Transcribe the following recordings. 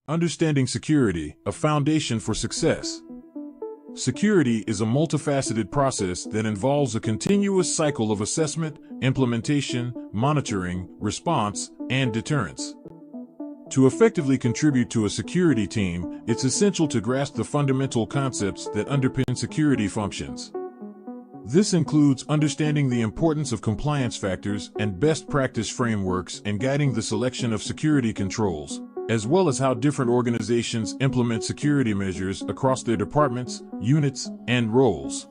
Understanding security, a foundation for success. Security is a multifaceted process that involves a continuous cycle of assessment, implementation, monitoring, response, and deterrence. To effectively contribute to a security team, it's essential to grasp the fundamental concepts that underpin security functions. This includes understanding the importance of compliance factors and best practice frameworks and guiding the selection of security controls, as well as how different organizations implement security measures across their departments, units, and roles.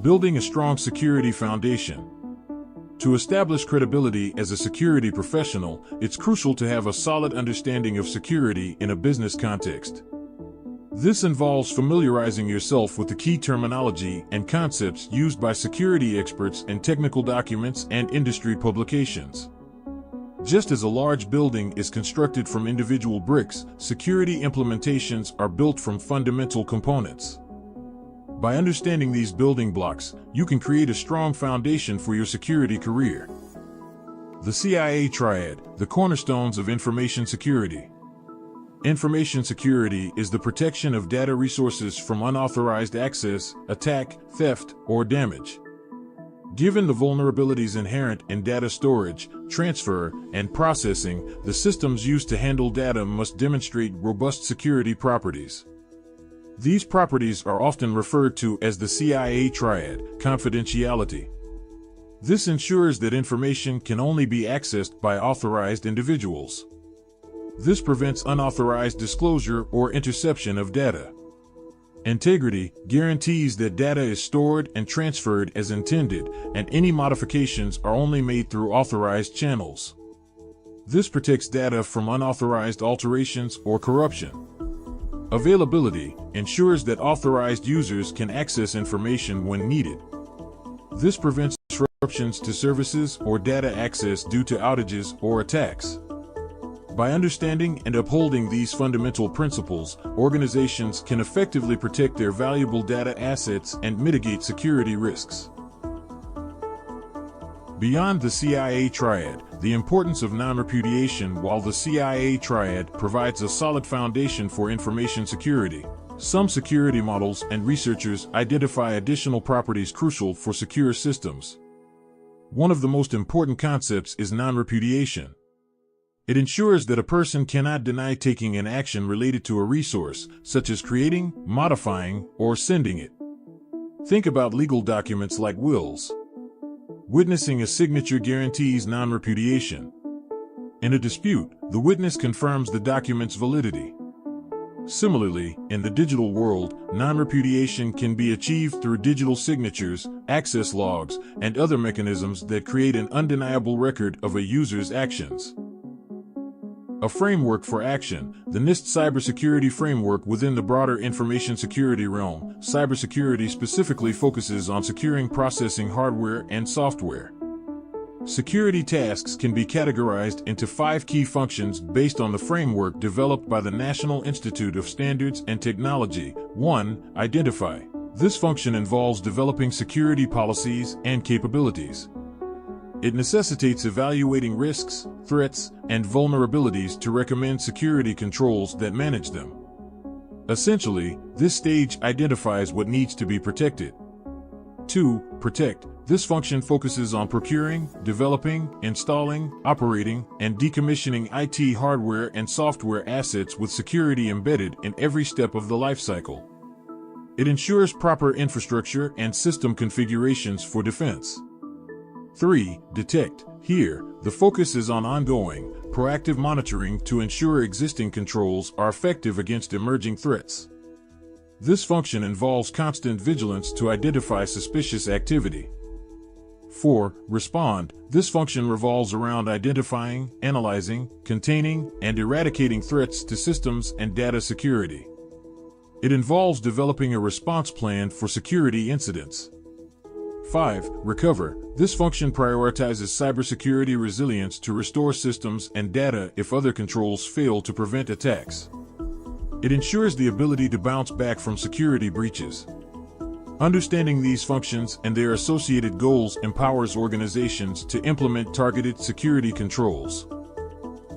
Building a strong security foundation. To establish credibility as a security professional, it's crucial to have a solid understanding of security in a business context. This involves familiarizing yourself with the key terminology and concepts used by security experts in technical documents and industry publications. Just as a large building is constructed from individual bricks, security implementations are built from fundamental components. By understanding these building blocks, you can create a strong foundation for your security career. The CIA Triad, the cornerstones of information security. Information security is the protection of data resources from unauthorized access, attack, theft, or damage. Given the vulnerabilities inherent in data storage, transfer, and processing, the systems used to handle data must demonstrate robust security properties. These properties are often referred to as the CIA Triad: confidentiality. This ensures that information can only be accessed by authorized individuals. This prevents unauthorized disclosure or interception of data. Integrity guarantees that data is stored and transferred as intended, and any modifications are only made through authorized channels. This protects data from unauthorized alterations or corruption. Availability ensures that authorized users can access information when needed. This prevents disruptions to services or data access due to outages or attacks. By understanding and upholding these fundamental principles, organizations can effectively protect their valuable data assets and mitigate security risks. Beyond the CIA Triad, the importance of non-repudiation. While the CIA Triad provides a solid foundation for information security, some security models and researchers identify additional properties crucial for secure systems. One of the most important concepts is non-repudiation. It ensures that a person cannot deny taking an action related to a resource, such as creating, modifying, or sending it. Think about legal documents like wills. Witnessing a signature guarantees non-repudiation. In a dispute, the witness confirms the document's validity. Similarly, in the digital world, non-repudiation can be achieved through digital signatures, access logs, and other mechanisms that create an undeniable record of a user's actions. A framework for action. The NIST cybersecurity framework within the broader information security realm. Cybersecurity specifically focuses on securing processing hardware and software. Security tasks can be categorized into 5 key functions based on the framework developed by the National Institute of Standards and Technology. 1. Identify. This function involves developing security policies and capabilities. It necessitates evaluating risks, threats, and vulnerabilities to recommend security controls that manage them. Essentially, this stage identifies what needs to be protected. 2. Protect. This function focuses on procuring, developing, installing, operating, and decommissioning IT hardware and software assets with security embedded in every step of the lifecycle. It ensures proper infrastructure and system configurations for defense. 3. Detect. Here, the focus is on ongoing, proactive monitoring to ensure existing controls are effective against emerging threats. This function involves constant vigilance to identify suspicious activity. 4. Respond. This function revolves around identifying, analyzing, containing, and eradicating threats to systems and data security. It involves developing a response plan for security incidents. 5. Recover. This function prioritizes cybersecurity resilience to restore systems and data if other controls fail to prevent attacks. It ensures the ability to bounce back from security breaches. Understanding these functions and their associated goals empowers organizations to implement targeted security controls.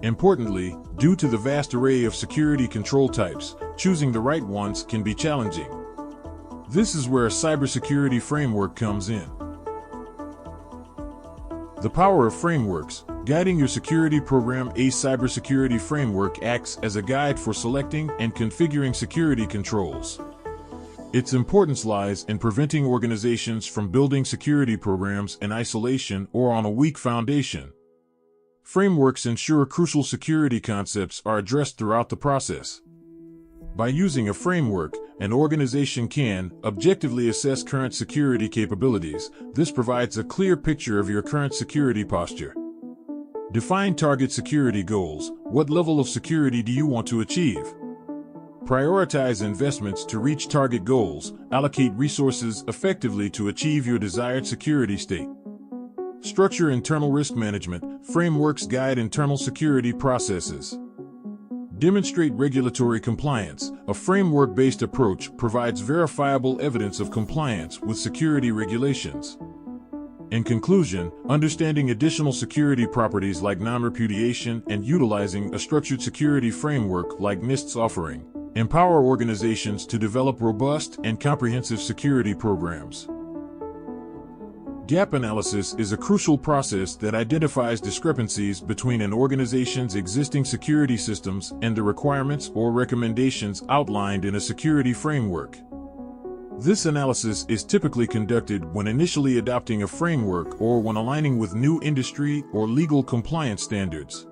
Importantly, due to the vast array of security control types, choosing the right ones can be challenging. This is where a cybersecurity framework comes in. The power of frameworks, guiding your security program. A cybersecurity framework acts as a guide for selecting and configuring security controls. Its importance lies in preventing organizations from building security programs in isolation or on a weak foundation. Frameworks ensure crucial security concepts are addressed throughout the process. By using a framework, an organization can objectively assess current security capabilities. This provides a clear picture of your current security posture. Define target security goals. What level of security do you want to achieve? Prioritize investments to reach target goals. Allocate resources effectively to achieve your desired security state. Structure internal risk management. Frameworks guide internal security processes. Demonstrate regulatory compliance. A framework-based approach provides verifiable evidence of compliance with security regulations. In conclusion, understanding additional security properties like non-repudiation and utilizing a structured security framework like NIST's offering empower organizations to develop robust and comprehensive security programs. Gap analysis is a crucial process that identifies discrepancies between an organization's existing security systems and the requirements or recommendations outlined in a security framework. This analysis is typically conducted when initially adopting a framework or when aligning with new industry or legal compliance standards.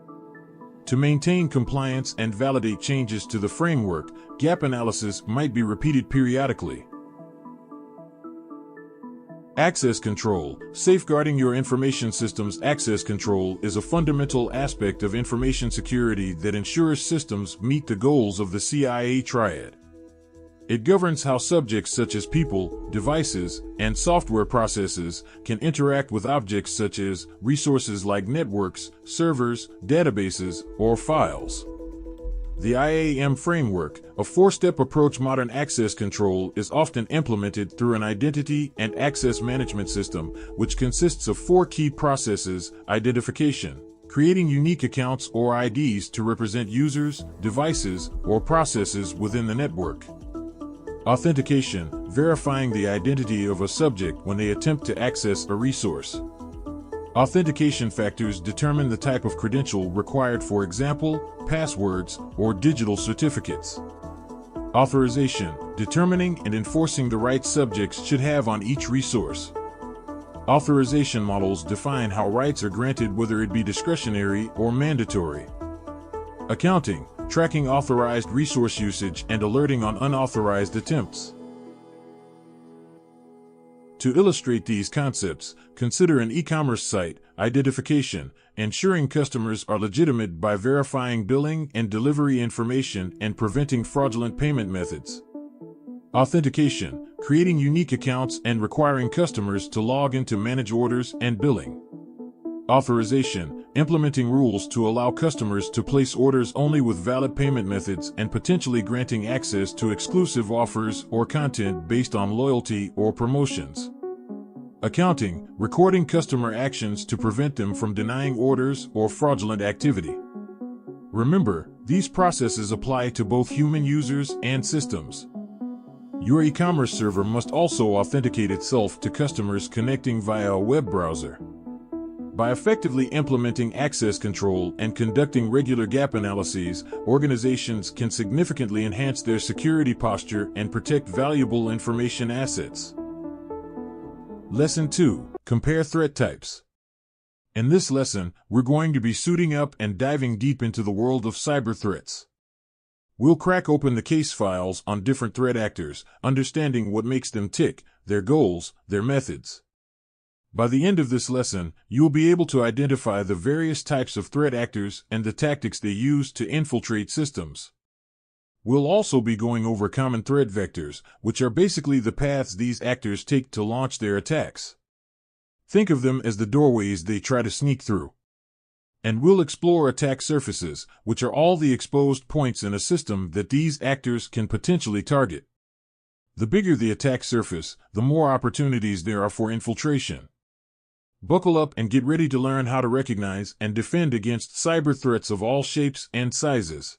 To maintain compliance and validate changes to the framework, gap analysis might be repeated periodically. Access control. Safeguarding your information systems. Access control is a fundamental aspect of information security that ensures systems meet the goals of the CIA triad. It governs how subjects such as people, devices, and software processes can interact with objects such as resources like networks, servers, databases, or files. The IAM framework, a four-step approach. Modern access control is often implemented through an identity and access management system, which consists of four key processes: identification, creating unique accounts or IDs to represent users, devices, or processes within the network; authentication, verifying the identity of a subject when they attempt to access a resource. Authentication factors determine the type of credential required, for example, passwords or digital certificates. Authorization, determining and enforcing the rights subjects should have on each resource. Authorization models define how rights are granted, whether it be discretionary or mandatory. Accounting, tracking authorized resource usage and alerting on unauthorized attempts. To illustrate these concepts, consider an e-commerce site. Identification, ensuring customers are legitimate by verifying billing and delivery information and preventing fraudulent payment methods. Authentication, creating unique accounts and requiring customers to log in to manage orders and billing. Authorization, implementing rules to allow customers to place orders only with valid payment methods and potentially granting access to exclusive offers or content based on loyalty or promotions. Accounting, recording customer actions to prevent them from denying orders or fraudulent activity. Remember, these processes apply to both human users and systems. Your e-commerce server must also authenticate itself to customers connecting via a web browser. By effectively implementing access control and conducting regular gap analyses, organizations can significantly enhance their security posture and protect valuable information assets. Lesson 2. Compare threat types. In this lesson, we're going to be suiting up and diving deep into the world of cyber threats. We'll crack open the case files on different threat actors, understanding what makes them tick, their goals, their methods. By the end of this lesson, you'll be able to identify the various types of threat actors and the tactics they use to infiltrate systems. We'll also be going over common threat vectors, which are basically the paths these actors take to launch their attacks. Think of them as the doorways they try to sneak through. And we'll explore attack surfaces, which are all the exposed points in a system that these actors can potentially target. The bigger the attack surface, the more opportunities there are for infiltration. Buckle up and get ready to learn how to recognize and defend against cyber threats of all shapes and sizes.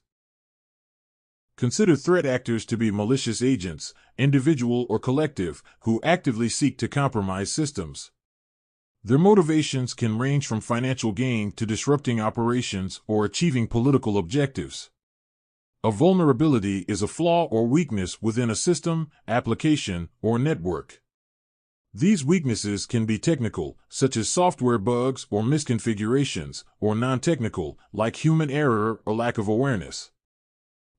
Consider threat actors to be malicious agents, individual or collective, who actively seek to compromise systems. Their motivations can range from financial gain to disrupting operations or achieving political objectives. A vulnerability is a flaw or weakness within a system, application, or network. These weaknesses can be technical, such as software bugs or misconfigurations, or non-technical, like human error or lack of awareness.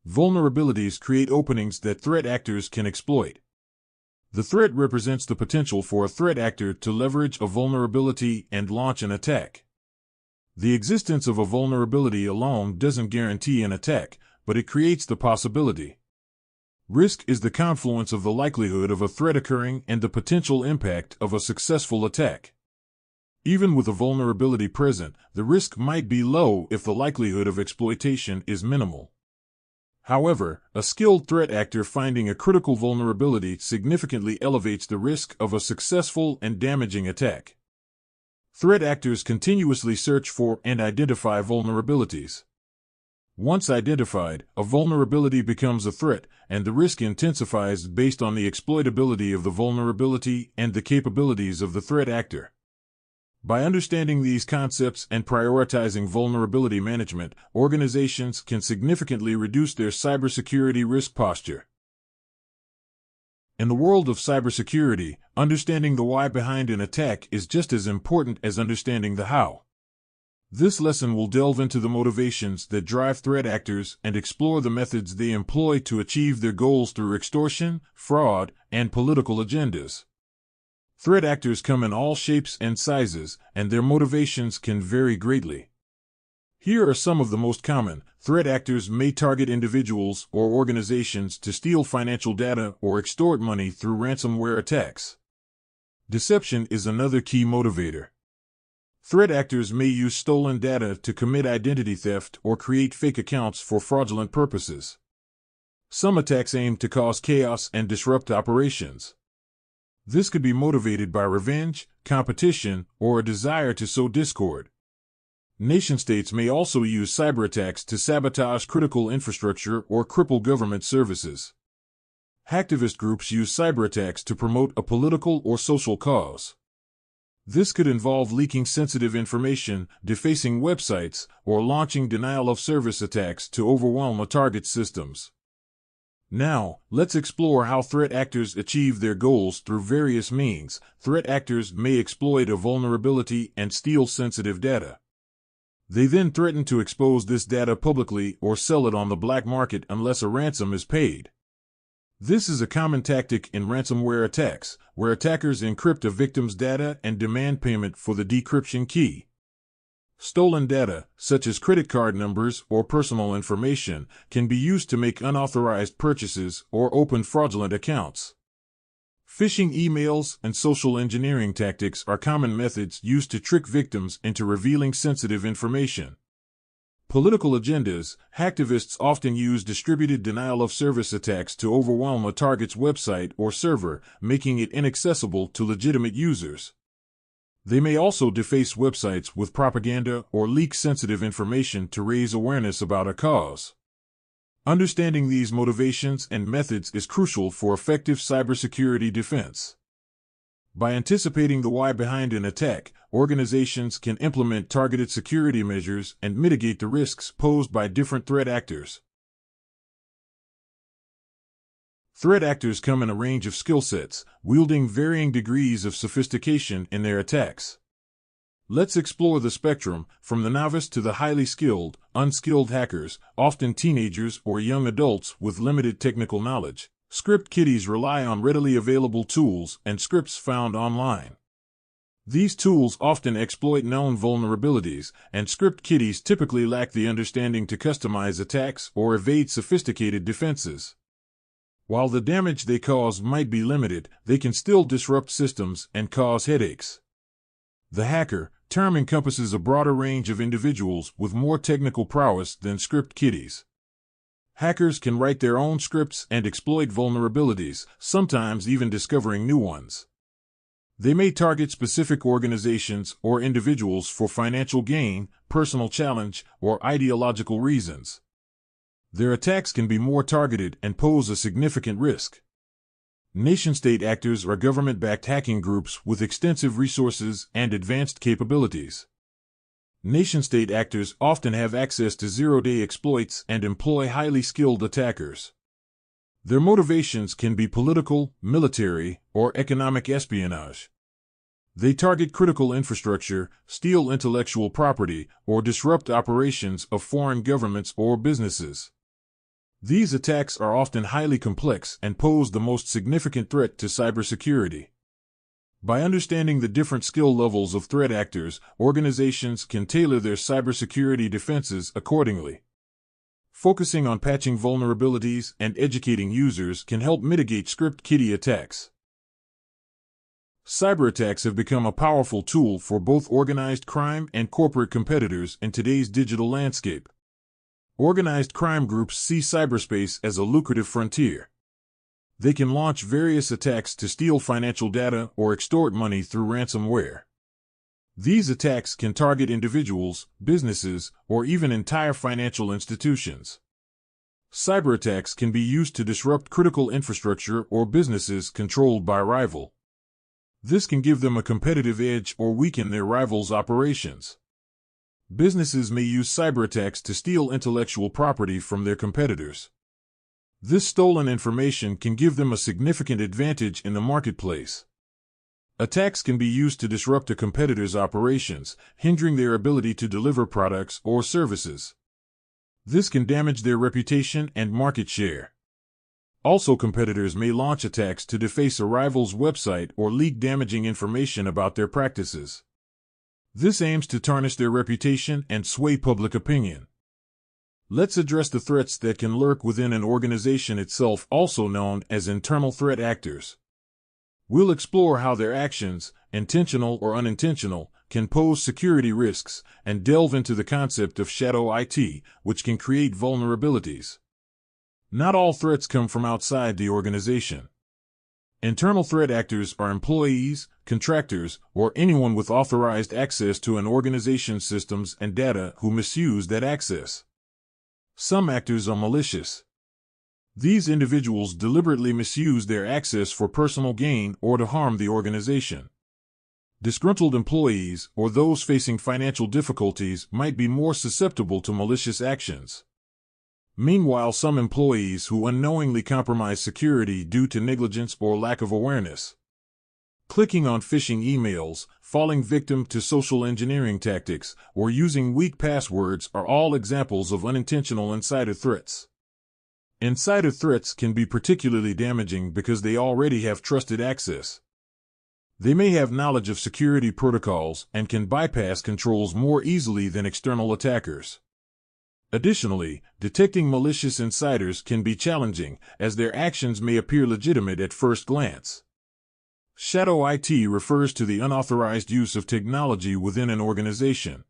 Vulnerabilities create openings that threat actors can exploit. The threat represents the potential for a threat actor to leverage a vulnerability and launch an attack. The existence of a vulnerability alone doesn't guarantee an attack, but it creates the possibility. Risk is the confluence of the likelihood of a threat occurring and the potential impact of a successful attack. Even with a vulnerability present, the risk might be low if the likelihood of exploitation is minimal. However, a skilled threat actor finding a critical vulnerability significantly elevates the risk of a successful and damaging attack. Threat actors continuously search for and identify vulnerabilities. Once identified, a vulnerability becomes a threat, and the risk intensifies based on the exploitability of the vulnerability and the capabilities of the threat actor. By understanding these concepts and prioritizing vulnerability management, organizations can significantly reduce their cybersecurity risk posture. In the world of cybersecurity, understanding the why behind an attack is just as important as understanding the how. This lesson will delve into the motivations that drive threat actors and explore the methods they employ to achieve their goals through extortion, fraud, and political agendas. Threat actors come in all shapes and sizes, and their motivations can vary greatly. Here are some of the most common. Threat actors may target individuals or organizations to steal financial data or extort money through ransomware attacks. Deception is another key motivator. Threat actors may use stolen data to commit identity theft or create fake accounts for fraudulent purposes. Some attacks aim to cause chaos and disrupt operations. This could be motivated by revenge, competition, or a desire to sow discord. Nation-states may also use cyber attacks to sabotage critical infrastructure or cripple government services. Hacktivist groups use cyber attacks to promote a political or social cause. This could involve leaking sensitive information, defacing websites, or launching denial-of-service attacks to overwhelm a target's systems. Now, let's explore how threat actors achieve their goals through various means. Threat actors may exploit a vulnerability and steal sensitive data. They then threaten to expose this data publicly or sell it on the black market unless a ransom is paid. This is a common tactic in ransomware attacks, where attackers encrypt a victim's data and demand payment for the decryption key. Stolen data, such as credit card numbers or personal information, can be used to make unauthorized purchases or open fraudulent accounts. Phishing emails and social engineering tactics are common methods used to trick victims into revealing sensitive information. Political agendas. Hacktivists often use distributed denial-of-service attacks to overwhelm a target's website or server, making it inaccessible to legitimate users. They may also deface websites with propaganda or leak sensitive information to raise awareness about a cause. Understanding these motivations and methods is crucial for effective cybersecurity defense. By anticipating the why behind an attack, organizations can implement targeted security measures and mitigate the risks posed by different threat actors. Threat actors come in a range of skill sets, wielding varying degrees of sophistication in their attacks. Let's explore the spectrum, from the novice to the highly skilled, unskilled hackers, often teenagers or young adults with limited technical knowledge. Script kiddies rely on readily available tools and scripts found online. These tools often exploit known vulnerabilities, and script kiddies typically lack the understanding to customize attacks or evade sophisticated defenses. While the damage they cause might be limited, they can still disrupt systems and cause headaches. The hacker term encompasses a broader range of individuals with more technical prowess than script kiddies. Hackers can write their own scripts and exploit vulnerabilities, sometimes even discovering new ones. They may target specific organizations or individuals for financial gain, personal challenge, or ideological reasons. Their attacks can be more targeted and pose a significant risk. Nation-state actors are government-backed hacking groups with extensive resources and advanced capabilities. Nation-state actors often have access to zero-day exploits and employ highly skilled attackers. Their motivations can be political, military, or economic espionage. They target critical infrastructure, steal intellectual property, or disrupt operations of foreign governments or businesses. These attacks are often highly complex and pose the most significant threat to cybersecurity. By understanding the different skill levels of threat actors, organizations can tailor their cybersecurity defenses accordingly. Focusing on patching vulnerabilities and educating users can help mitigate script kiddie attacks. Cyber attacks have become a powerful tool for both organized crime and corporate competitors in today's digital landscape. Organized crime groups see cyberspace as a lucrative frontier. They can launch various attacks to steal financial data or extort money through ransomware. These attacks can target individuals, businesses, or even entire financial institutions. Cyber attacks can be used to disrupt critical infrastructure or businesses controlled by a rival. This can give them a competitive edge or weaken their rivals' operations. Businesses may use cyber attacks to steal intellectual property from their competitors. This stolen information can give them a significant advantage in the marketplace. Attacks can be used to disrupt a competitor's operations, hindering their ability to deliver products or services. This can damage their reputation and market share. Also, competitors may launch attacks to deface a rival's website or leak damaging information about their practices. This aims to tarnish their reputation and sway public opinion. Let's address the threats that can lurk within an organization itself, also known as internal threat actors. We'll explore how their actions, intentional or unintentional, can pose security risks, and delve into the concept of shadow IT, which can create vulnerabilities. Not all threats come from outside the organization. Internal threat actors are employees, contractors, or anyone with authorized access to an organization's systems and data who misuse that access. Some actors are malicious. These individuals deliberately misuse their access for personal gain or to harm the organization. Disgruntled employees or those facing financial difficulties might be more susceptible to malicious actions. Meanwhile, some employees who unknowingly compromise security due to negligence or lack of awareness. Clicking on phishing emails, falling victim to social engineering tactics, or using weak passwords are all examples of unintentional insider threats. Insider threats can be particularly damaging because they already have trusted access. They may have knowledge of security protocols and can bypass controls more easily than external attackers. Additionally, detecting malicious insiders can be challenging, as their actions may appear legitimate at first glance. Shadow IT refers to the unauthorized use of technology within an organization.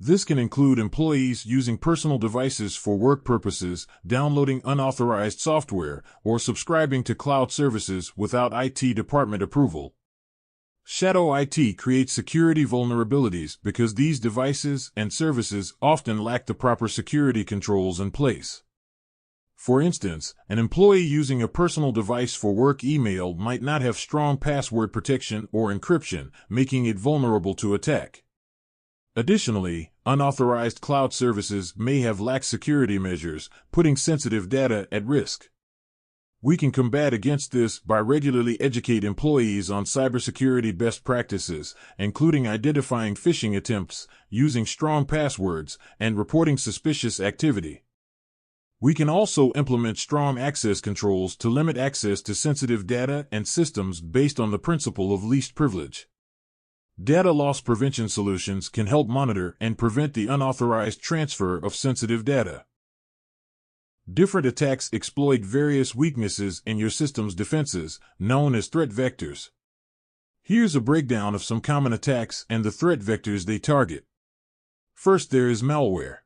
This can include employees using personal devices for work purposes, downloading unauthorized software, or subscribing to cloud services without IT department approval. Shadow IT creates security vulnerabilities because these devices and services often lack the proper security controls in place. For instance, an employee using a personal device for work email might not have strong password protection or encryption, making it vulnerable to attack. Additionally, unauthorized cloud services may have lax security measures, putting sensitive data at risk. We can combat against this by regularly educate employees on cybersecurity best practices, including identifying phishing attempts, using strong passwords, and reporting suspicious activity. We can also implement strong access controls to limit access to sensitive data and systems based on the principle of least privilege. Data loss prevention solutions can help monitor and prevent the unauthorized transfer of sensitive data. Different attacks exploit various weaknesses in your system's defenses, known as threat vectors. Here's a breakdown of some common attacks and the threat vectors they target. First, there is malware.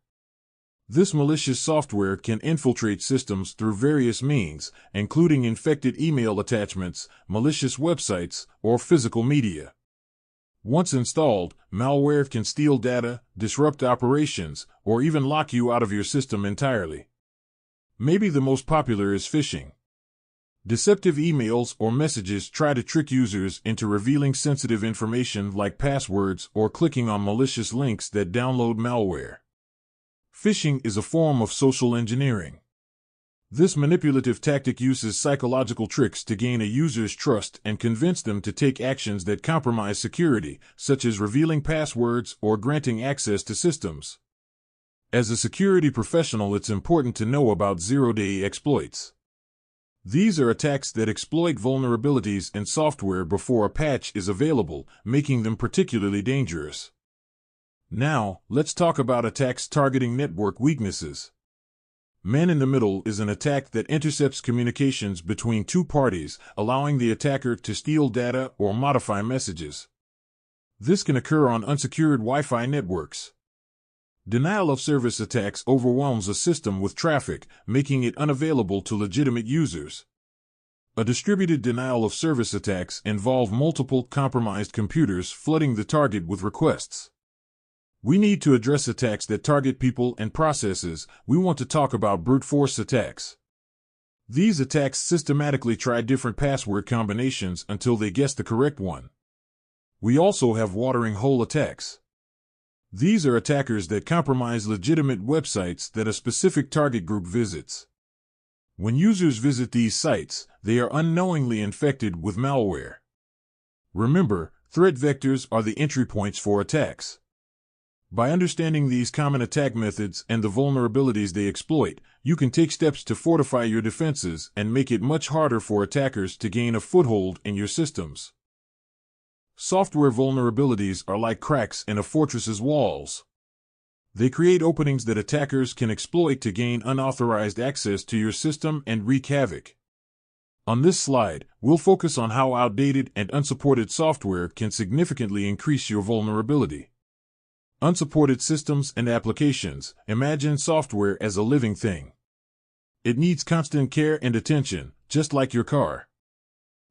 This malicious software can infiltrate systems through various means, including infected email attachments, malicious websites, or physical media. Once installed, malware can steal data, disrupt operations, or even lock you out of your system entirely. Maybe the most popular is phishing. Deceptive emails or messages try to trick users into revealing sensitive information like passwords or clicking on malicious links that download malware. Phishing is a form of social engineering. This manipulative tactic uses psychological tricks to gain a user's trust and convince them to take actions that compromise security, such as revealing passwords or granting access to systems. As a security professional, it's important to know about zero-day exploits. These are attacks that exploit vulnerabilities in software before a patch is available, making them particularly dangerous. Now, let's talk about attacks targeting network weaknesses. Man-in-the-middle is an attack that intercepts communications between two parties, allowing the attacker to steal data or modify messages. This can occur on unsecured Wi-Fi networks. Denial-of-service attacks overwhelms a system with traffic, making it unavailable to legitimate users. A distributed denial-of-service attacks involve multiple compromised computers flooding the target with requests. We need to address attacks that target people and processes. We want to talk about brute force attacks. These attacks systematically try different password combinations until they guess the correct one. We also have watering hole attacks. These are attackers that compromise legitimate websites that a specific target group visits. When users visit these sites, they are unknowingly infected with malware. Remember, threat vectors are the entry points for attacks. By understanding these common attack methods and the vulnerabilities they exploit, you can take steps to fortify your defenses and make it much harder for attackers to gain a foothold in your systems. Software vulnerabilities are like cracks in a fortress's walls. They create openings that attackers can exploit to gain unauthorized access to your system and wreak havoc. On this slide, we'll focus on how outdated and unsupported software can significantly increase your vulnerability. Unsupported systems and applications. Imagine software as a living thing. It needs constant care and attention, just like your car.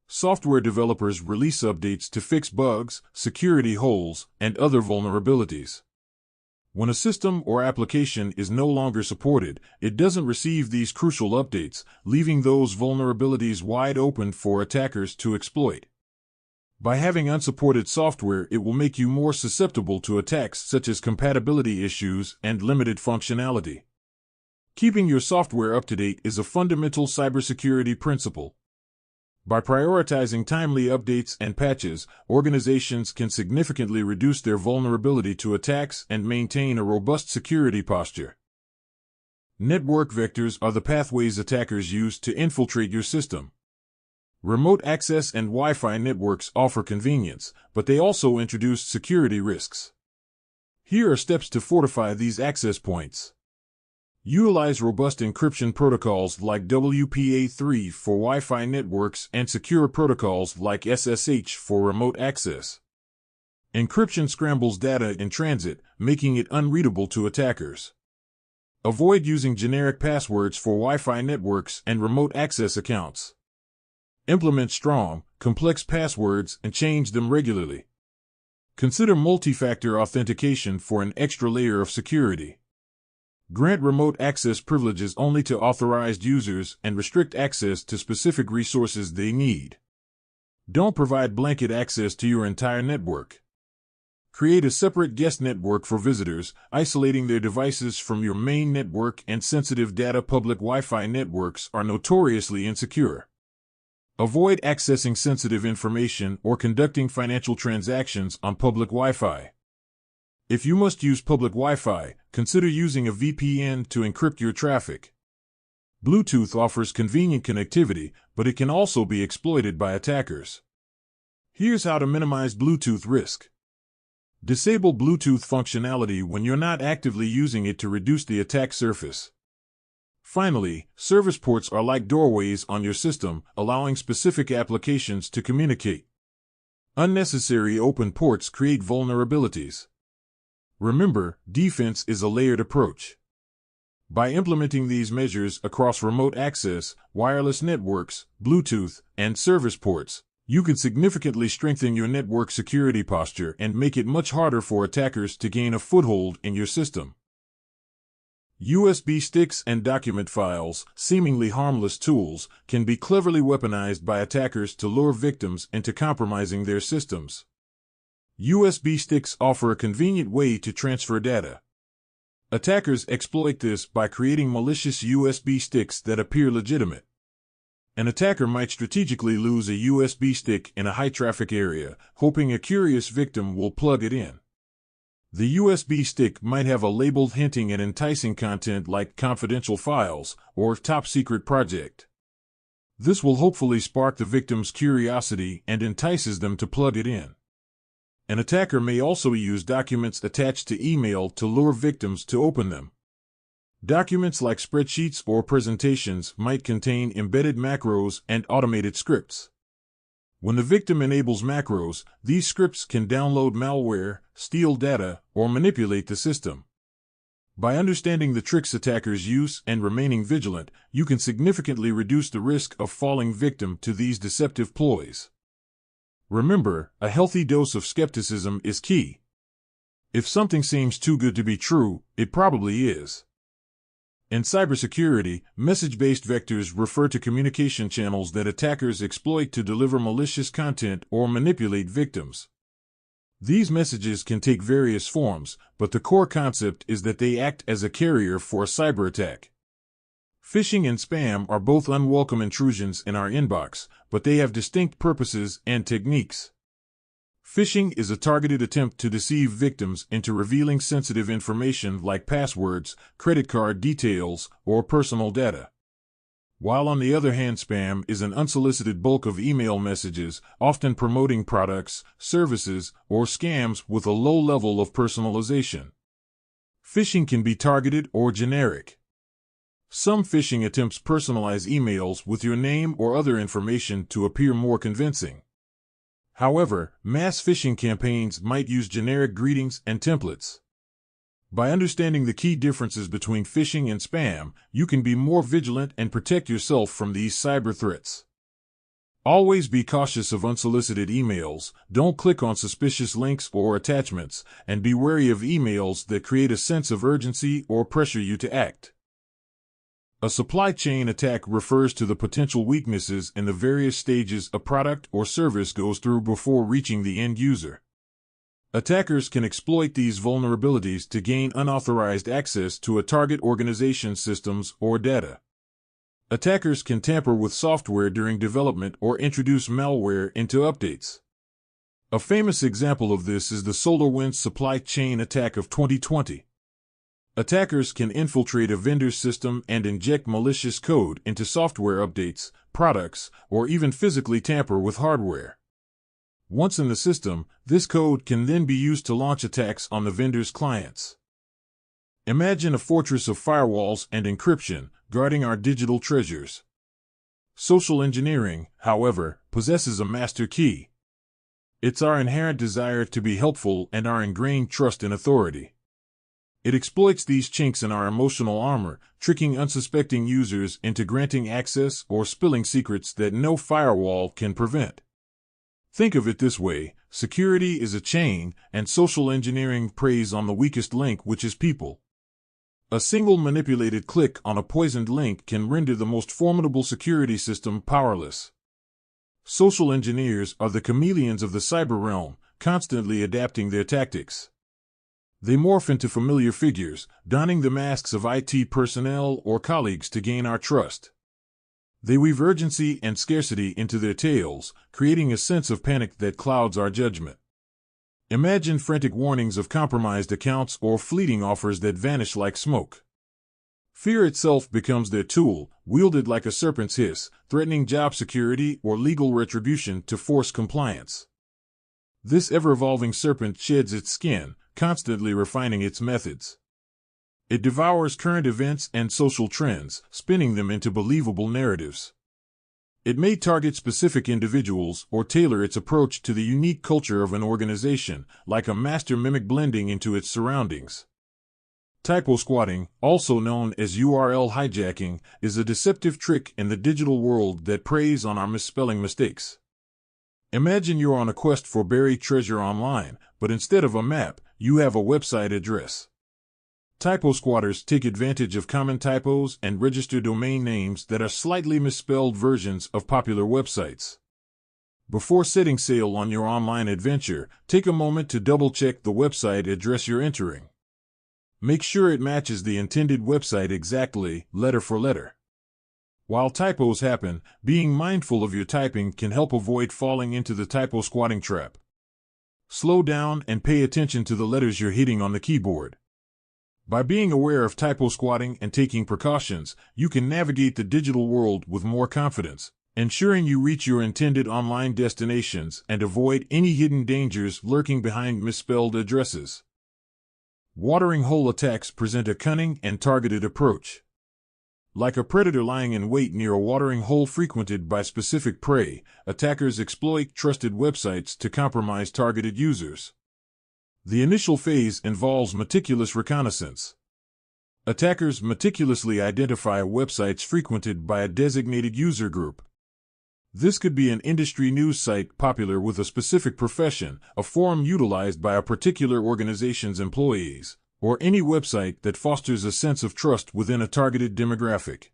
Software developers release updates to fix bugs, security holes, and other vulnerabilities. When a system or application is no longer supported, it doesn't receive these crucial updates, leaving those vulnerabilities wide open for attackers to exploit. By having unsupported software, it will make you more susceptible to attacks such as compatibility issues and limited functionality. Keeping your software up to date is a fundamental cybersecurity principle. By prioritizing timely updates and patches, organizations can significantly reduce their vulnerability to attacks and maintain a robust security posture. Network vectors are the pathways attackers use to infiltrate your system. Remote access and Wi-Fi networks offer convenience, but they also introduce security risks. Here are steps to fortify these access points. Utilize robust encryption protocols like WPA3 for Wi-Fi networks and secure protocols like SSH for remote access. Encryption scrambles data in transit, making it unreadable to attackers. Avoid using generic passwords for Wi-Fi networks and remote access accounts. Implement strong, complex passwords and change them regularly. Consider multi-factor authentication for an extra layer of security. Grant remote access privileges only to authorized users and restrict access to specific resources they need. Don't provide blanket access to your entire network. Create a separate guest network for visitors, isolating their devices from your main network and sensitive data. Public Wi-Fi networks are notoriously insecure. Avoid accessing sensitive information or conducting financial transactions on public Wi-Fi. If you must use public Wi-Fi, consider using a VPN to encrypt your traffic. Bluetooth offers convenient connectivity, but it can also be exploited by attackers. Here's how to minimize Bluetooth risk. Disable Bluetooth functionality when you're not actively using it to reduce the attack surface. Finally, service ports are like doorways on your system, allowing specific applications to communicate. Unnecessary open ports create vulnerabilities. Remember, defense is a layered approach. By implementing these measures across remote access, wireless networks, Bluetooth, and service ports, you can significantly strengthen your network security posture and make it much harder for attackers to gain a foothold in your system. USB sticks and document files, seemingly harmless tools, can be cleverly weaponized by attackers to lure victims into compromising their systems. USB sticks offer a convenient way to transfer data. Attackers exploit this by creating malicious USB sticks that appear legitimate. An attacker might strategically lose a USB stick in a high-traffic area, hoping a curious victim will plug it in. The USB stick might have a label hinting at enticing content like confidential files or top-secret project. This will hopefully spark the victim's curiosity and entices them to plug it in. An attacker may also use documents attached to email to lure victims to open them. Documents like spreadsheets or presentations might contain embedded macros and automated scripts. When the victim enables macros, these scripts can download malware, steal data, or manipulate the system. By understanding the tricks attackers use and remaining vigilant, you can significantly reduce the risk of falling victim to these deceptive ploys. Remember, a healthy dose of skepticism is key. If something seems too good to be true, it probably is. In cybersecurity, message-based vectors refer to communication channels that attackers exploit to deliver malicious content or manipulate victims. These messages can take various forms, but the core concept is that they act as a carrier for a cyber attack. Phishing and spam are both unwelcome intrusions in our inbox, but they have distinct purposes and techniques. Phishing is a targeted attempt to deceive victims into revealing sensitive information like passwords, credit card details, or personal data. While on the other hand, spam is an unsolicited bulk of email messages, often promoting products, services, or scams with a low level of personalization. Phishing can be targeted or generic. Some phishing attempts personalize emails with your name or other information to appear more convincing. However, mass phishing campaigns might use generic greetings and templates. By understanding the key differences between phishing and spam, you can be more vigilant and protect yourself from these cyber threats. Always be cautious of unsolicited emails, don't click on suspicious links or attachments, and be wary of emails that create a sense of urgency or pressure you to act. A supply chain attack refers to the potential weaknesses in the various stages a product or service goes through before reaching the end user. Attackers can exploit these vulnerabilities to gain unauthorized access to a target organization's systems or data. Attackers can tamper with software during development or introduce malware into updates. A famous example of this is the SolarWinds supply chain attack of 2020. Attackers can infiltrate a vendor's system and inject malicious code into software updates, products, or even physically tamper with hardware. Once in the system, this code can then be used to launch attacks on the vendor's clients. Imagine a fortress of firewalls and encryption guarding our digital treasures. Social engineering, however, possesses a master key. It's our inherent desire to be helpful and our ingrained trust in authority. It exploits these chinks in our emotional armor, tricking unsuspecting users into granting access or spilling secrets that no firewall can prevent. Think of it this way: security is a chain, and social engineering preys on the weakest link, which is people. A single manipulated click on a poisoned link can render the most formidable security system powerless. Social engineers are the chameleons of the cyber realm, constantly adapting their tactics. They morph into familiar figures, donning the masks of IT personnel or colleagues to gain our trust. They weave urgency and scarcity into their tales, creating a sense of panic that clouds our judgment. Imagine frantic warnings of compromised accounts or fleeting offers that vanish like smoke. Fear itself becomes their tool, wielded like a serpent's hiss, threatening job security or legal retribution to force compliance. This ever-evolving serpent sheds its skin, constantly refining its methods. It devours current events and social trends, spinning them into believable narratives. It may target specific individuals or tailor its approach to the unique culture of an organization, like a master mimic blending into its surroundings. Typo squatting, also known as URL hijacking, is a deceptive trick in the digital world that preys on our misspelling mistakes. Imagine you're on a quest for buried treasure online, but instead of a map, you have a website address. Typo squatters take advantage of common typos and register domain names that are slightly misspelled versions of popular websites. Before setting sail on your online adventure, take a moment to double-check the website address you're entering. Make sure it matches the intended website exactly, letter for letter. While typos happen, being mindful of your typing can help avoid falling into the typo squatting trap. Slow down and pay attention to the letters you're hitting on the keyboard. By being aware of typo squatting and taking precautions, you can navigate the digital world with more confidence, ensuring you reach your intended online destinations and avoid any hidden dangers lurking behind misspelled addresses. Watering hole attacks present a cunning and targeted approach. Like a predator lying in wait near a watering hole frequented by specific prey, attackers exploit trusted websites to compromise targeted users. The initial phase involves meticulous reconnaissance. Attackers meticulously identify websites frequented by a designated user group. This could be an industry news site popular with a specific profession, a forum utilized by a particular organization's employees, or any website that fosters a sense of trust within a targeted demographic.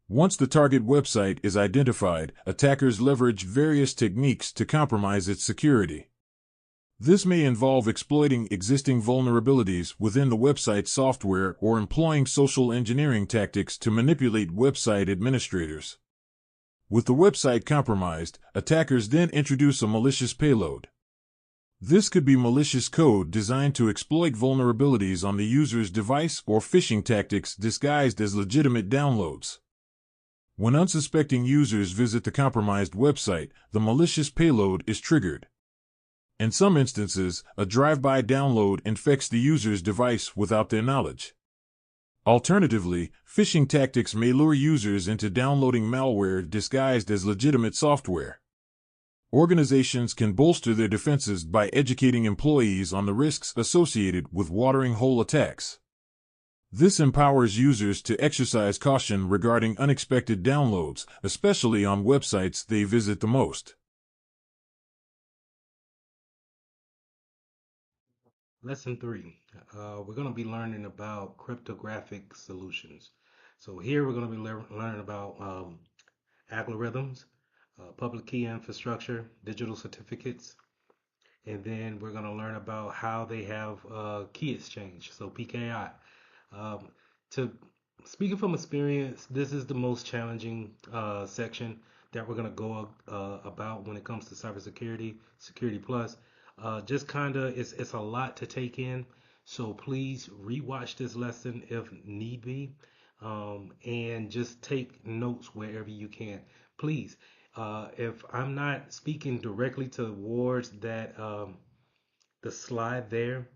Once the target website is identified, attackers leverage various techniques to compromise its security. This may involve exploiting existing vulnerabilities within the website software or employing social engineering tactics to manipulate website administrators. With the website compromised, attackers then introduce a malicious payload. This could be malicious code designed to exploit vulnerabilities on the user's device or phishing tactics disguised as legitimate downloads. When unsuspecting users visit the compromised website, the malicious payload is triggered. In some instances, a drive-by download infects the user's device without their knowledge. Alternatively, phishing tactics may lure users into downloading malware disguised as legitimate software. Organizations can bolster their defenses by educating employees on the risks associated with watering hole attacks. This empowers users to exercise caution regarding unexpected downloads, especially on websites they visit the most. Lesson 3. We're going to be learning about cryptographic solutions. So here we're going to be learning about algorithms, public key infrastructure, digital certificates, and then we're going to learn about how they have key exchange, so PKI. Um, to Speaking from experience, this is the most challenging section that we're going to go about when it comes to cybersecurity, Security Plus. Just kind of, it's a lot to take in. So please rewatch this lesson if need be, and just take notes wherever you can. Please, if I'm not speaking directly towards that the slide there,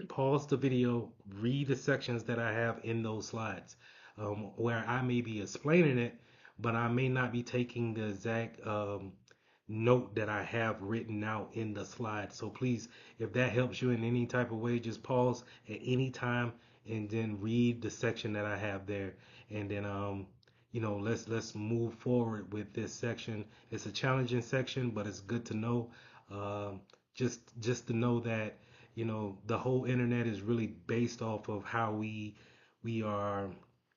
pause the video, read the sections that I have in those slides, where I may be explaining it, but I may not be taking the exact note that I have written out in the slide. So please, if that helps you in any type of way, just pause at any time and then read the section that I have there, and then let's move forward with this section. It's a challenging section, but it's good to know. Um, just to know that the whole internet is really based off of how we are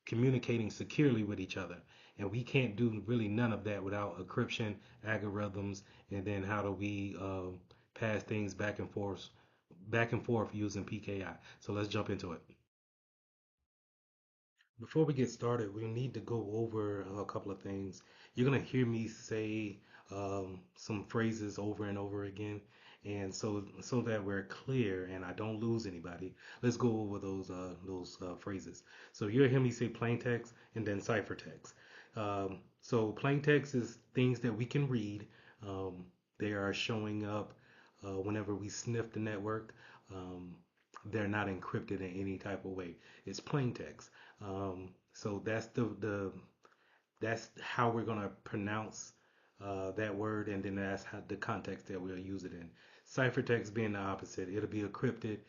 communicating securely with each other, and we can't do really none of that without encryption, algorithms, and then how do we pass things back and forth using PKI. So let's jump into it. Before we get started, we need to go over a couple of things. You're gonna hear me say some phrases over and over again, and so that we're clear and I don't lose anybody, let's go over those phrases. So you'll hear me say plain text and then ciphertext. So plain text is things that we can read. Um, they are showing up whenever we sniff the network. Um, they're not encrypted in any type of way. It's plain text. So that's how we're gonna pronounce that word, and then that's how the context that we'll use it in. Ciphertext being the opposite. It'll be encrypted,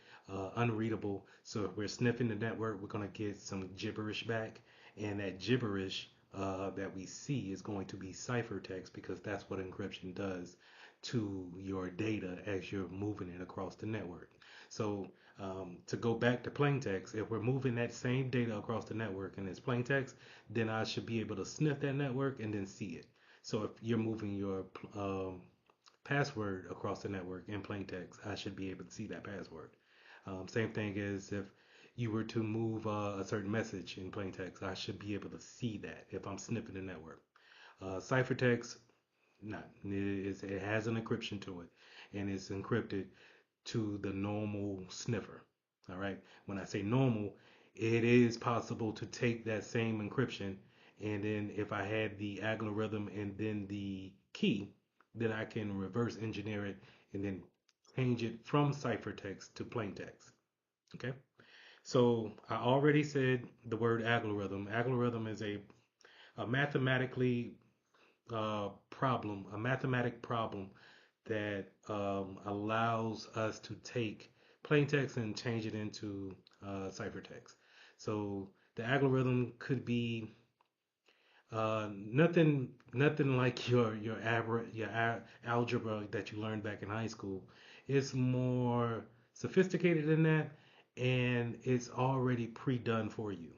unreadable. So if we're sniffing the network, we're going to get some gibberish back. And that gibberish that we see is going to be ciphertext because that's what encryption does to your data as you're moving it across the network. So to go back to plain text, if we're moving that same data across the network and it's plain text, then I should be able to sniff that network and then see it. So if you're moving your password across the network in plain text, I should be able to see that password. Same thing as if you were to move a certain message in plain text, I should be able to see that if I'm sniffing the network. Ciphertext, not. It has an encryption to it, and it's encrypted to the normal sniffer. All right. When I say normal, it is possible to take that same encryption, and then if I had the algorithm and then the key, then I can reverse engineer it and then change it from ciphertext to plain text. Okay. So I already said the word algorithm. Algorithm is a mathematically a mathematic problem that allows us to take plain text and change it into ciphertext. So the algorithm could be nothing like your average algebra that you learned back in high school. It's more sophisticated than that, and it's already pre-done for you.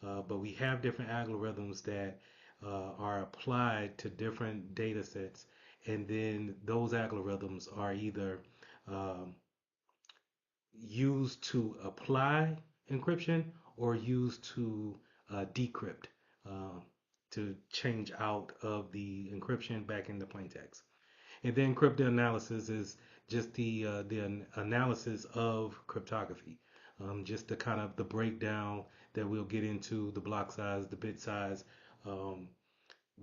But we have different algorithms that are applied to different data sets, and then those algorithms are either um, used to apply encryption or used to decrypt uh, to change out of the encryption back into plain text. And then cryptanalysis is just the analysis of cryptography, just the kind of the breakdown that we'll get into the block size, the bit size, um,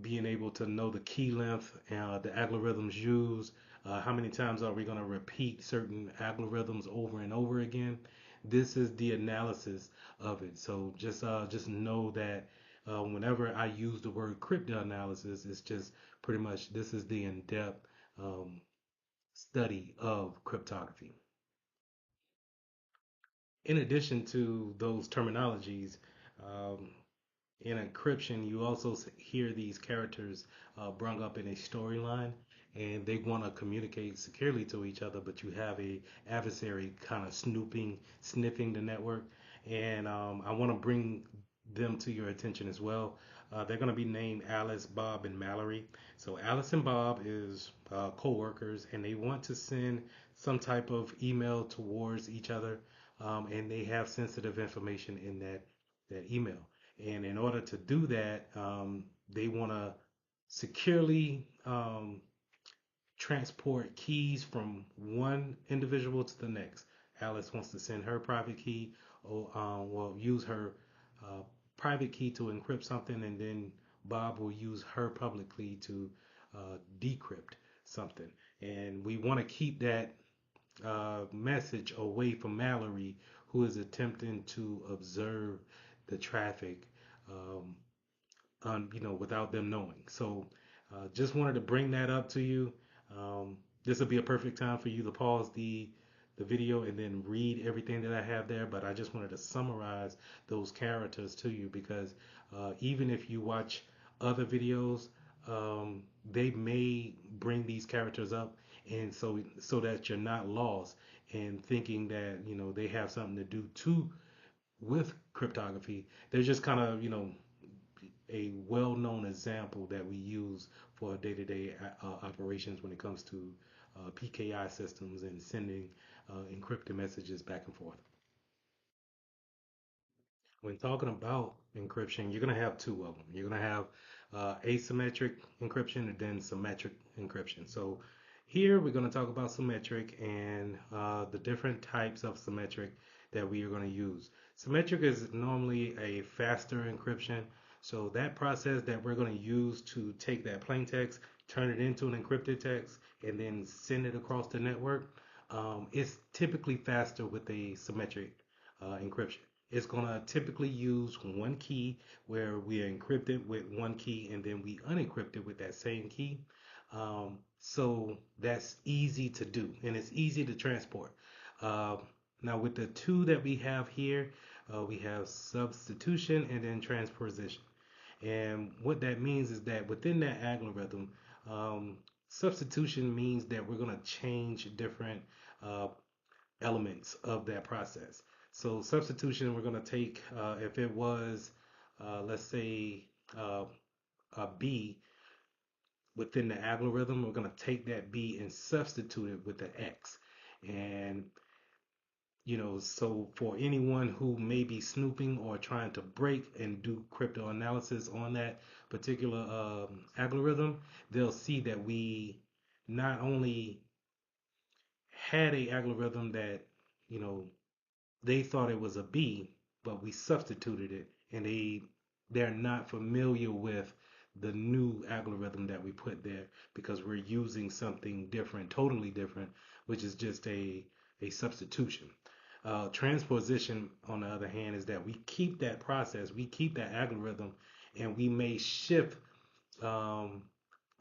being able to know the key length, the algorithms used, how many times are we going to repeat certain algorithms over and over again. This is the analysis of it. So just know that whenever I use the word cryptanalysis, it's just pretty much this is the in-depth um, study of cryptography. In addition to those terminologies, um, in encryption, you also hear these characters brung up in a storyline, and they want to communicate securely to each other, but you have a adversary kind of sniffing the network, and I want to bring them to your attention as well. They're going to be named Alice, Bob, and Mallory. So Alice and Bob is co-workers, and they want to send some type of email towards each other, and they have sensitive information in that email. And in order to do that, they want to securely transport keys from one individual to the next. Alice wants to send her private key, or will use her uh, private key to encrypt something, and then Bob will use her public key to decrypt something. And we want to keep that message away from Mallory, who is attempting to observe the traffic, um, without them knowing. So, just wanted to bring that up to you. This will be a perfect time for you to pause the video and then read everything that I have there. But I just wanted to summarize those characters to you because even if you watch other videos, they may bring these characters up, and so that you're not lost and thinking that they have something to do too with cryptography. They're just kind of a well-known example that we use for day-to-day operations when it comes to PKI systems and sending encrypted messages back and forth. When talking about encryption, you're going to have two of them. You're going to have asymmetric encryption and then symmetric encryption. So here we're going to talk about symmetric and the different types of symmetric that we are going to use. Symmetric is normally a faster encryption. So that process that we're going to use to take that plain text, turn it into an encrypted text, and then send it across the network, is typically faster with a symmetric encryption. It's going to typically use one key where we encrypt it with one key and then we unencrypt it with that same key. So that's easy to do and it's easy to transport. Uh, Now, with the two that we have here, we have substitution and then transposition. And what that means is that within that algorithm, um, substitution means that we're going to change different uh, elements of that process. So substitution, we're going to take, if it was, let's say, uh, a B within the algorithm, we're going to take that B and substitute it with the X. And, so for anyone who may be snooping or trying to break and do crypto analysis on that particular algorithm, they'll see that we not only had a algorithm that, you know, they thought it was a B, but we substituted it, and they're not familiar with the new algorithm that we put there because we're using something different, totally different, which is just a substitution. Transposition, on the other hand, is that we keep that process, we keep that algorithm, and we may shift um,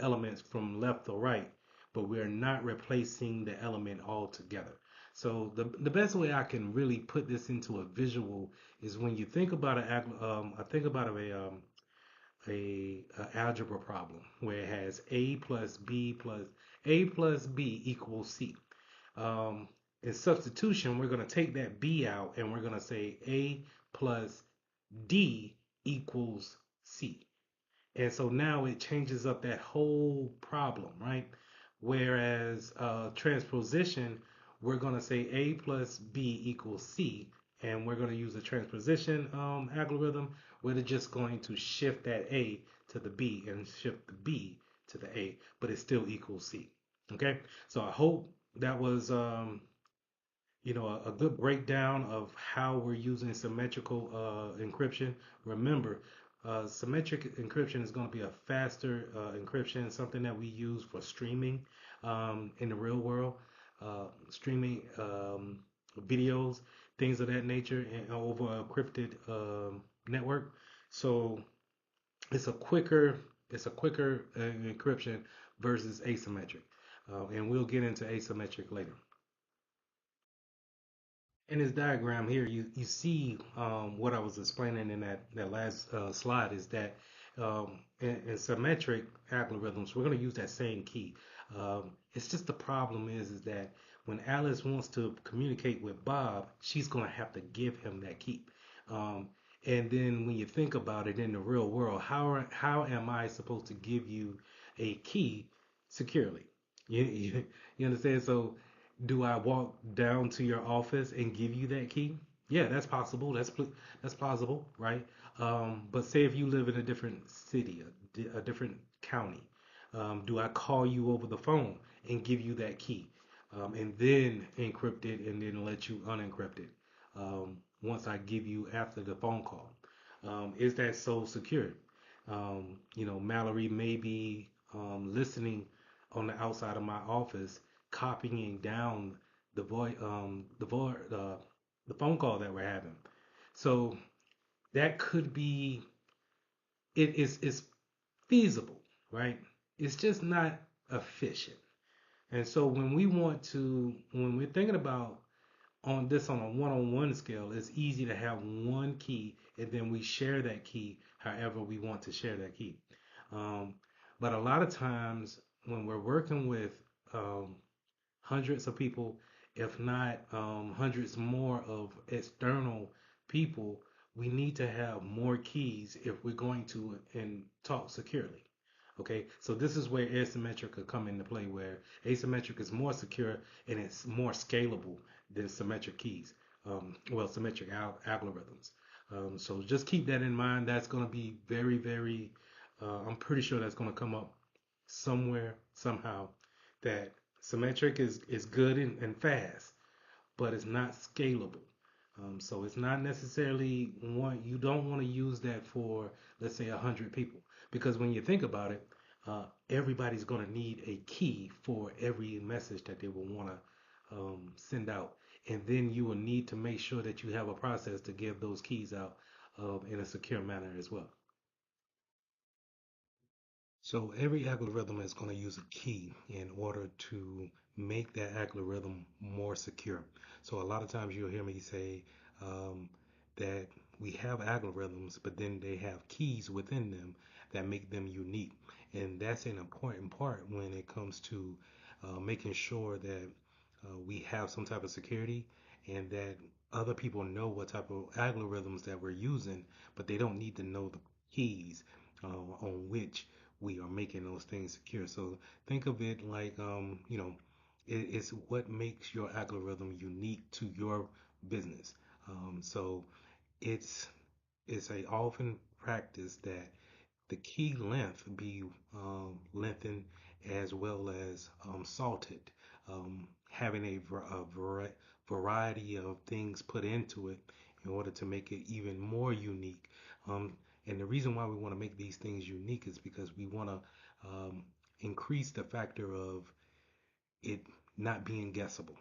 elements from left to right, but we're not replacing the element altogether. So the best way I can really put this into a visual is when you think about I think about a algebra problem where it has a plus b equals c. Um, in substitution, we're going to take that b out and we're going to say a plus d equals c. And so now it changes up that whole problem, right? Whereas transposition, we're going to say A plus B equals C, and we're going to use a transposition algorithm where they're just going to shift that A to the B and shift the B to the A, but it still equals C. Okay, so I hope that was a good breakdown of how we're using symmetrical encryption. Remember, symmetric encryption is going to be a faster encryption, something that we use for streaming in the real world, streaming videos, things of that nature, and over a encrypted network. So it's a quicker encryption versus asymmetric, and we'll get into asymmetric later. In this diagram here, you see what I was explaining in that last slide is that in symmetric algorithms, we're going to use that same key. It's just the problem is that when Alice wants to communicate with Bob, she's going to have to give him that key. Um, and then when you think about it in the real world, how am I supposed to give you a key securely? You understand? So do I walk down to your office and give you that key? Yeah, that's possible. That's plausible, right? But say if you live in a different city, a different county, do I call you over the phone and give you that key, and then encrypt it and then let you unencrypt it once I give you after the phone call? Is that so secure? Mallory may be listening on the outside of my office, copying down the phone call that we're having. So that could be it's feasible, right? It's just not efficient. And so when we're thinking about on a one-on-one scale, it's easy to have one key and then we share that key however we want to share that key. Um, but a lot of times when we're working with um, hundreds of people, if not hundreds more of external people, we need to have more keys if we're going to and talk securely. Okay, so this is where asymmetric could come into play, where asymmetric is more secure and it's more scalable than symmetric keys. Symmetric algorithms. So just keep that in mind. That's going to be very, very. I'm pretty sure that's going to come up somewhere somehow. That symmetric is good and fast, but it's not scalable. So it's not necessarily one. You don't want to use that for, let's say, 100 people, because when you think about it, everybody's going to need a key for every message that they will want to send out, and then you will need to make sure that you have a process to give those keys out in a secure manner as well. So every algorithm is going to use a key in order to make that algorithm more secure. So a lot of times you'll hear me say um, that we have algorithms, but then they have keys within them that make them unique. And that's an important part when it comes to making sure that we have some type of security and that other people know what type of algorithms that we're using, but they don't need to know the keys on which we are making those things secure. So think of it like, it's what makes your algorithm unique to your business. So it's it's a often practice that the key length be lengthened as well as salted, having variety of things put into it in order to make it even more unique. And the reason why we want to make these things unique is because we want to increase the factor of it not being guessable.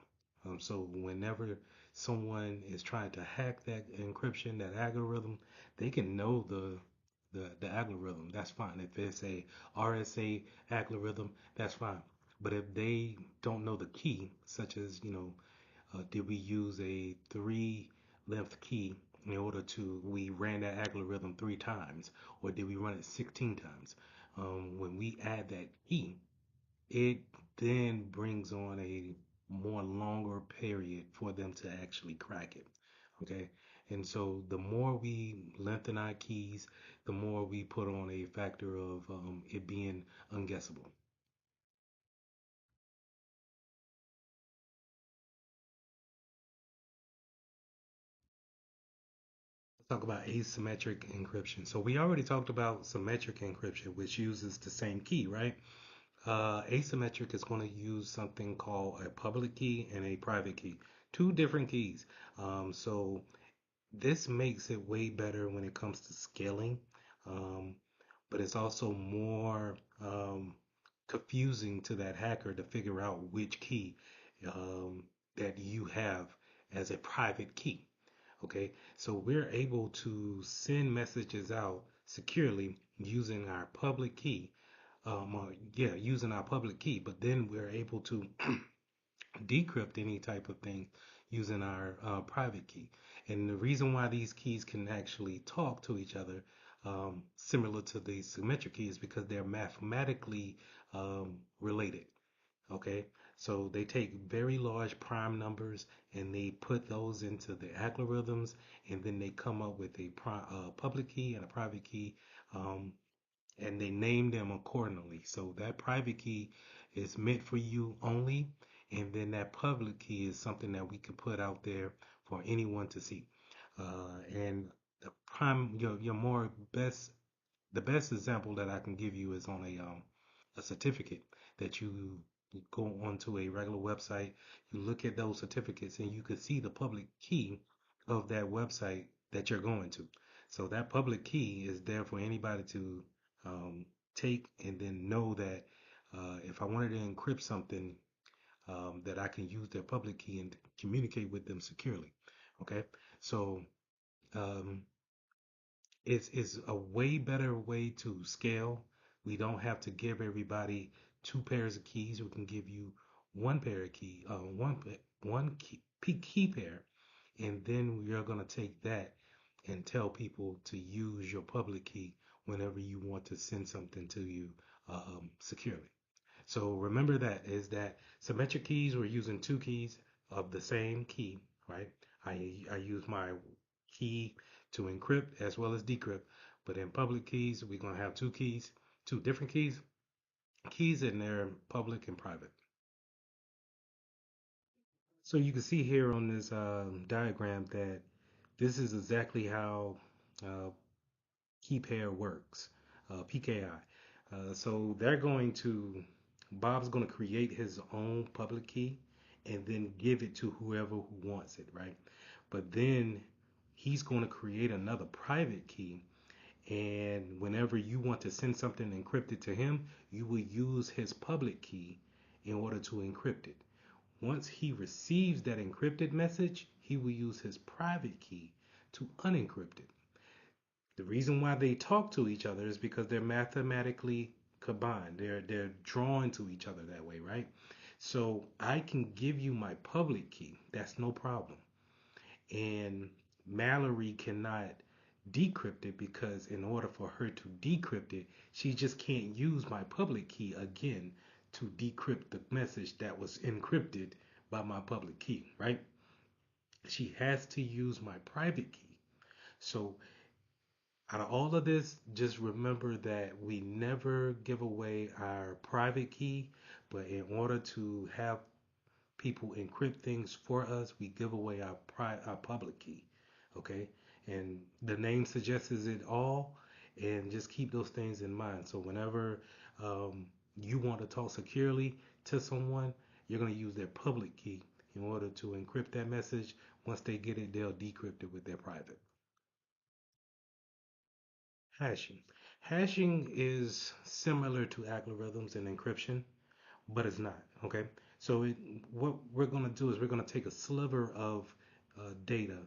So whenever someone is trying to hack that encryption, that algorithm, they can know the algorithm. That's fine. If it's a RSA algorithm, that's fine. But if they don't know the key, such as did we use a three length key in order to we ran that algorithm 3 times, or did we run it 16 times? When we add that key, it then brings on a more longer period for them to actually crack it. Okay. And so the more we lengthen our keys, the more we put on a factor of it being unguessable. Let's talk about asymmetric encryption. So we already talked about symmetric encryption, which uses the same key, right? Asymmetric is going to use something called a public key and a private key, two different keys. So this makes it way better when it comes to scaling, um, but it's also more confusing to that hacker to figure out which key um, that you have as a private key. Okay, so we're able to send messages out securely using our public key. Using our public key, but then we're able to decrypt any type of thing using our private key. And the reason why these keys can actually talk to each other, similar to the symmetric key, is because they're mathematically related. Okay, so they take very large prime numbers and they put those into the algorithms, and then they come up with a public key and a private key, um, and they name them accordingly. So that private key is meant for you only, and then that public key is something that we can put out there for anyone to see. And the prime, your more best, the best example that I can give you is on a certificate that you go onto a regular website, you look at those certificates, and you can see the public key of that website that you're going to. So that public key is there for anybody to um, take and then know that if I wanted to encrypt something, that I can use their public key and communicate with them securely. Okay, so um, it's a way better way to scale. We don't have to give everybody two pairs of keys. We can give you one pair of key, one key pair, and then we are going to take that and tell people to use your public key whenever you want to send something to you securely. So remember that is that symmetric keys, we're using two keys of the same key, right? I use my key to encrypt as well as decrypt, but in public keys, we're gonna have two keys, two different keys in there, public and private. So you can see here on this diagram that this is exactly how uh, key pair works, PKI. So they're going to, Bob's going to create his own public key and then give it to whoever who wants it, right? But then he's going to create another private key. And whenever you want to send something encrypted to him, you will use his public key in order to encrypt it. Once he receives that encrypted message, he will use his private key to unencrypt it. The reason why they talk to each other is because they're mathematically combined. They're drawn to each other that way, right? So I can give you my public key. That's no problem. And Mallory cannot decrypt it because in order for her to decrypt it, she just can't use my public key again to decrypt the message that was encrypted by my public key, right? She has to use my private key. So out of all of this, just remember that we never give away our private key, but in order to have people encrypt things for us, we give away our public key. Okay, and the name suggests it all, and just keep those things in mind. So whenever you want to talk securely to someone, you're going to use their public key in order to encrypt that message. Once they get it, they'll decrypt it with their private. Hashing. Hashing is similar to algorithms and encryption, but it's not. Okay, so what we're going to do is we're going to take a sliver of data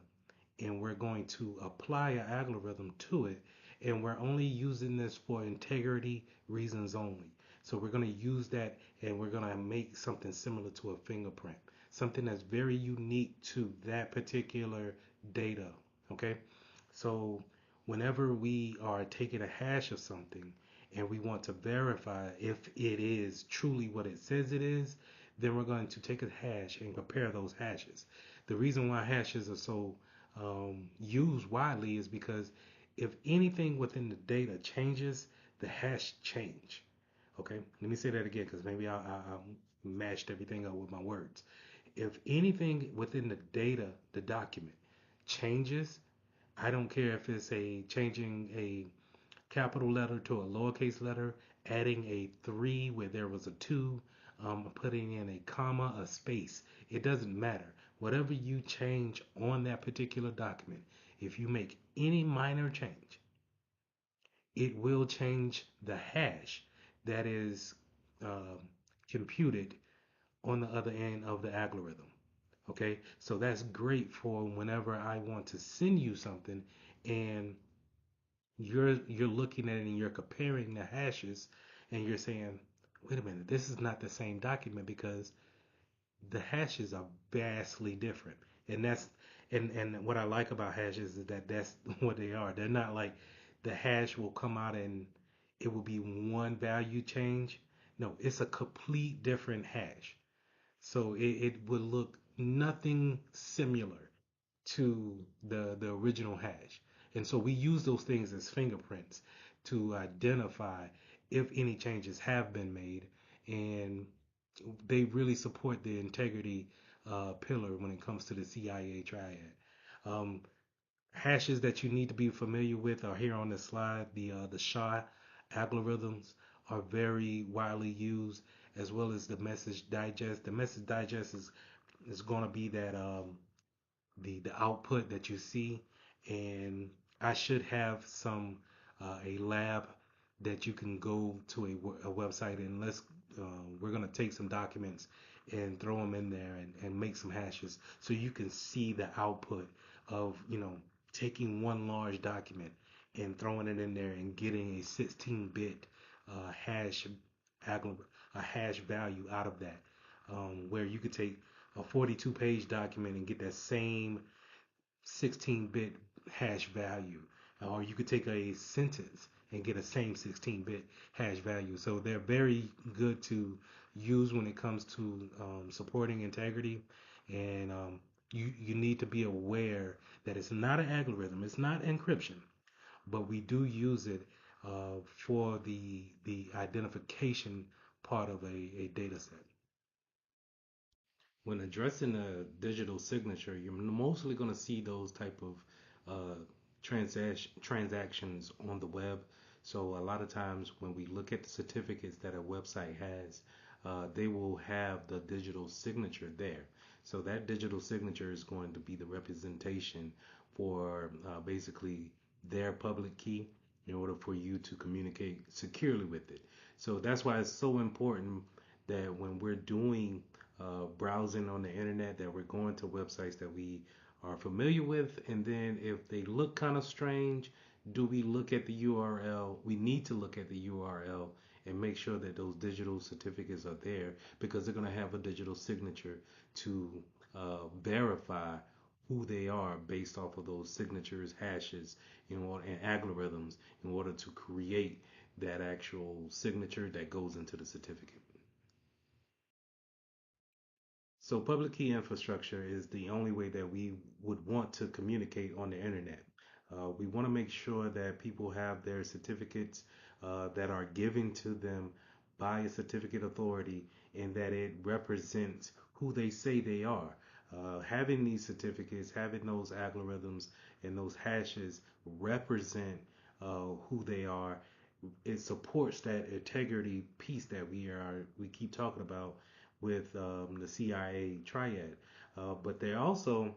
and we're going to apply an algorithm to it, and we're only using this for integrity reasons only. So we're going to use that and we're going to make something similar to a fingerprint, something that's very unique to that particular data. Okay, so whenever we are taking a hash of something and we want to verify if it is truly what it says it is, then we're going to take a hash and compare those hashes. The reason why hashes are so used widely is because if anything within the data changes, the hash change. Okay, let me say that again because maybe I mashed everything up with my words. If anything within the data, the document changes, I don't care if it's a changing a capital letter to a lowercase letter, adding a 3 where there was a 2, putting in a comma, a space. It doesn't matter. Whatever you change on that particular document, if you make any minor change, it will change the hash that is um, computed on the other end of the algorithm. Okay, so that's great for whenever I want to send you something and you're looking at it and you're comparing the hashes and you're saying, wait a minute, this is not the same document because the hashes are vastly different. And and what I like about hashes is that that's what they are. They're not like the hash will come out and it will be one value change. No, it's a complete different hash. So it would look nothing similar to the original hash. And so we use those things as fingerprints to identify if any changes have been made. And they really support the integrity pillar when it comes to the CIA triad. Um, Hashes that you need to be familiar with are here on the slide. The SHA algorithms are very widely used, as well as the message digest. The message digest is going to be that the output that you see, and I should have some a lab that you can go to a website and we're gonna take some documents and throw them in there and make some hashes so you can see the output of taking one large document and throwing it in there and getting a 16-bit hash a hash value out of that, where you could take a 42-page document and get that same 16-bit hash value, or you could take a sentence and get a same 16-bit hash value. So they're very good to use when it comes to supporting integrity, and you need to be aware that it's not an algorithm, it's not encryption, but we do use it for the identification part of a data set. When addressing a digital signature, you're mostly going to see those type of transactions on the web. So a lot of times when we look at the certificates that a website has, they will have the digital signature there. So that digital signature is going to be the representation for basically their public key in order for you to communicate securely with it. So that's why it's so important that when we're doing browsing on the internet, that we're going to websites that we are familiar with, and then if they look kind of strange, do we look at the URL? We need to look at the URL and make sure that those digital certificates are there, because they're going to have a digital signature to verify who they are based off of those signatures, hashes, and algorithms in order to create that actual signature that goes into the certificate. So public key infrastructure is the only way that we would want to communicate on the internet. We want to make sure that people have their certificates that are given to them by a certificate authority, and that it represents who they say they are. Having these certificates, having those algorithms and those hashes represent who they are. It supports that integrity piece that we keep talking about with the CIA triad. But they also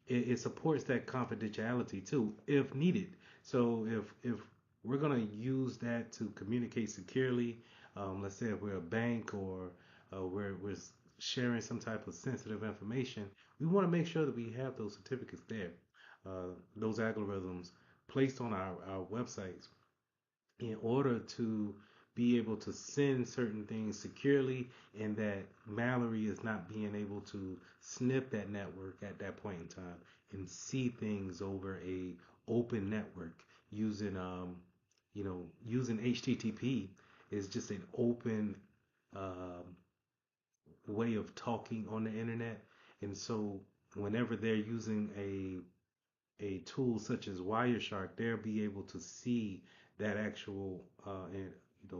it supports that confidentiality too, if needed. So if we're gonna use that to communicate securely, let's say if we're a bank or we're sharing some type of sensitive information, we want to make sure that we have those certificates there, those algorithms placed on our websites in order to be able to send certain things securely, and that Mallory is not being able to snip that network at that point in time and see things over a open network using using HTTP is just an open um, way of talking on the internet. And so whenever they're using a tool such as Wireshark, they'll be able to see that actual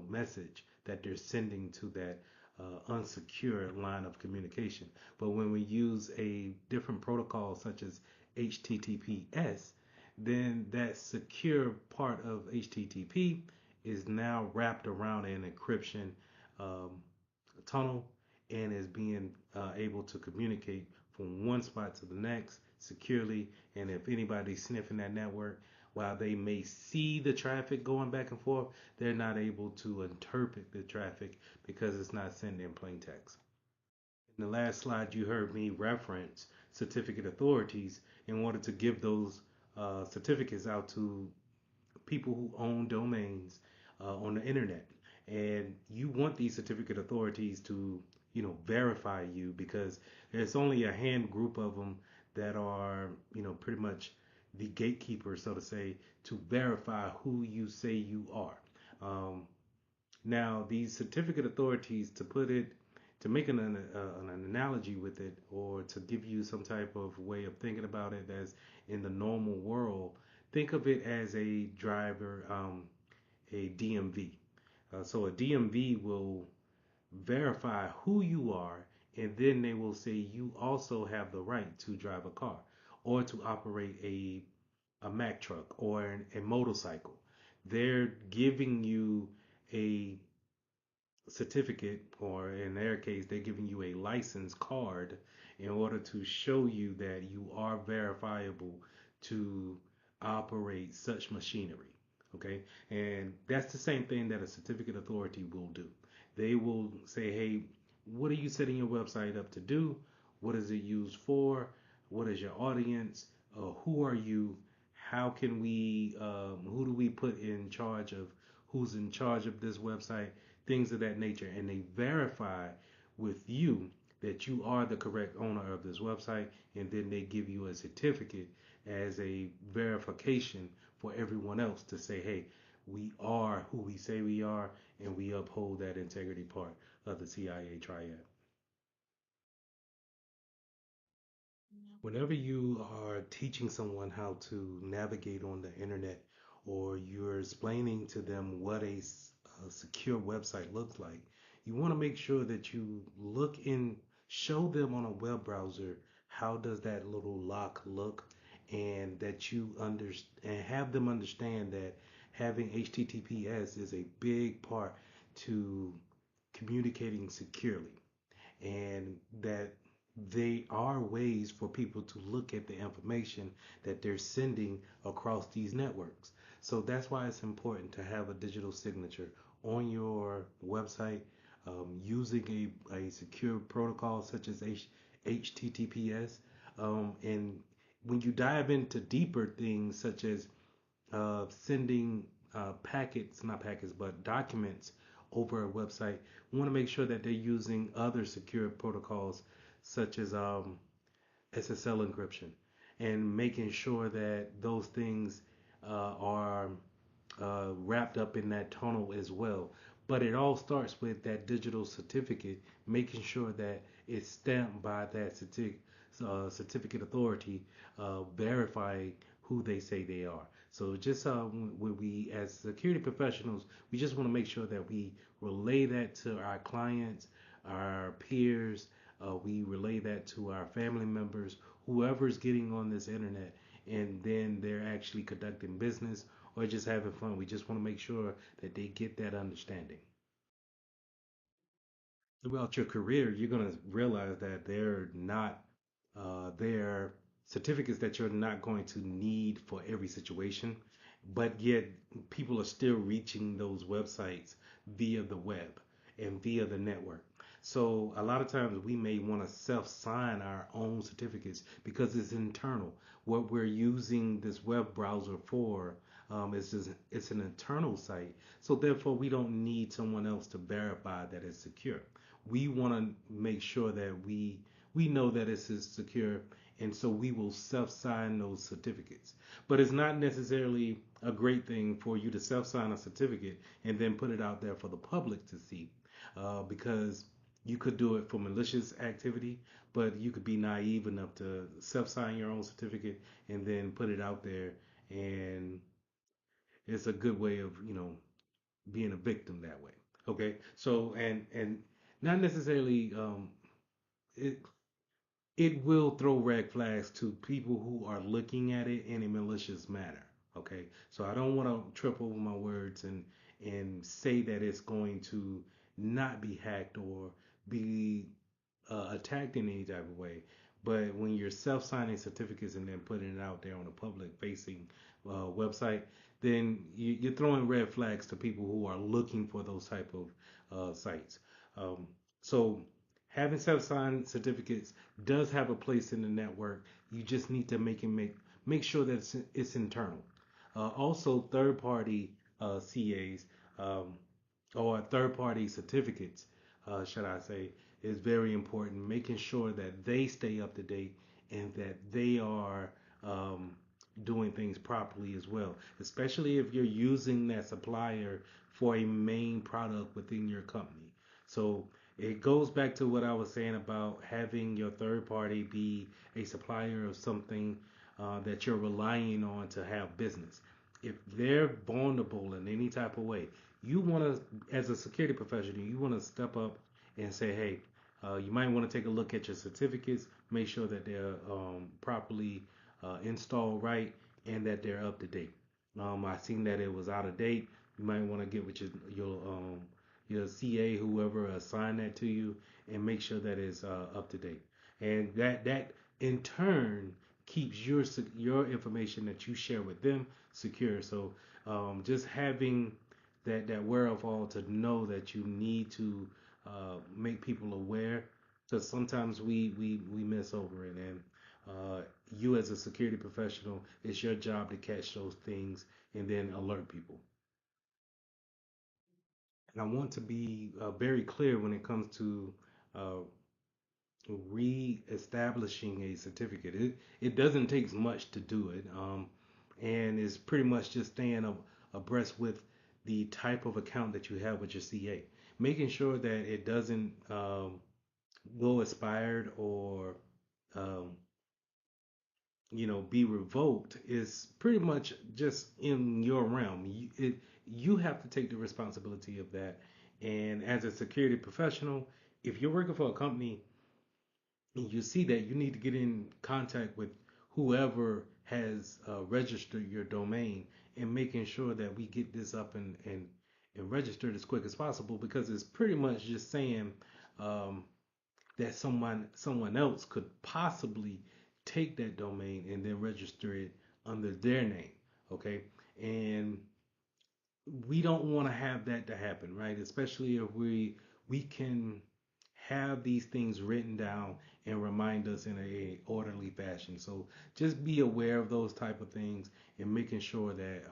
message that they're sending to that unsecure line of communication. But when we use a different protocol such as HTTPS, then that secure part of HTTP is now wrapped around an encryption um, tunnel, and is being able to communicate from one spot to the next securely. And if anybody's sniffing that network, while they may see the traffic going back and forth, they're not able to interpret the traffic because it's not sent in plain text. In the last slide, you heard me reference certificate authorities in order to give those certificates out to people who own domains on the internet. And you want these certificate authorities to, verify you, because there's only a hand group of them that are, pretty much the gatekeeper, so to say, to verify who you say you are. Um, Now, these certificate authorities, to make an analogy with it, or to give you some type of way of thinking about it as in the normal world, think of it as a driver, a DMV. So a DMV will verify who you are, and then they will say you also have the right to drive a car or to operate a Mack truck or a motorcycle. They're giving you a certificate, or in their case, they're giving you a license card in order to show you that you are verifiable to operate such machinery. Okay, and that's the same thing that a certificate authority will do. They will say, hey, what are you setting your website up to do? What is it used for? What is your audience? Who are you? How can who do we put in charge of who's in charge of this website? Things of that nature. And they verify with you that you are the correct owner of this website, and then they give you a certificate as a verification for everyone else to say, hey, we are who we say we are, and we uphold that integrity part of the CIA triad. Whenever you are teaching someone how to navigate on the internet, or you're explaining to them what a secure website looks like, you want to make sure that you look in, show them on a web browser how does that little lock look, and that you understand and have them understand that having HTTPS is a big part to communicating securely, and that they are ways for people to look at the information that they're sending across these networks. So that's why it's important to have a digital signature on your website, using a secure protocol such as HTTPS. And when you dive into deeper things such as sending packets, not packets, but documents over a website, we want to make sure that they're using other secure protocols such as SSL encryption, and making sure that those things are wrapped up in that tunnel as well. But it all starts with that digital certificate, making sure that it's stamped by that certificate authority, verifying who they say they are. So just when we, as security professionals, we just want to make sure that we relay that to our clients, our peers, we relay that to our family members, whoever's getting on this internet, and then they're actually conducting business or just having fun. We just want to make sure that they get that understanding. Throughout your career, you're going to realize that they're certificates that you're not going to need for every situation, but yet people are still reaching those websites via the web and via the network. So a lot of times we may want to self-sign our own certificates because it's internal. What we're using this web browser for is just, it's an internal site. So therefore we don't need someone else to verify that it's secure. We want to make sure that we know that it's secure, and so we will self-sign those certificates. But it's not necessarily a great thing for you to self-sign a certificate and then put it out there for the public to see, because you could do it for malicious activity, but you could be naive enough to self-sign your own certificate and then put it out there, and it's a good way of being a victim that way. Okay, so and not necessarily it it will throw red flags to people who are looking at it in a malicious manner. Okay, so I don't want to trip over my words and say that it's going to not be hacked or be attacked in any type of way. But when you're self-signing certificates and then putting it out there on a public-facing website, then you're throwing red flags to people who are looking for those type of sites. So having self-signed certificates does have a place in the network. You just need to make sure that it's internal. Also, third-party CAs, or third-party certificates, should I say, is very important. Making sure that they stay up to date and that they are doing things properly as well, especially if you're using that supplier for a main product within your company. So it goes back to what I was saying about having your third party be a supplier of something that you're relying on to have business. If they're vulnerable in any type of way, you want to, as a security professional, you want to step up and say, hey, you might want to take a look at your certificates, make sure that they're properly installed right and that they're up to date. I seen that it was out of date. You might want to get with your CA, whoever assigned that to you, and make sure that it's up to date. And that in turn keeps your information that you share with them secure. So just having that wherewithal to know that you need to make people aware, because sometimes we miss over it, and you as a security professional, it's your job to catch those things and then alert people. And I want to be very clear when it comes to uh, re-establishing a certificate. It doesn't take much to do it, and it's pretty much just staying abreast with the type of account that you have with your CA, making sure that it doesn't go expired or um, be revoked is pretty much just in your realm. You have to take the responsibility of that. And as a security professional, if you're working for a company and you see that, you need to get in contact with whoever has registered your domain and making sure that we get this up and registered as quick as possible, because it's pretty much just saying um, that someone else could possibly take that domain and then register it under their name. Okay, and we don't want to have that to happen, right? Especially if we can have these things written down and remind us in a orderly fashion. So just be aware of those type of things and making sure that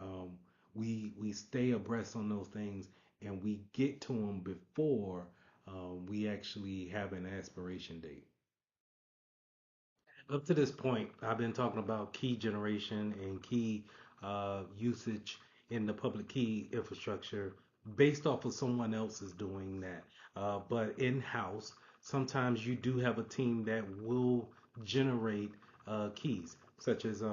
we stay abreast on those things and we get to them before we actually have an aspiration date. Up to this point, I've been talking about key generation and key usage in the public key infrastructure based off of someone else is doing that. But in-house, sometimes you do have a team that will generate keys, such as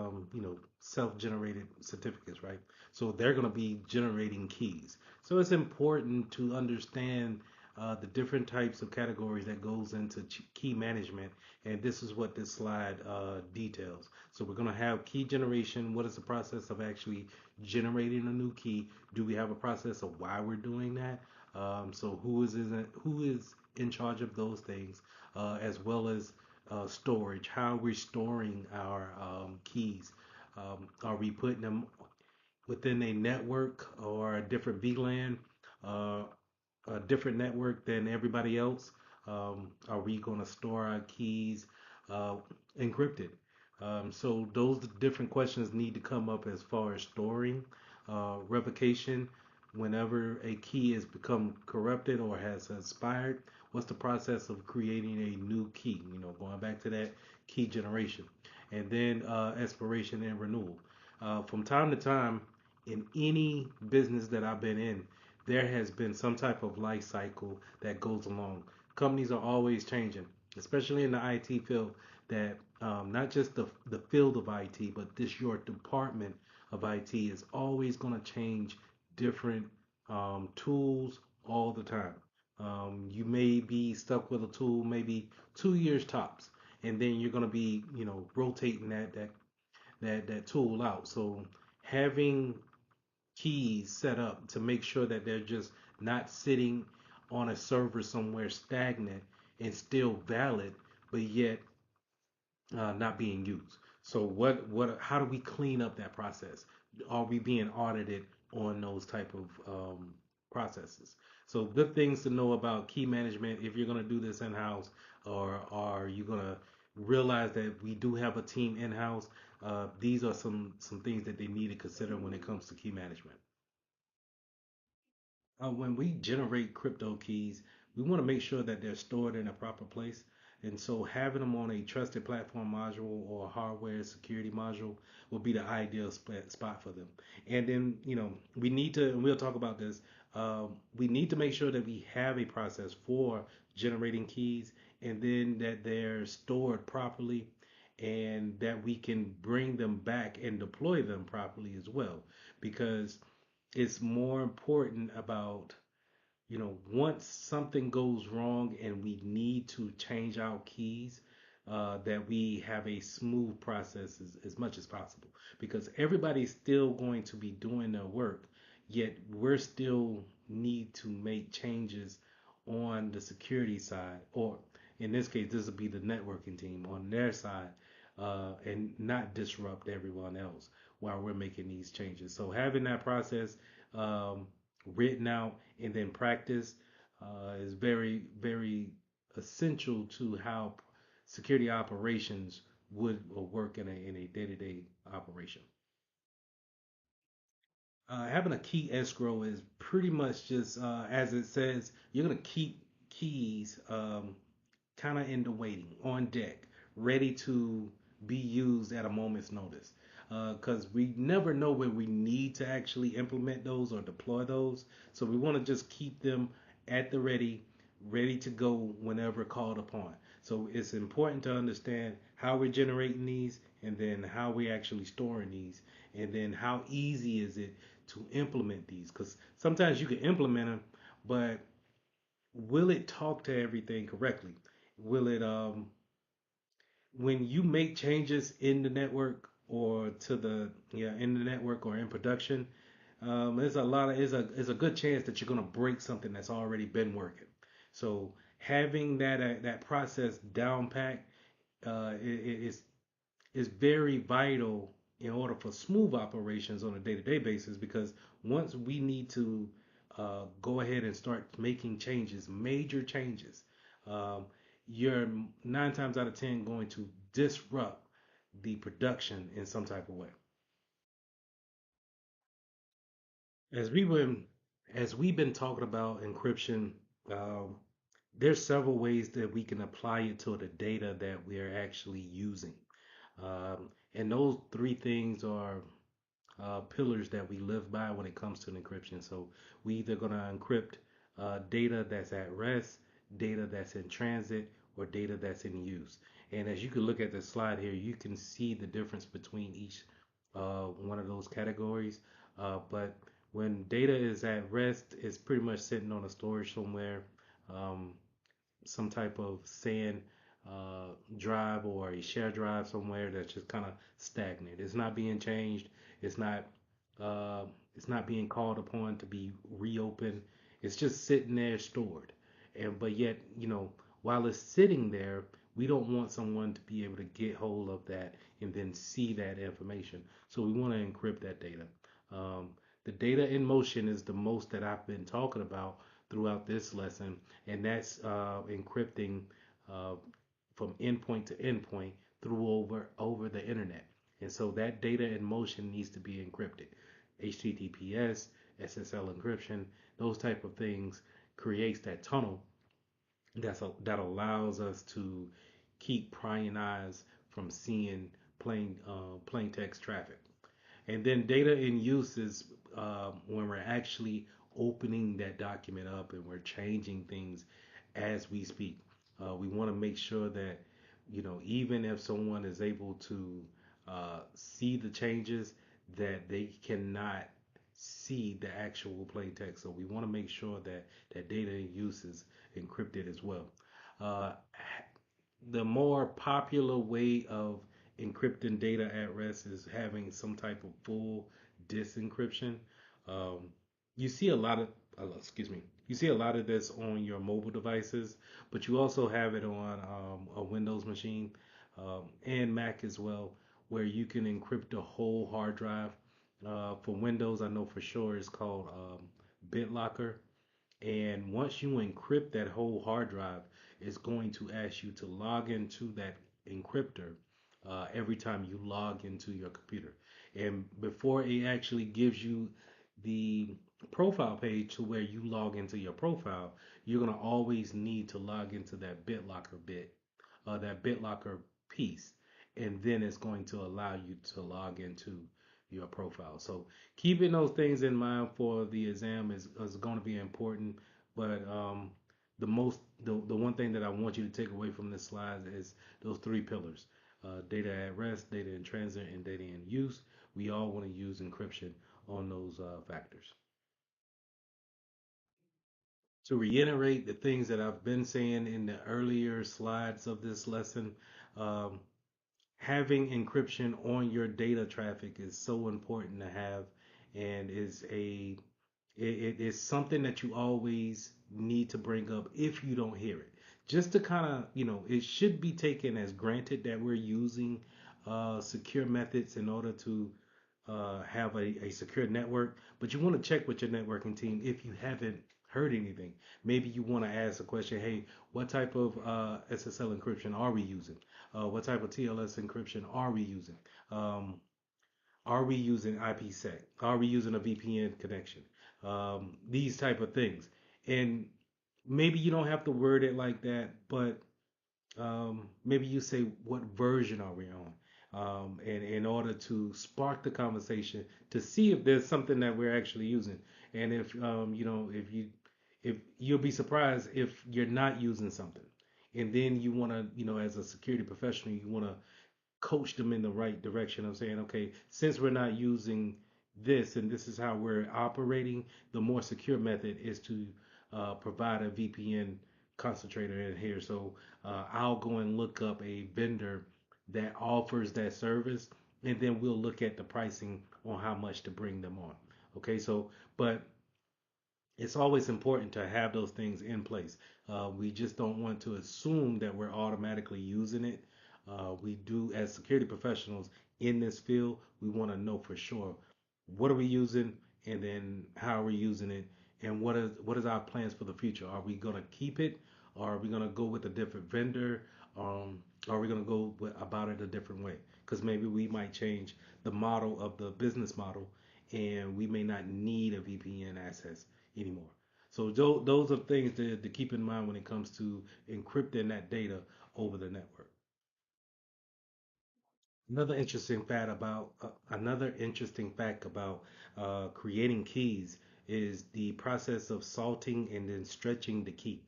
self-generated certificates, right? So they're going to be generating keys. So it's important to understand the different types of categories that goes into key management, and this is what this slide details. So we're going to have key generation. What is the process of actually generating a new key? Do we have a process of why we're doing that? So who is in charge of those things, as well as storage? How we're storing our keys? Are we putting them within a network or a different VLAN? Uh, a different network than everybody else? Are we going to store our keys uh, encrypted? So those different questions need to come up as far as storing, revocation. Whenever a key has become corrupted or has expired, what's the process of creating a new key? Going back to that key generation, and then expiration and renewal. From time to time, in any business that I've been in, there has been some type of life cycle that goes along. Companies are always changing, especially in the IT field. That not just the field of IT, but this your department of IT is always going to change different tools all the time. You may be stuck with a tool maybe 2 years tops, and then you're going to be rotating that tool out. So having keys set up to make sure that they're just not sitting on a server somewhere stagnant and still valid, but yet not being used. So how do we clean up that process? Are we being audited on those type of processes? So good things to know about key management if you're going to do this in house, or are you going to realize that we do have a team in house? These are some things that they need to consider when it comes to key management. When we generate crypto keys, we want to make sure that they're stored in a proper place. And so having them on a trusted platform module or a hardware security module will be the ideal spot for them. And then, we need to, and we'll talk about this, we need to make sure that we have a process for generating keys, and then that they're stored properly, and that we can bring them back and deploy them properly as well. Because it's more important about, once something goes wrong and we need to change our keys, that we have a smooth process as much as possible, because everybody's still going to be doing their work, yet we're still need to make changes on the security side, or in this case, this would be the networking team on their side, and not disrupt everyone else while we're making these changes. So having that process um, written out and then practiced is very, very essential to how security operations would work in a day-to-day operation. Having a key escrow is pretty much just as it says, you're going to keep keys kind of in the waiting on deck, ready to be used at a moment's notice. Because we never know when we need to actually implement those or deploy those. So we want to just keep them at the ready, ready to go whenever called upon. So it's important to understand how we're generating these, and then how we're actually storing these, and then how easy is it to implement these. Because sometimes you can implement them, but will it talk to everything correctly? Will it when you make changes in the network or to the yeah in the network or in production, there's a lot of is a good chance that you're gonna break something that's already been working. So having that process down pat is very vital in order for smooth operations on a day-to-day basis, because once we need to go ahead and start making changes, major changes, um, you're 9 times out of 10 going to disrupt the production in some type of way. As we were As we've been talking about encryption, um, there's several ways that we can apply it to the data that we are actually using. And those three things are pillars that we live by when it comes to encryption. So we either going to encrypt data that's at rest, data that's in transit, or data that's in use. And as you can look at the slide here, you can see the difference between each one of those categories. But when data is at rest, it's pretty much sitting on a storage somewhere. Um, some type of SAN drive or a share drive somewhere that's just kind of stagnant. It's not being changed. It's not. Uh, it's not being called upon to be reopened. It's just sitting there stored. And but yet, while it's sitting there, we don't want someone to be able to get hold of that and then see that information. So we want to encrypt that data. Um, the data in motion is the most that I've been talking about throughout this lesson, and that's encrypting uh, from endpoint to endpoint through over the internet. And so that data in motion needs to be encrypted. HTTPS, SSL encryption, those type of things creates that tunnel that allows us to keep prying eyes from seeing plain text traffic. And then data in use is when we're actually opening that document up and we're changing things as we speak. We want to make sure that, even if someone is able to see the changes, that they cannot see the actual plain text. So we want to make sure that that data in use is encrypted as well. Uh, the more popular way of encrypting data at rest is having some type of full disk encryption. Um, you see a lot of, excuse me, you see a lot of this on your mobile devices, but you also have it on a Windows machine and Mac as well, where you can encrypt a whole hard drive. For Windows, I know for sure it's called BitLocker. And once you encrypt that whole hard drive, it's going to ask you to log into that encryptor every time you log into your computer. And before it actually gives you the profile page to where you log into your profile, you're going to always need to log into that that BitLocker piece. And then it's going to allow you to log into your profile. So keeping those things in mind for the exam is going to be important. But the one thing that I want you to take away from this slide is those three pillars: data at rest, data in transit, and data in use. We all want to use encryption on those factors. To reiterate the things that I've been saying in the earlier slides of this lesson, um, having encryption on your data traffic is so important to have, and it is something that you always need to bring up if you don't hear it. Just to kind of, it should be taken as granted that we're using secure methods in order to have a secure network, but you want to check with your networking team if you haven't heard anything. Maybe you want to ask a question, hey, what type of SSL encryption are we using? What type of TLS encryption are we using? Um, are we using IPsec? Are we using a VPN connection? These type of things. And maybe you don't have to word it like that, but maybe you say, what version are we on? And in order to spark the conversation to see if there's something that we're actually using. And if, if you'll be surprised if you're not using something. And then you want to, as a security professional, you want to coach them in the right direction of saying, okay, since we're not using this and this is how we're operating, the more secure method is to provide a VPN concentrator in here. So I'll go and look up a vendor that offers that service, and then we'll look at the pricing on how much to bring them on. Okay, so but it's always important to have those things in place. We just don't want to assume that we're automatically using it. We do, as security professionals in this field, we want to know for sure what are we using, and then how are we using it, and what is our plans for the future. Are we gonna keep it, or are we gonna go with a different vendor? Are we gonna go about it a different way? Because maybe we might change the model of the business model, and we may not need a VPN access anymore. So those are things to keep in mind when it comes to encrypting that data over the network. Another interesting fact about creating keys is the process of salting and then stretching the key.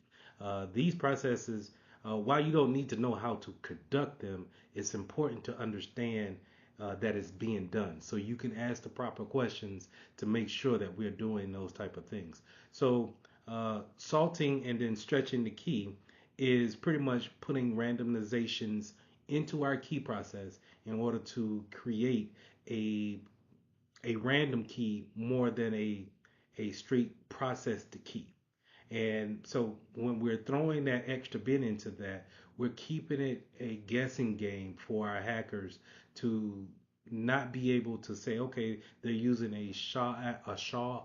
These processes, while you don't need to know how to conduct them, it's important to understand that it's being done, so you can ask the proper questions to make sure that we're doing those type of things. So salting and then stretching the key is pretty much putting randomizations into our key process in order to create a a random key more than a straight processed key. And so when we're throwing that extra bit into that, we're keeping it a guessing game for our hackers to not be able to say, okay, they're using a SHA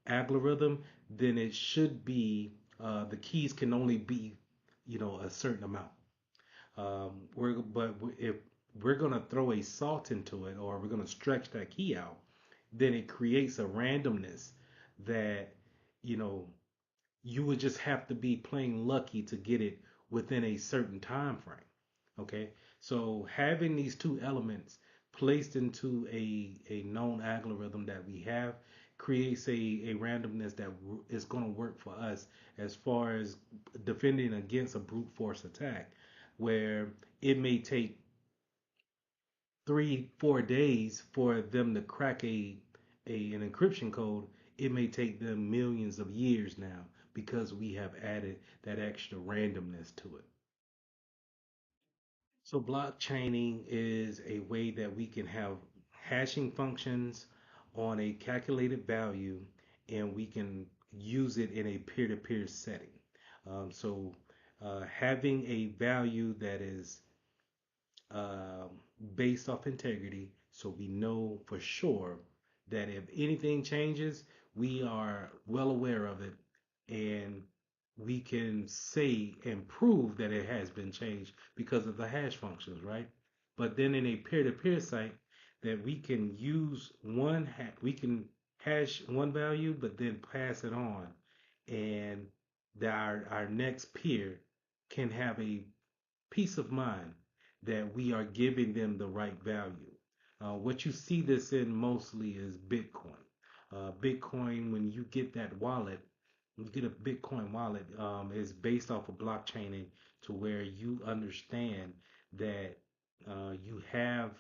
algorithm, then it should be the keys can only be, a certain amount. If we're gonna throw a salt into it, or we're gonna stretch that key out, then it creates a randomness that you know you would just have to be playing lucky to get it within a certain time frame. Okay, so having these two elements placed into a known algorithm that we have creates a randomness that is going to work for us as far as defending against a brute force attack, where it may take 3 4 days for them to crack an encryption code. It may take them millions of years now because we have added that extra randomness to it. So blockchaining is a way that we can have hashing functions on a calculated value, and we can use it in a peer-to-peer setting. Having a value that is um, based off integrity, so we know for sure that if anything changes, we are well aware of it, and we can say and prove that it has been changed because of the hash functions, right? But then in a peer-to-peer site, that we can use we can hash one value, but then pass it on, and that our next peer can have a peace of mind that we are giving them the right value. What you see this in mostly is Bitcoin. Bitcoin, when you get that wallet, you get a Bitcoin wallet, is based off of blockchaining, to where you understand that you have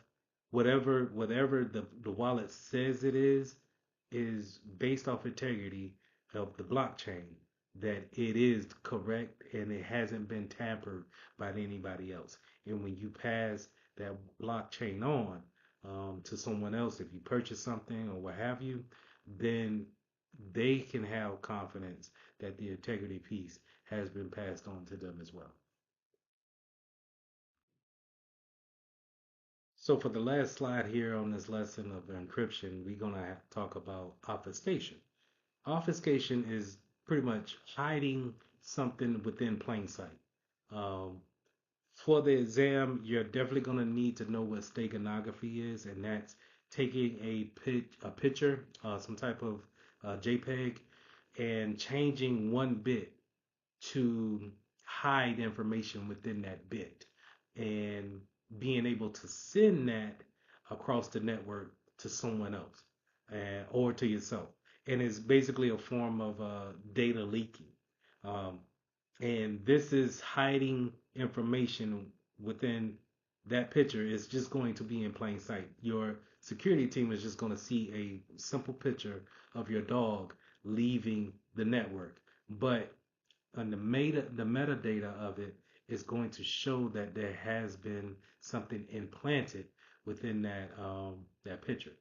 whatever the wallet says it is based off integrity of the blockchain, that it is correct and it hasn't been tampered by anybody else. And when you pass that blockchain on to someone else, if you purchase something or what have you, then they can have confidence that the integrity piece has been passed on to them as well. So for the last slide here on this lesson of encryption, we're gonna have to talk about obfuscation. Obfuscation is pretty much hiding something within plain sight. Um, for the exam, you're definitely going to need to know what steganography is, and that's taking a picture, some type of JPEG, and changing one bit to hide information within that bit, and being able to send that across the network to someone else, or to yourself. And it's basically a form of data leaking. Um, and this is hiding information within that picture. Is just going to be in plain sight. Your security team is just going to see a simple picture of your dog leaving the network, but and the metadata of it is going to show that there has been something implanted within that picture.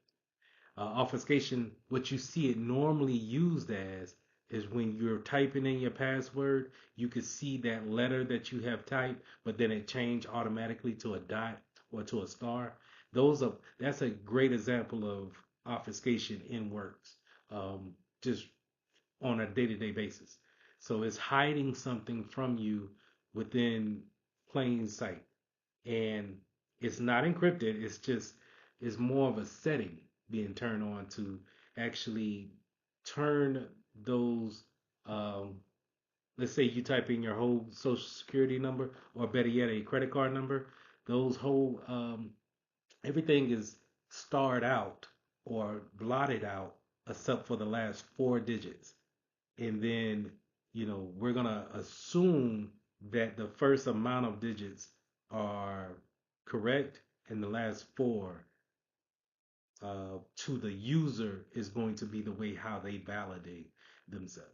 Obfuscation, what you see it normally used as, is when you're typing in your password, you can see that letter that you have typed, but then it changed automatically to a dot or to a star. That's a great example of obfuscation in works, just on a day-to-day basis. So it's hiding something from you within plain sight, and it's not encrypted. It's more of a setting being turned on to actually turn those, um, let's say you type in your whole social security number, or better yet, a credit card number, those whole, everything is starred out or blotted out except for the last four digits. And then, we're going to assume that the first amount of digits are correct and the last four to the user is going to be the way how they validate themselves.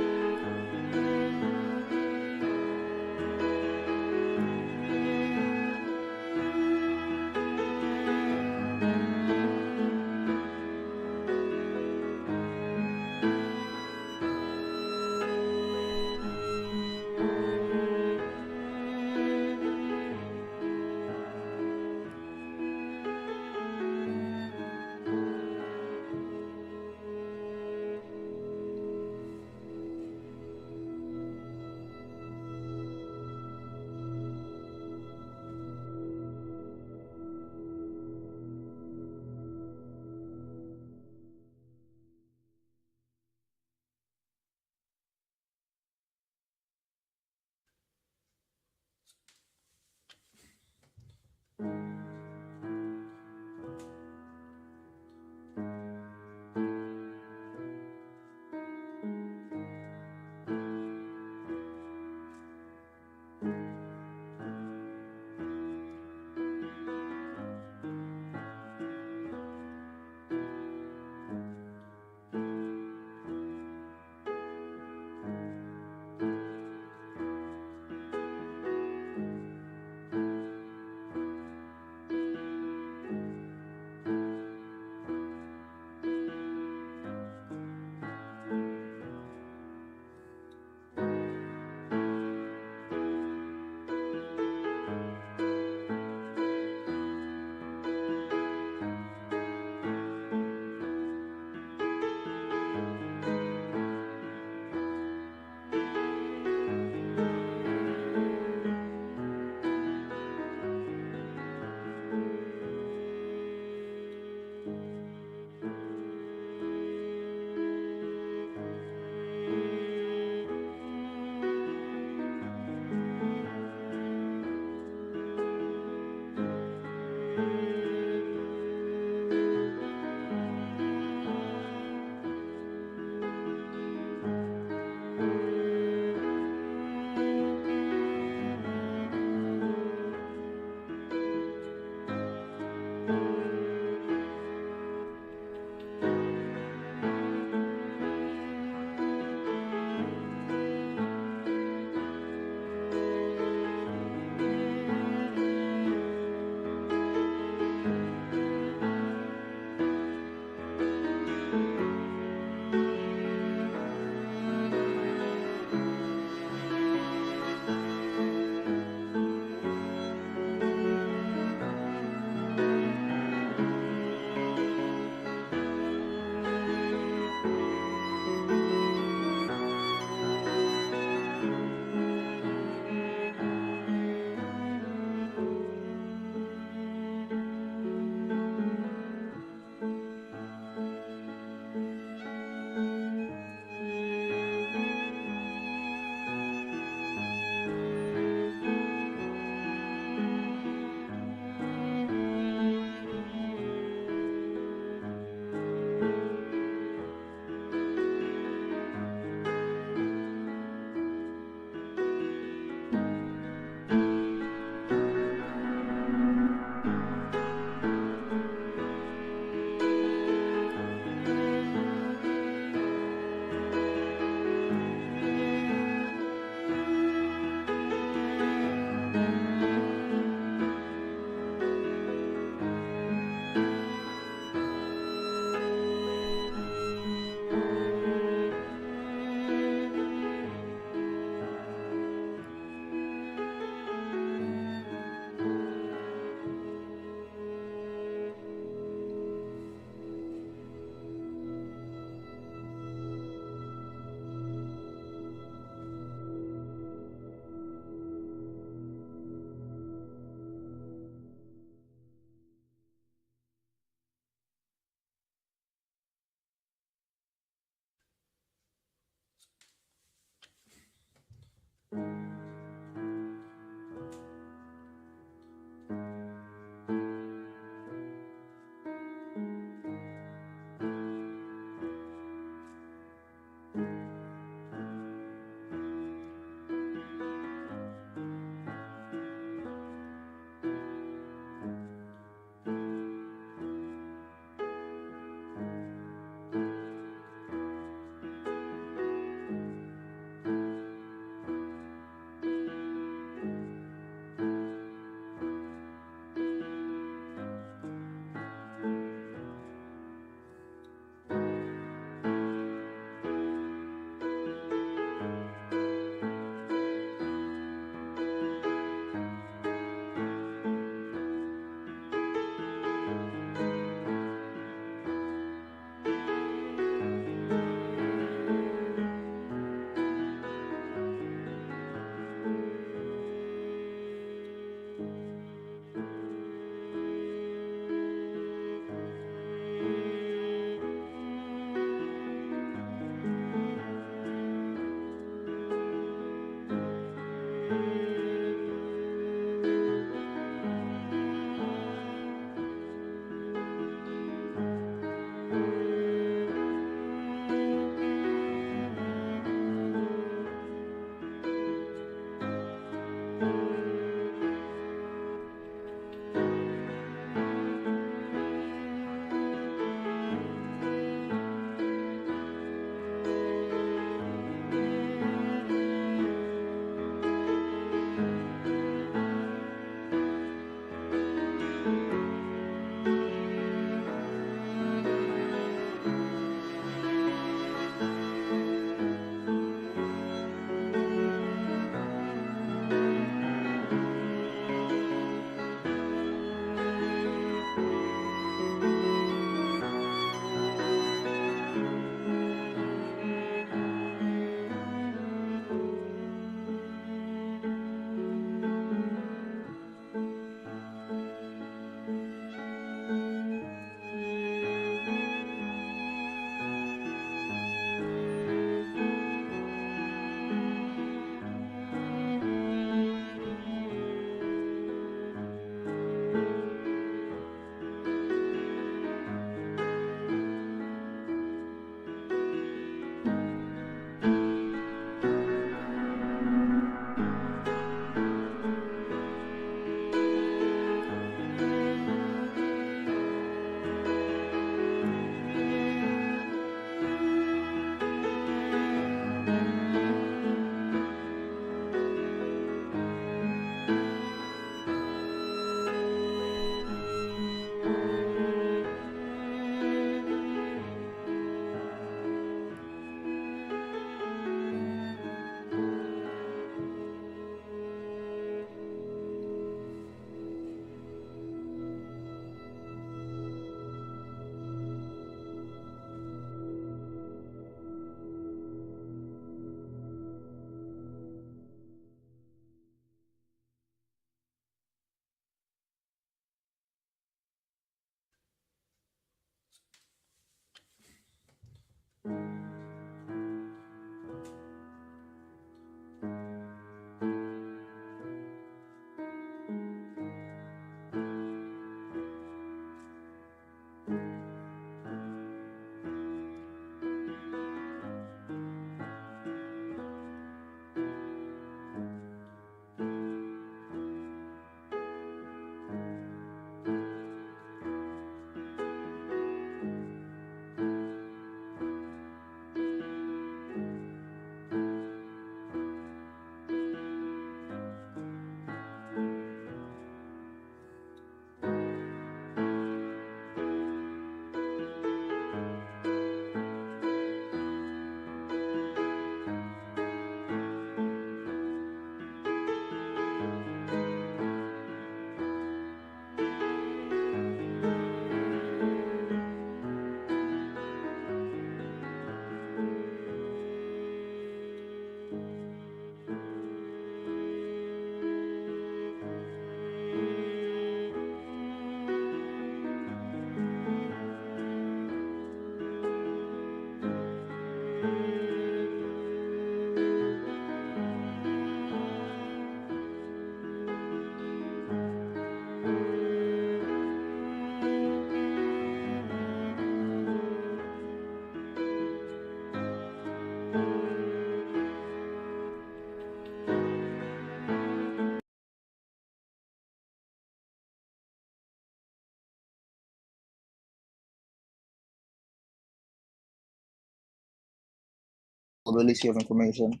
availability of information.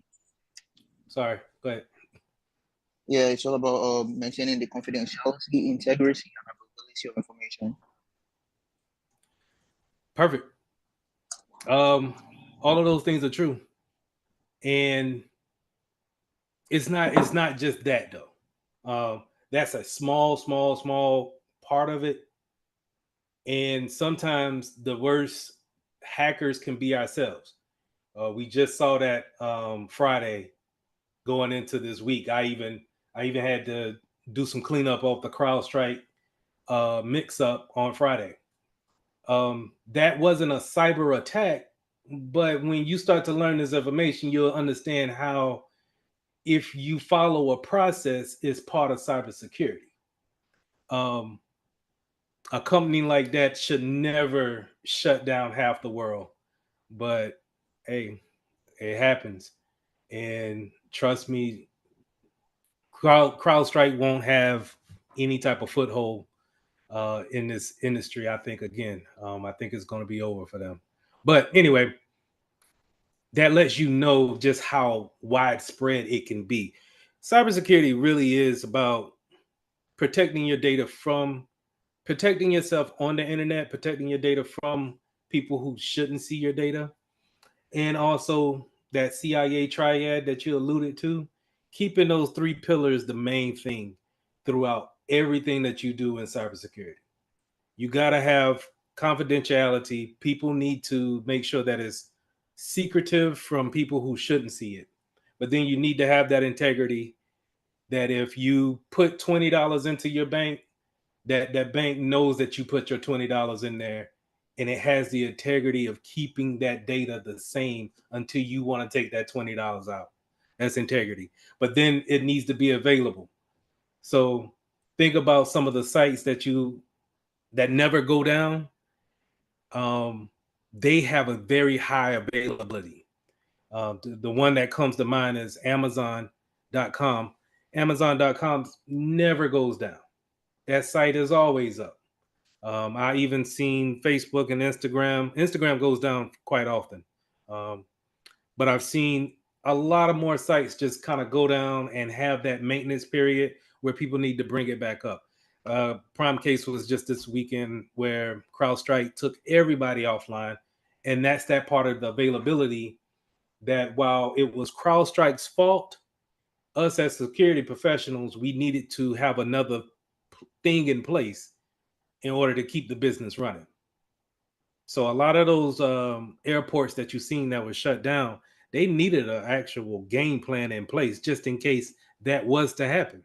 Sorry, go ahead. Yeah, it's all about maintaining the confidentiality, integrity, and availability of information. Perfect. All of those things are true, and it's not just that though. That's a small part of it, and sometimes the worst hackers can be ourselves. We just saw that Friday going into this week. I even had to do some cleanup off the CrowdStrike mix up on Friday. That wasn't a cyber attack, but when you start to learn this information, you'll understand how if you follow a process, it's part of cybersecurity. A company like that should never shut down half the world, but hey, it happens. And trust me, CrowdStrike won't have any type of foothold in this industry. I think I think it's going to be over for them. But anyway, that lets you know just how widespread it can be. Cybersecurity really is about protecting your data from protecting yourself on the internet, protecting your data from people who shouldn't see your data, and also that CIA triad that you alluded to, keeping those three pillars the main thing throughout everything that you do in cybersecurity. You got to have confidentiality. People need to make sure that it's secretive from people who shouldn't see it. But then you need to have that integrity that if you put $20 into your bank, that bank knows that you put your $20 in there, and it has the integrity of keeping that data the same until you want to take that $20 out. That's integrity. But then it needs to be available. So think about some of the sites that never go down. They have a very high availability. The one that comes to mind is Amazon.com. Amazon.com never goes down. That site is always up. I even seen Facebook and Instagram. Instagram goes down quite often. But I've seen a lot of more sites just kind of go down and have that maintenance period where people need to bring it back up. Prime case was just this weekend where CrowdStrike took everybody offline. And that's that part of the availability that while it was CrowdStrike's fault, us as security professionals, we needed to have another thing in place in order to keep the business running. So a lot of those airports that you've seen that were shut down, they needed an actual game plan in place just in case that was to happen.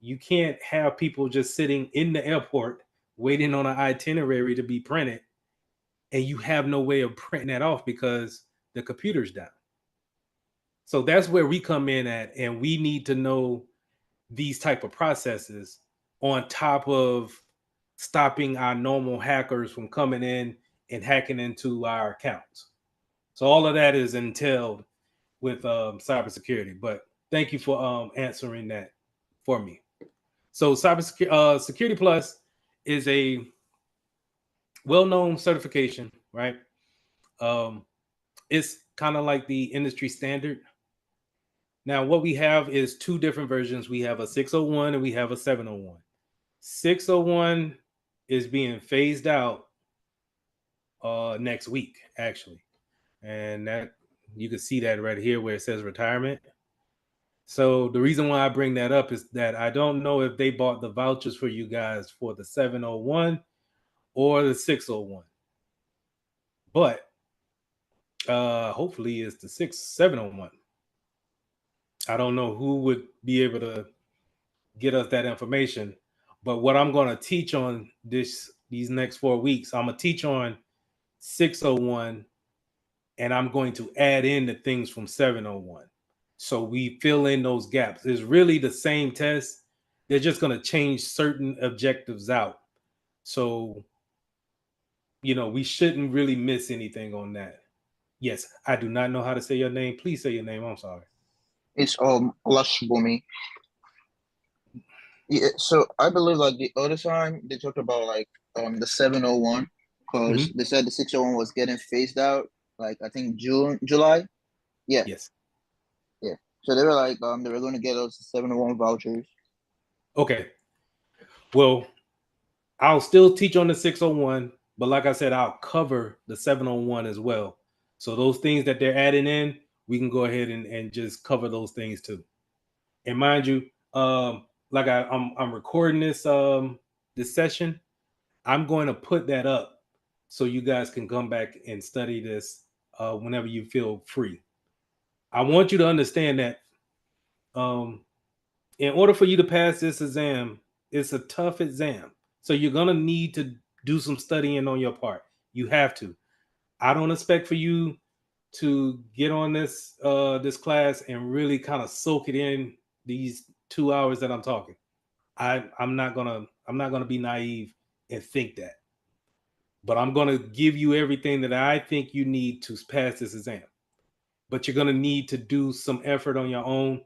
You can't have people just sitting in the airport waiting on an itinerary to be printed, and you have no way of printing that off because the computer's down. So that's where we come in at, and we need to know these type of processes on top of stopping our normal hackers from coming in and hacking into our accounts. So all of that is entailed with cybersecurity. But thank you for answering that for me. So cybersecurity Security Plus is a well-known certification, right? It's kind of like the industry standard. Now, what we have is two different versions. We have a 601 and we have a 701. 601 is being phased out next week, actually. And that you can see that right here where it says retirement. So the reason why I bring that up is that I don't know if they bought the vouchers for you guys for the 701 or the 601. But hopefully it's the 701. I don't know who would be able to get us that information. But what I'm going to teach on these next 4 weeks, I'm going to teach on 601, and I'm going to add in the things from 701. So we fill in those gaps. It's really the same test. They're just going to change certain objectives out. So, we shouldn't really miss anything on that. Yes, I do not know how to say your name. Please say your name. I'm sorry. It's Lashbumi. Yeah, so I believe like the other time they talked about like the 701 because they said the 601 was getting phased out like I think July. Yeah, Yes. yeah. So they were like, they were going to get us 701 vouchers. Okay. Well, I'll still teach on the 601, but like I said, I'll cover the 701 as well. So those things that they're adding in, we can go ahead and just cover those things too. And mind you, like I'm recording this session. I'm going to put that up so you guys can come back and study this whenever you feel free. I want you to understand that um, in order for you to pass this exam, it's a tough exam. So you're gonna need to do some studying on your part. You have to. I don't expect for you to get on this class and really kind of soak it in these 2 hours that I'm talking. I'm not gonna be naive and think that. But I'm gonna give you everything that I think you need to pass this exam. But you're gonna need to do some effort on your own.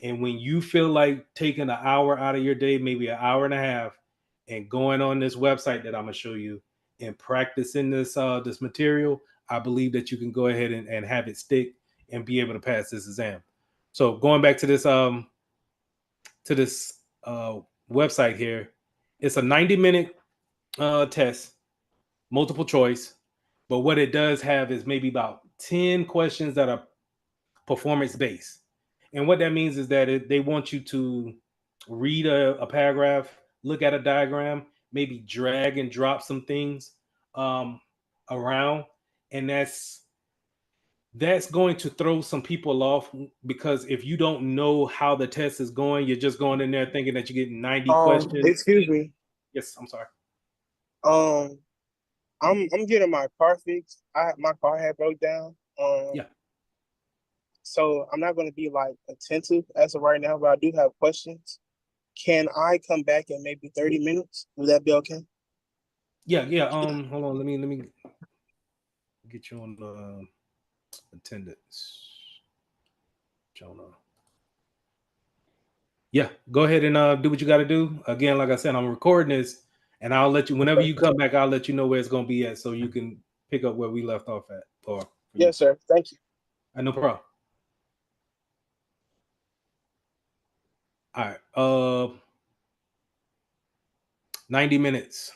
And when you feel like taking an hour out of your day, maybe an hour and a half, and going on this website that I'm gonna show you and practicing this material, I believe that you can go ahead and have it stick and be able to pass this exam. So going back to this website here, it's a 90-minute test, multiple choice. But what it does have is maybe about 10 questions that are performance based. And what that means is that they want you to read a paragraph, look at a diagram, maybe drag and drop some things um, around. And that's going to throw some people off, because if you don't know how the test is going, you're just going in there thinking that you're getting 90 questions. Excuse me. Yes, I'm sorry. Um, I'm getting my car fixed. My car had broke down. Yeah. So I'm not going to be like attentive as of right now, but I do have questions. Can I come back in maybe 30 minutes? Would that be okay? Yeah. Hold on. Let me get you on the attendance. Jonah. Yeah, go ahead and do what you got to do. Again, like I said, I'm recording this, and I'll let you, whenever you come back, I'll let you know where it's going to be at, so you can pick up where we left off at. For you. Yes, sir. Thank you. No problem. All right. 90 minutes.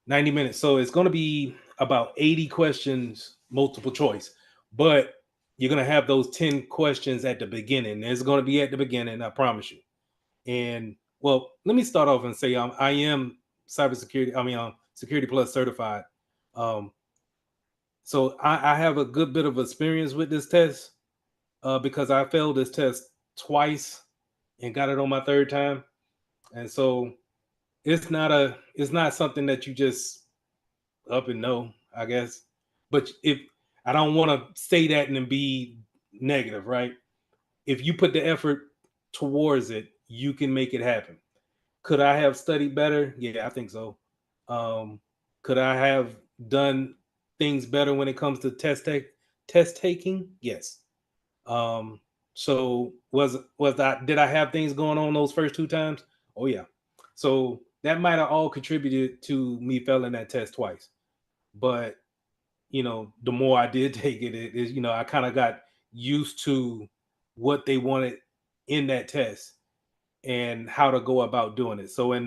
90 minutes. So it's going to be about 80 questions, multiple choice. But you're going to have those 10 questions at the beginning. It's going to be at the beginning, I promise you. And well, let me start off and say I am cybersecurity. Security Plus certified. So I have a good bit of experience with this test because I failed this test twice and got it on my third time. And so it's not something that you just up and know, I guess. But if I don't want to say that and then be negative, right? If you put the effort towards it, you can make it happen. Could I have studied better? Yeah, I think so. Could I have done things better when it comes to test taking? Yes. So did I have things going on those first two times? Oh yeah. So that might have all contributed to me failing that test twice. But the more I did take it, it is I kind of got used to what they wanted in that test and how to go about doing it. So in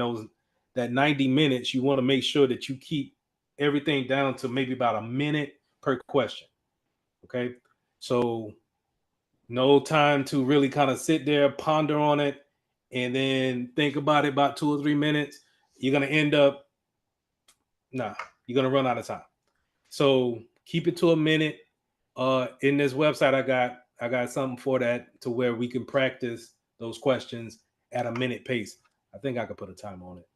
that 90 minutes, you want to make sure that you keep everything down to maybe about a minute per question. Okay. So no time to really kind of sit there, ponder on it, and then think about it about 2 or 3 minutes. You're going to end up, you're going to run out of time. So keep it to a minute. In this website, I got something for that to where we can practice those questions at a minute pace. I think I could put a time on it,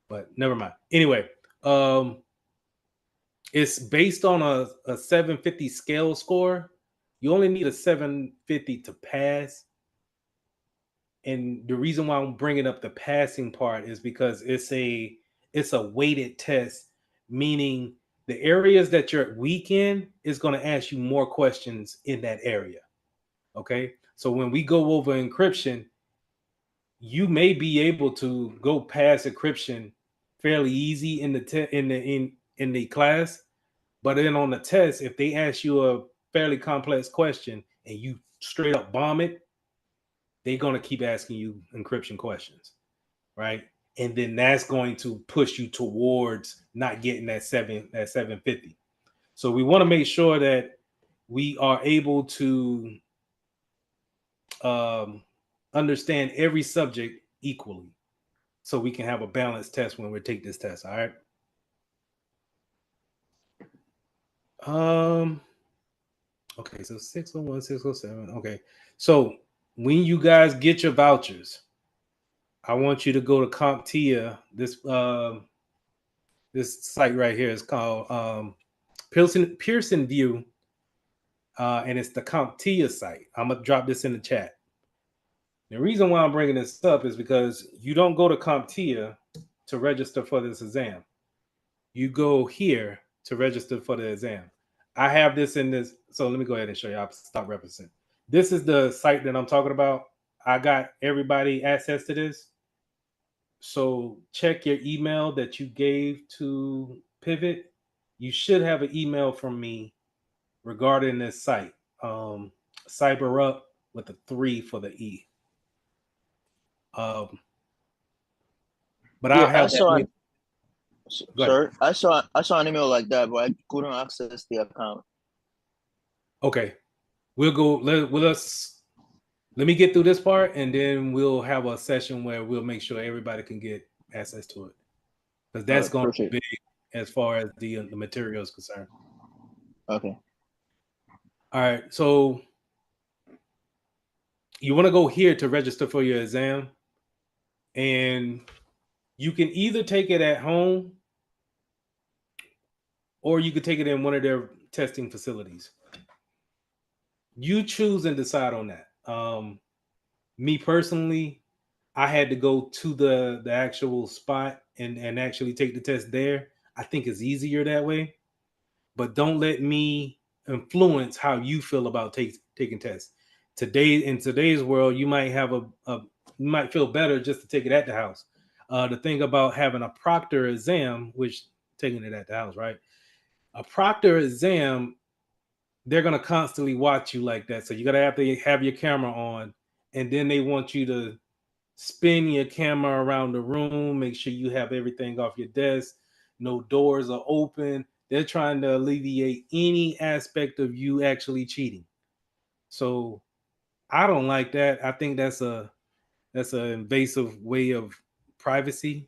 but never mind. Anyway, it's based on a 750 scale score. You only need a 750 to pass. And the reason why I'm bringing up the passing part is because it's a weighted test, meaning the areas that you're weak in is going to ask you more questions in that area. Okay, so when we go over encryption, you may be able to go past encryption fairly easy in the in the class, but then on the test, if they ask you a fairly complex question and you straight up bomb it, they're going to keep asking you encryption questions, right? And then that's going to push you towards not getting that 750. So we want to make sure that we are able to understand every subject equally, so we can have a balanced test when we take this test. All right. Okay, so 601, 607. Okay. So when you guys get your vouchers, I want you to go to CompTIA. This site right here is called Pearson View, and it's the CompTIA site. I'm gonna drop this in the chat. The reason why I'm bringing this up is because you don't go to CompTIA to register for this exam. You go here to register for the exam. I have this in this. So let me go ahead and show you. I'll stop referencing. This is the site that I'm talking about. I got everybody access to this. So check your email that you gave to Pivot. You should have an email from me regarding this site. Cyber Up with a 3 for the E. But Yeah, I'll have that. Sir, I saw an email like that, but I couldn't access the account. Okay, we'll go. Let me get through this part, and then we'll have a session where we'll make sure everybody can get access to it, because that's going to be big as far as the material is concerned. Okay. All right. So you want to go here to register for your exam, and you can either take it at home or you could take it in one of their testing facilities. You choose and decide on that. Me personally, I had to go to the actual spot and actually take the test there. I think it's easier that way, but don't let me influence how you feel about taking tests. In today's world, you might have you might feel better just to take it at the house. The thing about having a proctor exam, which taking it at the house, right? A proctor exam, they're gonna constantly watch you like that. So you gotta have your camera on, and then they want you to spin your camera around the room, make sure you have everything off your desk, no doors are open. They're trying to alleviate any aspect of you actually cheating. So I don't like that. I think that's an invasive way of privacy,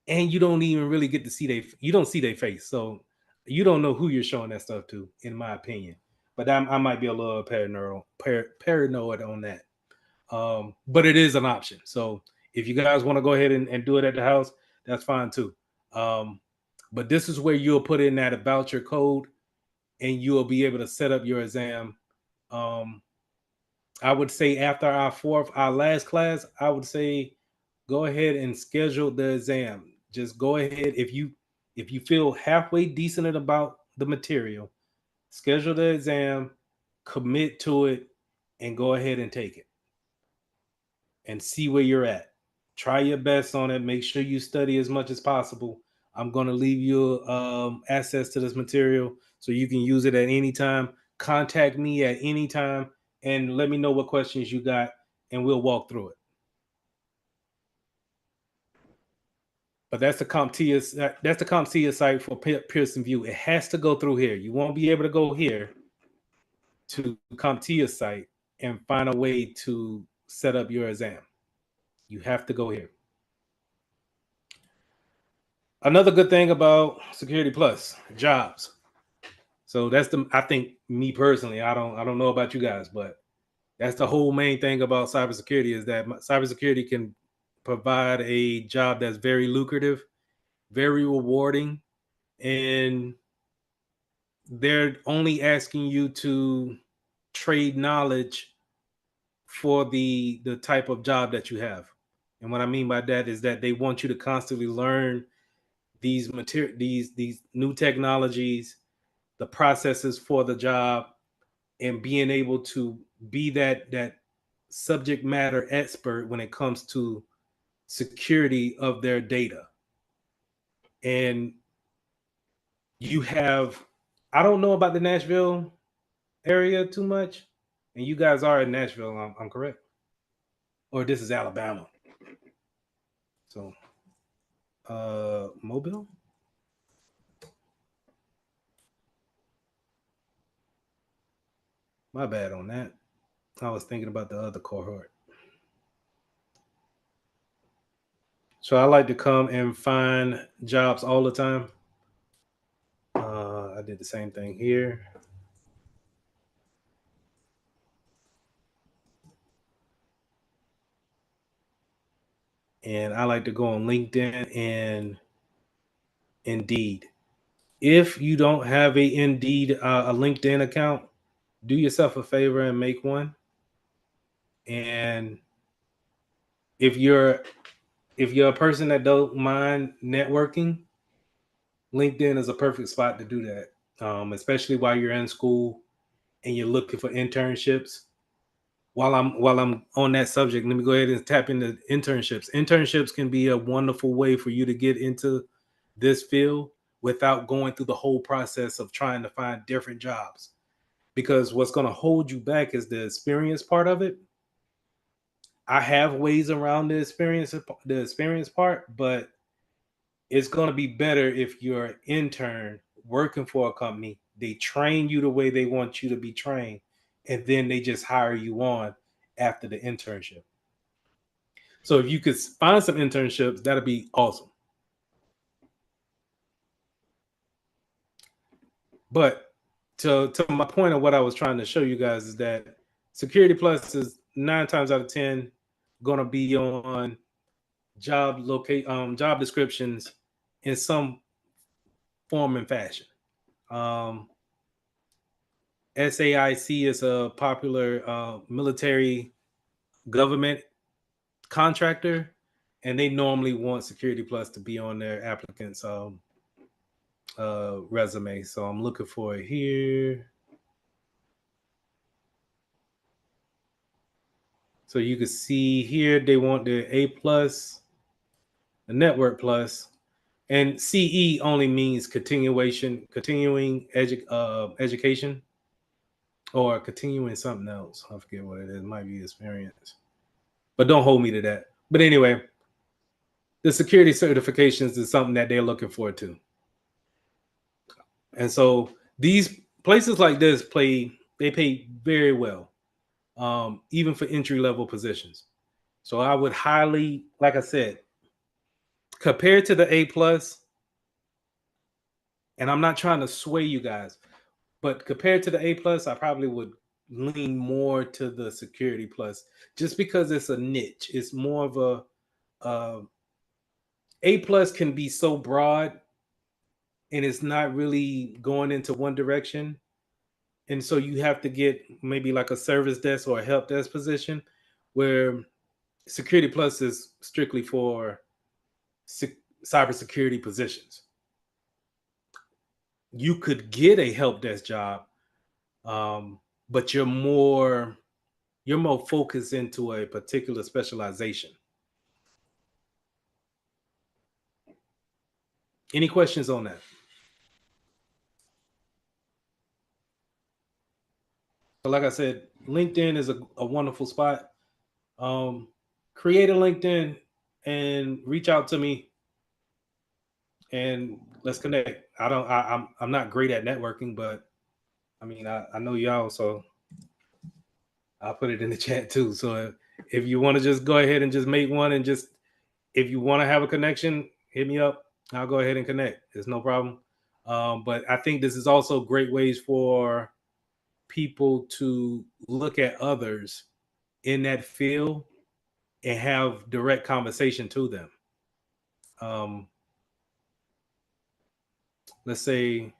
and you don't even really get to see you don't see their face, so you don't know who you're showing that stuff to, in my opinion. But I might be a little paranoid on that. But it is an option. So if you guys want to go ahead and do it at the house, that's fine too. But this is where you'll put in that voucher code, and you'll be able to set up your exam. I would say after our last class, I would say go ahead and schedule the exam. Just go ahead. If you feel halfway decent about the material, schedule the exam, commit to it, and go ahead and take it and see where you're at. Try your best on it. Make sure you study as much as possible. I'm going to leave you access to this material so you can use it at any time. Contact me at any time and let me know what questions you got, and we'll walk through it. But that's the CompTIA site for Pearson View. It has to go through here. You won't be able to go here to CompTIA site and find a way to set up your exam. You have to go here. Another good thing about Security Plus, jobs. So I think me personally, I don't know about you guys, but that's the whole main thing about cybersecurity, is that cybersecurity can provide a job that's very lucrative, very rewarding, and they're only asking you to trade knowledge for the type of job that you have. And what I mean by that is that they want you to constantly learn these new technologies, the processes for the job, and being able to be that subject matter expert when it comes to security of their data. And I don't know about the Nashville area too much. And you guys are in Nashville, I'm correct? Or this is Alabama. So, Mobile? My bad on that. I was thinking about the other cohort. So I like to come and find jobs all the time. I did the same thing here. And I like to go on LinkedIn and Indeed. If you don't have a Indeed, a LinkedIn account, do yourself a favor and make one. And if you're a person that don't mind networking, LinkedIn is a perfect spot to do that. Especially while you're in school and you're looking for internships. While I'm on that subject, let me go ahead and tap into internships. Internships can be a wonderful way for you to get into this field without going through the whole process of trying to find different jobs. Because what's going to hold you back is the experience part of it. I have ways around the experience part, but it's going to be better if you're an intern working for a company. They train you the way they want you to be trained, and then they just hire you on after the internship. So if you could find some internships, that'd be awesome. But to my point of what I was trying to show you guys is that Security Plus is 9 times out of 10 going to be on job descriptions in some form and fashion. SAIC is a popular military government contractor, and they normally want Security Plus to be on their applicants' resume. So I'm looking for it here. So you can see here they want the A plus, the Network Plus, and CE only means continuing education, or continuing something else. I forget what it is. It might be experience, but don't hold me to that. But anyway, the security certifications is something that they're looking for too. And so these places like this they pay very well, even for entry level positions. So I would highly, like I said, compared to the A plus, and I'm not trying to sway you guys, but compared to the A plus, I probably would lean more to the Security Plus, just because it's a niche. It's more of A plus can be so broad, and it's not really going into one direction. And so you have to get maybe like a service desk or a help desk position, where Security Plus is strictly for cybersecurity positions. You could get a help desk job, but you're more focused into a particular specialization. Any questions on that? So like I said, LinkedIn is a wonderful spot. Create a LinkedIn and reach out to me, and let's connect. I'm not great at networking, but I mean, I know y'all, so I'll put it in the chat too. So if you want to just go ahead and just make one, and just, if you want to have a connection, hit me up. I'll go ahead and connect. There's no problem. But I think this is also great ways for people to look at others in that field and have direct conversation to them. Let's say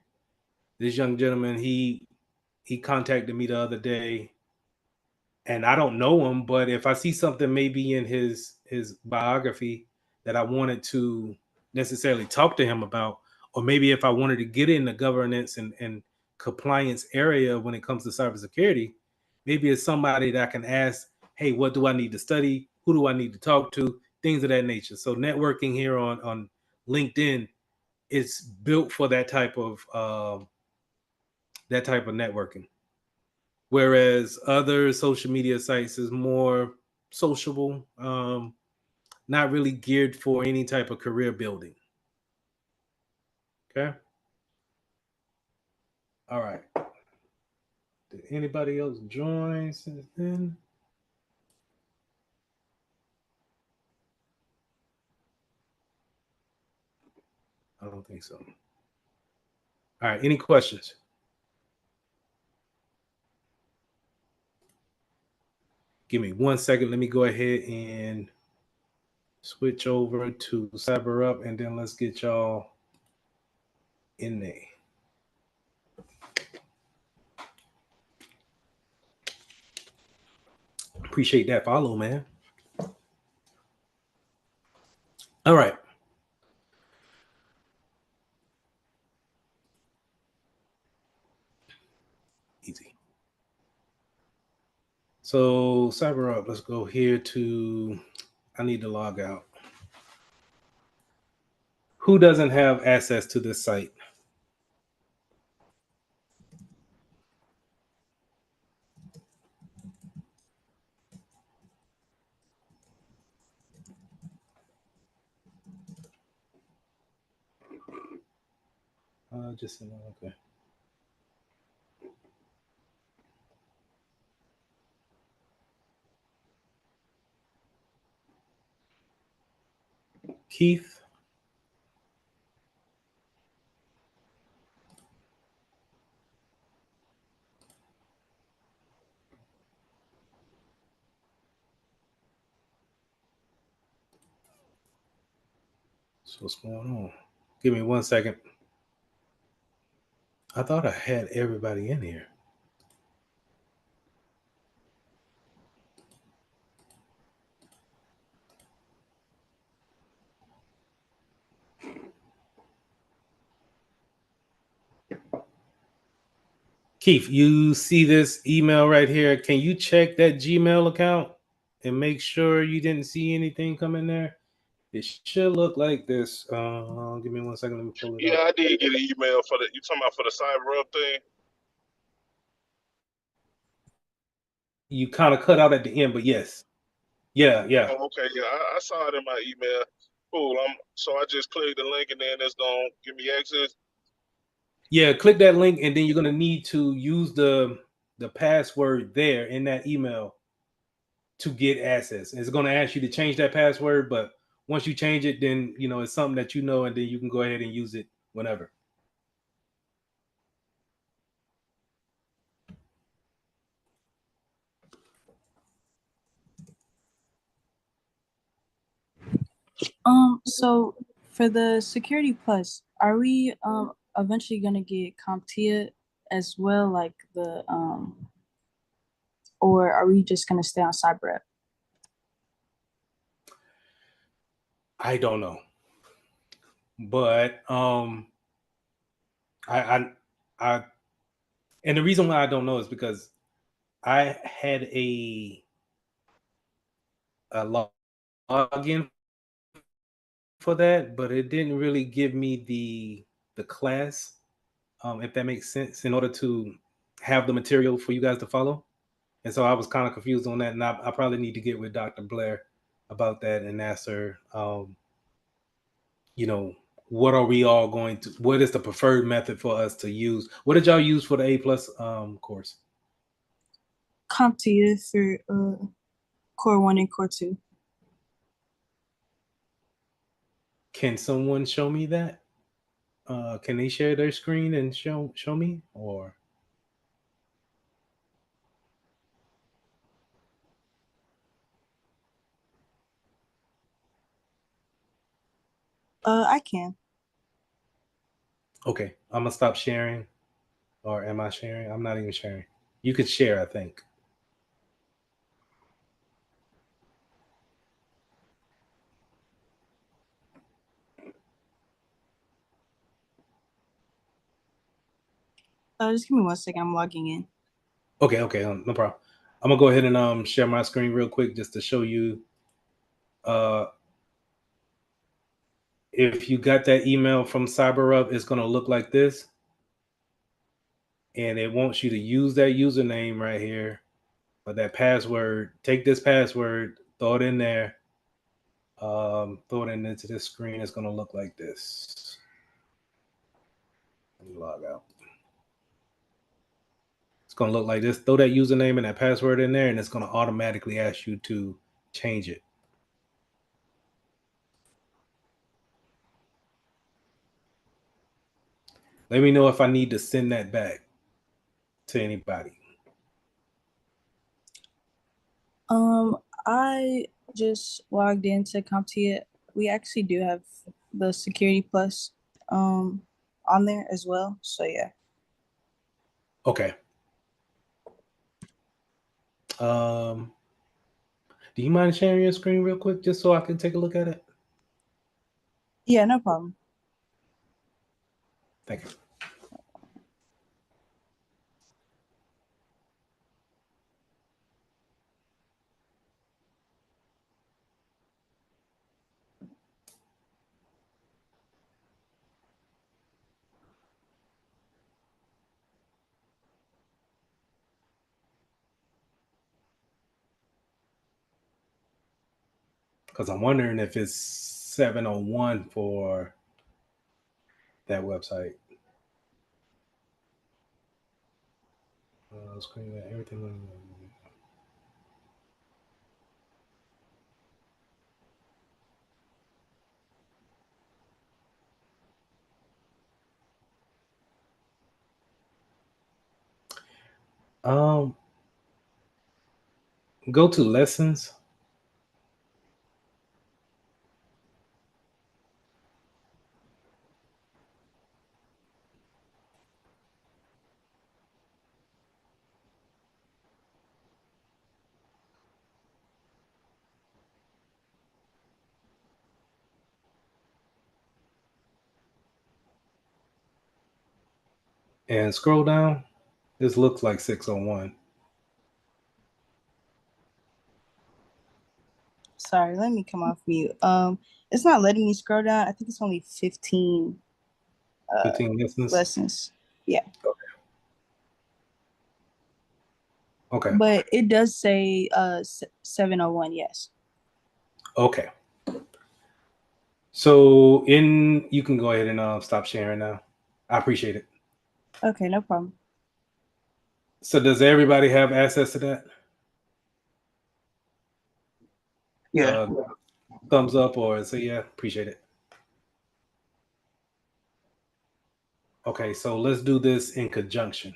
this young gentleman, he contacted me the other day, and I don't know him, but if I see something maybe in his biography that I wanted to necessarily talk to him about, or maybe if I wanted to get in the governance and compliance area when it comes to cybersecurity, maybe it's somebody that I can ask, hey, what do I need to study? Who do I need to talk to? Things of that nature. So networking here on LinkedIn is built for that type of networking. whereas other social media sites is more sociable, not really geared for any type of career building. Okay. All right. Did anybody else join since then? I don't think so. All right. Any questions? Give me 1 second. Let me go ahead and switch over to CyberUp, and then let's get y'all in there. Appreciate that follow, man. All right. Easy. So CyberUp, let's go here to, I need to log out. Who doesn't have access to this site? Just okay. Keith. So what's going on? Give me 1 second. I thought I had everybody in here. Keith, you see this email right here? Can you check that Gmail account and make sure you didn't see anything come in there? It should look like this. Give me 1 second. Let me pull it Yeah, up. I did get an email for the. You talking about for the CyberUp thing? You kind of cut out at the end, but yes. Yeah. Oh, okay. Yeah, I saw it in my email. Cool. So I just click the link and then it's gonna give me access. Yeah, click that link, and then you're gonna need to use the password there in that email to get access. It's gonna ask you to change that password, but once you change it, then it's something that and then you can go ahead and use it whenever. So for the Security Plus, are we eventually gonna get CompTIA as well, like the or are we just gonna stay on CyberUp? I don't know, but I and the reason why I don't know is because I had a login for that, but it didn't really give me the class, if that makes sense, in order to have the material for you guys to follow. And so I was kind of confused on that, and I probably need to get with Dr. Blair about that and ask her, what are we all going to? What is the preferred method for us to use? What did y'all use for the A plus course? CompTIA for Core 1 and Core 2. Can someone show me that? Can they share their screen and show me? Or I can. okay, I'm gonna stop sharing. Or am I sharing? I'm not even sharing. You could share, I think. Just give me 1 second. I'm logging in. Okay, no problem. I'm gonna go ahead and share my screen real quick just to show you. If you got that email from CyberUp, it's gonna look like this. and it wants you to use that username right here, but that password. Take this password, throw it in there, throw it into this screen. It's going to look like this. Let me log out. It's going to look like this. Throw that username and that password in there, and it's going to automatically ask you to change it. Let me know if I need to send that back to anybody. I just logged into CompTIA. We actually do have the Security Plus on there as well. So yeah. Okay. Do you mind sharing your screen real quick just so I can take a look at it? Yeah, no problem. Thank you. Because I'm wondering if it's 701 for that website. Screen everything. Go to lessons. And scroll down. This looks like 601. Sorry, let me come off mute. It's not letting me scroll down. I think it's only 15 15 lessons. lessons. Yeah. Okay. But it does say 701, yes. Okay. So you can go ahead and stop sharing now. I appreciate it. Okay, no problem. So does everybody have access to that? Yeah. Thumbs up or say yeah, appreciate it. Okay, so let's do this in conjunction.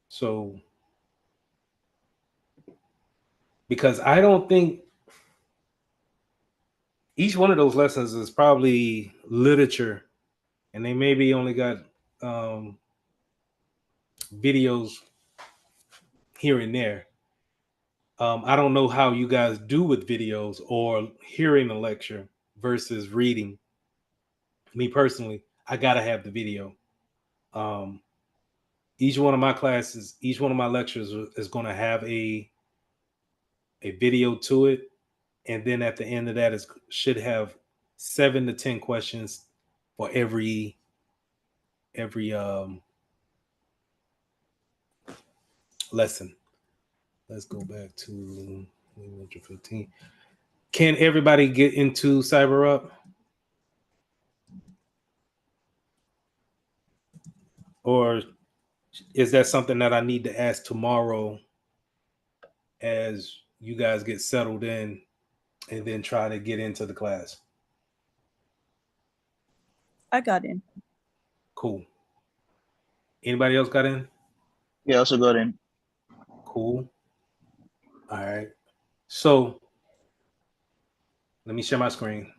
So because I don't think each one of those lessons is probably literature, and they maybe only got videos here and there. I don't know how you guys do with videos or hearing a lecture versus reading. Me personally, I gotta have the video. Each one of my classes, each one of my lectures is going to have a video to it, and then at the end of that, it should have 7 to 10 questions for every lesson. Let's go back to 15. Can everybody get into CyberUp? Or is that something that I need to ask tomorrow as you guys get settled in and then try to get into the class? I got in. Cool. Anybody else got in? Yeah, also got in. Cool. All right. So let me share my screen.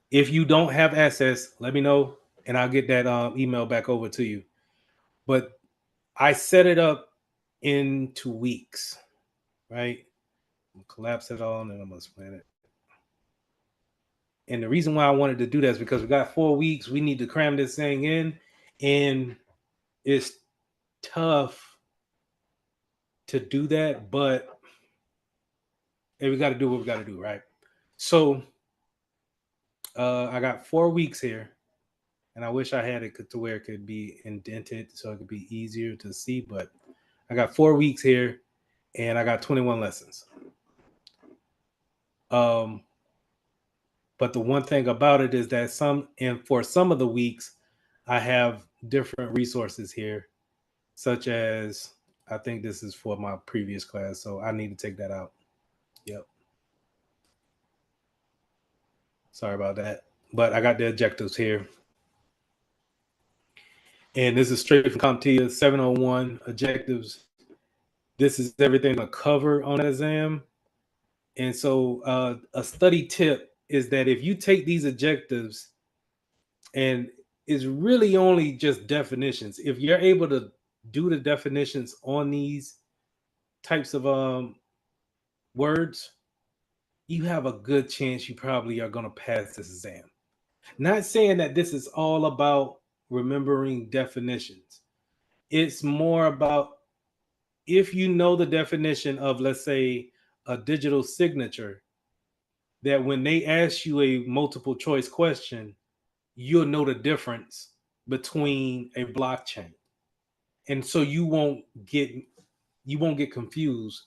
If you don't have access, let me know and I'll get that email back over to you. But I set it up into weeks, right? I'm collapse it all and then I'm going to explain it. And the reason why I wanted to do that is because we got 4 weeks. We need to cram this thing in. And it's tough to do that, but hey, we got to do what we got to do, right? So I got 4 weeks here. And I wish I had it to where it could be indented so it could be easier to see. But I got 4 weeks here, and I got 21 lessons. But the one thing about it is that for some of the weeks, I have different resources here, such as, I think this is for my previous class, so I need to take that out. Yep. Sorry about that. But I got the objectives here. And this is straight from CompTIA 701 objectives. This is everything to cover on that exam. And so a study tip is that if you take these objectives, and it's really only just definitions, if you're able to do the definitions on these types of words, you have a good chance you probably are going to pass this exam. Not saying that this is all about remembering definitions. It's more about, if you know the definition of, let's say, a digital signature, that when they ask you a multiple choice question, you'll know the difference between a blockchain. And so you won't get confused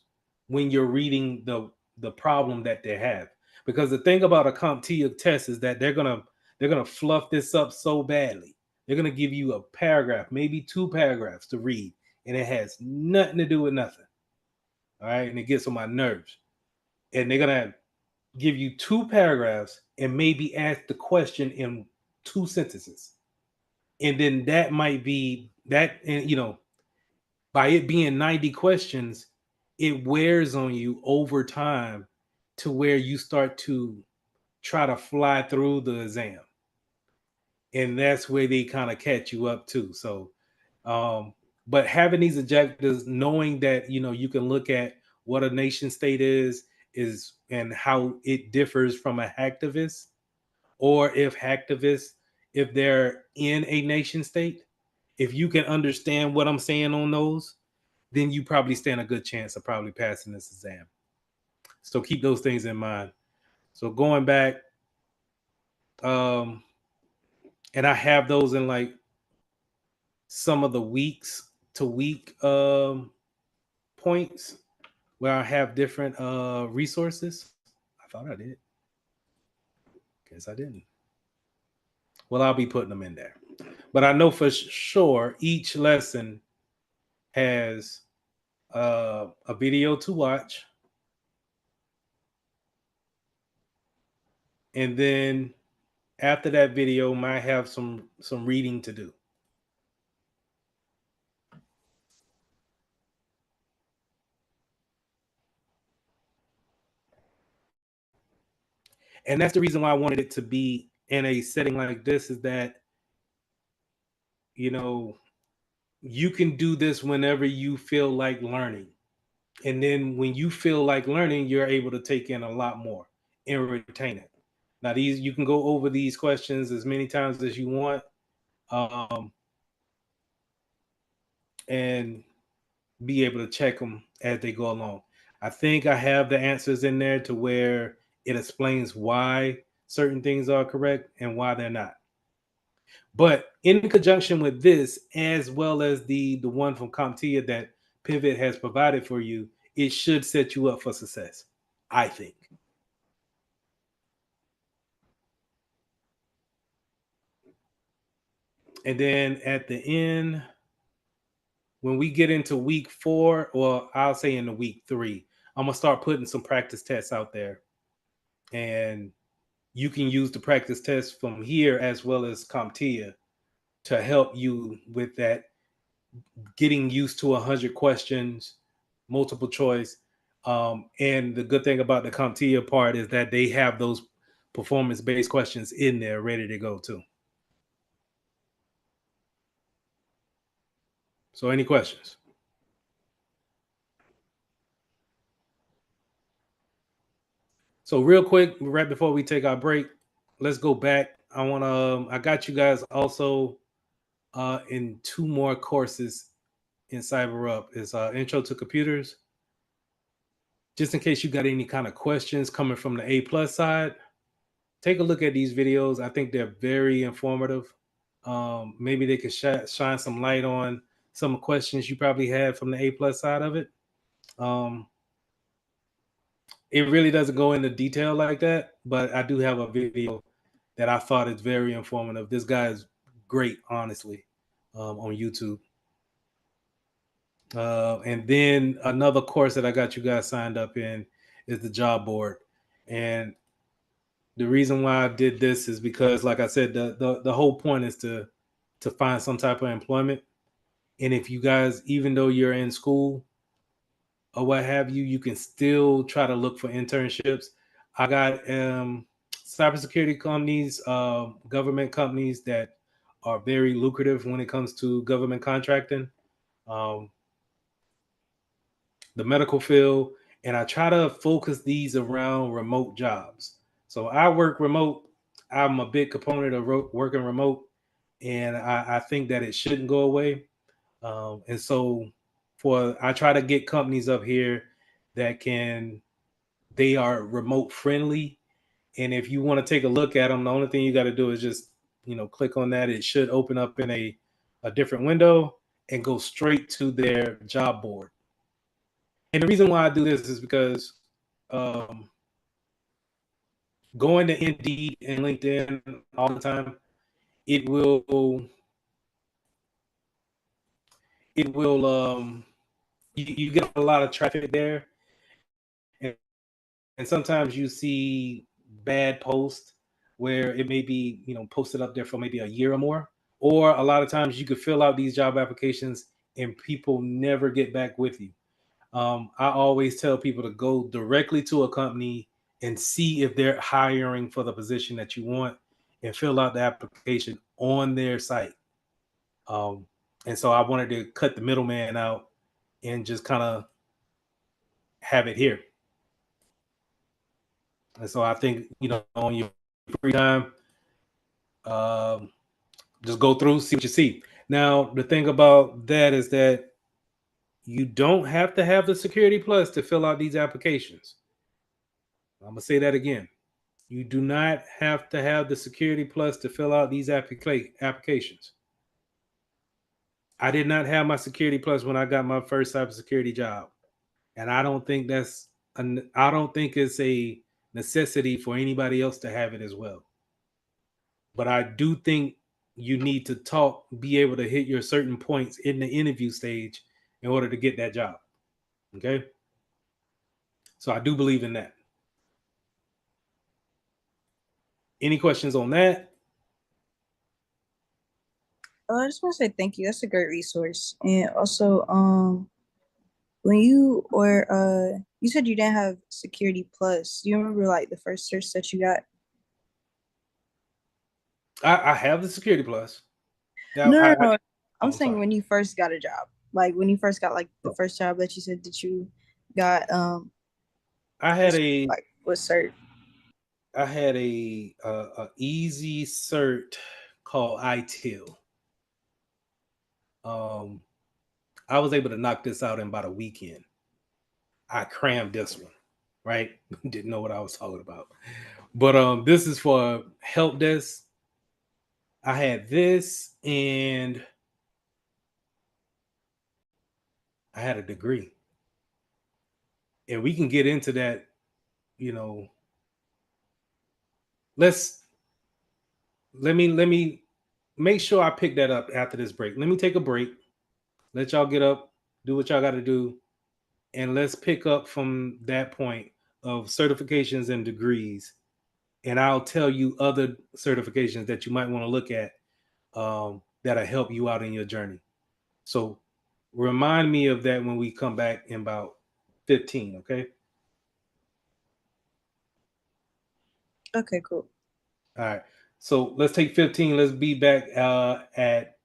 when you're reading the problem that they have. Because the thing about a CompTIA test is that they're gonna fluff this up so badly. They're gonna give you a paragraph, maybe 2 paragraphs to read, and it has nothing to do with nothing. All right, and it gets on my nerves. And they're gonna give you 2 paragraphs and maybe ask the question in 2 sentences. And then that might be that, and by it being 90 questions, it wears on you over time to where you start to try to fly through the exam. And that's where they kind of catch you up too. So, but having these objectives, knowing that, you can look at what a nation state is and how it differs from a hacktivist, or if they're in a nation state, if you can understand what I'm saying on those, then you probably stand a good chance of probably passing this exam. So keep those things in mind. So going back, and I have those in like some of the weeks to week points where I have different resources. I thought I did. Guess I didn't. Well, I'll be putting them in there. But I know for sure each lesson has a video to watch, and then after that video might have some reading to do. And that's the reason why I wanted it to be in a setting like this, is that you can do this whenever you feel like learning. And then when you feel like learning, you're able to take in a lot more and retain it. Now, you can go over these questions as many times as you want, and be able to check them as they go along. I think I have the answers in there to where it explains why certain things are correct and why they're not. But in conjunction with this, as well as the one from CompTIA that Pivot has provided for you, it should set you up for success, I think. And then at the end, when we get into week 4, or I'll say into week 3, I'm going to start putting some practice tests out there. And you can use the practice tests from here as well as CompTIA to help you with that, getting used to 100 questions, multiple choice. And the good thing about the CompTIA part is that they have those performance-based questions in there ready to go too. So any questions? So real quick, right before we take our break, let's go back. I got you guys also in 2 more courses in Cyber Up. It's Intro to Computers. Just in case you got any kind of questions coming from the A+ side, take a look at these videos. I think they're very informative. maybe they could shine some light on some questions you probably had from the A+ side of it. It really doesn't go into detail like that, but I do have a video that I thought is very informative. This guy is great, honestly, on YouTube. And then another course that I got you guys signed up in is the job board. And the reason why I did this is because, like I said, the whole point is to find some type of employment. And if you guys, even though you're in school or what have you, you can still try to look for internships. I got cybersecurity companies, government companies that are very lucrative when it comes to government contracting, the medical field, and I try to focus these around remote jobs. So I work remote. I'm a big component of working remote, and I think that it shouldn't go away. And so I try to get companies up here that they are remote friendly. And if you want to take a look at them, the only thing you got to do is just, click on that. It should open up in a different window and go straight to their job board. And the reason why I do this is because going to Indeed and LinkedIn all the time, it will you get a lot of traffic there, and sometimes you see bad posts where it may be posted up there for maybe a year or more, or a lot of times you could fill out these job applications and people never get back with you. I always tell people to go directly to a company and see if they're hiring for the position that you want and fill out the application on their site. And so I wanted to cut the middleman out and just kind of have it here. And so I think, on your free time, just go through, see what you see. Now, the thing about that is that you don't have to have the Security Plus to fill out these applications. I'm going to say that again. You do not have to have the Security Plus to fill out these applications. I did not have my Security Plus when I got my first cybersecurity job, and I don't think it's a necessity for anybody else to have it as well. But I do think you need to be able to hit your certain points in the interview stage in order to get that job. Okay? So I do believe in that. Any questions on that? I just want to say thank you. That's a great resource. And also, when you said you didn't have Security Plus, do you remember like the first search that you got? I have the Security Plus. Now, No. I'm saying sorry. when you first got a job, like when you first got like the first job that you said that you got. I had what cert? I had a easy cert called ITIL. I was able to knock this out in about a weekend. I crammed this one, right? Didn't know what I was talking about. But this is for help desk. I had this, and I had a degree. And we can get into that, let me make sure I pick that up after this break. Let me take a break. Let y'all get up, do what y'all got to do, and let's pick up from that point of certifications and degrees. And I'll tell you other certifications that you might want to look at that'll help you out in your journey. So remind me of that when we come back in about 15, okay? Okay, cool. All right. So let's take 15. Let's be back at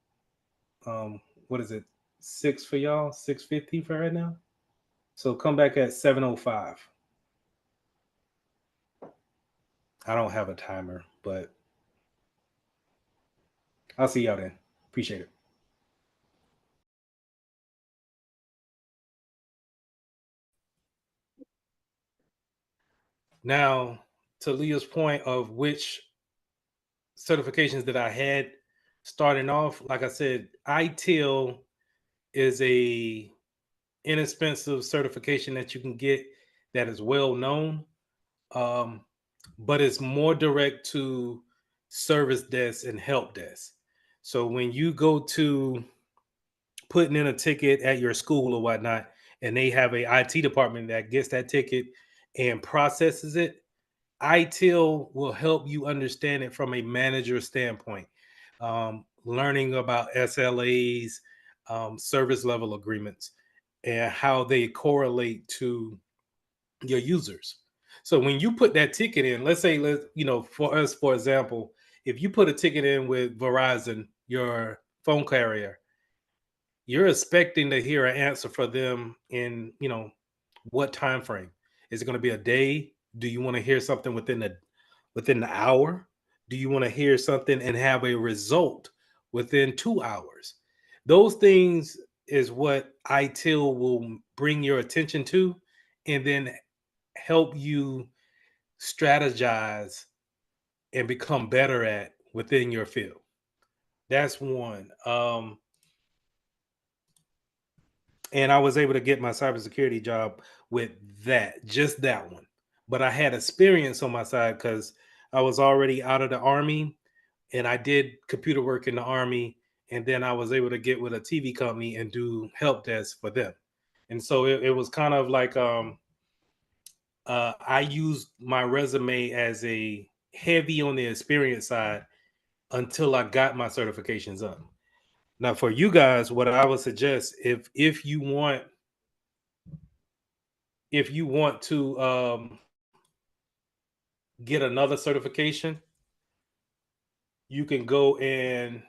what is it? 6 for y'all? 6:50 for right now. So come back at 7:05. I don't have a timer, but I'll see y'all then. Appreciate it. Now, to Leah's point of which certifications that I had, starting off, like I said, ITIL is a inexpensive certification that you can get that is well known, um, but it's more direct to service desk and help desk. So when you go to putting in a ticket at your school or whatnot, and they have a IT department that gets that ticket and processes it, ITIL will help you understand it from a manager standpoint, learning about SLAs, service level agreements, and how they correlate to your users. So when you put that ticket in, let's say, for us, for example, if you put a ticket in with Verizon, your phone carrier, you're expecting to hear an answer for them in, what time frame. Is it going to be a day? Do you want to hear something within the hour? Do you want to hear something and have a result within 2 hours? Those things is what ITIL will bring your attention to, and then help you strategize and become better at within your field. That's one. And I was able to get my cybersecurity job with that, just that one. But I had experience on my side because I was already out of the army, and I did computer work in the army, and then I was able to get with a TV company and do help desk for them. And so it was kind of like, I used my resume as a heavy on the experience side until I got my certifications up. Now, for you guys, what I would suggest, if you want to get another certification, you can go and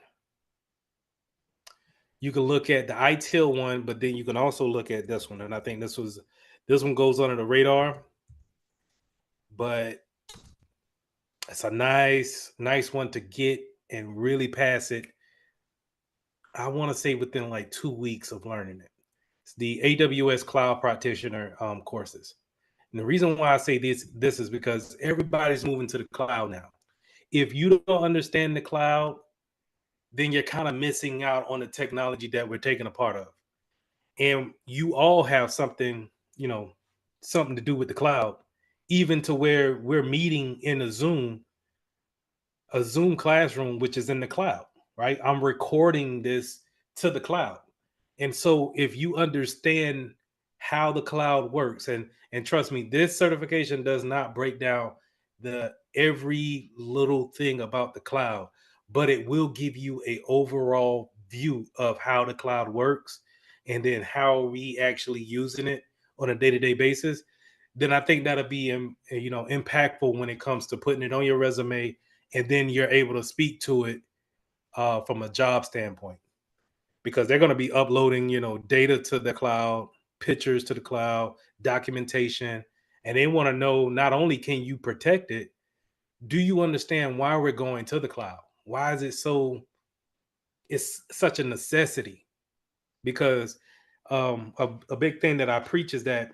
you can look at the ITIL one, but then you can also look at this one. And I think this one goes under the radar, but it's a nice one to get and really pass it. I want to say within like 2 weeks of learning it. It's the AWS Cloud Practitioner courses. And the reason why I say this is because everybody's moving to the cloud now. If you don't understand the cloud, then you're kind of missing out on the technology that we're taking a part of. And you all have something to do with the cloud, even to where we're meeting in a Zoom classroom, which is in the cloud, right? I'm recording this to the cloud. And so if you understand how the cloud works, and trust me, this certification does not break down the every little thing about the cloud, but it will give you a overall view of how the cloud works, and then how we actually using it on a day-to-day basis. Then I think that'll be impactful when it comes to putting it on your resume, and then you're able to speak to it from a job standpoint, because they're going to be uploading, data to the cloud, pictures to the cloud, documentation, and they want to know, not only can you protect it, do you understand why we're going to the cloud? Why is it's such a necessity? Because a big thing that I preach is that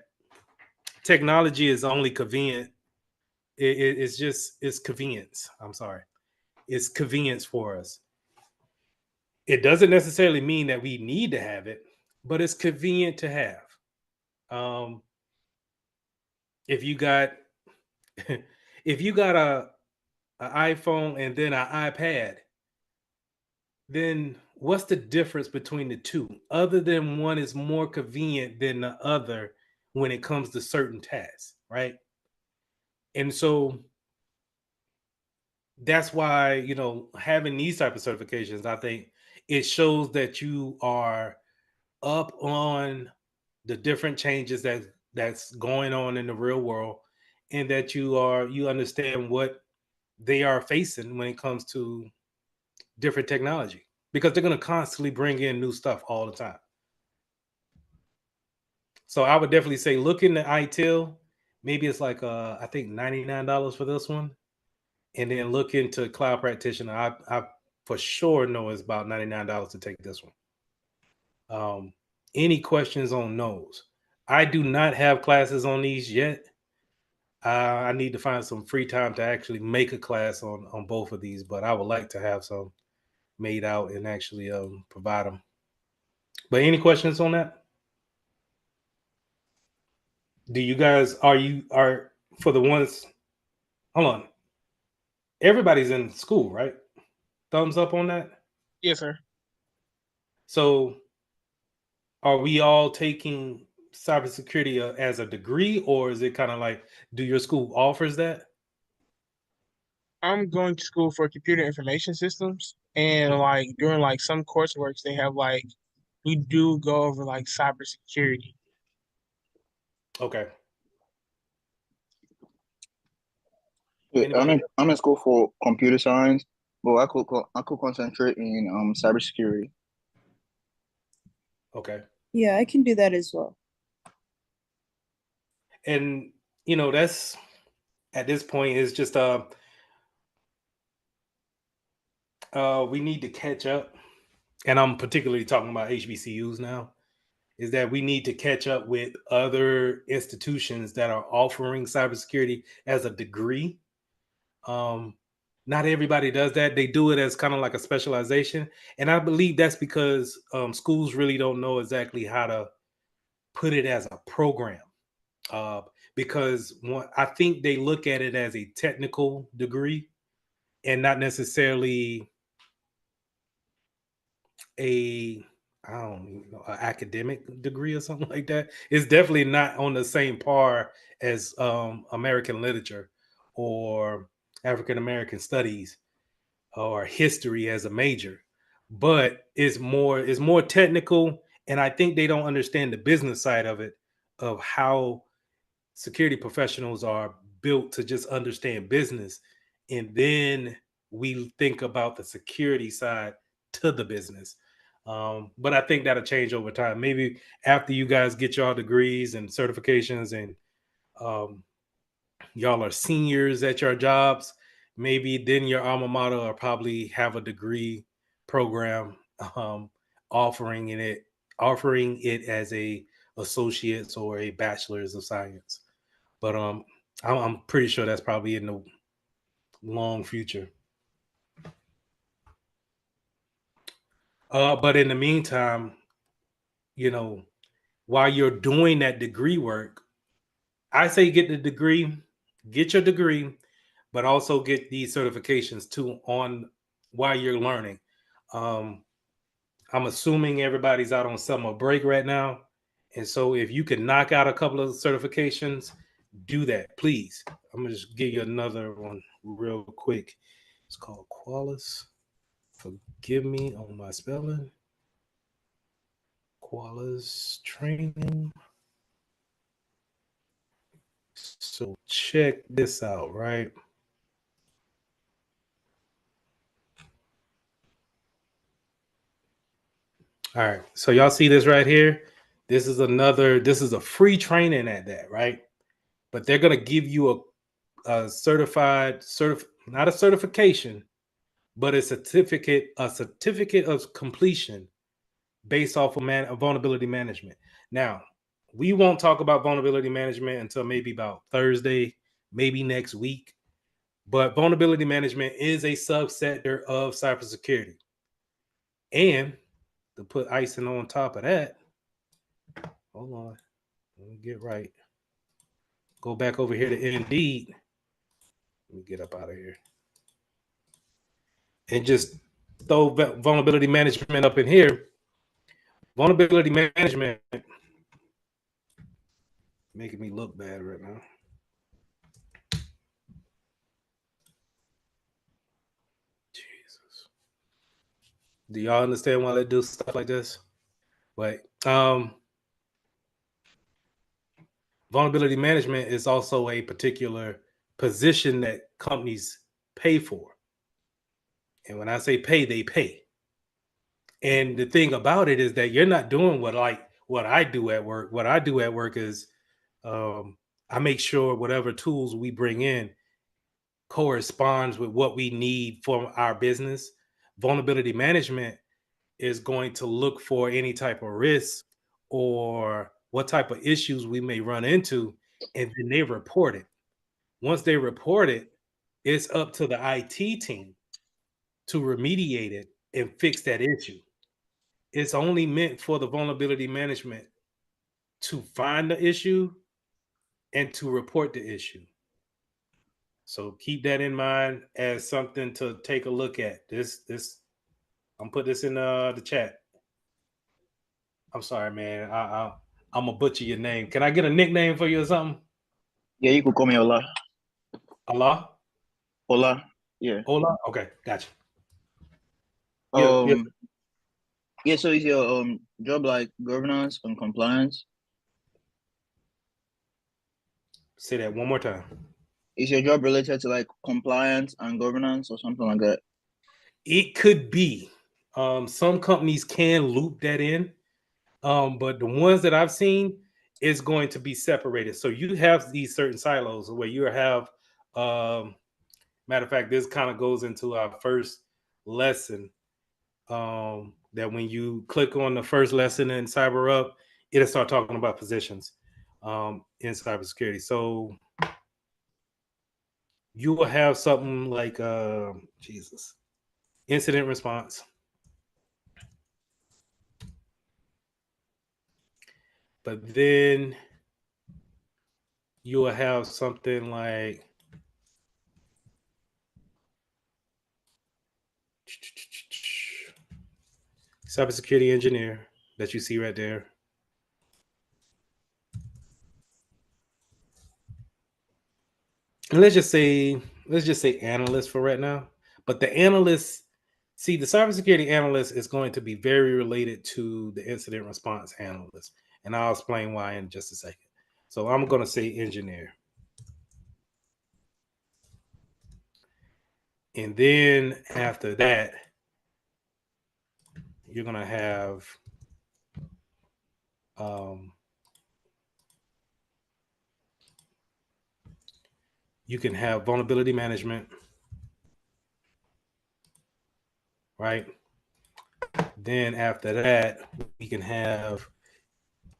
technology is only convenient. It's convenience. I'm sorry. It's convenience for us. It doesn't necessarily mean that we need to have it, but it's convenient to have. Um, if you got if you got an iPhone and then an iPad, then what's the difference between the two, other than one is more convenient than the other when it comes to certain tasks, right? And so that's why, having these type of certifications, I think it shows that you are up on the different changes that's going on in the real world, and that you understand what they are facing when it comes to different technology, because they're going to constantly bring in new stuff all the time. So I would definitely say look into ITIL. Maybe it's like I think $99 for this one, and then look into Cloud Practitioner. I for sure know it's about $99 to take this one. Any questions on those? I do not have classes on these yet. I need to find some free time to actually make a class on both of these, but I would like to have some made out and actually provide them. But any questions on that? Do you guys are for the ones? Hold on. Everybody's in school, right? Thumbs up on that. Yes, sir. So, are we all taking cybersecurity as a degree, or is it kind of like, do your school offers that? I'm going to school for computer information systems, and like during like some coursework, they have like we do go over like cybersecurity. Okay. Yeah, Anybody? I'm in school for computer science, but I could concentrate in cybersecurity. Okay. Yeah, I can do that as well. And that's at this point is just we need to catch up, and I'm particularly talking about HBCUs now, is that we need to catch up with other institutions that are offering cybersecurity as a degree. Not everybody does that. They do it as kind of like a specialization, and I believe that's because schools really don't know exactly how to put it as a program. Because I think they look at it as a technical degree and not necessarily a I don't even know, an academic degree or something like that. It's definitely not on the same par as American literature or African American studies or history as a major, but it's more technical, and I think they don't understand the business side of it, of how security professionals are built to just understand business, and then we think about the security side to the business. But I think that'll change over time. Maybe after you guys get your degrees and certifications, and um, y'all are seniors at your jobs, maybe then your alma mater will probably have a degree program um, offering it as a associate's or a bachelor's of science. But I'm pretty sure that's probably in the long future. But in the meantime, you know, while you're doing that degree work, I say get your degree, but also get these certifications too on while you're learning. Um, I'm assuming everybody's out on summer break right now. And so if you can knock out a couple of certifications, do that, please. I'm gonna just give you another one real quick. It's called Qualis. Forgive me on my spelling. Qualis training. So check this out, right? All right. So y'all see this right here? This is a free training at that, right? But they're gonna give you a not a certification, but a certificate of completion based off of vulnerability management. Now, we won't talk about vulnerability management until maybe about Thursday, maybe next week. But vulnerability management is a subsector of cybersecurity. And to put icing on top of that, hold on, let me get right. Go back over here to Indeed. Let me get up out of here. And just throw vulnerability management up in here. Vulnerability management making me look bad right now. Jesus. Do y'all understand why they do stuff like this? But vulnerability management is also a particular position that companies pay for. And when I say pay, they pay. And the thing about it is that you're not doing what I do at work. What I do at work is I make sure whatever tools we bring in corresponds with what we need for our business. Vulnerability management is going to look for any type of risk or what type of issues we may run into, and then they report it. Once they report it, it's up to the IT team to remediate it and fix that issue. It's only meant for the vulnerability management to find the issue and to report the issue. So keep that in mind as something to take a look at. This I'm put this in the chat. I'm sorry, man. I'm gonna butcher your name. Can I get a nickname for you or something? Yeah, you could call me Ola. Allah? Ola. Yeah. Ola? Okay, gotcha. Um. Yeah. So is your job like governance and compliance? Say that one more time. Is your job related to like compliance and governance or something like that? It could be. Some companies can loop that in, but the ones that I've seen is going to be separated. So you have these certain silos where you have, matter of fact, this kind of goes into our first lesson. That when you click on the first lesson in Cyber Up, it'll start talking about positions in cybersecurity. So you will have something like Jesus, incident response. But then you will have something like cybersecurity engineer that you see right there. And let's just say analyst for right now. But the analyst, see, the cybersecurity analyst is going to be very related to the incident response analyst. And I'll explain why in just a second. So I'm going to say engineer. And then after that, you're going to have you can have vulnerability management, right? Then after that, we can have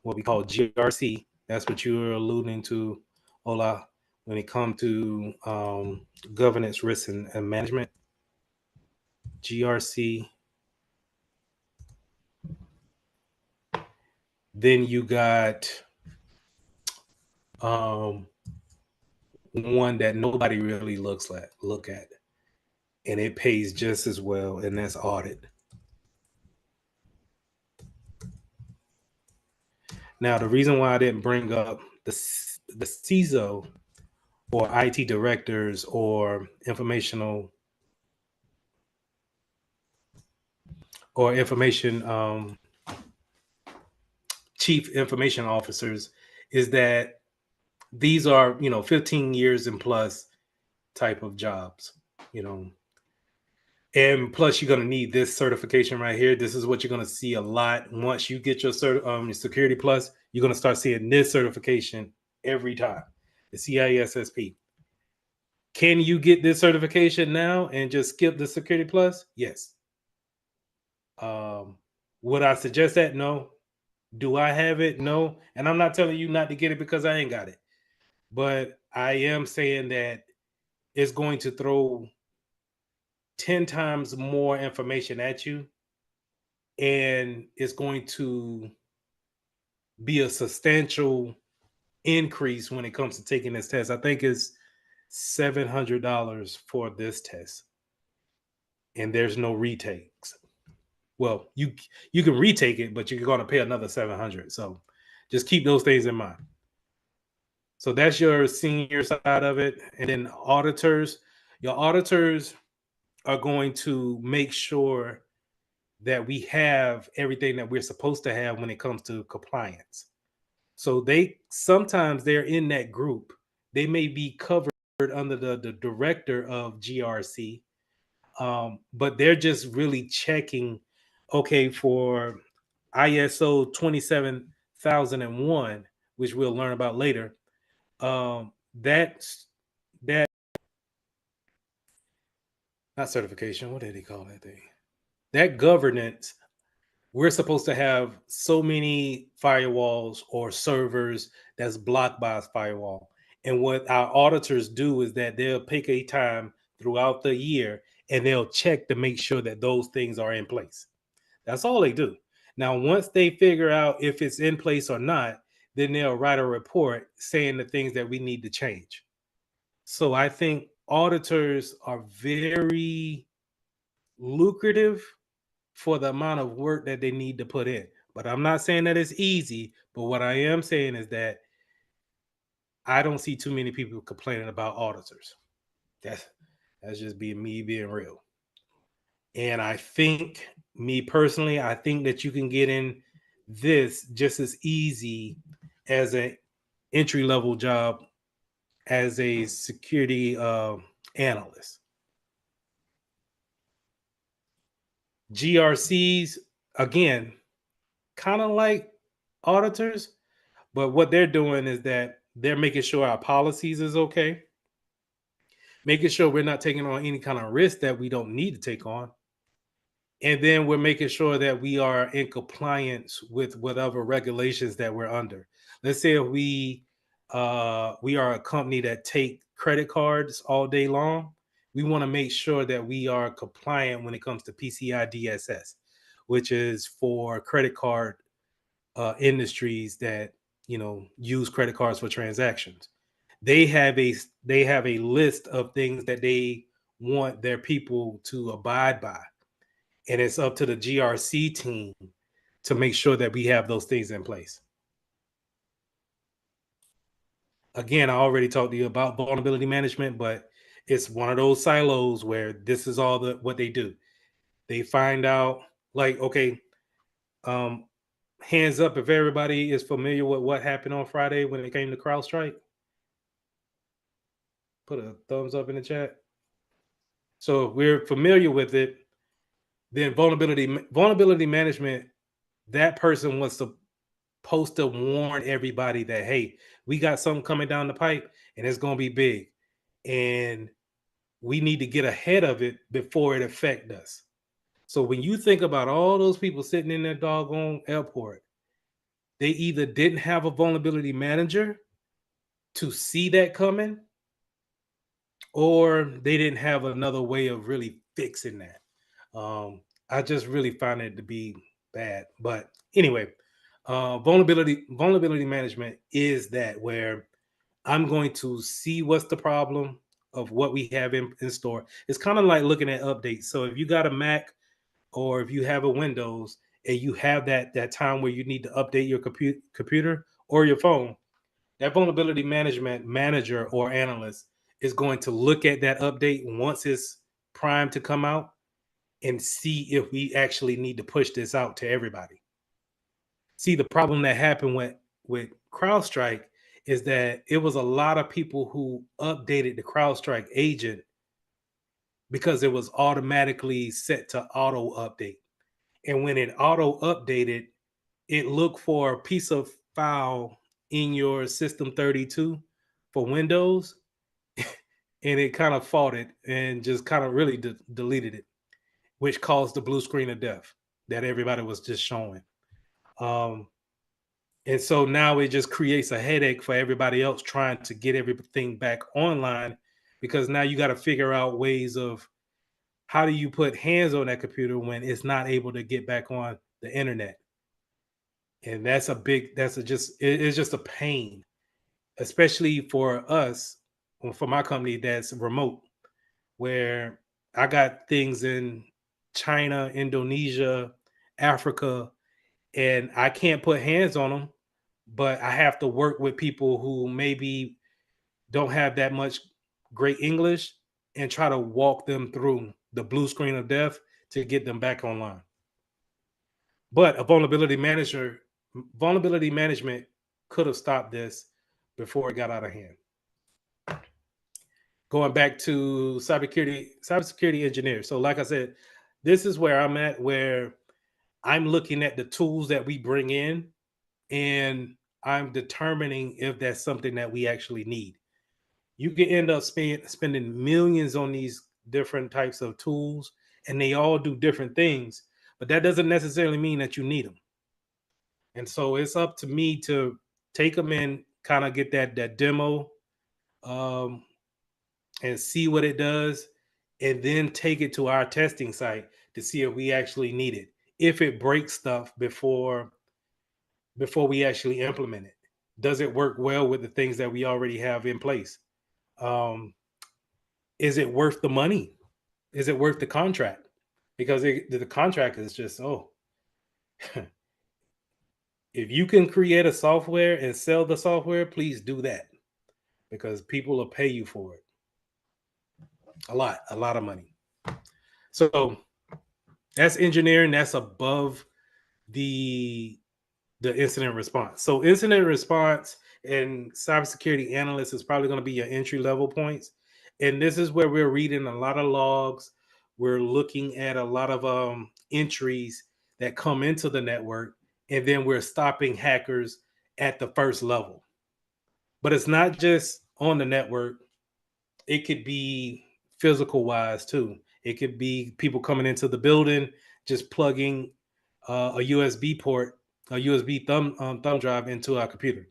what we call GRC. That's what you're alluding to, Ola, when it comes to governance, risk, and management. GRC. Then you got one that nobody really look at, and it pays just as well, and that's audit. Now, the reason why I didn't bring up the CISO or IT directors or information chief information officers is that these are 15 years and plus type of jobs, and plus you're going to need this certification right here. This is what you're going to see a lot. Once you get your security plus, you're going to start seeing this certification every time, the CISSP. Can you get this certification now and just skip the security plus? Yes. Would I suggest that? No. Do I have it? No. And I'm not telling you not to get it because I ain't got it. But I am saying that it's going to throw 10 times more information at you. And it's going to be a substantial increase when it comes to taking this test. I think it's $700 for this test. And there's no retakes. Well, you can retake it, but you're going to pay another $700. So just keep those things in mind. So that's your senior side of it. And then auditors, your auditors are going to make sure that we have everything that we're supposed to have when it comes to compliance. So sometimes they're in that group. They may be covered under the director of GRC, but they're just really checking, okay, for ISO 27001, which we'll learn about later. That's not certification. What did he call that thing? That governance, we're supposed to have so many firewalls or servers that's blocked by a firewall. And what our auditors do is that they'll pick a time throughout the year and they'll check to make sure that those things are in place. That's all they do. Now, once they figure out if it's in place or not, then they'll write a report saying the things that we need to change. So I think auditors are very lucrative for the amount of work that they need to put in. But I'm not saying that it's easy. But what I am saying is that I don't see too many people complaining about auditors. That's just me being real. And I think, me personally, I think that you can get in this just as easy as an entry level job as a security analyst. GRCs, again, kind of like auditors, but what they're doing is that they're making sure our policies is okay, making sure we're not taking on any kind of risk that we don't need to take on. And then we're making sure that we are in compliance with whatever regulations that we're under. Let's say if we are a company that take credit cards all day long, we want to make sure that we are compliant when it comes to PCI DSS, which is for credit card industries that use credit cards for transactions. They have a list of things that they want their people to abide by, and it's up to the GRC team to make sure that we have those things in place. Again, I already talked to you about vulnerability management, but it's one of those silos where this is all what they do. They find out, like, okay, hands up if everybody is familiar with what happened on Friday when it came to CrowdStrike. Put a thumbs up in the chat. So if we're familiar with it, then vulnerability management, that person was supposed to warn everybody that, hey, we got something coming down the pipe and it's going to be big, and we need to get ahead of it before it affects us. So when you think about all those people sitting in that doggone airport, they either didn't have a vulnerability manager to see that coming, or they didn't have another way of really fixing that. I just really find it to be bad. But anyway, vulnerability management is that where I'm going to see what's the problem of what we have in store. It's kind of like looking at updates. So if you got a Mac or if you have a Windows and you have that time where you need to update your computer or your phone, that vulnerability management manager or analyst is going to look at that update once it's primed to come out and see if we actually need to push this out to everybody. See, the problem that happened with CrowdStrike is that it was a lot of people who updated the CrowdStrike agent because it was automatically set to auto update. And when it auto updated, it looked for a piece of file in your system 32 for Windows, and it kind of fought it and just kind of really deleted it, which caused the blue screen of death that everybody was just showing. And so now it just creates a headache for everybody else trying to get everything back online, because now you got to figure out ways of how do you put hands on that computer when it's not able to get back on the internet. And it's just a pain, especially for us, for my company that's remote, where I got things in China, Indonesia, Africa, and I can't put hands on them, but I have to work with people who maybe don't have that much great English and try to walk them through the blue screen of death to get them back online. But a vulnerability management could have stopped this before it got out of hand. Going back to cybersecurity engineer. So like I said, this is where I'm at, where I'm looking at the tools that we bring in, and I'm determining if that's something that we actually need. You can end up spending millions on these different types of tools, and they all do different things, but that doesn't necessarily mean that you need them. And so it's up to me to take them in, kind of get that demo, and see what it does. and then take it to our testing site to see if we actually need it. If it breaks stuff before we actually implement it, does it work well with the things that we already have in place? Um, is it worth the money? Is it worth the contract? Because the contract is just, if you can create a software and sell the software, please do that, because people will pay you for it. A lot of money. So that's engineering. That's above the incident response. So incident response and cybersecurity analyst is probably going to be your entry level points. And this is where we're reading a lot of logs. We're looking at a lot of entries that come into the network, and then we're stopping hackers at the first level. But it's not just on the network. It could be physical wise too. It could be people coming into the building, just plugging a USB port, a USB thumb drive into our computer,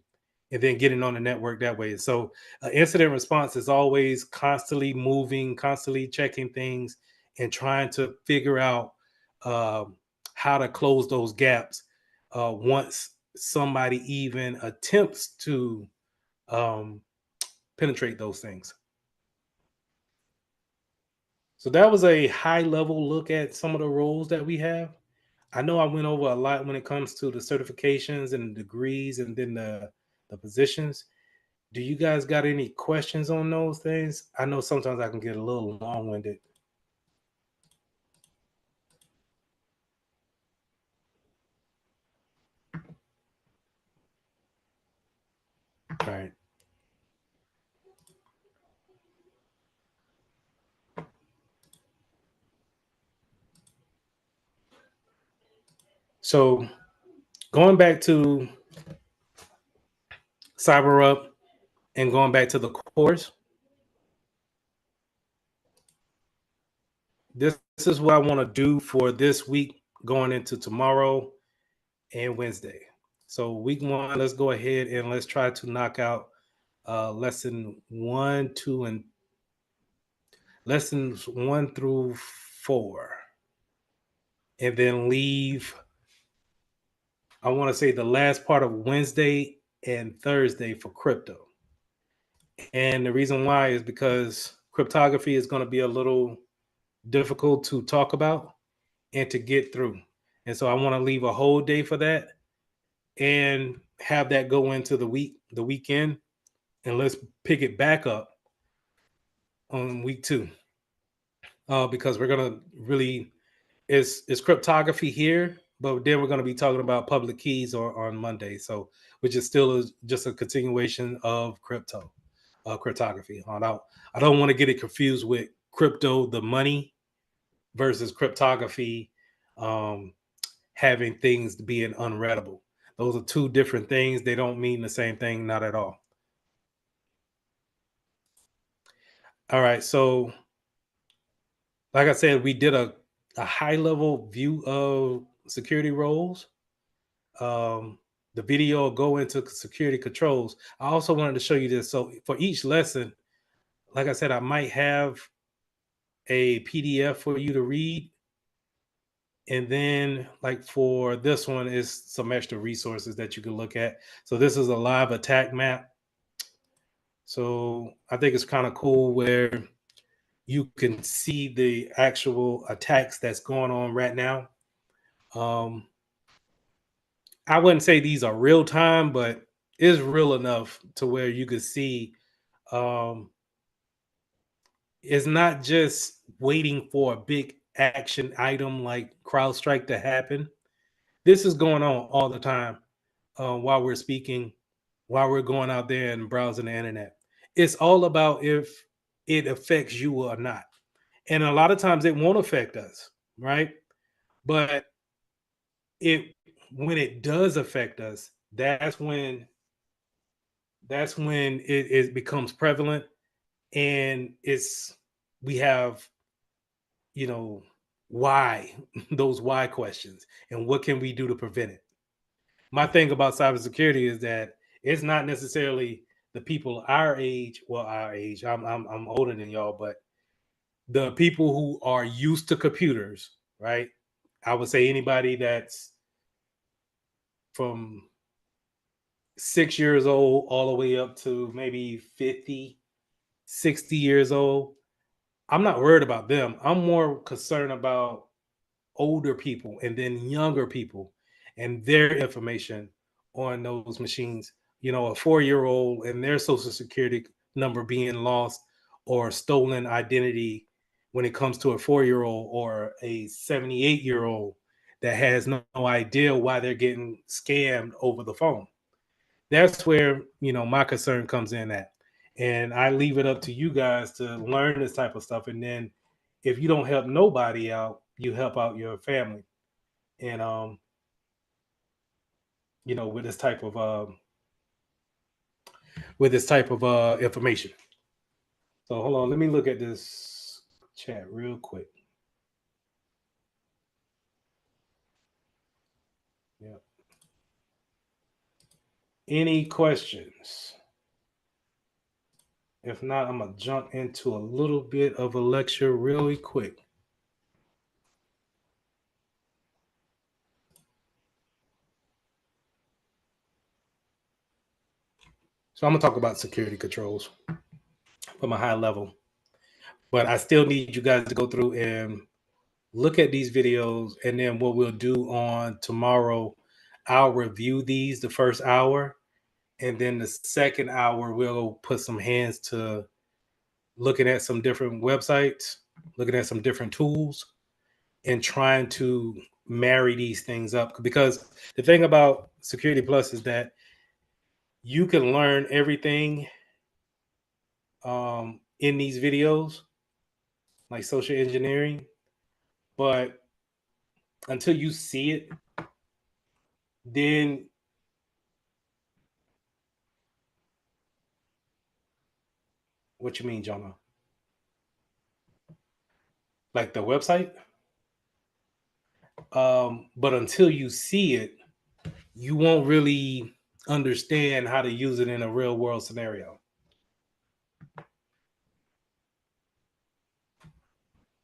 and then getting on the network that way. So incident response is always constantly moving, constantly checking things, and trying to figure out how to close those gaps once somebody even attempts to penetrate those things. So that was a high level look at some of the roles that we have. I know I went over a lot when it comes to the certifications and degrees and then the positions. Do you guys got any questions on those things? I know sometimes I can get a little long-winded. All right. So going back to CyberUp and going back to the course, this is what I want to do for this week going into tomorrow and Wednesday. So week 1, let's go ahead and let's try to knock out lessons 1 through 4, and then leave, I want to say, the last part of Wednesday and Thursday for crypto. And the reason why is because cryptography is going to be a little difficult to talk about and to get through. And so I want to leave a whole day for that and have that go into the weekend, and let's pick it back up on week 2. Because we're going to really, it's cryptography here, but then we're going to be talking about public keys on Monday. So, which is still just a continuation of cryptography. I don't want to get it confused with crypto, the money, versus cryptography, having things being unreadable. Those are two different things. They don't mean the same thing, not at all. All right. So, like I said, we did a high level view of security roles. The video will go into security controls. I also wanted to show you this. So for each lesson, like I said, I might have a PDF for you to read. And then like for this one is some extra resources that you can look at. So this is a live attack map. So I think it's kind of cool where you can see the actual attacks that's going on right now. I wouldn't say these are real time, but it's real enough to where you could see it's not just waiting for a big action item like CrowdStrike to happen. This is going on all the time while we're speaking, while we're going out there and browsing the internet. It's all about if it affects you or not. And a lot of times it won't affect us, right? But when it does affect us, that's when it becomes prevalent, and we have, why those why questions and what can we do to prevent it. My thing about cybersecurity is that it's not necessarily the people our age. Well, our age. I'm older than y'all, but the people who are used to computers, right? I would say anybody that's from 6 years old all the way up to maybe 50, 60 years old. I'm not worried about them. I'm more concerned about older people and then younger people and their information on those machines. You know, a 4-year-old and their social security number being lost or stolen identity when it comes to a 4-year-old or a 78-year-old that has no idea why they're getting scammed over the phone. That's where, you know, my concern comes in at. And I leave it up to you guys to learn this type of stuff. And then if you don't help nobody out, you help out your family. And you know, with this type of information. So hold on, let me look at this chat real quick. Yeah. Any questions? If not, I'm gonna jump into a little bit of a lecture really quick. So I'm gonna talk about security controls from a high level, but I still need you guys to go through and look at these videos, and then what we'll do on tomorrow, I'll review these the first hour, and then the second hour we'll put some hands to looking at some different websites, looking at some different tools, and trying to marry these things up. Because the thing about Security Plus is that you can learn everything in these videos, like social engineering, but until you see it, then what you mean, Jonah? Like the website? But until you see it, you won't really understand how to use it in a real world scenario.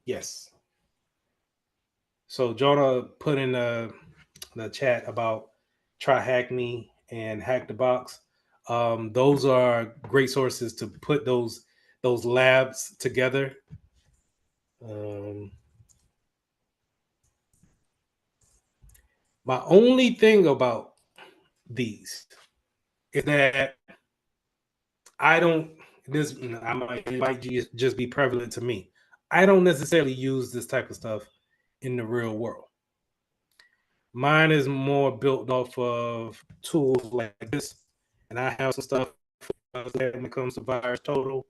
Yes. So Jonah put in the chat about try hack me and hack the box. Those are great sources to put those labs together. My only thing about these is that I don't. It might just be prevalent to me. I don't necessarily use this type of stuff in the real world. Mine is more built off of tools like this, and I have some stuff when it comes to VirusTotal.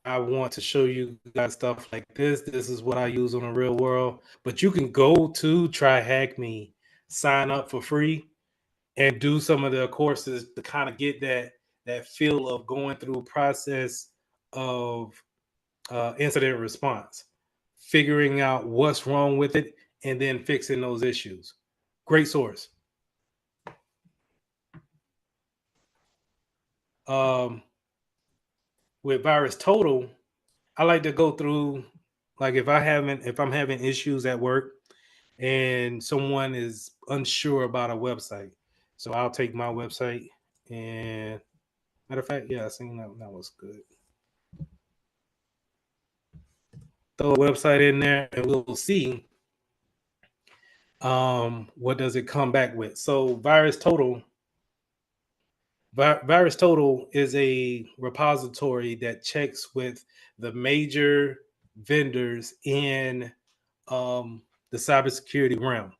I want to show you guys stuff like this. This is what I use on the real world. But you can go to Try Hack Me, sign up for free, and do some of the courses to kind of get that feel of going through a process of incident response, figuring out what's wrong with it, and then fixing those issues. Great source. With VirusTotal, I like to go through, like if I'm having issues at work and someone is unsure about a website, so I'll take my website and matter of fact, yeah, I think that was good. Throw a website in there and we'll see what does it come back with. So VirusTotal is a repository that checks with the major vendors in the cybersecurity realm.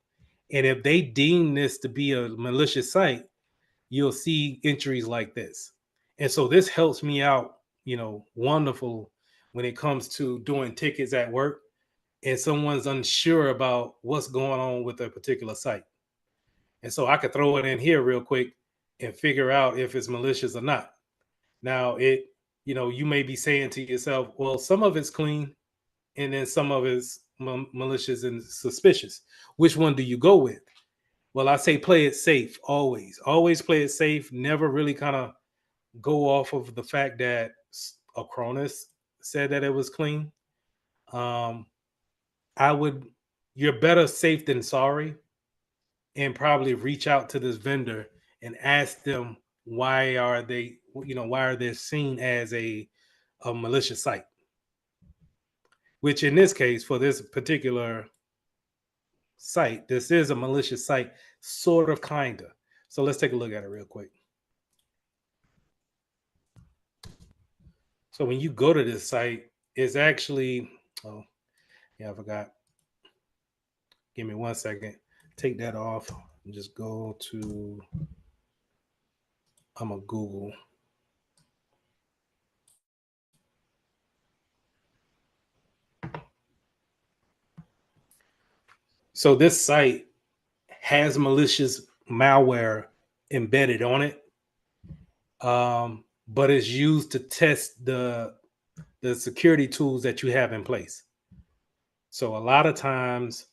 And if they deem this to be a malicious site, you'll see entries like this. And so this helps me out, wonderful when it comes to doing tickets at work and someone's unsure about what's going on with a particular site. And so I could throw it in here real quick and figure out if it's malicious or not. Now, you may be saying to yourself, well, some of it's clean and then some of it's malicious and suspicious. Which one do you go with? Well, I say play it safe always. Always play it safe. Never really kind of go off of the fact that Acronis said that it was clean. I would, you're better safe than sorry, and probably reach out to this vendor and ask them why are they, why are they seen as a malicious site? Which in this case, for this particular site, this is a malicious site, sort of, kinda. So let's take a look at it real quick. So when you go to this site, it's actually, oh yeah, I forgot. Give me 1 second. Take that off and just go to, I'm a Google. So this site has malicious malware embedded on it, but it's used to test the security tools that you have in place. So a lot of times,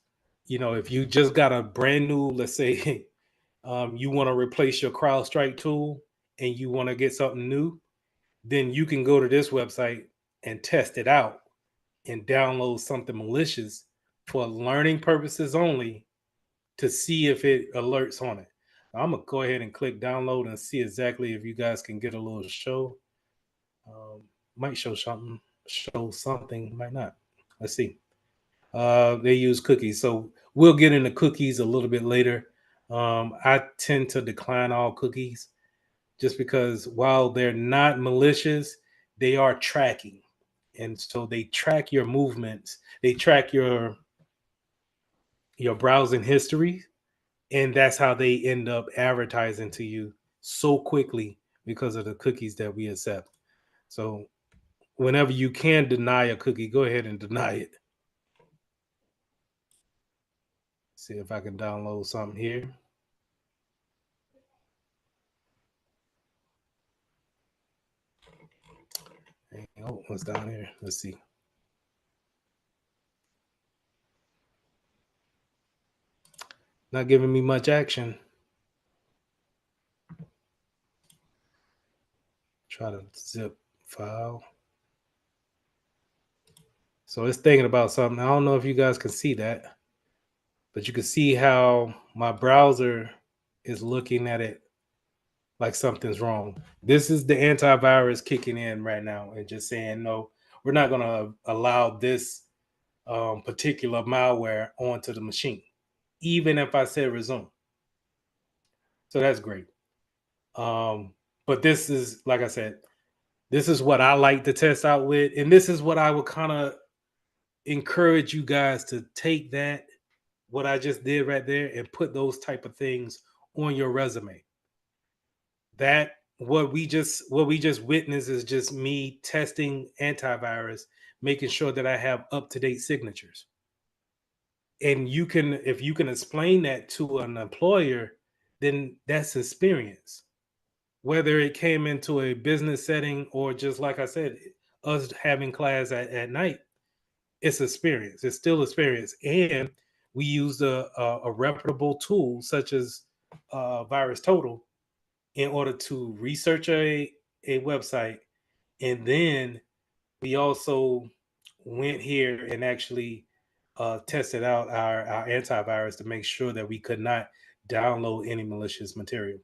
if you just got a brand new, let's say, you want to replace your CrowdStrike tool and you want to get something new, then you can go to this website and test it out and download something malicious for learning purposes only to see if it alerts on it. I'm gonna go ahead and click download and see exactly if you guys can get a little show. Might show something, might not. Let's see. They use cookies, so we'll get into cookies a little bit later. I tend to decline all cookies just because while they're not malicious, they are tracking, and so they track your movements, they track your browsing history, and that's how they end up advertising to you so quickly because of the cookies that we accept. So whenever you can deny a cookie, go ahead and deny it. See if I can download something here. Oh, what's down here? Let's see. Not giving me much action. Try to zip file. So it's thinking about something. I don't know if you guys can see that, but you can see how my browser is looking at it like something's wrong. This is the antivirus kicking in right now and just saying, no, we're not going to allow this particular malware onto the machine, even if I said resume. So that's great. But this is, like I said, this is what I like to test out with. And this is what I would kind of encourage you guys to take that, what I just did right there, and put those type of things on your resume. That what we just witnessed is just me testing antivirus, making sure that I have up-to-date signatures. And you can, if you can explain that to an employer, then that's experience. Whether it came into a business setting or just like I said, us having class at night, it's experience. It's still experience. And we use a reputable tool such as Virus Total in order to research a website. And then we also went here and actually tested out our antivirus to make sure that we could not download any malicious material.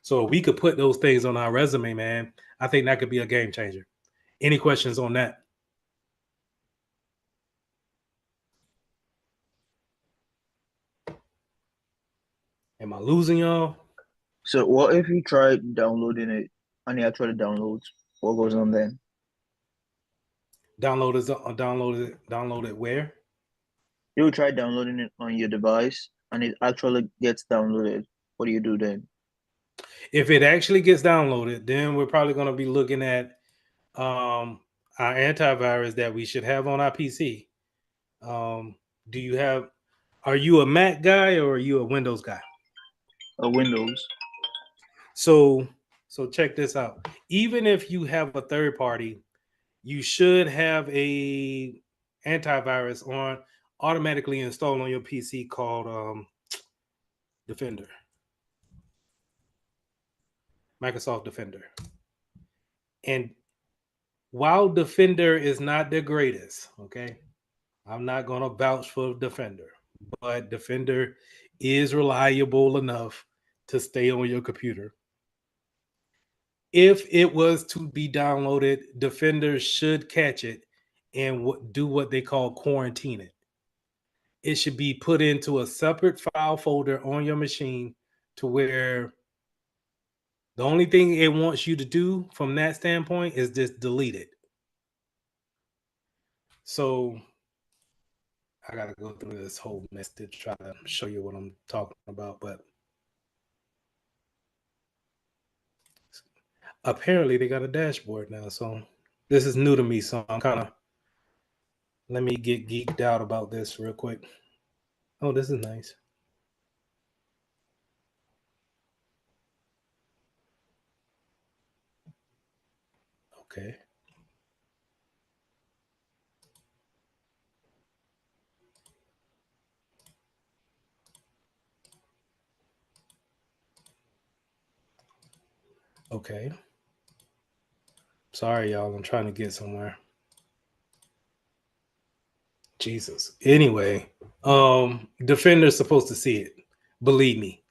So if we could put those things on our resume, man, I think that could be a game changer. Any questions on that? Am I losing y'all? So what if you try downloading it and it actually downloads? What goes on then? Download it where? You try downloading it on your device and it actually gets downloaded. What do you do then? If it actually gets downloaded, then we're probably going to be looking at our antivirus that we should have on our PC. Are you a Mac guy or are you a Windows guy? Windows. So check this out. Even if you have a third party, you should have a antivirus on automatically installed on your PC called Defender. Microsoft Defender. And while Defender is not the greatest, okay, I'm not going to vouch for Defender, but Defender is reliable enough to stay on your computer. If it was to be downloaded, Defender should catch it and do what they call quarantine it. It should be put into a separate file folder on your machine to where the only thing it wants you to do from that standpoint is just delete it. So I got to go through this whole mess to try to show you what I'm talking about, but apparently they got a dashboard now. So this is new to me. So I'm kind of, let me get geeked out about this real quick. Oh, this is nice. Okay. Okay. Sorry, y'all. I'm trying to get somewhere. Jesus. Anyway, Defender's supposed to see it. Believe me.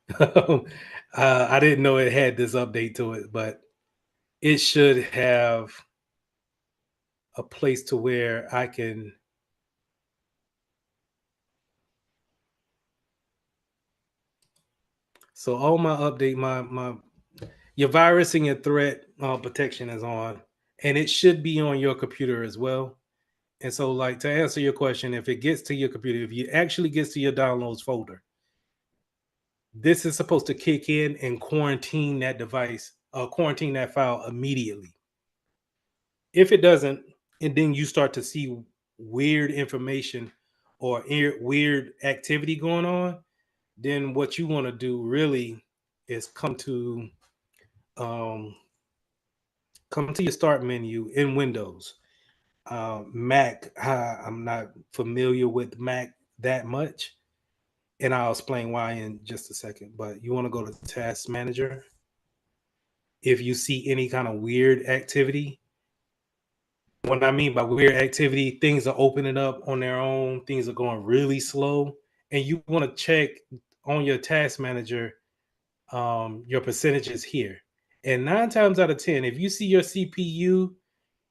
I didn't know it had this update to it, but it should have a place to where I can. So all my update, my your virus and your threat protection is on, and it should be on your computer as well. And so, like, to answer your question, if it gets to your computer, if it actually gets to your downloads folder, this is supposed to kick in and quarantine that device, quarantine that file immediately. If it doesn't, and then you start to see weird information or weird activity going on, then what you want to do really is come to your start menu in Windows. Mac, I'm not familiar with Mac that much, and I'll explain why in just a second. But you want to go to Task Manager. If you see any kind of weird activity, what I mean by weird activity, things are opening up on their own, things are going really slow, and you want to check on your Task Manager your percentages here. And 9 times out of 10, if you see your CPU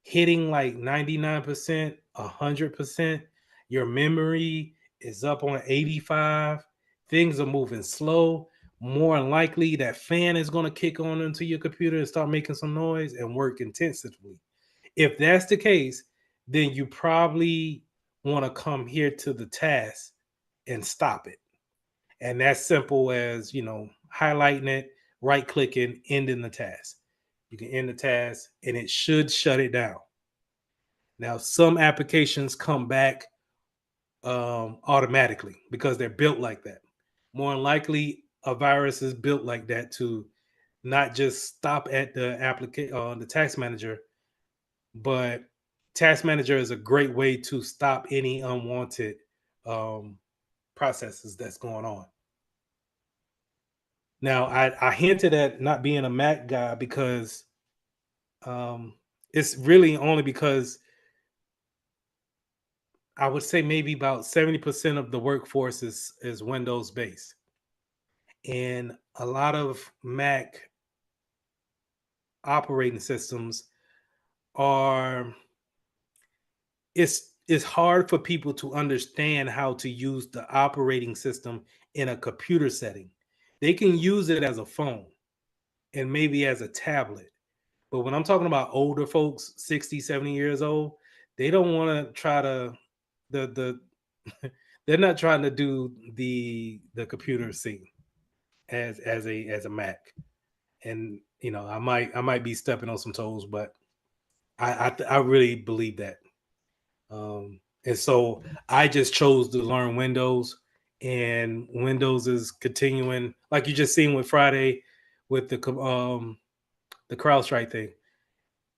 hitting like 99%, 100%, your memory is up on 85, things are moving slow, more than likely that fan is going to kick on into your computer and start making some noise and work intensively. If that's the case, then you probably want to come here to the task and stop it. And that's simple as, highlighting it, right clicking, ending the task. You can end the task and it should shut it down. Now, some applications come back automatically because they're built like that. More than likely, a virus is built like that to not just stop at the task manager, but task manager is a great way to stop any unwanted processes that's going on. Now, I hinted at not being a Mac guy because it's really only because I would say maybe about 70% of the workforce is Windows based. And a lot of Mac operating systems are it's hard for people to understand how to use the operating system in a computer setting. They can use it as a phone and maybe as a tablet. But when I'm talking about older folks, 60, 70 years old, they don't want to try to the they're not trying to do the computer scene as a Mac. And I might be stepping on some toes, but I really believe that. And so I just chose to learn Windows, and Windows is continuing, like you just seen with Friday with the CrowdStrike thing.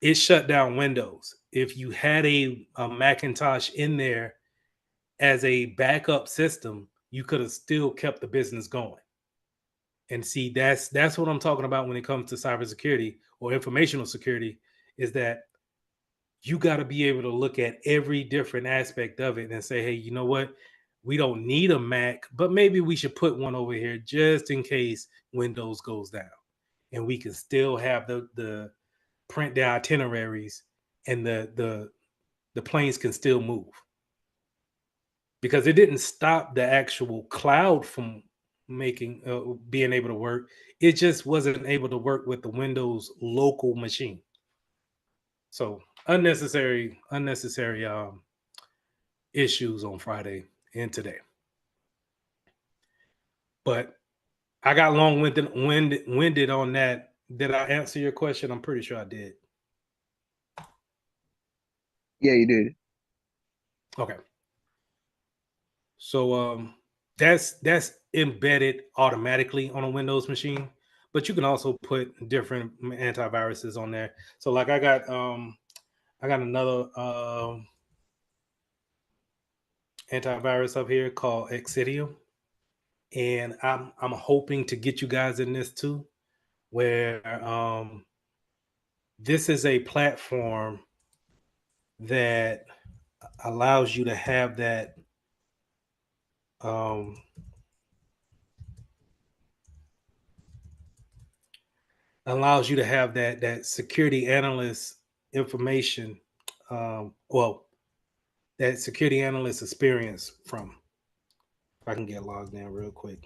It shut down Windows. If you had a Macintosh in there as a backup system, you could have still kept the business going. And see, that's what I'm talking about when it comes to cybersecurity or informational security, is that you got to be able to look at every different aspect of it and say, hey, you know what? We don't need a Mac, but maybe we should put one over here just in case Windows goes down. And we can still have the print the itineraries, and the planes can still move. Because it didn't stop the actual cloud from being able to work. It just wasn't able to work with the Windows local machine. So unnecessary issues on Friday and today. But I got winded on that. Did I answer your question? I'm pretty sure I did. Yeah, you did. Okay. So that's embedded automatically on a Windows machine, but you can also put different antiviruses on there. So like I got another antivirus up here called Exidium, and I'm hoping to get you guys in this too, where this is a platform that allows you to have that that security analyst information, that security analyst experience from. If I can get logged in real quick.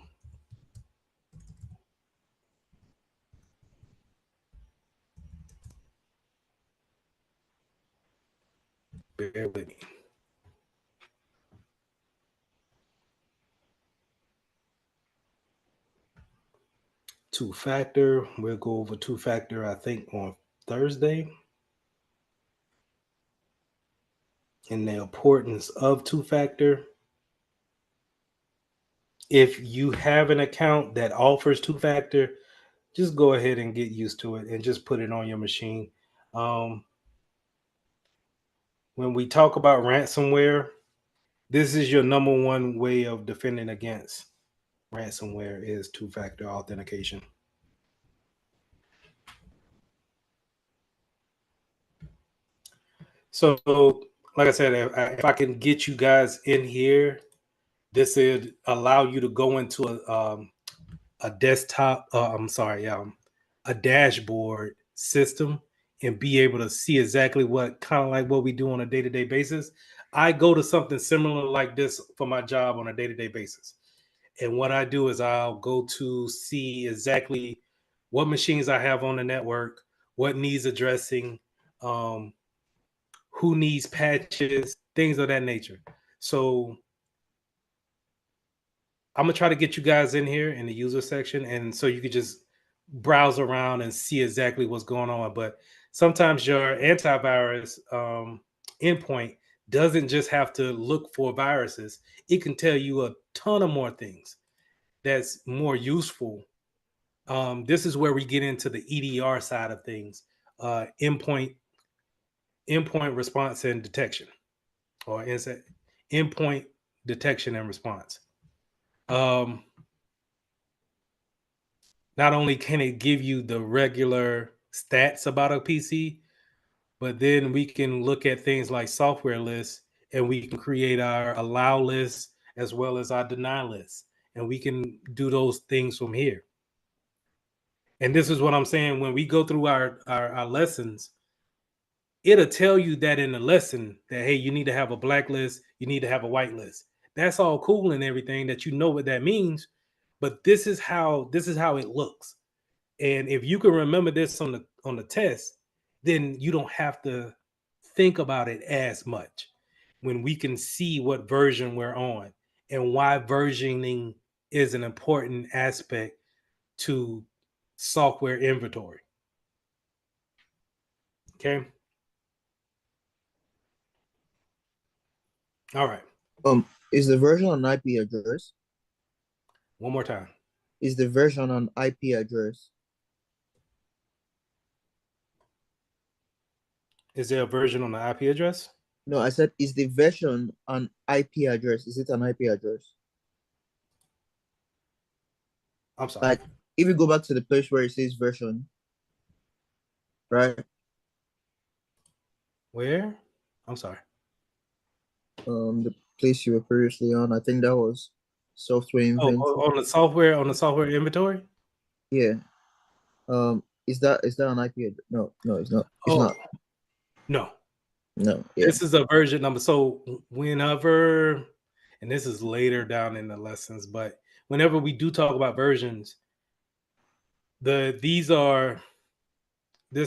Bear with me. Two-factor. We'll go over two-factor, I think, on Thursday. And the importance of two-factor. If you have an account that offers two-factor, just go ahead and get used to it and just put it on your machine. When we talk about ransomware, this is your number one way of defending against ransomware is two-factor authentication. So, like I said, if I can get you guys in here, this would allow you to go into a desktop. A dashboard system and be able to see exactly what kind of like what we do on a day-to-day basis. I go to something similar like this for my job on a day-to-day basis. And what I do is I'll go to see exactly what machines I have on the network, what needs addressing, who needs patches, things of that nature. So I'm gonna try to get you guys in here in the user section, and so you could just browse around and see exactly what's going on. But sometimes your antivirus endpoint doesn't just have to look for viruses; it can tell you a ton of more things that's more useful. This is where we get into the EDR side of things, endpoint response and detection, or endpoint detection and response. Not only can it give you the regular stats about a PC, but then we can look at things like software lists, and we can create our allow lists as well as our deny lists. And we can do those things from here. And this is what I'm saying. When we go through our lessons, it'll tell you that in the lesson that, hey, you need to have a black list, you need to have a white list. That's all cool and everything, that you know what that means. But this is how it looks. And if you can remember this on the test, then you don't have to think about it as much when we can see what version we're on and why versioning is an important aspect to software inventory. Okay. All right. Is the version on IP address? One more time. Is the version on IP address? Is there a version on the IP address? No, I said, is the version on IP address? Is it an IP address? I'm sorry. Like, if you go back to the place where it says version, right? Where? I'm sorry. The place you were previously on, I think that was software Oh, inventory. on the software inventory. Yeah. Is that an IP? No, it's not. It's Oh, not. no. No. Yeah. This is a version number. So whenever, and this is later down in the lessons, but whenever we do talk about versions, this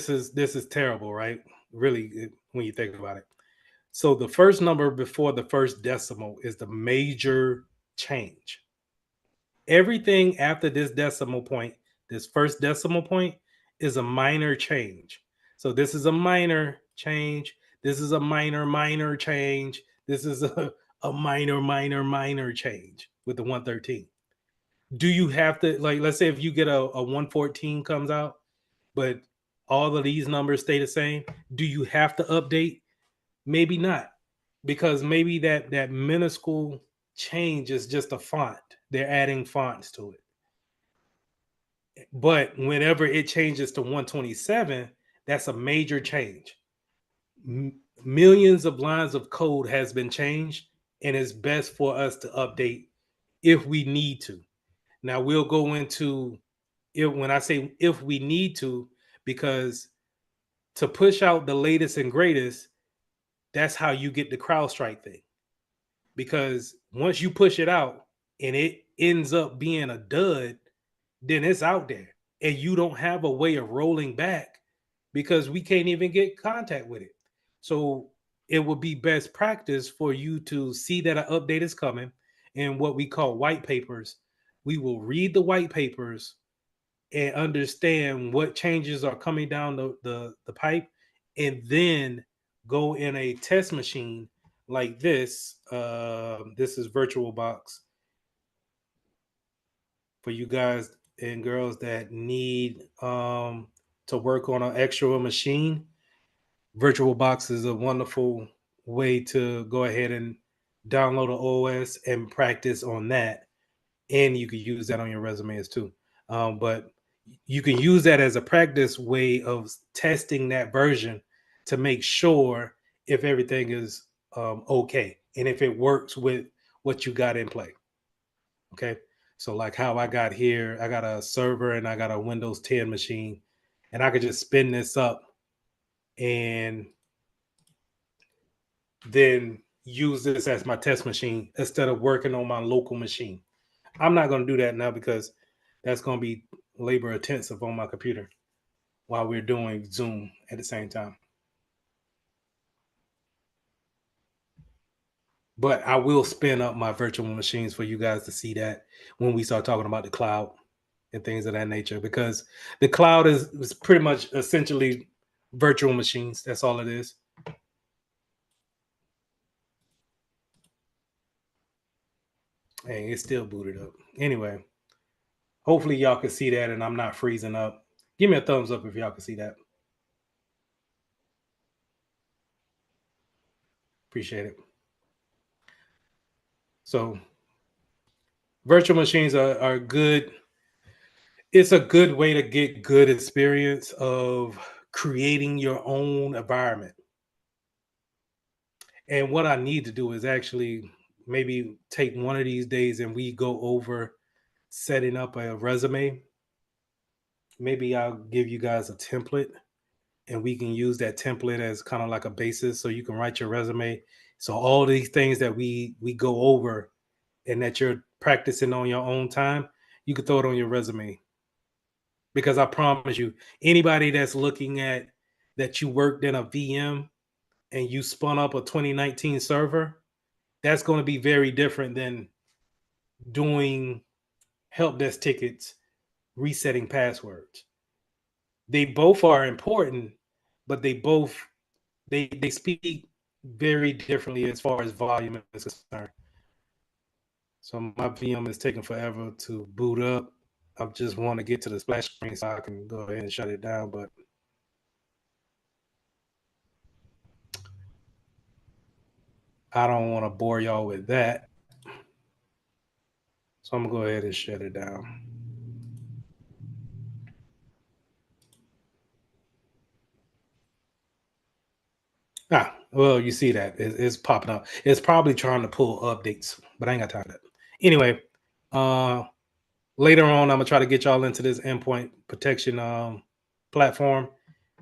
is terrible, right? Really, when you think about it. So the first number before the first decimal is the major change. Everything after this decimal point, this first decimal point, is a minor change. So this is a minor change. This is a minor change. This is a minor change with the 113. Do you have to, like, let's say if you get a 114 comes out, but all of these numbers stay the same, do you have to update? Maybe not, because maybe that minuscule change is just a font. They're adding fonts to it. But whenever it changes to 127, that's a major change. Millions of lines of code has been changed, and it's best for us to update if we need to. Now we'll go into it when I say if we need to, because to push out the latest and greatest, that's how you get the CrowdStrike thing. Because once you push it out and it ends up being a dud, then it's out there and you don't have a way of rolling back because we can't even get contact with it. So it would be best practice for you to see that an update is coming and what we call white papers. We will read the white papers and understand what changes are coming down the pipe, and then go in a test machine like this. This is VirtualBox for you guys and girls that need to work on an extra machine. VirtualBox is a wonderful way to go ahead and download an OS and practice on that, and you can use that on your resumes too. But you can use that as a practice way of testing that version to make sure if everything is okay and if it works with what you got in play. Okay. So like how I got here, I got a server and I got a Windows 10 machine, and I could just spin this up and then use this as my test machine instead of working on my local machine. I'm not going to do that now because that's going to be labor intensive on my computer while we're doing Zoom at the same time. But I will spin up my virtual machines for you guys to see that when we start talking about the cloud and things of that nature, because the cloud is pretty much essentially virtual machines. That's all it is. And it's still booted up. Anyway, hopefully y'all can see that and I'm not freezing up. Give me a thumbs up if y'all can see that. Appreciate it. So virtual machines are good. It's a good way to get good experience of creating your own environment. And what I need to do is actually maybe take one of these days and we go over setting up a resume. Maybe I'll give you guys a template and we can use that template as kind of like a basis so you can write your resume. So all these things that we go over and that you're practicing on your own time, you can throw it on your resume. Because I promise you, anybody that's looking at that you worked in a VM and you spun up a 2019 server, that's going to be very different than doing help desk tickets, resetting passwords. They both are important, but they speak very differently as far as volume is concerned. So my VM is taking forever to boot up. I just want to get to the splash screen so I can go ahead and shut it down, but I don't want to bore y'all with that. So I'm going to go ahead and shut it down. Well, you see that it's popping up. It's probably trying to pull updates, but I ain't got time for that. Anyway, later on, I'm gonna try to get y'all into this endpoint protection platform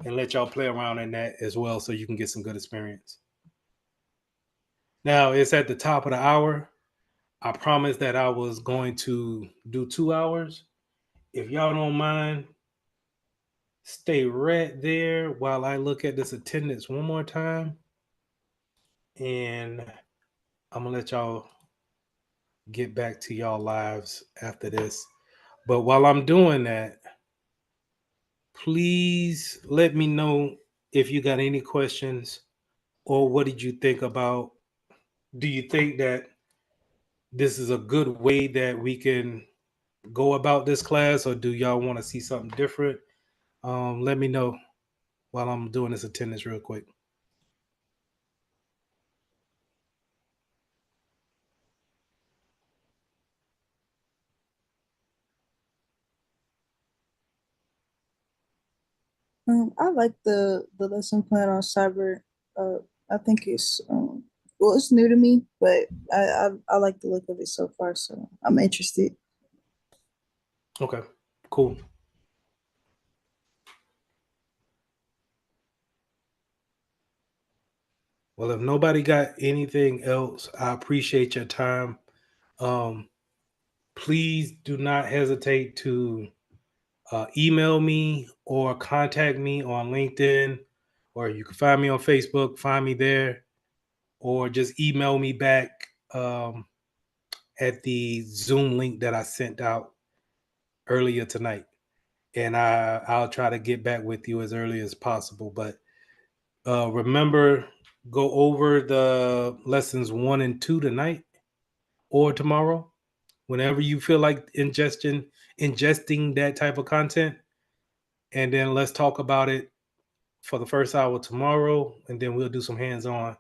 and let y'all play around in that as well, so you can get some good experience. Now it's at the top of the hour. I promised that I was going to do 2 hours. If y'all don't mind, stay right there while I look at this attendance one more time, and I'm gonna let y'all get back to y'all lives after this. But while I'm doing that, please let me know if you got any questions, or what did you think about. Do you think that this is a good way that we can go about this class, or do y'all want to see something different? Let me know while I'm doing this attendance real quick. I like the lesson plan on cyber. I think it's well, it's new to me, but I like the look of it so far, so I'm interested. Okay, cool. Well, if nobody got anything else, I appreciate your time. Um, Please do not hesitate to email me or contact me on LinkedIn, or you can find me on Facebook, find me there, or just email me back at the Zoom link that I sent out earlier tonight. And I'll try to get back with you as early as possible. But remember, go over the lessons 1 and 2 tonight or tomorrow, whenever you feel like ingesting that type of content. And then let's talk about it for the first hour tomorrow, and then we'll do some hands-on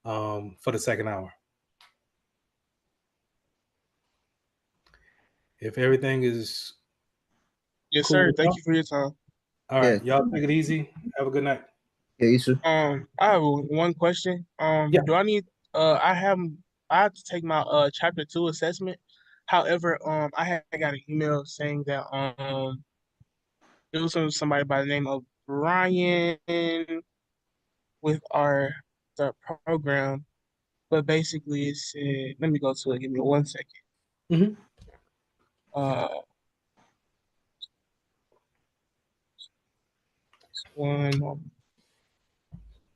for the second hour. If everything is Yes, cool sir. with Thank y'all, you for your time. all Yeah. right, y'all take it easy. Have a good night. Yeah, you too. I have one question. Yeah. Do I need I have to take my chapter 2 assessment. However, I had got an email saying that it was from somebody by the name of Brian with the program, but basically it said, let me go to it. Give me 1 second. Mm-hmm. Uh, one.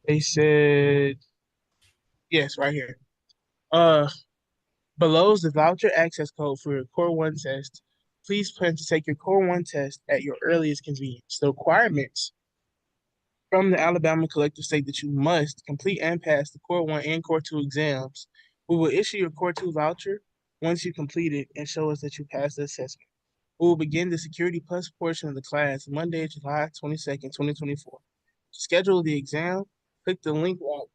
They said yes, right here. Uh, Below is the voucher access code for your Core 1 test. Please plan to take your Core 1 test at your earliest convenience. The requirements from the Alabama Collective state that you must complete and pass the Core 1 and Core 2 exams. We will issue your Core 2 voucher once you complete it and show us that you passed the assessment. We will begin the Security Plus portion of the class Monday, July 22nd, 2024. To schedule the exam, click the link login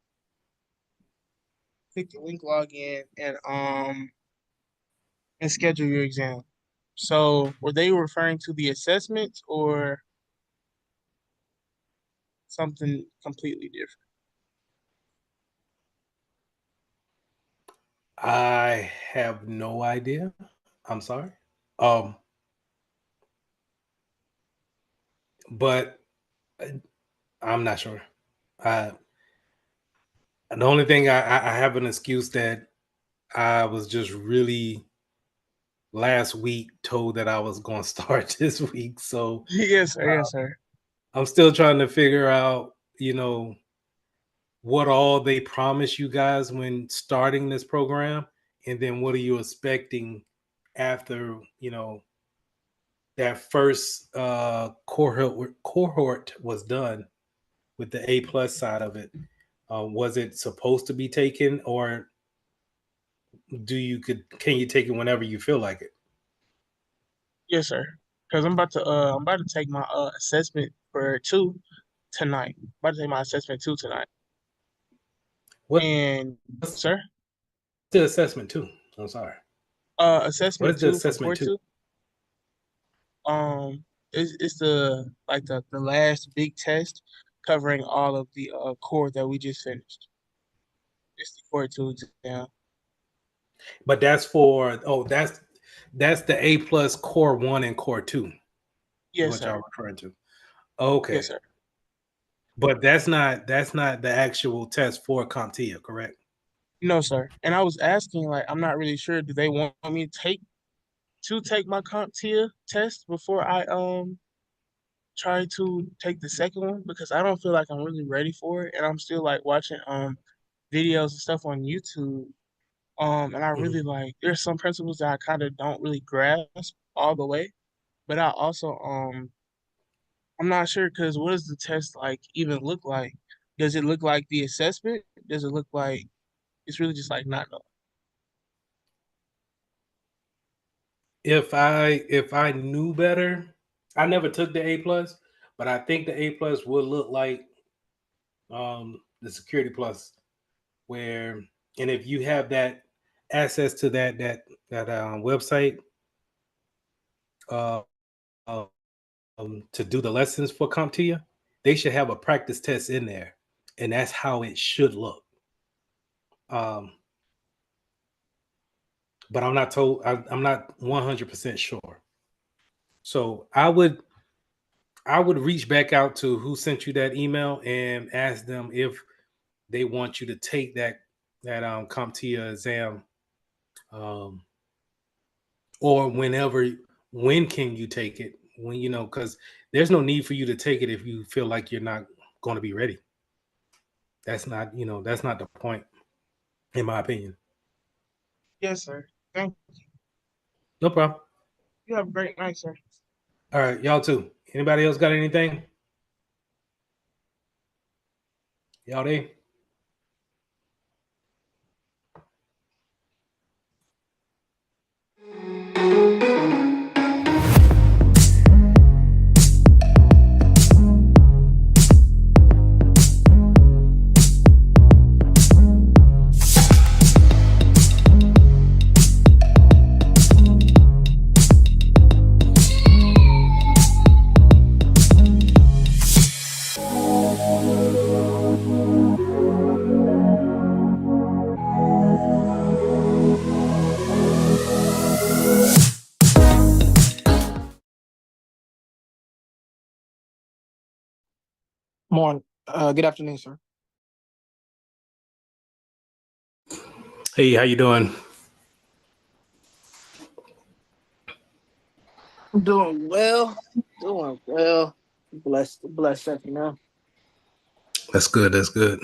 and schedule your exam. So were they referring to the assessment or something completely different? I have no idea. I'm sorry. Um, but I'm not sure. I The only thing I have an excuse that I was just really last week told that I was going to start this week. So Yes, sir. Yes, sir. I'm still trying to figure out, what all they promise you guys when starting this program, and then what are you expecting after, that first cohort was done with the A+ side of it. Was it supposed to be taken, or can you take it whenever you feel like it? Yes, sir. Because I'm about to take my assessment for 2 tonight. I'm about to take my assessment 2 tonight. What's And sir, the assessment too? I'm sorry. What assessment is the 2 for assessment core too? 2. It's the last big test covering all of the core that we just finished. It's the core 2 exam. But that's for that's the A plus core 1 and core 2 is Yes, what sir. y'all referring to. Okay. Yes, sir. But that's not the actual test for CompTIA, correct? No, sir. And I was asking, like, I'm not really sure. Do they want me to take my CompTIA test before I try to take the second one? Because I don't feel like I'm really ready for it, and I'm still like watching videos and stuff on YouTube. And I really like there's some principles that I kind of don't really grasp all the way, but I also I'm not sure because what does the test like even look like? Does it look like the assessment? Does it look like it's really just like not knowing? If I knew better, I never took the A plus, but I think the A plus would look like the Security Plus, where and if you have that access to that website uh, to do the lessons for CompTIA, they should have a practice test in there, and that's how it should look. But I'm not told. I'm not 100% sure. So I would reach back out to who sent you that email and ask them if they want you to take that CompTIA exam, or when can you take it? When because there's no need for you to take it if you feel like you're not going to be ready. That's not the point, in my opinion. Yes, sir. Thank you. No problem. You have a great night, sir. All right, y'all too. Anybody else got anything? Y'all there? Morning. Good afternoon, sir. Hey, how you doing? I'm doing well. Doing well. Blessed, That's good. That's good.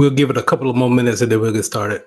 We'll give it a couple of more minutes and then we'll get started.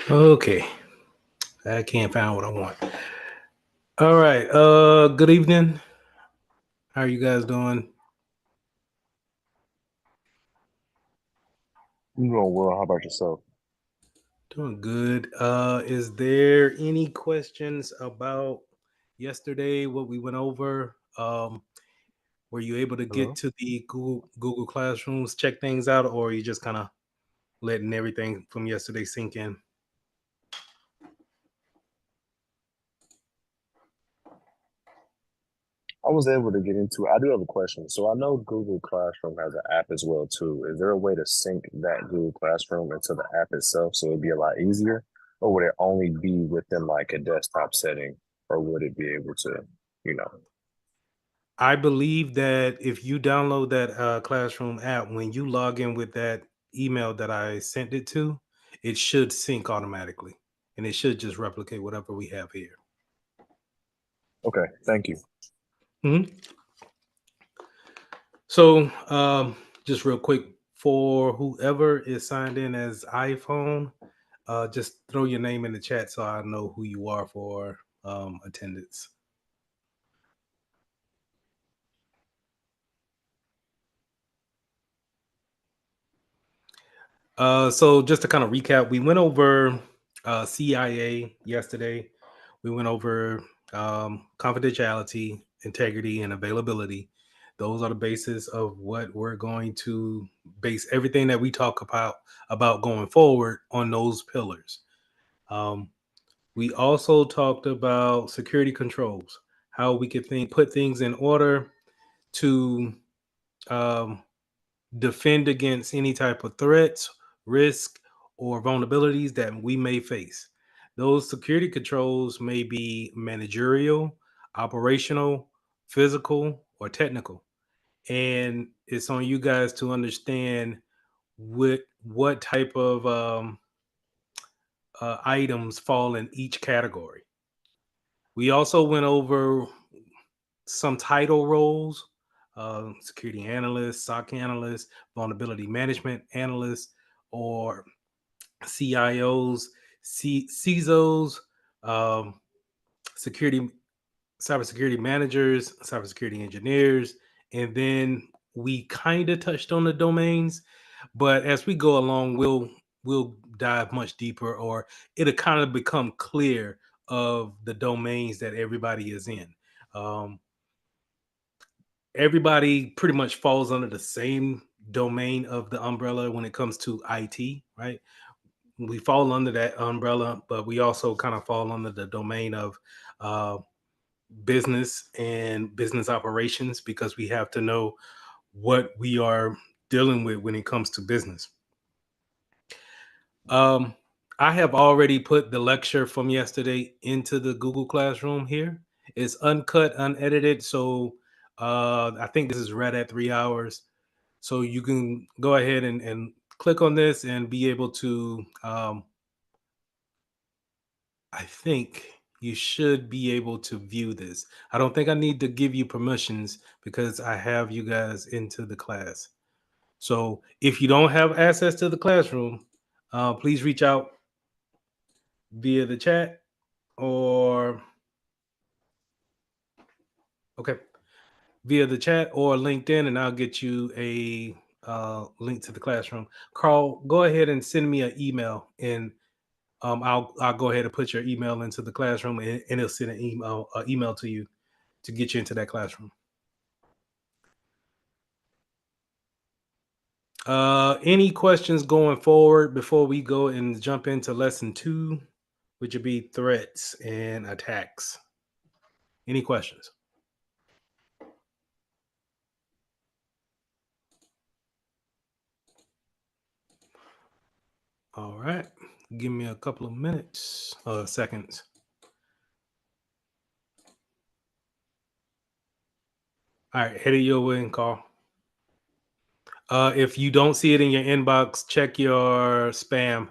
Okay. I can't find what I want. All right. Good evening. How are you guys doing? I'm doing well. How about yourself? Doing good. Is there any questions about yesterday, what we went over? Were you able to get Hello? to the Google Classrooms, check things out, or are you just kind of letting everything from yesterday sink in? I was able to get into I do have a question. So I know Google Classroom has an app as well too. Is there a way to sync that Google Classroom into the app itself so it'd be a lot easier? Or would it only be within like a desktop setting? Or would it be able to, you know? I believe that if you download that Classroom app, when you log in with that email that I sent it to, it should sync automatically, and it should just replicate whatever we have here. Okay, thank you. Mhm. So, just real quick, for whoever is signed in as iPhone, just throw your name in the chat so I know who you are for attendance. So just to kind of recap, we went over CIA yesterday. We went over confidentiality, integrity, and availability. Those are the basis of what we're going to base everything that we talk about going forward on those pillars. Um, we also talked about security controls, how we could put things in order to um, defend against any type of threats, risk, or vulnerabilities that we may face. Those security controls may be managerial, operational, physical, or technical. And it's on you guys to understand what type of items fall in each category. We also went over some title roles, security analyst, SOC analyst, vulnerability management analyst, or CIOs, CISOs, um, security, cybersecurity managers, cybersecurity engineers, and then we kind of touched on the domains, but as we go along, we'll dive much deeper, or it'll kind of become clear of the domains that everybody is in. Um, Everybody pretty much falls under the same domain of the umbrella when it comes to IT, right? We fall under that umbrella, but we also kind of fall under the domain of uh, business and business operations because we have to know what we are dealing with when it comes to business. Um, I have already put the lecture from yesterday into the Google Classroom here. It's uncut, unedited. So I think this is right at 3 hours. So you can go ahead and click on this and be able to, I think you should be able to view this. I don't think I need to give you permissions because I have you guys into the class. So if you don't have access to the classroom, please reach out via the chat or via the chat or LinkedIn, and I'll get you a link to the classroom. Carl, go ahead and send me an email, and I'll go ahead and put your email into the classroom, and it'll send an email to you to get you into that classroom. Any questions going forward before we go and jump into lesson 2, which would be threats and attacks? Any questions? All right. Give me a couple of minutes, seconds. All right, headed your way, Carl. If you don't see it in your inbox, check your spam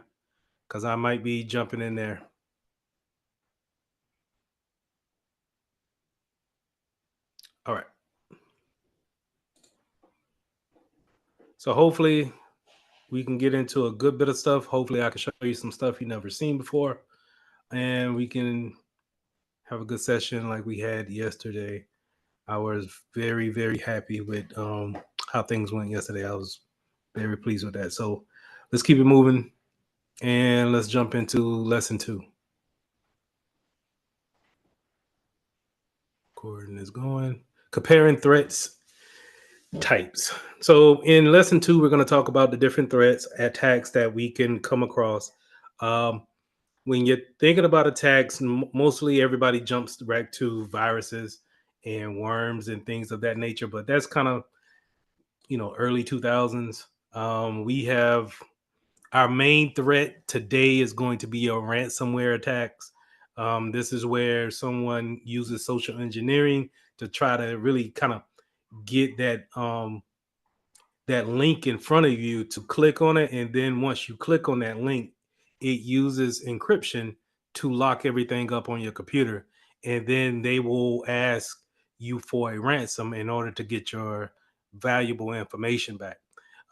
because I might be jumping in there. All right. So hopefully we can get into a good bit of stuff. Hopefully I can show you some stuff you've never seen before, and we can have a good session like we had yesterday. I was very, very happy with how things went yesterday. I was very pleased with that. So let's keep it moving and let's jump into lesson 2. Recording is going. Comparing threats types. So in lesson 2, we're going to talk about the different threats, attacks that we can come across. When you're thinking about attacks, mostly everybody jumps right to viruses and worms and things of that nature, but that's kind of, early 2000s. We have our main threat today is going to be a ransomware attacks. This is where someone uses social engineering to try to really kind of get that link in front of you to click on it, and then once you click on that link, it uses encryption to lock everything up on your computer, and then they will ask you for a ransom in order to get your valuable information back.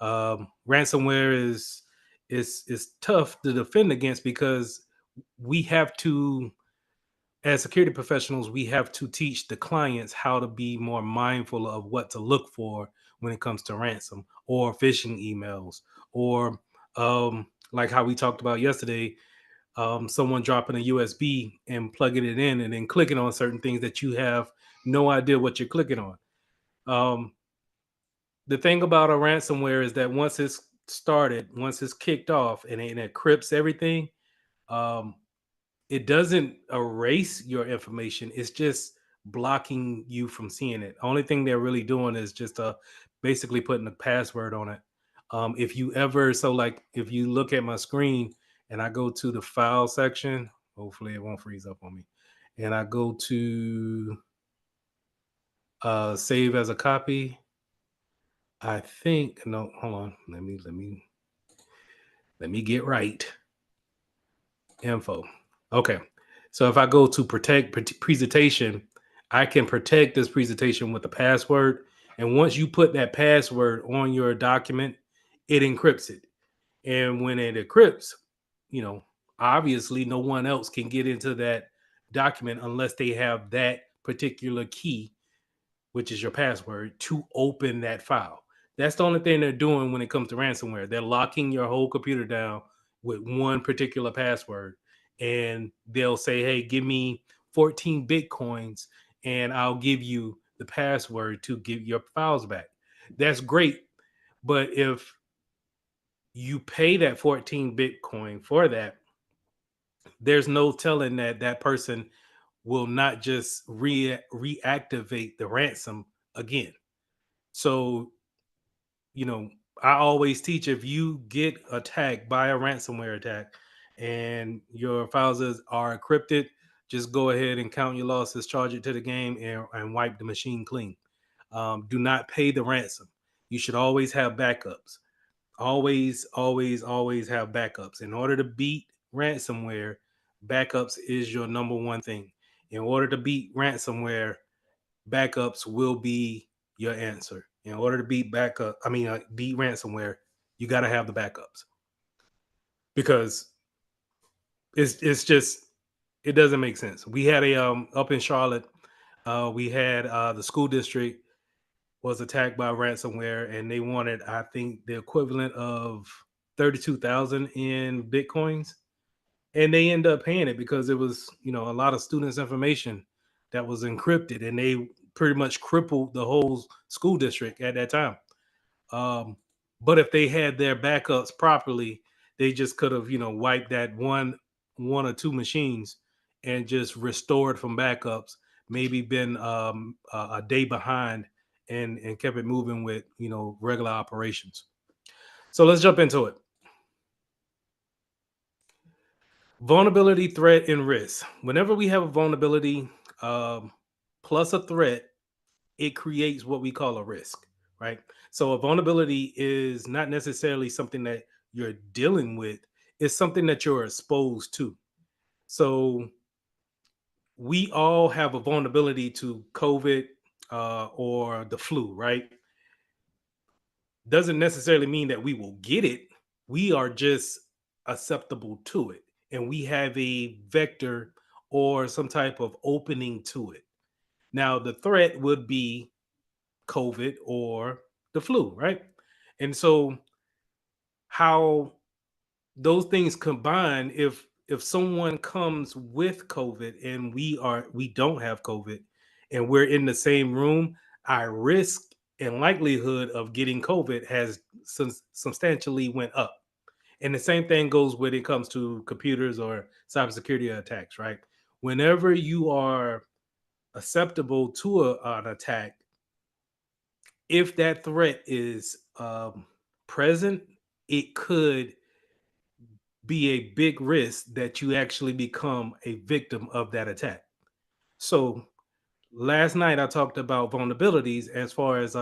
Ransomware is tough to defend against because we have to, as security professionals, we have to teach the clients how to be more mindful of what to look for when it comes to ransom or phishing emails, or like how we talked about yesterday, someone dropping a USB and plugging it in and then clicking on certain things that you have no idea what you're clicking on. The thing about a ransomware is that once it's started, once it's kicked off and it encrypts everything, um, it doesn't erase your information. It's just blocking you from seeing it. Only thing they're really doing is just basically putting a password on it. If you ever, so like if you look at my screen and I go to the file section, hopefully it won't freeze up on me, and I go to save as a copy. I think no, hold on. Let me get right. Info. Okay. So if I go to protect presentation, I can protect this presentation with a password. And once you put that password on your document, it encrypts it. And when it encrypts, obviously no one else can get into that document unless they have that particular key, which is your password, to open that file. That's the only thing they're doing when it comes to ransomware. They're locking your whole computer down with one particular password. And they'll say, hey, give me 14 Bitcoins and I'll give you the password to give your files back. That's great. But if you pay that 14 Bitcoin for that, there's no telling that that person will not just reactivate the ransom again. So, I always teach, if you get attacked by a ransomware attack and your files are encrypted, just go ahead and count your losses, charge it to the game, and wipe the machine clean. Do not pay the ransom. You should always have backups. Always, always, always have backups. In order to beat ransomware, backups is your number one thing. In order to beat ransomware, backups will be your answer. In order to beat beat ransomware, you got to have the backups, because it's just, it doesn't make sense. We had a up in Charlotte, we had the school district was attacked by ransomware, and they wanted, I think, the equivalent of 32,000 in bitcoins, and they end up paying it because it was, a lot of students' information that was encrypted, and they pretty much crippled the whole school district at that time. But if they had their backups properly, they just could have, wiped that one or two machines and just restored from backups. Maybe been a day behind, and kept it moving with, regular operations. So let's jump into it. Vulnerability, threat, and risk. Whenever we have a vulnerability plus a threat, it creates what we call a risk, right? So a vulnerability is not necessarily something that you're dealing with, it's something that you're exposed to. So we all have a vulnerability to COVID or the flu, right? Doesn't necessarily mean that we will get it. We are just acceptable to it. And we have a vector or some type of opening to it. Now, the threat would be COVID or the flu, right? And so, how those things combine, if someone comes with COVID and we don't have COVID and we're in the same room, our risk and likelihood of getting COVID has substantially went up. And the same thing goes when it comes to computers or cybersecurity attacks, right? Whenever you are acceptable to an attack, if that threat is present, it could be a big risk that you actually become a victim of that attack. So last night I talked about vulnerabilities as far as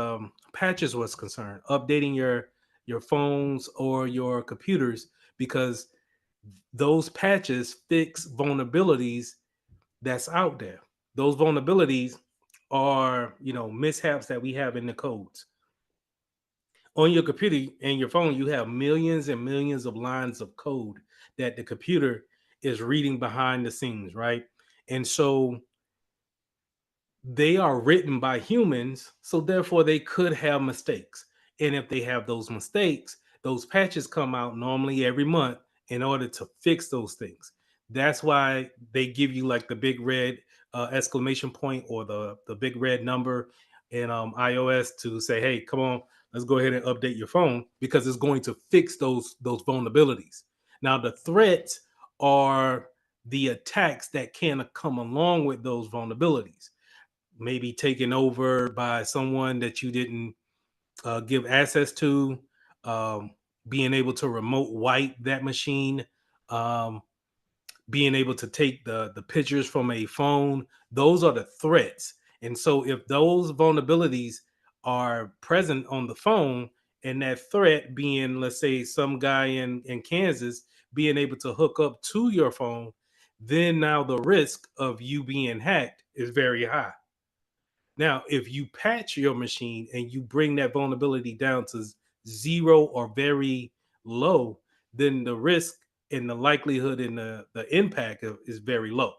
patches was concerned, updating your phones or your computers, because those patches fix vulnerabilities that's out there. Those vulnerabilities are, mishaps that we have in the codes. On your computer and your phone, you have millions and millions of lines of code that the computer is reading behind the scenes, right? And so they are written by humans, so therefore they could have mistakes. And if they have those mistakes, those patches come out normally every month in order to fix those things. That's why they give you like the big red exclamation point or the big red number in iOS to say, hey, come on, let's go ahead and update your phone, because it's going to fix those vulnerabilities. Now the threats are the attacks that can come along with those vulnerabilities, maybe taken over by someone that you didn't give access to, um, being able to remote wipe that machine, um, being able to take the pictures from a phone. Those are the threats. And so if those vulnerabilities are present on the phone, and that threat being, let's say, some guy in Kansas being able to hook up to your phone, then now the risk of you being hacked is very high. Now, if you patch your machine and you bring that vulnerability down to zero or very low, then the risk and the likelihood and the impact is very low.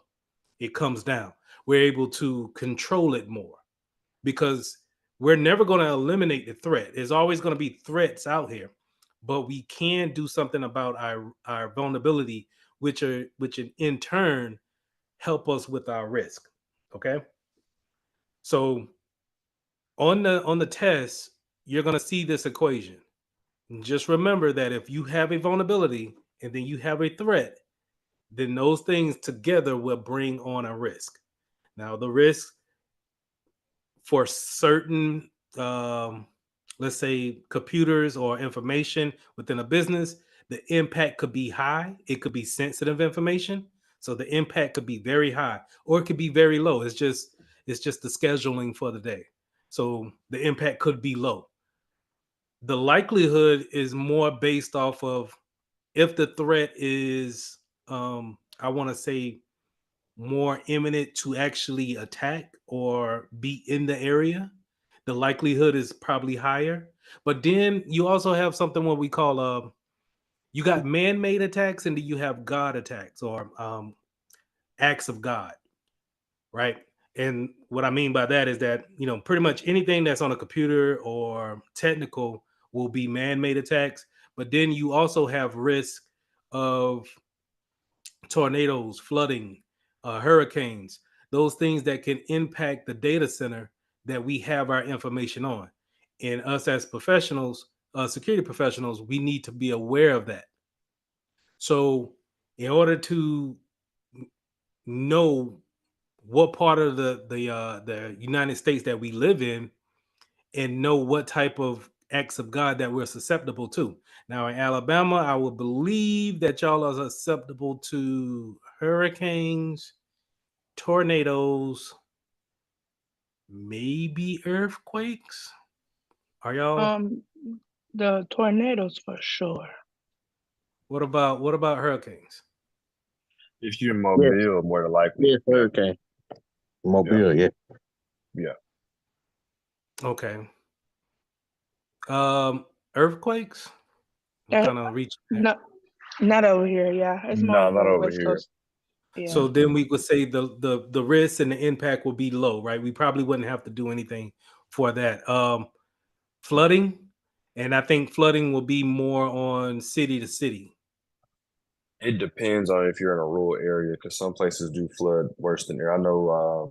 It comes down. We're able to control it more, because we're never going to eliminate the threat. There's always going to be threats out here, but we can do something about our vulnerability, which in turn help us with our risk. Okay. So on the test, you're going to see this equation. And just remember that if you have a vulnerability and then you have a threat, then those things together will bring on a risk. Now, the risk for certain, let's say, computers or information within a business, the impact could be high. It could be sensitive information, so the impact could be very high, or it could be very low. It's just the scheduling for the day, so the impact could be low. The likelihood is more based off of if the threat is I want to say, more imminent to actually attack or be in the area, the likelihood is probably higher. But then you also have something what we call you got man-made attacks, and then you have God attacks, or acts of God, right? And what I mean by that is that, pretty much anything that's on a computer or technical will be man-made attacks. But then you also have risk of tornadoes, flooding, hurricanes, those things that can impact the data center that we have our information on. And us as professionals, security professionals, we need to be aware of that. So, in order to know what part of the United States that we live in, and know what type of acts of God that we're susceptible to. Now, in Alabama, I would believe that y'all are susceptible to hurricanes, tornadoes, maybe earthquakes. Are y'all? The tornadoes for sure. What about hurricanes? If you're in Yes, Mobile, more than likely. yes, hurricane. Mobile, yeah. Yeah. Okay. Earthquakes. I'm Uh, kind of reaching there. not over here. Yeah, it's more No, on not the over West here. Coast. Yeah. So then we would say the risk and the impact will be low, right? We probably wouldn't have to do anything for that. Flooding, and I think flooding will be more on city to city. It depends on if you're in a rural area, because some places do flood worse than there. I know,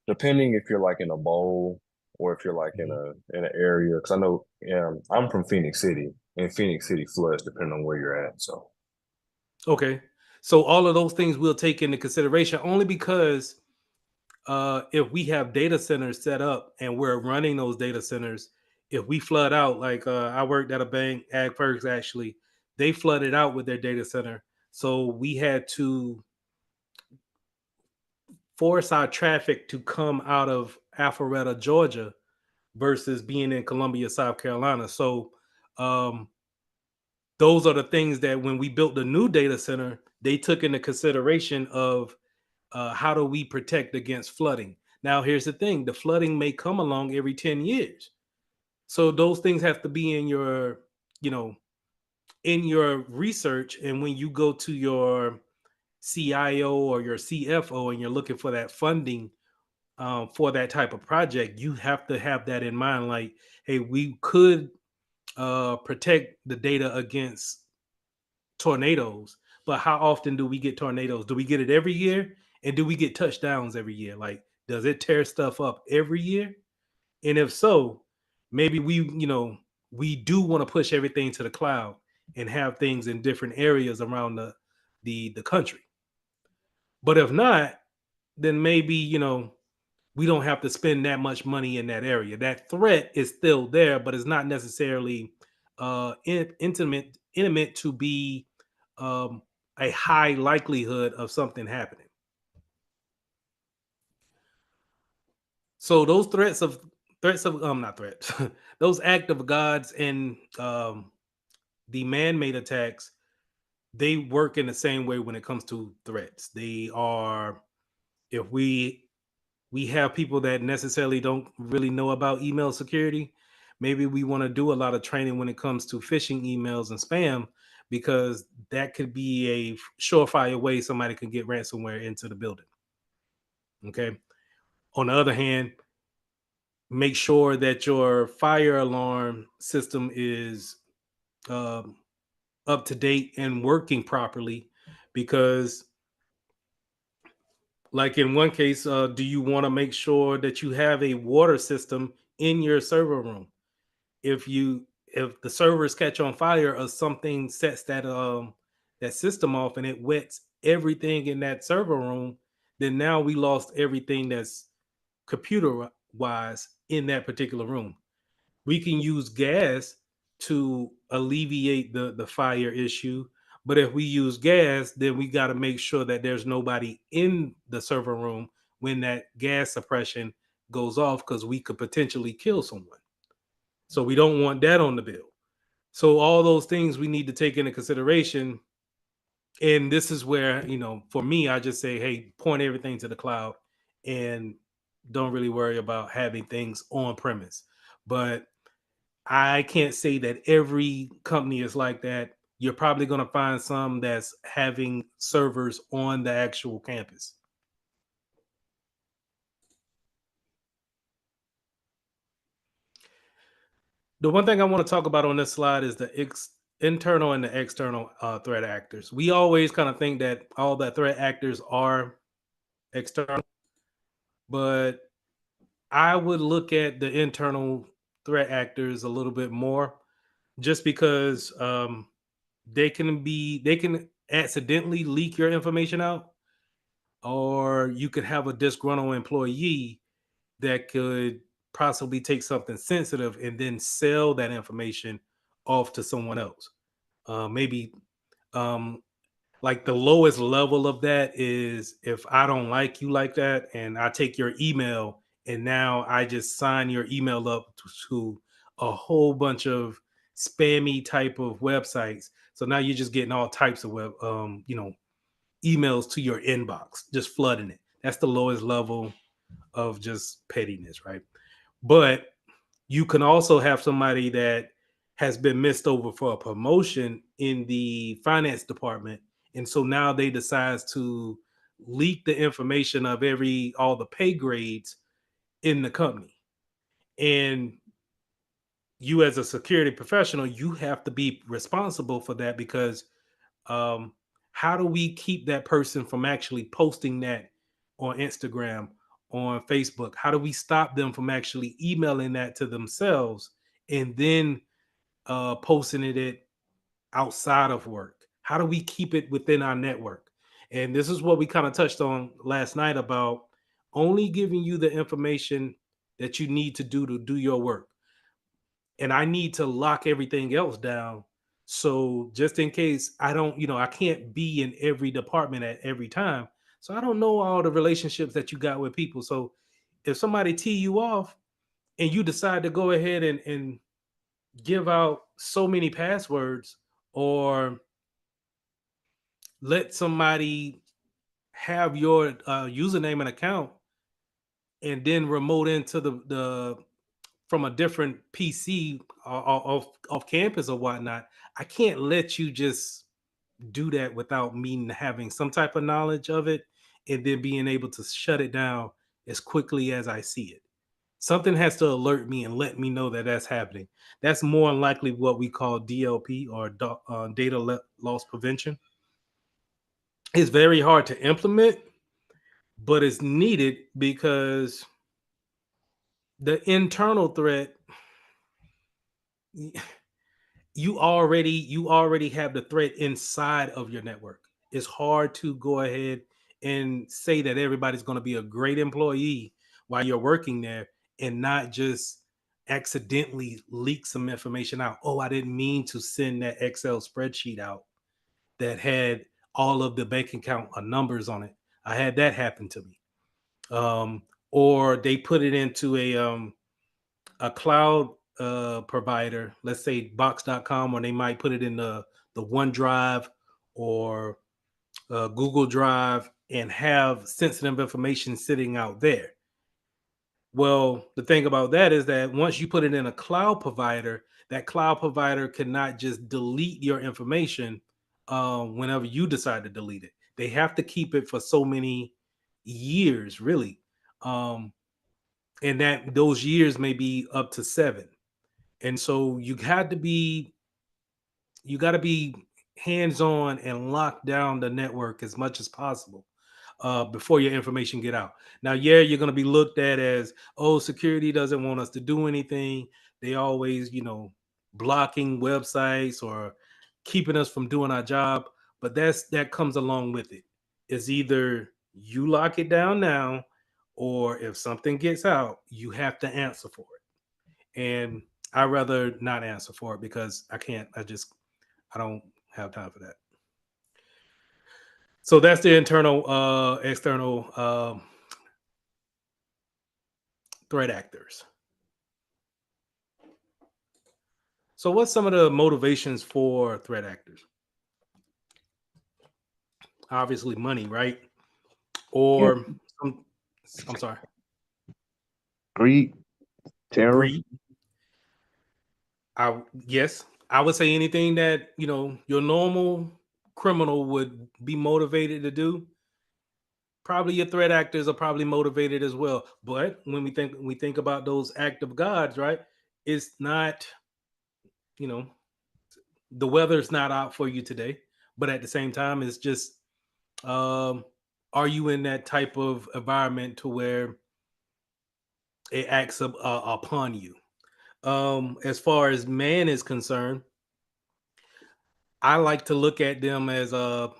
depending if you're like in a bowl or if you're like in an area, because I know, I'm from Phoenix City, and Phoenix City floods depending on where you're at. So Okay, so all of those things we'll take into consideration, only because if we have data centers set up and we're running those data centers, if we flood out, like I worked at a bank, AgFirst actually, they flooded out with their data center, so we had to force our traffic to come out of Alpharetta, Georgia, versus being in Columbia, South Carolina. So those are the things that when we built the new data center, they took into consideration of how do we protect against flooding. Now, here's the thing: the flooding may come along every 10 years. So those things have to be in your, in your research. And when you go to your CIO or your CFO and you're looking for that funding for that type of project, you have to have that in mind. Like, hey, we could protect the data against tornadoes, but how often do we get tornadoes? Do we get it every year? And do we get touchdowns every year? Like, does it tear stuff up every year? And if so, maybe we do want to push everything to the cloud and have things in different areas around the country. But if not, then maybe we don't have to spend that much money in that area. That threat is still there, but it's not necessarily intimate to be a high likelihood of something happening. So those not threats, those act of gods and the man-made attacks, they work in the same way when it comes to threats. They are, if we have people that necessarily don't really know about email security, maybe we want to do a lot of training when it comes to phishing emails and spam, because that could be a surefire way somebody can get ransomware into the building. Okay. On the other hand, make sure that your fire alarm system is um, up to date and working properly, because like in one case, do you want to make sure that you have a water system in your server room? If the servers catch on fire or something sets that system off and it wets everything in that server room, then now we lost everything that's computer wise in that particular room. We can use gas to alleviate the fire issue, but if we use gas, then we got to make sure that there's nobody in the server room when that gas suppression goes off, because we could potentially kill someone. So we don't want that on the bill. So all those things we need to take into consideration And this is where, for me, I just say, hey, point everything to the cloud and don't really worry about having things on premise. But I can't say that every company is like that. You're probably going to find some that's having servers on the actual campus. The one thing I want to talk about on this slide is the internal and the external threat actors. We always kind of think that all the threat actors are external, but I would look at the internal threat actors a little bit more, just because they can accidentally leak your information out, or you could have a disgruntled employee that could possibly take something sensitive and then sell that information off to someone else. Maybe um, like the lowest level of that is if I don't like you like that and I take your email and now I just sign your email up to a whole bunch of spammy type of websites. So now you're just getting all types of emails to your inbox, just flooding it. That's the lowest level of just pettiness, right? But you can also have somebody that has been missed over for a promotion in the finance department, and so now they decides to leak the information of all the pay grades in the company. And you, as a security professional, you have to be responsible for that, because um, how do we keep that person from actually posting that on Instagram, on Facebook? How do we stop them from actually emailing that to themselves and then posting it outside of work? How do we keep it within our network? And this is what we kind of touched on last night about only giving you the information that you need to do your work. And I need to lock everything else down. So just in case I don't, I can't be in every department at every time. So I don't know all the relationships that you got with people. So if somebody tee you off and you decide to go ahead and give out so many passwords, or let somebody have your username and account and then remote into the from a different PC off campus or whatnot, I can't let you just do that without me having some type of knowledge of it and then being able to shut it down as quickly as I see it. Something has to alert me and let me know that that's happening. That's more than likely what we call DLP, or loss prevention. It's very hard to implement, but it's needed because the internal threat, you already have the threat inside of your network. It's hard to go ahead and say that everybody's going to be a great employee while you're working there and not just accidentally leak some information out. Oh, I didn't mean to send that Excel spreadsheet out that had all of the bank account numbers on it. I had that happen to me. Or they put it into a cloud provider, let's say box.com, or they might put it in the OneDrive or Google Drive and have sensitive information sitting out there. Well, the thing about that is that once you put it in a cloud provider, that cloud provider cannot just delete your information whenever you decide to delete it. They have to keep it for so many years, really. And that those years may be up to 7. And so you got to be hands on and lock down the network as much as possible before your information get out. Now, yeah, you're going to be looked at as, oh, security doesn't want us to do anything. They always, blocking websites or keeping us from doing our job. But that comes along with it. It's either you lock it down now, or if something gets out, you have to answer for it. And I rather not answer for it because I don't have time for that. So that's the internal, external threat actors. So what's some of the motivations for threat actors? obviously money, right? Yeah. Or I'm sorry, Greed, terror. greed. Yes, I would say anything that your normal criminal would be motivated to do. Probably your threat actors are probably motivated as well. But when we think about those active gods, right? It's not, you know, the weather's not out for you today, but at the same time, it's just, um, are you in that type of environment to where it acts upon you? As far as man is concerned, I like to look at them as a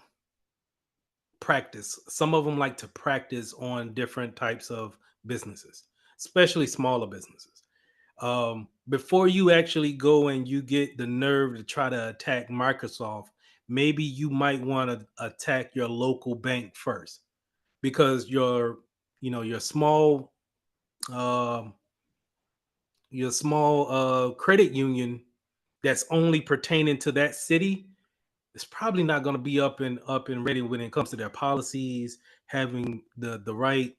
practice. Some of them like to practice on different types of businesses, especially smaller businesses. Before you actually go and you get the nerve to try to attack Microsoft, maybe you might want to attack your local bank first, because your small um, credit union that's only pertaining to that city, it's probably not going to be up and ready when it comes to their policies, having the right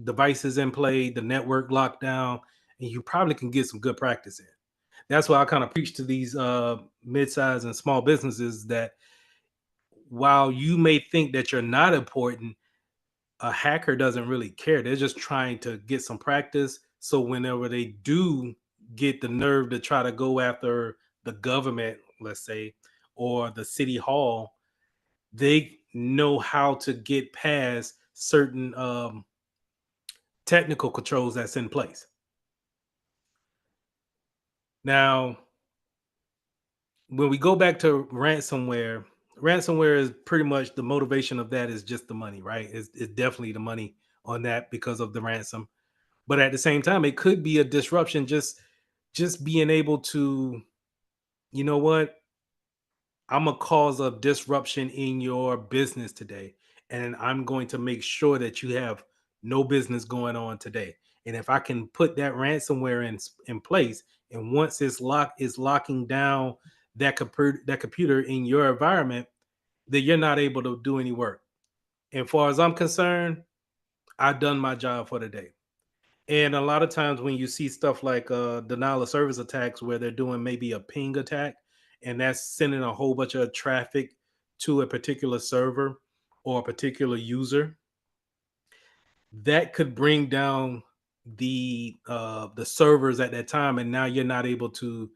devices in play, the network locked down, and you probably can get some good practice in. That's why I kind of preach to these mid-sized and small businesses that while you may think that you're not important, a hacker doesn't really care. They're just trying to get some practice. So whenever they do get the nerve to try to go after the government, let's say, or the city hall, they know how to get past certain technical controls that's in place. Now, when we go back to ransomware is pretty much the motivation of that is just the money, right? It's definitely the money on that because of the ransom. But at the same time, it could be a disruption, just being able to, you know what, I'm a cause of disruption in your business today, and I'm going to make sure that you have no business going on today. And if I can put that ransomware in place, and once is locking down that computer in your environment, then you're not able to do any work. And far as I'm concerned, I've done my job for the day. And a lot of times when you see stuff like denial of service attacks where they're doing maybe a ping attack, and that's sending a whole bunch of traffic to a particular server or a particular user, that could bring down the servers at that time, and now you're not able to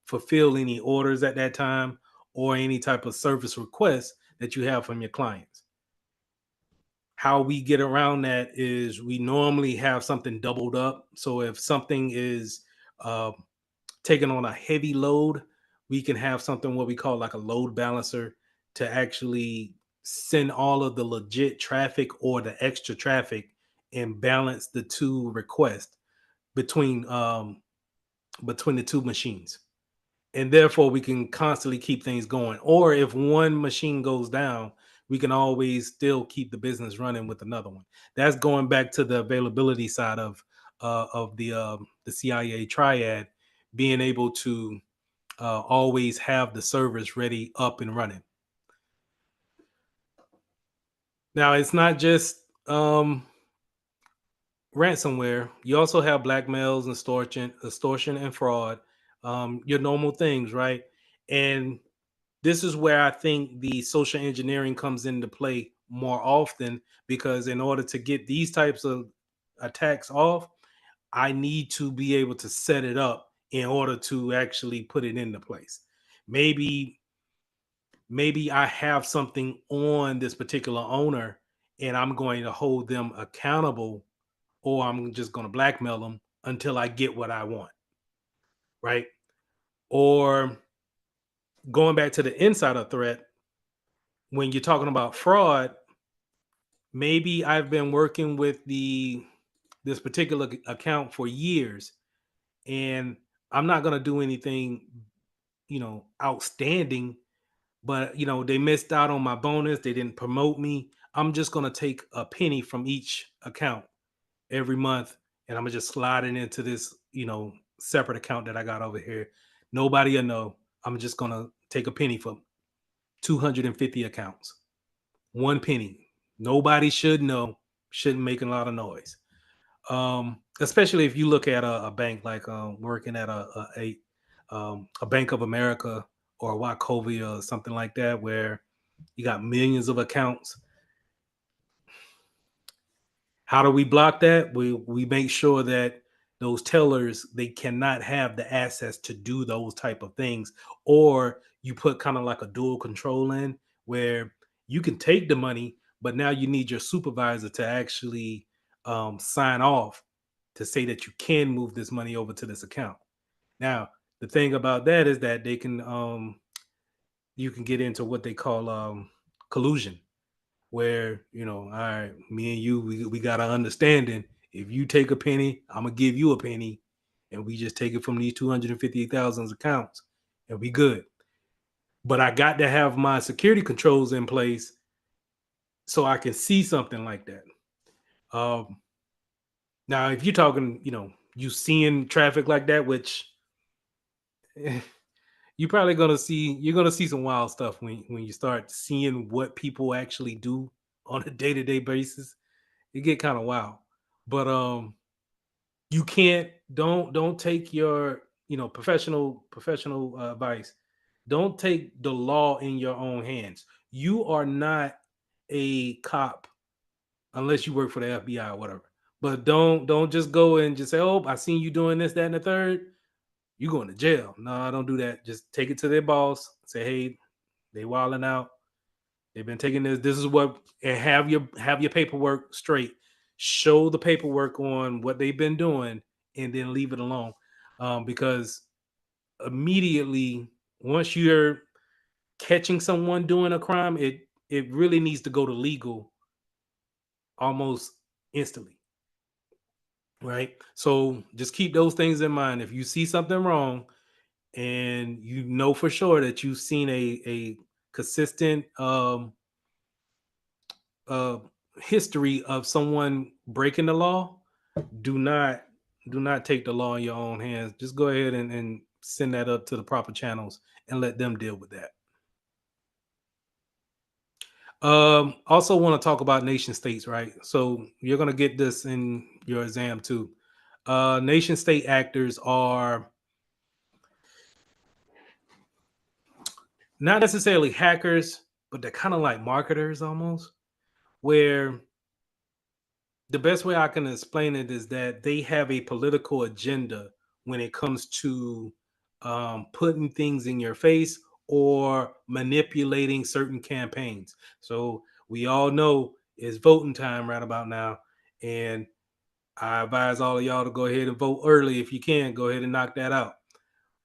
fulfill any orders at that time or any type of service requests that you have from your clients. How we get around that is we normally have something doubled up. So if something is uh, taking on a heavy load, we can have something what we call like a load balancer to actually send all of the legit traffic or the extra traffic and balance the two requests between between the two machines, and therefore we can constantly keep things going. Or if one machine goes down, we can always still keep the business running with another one. That's going back to the availability side of the CIA triad, being able to always have the servers ready, up and running. Now it's not just ransomware. You also have blackmails, extortion and fraud. Your normal things, right? And this is where I think the social engineering comes into play more often, because in order to get these types of attacks off, I need to be able to set it up in order to actually put it into place. Maybe I have something on this particular owner and I'm going to hold them accountable, or I'm just going to blackmail them until I get what I want, right? Or going back to the insider threat, when you're talking about fraud, maybe I've been working with this particular account for years, and I'm not going to do anything, outstanding, but they missed out on my bonus, they didn't promote me. I'm just going to take a penny from each account every month, and I'm going to just slide it into this, separate account that I got over here. Nobody will know. I'm just going to take a penny from 250 accounts. 1 penny. Nobody should know. Shouldn't make a lot of noise. Especially if you look at a bank like working at a Bank of America or Wachovia or something like that, where you got millions of accounts. How do we block that? We make sure that those tellers, they cannot have the access to do those type of things, or you put kind of like a dual control in where you can take the money, but now you need your supervisor to actually sign off to say that you can move this money over to this account. Now, the thing about that is that they can you can get into what they call collusion, where all right, me and you, we got an understanding. If you take a penny, I'm gonna give you a penny, and we just take it from these 250,000 accounts, and we good. But I got to have my security controls in place so I can see something like that. Now, if you're talking, you seeing traffic like that, which you're probably gonna see some wild stuff when you start seeing what people actually do on a day-to-day basis. It get kind of wild. But you can't don't take your professional advice. Don't take the law in your own hands. You are not a cop unless you work for the FBI or whatever. But don't just go and just say, "Oh, I seen you doing this, that, and the third. You going to jail." No, don't do that. Just take it to their boss. Say, "Hey, they wilding out. They've been taking this. This is what," and have your paperwork straight. Show the paperwork on what they've been doing, and then leave it alone. Because immediately, once you're catching someone doing a crime, it really needs to go to legal almost instantly, right? So just keep those things in mind. If you see something wrong, and you know for sure that you've seen a consistent uh, history of someone breaking the law, do not take the law in your own hands. Just go ahead and send that up to the proper channels and let them deal with that. Also want to talk about nation states, right? So you're going to get this in your exam too. Nation state actors are not necessarily hackers, but they're kind of like marketers almost, where the best way I can explain it is that they have a political agenda when it comes to putting things in your face or manipulating certain campaigns. So we all know it's voting time right about now, and I advise all of y'all to go ahead and vote early if you can. Go ahead and knock that out.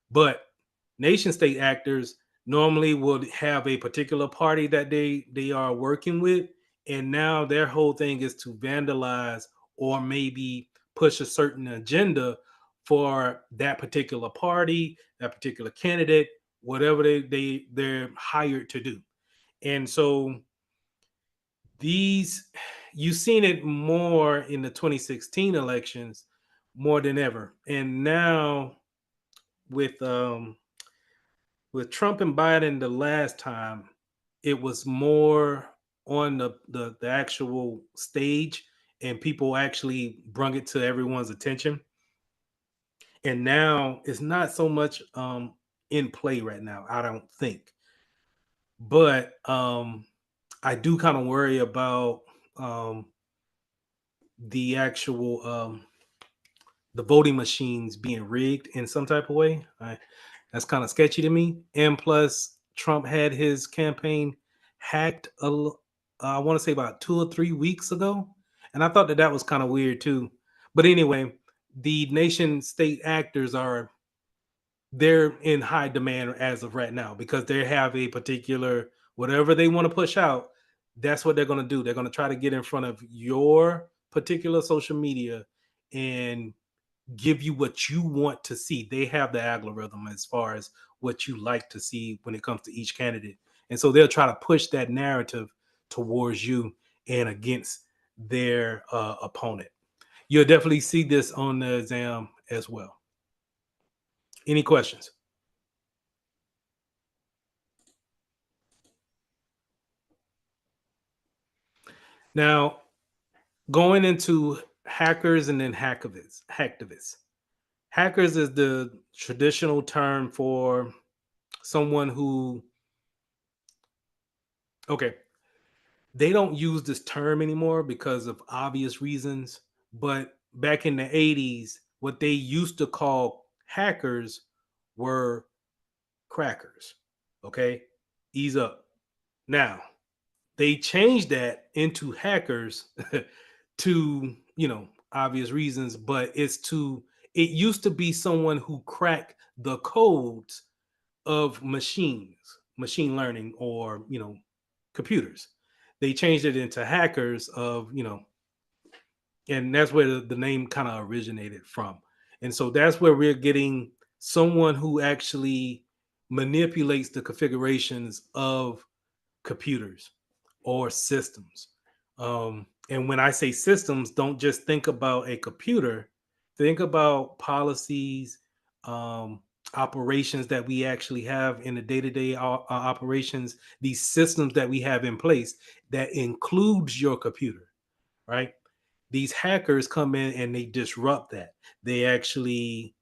But nation state actors normally would have a particular party that they are working with, and now their whole thing is to vandalize or maybe push a certain agenda for that particular party, that particular candidate, whatever they're hired to do. And so these, you've seen it more in the 2016 elections more than ever, and now with Trump and Biden the last time, it was more on the actual stage, and people actually brung it to everyone's attention. And now it's not so much in play right now, I don't think. But I do kind of worry about um, the actual the voting machines being rigged in some type of way. That's kind of sketchy to me. And plus, Trump had his campaign hacked. I want to say about 2 or 3 weeks ago, and I thought that that was kind of weird too. But anyway, the nation state actors they're in high demand as of right now because they have a particular whatever they want to push out. That's what they're going to do. They're going to try to get in front of your particular social media and give you what you want to see. They have the algorithm as far as what you like to see when it comes to each candidate. And so they'll try to push that narrative towards you and against their opponent. You'll definitely see this on the exam as well. Any questions? Now, going into hackers and then hacktivists. Hackers is the traditional term for someone who, okay, they don't use this term anymore because of obvious reasons. But back in the 80s, what they used to call hackers were crackers. Okay, ease up. Now, they changed that into hackers to, obvious reasons, but it used to be someone who cracked the codes of machine learning, or, computers. They changed it into hackers of, and that's where the name kind of originated from. And so that's where we're getting someone who actually manipulates the configurations of computers or systems. And when I say systems, don't just think about a computer, think about policies, um, operations that we actually have in the day-to-day operations, these systems that we have in place that includes your computer, right? These hackers come in and they disrupt that. They actually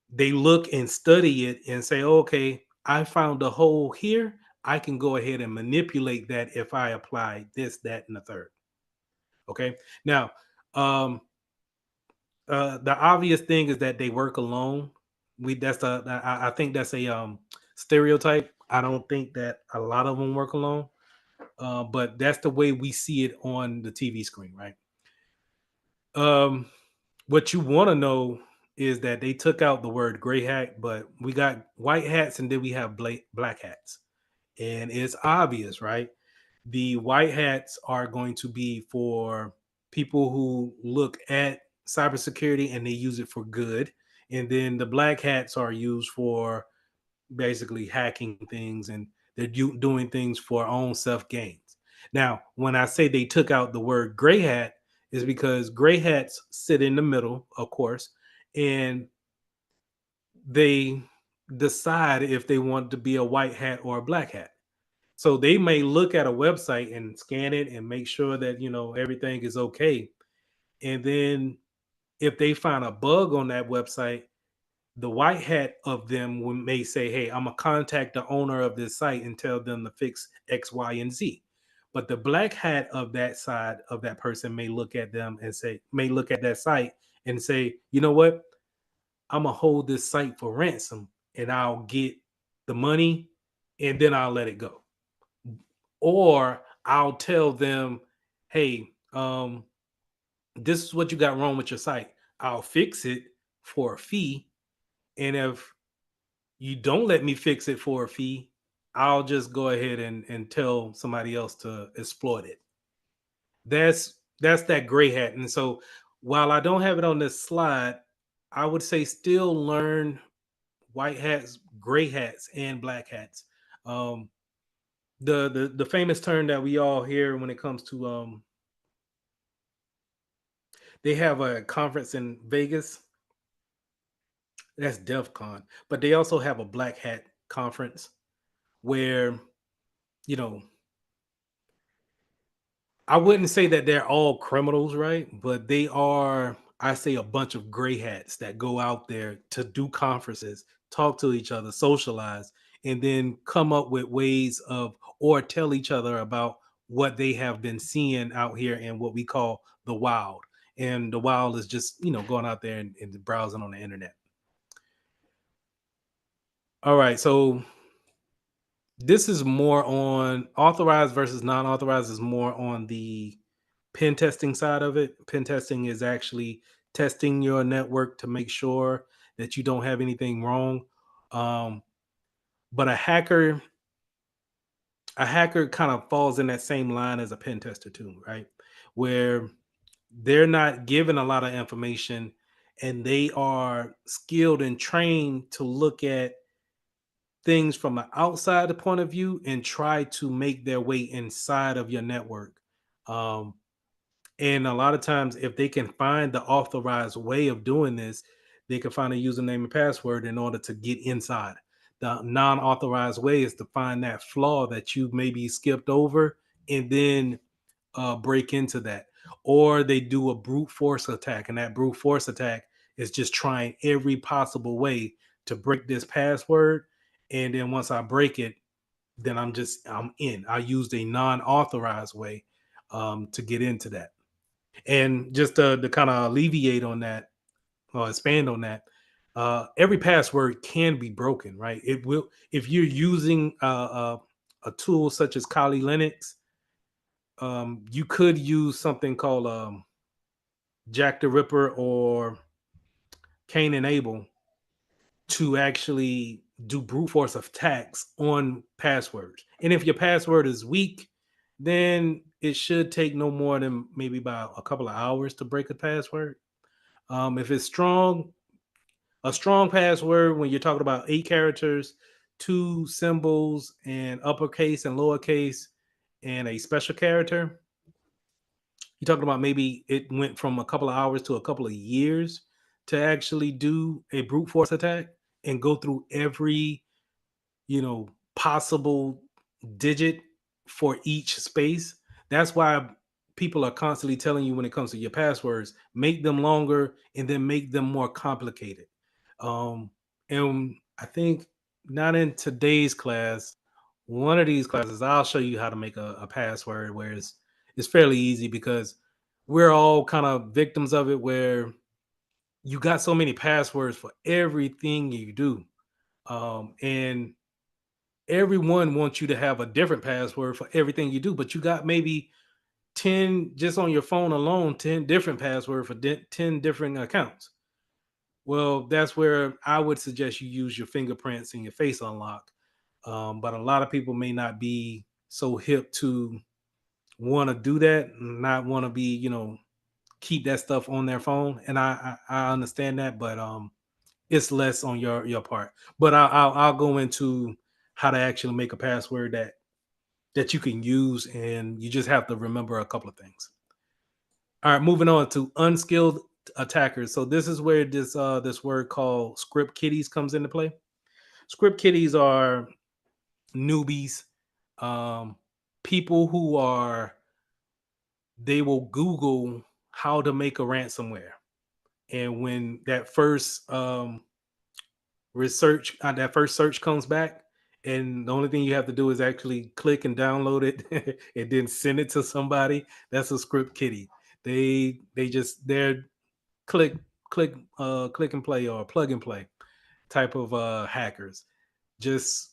they look and study it and say, okay, I found a hole here. I can go ahead and manipulate that if I apply this, that, and the third. Okay. Now, um, the obvious thing is that they work alone. I think that's a stereotype. I don't think that a lot of them work alone, but that's the way we see it on the TV screen, right? Um, what you want to know is that they took out the word gray hat, but we got white hats and then we have black hats. And it's obvious, right? The white hats are going to be for people who look at cybersecurity and they use it for good. And then the black hats are used for basically hacking things, and they're doing things for own self gains. Now, when I say they took out the word gray hat, is because gray hats sit in the middle, of course, and they decide if they want to be a white hat or a black hat. So they may look at a website and scan it and make sure that everything is okay. And then if they find a bug on that website, the white hat of them may say, hey, I'm gonna contact the owner of this site and tell them to fix X, Y, and Z. But the black hat of that side of that person may look at them and may look at that site and say, you know what? I'm gonna hold this site for ransom and I'll get the money and then I'll let it go. Or I'll tell them, hey, this is what you got wrong with your site. I'll fix it for a fee. And if you don't let me fix it for a fee, I'll just go ahead and tell somebody else to exploit it. That's that gray hat. And so while I don't have it on this slide, I would say still learn white hats, gray hats, and black hats. Um, the famous term that we all hear when it comes to they have a conference in Vegas. That's DEF CON, but they also have a black hat conference where you know I wouldn't say that they're all criminals, right? But they are, I say, a bunch of gray hats that go out there to do conferences, talk to each other, socialize, and then come up with ways of, or tell each other about what they have been seeing out here in what we call the wild. And the wild is just, going out there and browsing on the internet. All right. So this is more on authorized versus non-authorized, is more on the pen testing side of it. Pen testing is actually testing your network to make sure that you don't have anything wrong. Um, but a hacker kind of falls in that same line as a pen tester too, right? Where they're not given a lot of information and they are skilled and trained to look at things from an outside point of view and try to make their way inside of your network. Um, And a lot of times, if they can find the authorized way of doing this, they can find a username and password in order to get inside. The non-authorized way is to find that flaw that you maybe skipped over and then break into that, or they do a brute force attack, and that brute force attack is just trying every possible way to break this password. And then once I break it, then I'm in. I used a non-authorized way to get into that. And just to kind of alleviate on that, or expand on that, every password can be broken, right? It will, if you're using a tool such as Kali Linux, you could use something called Jack the Ripper or Cain and Abel to actually do brute force attacks on passwords. And if your password is weak, then it should take no more than maybe about a couple of hours to break a password. If it's strong, a strong password, when you're talking about 8 characters, 2 symbols, and uppercase and lowercase, and a special character, you're talking about maybe it went from a couple of hours to a couple of years to actually do a brute force attack and go through every, possible digit for each space. That's why people are constantly telling you, when it comes to your passwords, make them longer and then make them more complicated. And I think, not in today's class, one of these classes, I'll show you how to make a password where it's fairly easy, because we're all kind of victims of it, where you got so many passwords for everything you do. And everyone wants you to have a different password for everything you do, but you got maybe 10 just on your phone alone, 10 different passwords for 10 different accounts. Well, that's where I would suggest you use your fingerprints and your face unlock. But a lot of people may not be so hip to want to do that, not want to be, keep that stuff on their phone. And I understand that, but it's less on your part. But I'll go into how to actually make a password that you can use, and you just have to remember a couple of things. All right, moving on to unskilled attackers. So this is where this word called script kiddies comes into play. Script kiddies are newbies, um, people who they will Google how to make a ransomware, and when that first that first search comes back, and the only thing you have to do is actually click and download it and then send it to somebody, that's a script kiddie. They're click click and play, or plug and play type of hackers. Just,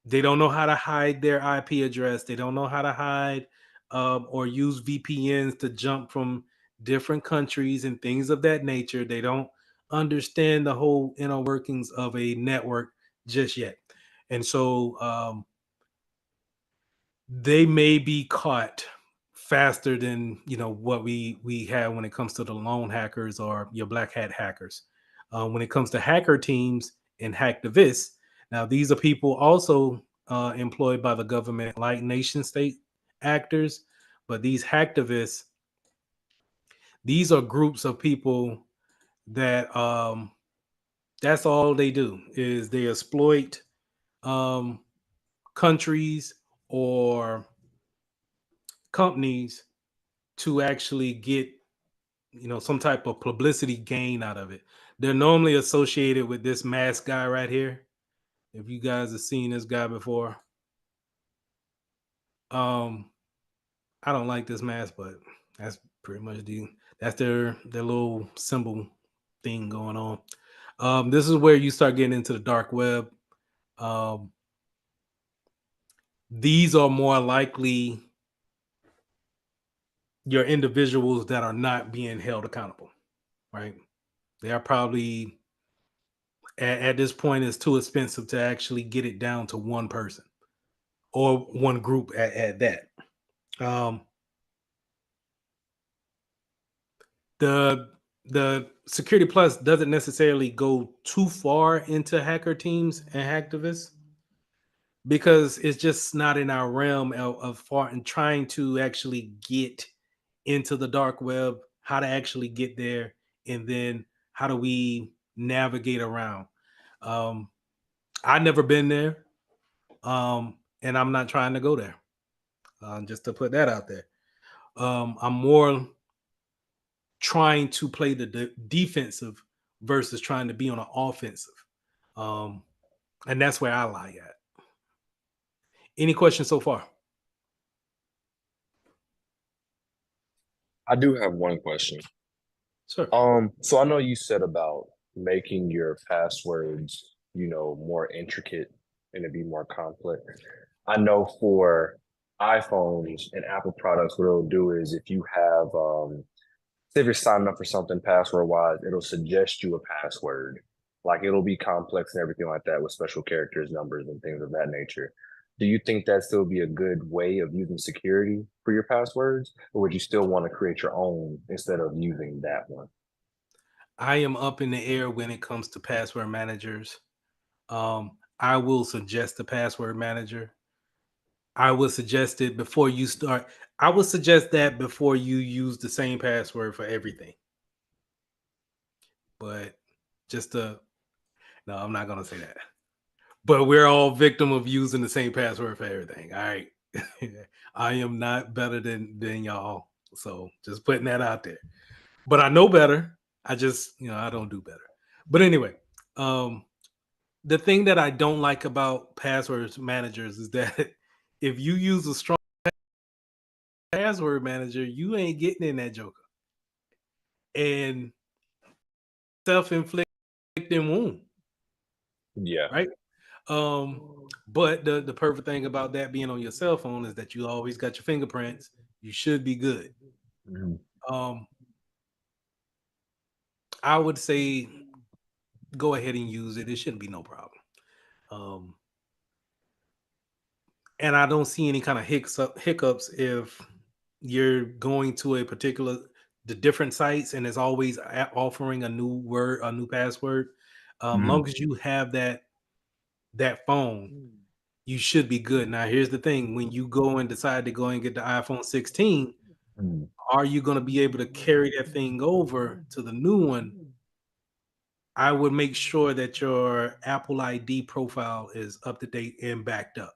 they don't know how to hide their IP address. They don't know how to hide or use VPNs to jump from different countries and things of that nature. They don't understand the whole inner workings of a network just yet. And so they may be caught faster than what we have when it comes to the lone hackers or your black hat hackers. When it comes to hacker teams and hacktivists, now these are people also employed by the government, like nation state actors. But these hacktivists, these are groups of people that that's all they do, is they exploit um, countries or companies to actually get some type of publicity gain out of it. They're normally associated with this mask guy right here. If you guys have seen this guy before, I don't like this mask, but that's pretty much that's their little symbol thing going on. This is where you start getting into the dark web. Um, these are more likely your individuals that are not being held accountable, right? They are probably at this point, it's too expensive to actually get it down to one person or one group at that. Um, the Security Plus doesn't necessarily go too far into hacker teams and hacktivists, because it's just not in our realm of far and trying to actually get into the dark web, how to actually get there, and then how do we navigate around. Um, I've never been there, and I'm not trying to go there. Just to put that out there. I'm more trying to play the defensive versus trying to be on an offensive. And that's where I lie at. Any questions so far? I do have one question. Sure. So I know you said about making your passwords, more intricate and to be more complex. I know for iPhones and Apple products, what it'll do is if you have, say if you're signing up for something password wise, it'll suggest you a password. Like it'll be complex and everything like that with special characters, numbers, and things of that nature. Do you think that still be a good way of using security for your passwords, or would you still want to create your own instead of using that one? I am up in the air when it comes to password managers. I will suggest a password manager. I would suggest it before you start. I would suggest that before you use the same password for everything. But just no, I'm not gonna say that. But we're all victim of using the same password for everything. All right. I am not better than y'all. So just putting that out there. But I know better. I just, I don't do better. But anyway, the thing that I don't like about passwords managers is that if you use a strong password manager, you ain't getting in that joker. And self-inflicting wound. Yeah. Right? But the perfect thing about that being on your cell phone is that you always got your fingerprints. You should be good. Mm-hmm. I would say go ahead and use it. It shouldn't be no problem. And I don't see any kind of hiccups if you're going to the different sites and it's always offering a new word, a new password. Long as you have that phone, you should be good. Now, here's the thing: when you go and decide to go and get the iPhone 16, are you going to be able to carry that thing over to the new one? I would make sure that your Apple ID profile is up to date and backed up.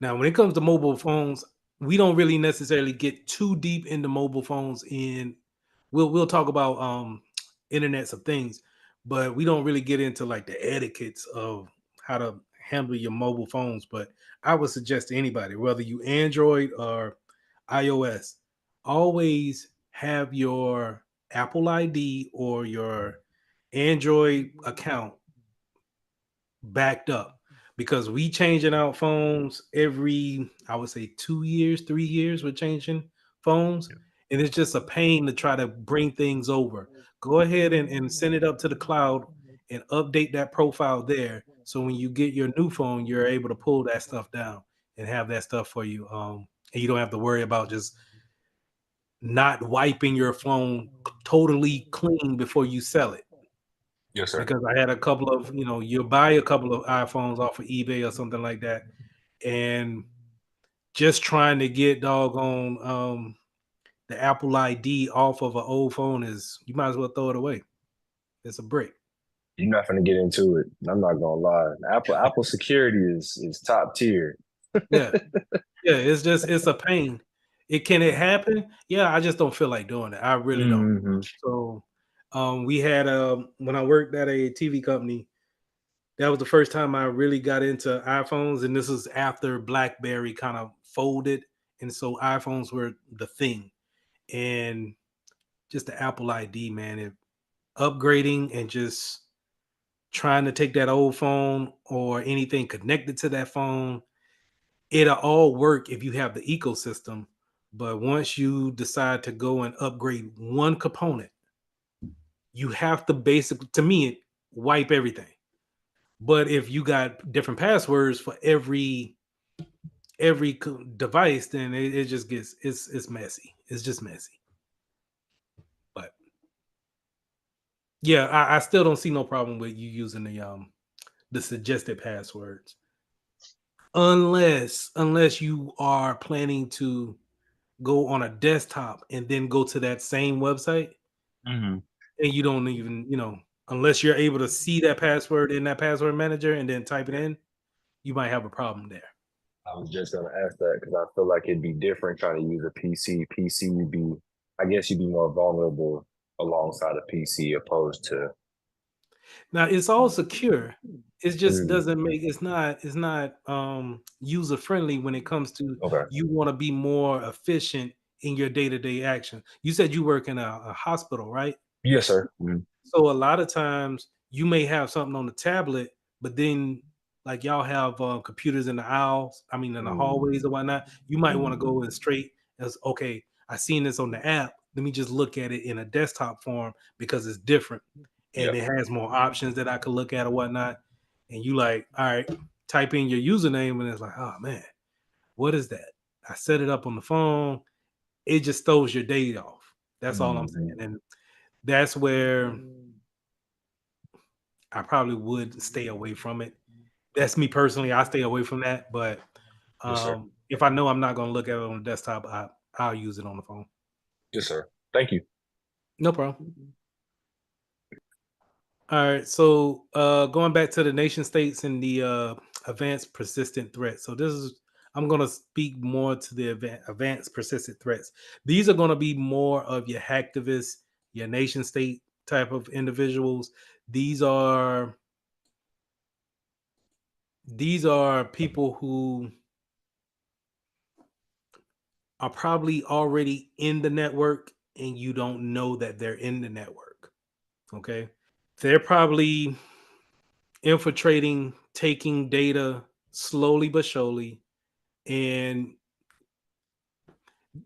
Now, when it comes to mobile phones, we don't really necessarily get too deep into mobile phones. We'll talk about internets of things, but we don't really get into like the etiquettes of how to handle your mobile phones. But I would suggest to anybody, whether you Android or iOS, always have your Apple ID or your Android account backed up, because we changing out phones every, I would say 2 years, 3 years, we're changing phones. And it's just a pain to try to bring things over. Go ahead and send it up to the cloud and update that profile there. So when you get your new phone, you're able to pull that stuff down and have that stuff for you. And you don't have to worry about just not wiping your phone totally clean before you sell it. Yes, sir. Because I had a couple of, you buy a couple of iPhones off of eBay or something like that, and just trying to get doggone the Apple ID off of an old phone is, you might as well throw it away. It's a brick. You're not gonna get into it. I'm not gonna lie. Apple security is top tier. Yeah, it's a pain. Can it happen? Yeah, I just don't feel like doing it. I really don't. Mm-hmm. So, we had when I worked at a TV company, that was the first time I really got into iPhones, and this is after BlackBerry kind of folded, and so iPhones were the thing. And just the Apple ID, man, upgrading and just trying to take that old phone or anything connected to that phone, it'll all work if you have the ecosystem. But once you decide to go and upgrade one component, you have to basically, to me, wipe everything. But if you got different passwords for every device, then it just gets, it's messy. It's just messy. But yeah, I still don't see no problem with you using the suggested passwords, unless you are planning to go on a desktop and then go to that same website, Mm-hmm. and you don't even, unless you're able to see that password in that password manager and then type it in, you might have a problem there. I was just gonna ask that because I feel like it'd be different trying to use a PC. PC would be, I guess you'd be more vulnerable alongside a PC opposed to. Now it's all secure. It just Mm, doesn't make it's not user friendly when it comes to okay. you want to be more efficient in your day-to-day action. You said you work in a hospital, right? Yes, sir. Mm, So a lot of times you may have something on the tablet, but then like y'all have computers in the aisles, I mean in the mm, hallways or whatnot. You might want to go in straight as okay, I seen this on the app. Let me just look at it in a desktop form because it's different and yep. it has more options that I could look at or whatnot. And you like, all right, type in your username and it's like, oh man, what is that? I set it up on the phone. It just throws your day off. That's all I'm saying. Mhm. And that's where I probably would stay away from it. That's me personally. I stay away from that. But Yes, sir. if I know I'm not going to look at it on the desktop, I'll use it on the phone. Yes, sir. Thank you. No problem. All right. So going back to the nation states and the advanced persistent threats. So this is I'm going to speak more to the advanced persistent threats. These are going to be more of your hacktivists, your nation state type of individuals. These are people who are probably already in the network and you don't know that they're in the network. Okay. They're probably infiltrating, taking data slowly but surely. And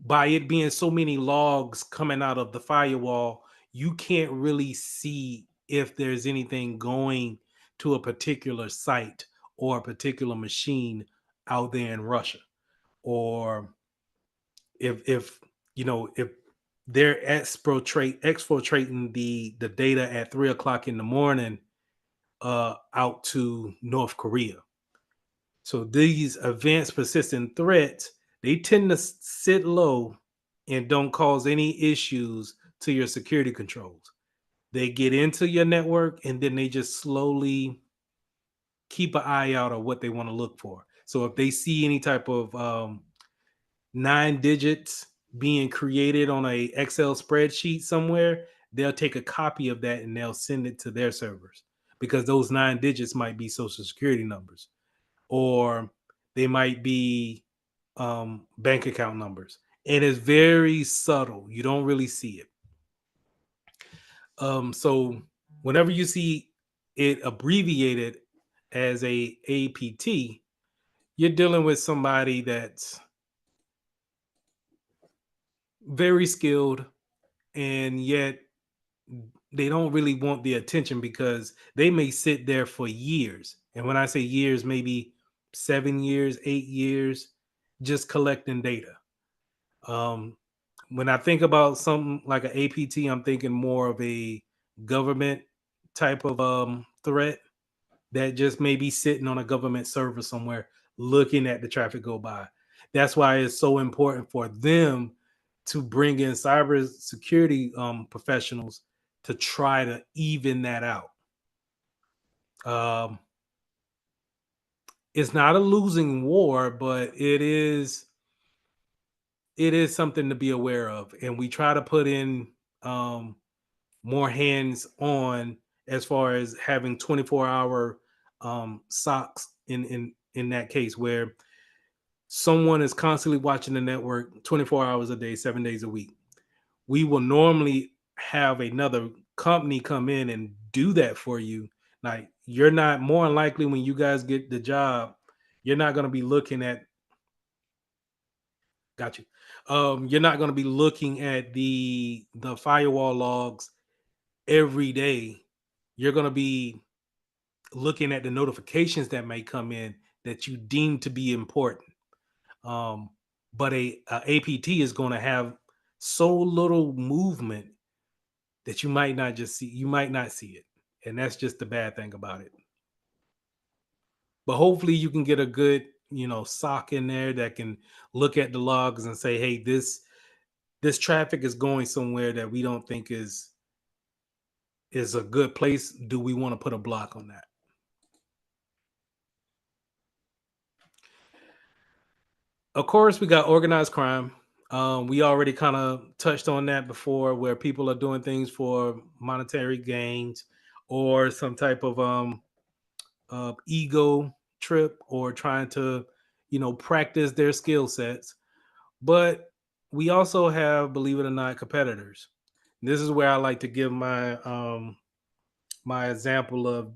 by it being so many logs coming out of the firewall, you can't really see if there's anything going to a particular site or a particular machine out there in Russia, or if if they're exfiltrating the data at 3 o'clock in the morning out to North Korea. So these advanced persistent threats, they tend to sit low and don't cause any issues to your security controls. They get into your network and then they just slowly keep an eye out on what they want to look for. So if they see any type of 9 digits being created on a Excel spreadsheet somewhere, they'll take a copy of that and they'll send it to their servers because those 9 digits might be social security numbers, or they might be bank account numbers. And it's very subtle. You don't really see it. So whenever you see it abbreviated as a APT, you're dealing with somebody that's very skilled, and yet they don't really want the attention because they may sit there for years. And when I say years, maybe 7 years, 8 years, just collecting data. Um, when I think about something like an APT, I'm thinking more of a government type of threat that just may be sitting on a government server somewhere looking at the traffic go by. That's why it's so important for them to bring in cybersecurity professionals to try to even that out. Um, it's not a losing war, but it is something to be aware of, and we try to put in um, more hands on as far as having 24-hour socks in that case where someone is constantly watching the network 24 hours a day, 7 days a week. We will normally have another company come in and do that for you. Like, you're not more likely when you guys get the job, you're not going to be looking at got you. You're not going to be looking at the firewall logs every day. You're going to be looking at the notifications that may come in that you deem to be important. Um, but a APT is going to have so little movement that you might not just see. You might not see it, and that's just the bad thing about it. But hopefully, you can get a good SOC in there that can look at the logs and say, "Hey, this traffic is going somewhere that we don't think is a good place. Do we want to put a block on that?" Of course, we got organized crime. We already kind of touched on that before, where people are doing things for monetary gains or some type of ego trip, or trying to, practice their skill sets. But we also have, believe it or not, competitors. This is where I like to give my example of,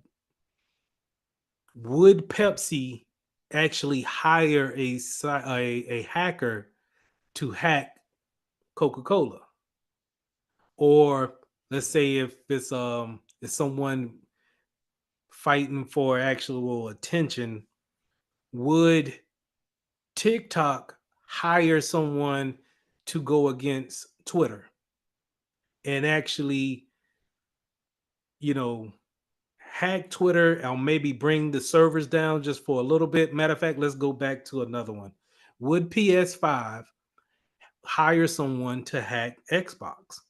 would Pepsi actually hire a hacker to hack Coca-Cola? Or let's say if it's someone fighting for actual attention, would TikTok hire someone to go against Twitter and actually, you know, hack Twitter, or maybe bring the servers down just for a little bit? Matter of fact, let's go back to another one. Would PS5 hire someone to hack Xbox?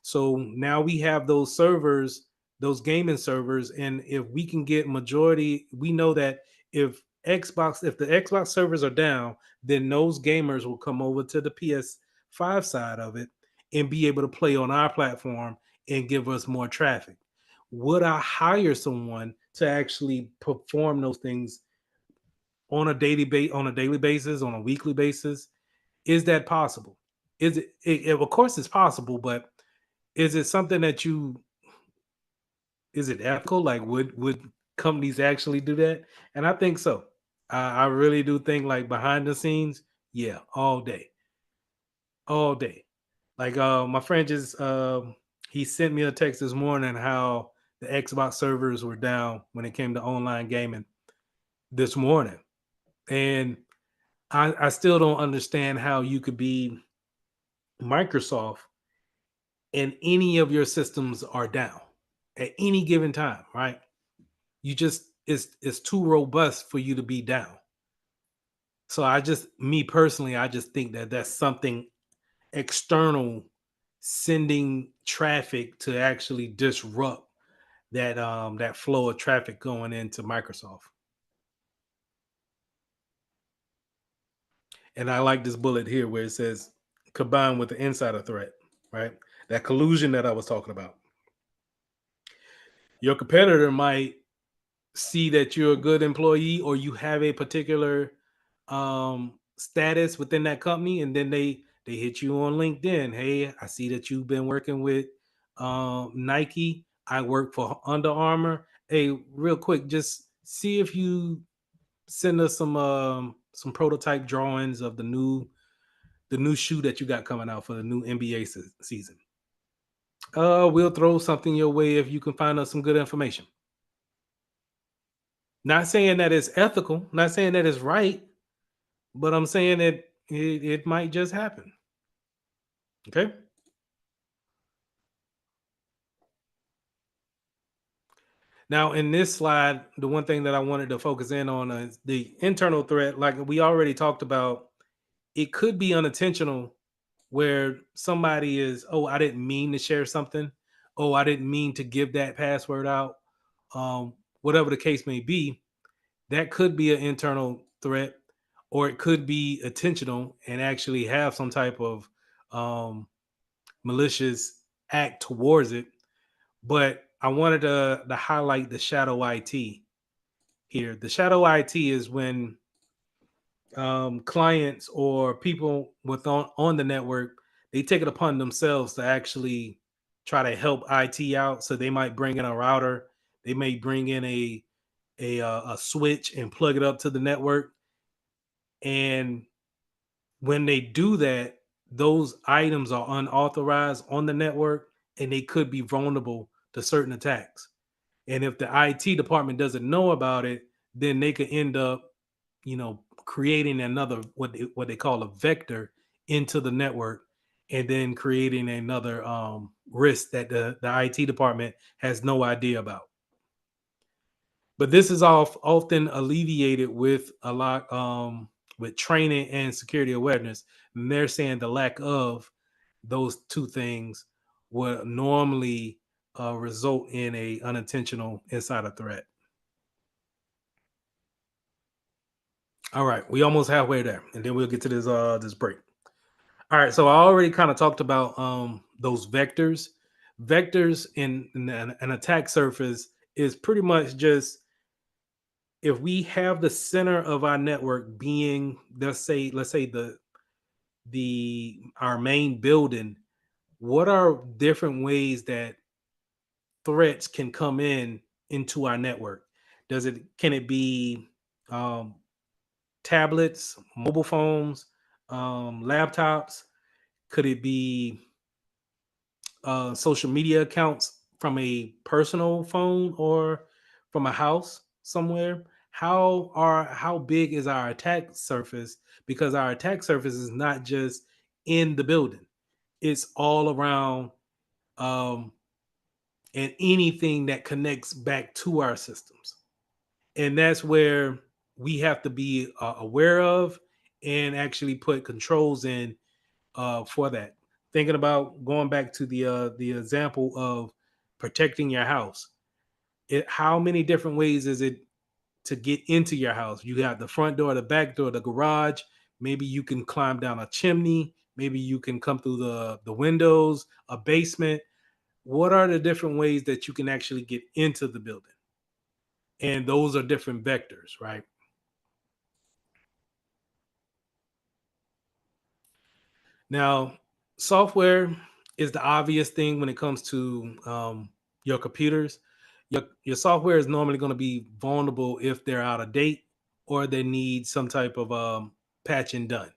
So now we have those servers, those gaming servers, and if we can get majority, we know that if the Xbox servers are down, then those gamers will come over to the PS5 side of it and be able to play on our platform and give us more traffic. Would I hire someone to actually perform those things on a daily basis, on a weekly basis? Is that possible? Of course it's possible, but is it something that is it ethical? Like, would companies actually do that? And I think so. I really do think, like, behind the scenes, yeah, all day. All day. Like, my friend just he sent me a text this morning how the Xbox servers were down when it came to online gaming this morning. And I still don't understand how you could be Microsoft and any of your systems are down at any given time, right? You just, it's too robust for you to be down. So me personally, I just think that that's something external sending traffic to actually disrupt that flow of traffic going into Microsoft. And I like this bullet here where it says combined with the insider threat, right? That collusion that I was talking about. Your competitor might see that you're a good employee, or you have a particular status within that company, and then they hit you on LinkedIn. Hey, I see that you've been working with Nike. I work for Under Armour. Hey, real quick, just see if you send us some prototype drawings of the new shoe that you got coming out for the new NBA season. We'll throw something your way if you can find us some good information. Not saying that it's ethical, not saying that it's right, but I'm saying that it might just happen. Okay. Now, in this slide, the one thing that I wanted to focus in on is the internal threat. Like we already talked about, it could be unintentional, where somebody is, oh, I didn't mean to share something. Oh, I didn't mean to give that password out. Whatever the case may be, that could be an internal threat, or it could be intentional and actually have some type of malicious act towards it. But I wanted to highlight the shadow IT here. The shadow IT is when clients or people on the network, they take it upon themselves to actually try to help IT out. So they might bring in a router, they may bring in a switch and plug it up to the network. And when they do that, those items are unauthorized on the network, and they could be vulnerable to certain attacks. And if the IT department doesn't know about it, then they could end up, creating another what they call a vector into the network, and then creating another risk that the IT department has no idea about. But this is often alleviated with a lot with training and security awareness. And they're saying the lack of those two things would normally result in a unintentional insider threat. All right, we almost halfway there, and then we'll get to this break. All right, so I already kind of talked about those vectors. Vectors in an attack surface is pretty much just if we have the center of our network being, let's say the our main building, what are different ways that threats can come into our network? Can it be um, tablets, mobile phones, laptops? Could it be social media accounts from a personal phone or from a house somewhere? How big is our attack surface? Because our attack surface is not just in the building; it's all around, um, and anything that connects back to our systems. And that's where we have to be aware of and actually put controls in for that. Thinking about going back to the example of protecting your house. How many different ways is it to get into your house? You got the front door, the back door, the garage. Maybe you can climb down a chimney. Maybe you can come through the windows, a basement. What are the different ways that you can actually get into the building? And those are different vectors, right? Now, software is the obvious thing when it comes to your computers. Your software is normally going to be vulnerable if they're out of date or they need some type of patching done.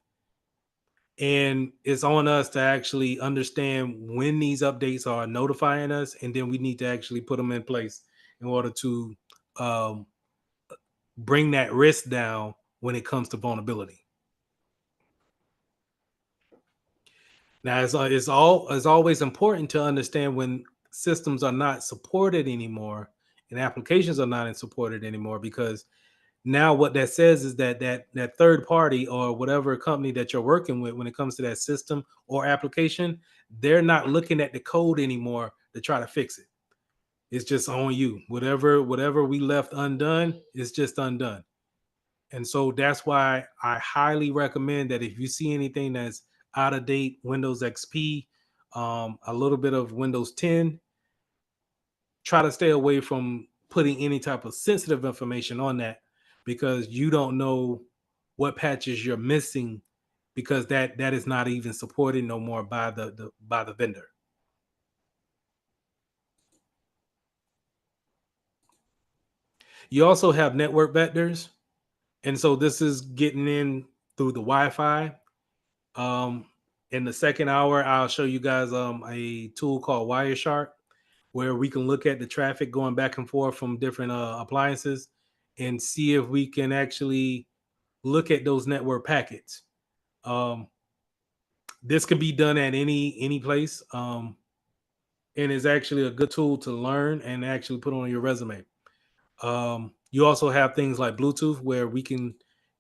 And it's on us to actually understand when these updates are notifying us, and then we need to actually put them in place in order to um, bring that risk down when it comes to vulnerability. Now, it's always important to understand when systems are not supported anymore and applications are not supported anymore, because now what that says is that third party or whatever company that you're working with when it comes to that system or application, they're not looking at the code anymore to try to fix it. It's just on you. Whatever we left undone is just undone. And so that's why I highly recommend that if you see anything that's out of date, Windows XP, a little bit of Windows 10, try to stay away from putting any type of sensitive information on that, because you don't know what patches you're missing, because that is not even supported no more by the vendor. You also have network vectors, and so this is getting in through the Wi-Fi. Um, in the second hour, I'll show you guys a tool called Wireshark, where we can look at the traffic going back and forth from different appliances and see if we can actually look at those network packets. Um, this can be done at any place, and is actually a good tool to learn and actually put on your resume. You also have things like Bluetooth, where we can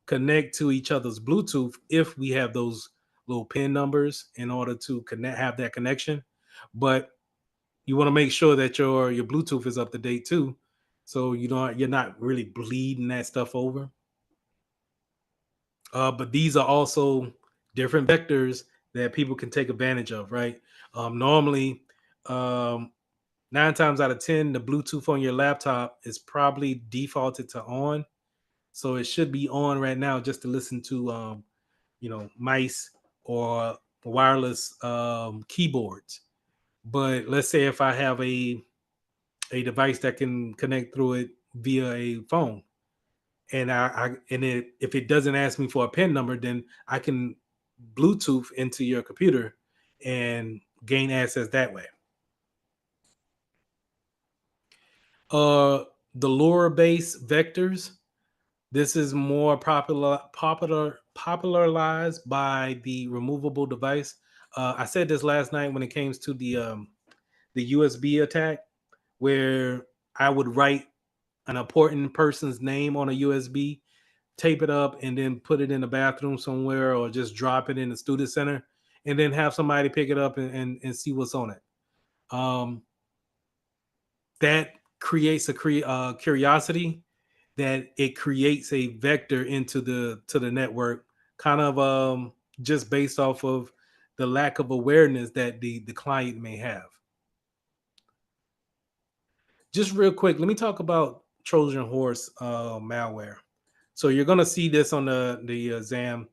connect to each other's Bluetooth if we have those little pin numbers in order to have that connection. But you want to make sure that your Bluetooth is up to date too, so you're not really bleeding that stuff over. But these are also different vectors that people can take advantage of, right? Normally, um, 9 times out of 10, the Bluetooth on your laptop is probably defaulted to on. So it should be on right now just to listen to, mice or wireless keyboards. But let's say if I have a device that can connect through it via a phone, and if it doesn't ask me for a PIN number, then I can Bluetooth into your computer and gain access that way. Uh, the LoRa based vectors. This is more popularized by the removable device. I said this last night when it came to the USB attack, where I would write an important person's name on a USB, tape it up, and then put it in the bathroom somewhere, or just drop it in the student center, and then have somebody pick it up and see what's on it. Um, that creates a curiosity, that it creates a vector into the network, kind of just based off of the lack of awareness that the client may have. Just real quick, let me talk about Trojan horse malware. So you're going to see this on the exam.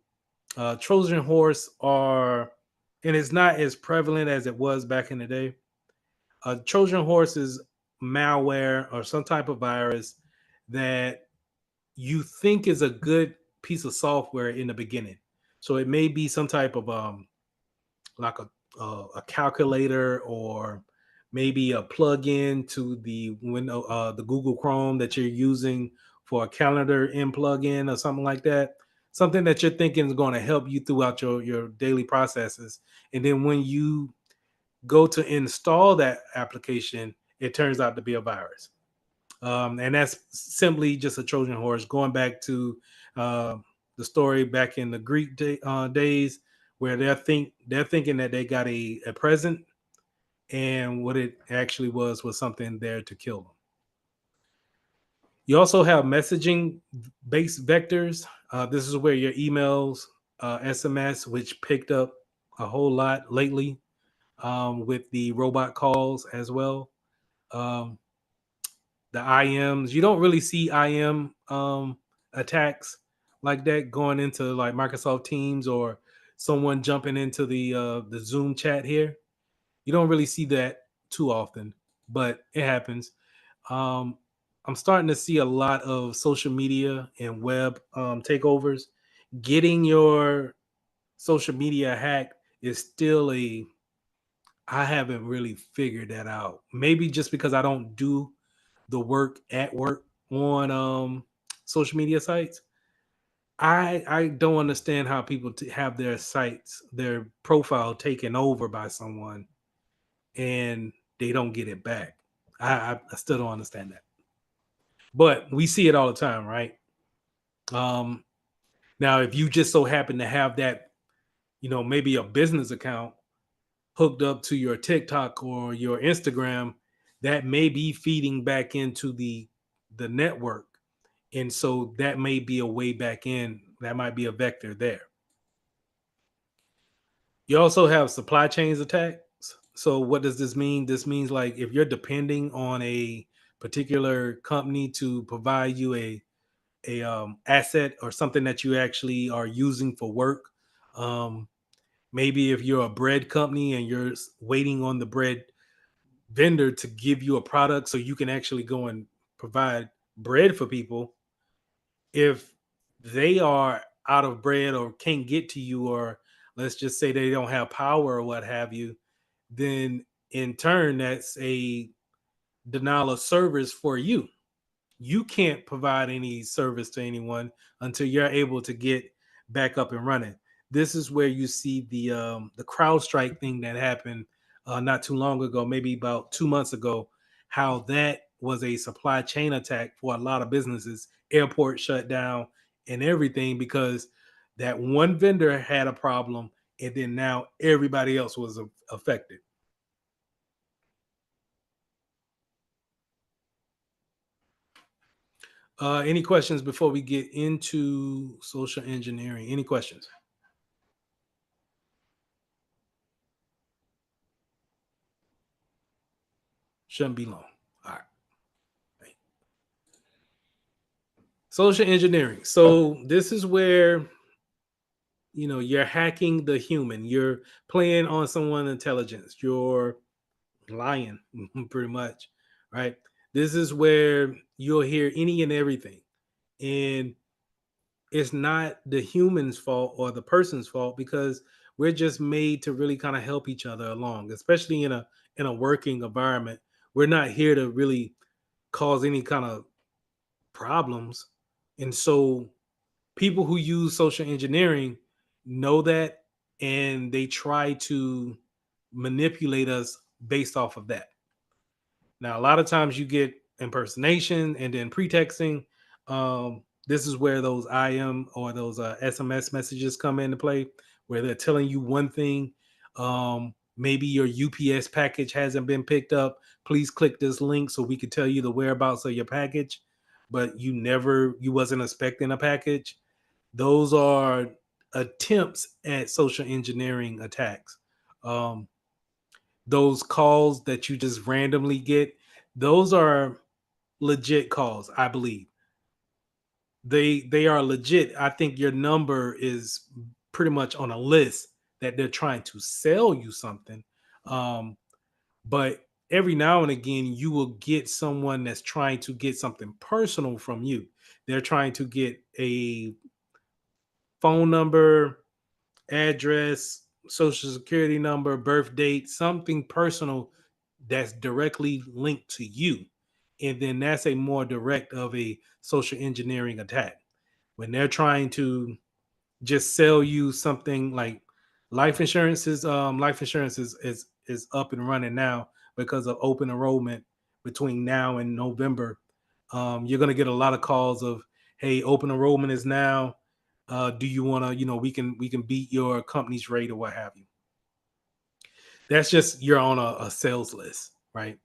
Trojan horse are, and it's not as prevalent as it was back in the day. Trojan horse is malware or some type of virus that you think is a good piece of software in the beginning. So it may be some type of like a calculator, or maybe a plug-in to the window, the Google Chrome that you're using for a calendar in plug-in or something like that. Something that you're thinking is going to help you throughout your daily processes. And then when you go to install that application, it turns out to be a virus. And that's simply just a Trojan horse. Going back to uh, the story back in the Greek days, where they're thinking that they got a present, and what it actually was something there to kill them. You also have messaging based vectors. This is where your emails, SMS, which picked up a whole lot lately with the robot calls as well. Um, the IMs. You don't really see IM attacks like that going into like Microsoft Teams or someone jumping into the Zoom chat here. You don't really see that too often, but it happens. Um, I'm starting to see a lot of social media and web takeovers. Getting your social media hacked is still a I haven't really figured that out. Maybe just because I don't do the work at work on social media sites. I don't understand how people have their sites, their profile taken over by someone, and they don't get it back. I still don't understand that. But we see it all the time, right? Um, Now, if you just so happen to have that, maybe a business account hooked up to your TikTok or your Instagram, that may be feeding back into the network. And so that may be a way back in. That might be a vector there. You also have supply chains attacks. So what does this mean? This means like if you're depending on a particular company to provide you a asset or something that you actually are using for work. Maybe if you're a bread company and you're waiting on the bread vendor to give you a product so you can actually go and provide bread for people, if they are out of bread or can't get to you, or let's just say they don't have power or what have you, then in turn that's a denial of service for you. You can't provide any service to anyone until you're able to get back up and running. This is where you see the CrowdStrike thing that happened not too long ago, maybe about 2 months ago, how that was a supply chain attack for a lot of businesses. Airports shut down and everything because that one vendor had a problem, and then now everybody else was affected. Any questions before we get into social engineering? Any questions? Shouldn't be long. All right. Social engineering. So this is where you're hacking the human. You're playing on someone's intelligence. You're lying, pretty much, right? This is where you'll hear any and everything, and it's not the human's fault or the person's fault because we're just made to really kind of help each other along, especially in a working environment. We're not here to really cause any kind of problems. And so people who use social engineering know that, and they try to manipulate us based off of that. Now, a lot of times you get impersonation and then pretexting. This is where those IM or those SMS messages come into play, where they're telling you one thing. Maybe your UPS package hasn't been picked up. Please click this link so we can tell you the whereabouts of your package. but you wasn't expecting a package. Those are attempts at social engineering attacks. Um, those calls that you just randomly get, those are legit calls, I believe. They are legit. I think your number is pretty much on a list that they're trying to sell you something. Um, but every now and again, you will get someone that's trying to get something personal from you. They're trying to get a phone number, address, social security number, birth date, something personal that's directly linked to you. And then that's a more direct of a social engineering attack. When they're trying to just sell you something like life insurance is up and running now because of open enrollment between now and November. You're going to get a lot of calls of, hey, open enrollment is now, do you want to, we can beat your company's rate or what have you. That's just you're on a sales list, right?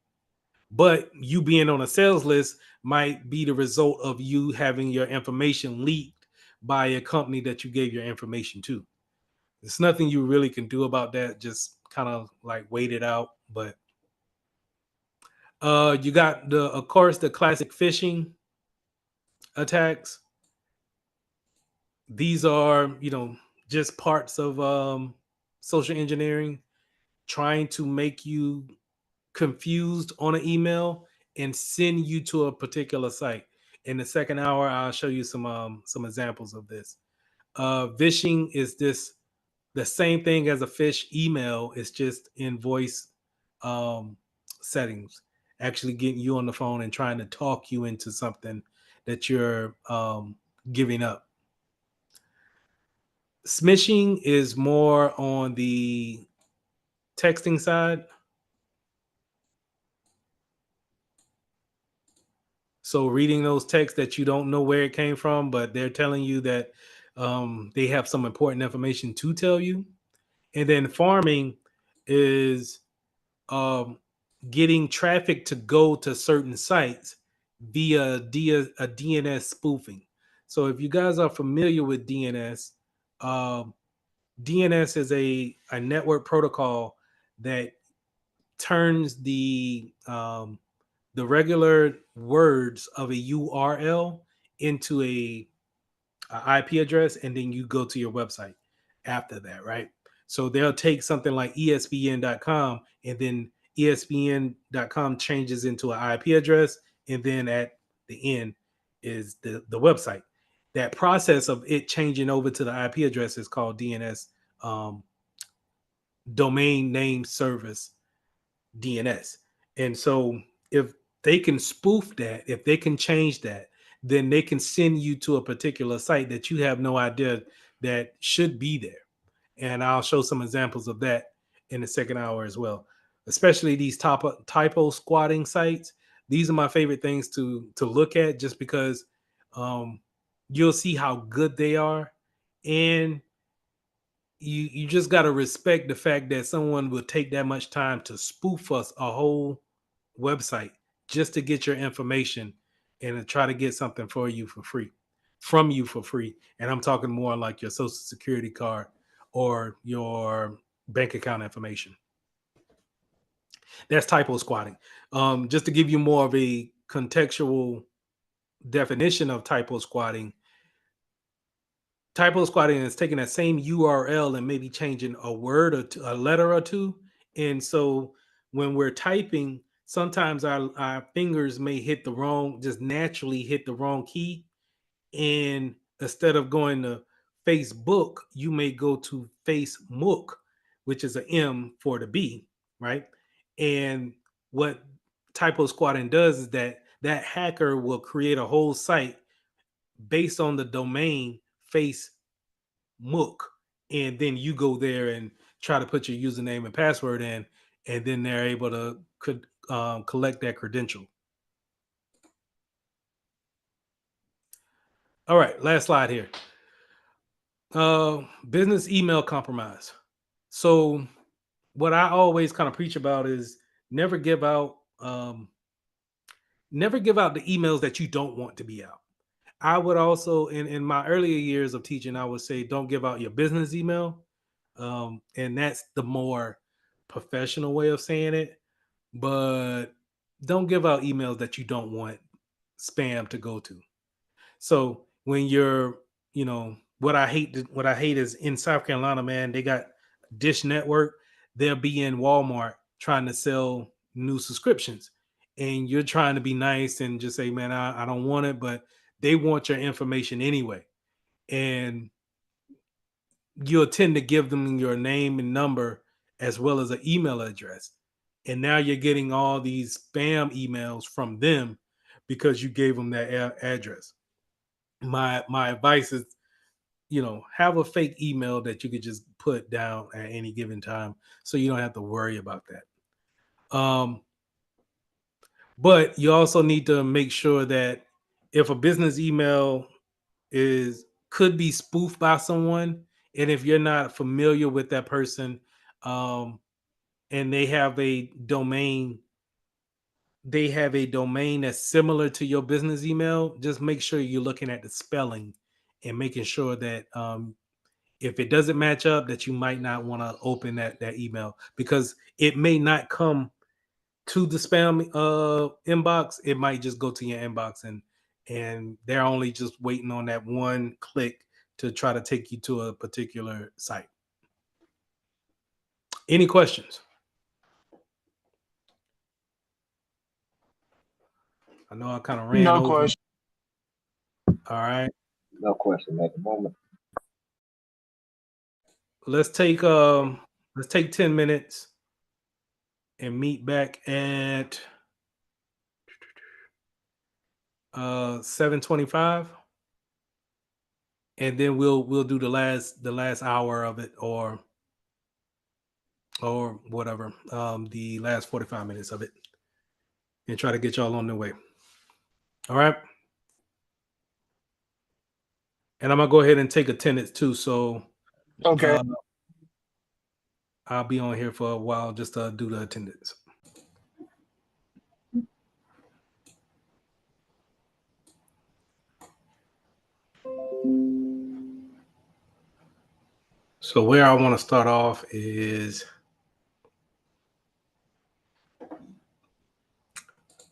But you being on a sales list might be the result of you having your information leaked by a company that you gave your information to. There's nothing you really can do about that. Just kind of like wait it out. But you got of course, the classic phishing attacks. These are, just parts of social engineering, trying to make you confused on an email and send you to a particular site. In the second hour, I'll show you some examples of this. Phishing is the same thing as a phish email. It's just in voice um, settings, actually getting you on the phone and trying to talk you into something that you're giving up. Smishing is more on the texting side. So reading those texts that you don't know where it came from, but they're telling you that they have some important information to tell you. And then farming is um, getting traffic to go to certain sites via a DNS spoofing. So if you guys are familiar with DNS, DNS is a network protocol that turns the regular words of a URL into a IP address, and then you go to your website after that, right? So they'll take something like ESPN.com, and then ESPN.com changes into an IP address, and then at the end is the website. That process of it changing over to the IP address is called DNS, domain name service, DNS. And so if they can spoof that, if they can change that, then they can send you to a particular site that you have no idea that should be there. And I'll show some examples of that in the second hour as well. Especially these typo squatting sites. These are my favorite things to look at, just because you'll see how good they are, and you just got to respect the fact that someone will take that much time to spoof us a whole website just to get your information and to try to get something for you for free, from you for free. And I'm talking more like your social security card or your bank account information. That's typo squatting. Just to give you more of a contextual definition of typo squatting is taking that same URL and maybe changing a word or a letter or two. And so when we're typing, sometimes our fingers may just naturally hit the wrong key. And instead of going to Facebook, you may go to FaceMook, which is an M for the B, right? And what typo squatting does is that hacker will create a whole site based on the domain FaceMook, and then you go there and try to put your username and password in, and then they're able to collect that credential. All right, last slide here. Business email compromise. So what I always kind of preach about is never give out never give out the emails that you don't want to be out. I would also, in my earlier years of teaching, I would say don't give out your business email. And that's the more professional way of saying it. But don't give out emails that you don't want spam to go to. So when you're, what I hate is in South Carolina, man, they got Dish Network. They'll be in Walmart trying to sell new subscriptions, and you're trying to be nice and just say, man, I don't want it, but they want your information anyway, and you'll tend to give them your name and number as well as an email address, and now you're getting all these spam emails from them because you gave them that address. My advice is, have a fake email that you could just put down at any given time so you don't have to worry about that. But you also need to make sure that if a business email could be spoofed by someone, and if you're not familiar with that person, um, and they have a domain that's similar to your business email, just make sure you're looking at the spelling and making sure that if it doesn't match up, that you might not want to open that email, because it may not come to the spam inbox. It might just go to your inbox, and they're only just waiting on that one click to try to take you to a particular site. Any questions? I know I kind of ran No over. question. All right. No question at the moment. Let's take 10 minutes and meet back at 7:25, and then we'll do the last hour of it, or whatever, the last 45 minutes of it, and try to get y'all on the way. All right. And I'm gonna go ahead and take attendance too. So Okay. I'll be on here for a while just to do the attendance. So where I want to start off is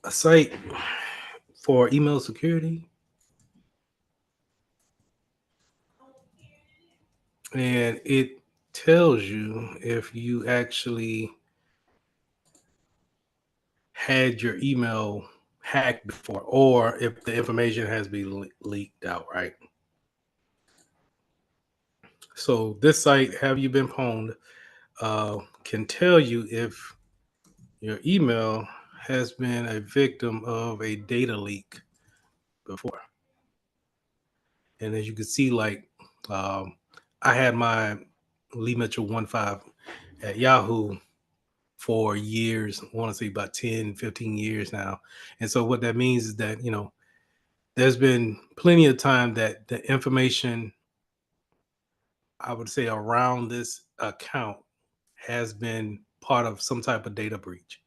a site for email security. And it tells you if you actually had your email hacked before, or if the information has been leaked out, right? So this site, Have You Been Pwned, can tell you if your email has been a victim of a data leak before. And as you can see, like, I had my Lee Mitchell 15 at Yahoo for years. I want to say about 10, 15 years now. And so what that means is that, there's been plenty of time that the information, I would say, around this account has been part of some type of data breach.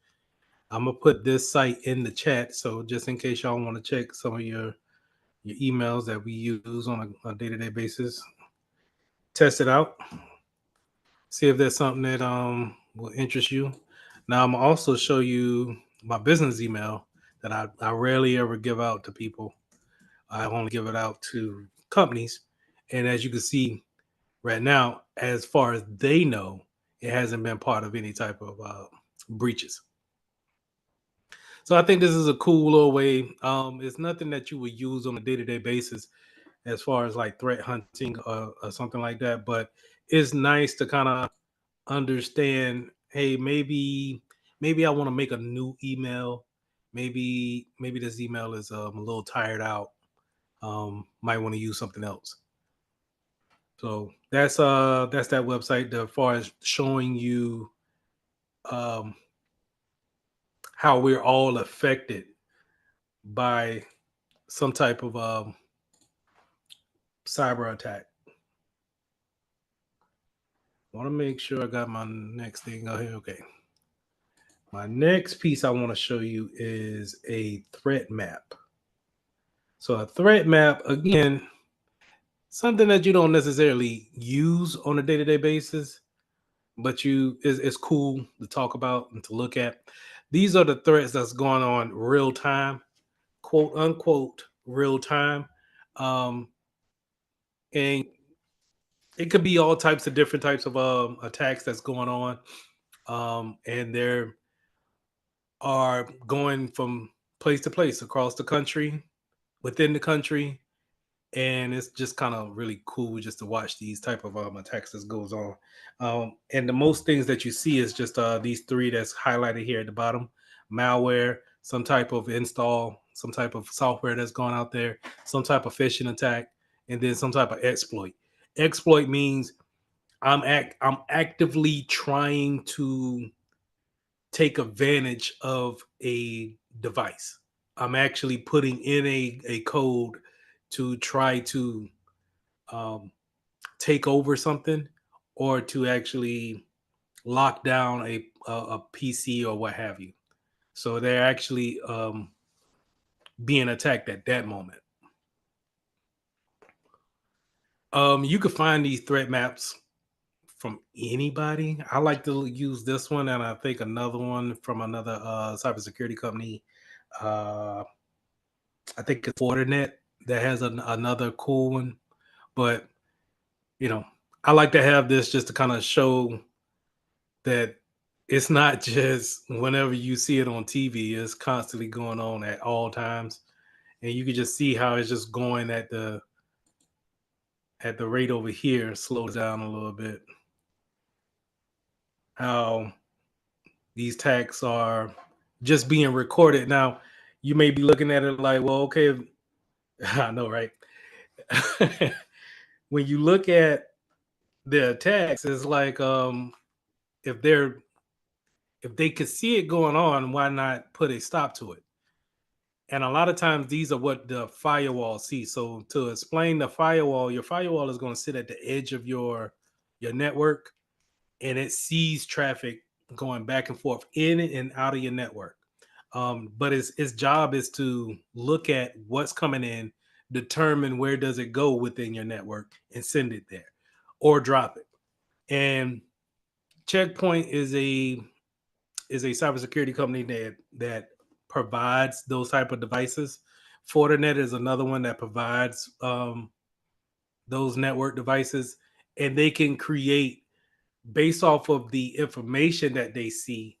I'm gonna put this site in the chat, so just in case y'all want to check some of your emails that we use on a day-to-day basis, test it out, see if there's something that will interest you. Now I'm gonna also show you my business email that I rarely ever give out to people. I only give it out to companies, and as you can see right now, as far as they know, it hasn't been part of any type of breaches. So I think this is a cool little way. It's nothing that you would use on a day-to-day basis as far as like threat hunting or something like that, but it's nice to kind of understand, hey, maybe I want to make a new email. Maybe this email is a little tired out. Might want to use something else. So that's that website, as far as showing you how we're all affected by some type of cyber attack. Want to make sure I got my next thing out here. Okay. My next piece I want to show you is a threat map. So a threat map, again, something that you don't necessarily use on a day-to-day basis, but it's cool to talk about and to look at. These are the threats that's going on real time, quote unquote, real time. Um, and it could be all types of different types of attacks that's going on. And they're are going from place to place across the country, within the country, and it's just kind of really cool just to watch these type of attacks that goes on. And the most things that you see is just these three that's highlighted here at the bottom: malware, some type of install, some type of software that's gone out there, some type of phishing attack, and then some type of exploit. Exploit means I'm actively trying to take advantage of a device. I'm actually putting in a code to try to um, take over something or to actually lock down a PC or what have you. So they're actually being attacked at that moment. You could find these threat maps from anybody. I like to use this one, and I think another one from another cybersecurity company. Uh, I think it's Fortinet that has another cool one. But I like to have this just to kind of show that it's not just whenever you see it on TV; it's constantly going on at all times, and you can just see how it's just going at the rate over here. Slows down a little bit. How these attacks are just being recorded. Now, you may be looking at it like, well, okay, I know, right? When you look at the attacks, it's like if they could see it going on, why not put a stop to it? And a lot of times these are what the firewall sees. So to explain the firewall, your firewall is going to sit at the edge of your network, and it sees traffic going back and forth in and out of your network. But its job is to look at what's coming in, determine where does it go within your network, and send it there or drop it. And Checkpoint is a cybersecurity company that provides those type of devices. Fortinet is another one that provides those network devices, and they can create based off of the information that they see.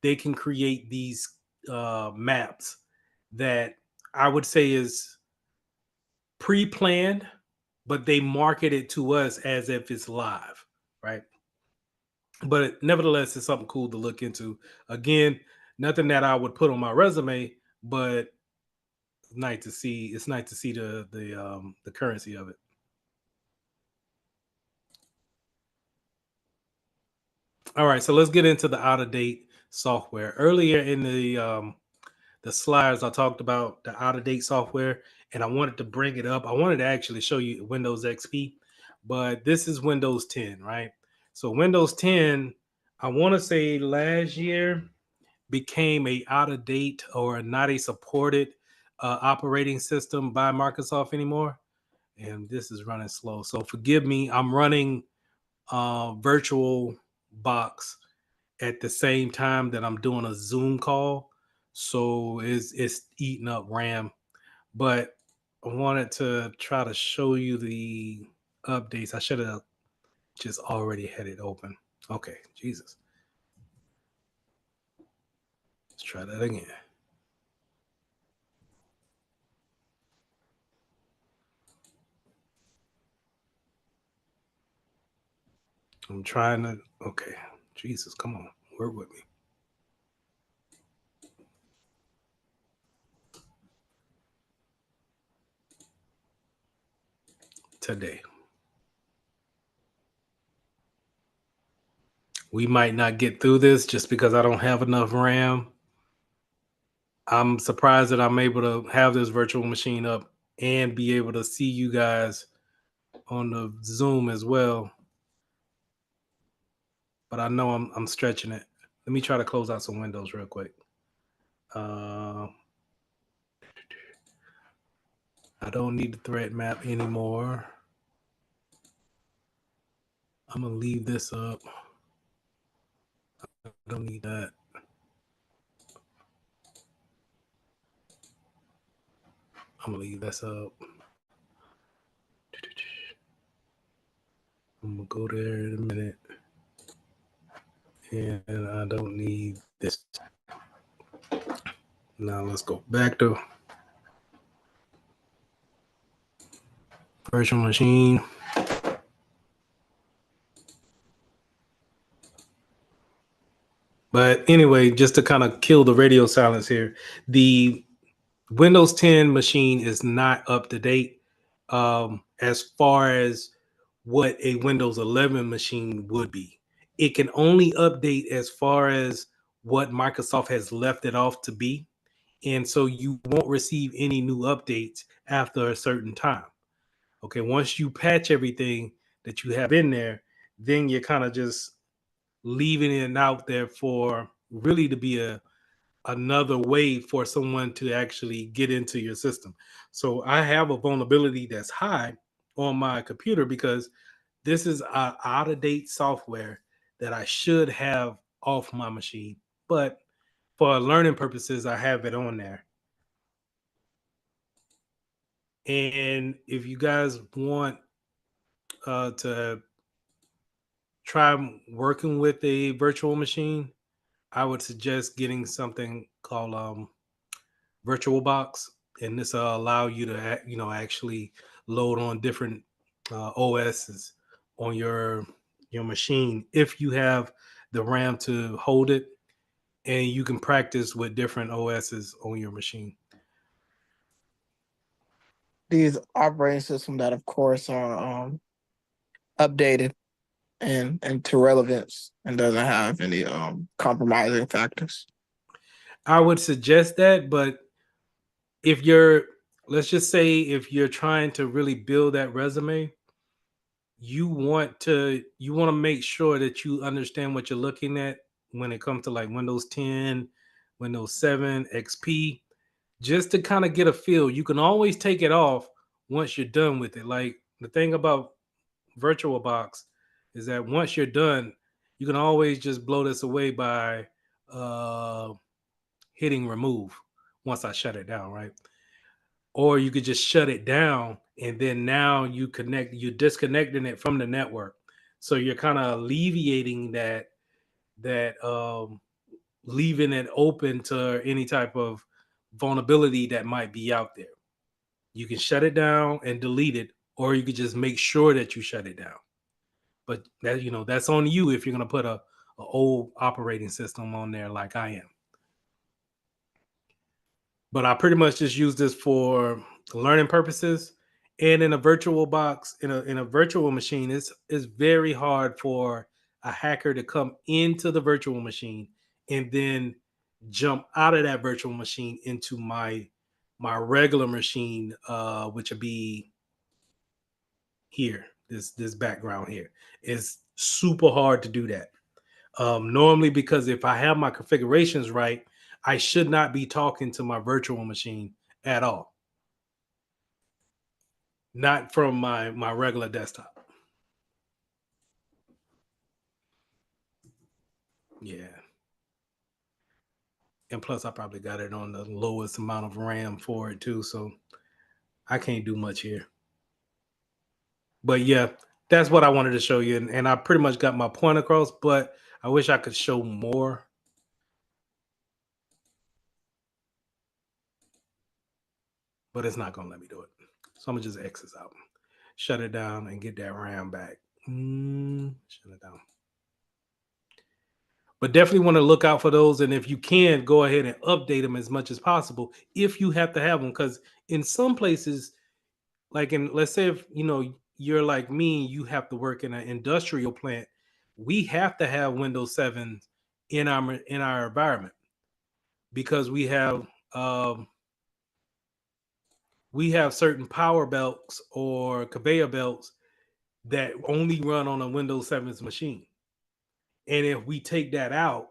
They can create these maps that I would say is pre-planned, but they market it to us as if it's live, right? But nevertheless, it's something cool to look into. Again, nothing that I would put on my resume, but it's nice to see. It's nice to see the currency of it. All right, so let's get into the out of date software. Earlier in the slides, I talked about the out of date software, and I wanted to bring it up. I wanted to actually show you Windows XP, but this is Windows 10, right? So Windows 10, I want to say last year became a out of date or not a supported operating system by Microsoft anymore. And this is running slow, so forgive me. I'm running virtual box at the same time that I'm doing a Zoom call, so it's eating up RAM. But I wanted to try to show you the updates. I should have just already had it open. Okay, Jesus. Let's try that again. I'm trying to. Okay, Jesus, come on, work with me. Today, we might not get through this just because I don't have enough RAM. I'm surprised that I'm able to have this virtual machine up and be able to see you guys on the Zoom as well. But I know I'm stretching it. Let me try to close out some windows real quick. I don't need the threat map anymore. I'm gonna leave this up. I don't need that. I'm gonna leave this up. I'm gonna go there in a minute. And I don't need this. Now let's go back to virtual machine. But anyway, just to kind of kill the radio silence here, the Windows 10 machine is not up to date as far as what a Windows 11 machine would be. It can only update as far as what Microsoft has left it off to be. And so you won't receive any new updates after a certain time. Okay, once you patch everything that you have in there, then you're kind of just leaving it out there for really to be another way for someone to actually get into your system. So I have a vulnerability that's high on my computer because this is out of date software that I should have off my machine. But for learning purposes, I have it on there. And if you guys want to try working with a virtual machine, I would suggest getting something called VirtualBox, and this will allow you to actually load on different OSs on your machine if you have the RAM to hold it, and you can practice with different OSs on your machine. These operating systems that, of course, are updated and to relevance and doesn't have any compromising factors. I would suggest that, but if let's just say if you're trying to really build that resume, you want to make sure that you understand what you're looking at when it comes to like Windows 10, Windows 7, XP, just to kind of get a feel. You can always take it off once you're done with it. Like the thing about VirtualBox is that once you're done, you can always just blow this away by hitting remove once I shut it down, right? Or you could just shut it down and then now you're disconnecting it from the network. So you're kind of alleviating that leaving it open to any type of vulnerability that might be out there. You can shut it down and delete it, or you could just make sure that you shut it down. But that's on you if you're gonna put a old operating system on there like I am. But I pretty much just use this for learning purposes. And in a virtual box, in a virtual machine, it's very hard for a hacker to come into the virtual machine and then jump out of that virtual machine into my regular machine, which would be here. This background here is super hard to do that. Normally, because if I have my configurations right, I should not be talking to my virtual machine at all. Not from my regular desktop. Yeah. And plus, I probably got it on the lowest amount of RAM for it too, so I can't do much here. But yeah, that's what I wanted to show you, and I pretty much got my point across, but I wish I could show more. But it's not going to let me do it. So I'm going to just exit out. Shut it down and get that RAM back. Shut it down. But definitely want to look out for those. And if you can, go ahead and update them as much as possible if you have to have them. Because in some places, like let's say if you're like me, you have to work in an industrial plant, we have to have Windows 7 in our environment because we have certain power belts or conveyor belts that only run on a Windows 7's machine. And if we take that out,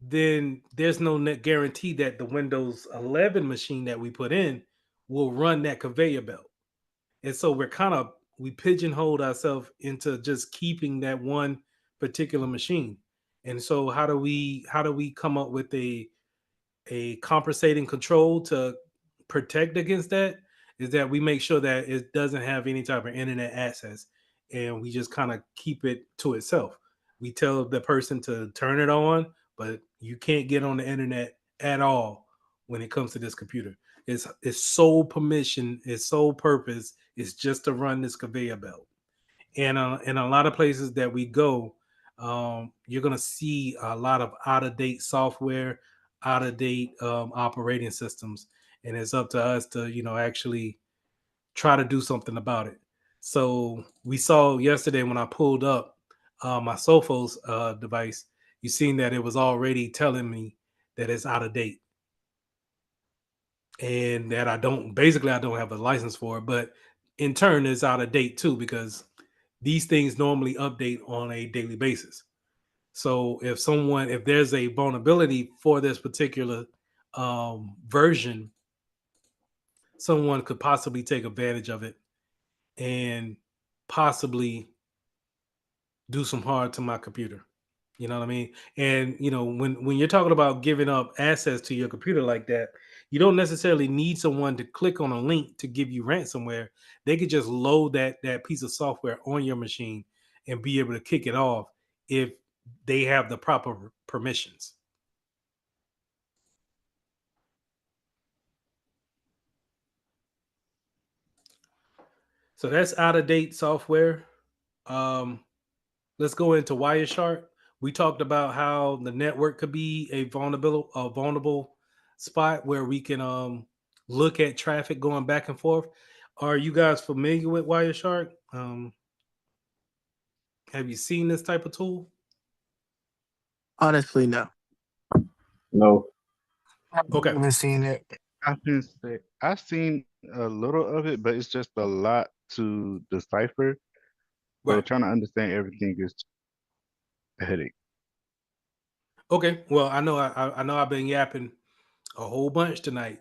then there's no net guarantee that the Windows 11 machine that we put in will run that conveyor belt. And so we pigeonholed ourselves into just keeping that one particular machine. And so how do we come up with a compensating control to protect against that? Is that we make sure that it doesn't have any type of internet access, and we just kind of keep it to itself. We tell the person to turn it on, but you can't get on the internet at all when it comes to this computer. Its sole permission, its sole purpose is just to run this conveyor belt. And in a lot of places that we go, you're going to see a lot of out of date software, out of date operating systems, and it's up to us to actually try to do something about it. So we saw yesterday when I pulled up my Sophos device, you seen that it was already telling me that it's out of date, and that I don't have a license for it, but in turn it's out of date too, because these things normally update on a daily basis. So if there's a vulnerability for this particular version, someone could possibly take advantage of it and possibly do some harm to my computer. You know what I mean? And when you're talking about giving up access to your computer like that, you don't necessarily need someone to click on a link to give you ransomware. They could just load that piece of software on your machine and be able to kick it off if they have the proper permissions. So that's out of date software. Um, let's go into Wireshark. We talked about how the network could be a vulnerable spot where we can look at traffic going back and forth. Are you guys familiar with Wireshark? Have you seen this type of tool? Honestly, no. No. I Okay. haven't seen it. I've seen a little of it, but it's just a lot to decipher. So Right. trying to understand everything is a headache. Okay. Well, I know I've been yapping a whole bunch tonight,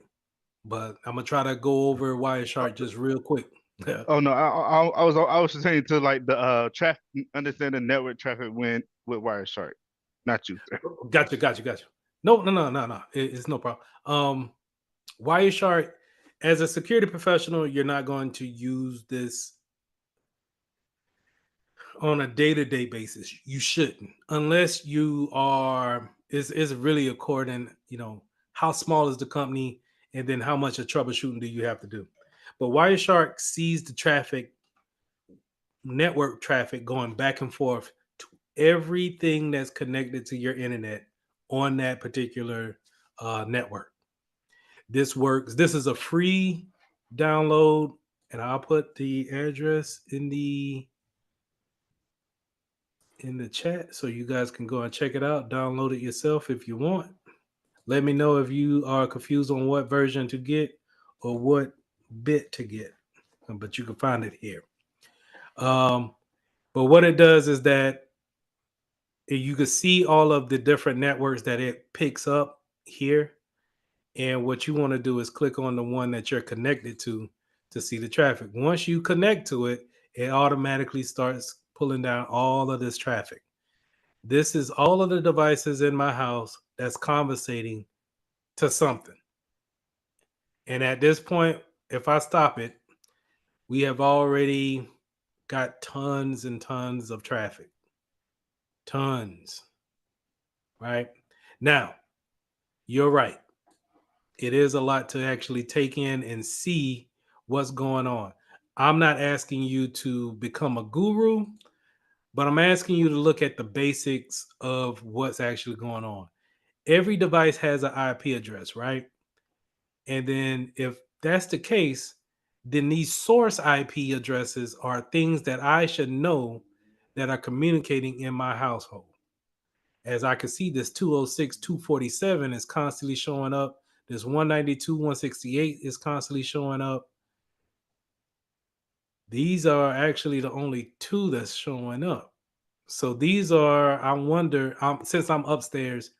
but I'm gonna try to go over Wireshark just real quick. Oh no, I was just saying to like the traffic, understand the network traffic when with Wireshark, not you, sir. Gotcha. No. It's no problem. Wireshark, as a security professional, you're not going to use this on a day-to-day basis. You shouldn't, unless you are. Is really according, how small is the company, and then how much of troubleshooting do you have to do. But Wireshark sees the traffic, network traffic going back and forth to everything that's connected to your internet on that particular network. This works. This is a free download, and I'll put the address in the chat so you guys can go and check it out. Download it yourself if you want. Let me know if you are confused on what version to get or what bit to get, but you can find it here. But what it does is that you can see all of the different networks that it picks up here. And what you want to do is click on the one that you're connected to see the traffic. Once you connect to it, it automatically starts pulling down all of this traffic. This is all of the devices in my house that's conversating to something. And at this point, if I stop it, we have already got tons and tons of traffic. Tons. Right? Now, you're right. It is a lot to actually take in and see what's going on. I'm not asking you to become a guru, but I'm asking you to look at the basics of what's actually going on. Every device has an IP address, right? And then if that's the case, then these source IP addresses are things that I should know that are communicating in my household. As I can see, this 206, 247 is constantly showing up. This 192, 168 is constantly showing up. These are actually the only two that's showing up. So these are, I wonder, since I'm upstairs,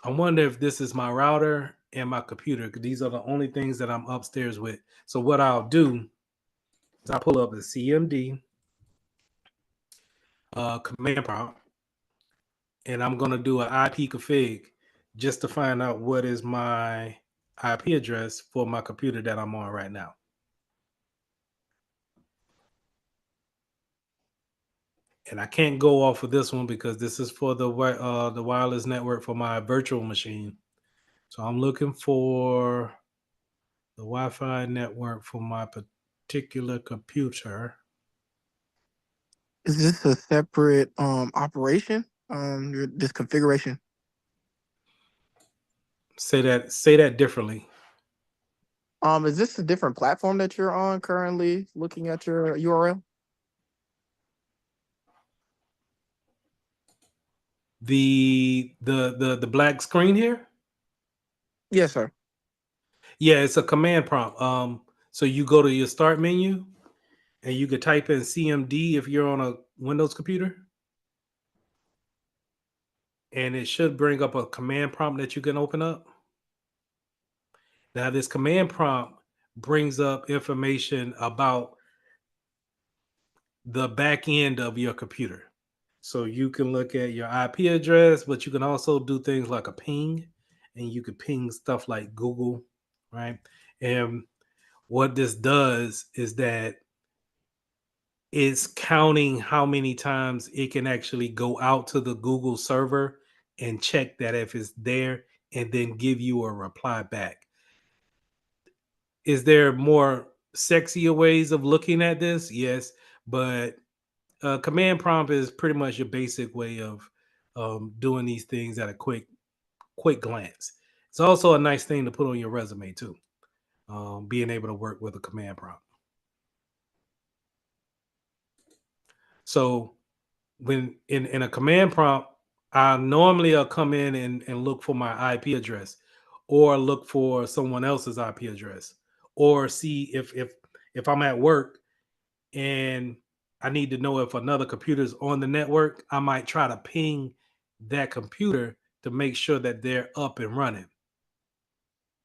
I wonder if this is my router and my computer, because these are the only things that I'm upstairs with. So what I'll do is I'll pull up the CMD command prompt, and I'm going to do an IP config just to find out what is my IP address for my computer that I'm on right now. And I can't go off of this one because this is for the wireless network for my virtual machine. So I'm looking for the Wi-Fi network for my particular computer. Is this a separate operation? This configuration. Say that differently. Is this a different platform that you're on currently? Looking at your URL. The black screen here? Yes, sir. Yeah, it's a command prompt. So you go to your start menu and you could type in CMD if you're on a Windows computer. And it should bring up a command prompt that you can open up. Now, this command prompt brings up information about the back end of your computer. So you can look at your IP address, but you can also do things like a ping, and you can ping stuff like Google, right? And what this does is that it's counting how many times it can actually go out to the Google server and check that if it's there and then give you a reply back. Is there more sexier ways of looking at this? Yes, but command prompt is pretty much your basic way of doing these things at a quick glance. It's also a nice thing to put on your resume too, being able to work with a command prompt. So when in a command prompt, I normally will come in and look for my IP address or look for someone else's IP address or see if I'm at work and I need to know if another computer is on the network, I might try to ping that computer to make sure that they're up and running.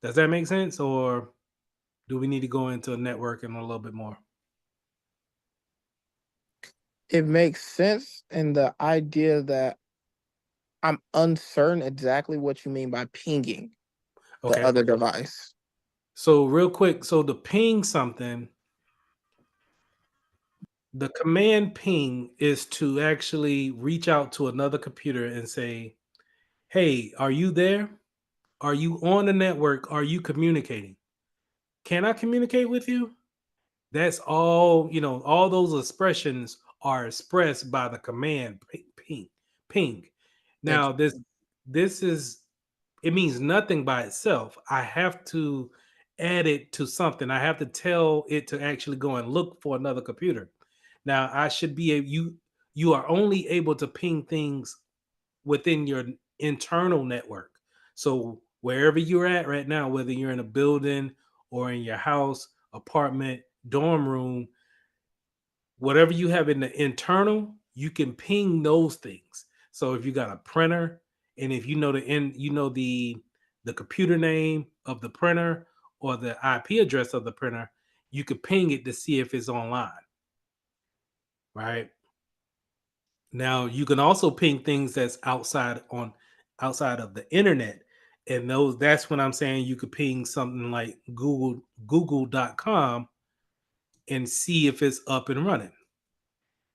Does that make sense? Or do we need to go into networking a little bit more? It makes sense in the idea that I'm uncertain exactly what you mean by pinging the Okay. other device. So real quick, so to ping something, the command ping is to actually reach out to another computer and say, "Hey, are you there? Are you on the network? Are you communicating? Can I communicate with you?" That's all, all those expressions are expressed by the command ping. Thank Now, this is it means nothing by itself. I have to add it to something. I have to tell it to actually go and look for another computer. Now, I should be you are only able to ping things within your internal network. So wherever you're at right now, whether you're in a building or in your house, apartment, dorm room, whatever you have in the internal, you can ping those things. So if you got a printer, and if you know the computer name of the printer or the IP address of the printer, you could ping it to see if it's online. Right? Now you can also ping things that's outside of the internet. And that's when I'm saying you could ping something like google.com and see if it's up and running.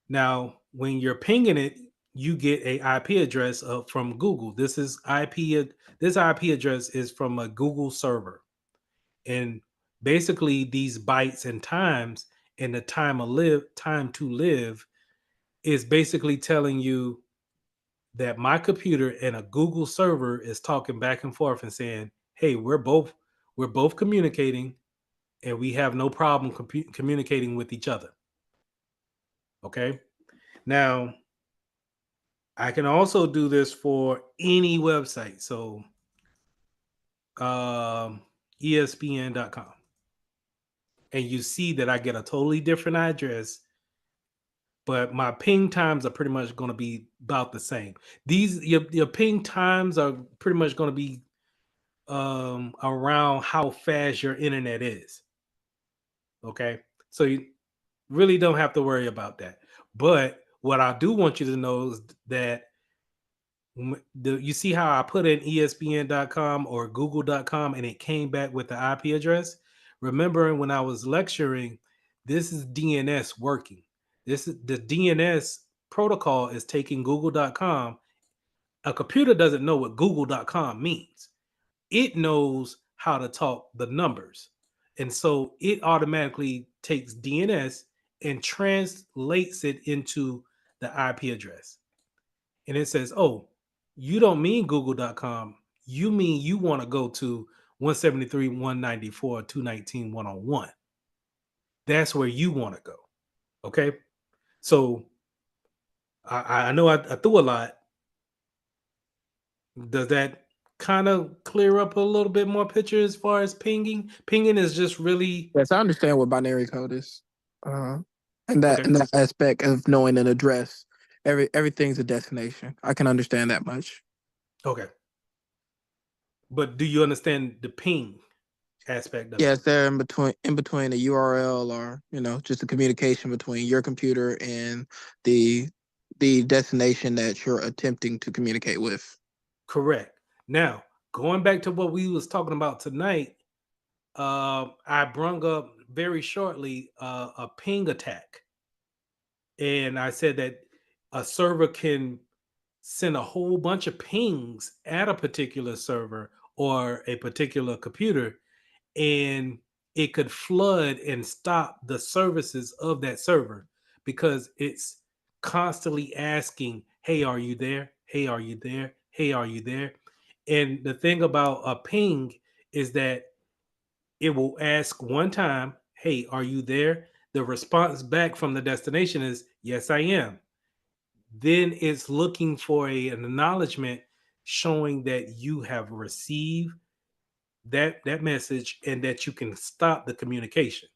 Now, when you're pinging it, you get a IP address from Google. This IP address is from a Google server. And basically these bytes and times and the time to live is basically telling you that my computer and a Google server is talking back and forth and saying, "Hey, we're both communicating and we have no problem communicating with each other." Okay? Now, I can also do this for any website. So, um, ESPN.com. And you see that I get a totally different address but my ping times are pretty much going to be about the same. Your ping times are pretty much going to be around how fast your internet is. Okay, so you really don't have to worry about that. But what I do want you to know is that you see how I put in ESPN.com or Google.com and it came back with the IP address. Remember when I was lecturing, this is DNS working. This is the DNS protocol is taking Google.com. A computer doesn't know what Google.com means. It knows how to talk the numbers. And so it automatically takes DNS and translates it into the IP address. And it says, oh, you don't mean google.com. You mean you want to go to 173, 194, 219, 101. That's where you want to go. Okay. So I know I threw a lot. Does that kind of clear up a little bit more picture as far as pinging? Pinging is just really Yes, I understand what binary code is. And okay. that aspect of knowing an address, everything's a destination. I can understand that much. Okay. But do you understand the ping aspect of it? Yes, they're in between a URL or just the communication between your computer and the destination that you're attempting to communicate with. Correct. Now, going back to what we was talking about tonight, I brung up very shortly a ping attack. And I said that a server can send a whole bunch of pings at a particular server or a particular computer, and it could flood and stop the services of that server because it's constantly asking, hey, are you there? Hey, are you there? Hey, are you there? And the thing about a ping is that it will ask one time, hey, are you there? The response back from the destination is, yes, I am. Then it's looking for an acknowledgement showing that you have received that message and that you can stop the communication,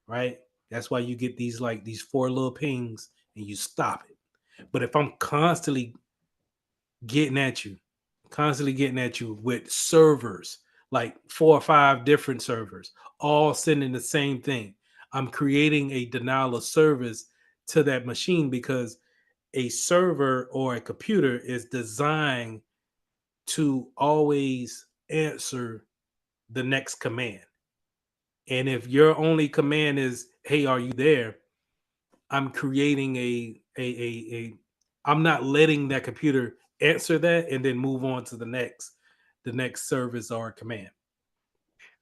right? That's why you get these four little pings and you stop it. But if I'm getting at you, constantly getting at you with servers, like 4 or 5 different servers, all sending the same thing, I'm creating a denial of service to that machine because a server or a computer is designed to always answer the next command. And if your only command is, hey, are you there? I'm creating a I'm not letting that computer answer that and then move on to the next service or command.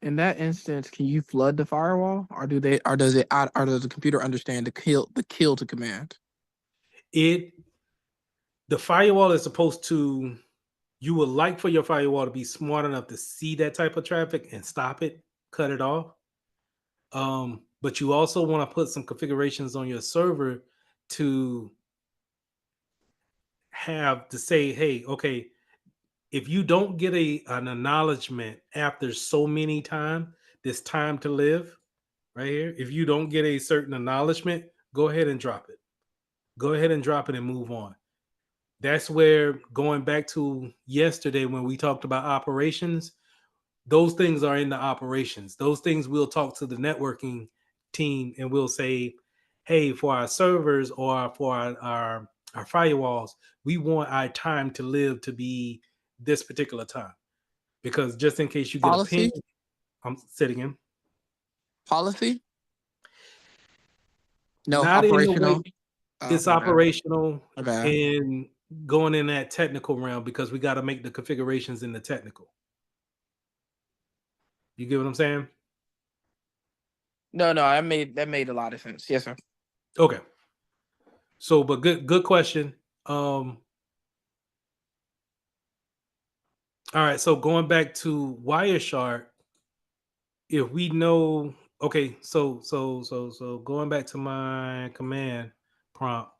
In that instance, can you flood the firewall, or does the computer understand the kill to command? The firewall is supposed to, you would like for your firewall to be smart enough to see that type of traffic and stop it, cut it off. But you also want to put some configurations on your server to have to say, hey, okay, if you don't get an acknowledgement after so many times, this time to live right here, if you don't get a certain acknowledgement, go ahead and drop it. Go ahead and drop it and move on. That's where, going back to yesterday when we talked about operations, those things are in the operations. Those things we'll talk to the networking team and we'll say, hey, for our servers or for our firewalls, we want our time to live to be this particular time. Because just in case you get a ping, I'm sitting in. Policy? No, Not operational. in a way. It's operational and going in that technical realm because we got to make the configurations in the technical. You get what I'm saying? No, that made a lot of sense. Yes, sir. Okay. So, but good question. All right. So going back to Wireshark, if we know, okay, so going back to my command prompt,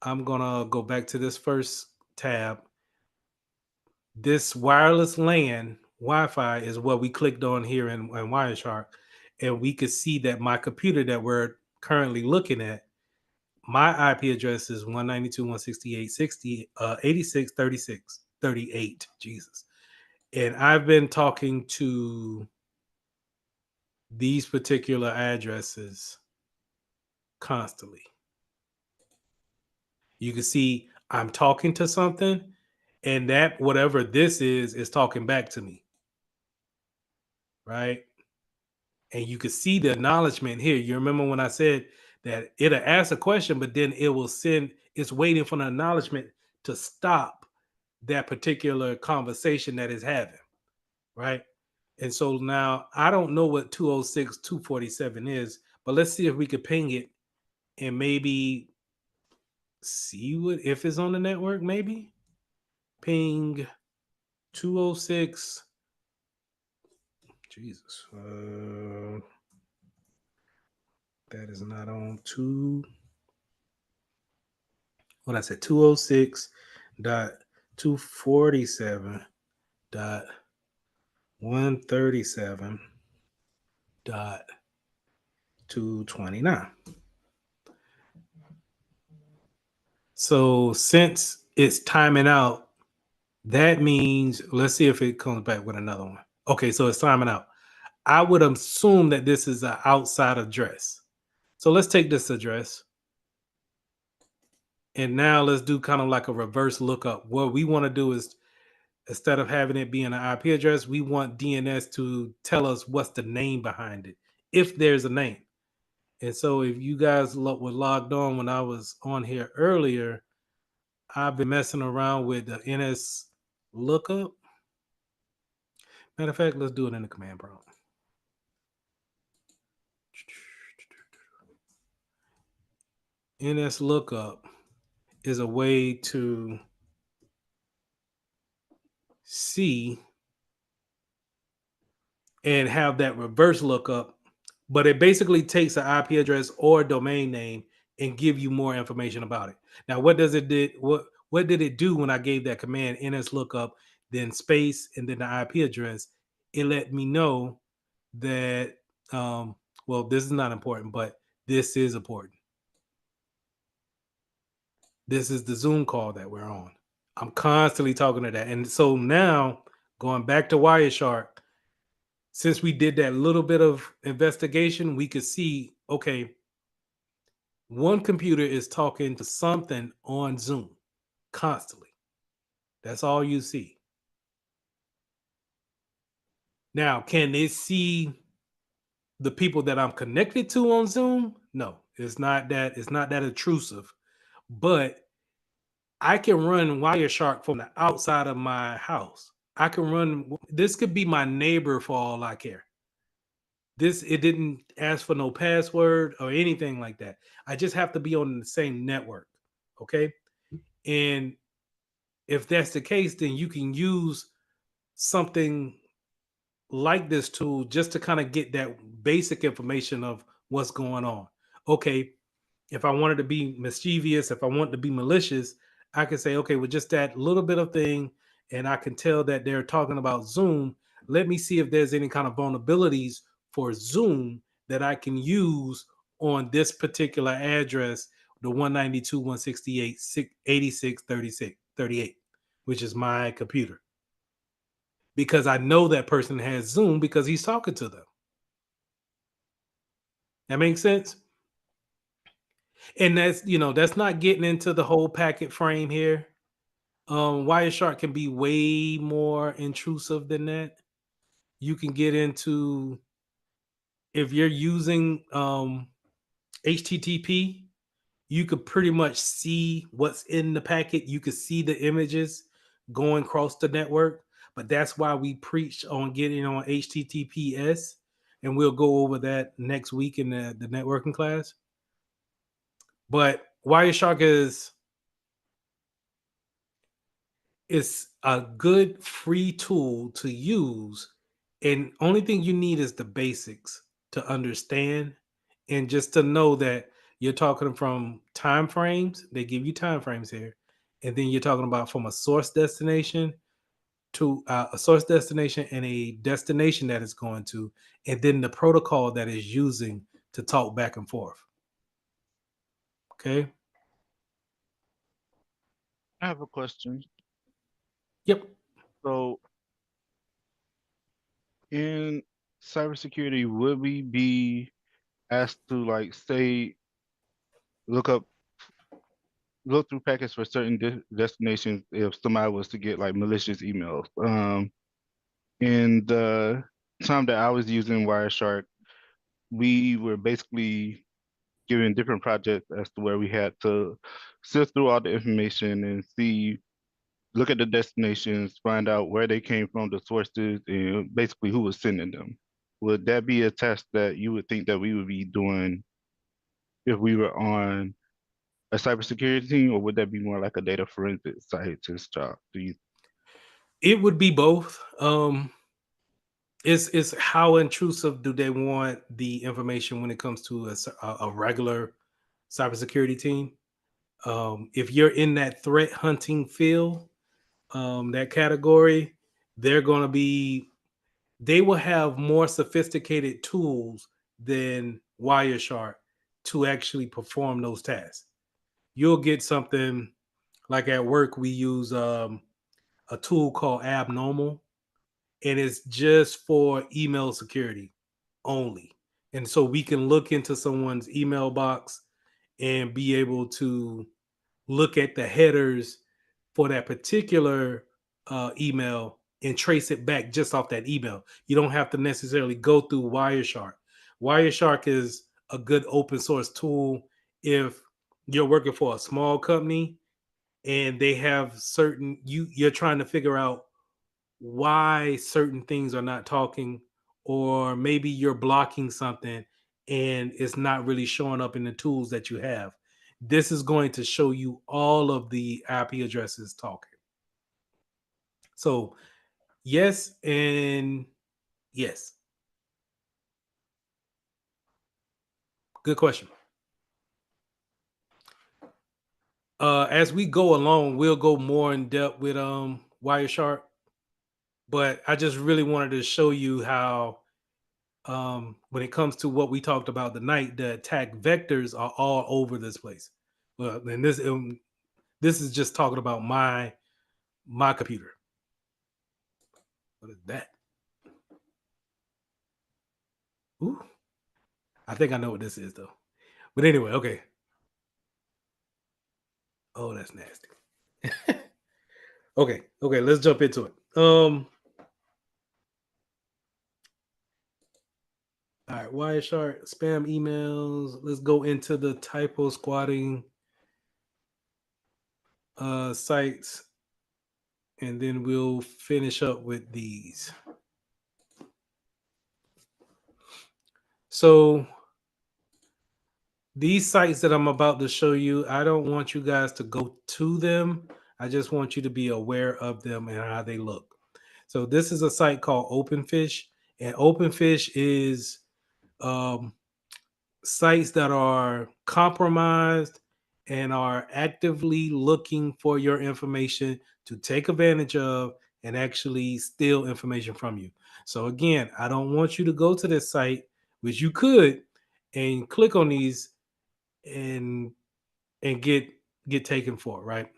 I'm gonna go back to this first tab. This wireless LAN Wi-Fi is what we clicked on here in Wireshark, and we could see that my computer that we're currently looking at, my IP address is 192.168.86.36.38. Jesus. And I've been talking to these particular addresses constantly. You can see I'm talking to something, and that whatever this is talking back to me. Right? And you can see the acknowledgement here. You remember when I said that it'll ask a question, but then it will send, it's waiting for the acknowledgement to stop that particular conversation that it's having, right? And so now I don't know what 206.247 is, but let's see if we could ping it and maybe see what if it's on the network, maybe. Ping 206. Jesus. That is not on what I said, 206.247.137.229. So since it's timing out, that means, let's see if it comes back with another one. Okay, so it's timing out. I would assume that this is an outside address. So let's take this address. And now let's do kind of like a reverse lookup. What we want to do is, instead of having it being an IP address, we want DNS to tell us what's the name behind it, if there's a name. And so if you guys were logged on when I was on here earlier, I've been messing around with the NS lookup. Matter of fact, let's do it in the command prompt. NS lookup is a way to see and have that reverse lookup, but it basically takes an IP address or domain name and give you more information about it. Now, what does it did? What did it do when I gave that command NS lookup, then space, and then the IP address? It let me know that well, this is not important, but this is important. This is the Zoom call that we're on. I'm constantly talking to that. And so now, going back to Wireshark, since we did that little bit of investigation, we could see, okay, one computer is talking to something on Zoom constantly. That's all you see. Now, can it see the people that I'm connected to on Zoom? No, it's not that intrusive. But I can run Wireshark from the outside of my house. I can run, this could be my neighbor for all I care. It didn't ask for no password or anything like that. I just have to be on the same network. Okay. And if that's the case, then you can use something like this tool just to kind of get that basic information of what's going on. Okay. If I wanted to be mischievous, if I want to be malicious, I can say, okay, with just that little bit of thing, and I can tell that they're talking about Zoom. Let me see if there's any kind of vulnerabilities for Zoom that I can use on this particular address, the 192.168.86.36.38, which is my computer. Because I know that person has Zoom because he's talking to them. That makes sense? And that's not getting into the whole packet frame here. Wireshark can be way more intrusive than that. You can get into, if you're using HTTP, you could pretty much see what's in the packet. You could see the images going across the network. But that's why we preach on getting on HTTPS, and we'll go over that next week in the networking class. But Wireshark is a good free tool to use, and only thing you need is the basics to understand, and just to know that you're talking from time frames. They give you time frames here, and then you're talking about from a source destination to a source destination and a destination that it's going to, and then the protocol that is using to talk back and forth. Okay. I have a question. Yep. So in cybersecurity, would we be asked to like say look up look through packets for certain destinations if somebody was to get like malicious emails? In the time that I was using Wireshark, we were basically given different projects as to where we had to sift through all the information and see, look at the destinations, find out where they came from, the sources, and basically who was sending them. Would that be a task that you would think that we would be doing if we were on a cybersecurity team, or would that be more like a data forensic scientist job? Do you? It would be both. It's how intrusive do they want the information when it comes to a regular cybersecurity team? If you're in that threat hunting field, that category, they're going to be, they will have more sophisticated tools than Wireshark to actually perform those tasks. You'll get something like at work, we use a tool called Abnormal, and it's just for email security only. And so we can look into someone's email box and be able to look at the headers for that particular email and trace it back just off that email. You don't have to necessarily go through Wireshark. Wireshark is a good open source tool if you're working for a small company and they have certain, you're trying to figure out why certain things are not talking, or maybe you're blocking something and it's not really showing up in the tools that you have. This is going to show you all of the IP addresses talking. So yes and yes. Good question. As we go along, we'll go more in depth with Wireshark, but I just really wanted to show you how when it comes to what we talked about tonight, the attack vectors are all over this place. Well, and this is just talking about my computer. What is that? Ooh, I think I know what this is though. But anyway, okay. Oh, that's nasty. Okay, let's jump into it. All right, Wireshark, spam emails. Let's go into the typo squatting sites, and then we'll finish up with these. So these sites that I'm about to show you, I don't want you guys to go to them. I just want you to be aware of them and how they look. So this is a site called OpenFish, and OpenFish is sites that are compromised and are actively looking for your information to take advantage of and actually steal information from you. So again, I don't want you to go to this site, which you could, and click on these and get taken for it, right?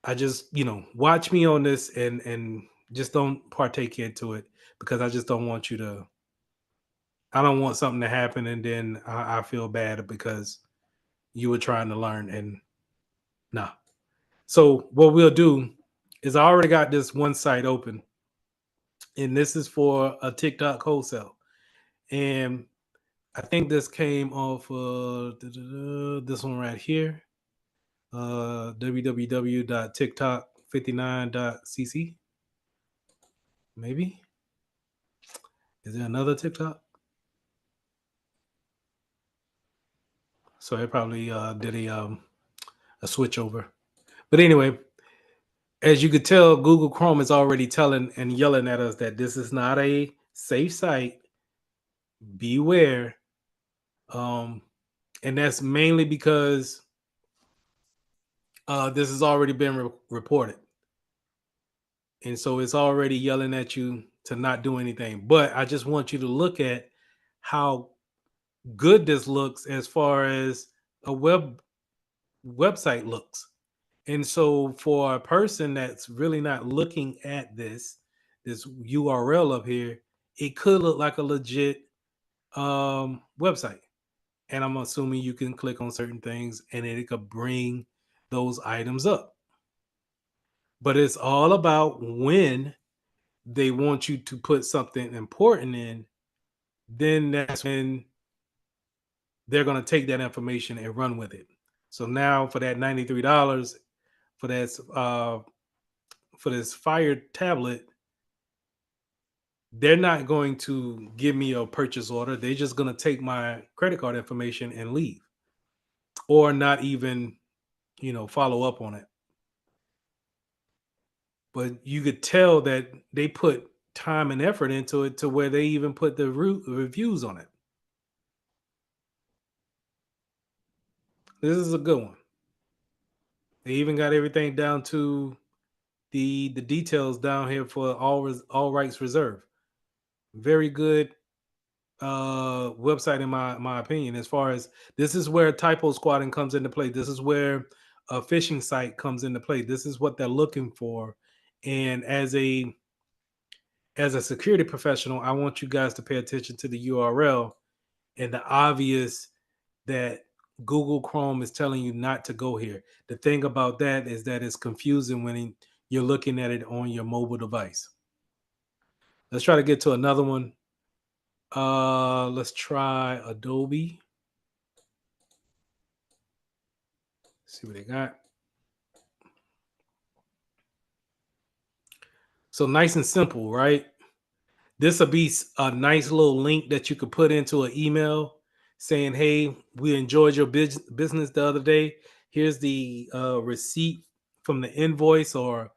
I just, watch me on this and just don't partake into it, because I just don't want you to, I don't want something to happen and then I feel bad because you were trying to learn, and nah. So what we'll do is, I already got this one site open, and this is for a TikTok wholesale. And I think this came off this one right here, www.tiktok59.cc. Maybe. Is there another TikTok? So it probably did a switch over. But anyway, as you could tell, Google Chrome is already telling and yelling at us that this is not a safe site. Beware. And that's mainly because this has already been reported. And so it's already yelling at you to not do anything. But I just want you to look at how good this looks as far as a website looks. And so for a person that's really not looking at this URL up here, it could look like a legit website. And I'm assuming you can click on certain things and it could bring those items up. But it's all about when they want you to put something important in, then that's when they're going to take that information and run with it. So now for that $93 for this Fire tablet, they're not going to give me a purchase order. They're just going to take my credit card information and leave, or not even, follow up on it. But you could tell that they put time and effort into it to where they even put the reviews on it. This is a good one. They even got everything down to the details down here for all rights reserved. Very good website in my opinion. As far as this is where typo squatting comes into play. This is where a phishing site comes into play. This is what they're looking for. And as a security professional, I want you guys to pay attention to the URL and the obvious that Google Chrome is telling you not to go here. The thing about that is that it's confusing when you're looking at it on your mobile device. Let's try to get to another one. Let's try Adobe. See what they got. So nice and simple, right? This will be a nice little link that you could put into an email saying, hey, we enjoyed your business the other day. Here's the receipt from the invoice or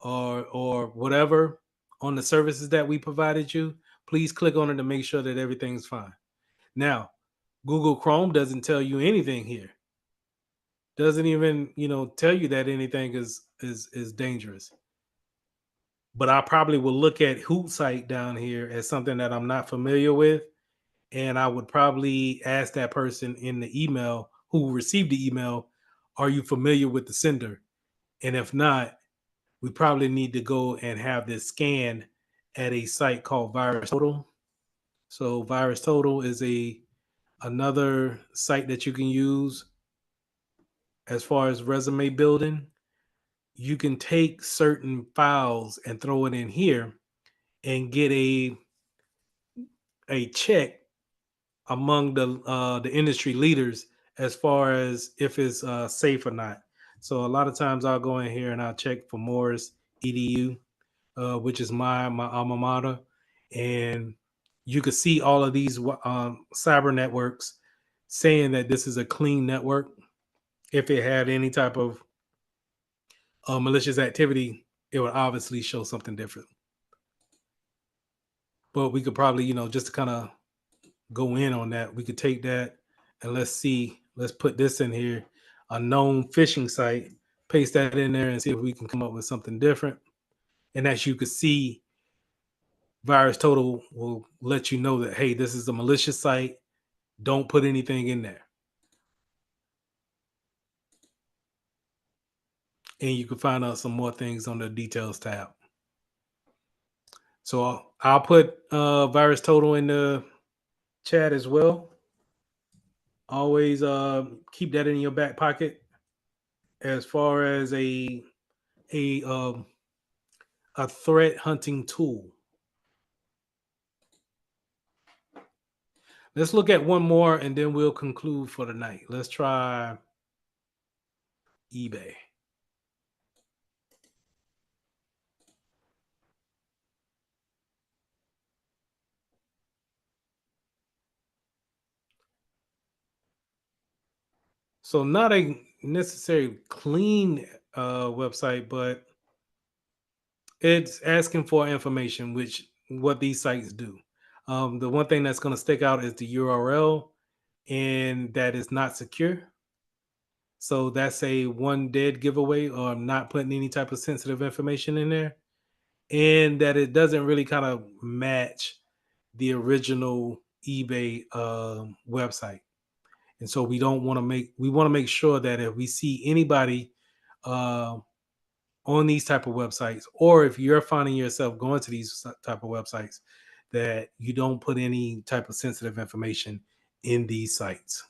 whatever on the services that we provided you. Please click on it to make sure that everything's fine. Now, Google Chrome doesn't tell you anything here. Doesn't even, tell you that anything is dangerous. But I probably will look at Hootsuite down here as something that I'm not familiar with. And I would probably ask that person in the email who received the email, are you familiar with the sender? And if not, we probably need to go and have this scanned at a site called Virus Total. So Virus Total is another site that you can use as far as resume building. You can take certain files and throw it in here and get a check among the industry leaders as far as if it's safe or not. So a lot of times I'll go in here and I'll check for Morris EDU, which is my alma mater, and you could see all of these cyber networks saying that this is a clean network. If it had any type of malicious activity, it would obviously show something different. But we could probably, just to kind of go in on that, we could take that and let's put this in here, a known phishing site, paste that in there and see if we can come up with something different. And as you can see, Virus Total will let you know that, hey, this is a malicious site. Don't put anything in there. And you can find out some more things on the details tab. So I'll put Virus Total in the chat as well. Always keep that in your back pocket as far as a threat hunting tool. Let's look at one more and then we'll conclude for the night. Let's try eBay. So not a necessarily clean website, but it's asking for information, which what these sites do. The one thing that's going to stick out is the URL, and that is not secure. So that's a one dead giveaway, or I'm not putting any type of sensitive information in there, and that it doesn't really kind of match the original eBay website. And so we want to make sure that if we see anybody on these type of websites, or if you're finding yourself going to these type of websites, that you don't put any type of sensitive information in these sites.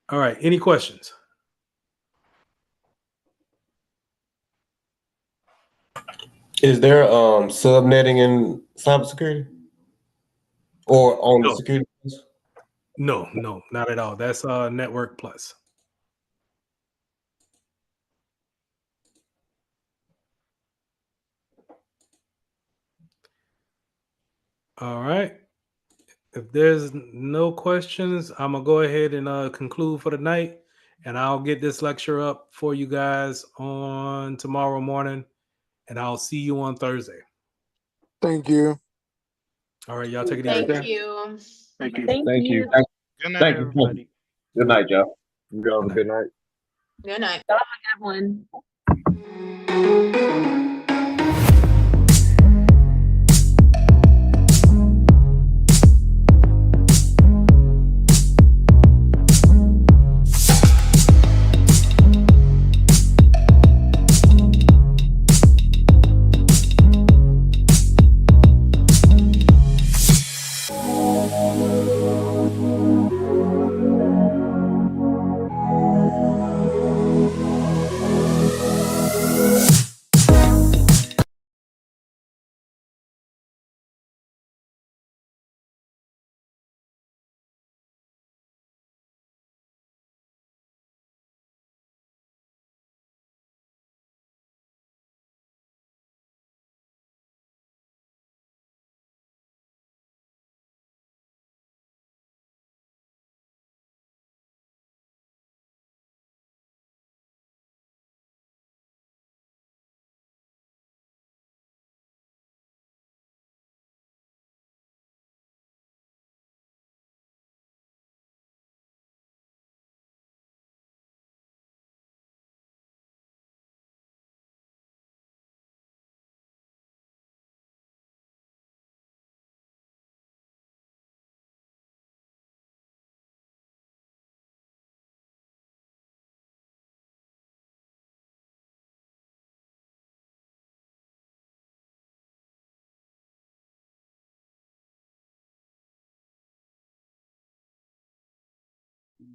All right, any questions? Is there subnetting in cybersecurity or on the No. security? No, not at all. That's Network Plus. All right. If there's no questions, I'm gonna go ahead and conclude for the night, and I'll get this lecture up for you guys on tomorrow morning, and I'll see you on Thursday. Thank you. All right, y'all take it easy. Thank you. Thank you. Thank you. Good night, Thank you. everybody. Good night, y'all. You have a good night. Good night. Y'all have a good one.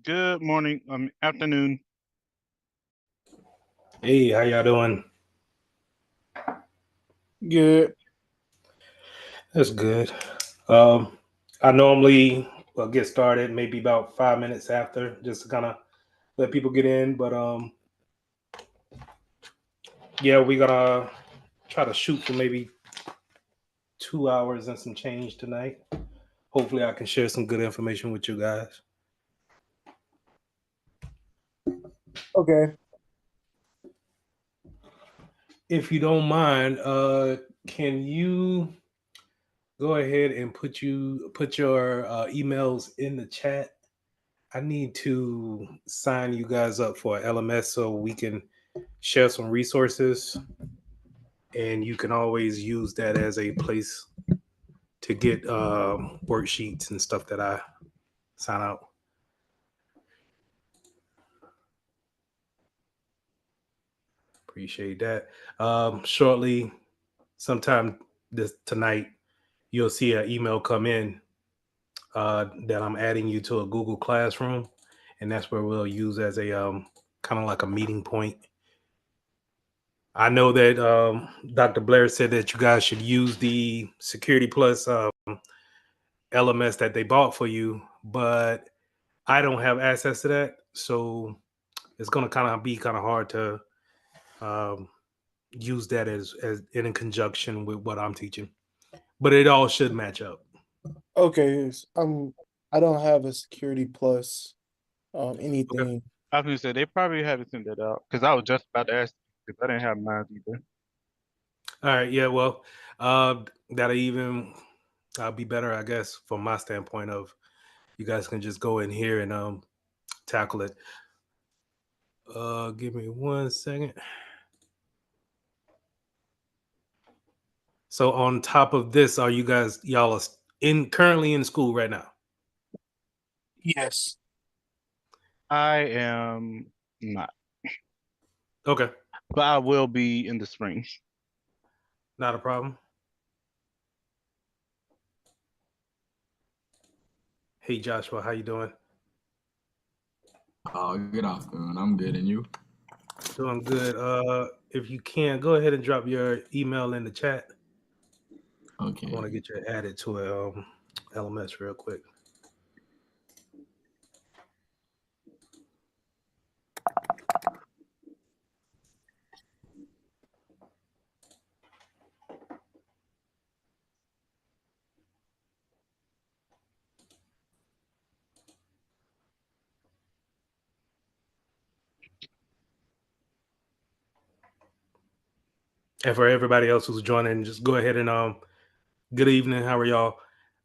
Good morning, afternoon. Hey, how y'all doing? Good. That's good. I normally get started maybe about 5 minutes after, just to kind of let people get in. But yeah, we're gonna try to shoot for maybe 2 hours and some change tonight. Hopefully, I can share some good information with you guys. Okay. If you don't mind, can you go ahead and put your emails in the chat? I need to sign you guys up for LMS so we can share some resources, and you can always use that as a place to get worksheets and stuff that I sign out. Appreciate that. Shortly, sometime tonight, you'll see an email come in that I'm adding you to a Google Classroom, and that's where we'll use as a kind of like a meeting point. I know that Dr. Blair said that you guys should use the Security Plus LMS that they bought for you, but I don't have access to that, so it's going to kind of be kind of hard to use that as in conjunction with what I'm teaching. But it all should match up. Okay. I don't have a Security Plus anything. Okay. I was gonna say they probably haven't sent that out because I was just about to ask because I didn't have mine either. All right, yeah, well, that'll even be better, I guess, from my standpoint of you guys can just go in here and tackle it. Give me 1 second. So on top of this, are y'all are currently in school right now? Yes. I am not, Okay, but I will be in the spring. not a problem. Hey Joshua, how you doing? Good afternoon. I'm good, and you? Doing good. If you can, go ahead and drop your email in the chat. I want Okay. to get you added to a LMS real quick. And for everybody else who's joining, just go ahead and good evening. How are y'all?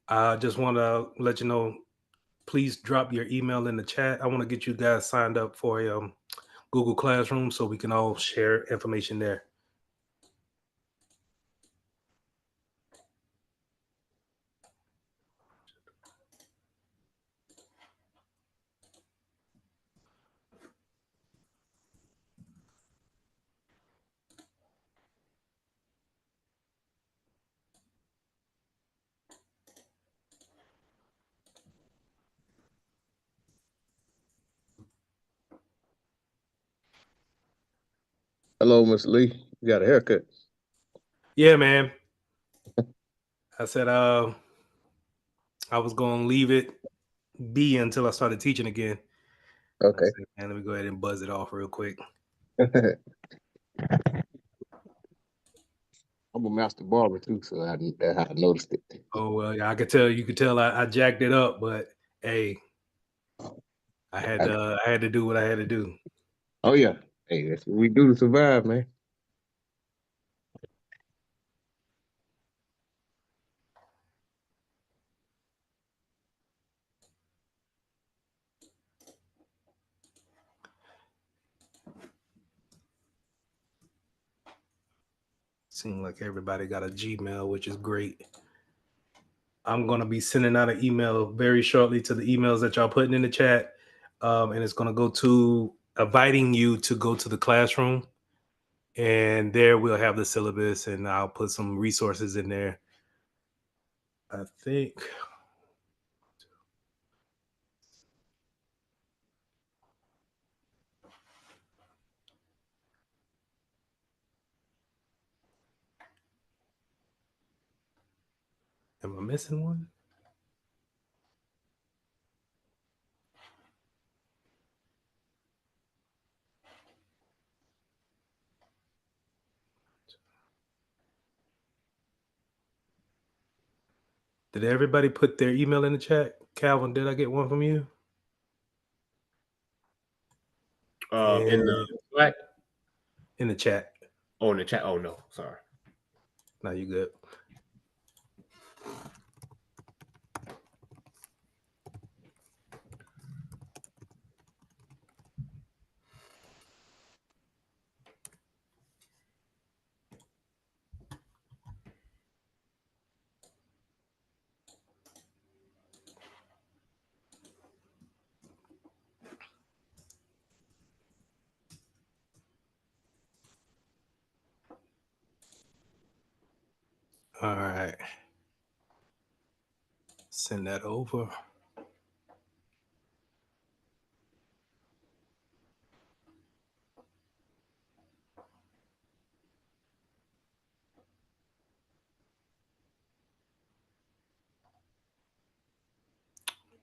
I just want to let you know, please drop your email in the chat. I want to get you guys signed up for a Google Classroom so we can all share information there. Hello, Miss Lee. You got a haircut. Yeah, man. I said I was going to leave it be until I started teaching again. Okay. I said, man, let me go ahead and buzz it off real quick. I'm a master barber too, so I noticed it. Oh well, yeah, I could tell. You could tell I jacked it up, but hey, I had to do what I had to do. Oh yeah. Hey, that's what we do to survive, man. Seems like everybody got a Gmail, which is great. I'm gonna be sending out an email very shortly to the emails that y'all putting in the chat, and it's gonna go to inviting you to go to the classroom, and there we'll have the syllabus, and I'll put some resources in there. I think. Am I missing one? Did everybody put their email in the chat? Calvin, did I get one from you? In the Slack? In the chat. Oh, in the chat. Oh no, sorry. No, you good. All right. Send that over.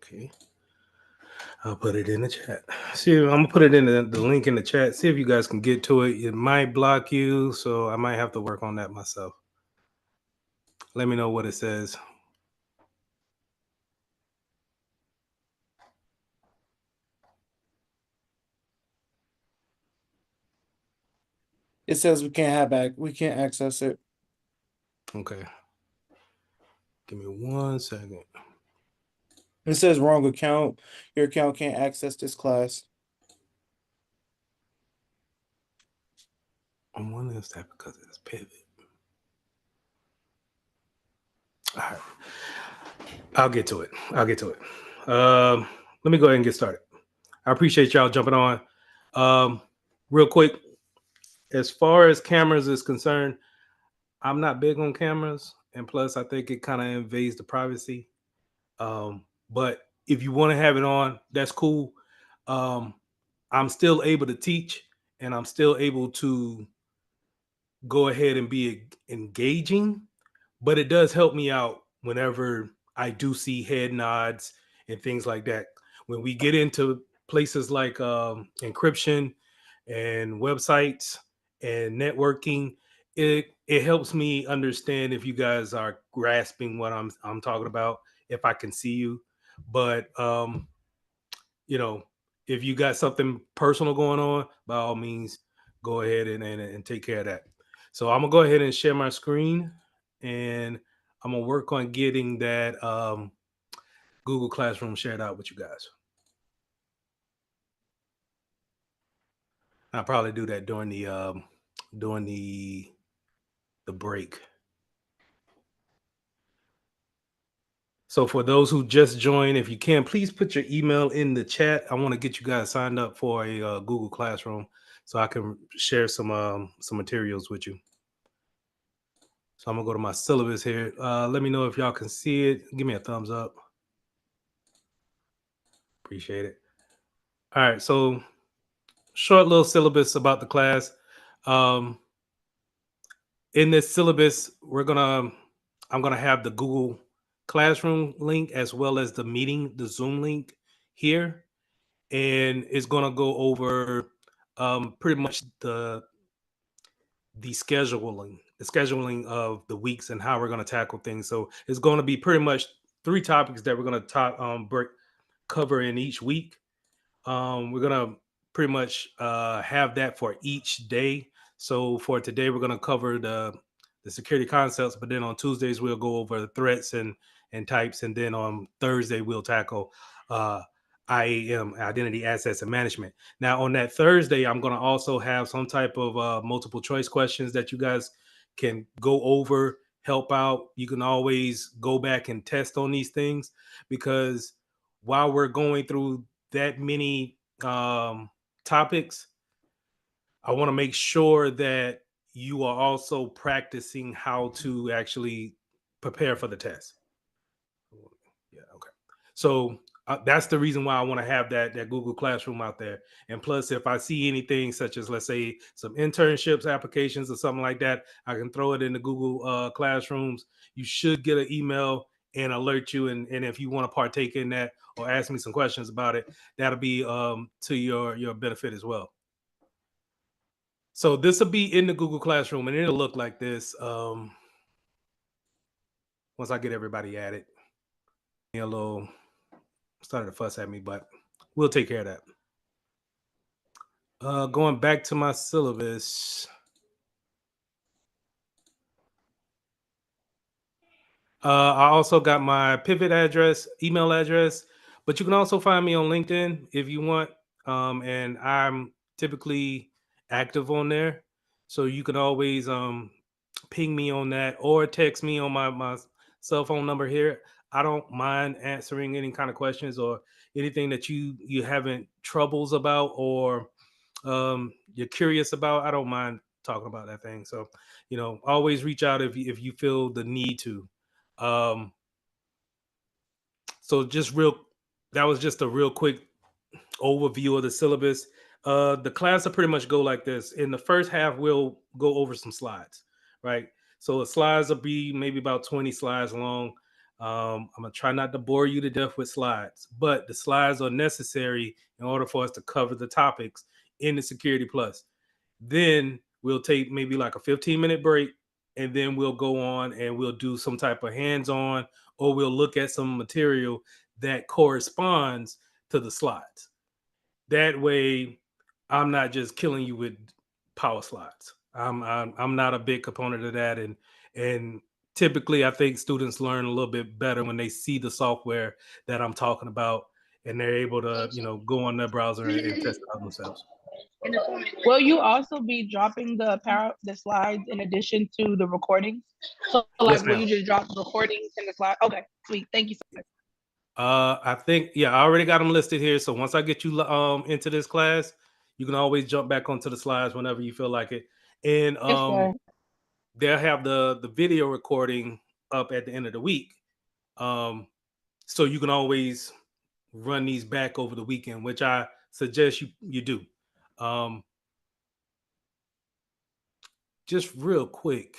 Okay. I'll put it in the chat. See, I'm gonna put it in the link in the chat. See if you guys can get to it. It might block you, so I might have to work on that myself. Let me know what it says. It says we can't access it. Okay. Give me 1 second. It says wrong account. Your account can't access this class. I'm wondering if that's because it's pivot. All right. I'll get to it. Let me go ahead and get started. I appreciate y'all jumping on. Real quick, as far as cameras is concerned, I'm not big on cameras, and plus, I think it kind of invades the privacy. But if you want to have it on, that's cool. Um, I'm still able to teach, and I'm still able to go ahead and be engaging, but it does help me out whenever I do see head nods and things like that. When we get into places like encryption and websites and networking, it helps me understand if you guys are grasping what I'm talking about, if I can see you. But you know, if you got something personal going on, by all means, go ahead and take care of that. So I'm gonna go ahead and share my screen, and I'm gonna work on getting that Google Classroom shared out with you guys. I'll probably do that during the break. So for those who just joined, if you can, please put your email in the chat. I want to get you guys signed up for a Google Classroom so I can share some materials with you. So I'm gonna go to my syllabus here. Let me know if y'all can see it. Give me a thumbs up. Appreciate it. All right, so short little syllabus about the class. In this syllabus, I'm gonna have the Google Classroom link as well as the meeting, the Zoom link here, and it's gonna go over pretty much the scheduling of the weeks and how we're going to tackle things. So it's going to be pretty much 3 topics that we're going to cover in each week. We're going to pretty much have that for each day. So for today, we're going to cover the security concepts, but then on Tuesdays we'll go over the threats and types, and then on Thursday we'll tackle IAM, identity access and management. Now on that Thursday, I'm going to also have some type of multiple choice questions that you guys can go over, help out. You can always go back and test on these things, because while we're going through that many topics, I want to make sure that you are also practicing how to actually prepare for the test. Yeah, okay. So that's the reason why I want to have that Google Classroom out there. And plus, if I see anything such as, let's say, some internships applications or something like that, I can throw it in the Google Classrooms. You should get an email and alert you. And if you want to partake in that or ask me some questions about it, that'll be to your benefit as well. So this will be in the Google Classroom, and it'll look like this once I get everybody added. A little started to fuss at me, but we'll take care of that. Going back to my syllabus. I also got my pivot address, email address, but you can also find me on LinkedIn if you want. And I'm typically active on there. So you can always ping me on that or text me on my cell phone number here. I don't mind answering any kind of questions or anything that you having troubles about or you're curious about. I don't mind talking about that thing. So, always reach out if you feel the need to. So that was just a real quick overview of the syllabus. The class will pretty much go like this. In the first half, we'll go over some slides, right? So the slides will be maybe about 20 slides long. I'm gonna try not to bore you to death with slides, but the slides are necessary in order for us to cover the topics in the Security Plus. Then we'll take maybe like a 15-minute break, and then we'll go on and we'll do some type of hands-on, or we'll look at some material that corresponds to the slides. That way, I'm not just killing you with power slides. I'm not a big component of that, and typically I think students learn a little bit better when they see the software that I'm talking about, and they're able to go on their browser and test it out themselves. Will you also be dropping the slides in addition to the recordings? So Yes, will ma'am. you just drop recordings in the slide? Okay, sweet. Thank you so much. I think, yeah, I already got them listed here. So once I get you into this class, you can always jump back onto the slides whenever you feel like it. And Yes, sir. they'll have the video recording up at the end of the week. So you can always run these back over the weekend, which I suggest you do. Just real quick,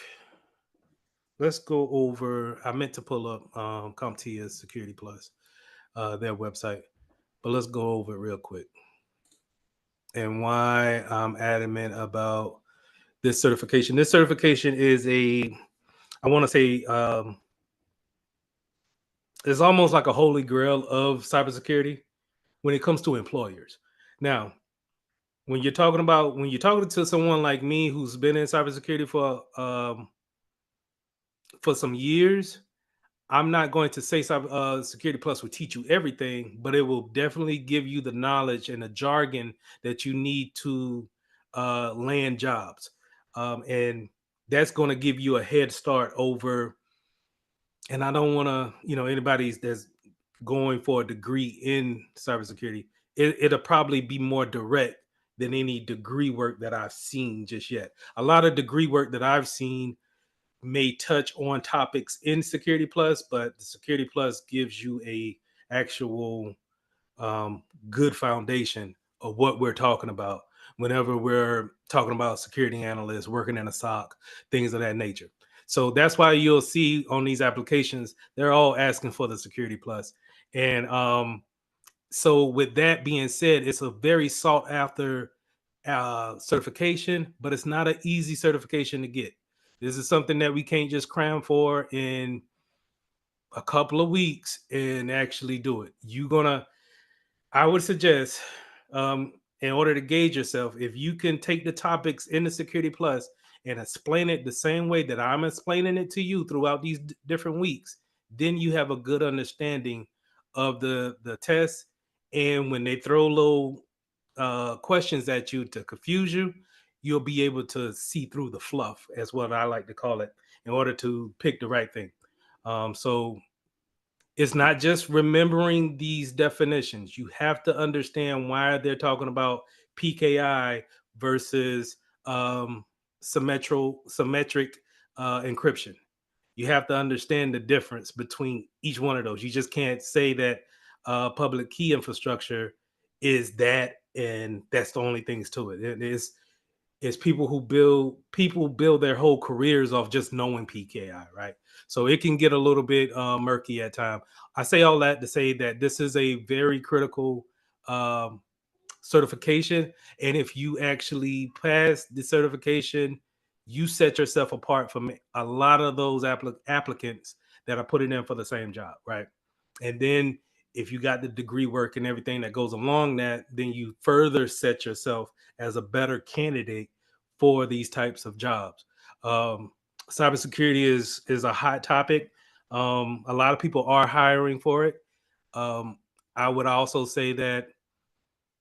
let's go over. I meant to pull up CompTIA Security Plus, their website, but let's go over it real quick and why I'm adamant about this certification. This certification is I want to say, it's almost like a holy grail of cybersecurity when it comes to employers. Now, when you're talking to someone like me who's been in cybersecurity for some years, I'm not going to say Security Plus will teach you everything, but it will definitely give you the knowledge and the jargon that you need to land jobs, and that's going to give you a head start over. And I don't want to, anybody that's going for a degree in cybersecurity, it'll probably be more direct than any degree work that I've seen just yet. A lot of degree work that I've seen may touch on topics in Security Plus, but the Security Plus gives you a actual good foundation of what we're talking about whenever we're talking about security analysts working in a SOC, things of that nature. So that's why you'll see on these applications, they're all asking for the Security Plus. And so with that being said, it's a very sought after certification, but it's not an easy certification to get. This is something that we can't just cram for in a couple of weeks and actually do it. I would suggest, in order to gauge yourself, if you can take the topics in the Security Plus and explain it the same way that I'm explaining it to you throughout these different weeks, then you have a good understanding of the test. And when they throw little questions at you to confuse you, you'll be able to see through the fluff, as what I like to call it, in order to pick the right thing. So it's not just remembering these definitions. You have to understand why they're talking about PKI versus symmetric encryption. You have to understand the difference between each one of those. You just can't say that public key infrastructure is that, and that's the only things to it. It's people build their whole careers off just knowing PKI, right? So it can get a little bit murky at time. I say all that to say that this is a very critical um, certification, and if you actually pass the certification, you set yourself apart from a lot of those applicants that are putting in for the same job, right? And then if you got the degree work and everything that goes along that, then you further set yourself as a better candidate for these types of jobs. Cybersecurity is a hot topic. A lot of people are hiring for it. I would also say that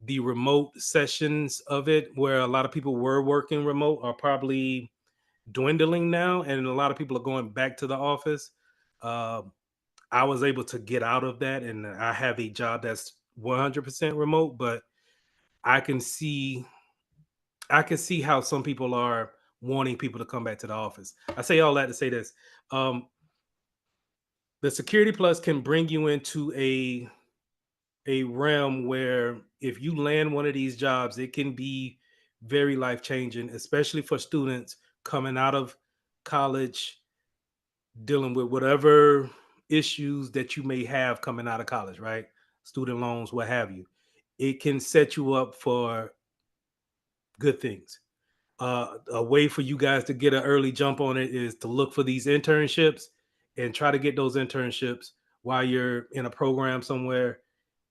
the remote sessions of it, where a lot of people were working remote, are probably dwindling now, and a lot of people are going back to the office. Uh, I was able to get out of that, and I have a job that's 100% remote, but I can see I can see how some people are wanting people to come back to the office. I say all that to say this. Um, the Security Plus can bring you into a realm where if you land one of these jobs, it can be very life changing, especially for students coming out of college, dealing with whatever issues that you may have coming out of college, right? Student loans, what have you. It can set you up for good things. A way for you guys to get an early jump on it is to look for these internships and try to get those internships while you're in a program somewhere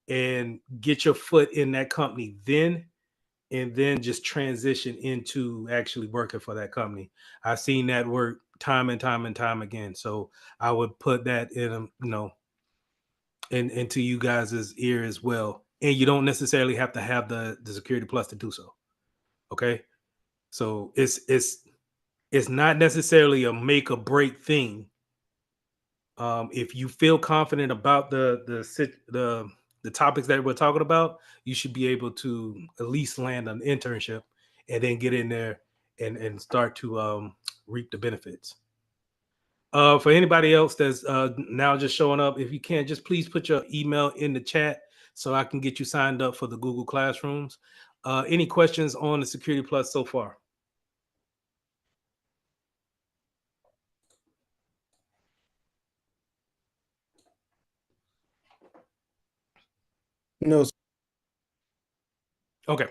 and get your foot in that company then, and then just transition into actually working for that company. I've seen that work time and time and time again. So I would put that in, into you guys' ear as well. And you don't necessarily have to have the Security Plus to do so. Okay. So it's not necessarily a make or break thing. If you feel confident about the topics that we're talking about, you should be able to at least land an internship and then get in there and start to reap the benefits. For anybody else that's now just showing up, if you can, just please put your email in the chat so I can get you signed up for the Google Classrooms. Any questions on the Security Plus so far? No. Okay.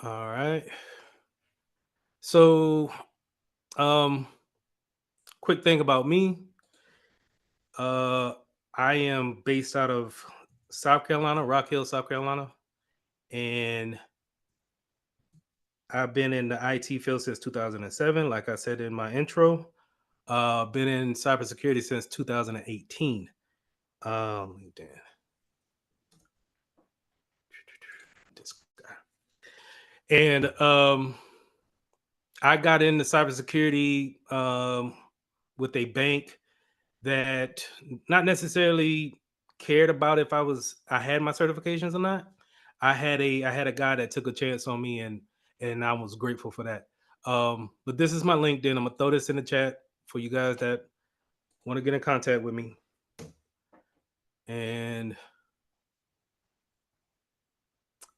All right. So, quick thing about me. I am based out of South Carolina, Rock Hill, South Carolina, and I've been in the IT field since 2007. Like I said in my intro, been in cybersecurity since 2018. LinkedIn. This guy. And I got into cybersecurity with a bank that not necessarily cared about if I had my certifications or not. I had a guy that took a chance on me, and I was grateful for that. But this is my LinkedIn. I'm gonna throw this in the chat for you guys that want to get in contact with me. And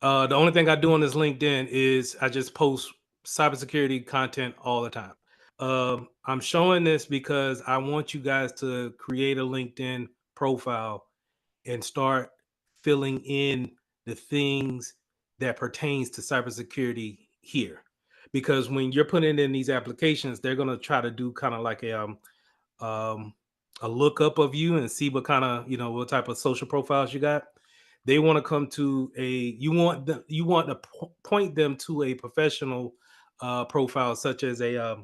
the only thing I do on this LinkedIn is I just post cybersecurity content all the time. I'm showing this because I want you guys to create a LinkedIn profile and start filling in the things that pertains to cybersecurity here. Because when you're putting in these applications, they're going to try to do kind of like um, a lookup of you and see what kind of, what type of social profiles you got. They want to come to you want to point them to a professional profile such as a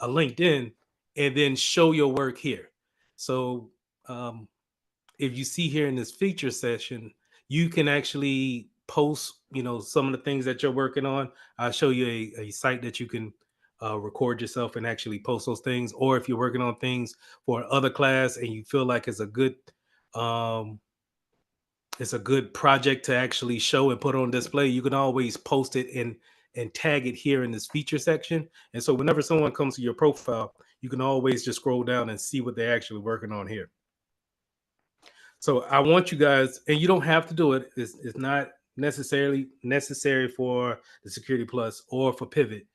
LinkedIn, and then show your work here. So if you see here in this feature session, you can actually post, some of the things that you're working on. I'll show you a site that you can record yourself and actually post those things. Or if you're working on things for other class and you feel like um, it's a good project to actually show and put on display, you can always post it and tag it here in this feature section. And so whenever someone comes to your profile, you can always just scroll down and see what they're actually working on here. So I want you guys, and you don't have to do it. It's not necessarily necessary for the Security Plus or for Pivot,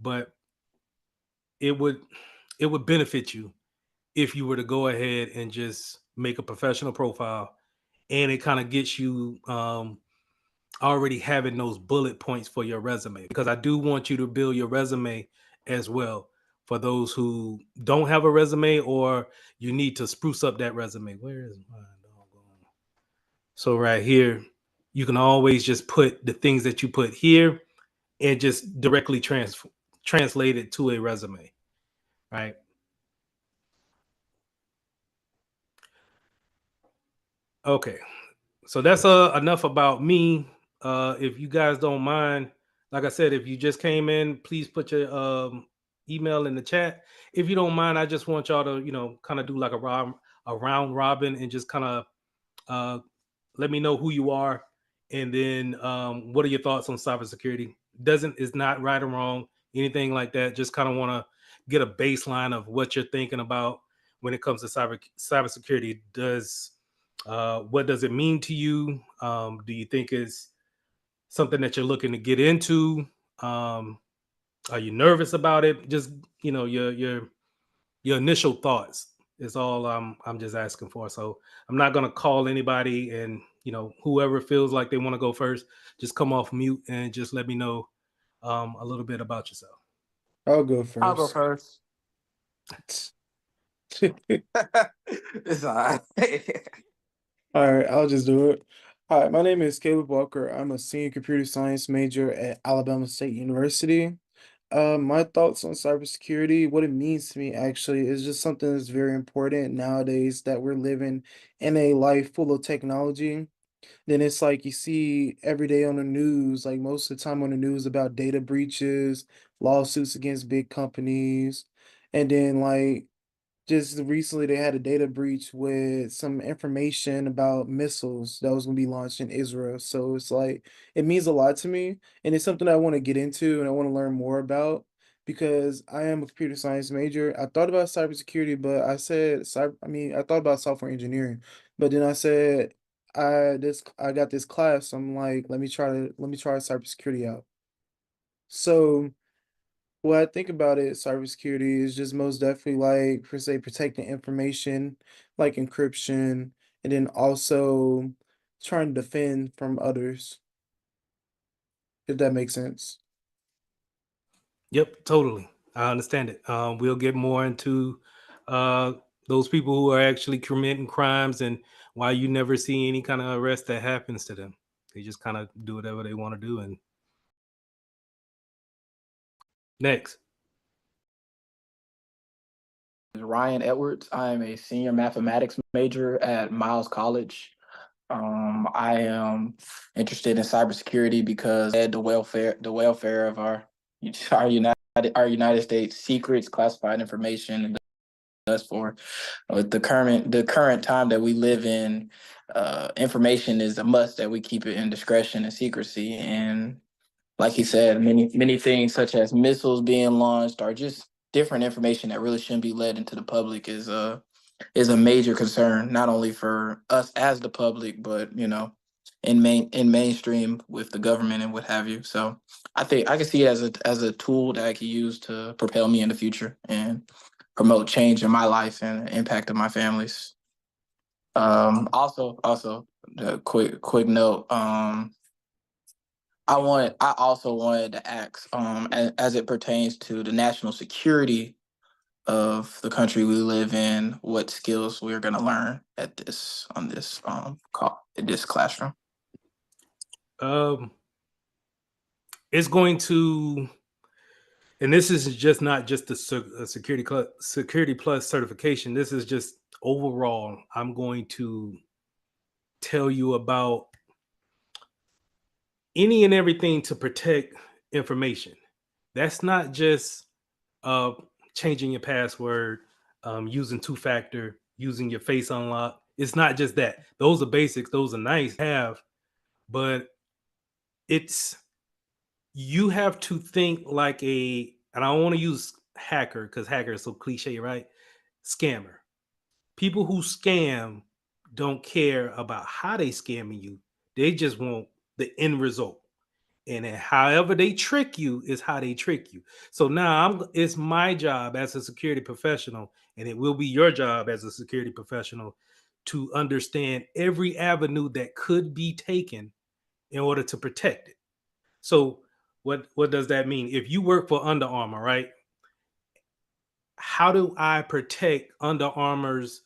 but it would benefit you if you were to go ahead and just make a professional profile, and it kind of gets you already having those bullet points for your resume, because I do want you to build your resume as well for those who don't have a resume or you need to spruce up that resume. Where is mine? So right here, you can always just put the things that you put here and just directly translate it to a resume, right? Okay, so that's enough about me. If you guys don't mind, like I said, if you just came in, please put your email in the chat. If you don't mind, I just want y'all to kind of do like a round robin and just kind of uh, let me know who you are, and then what are your thoughts on cybersecurity. Is not right or wrong, anything like that. Just kind of want to get a baseline of what you're thinking about when it comes to cybersecurity. What does it mean to you? Do you think it's something that you're looking to get into? Are you nervous about it? Just your initial thoughts is all I'm just asking for. So I'm not gonna call anybody, and whoever feels like they want to go first, just come off mute and just let me know a little bit about yourself. I'll go I'll go first. first. It's all right. All right, I'll just do it. Hi, my name is Caleb Walker. I'm a senior computer science major at Alabama State University. My thoughts on cybersecurity, what it means to me actually is just something that's very important nowadays that we're living in a life full of technology. Then it's like you see every day on the news, like most of the time on the news about data breaches, lawsuits against big companies, and then like just recently they had a data breach with some information about missiles that was going to be launched in Israel. So it's like it means a lot to me, and it's something I want to get into and I want to learn more about because I am a computer science major. I thought about cybersecurity, but I said I thought about software engineering, but then I said I got this class. So I'm like, let me try cybersecurity out. So what I think about it, cybersecurity is just most definitely like per se protecting information, like encryption, and then also trying to defend from others, if that makes sense. Yep, totally. I understand it. We'll get more into uh, those people who are actually committing crimes and why you never see any kind of arrest that happens to them. They just kind of do whatever they want to do. And next. Ryan Edwards. I am a senior mathematics major at Miles College. I am interested in cybersecurity because the welfare of our United States secrets, classified information, and thus for with the current time that we live in, information is a must that we keep it in discretion and secrecy. And like he said, many things such as missiles being launched or just different information that really shouldn't be led into the public is a major concern, not only for us as the public, but in mainstream with the government and what have you. So I think I can see it as a tool that I can use to propel me in the future and promote change in my life and impact of my families. Also, a quick note. I also wanted to ask, as it pertains to the national security of the country we live in, what skills we're going to learn at this classroom. It's going to, and this is just not just a security plus certification. This is just overall. I'm going to tell you about any and everything to protect information. That's not just changing your password, using two-factor, using your face unlock. It's not just that. Those are basics. Those are nice to have, but you have to think like and I don't want to use hacker because hacker is so cliche, right? Scammer. People who scam don't care about how they scamming you. They just want the end result. And then however they trick you is how they trick you. So now it's my job as a security professional, and it will be your job as a security professional to understand every avenue that could be taken in order to protect it. So what does that mean? If you work for Under Armour, right? How do I protect Under Armour's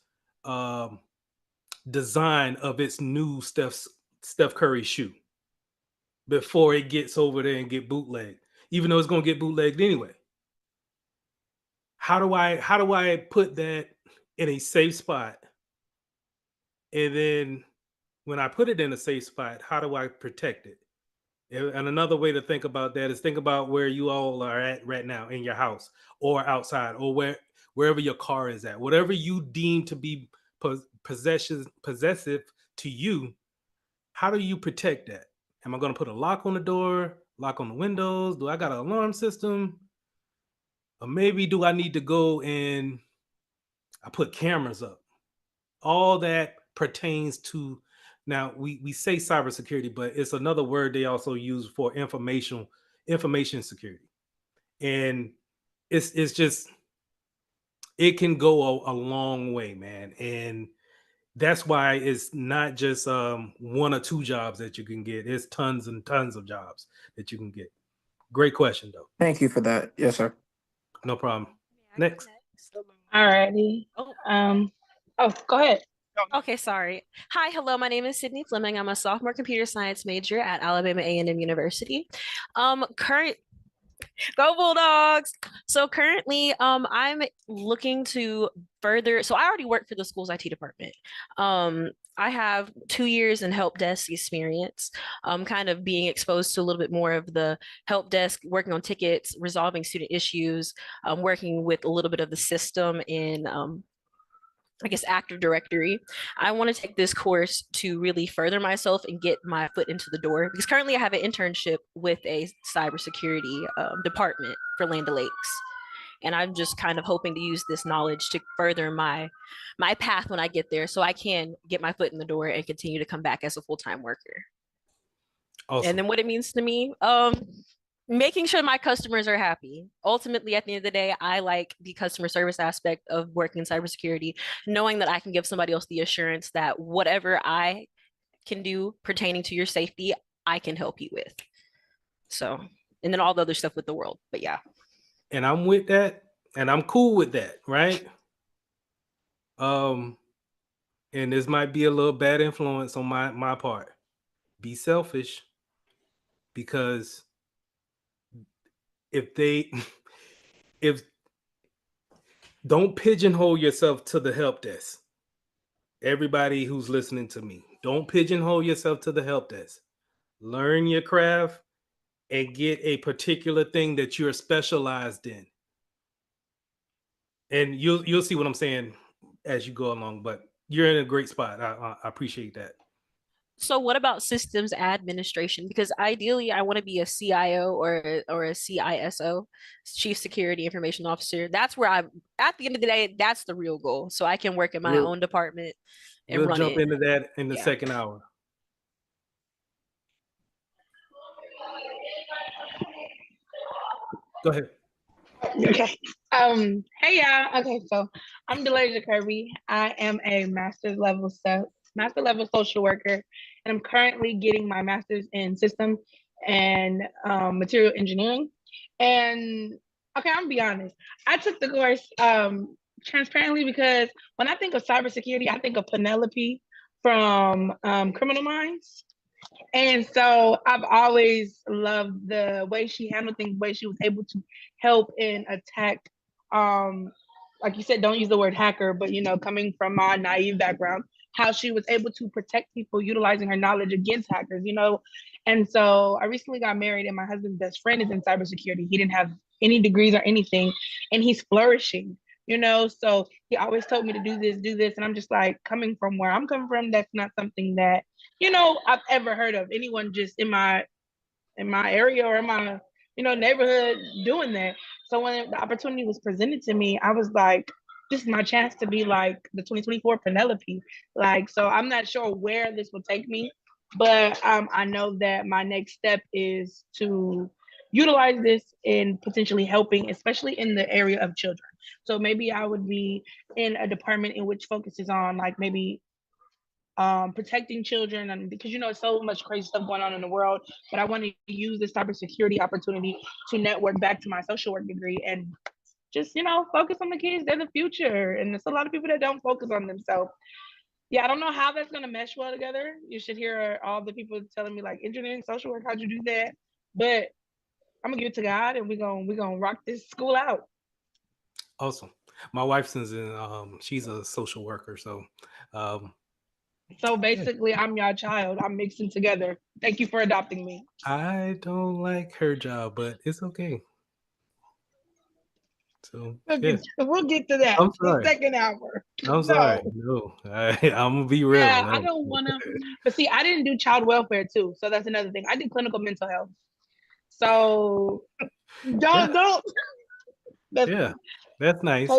design of its new Steph Curry shoe before it gets over there and get bootlegged, even though it's going to get bootlegged anyway? How do I put that in a safe spot? And then when I put it in a safe spot, how do I protect it? And another way to think about that is think about where you all are at right now in your house or outside or wherever your car is at. Whatever you deem to be possessive to you, how do you protect that? Am I going to put a lock on the door, lock on the windows? Do I got an alarm system? Or maybe do I need to go and I put cameras up? All that pertains to, now we say cybersecurity, but it's another word they also use for information security. And it's just, it can go a long way, man. And that's why it's not just one or two jobs that you can get. It's tons and tons of jobs that you can get. Great question, though. Thank you for that. Yes, sir. No problem. Next. Alrighty. Go ahead. Okay, sorry. Hi, hello. My name is Sydney Fleming. I'm a sophomore computer science major at Alabama A&M University. Go Bulldogs. So currently, I'm looking to further. So I already work for the school's IT department. I have 2 years in help desk experience, kind of being exposed to a little bit more of the help desk, working on tickets, resolving student issues, working with a little bit of the system in I guess Active Directory. I want to take this course to really further myself and get my foot into the door because currently I have an internship with a cybersecurity department for Land O'Lakes, and I'm just kind of hoping to use this knowledge to further my path when I get there, so I can get my foot in the door and continue to come back as a full-time worker. Awesome. And then what it means to me, making sure my customers are happy. Ultimately, at the end of the day, I like the customer service aspect of working in cybersecurity, knowing that I can give somebody else the assurance that whatever I can do pertaining to your safety, I can help you with. So, and then all the other stuff with the world. But yeah. And I'm with that, and I'm cool with that, right? And this might be a little bad influence on my part. Be selfish, because if don't pigeonhole yourself to the help desk. Everybody who's listening to me, don't pigeonhole yourself to the help desk. Learn your craft and get a particular thing that you're specialized in. And you'll see what I'm saying as you go along, but you're in a great spot. I appreciate that. So what about systems administration? Because ideally I want to be a CIO or a CISO, Chief Security Information Officer. That's where I'm at the end of the day, that's the real goal. So I can work in my own department and We'll run jump it. into that in the second hour. Go ahead. Okay. Hey y'all. Okay, so I'm Delasia Kirby. I am a master level social worker, and I'm currently getting my master's in system and material engineering. And okay, I'm gonna be honest. I took the course transparently because when I think of cybersecurity, I think of Penelope from Criminal Minds. And so I've always loved the way she handled things, the way she was able to help and attack. Like you said, don't use the word hacker, but coming from my naive background, how she was able to protect people utilizing her knowledge against hackers. And so I recently got married, and my husband's best friend is in cybersecurity. He didn't have any degrees or anything, and he's flourishing. So he always told me to do this. And I'm just like, coming from where I'm coming from, that's not something that I've ever heard of anyone just in my area or in my neighborhood doing that. So when the opportunity was presented to me, I was like, this is my chance to be like the 2024 Penelope. So I'm not sure where this will take me, but I know that my next step is to utilize this in potentially helping, especially in the area of children. So maybe I would be in a department in which focuses on maybe protecting children, and because so much crazy stuff going on in the world, but I want to use this cybersecurity opportunity to network back to my social work degree and just focus on the kids. They're the future, and there's a lot of people that don't focus on them. So yeah, I don't know how that's going to mesh well together. You should hear all the people telling me like, engineering, social work, how'd you do that? But I'm gonna give it to God, and we're gonna rock this school out. Awesome. My wife's she's a social worker, so so basically, I'm your child. I'm mixing together. Thank you for adopting me. I don't like her job, but it's okay. So we'll get to that. I'm sorry. The second hour. I'm sorry. No, I'm gonna be real. Yeah, I don't wanna. But see, I didn't do child welfare too, so that's another thing. I did clinical mental health. So don't. That's nice.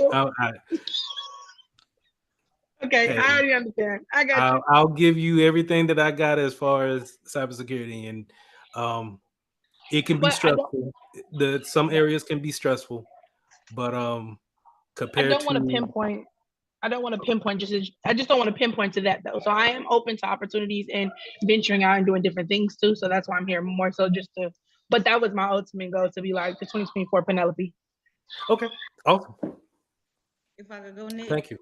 Okay, hey, I already understand. I got you. I'll give you everything that I got as far as cybersecurity, and it can be stressful. Some areas can be stressful, but compared I don't want to pinpoint. I don't want to pinpoint I just don't want to pinpoint to that though. So I am open to opportunities and venturing out and doing different things too. So that's why I'm here more so but that was my ultimate goal, to be like the 2024 Penelope. Okay, awesome. If I could go next. Thank you.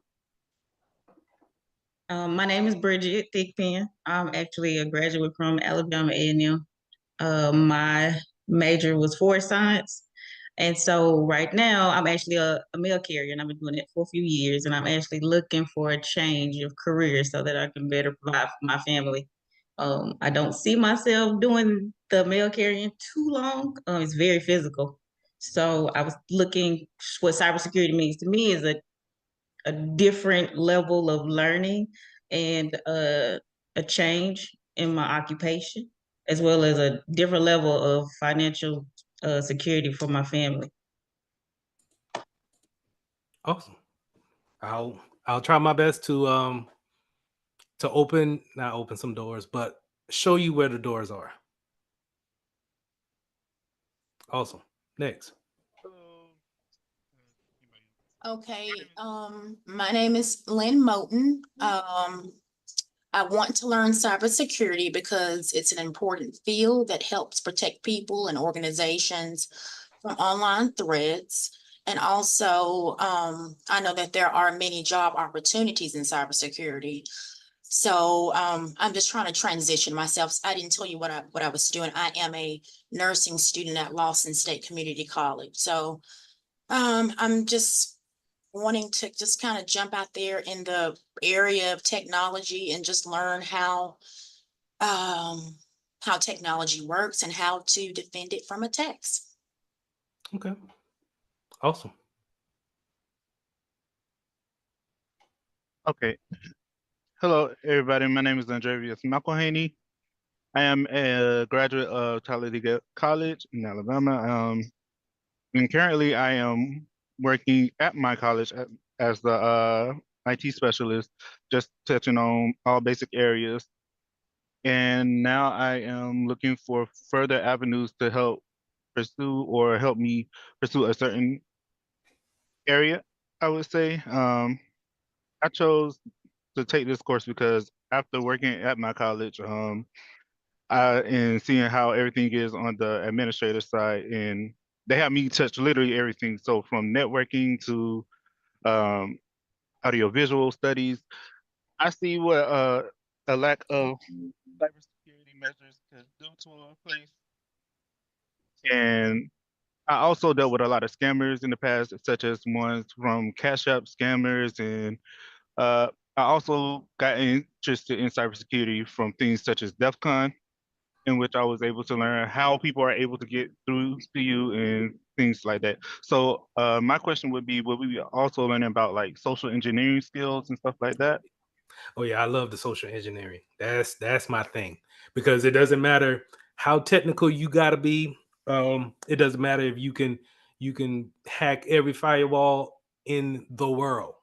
My name is Bridget Thickpen. I'm actually a graduate from Alabama A&M. My major was forest science, And so right now I'm actually a mail carrier, and I've been doing it for a few years, and I'm actually looking for a change of career so that I can better provide for my family. I don't see myself doing the mail carrying too long. It's very physical. So I was looking, what cybersecurity means to me is a different level of learning and a change in my occupation, as well as a different level of financial security for my family. Awesome. I'll try my best to not open some doors, but show you where the doors are. Awesome. Next. Okay, my name is Lynn Moten. I want to learn cybersecurity because it's an important field that helps protect people and organizations from online threats. And also, I know that there are many job opportunities in cybersecurity. So I'm just trying to transition myself. I didn't tell you what I was doing. I am a nursing student at Lawson State Community College. So I'm just wanting to just kind of jump out there in the area of technology and just learn how technology works and how to defend it from attacks. Okay. Awesome. Okay. Hello, everybody. My name is Andrevius McElhaney. I am a graduate of Talladega College in Alabama. And currently I am working at my college as the IT specialist, just touching on all basic areas. And now I am looking for further avenues to help pursue or help me pursue a certain area, I would say. I chose to take this course because after working at my college, and seeing how everything is on the administrative side, and they have me touch literally everything. So from networking to um, audiovisual studies, I see what a lack of cybersecurity measures could do to a place. And I also dealt with a lot of scammers in the past, such as ones from Cash App scammers, and uh, I also got interested in cybersecurity from things such as DEF CON, in which I was able to learn how people are able to get through to you and things like that. So my question would be, would we be also learning about like social engineering skills and stuff like that? Oh yeah, I love the social engineering. That's my thing, because it doesn't matter how technical you got to be. It doesn't matter if you can hack every firewall in the world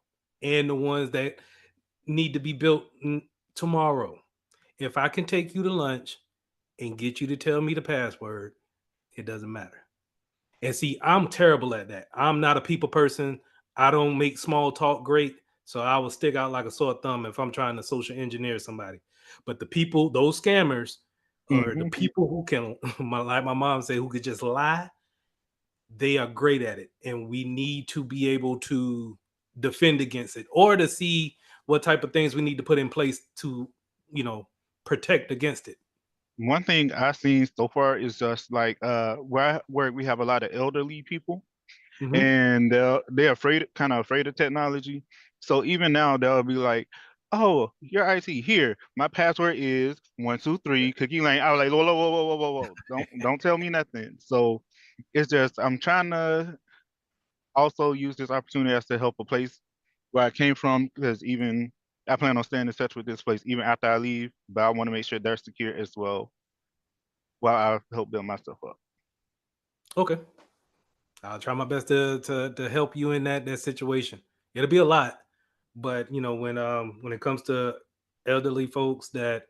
and the ones that need to be built tomorrow. If I can take you to lunch and get you to tell me the password, it doesn't matter. And see, I'm terrible at that. I'm not a people person. I don't make small talk great. So I will stick out like a sore thumb if I'm trying to social engineer somebody. But the people, those scammers, or the people who can, like my mom say, who could just lie, they are great at it. And we need to be able to defend against it, or to see what type of things we need to put in place to, protect against it. One thing I've seen so far is just like where we have a lot of elderly people, Mm-hmm. and they're afraid, kind of afraid of technology. So even now they'll be like, "Oh, your IT here. My password is 123 Cookie Lane." I was like, "Whoa, whoa, whoa, whoa, whoa, whoa, whoa! Don't tell me nothing." So it's just I'm trying to also use this opportunity as to help a place where I came from, because even I plan on staying in touch with this place even after I leave, but I want to make sure they're secure as well while I help build myself up. Okay. I'll try my best to help you in that situation. It'll be a lot, but when it comes to elderly folks that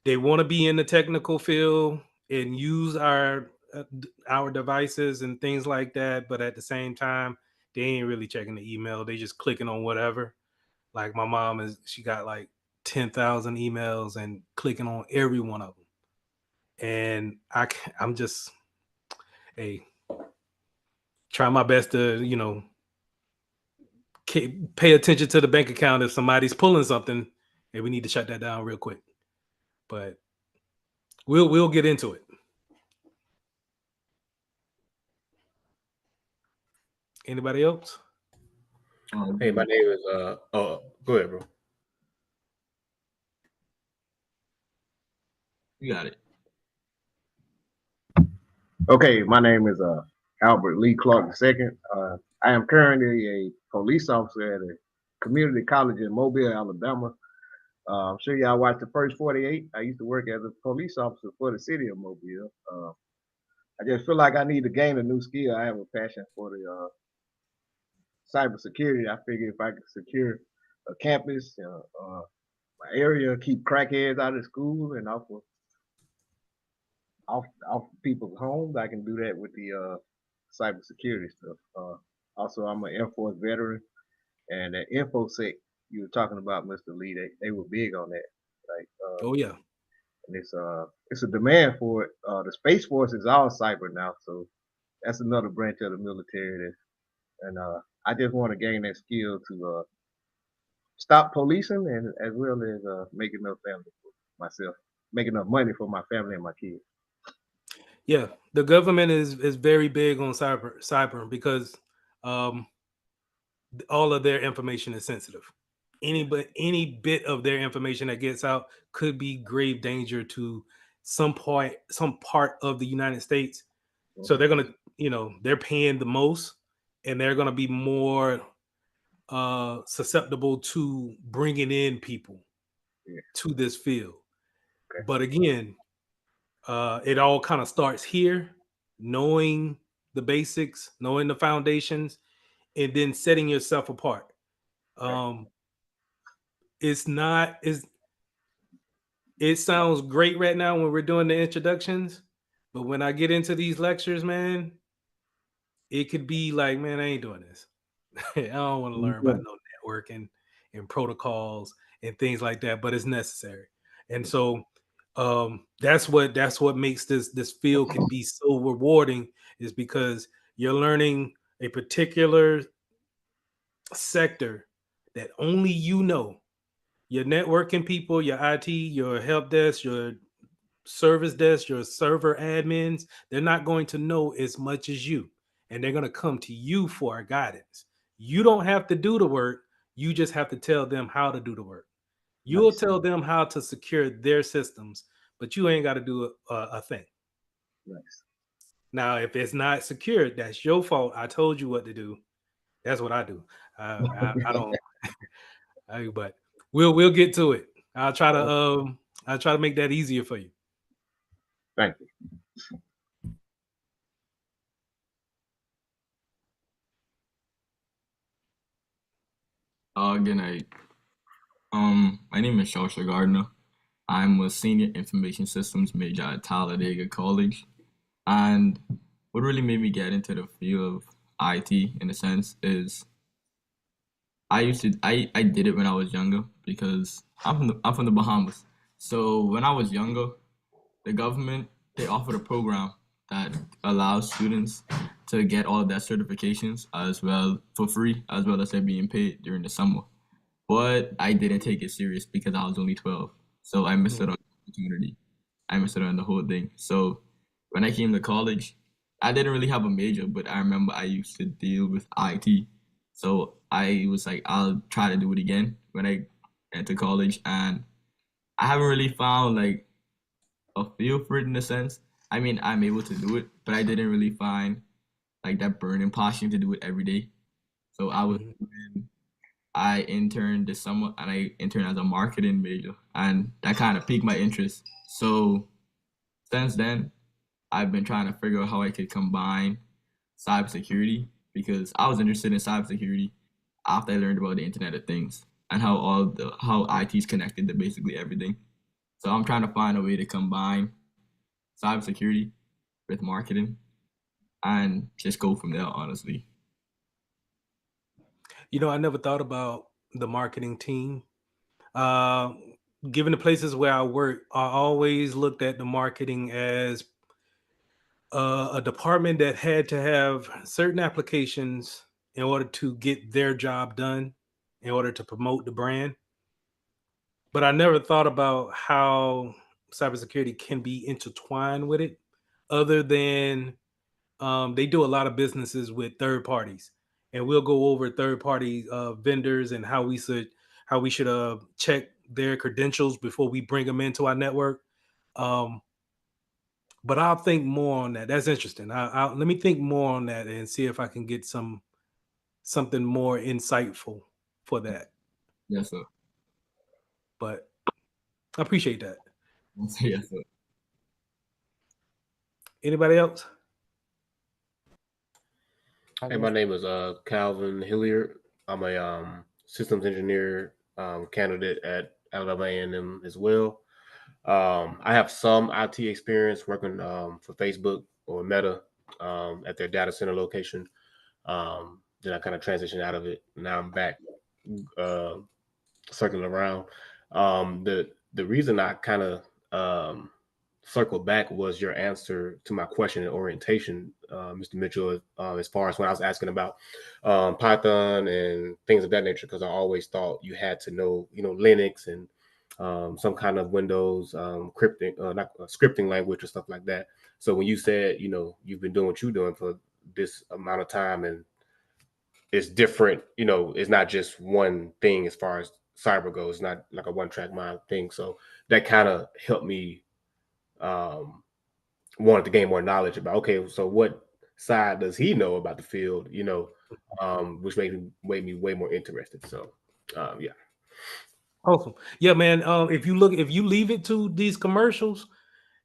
they want to be in the technical field and use our devices and things like that, but at the same time they ain't really checking the email. They just clicking on whatever. Like my mom she got like 10,000 emails and clicking on every one of them. And I'm just, hey, try my best to pay attention to the bank account if somebody's pulling something, and we need to shut that down real quick. But we'll get into it. Anybody else? Hey, my name is oh, go ahead, bro. You got it. Okay, my name is Albert Lee Clark II. I am currently a police officer at a community college in Mobile, Alabama. I'm sure y'all watched the first 48. I used to work as a police officer for the city of Mobile. I just feel like I need to gain a new skill. I have a passion for the cybersecurity. I figure if I could secure a campus, my area, keep crackheads out of school and off people's homes, I can do that with the cybersecurity stuff. Also, I'm an Air Force veteran, and the InfoSec you were talking about, Mr. Lee, they were big on that. Like, Oh yeah. and it's a demand for it. The Space Force is all cyber now, so that's another branch of the military. And I just want to gain that skill to stop policing and as well as make enough family for myself, make enough money for my family and my kids. Yeah, the government is very big on cyber because um, all of their information is sensitive. Any bit of their information that gets out could be grave danger to some part of the United States. So they're gonna, they're paying the most, and they're gonna be more susceptible to bringing in people to this field. But again, it all kind of starts here, knowing the basics, knowing the foundations, and then setting yourself apart. It's not is it sounds great right now when we're doing the introductions, but when I get into these lectures, man, it could be like, man, I ain't doing this. I don't want to learn about no networking and protocols and things like that, but it's necessary. And so that's what makes this field can be so rewarding, is because you're learning a particular sector that only you know. Your networking people, your IT, your help desk, your service desk, your server admins, they're not going to know as much as you. And they're going to come to you for guidance. You don't have to do the work. You just have to tell them how to do the work. You'll tell them how to secure their systems, but you ain't got to do a thing. Nice. Now, if it's not secured, that's your fault. I told you what to do. That's what I do. I don't. But we'll get to it. I'll try to make that easier for you. Thank you. Good night. My name is Shosha Gardner. I'm a senior information systems major at Talladega College. And what really made me get into the field of IT in a sense is I did it when I was younger because I'm from the Bahamas. So when I was younger, the government, they offered a program that allows students to get all of their certifications as well for free, as well as they're being paid during the summer. But I didn't take it serious because I was only 12. So I missed out on the opportunity. I missed out on the whole thing. So when I came to college, I didn't really have a major, but I remember I used to deal with IT. So I was like, I'll try to do it again when I enter college. And I haven't really found like a feel for it in a sense. I mean, I'm able to do it, but I didn't really find like that burning passion to do it every day. So I interned this summer and I interned as a marketing major, and that kind of piqued my interest. So since then, I've been trying to figure out how I could combine cybersecurity because I was interested in cybersecurity after I learned about the Internet of Things and how IT is connected to basically everything. So I'm trying to find a way to combine cybersecurity with marketing and just go from there, honestly. I never thought about the marketing team. Uh, Given the places where I work, I always looked at the marketing as a department that had to have certain applications in order to get their job done, in order to promote the brand. But I never thought about how cybersecurity can be intertwined with it, other than they do a lot of businesses with third parties. and we'll go over third party vendors and how we should check their credentials before we bring them into our network. But I'll think more on that. That's interesting. Let me think more on that and see if I can get something more insightful for that. Yes, sir. But I appreciate that. Yes, sir. Anybody else? Hey, my name is Calvin Hilliard. I'm a systems engineer candidate at Alabama A&M as well. I have some IT experience working for Facebook or Meta at their data center location. Then I kind of transitioned out of it. Now I'm back circling around. The reason I kind of circle back was your answer to my question in orientation, Mr. Mitchell, as far as when I was asking about Python and things of that nature, because I always thought you had to know, Linux and some kind of Windows scripting language or stuff like that. So when you said, you've been doing what you're doing for this amount of time and it's different, it's not just one thing as far as cyber goes, it's not like a one track mind thing. So that kind of helped me wanted to gain more knowledge about, okay, so what side does he know about the field, which made me way more interested. So yeah. Awesome. Yeah, man. If you leave it to these commercials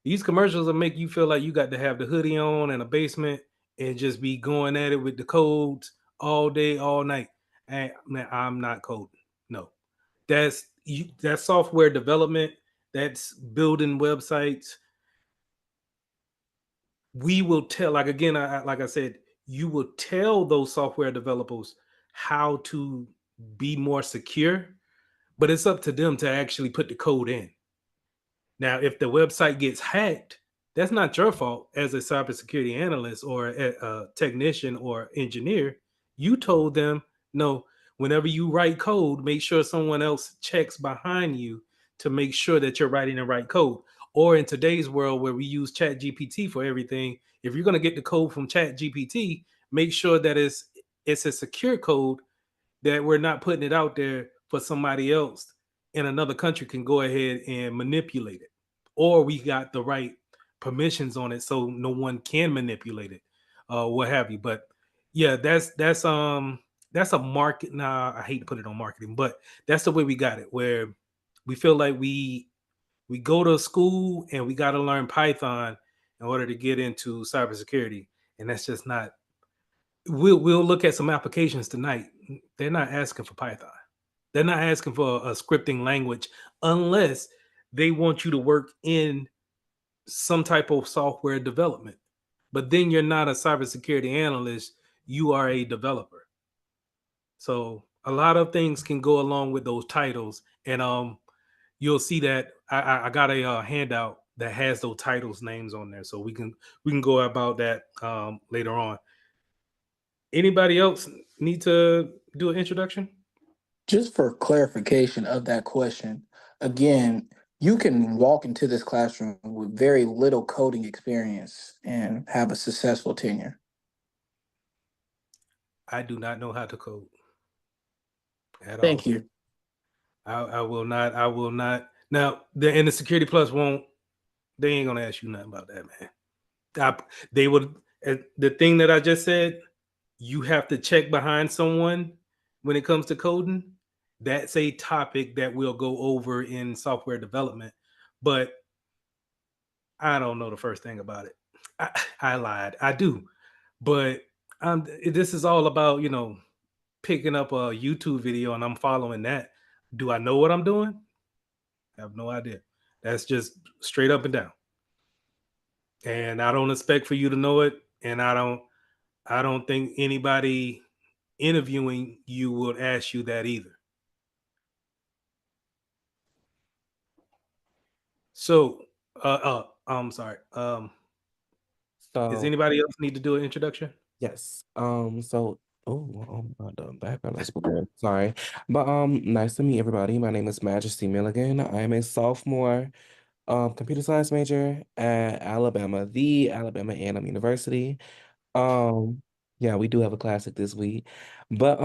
will make you feel like you got to have the hoodie on and a basement and just be going at it with the codes all day, all night. And man, I'm not coding. No, that's software development. That's building websites. We will tell, like again, like I said, you will tell those software developers how to be more secure, but it's up to them to actually put the code in. Now, if the website gets hacked, that's not your fault as a cybersecurity analyst or a technician or engineer. You told them, no, whenever you write code, make sure someone else checks behind you to make sure that you're writing the right code. Or in today's world where we use Chat GPT for everything, if you're going to get the code from Chat GPT, make sure that it's a secure code, that we're not putting it out there for somebody else in another country can go ahead and manipulate it, or we got the right permissions on it so no one can manipulate it, what have you. But yeah, that's a market. Nah, I hate to put it on marketing, but that's the way we got it, where we feel like we go to school and we got to learn Python in order to get into cybersecurity, and that's just not. We'll look at some applications tonight. They're not asking for Python. They're not asking for a scripting language unless they want you to work in some type of software development. But then you're not a cybersecurity analyst, you are a developer. So a lot of things can go along with those titles. And you'll see that I got a handout that has those titles names on there. So we can go about that later on. Anybody else need to do an introduction? Just for clarification of that question, again, you can walk into this classroom with very little coding experience and have a successful tenure. I do not know how to code at all. Thank you. I will not. Now, the Security Plus won't. They ain't gonna ask you nothing about that, man. They would. The thing that I just said, you have to check behind someone when it comes to coding. That's a topic that we'll go over in software development, but I don't know the first thing about it. I lied. I do, but this is all about picking up a YouTube video and I'm following that. Do I know what I'm doing? I have no idea. That's just straight up and down. And I don't expect for you to know it. And I don't think anybody interviewing you would ask you that either. So, I'm sorry. Does So anybody else need to do an introduction? yes. The background is weird. Sorry. But nice to meet everybody. My name is Majesty Milligan. I am a sophomore computer science major at Alabama, the Alabama A&M University. Um Yeah, we do have a classic this week. But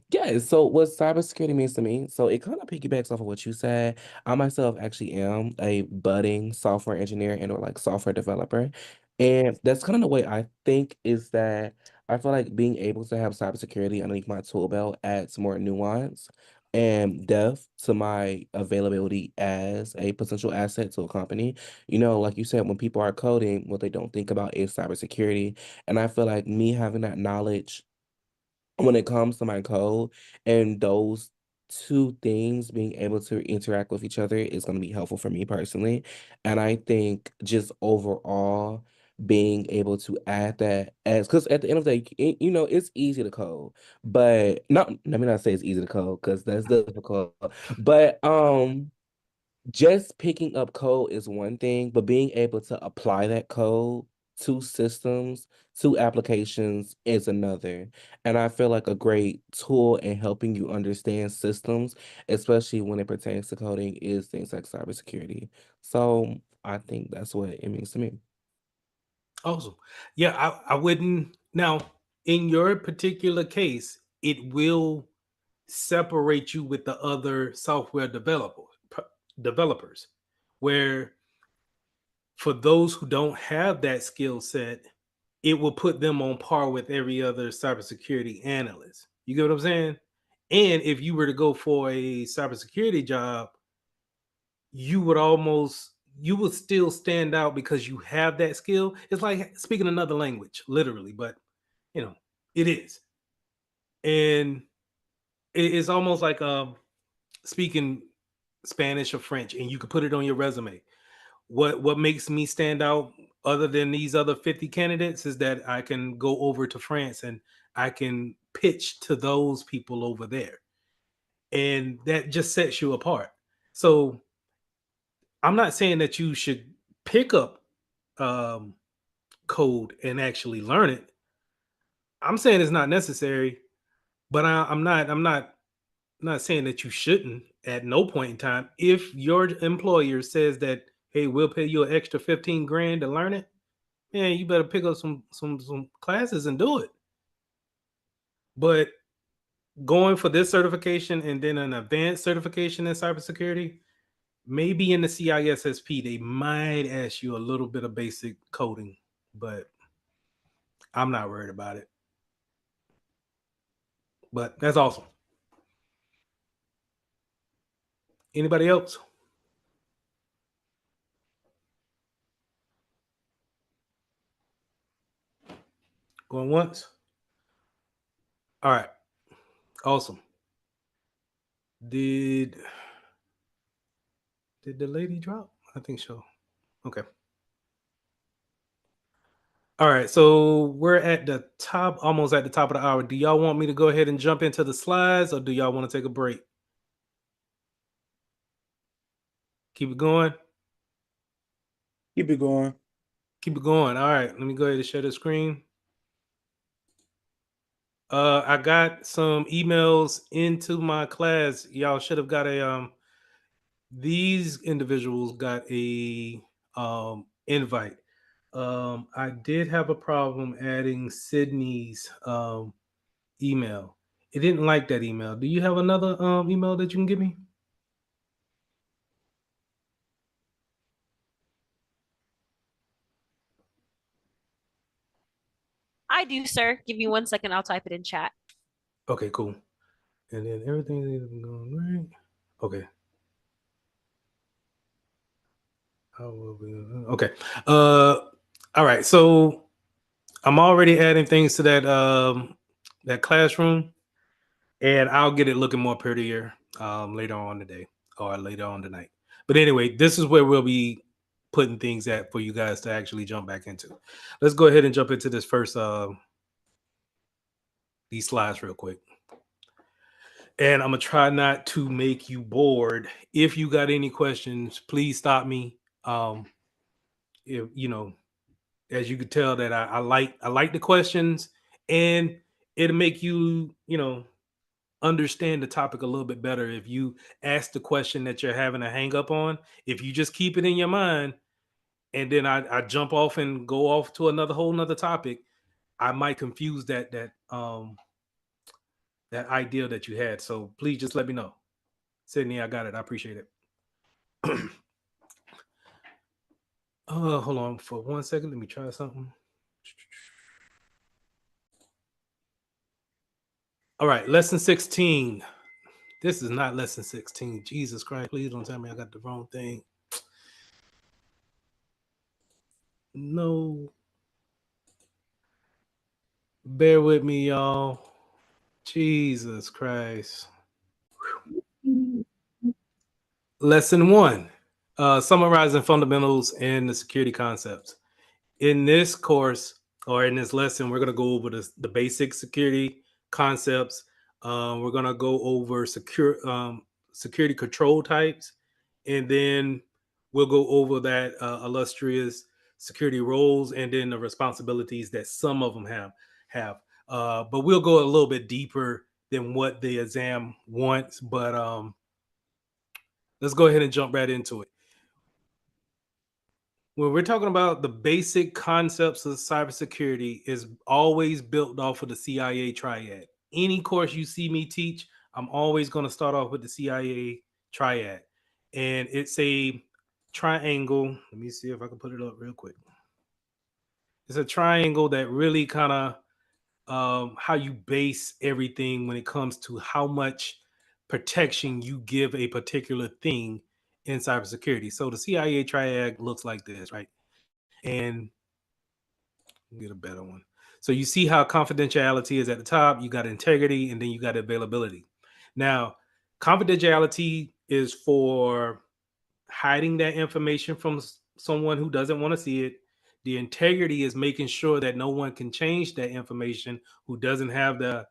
yeah, so what cybersecurity means to me, so it kind of piggybacks off of what you said. I myself actually am a budding software engineer and or like software developer. And that's kind of the way I think is that I feel like being able to have cybersecurity underneath my tool belt adds more nuance and depth to my availability as a potential asset to a company. You know, like you said, when people are coding, what they don't think about is cybersecurity. And I feel like me having that knowledge when it comes to my code and those two things being able to interact with each other is going to be helpful for me personally. And I think just overall being able to add that as because at the end of the day, you know, it's easy to code, but not let me not say it's easy to code because that's difficult. But just picking up code is one thing, but being able to apply that code to systems, to applications is another. And I feel like a great tool in helping you understand systems, especially when it pertains to coding, is things like cybersecurity. So I think that's what it means to me. Awesome. Yeah, I wouldn't. Now, in your particular case, it will separate you with the other software developers, where for those who don't have that skill set, it will put them on par with every other cybersecurity analyst. You get what I'm saying? And if you were to go for a cybersecurity job, you would still stand out because you have that skill. It's like speaking another language, literally, but you know, it is. And it's almost like speaking Spanish or French, and you could put it on your resume. What makes me stand out other than these other 50 candidates is that I can go over to France and I can pitch to those people over there. And that just sets you apart. So I'm not saying that you should pick up um, code and actually learn it. I'm saying it's not necessary, but I'm not saying that you shouldn't at no point in time. If your employer says that, hey, we'll pay you an extra 15 grand to learn it, man, you better pick up some classes and do it. But going for this certification and then an advanced certification in cybersecurity, maybe in the CISSP, they might ask you a little bit of basic coding, but I'm not worried about it. But that's awesome. Anybody else? Going once? All right. Awesome. Did did the lady drop? I think so. Okay. All right. So we're at the top, almost at the top of the hour. Do y'all want me to go ahead and jump into the slides or do y'all want to take a break? Keep it going. Keep it going. Keep it going. All right. Let me go ahead and share the screen. I got some emails into my class. Y'all should have got a these individuals got a invite. I did have a problem adding Sydney's email. It didn't like that email. Do you have another email that you can give me? I do, sir. Give me 1 second. I'll type it in chat. Okay, cool. And then everything's going right. Okay. How will we? Okay. All right. So I'm already adding things to that classroom, and I'll get it looking more prettier later on today or later on tonight. But anyway, this is where we'll be putting things at for you guys to actually jump back into. Let's go ahead and jump into this first these slides real quick. And I'm gonna try not to make you bored. If you got any questions, please stop me. If you know, as you could tell that I like the questions, and it'll make you understand the topic a little bit better if you ask the question that you're having a hang up on. If you just keep it in your mind and then I jump off and go off to another whole nother topic, I might confuse that idea that you had. So please just let me know. Sydney, I got it. I appreciate it. Hold on for 1 second. Let me try something. All right, lesson 16. This is not lesson 16. Jesus Christ, please don't tell me I got the wrong thing. No. Bear with me, y'all. Jesus Christ. Lesson 1. Summarizing fundamentals and the security concepts. In this course or in this lesson, we're going to go over the basic security concepts. We're going to go over security control types, and then we'll go over that illustrious security roles and then the responsibilities that some of them have. But we'll go a little bit deeper than what the exam wants. But let's go ahead and jump right into it. When we're talking about the basic concepts of cybersecurity, is always built off of the CIA triad. Any course you see me teach, I'm always going to start off with the CIA triad. And it's a triangle. Let me see if I can put it up real quick. It's a triangle that really kind of how you base everything when it comes to how much protection you give a particular thing in cybersecurity. So the CIA triad looks like this, right? And get a better one. So you see how confidentiality is at the top, you got integrity, and then you got availability. Now, confidentiality is for hiding that information from someone who doesn't want to see it. The integrity is making sure that no one can change that information who doesn't have the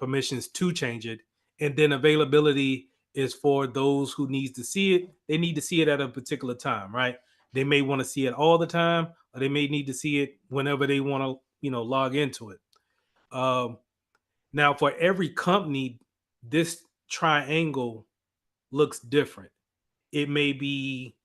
permissions to change it. And then availability is for those who needs to see it. They need to see it at a particular time, right? They may want to see it all the time, or they may need to see it whenever they want to, log into it. Now, for every company, this triangle looks different. It may be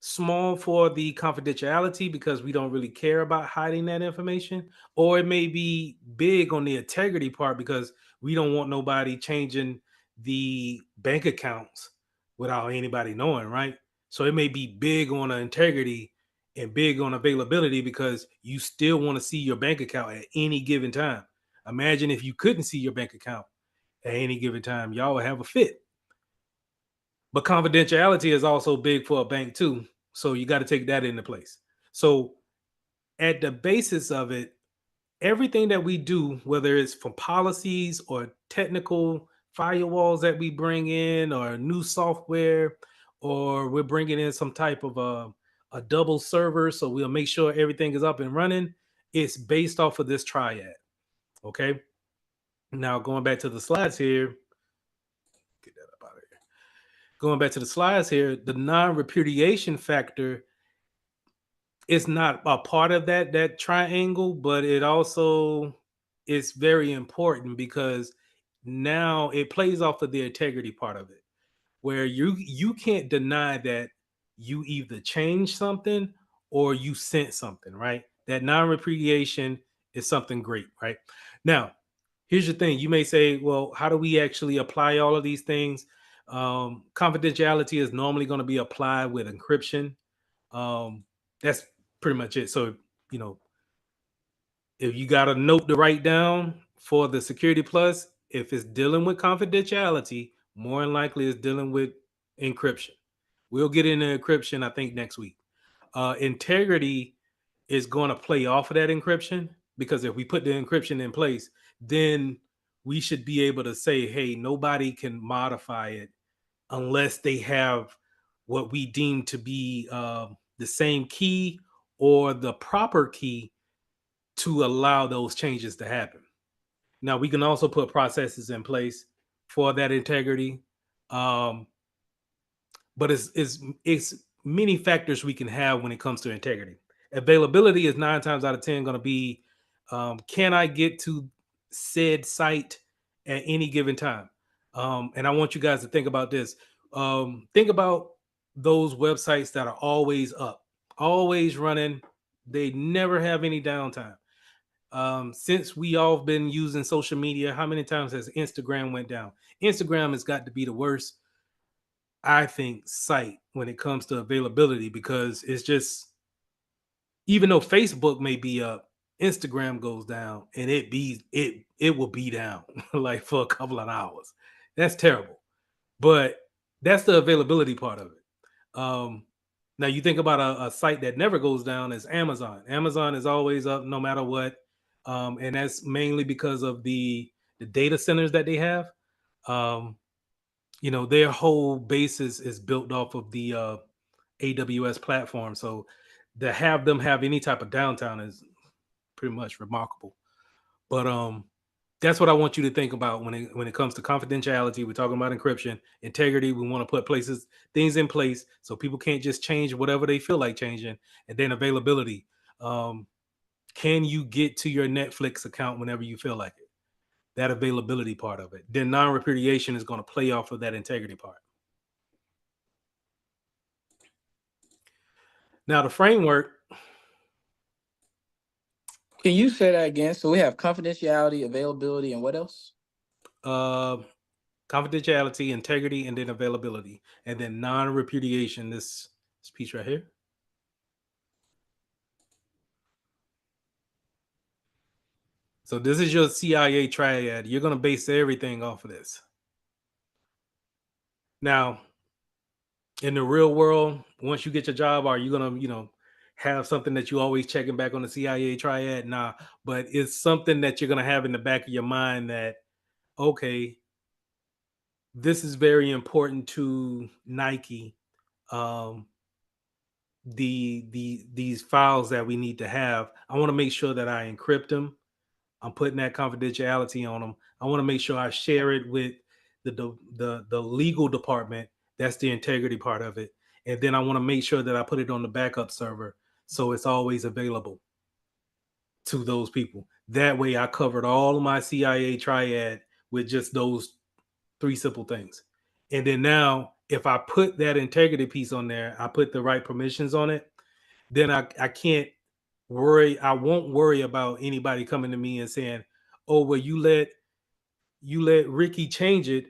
small for the confidentiality because we don't really care about hiding that information, or it may be big on the integrity part because we don't want nobody changing the bank accounts without anybody knowing, right? So it may be big on the integrity and big on availability because you still want to see your bank account at any given time. Imagine if you couldn't see your bank account at any given time, y'all would have a fit. But confidentiality is also big for a bank too. So you got to take that into place. So at the basis of it, everything that we do, whether it's from policies or technical firewalls that we bring in or new software, or we're bringing in some type of a double server, so we'll make sure everything is up and running, it's based off of this triad. Okay. Now going back to the slides here, get that up out of here. Going back to the slides here, the non-repudiation factor is not a part of that triangle, but it also is very important because now it plays off of the integrity part of it, where you can't deny that you either change something or you sent something, right? That non-repudiation is something great, right? Now, here's the thing. You may say, well, how do we actually apply all of these things? Confidentiality is normally going to be applied with encryption. That's pretty much it. So, you know, if you got a note to write down for the Security Plus, if it's dealing with confidentiality, more than likely it's dealing with encryption. We'll get into encryption, I think, next week. Integrity is going to play off of that encryption because if we put the encryption in place, then we should be able to say, hey, nobody can modify it unless they have what we deem to be the same key or the proper key to allow those changes to happen. Now, we can also put processes in place for that integrity. But it's many factors we can have when it comes to integrity. Availability is 9 times out of 10 going to be, can I get to said site at any given time? And I want you guys to think about this. Think about those websites that are always up, always running. They never have any downtime. Since we all been using social media, how many times has Instagram went down? Instagram has got to be the worst, I think, site when it comes to availability, because it's just, even though Facebook may be up, Instagram goes down and it will be down like for a couple of hours. That's terrible. But that's the availability part of it. Now you think about a site that never goes down is Amazon. Amazon is always up no matter what, and that's mainly because of the data centers that they have. Um, their whole basis is built off of the AWS platform. So to have them have any type of downtime is pretty much remarkable. But that's what I want you to think about when it comes to confidentiality. We're talking about encryption, integrity. We want to put things in place so people can't just change whatever they feel like changing. And then availability. Can you get to your Netflix account whenever you feel like it? That availability part of it. Then non-repudiation is going to play off of that integrity part. Now the framework. Can you say that again? So we have confidentiality, availability, and what else? Confidentiality, integrity, and then availability, and then non-repudiation. This piece right here. So this is your CIA triad. You're going to base everything off of this. Now, in the real world, once you get your job, are you going to, have something that you always checking back on the CIA triad? Nah, but it's something that you're going to have in the back of your mind that, okay, this is very important to Nike. These files that we need to have, I want to make sure that I encrypt them. I'm putting that confidentiality on them. I want to make sure I share it with the legal department. That's the integrity part of it. And then I want to make sure that I put it on the backup server so it's always available to those people. That way I covered all of my CIA triad with just those three simple things. And then now, if I put that integrity piece on there, I put the right permissions on it, then I can't worry. I won't worry about anybody coming to me and saying, "Oh, well, you let Ricky change it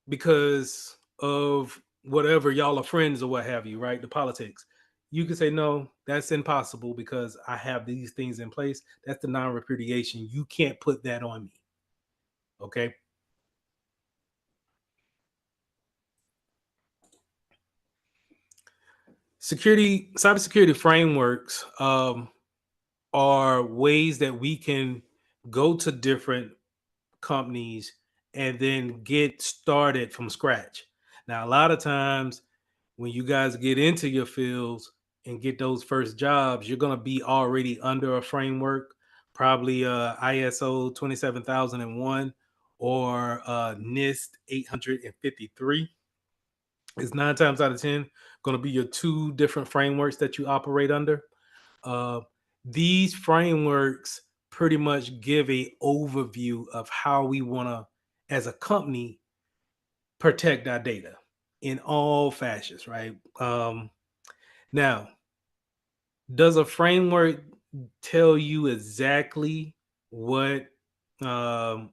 because of whatever, y'all are friends or what have you," right? The politics. You can say, "No, that's impossible because I have these things in place." That's the non-repudiation. You can't put that on me. Okay. Cybersecurity frameworks are ways that we can go to different companies and then get started from scratch. Now, a lot of times when you guys get into your fields and get those first jobs, you're going to be already under a framework, probably ISO 27001 or NIST 853. It's 9 times out of 10 going to be your two different frameworks that you operate under. Uh, these frameworks pretty much give a overview of how we want to, as a company, protect our data in all fashions, right? Now, does a framework tell you exactly what um,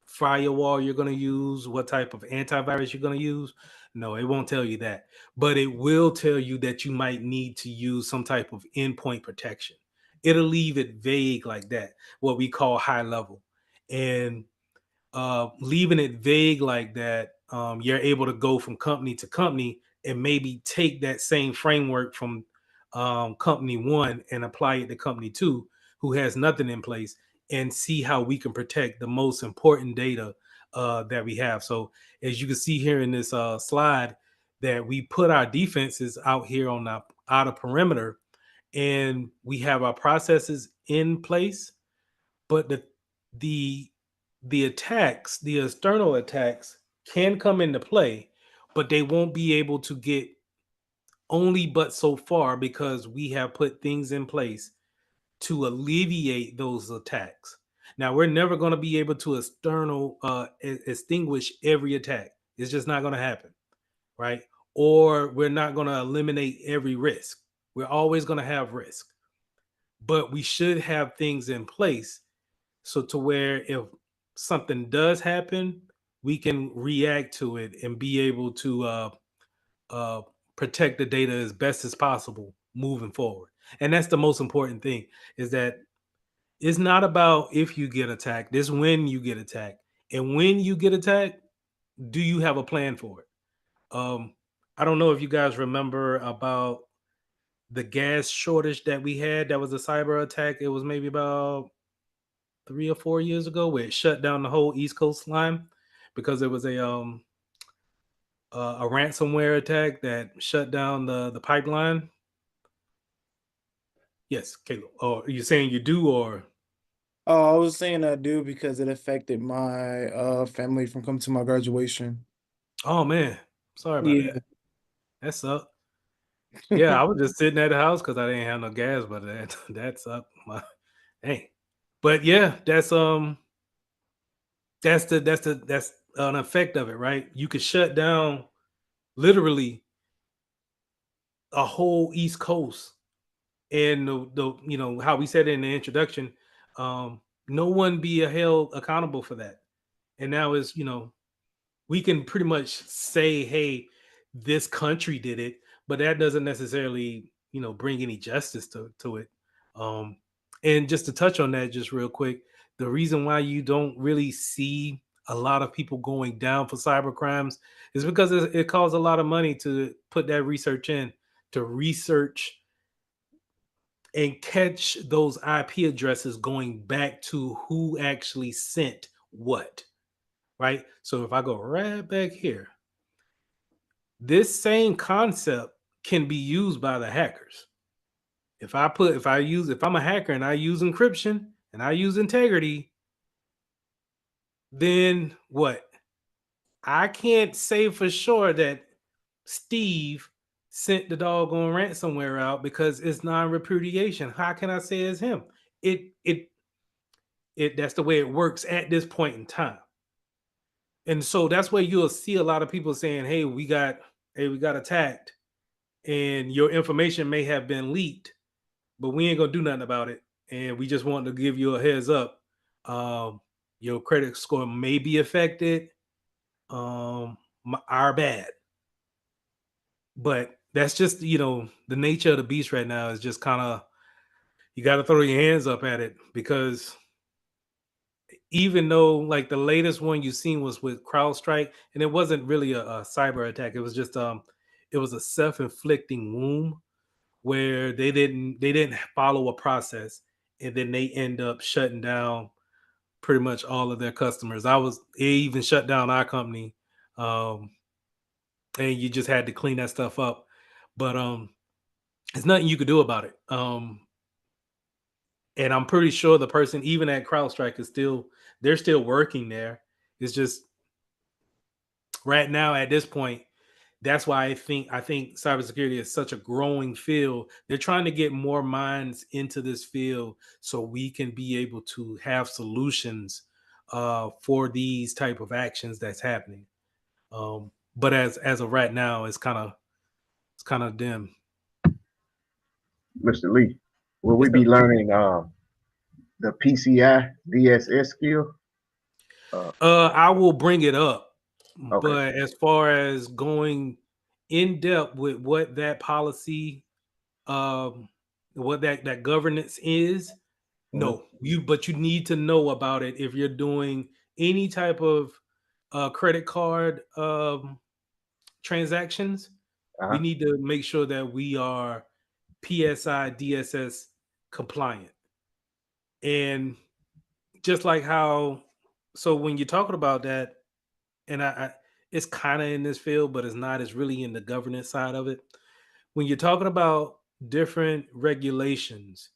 firewall you're going to use, what type of antivirus you're going to use? No, it won't tell you that. But it will tell you that you might need to use some type of endpoint protection. It'll leave it vague like that, what we call high level. And leaving it vague like that, you're able to go from company to company and maybe take that same framework from company one and apply it to company two, who has nothing in place, and see how we can protect the most important data that we have. So, as you can see here in this slide, that we put our defenses out here on the outer perimeter, and we have our processes in place, but the the attacks, the external attacks, can come into play, but they won't be able to get only but so far because we have put things in place to alleviate those attacks. Now, we're never going to be able to extinguish every attack. It's just not going to happen, right? Or we're not going to eliminate every risk. We're always going to have risk. but we should have things in place so to where if something does happen, we can react to it and be able to uh, protect the data as best as possible moving forward. And that's the most important thing is that it's not about if you get attacked, it's when you get attacked. And when you get attacked, do you have a plan for it? I don't know if you guys remember about the gas shortage that we had that was a cyber attack. It was maybe about 3 or 4 years ago where it shut down the whole East Coast line because it was a ransomware attack that shut down the pipeline. Yes, Caleb. Or are you saying you do or Oh, I was saying I do because it affected my family from coming to my graduation. oh man, sorry about Yeah. that. That sucked. Yeah, I was just sitting at the house because I didn't have no gas, but that sucked. My dang. But yeah, that's an effect of it, right? You could shut down literally a whole East Coast, and the how we said it in the introduction, no one be held accountable for that. And now is we can pretty much say, hey, this country did it, but that doesn't necessarily bring any justice to it. Um, and just to touch on that, just real quick, the reason why you don't really see a lot of people going down for cyber crimes is because it costs a lot of money to put that research in to research and catch those IP addresses going back to who actually sent what, right? So if I go right back here, this same concept can be used by the hackers. If I'm a hacker and I use encryption and I use integrity, then what? I can't say for sure that Steve sent the doggone ransomware out because it's non-repudiation. How can I say it's him? It that's the way it works at this point in time. And so that's where you'll see a lot of people saying, hey, we got attacked and your information may have been leaked, but we ain't gonna do nothing about it. And we just want to give you a heads up. Um, your credit score may be affected. Our bad. But that's just, the nature of the beast right now is just kind of you got to throw your hands up at it because even though like the latest one you seen was with CrowdStrike, and it wasn't really a cyber attack, it was just it was a self-inflicting wound where they didn't follow a process and then they end up shutting down pretty much all of their customers. It even shut down our company. Um and you just had to clean that stuff up. But there's nothing you could do about it. And I'm pretty sure the person even at CrowdStrike they're still working there. It's just right now at this point, that's why I think cybersecurity is such a growing field. They're trying to get more minds into this field so we can be able to have solutions for these type of actions that's happening. But as of right now, it's kind of dim. Mr. Lee, will we Yes, be sir. learning the PCI DSS skill? I will bring it up, Okay. but as far as going in depth with what that policy, um, what that governance is, Mhm. no. But you need to know about it if you're doing any type of credit card transactions. We Uh-huh. need to make sure that we are PSI DSS compliant, and just like how, so when you're talking about that, and I it's kind of in this field, but it's not. It's really in the governance side of it. When you're talking about different regulations,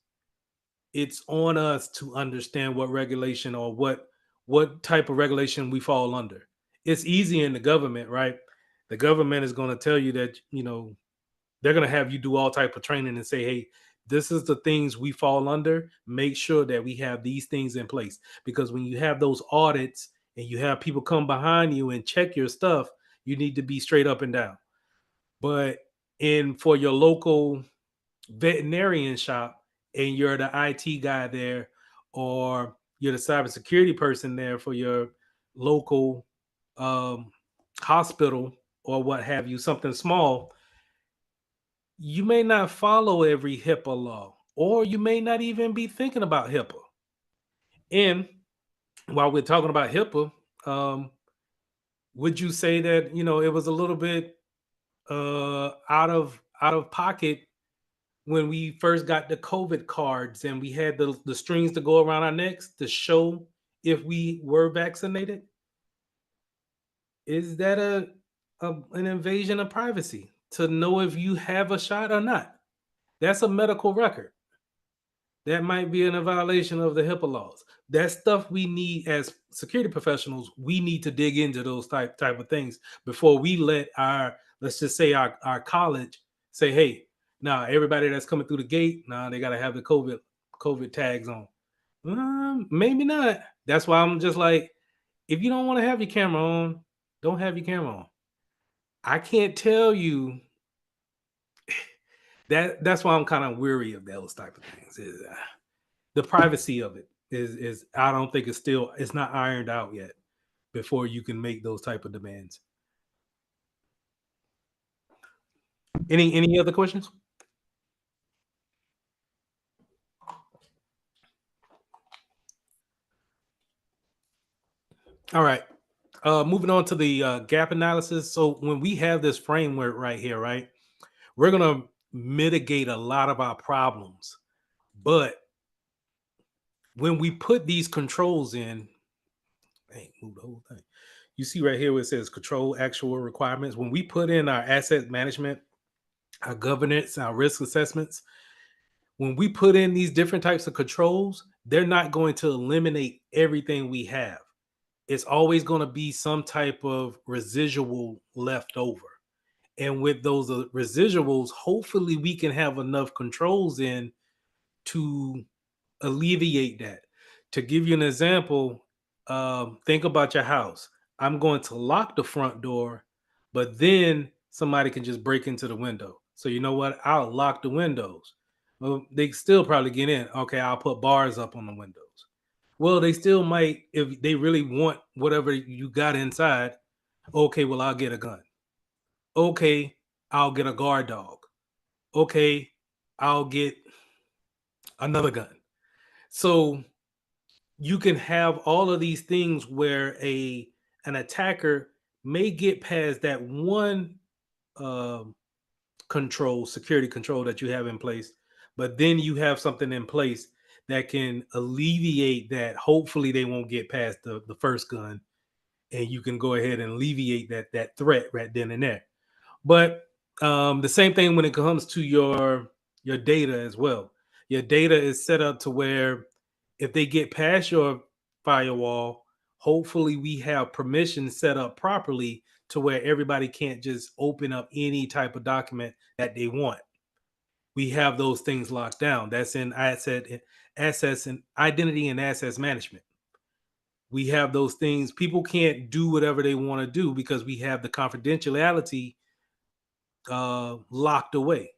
it's on us to understand what regulation or what type of regulation we fall under. It's easy in the government, right? The government is going to tell you that they're going to have you do all type of training and say, hey, this is the things we fall under. Make sure that we have these things in place, because when you have those audits and you have people come behind you and check your stuff, you need to be straight up and down. But in for your local veterinarian shop, and you're the IT guy there, or you're the cybersecurity person there for your local hospital or what have you, something small, you may not follow every HIPAA law, or you may not even be thinking about HIPAA. And while we're talking about HIPAA, would you say that it was a little bit out of pocket when we first got the COVID cards and we had the strings to go around our necks to show if we were vaccinated? Is that an invasion of privacy to know if you have a shot or not? That's a medical record. That might be in a violation of the HIPAA laws. That's stuff we need as security professionals. We need to dig into those type of things before we let let's just say our college say, hey, now everybody that's coming through the gate, now they got to have the COVID tags on. Maybe not. That's why I'm just like, if you don't want to have your camera on, don't have your camera on. I can't tell you that's why I'm kind of weary of those type of things. The privacy of it is I don't think it's not ironed out yet before you can make those type of demands. Any other questions? All right. Moving on to the gap analysis. So when we have this framework right here, right, we're gonna mitigate a lot of our problems. But when we put these controls in, move the whole thing. You see right here where it says control actual requirements. When we put in our asset management, our governance, our risk assessments, when we put in these different types of controls, they're not going to eliminate everything we have. It's always going to be some type of residual left over. And with those residuals, hopefully we can have enough controls in to alleviate that. To give you an example, think about your house. I'm going to lock the front door, but then somebody can just break into the window. So you know what? I'll lock the windows. Well, they still probably get in. Okay, I'll put bars up on the windows. Well, they still might, if they really want whatever you got inside. Okay, well, I'll get a gun. Okay, I'll get a guard dog. Okay, I'll get another gun. So you can have all of these things where an attacker may get past that one security control that you have in place, but then you have something in place that can alleviate that. Hopefully they won't get past the first gun, and you can go ahead and alleviate that threat right then and there. But the same thing when it comes to your data as well. Your data is set up to where if they get past your firewall, hopefully we have permissions set up properly to where everybody can't just open up any type of document that they want. We have those things locked down. That's in assets and identity and access management. We have those things. People can't do whatever they want to do because we have the confidentiality locked away.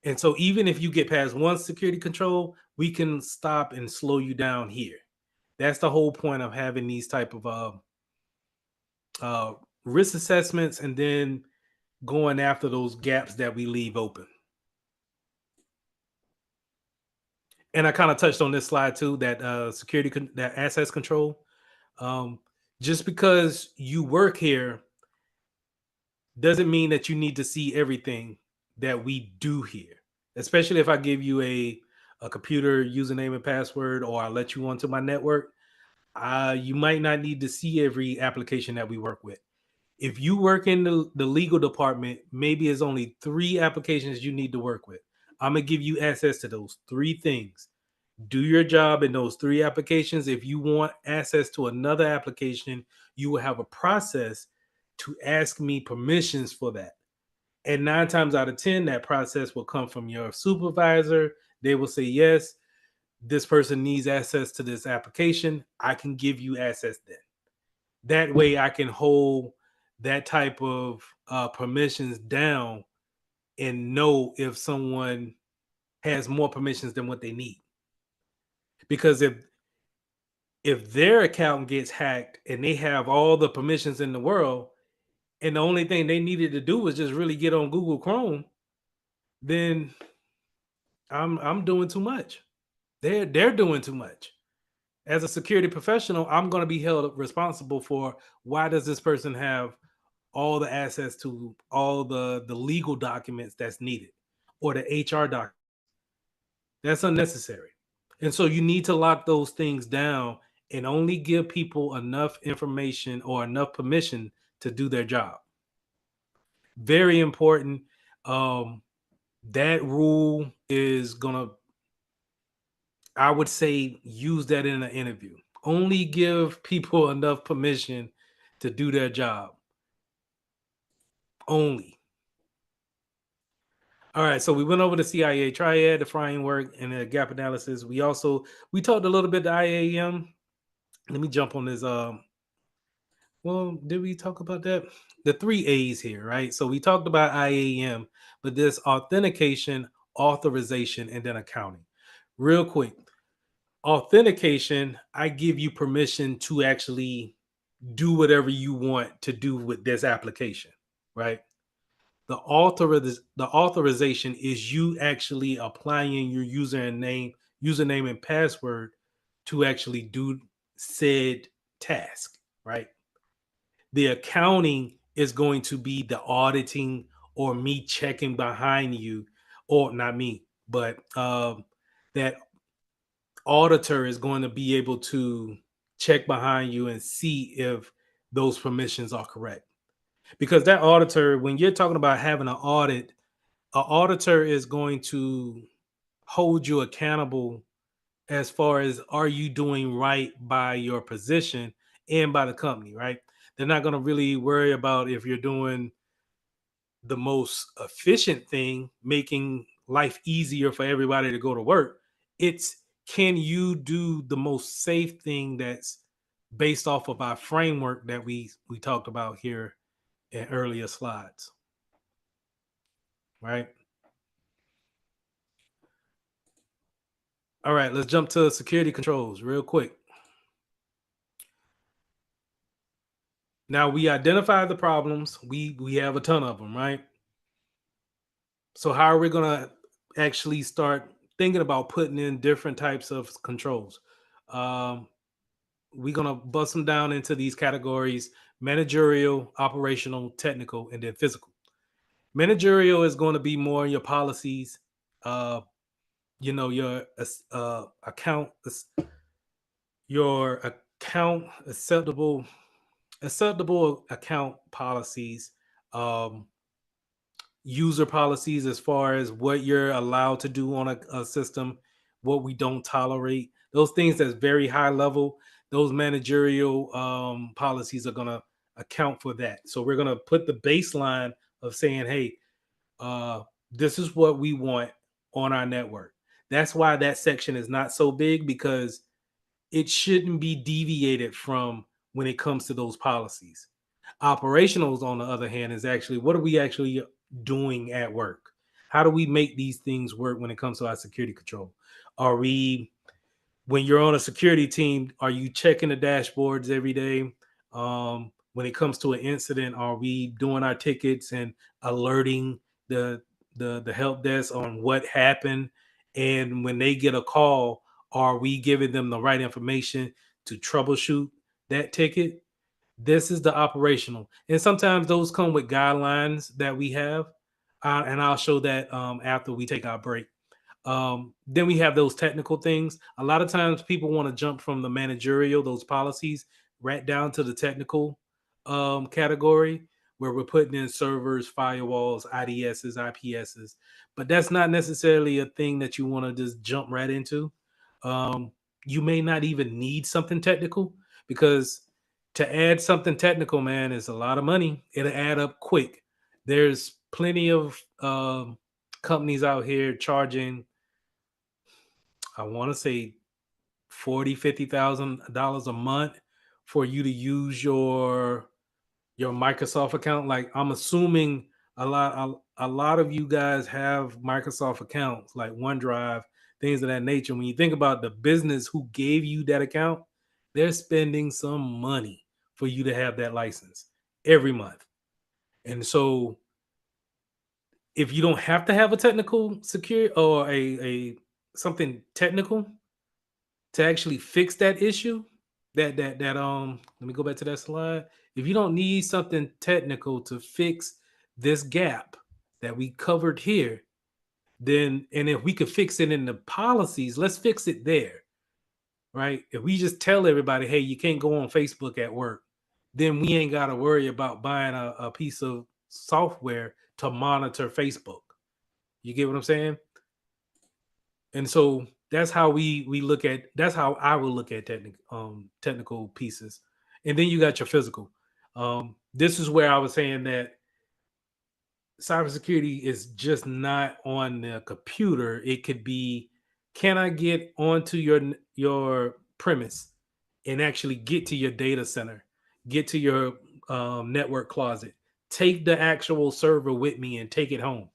And so even if you get past one security control, we can stop and slow you down here. That's the whole point of having these type of risk assessments and then going after those gaps that we leave open. And I kind of touched on this slide too, that that access control. Just because you work here doesn't mean that you need to see everything that we do here. Especially if I give you a computer username and password, or I let you onto my network, you might not need to see every application that we work with. If you work in the legal department, maybe it's only 3 applications you need to work with. I'm going to give you access to those 3 things. Do your job in those 3 applications. If you want access to another application, you will have a process to ask me permissions for that. And 9 times out of 10, that process will come from your supervisor. They will say, yes, this person needs access to this application. I can give you access then. That way I can hold that type of permissions down and know if someone has more permissions than what they need. Because if their account gets hacked and they have all the permissions in the world, and the only thing they needed to do was just really get on Google Chrome, then I'm doing too much. They're doing too much. As a security professional, I'm going to be held responsible for why does this person have all the access to all the legal documents that's needed, or the HR doc. That's unnecessary. And so you need to lock those things down and only give people enough information or enough permission to do their job. Very important. That rule is gonna, I would say, use that in an interview. Only give people enough permission to do their job. Only. All right, so we went over the CIA triad, the framework, and the gap analysis. We talked a little bit the IAM. Let me jump on this. Well, did we talk about that? The 3 A's here, right? So we talked about IAM, but there's authentication, authorization, and then accounting. Real quick, authentication, I give you permission to actually do whatever you want to do with this application, right? The authorization is you actually applying your username and password to actually do said task, right? The accounting is going to be the auditing or me checking behind you, or not me, but that auditor is going to be able to check behind you and see if those permissions are correct. Because that auditor, when you're talking about having an audit, an auditor is going to hold you accountable as far as are you doing right by your position and by the company, right? They're not going to really worry about if you're doing the most efficient thing, making life easier for everybody to go to work. It's, can you do the most safe thing that's based off of our framework that we talked about here in earlier slides, right? All right, let's jump to security controls real quick. Now we identified the problems. We have a ton of them, right? So how are we going to actually start thinking about putting in different types of controls? We're going to bust them down into these categories: managerial, operational, technical, and then physical. Managerial is going to be more your policies, your account, acceptable account policies, user policies as far as what you're allowed to do on a system, what we don't tolerate, those things that's very high level. Those managerial policies are going to account for that. So we're going to put the baseline of saying, hey, this is what we want on our network. That's why that section is not so big, because it shouldn't be deviated from when it comes to those policies. Operationals, on the other hand, is actually what are we actually doing at work? How do we make these things work when it comes to our security control? Are we, when you're on a security team, are you checking the dashboards every day? When it comes to an incident, are we doing our tickets and alerting the help desk on what happened? And when they get a call, are we giving them the right information to troubleshoot that ticket? This is the operational. And sometimes those come with guidelines that we have. And I'll show that after we take our break. Then we have those technical things. A lot of times people want to jump from the managerial, those policies, right down to the technical category, where we're putting in servers, firewalls, IDSs, IPSs. But that's not necessarily a thing that you want to just jump right into. You may not even need something technical, because to add something technical, man, is a lot of money. It'll add up quick. There's plenty of companies out here charging, I want to say $40,000-$50,000 a month for you to use your Microsoft account. Like, I'm assuming a lot a lot of you guys have Microsoft accounts like OneDrive, things of that nature. When you think about the business who gave you that account, they're spending some money for you to have that license every month. And so if you don't have to have a technical security or a something technical to actually fix that issue, let me go back to that slide. If you don't need something technical to fix this gap that we covered here, then and if we could fix it in the policies, let's fix it there, right? If we just tell everybody, hey, you can't go on Facebook at work, then we ain't got to worry about buying a piece of software to monitor Facebook. You get what I'm saying? And so that's how we look at, that's how I will look at technical pieces. And then you got your physical. This is where I was saying that cybersecurity is just not on the computer. It could be, can I get onto your premise and actually get to your data center, get to your network closet, take the actual server with me and take it home?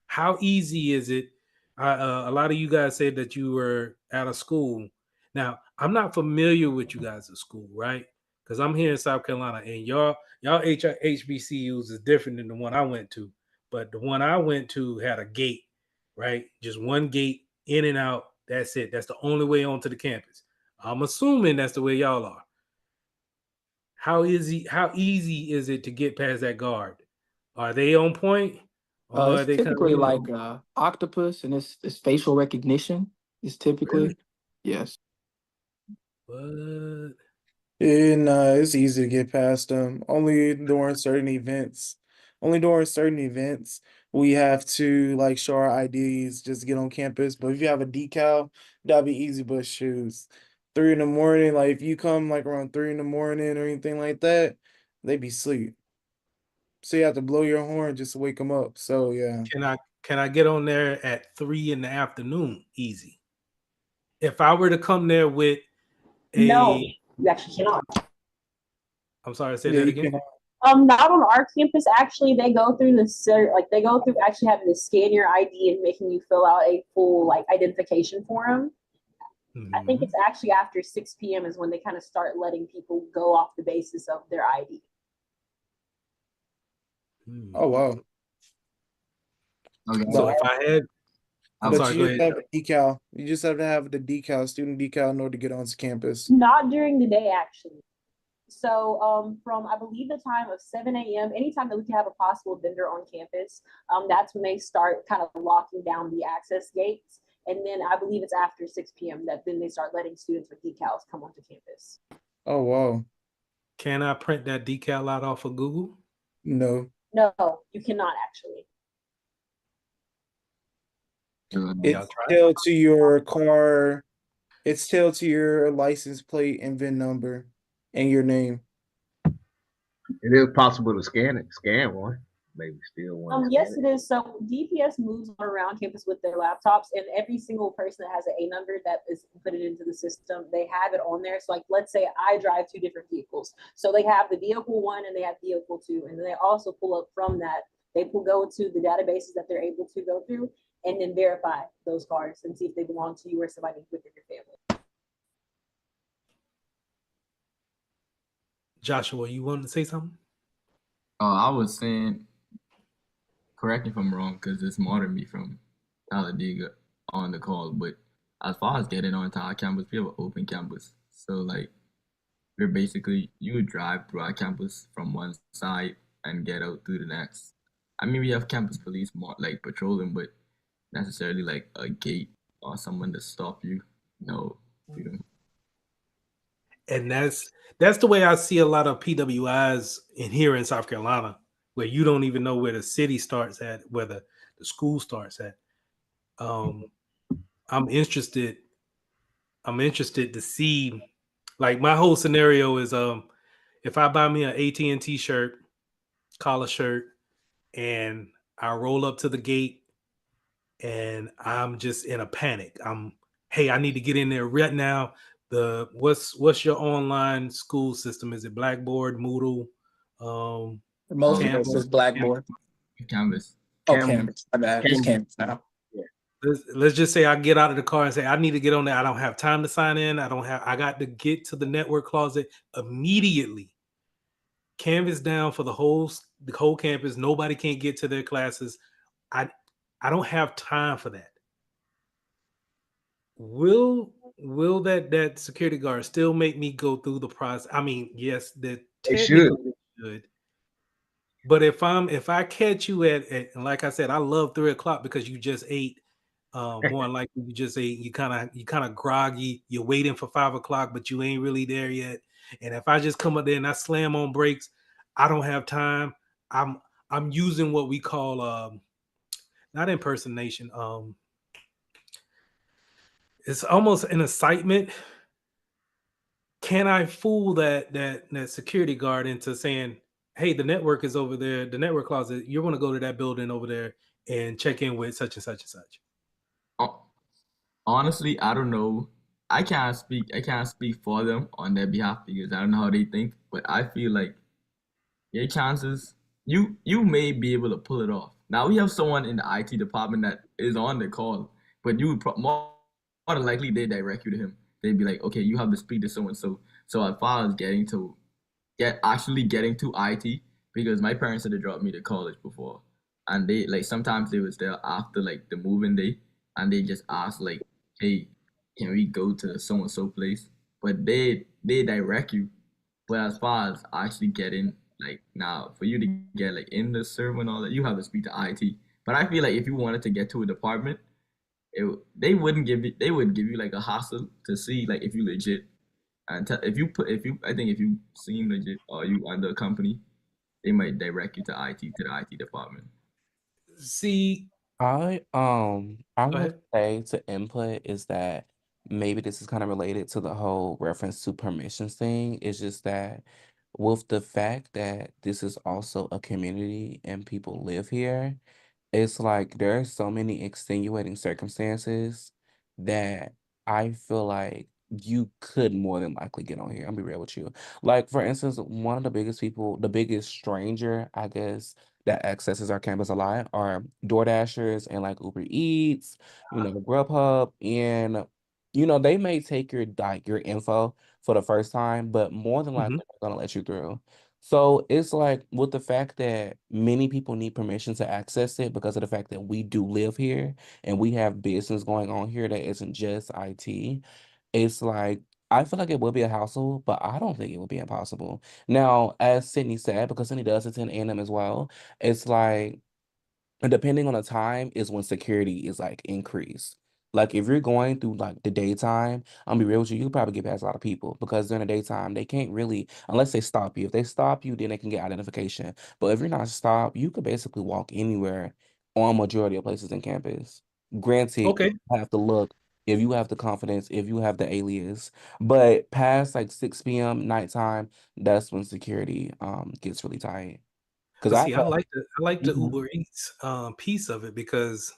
How easy is it? A lot of you guys said that you were out of school. Now, I'm not familiar with you guys at school, right? Because I'm here in South Carolina, and y'all HBCUs is different than the one I went to. But the one I went to had a gate, right? Just one gate in and out. That's it. That's the only way onto the campus. I'm assuming that's the way y'all are. How easy is it to get past that guard? Are they on point? Or are It's they kind of, typically like octopus, and it's facial recognition. It's typically really? yes. What? And it's easy to get past them. Only during certain events. Only during certain events we have to like show our IDs just to get on campus. But if you have a decal, that'll be easy but shoes. 3 in the morning, like if you come like around 3 in the morning or anything like that, they be asleep. So you have to blow your horn just to wake them up. So yeah. Can I get on there at 3 in the afternoon? Easy. If I were to come there with No, a, you actually cannot. I'm sorry, say Yeah, that you again. can. Not on our campus. Actually, they go through they go through actually having to scan your ID and making you fill out a full like identification form. I think it's actually after 6 p.m. is when they kind of start letting people go off the basis of their ID. Oh wow. Okay. So if I had, I'm But sorry, you go just ahead. have a decal. You just have to have the decal, student decal, in order to get onto campus. Not during the day, actually. So from I believe the time of 7 a.m., anytime that we can have a possible vendor on campus, that's when they start kind of locking down the access gates. And then I believe it's after 6 p.m. that then they start letting students with decals come onto campus. Oh wow. Can I print that decal out off of Google? No. No, you cannot actually. It's tailed to your car. It's tailed to your license plate and VIN number and your name. It is possible to scan one, maybe steal one. Yes, it is. So DPS moves around campus with their laptops, and every single person that has an A number that is put it into the system, they have it on there. So, like, let's say I drive 2 different vehicles, so they have the vehicle 1 and they have vehicle 2, and then they also pull up from that. They will go to the databases that they're able to go through, and then verify those cars and see if they belong to you or somebody within your family. Joshua, you wanted to say something? I was saying, correct me if I'm wrong, because it's more than me from Talladega on the call. But as far as getting onto our campus, we have an open campus. So like, we're basically, you would drive through our campus from one side and get out through the next. I mean, we have campus police more like patrolling, but necessarily like a gate or someone to stop you. No, we don't. And that's the way I see a lot of PWIs in here in South Carolina, where you don't even know where the city starts at, where the school starts at. I'm interested to see, like, my whole scenario is if I buy me an AT&T shirt, collar shirt, and I roll up to the gate and I'm just in a panic. Hey, I need to get in there right now. What's your online school system? Is it Blackboard, Moodle, Most of Canvas? us is Blackboard. Canvas. Oh, Canvas. My bad. It's Canvas now. Let's just say I get out of the car and say I need to get on there. I don't have time to sign in. I got to get to the network closet immediately. Canvas down for the whole campus. Nobody can get to their classes. I don't have time for that. Will that security guard still make me go through the process? I mean, yes, that They should. technically should. But if I catch you at like I said, I love 3 o'clock because you just ate. More than likely you just ate. You kind of groggy. You're waiting for 5 o'clock, but you ain't really there yet. And if I just come up there and I slam on brakes, I don't have time. I'm using what we call not impersonation. It's almost an incitement. Can I fool that security guard into saying, "Hey, the network is over there, the network closet. You're going to go to that building over there and check in with such and such and such." Honestly, I don't know. I can't speak for them on their behalf because I don't know how they think. But I feel like your chances, you may be able to pull it off. Now we have someone in the IT department that is on the call, but you would more than likely they direct you to him. They'd be like, okay, you have to speak to so and so. So as far as getting to IT, because my parents had to drop me to college before, and they like sometimes they was there after like the moving day, and they just asked like, hey, can we go to so and so place? But they direct you. But as far as actually getting like now for you to get like in the server and all that, you have to speak to IT. But I feel like if you wanted to get to a department, they would give you like a hassle to see like if you legit and if you seem legit or you under a company, they might direct you to the IT department. See, I go would ahead. say to input is that maybe this is kind of related to the whole reference to permissions thing. It's just that with the fact that this is also a community and people live here, it's like there are so many extenuating circumstances that I feel like you could more than likely get on here. I'll be real with you. Like, for instance, one of the biggest people, the biggest stranger, I guess, that accesses our campus a lot are DoorDashers and like Uber Eats, Grubhub, and they may take your info for the first time, but more than Mm-hmm. likely they're gonna let you through. So it's like with the fact that many people need permission to access it because of the fact that we do live here and we have business going on here that isn't just IT. It's like I feel like it would be a hassle, but I don't think it would be impossible. Now, as Sydney said, because Sydney does attend A&M as well, it's like and depending on the time is when security is like increased. Like if you're going through like the daytime, I'll be real with you, you can probably get past a lot of people because during the daytime they can't really unless they stop you. If they stop you, then they can get identification. But if you're not stopped, you could basically walk anywhere on majority of places in campus. Granted, Okay. you have to look if you have the confidence, if you have the alias. But past like 6 p.m. nighttime, that's when security gets really tight. Because But I see, I like the Mhm. Uber Eats piece of it because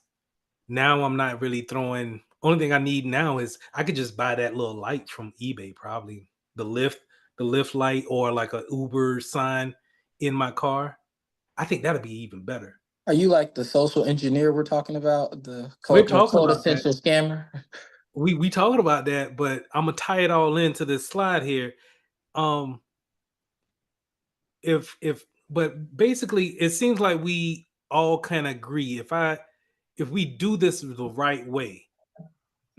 now I'm not really throwing. Only thing I need now is I could just buy that little light from eBay, probably the lift light, or like a Uber sign in my car. I think that'd be even better. Are you like the social engineer we're talking about? We're The talking code about that. essential scammer? We talking about that, but I'm gonna tie it all into this slide here. Um, if but basically it seems like we all kind of agree if we do this the right way,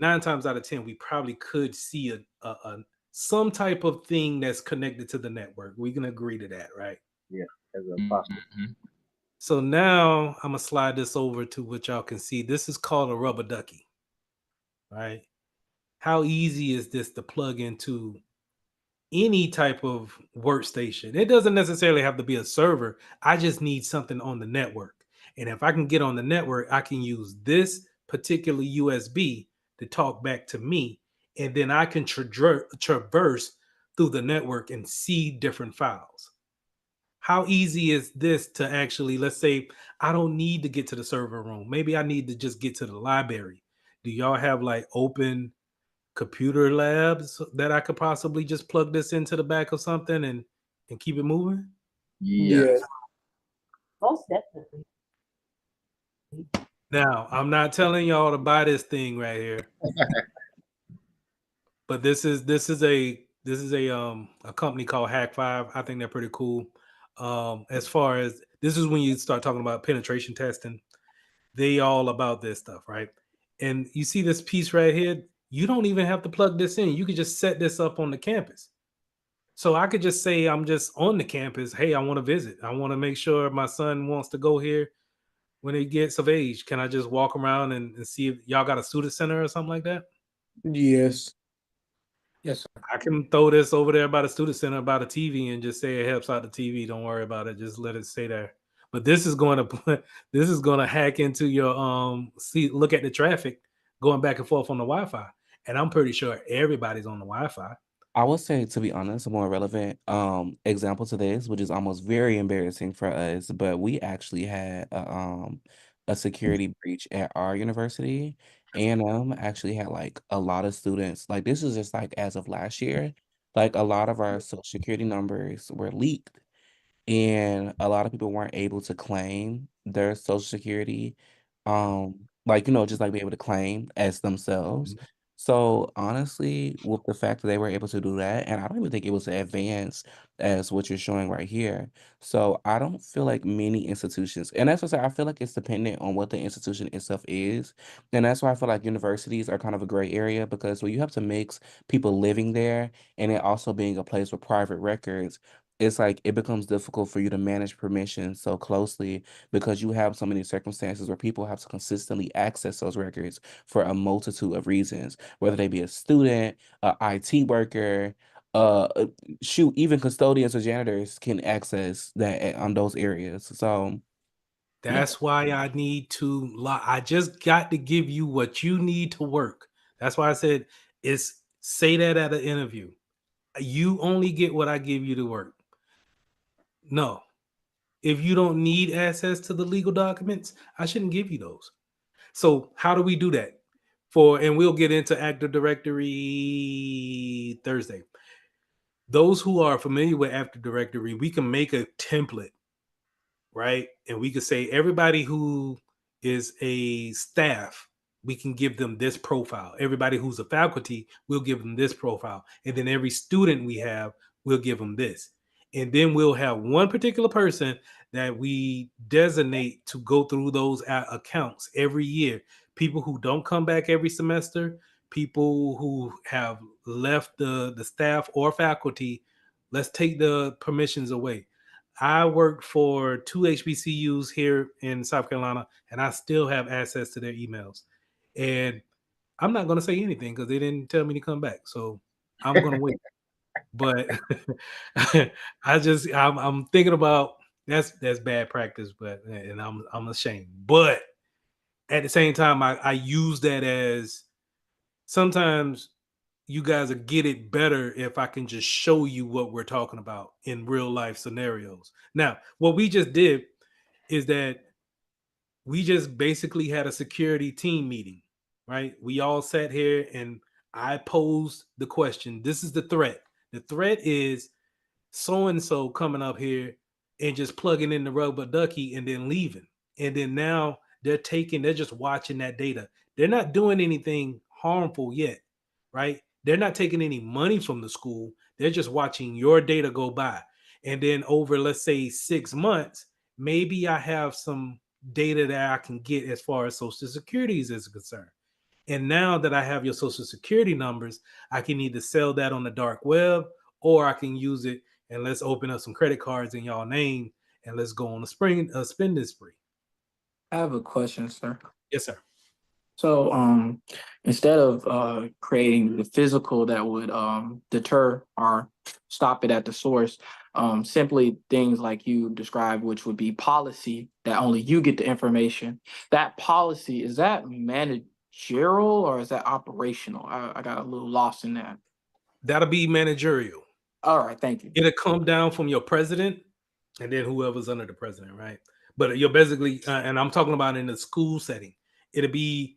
9 times out of 10 we probably could see a some type of thing that's connected to the network. We can agree to that, right? Yeah, as a possible. Mm-hmm. So now I'm gonna slide this over to what y'all can see. This is called a rubber ducky, right? How easy is this to plug into any type of workstation? It doesn't necessarily have to be a server. I just need something on the network. And if I can get on the network, I can use this particular USB to talk back to me. And then I can traverse through the network and see different files. How easy is this to actually, let's say, I don't need to get to the server room. Maybe I need to just get to the library. Do y'all have like open computer labs that I could possibly just plug this into the back of something and keep it moving? Yeah. Most definitely. Now, I'm not telling y'all to buy this thing right here, but this is a company called Hack5. I think they're pretty cool. As far as this is when you start talking about penetration testing, they all about this stuff, right? And you see this piece right here, you don't even have to plug this in. You could just set this up on the campus. So I could just say I'm just on the campus. Hey, I want to visit. I want to make sure my son wants to go here when he gets of age. Can I just walk around and see if y'all got a student center or something like that? Yes. Yes, sir. I can throw this over there by the student center by the TV and just say it helps out the TV. Don't worry about it. Just let it stay there. But this is going to this is going to hack into your look at the traffic going back and forth on the Wi-Fi. And I'm pretty sure everybody's on the Wi-Fi. I would say, to be honest, a more relevant example to this, which is almost very embarrassing for us, but we actually had a security breach at our university. A&M actually had like a lot of students, like this is just like as of last year, like a lot of our social security numbers were leaked and a lot of people weren't able to claim their social security like just like be able to claim as themselves. So honestly, with the fact that they were able to do that, and I don't even think it was as advanced as what you're showing right here. So I don't feel like many institutions, and that's what I feel like it's dependent on what the institution itself is. And that's why I feel like universities are kind of a gray area because when you have to mix people living there and it also being a place with private records, it's like it becomes difficult for you to manage permissions so closely because you have so many circumstances where people have to consistently access those records for a multitude of reasons, whether they be a student, a IT worker, shoot, even custodians or janitors can access that on those areas. So yeah. That's why I need to I just got to give you what you need to work. That's why I said it's say that at an interview. You only get what I give you to work. No. If you don't need access to the legal documents, I shouldn't give you those. So how do we do that? And we'll get into Active Directory Thursday. Those who are familiar with Active Directory, we can make a template, right? And we could say everybody who is a staff, we can give them this profile. Everybody who's a faculty, we'll give them this profile. And then every student we have, we'll give them this. And then we'll have one particular person that we designate to go through those accounts every year. People who don't come back every semester, people who have left the staff or faculty, let's take the permissions away. I worked for 2 HBCUs here in South Carolina, and I still have access to their emails. And I'm not going to say anything because they didn't tell me to come back. So I'm going to wait. But I'm thinking about that's bad practice, but and I'm ashamed. But at the same time, I use that as sometimes you guys will get it better if I can just show you what we're talking about in real life scenarios. Now, what we just did is that we just basically had a security team meeting, right? We all sat here and I posed the question. This is the threat. The threat is so and so coming up here and just plugging in the rubber ducky and then leaving. And then now they're just watching that data. They're not doing anything harmful yet, right? They're not taking any money from the school. They're just watching your data go by. And then over, let's say, 6 months, maybe I have some data that I can get as far as Social Security is concerned. And now that I have your Social Security numbers, I can either sell that on the dark web or I can use it and let's open up some credit cards in y'all name and let's go on a spending spree. I have a question, sir. Yes, sir. So, instead of creating the physical that would deter or stop it at the source, simply things like you described, which would be policy that only you get the information. That policy, is that managerial or is that operational? I got a little lost in that. That'll be managerial. All right, thank you. It'll come down from your president and then whoever's under the president, right? But you're basically, and I'm talking about in the school setting, it'll be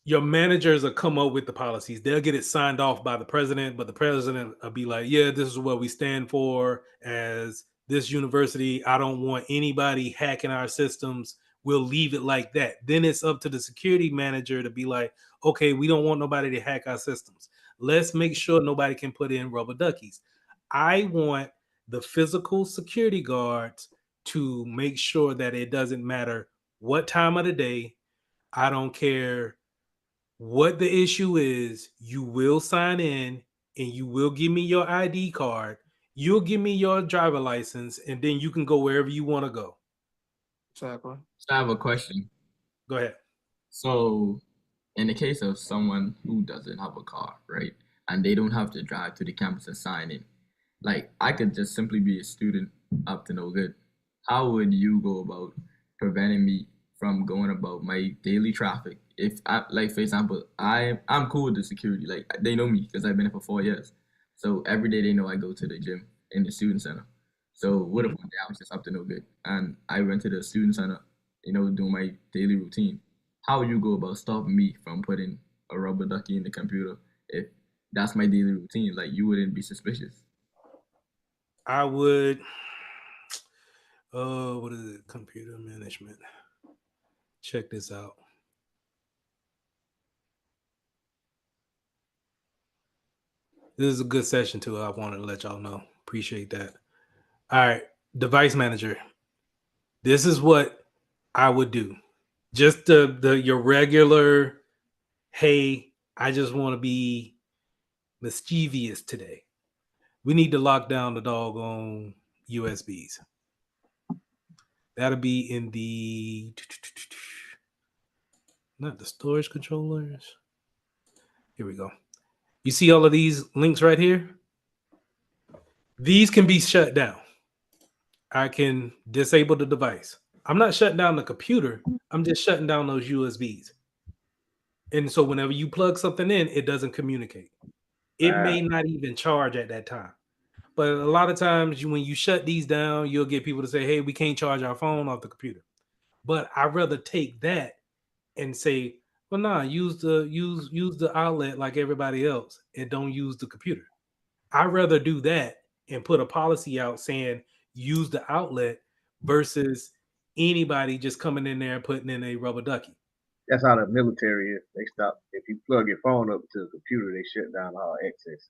your managers will come up with the policies. They'll get it signed off by the president, but the president will be like, yeah, this is what we stand for as this university. I don't want anybody hacking our systems. we'll leave it like that. Then it's up to the security manager to be like, okay, we don't want nobody to hack our systems. Let's make sure nobody can put in rubber duckies. I want the physical security guards to make sure that it doesn't matter what time of the day. I don't care what the issue is. You will sign in and you will give me your ID card. You'll give me your driver license, and then you can go wherever you want to go. Exactly. So I have a question. Go ahead. So, in the case of someone who doesn't have a car, right, and they don't have to drive to the campus and sign in, like I could just simply be a student up to no good. How would you go about preventing me from going about my daily traffic? If I, like, for example, I'm cool with the security. Like they know me because I've been here for 4 years. So every day they know I go to the gym in the student center. So what if one day I was just up to no good and I went to the student center, doing my daily routine? How would you go about stopping me from putting a rubber ducky in the computer if that's my daily routine? Like you wouldn't be suspicious. I would. What is it? Computer management. Check this out. This is a good session too. I wanted to let y'all know. Appreciate that. All right, device manager. This is what I would do. Just the your regular. Hey, I just want to be mischievous today. We need to lock down the doggone USBs. That'll be in the not the storage controllers. Here we go. You see all of these links right here? These can be shut down. I can disable the device. I'm not shutting down the computer. I'm just shutting down those USBs. And so whenever you plug something in, it doesn't communicate. It may not even charge at that time. But a lot of times when you shut these down, you'll get people to say, hey, we can't charge our phone off the computer. But I'd rather take that and say, well, nah, use the outlet like everybody else and don't use the computer. I'd rather do that and put a policy out saying use the outlet versus anybody just coming in there and putting in a rubber ducky. That's how the military is. They stop if you plug your phone up to the computer, they shut down all access.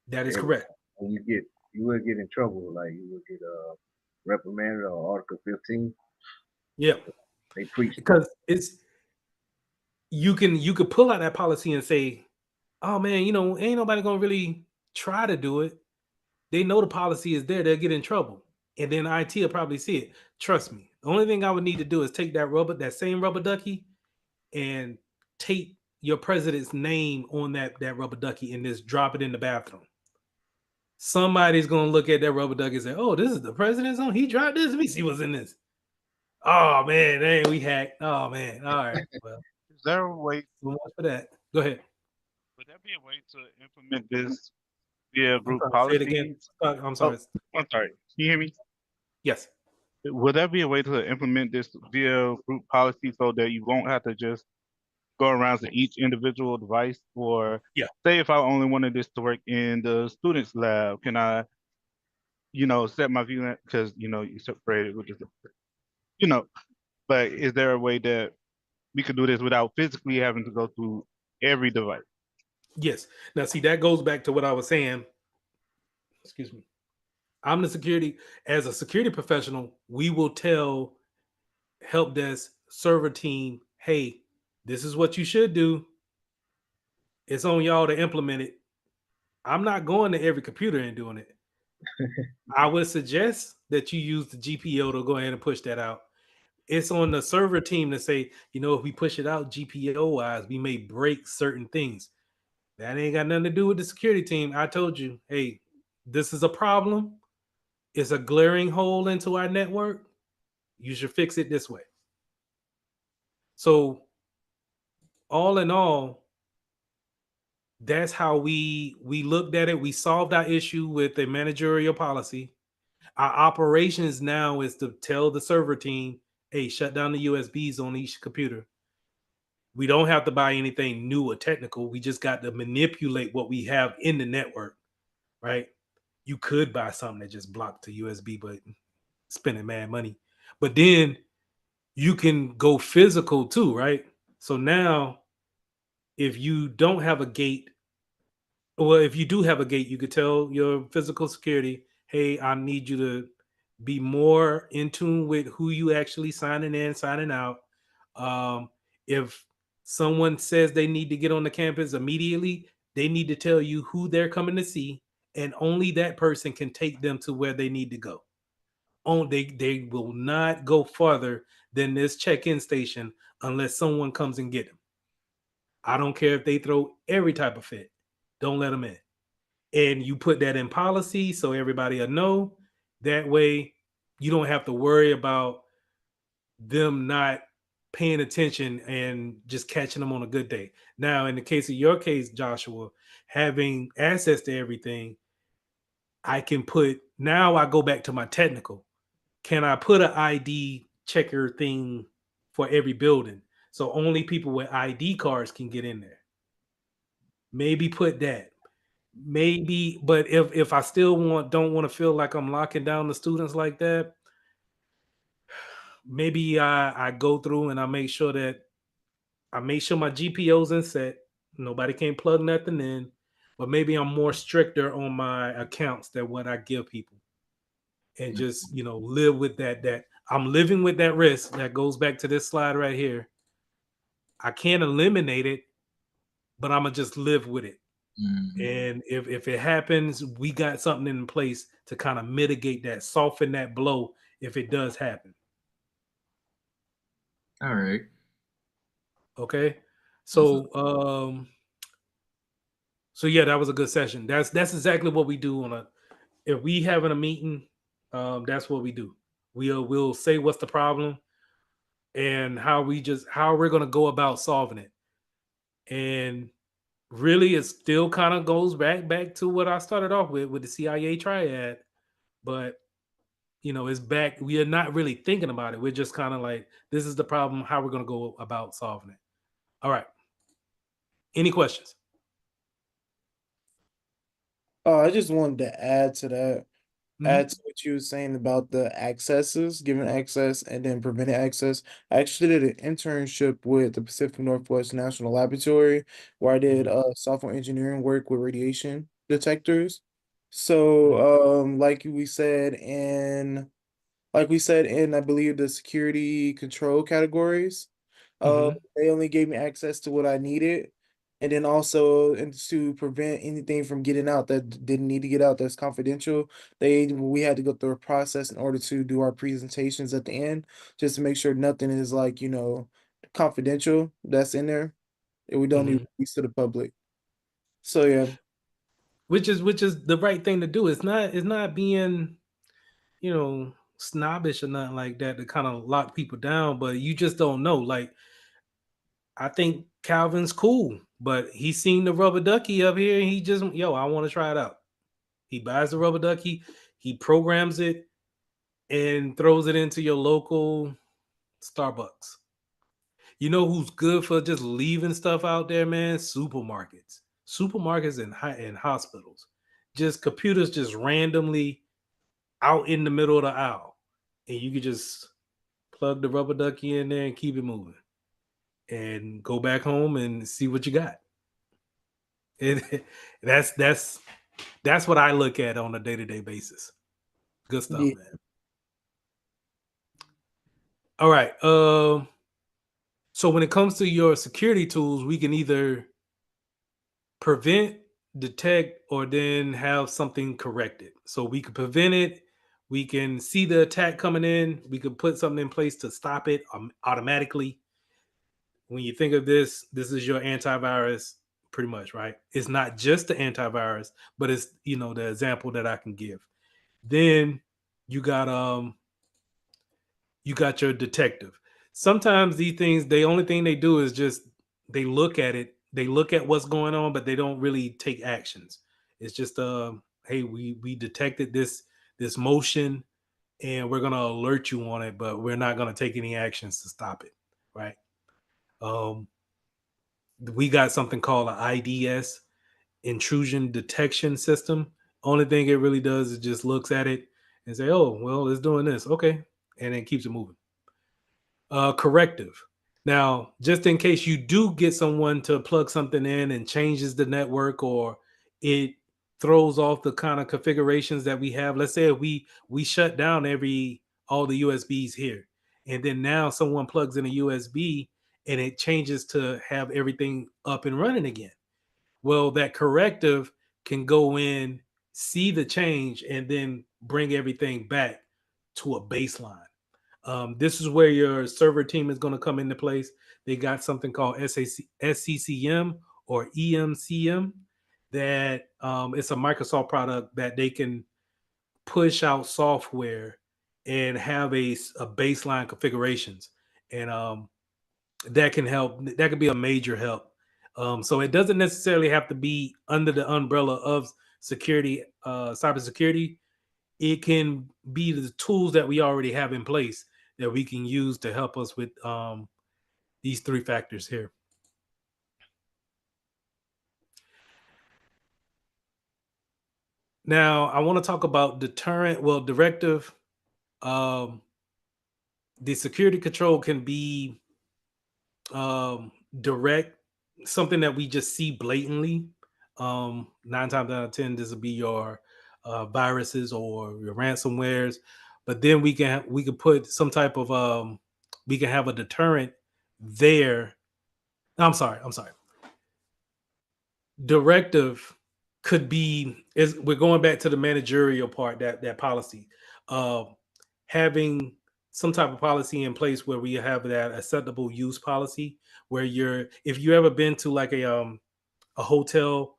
That is correct. And you will get in trouble. Like you will get reprimanded or Article 15. Yeah. They preach because it's you could pull out that policy and say, oh man, ain't nobody gonna really try to do it. They know the policy is there, they'll get in trouble. And then IT will probably see it. Trust me. The only thing I would need to do is take that same rubber ducky and tape your president's name on that rubber ducky and just drop it in the bathroom. Somebody's gonna look at that rubber ducky and say, oh, this is the president's on. He dropped this. Let me see what's in this. Oh man, dang, we hacked. Oh man. All right. Well, is there a way so much for that? Go ahead. Would there be a way to implement this via group Say it policy? again. I'm sorry. Oh, I'm sorry. Can you hear me? Yes. Would there be a way to implement this via group policy so that you won't have to just go around to each individual device? Or say if I only wanted this to work in the students' lab, can I, set my view because you separated with this, but is there a way that we could do this without physically having to go through every device? Yes. Now, see, that goes back to what I was saying. Excuse me. I'm the security. As a security professional, we will tell help desk server team, hey, this is what you should do. It's on y'all to implement it. I'm not going to every computer and doing it. I would suggest that you use the GPO to go ahead and push that out. It's on the server team to say, if we push it out GPO wise, we may break certain things. That ain't got nothing to do with the security team. I told you, hey, this is a problem. It's a glaring hole into our network. You should fix it this way. So, all in all, that's how we looked at it. We solved our issue with a managerial policy. Our operations now is to tell the server team, hey, shut down the USBs on each computer. We don't have to buy anything new or technical. We just got to manipulate what we have in the network, right? You could buy something that just blocked the USB, but spending mad money. But then you can go physical too, right? So now, if you don't have a gate, or if you do have a gate, you could tell your physical security, hey, I need you to be more in tune with who you actually signing in, signing out. If someone says they need to get on the campus immediately, they need to tell you who they're coming to see, and only that person can take them to where they need to go. They will not go farther than this check-in station unless someone comes and get them. I don't care if they throw every type of fit. Don't let them in. And you put that in policy so everybody will know. That way, you don't have to worry about them not paying attention and just catching them on a good day. Now, in the case of your case, Joshua, having access to everything, I can put, now I go back to my technical. Can I put an ID checker thing for every building? So only people with ID cards can get in there. Maybe put that. Maybe, but if I still don't want to feel like I'm locking down the students like that, maybe I go through and I make sure my GPO's in set. Nobody can plug nothing in, but maybe I'm more stricter on my accounts than what I give people, and just live with that I'm living with that risk. That goes back to this slide right here. I can't eliminate it, but I'm gonna just live with it. And if it happens, we got something in place to kind of mitigate that, soften that blow if it does happen. All right. Okay. So yeah, that was a good session. That's exactly what we do if we having a meeting, that's what we do. We'll say what's the problem and how we're gonna go about solving it. And really it still kind of goes back to what I started off with the CIA triad, but it's back. We are not really thinking about it. We're just kind of like, this is the problem, how we're going to go about solving it. All right. Any questions? I just wanted to add to that. Add Mhm. to what you were saying about the accesses, giving access and then preventing access. I actually did an internship with the Pacific Northwest National Laboratory where I did software engineering work with radiation detectors. So, like we said in I believe the security control categories, Mhm. they only gave me access to what I needed. And then also and to prevent anything from getting out that didn't need to get out that's confidential, we had to go through a process in order to do our presentations at the end, just to make sure nothing is like, confidential that's in there. And we don't need Mhm. release to the public. So yeah. Which is the right thing to do. It's not being, snobbish or nothing like that to kind of lock people down, but you just don't know. Like, I think Calvin's cool, but he's seen the rubber ducky up here and he just, I want to try it out. He buys the rubber ducky, he programs it and throws it into your local Starbucks. You know who's good for just leaving stuff out there, man? Supermarkets and hospitals. Just computers just randomly out in the middle of the aisle. And you can just plug the rubber ducky in there and keep it moving. And go back home and see what you got. And that's what I look at on a day-to-day basis. Good stuff, Yeah. man. All right. So when it comes to your security tools, we can either prevent, detect, or then have something corrected. So we can prevent it. We can see the attack coming in. We can put something in place to stop it automatically. When you think of this is your antivirus, pretty much, right? It's not just the antivirus, but it's the example that I can give. Then you got your detective. Sometimes these things, the only thing they do is just they look at it, they look at what's going on, but they don't really take actions. It's just hey, we detected this motion and we're gonna alert you on it, but we're not gonna take any actions to stop it, right? Um, we got something called an IDS, intrusion detection system. Only thing it really does is just looks at it and say, oh, well, it's doing this. Okay. And then keeps it moving. corrective. Now, just in case you do get someone to plug something in and changes the network, or it throws off the kind of configurations that we have. Let's say we shut down all the USBs here, and then now someone plugs in a USB and it changes to have everything up and running again. Well, that corrective can go in, see the change, and then bring everything back to a baseline. This is where your server team is going to come into place. They got something called SCCM or EMCM that it's a Microsoft product that they can push out software and have a baseline configurations. And that can help. That could be a major help. So it doesn't necessarily have to be under the umbrella of security, cybersecurity. It can be the tools that we already have in place that we can use to help us with these three factors here. Now, I want to talk about deterrent. Well, directive. Um, the security control can be direct, something that we just see blatantly. 9 times out of 10, this will be your viruses or your ransomwares. But then we can put some type of we can have a deterrent there. I'm sorry. Directive could be, is we're going back to the managerial part, that policy. Having some type of policy in place where we have that acceptable use policy, where if you ever been to like a hotel,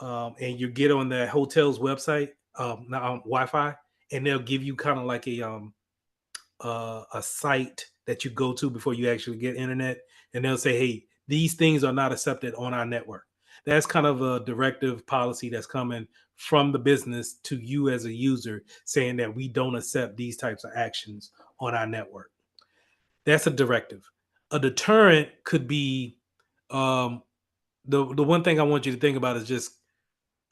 and you get on the hotel's website, Wi-Fi, and they'll give you kind of like a site that you go to before you actually get internet, and they'll say, hey, these things are not accepted on our network. That's kind of a directive policy that's coming from the business to you as a user, saying that we don't accept these types of actions on our network. That's a directive. A deterrent could be, um, the one thing I want you to think about is just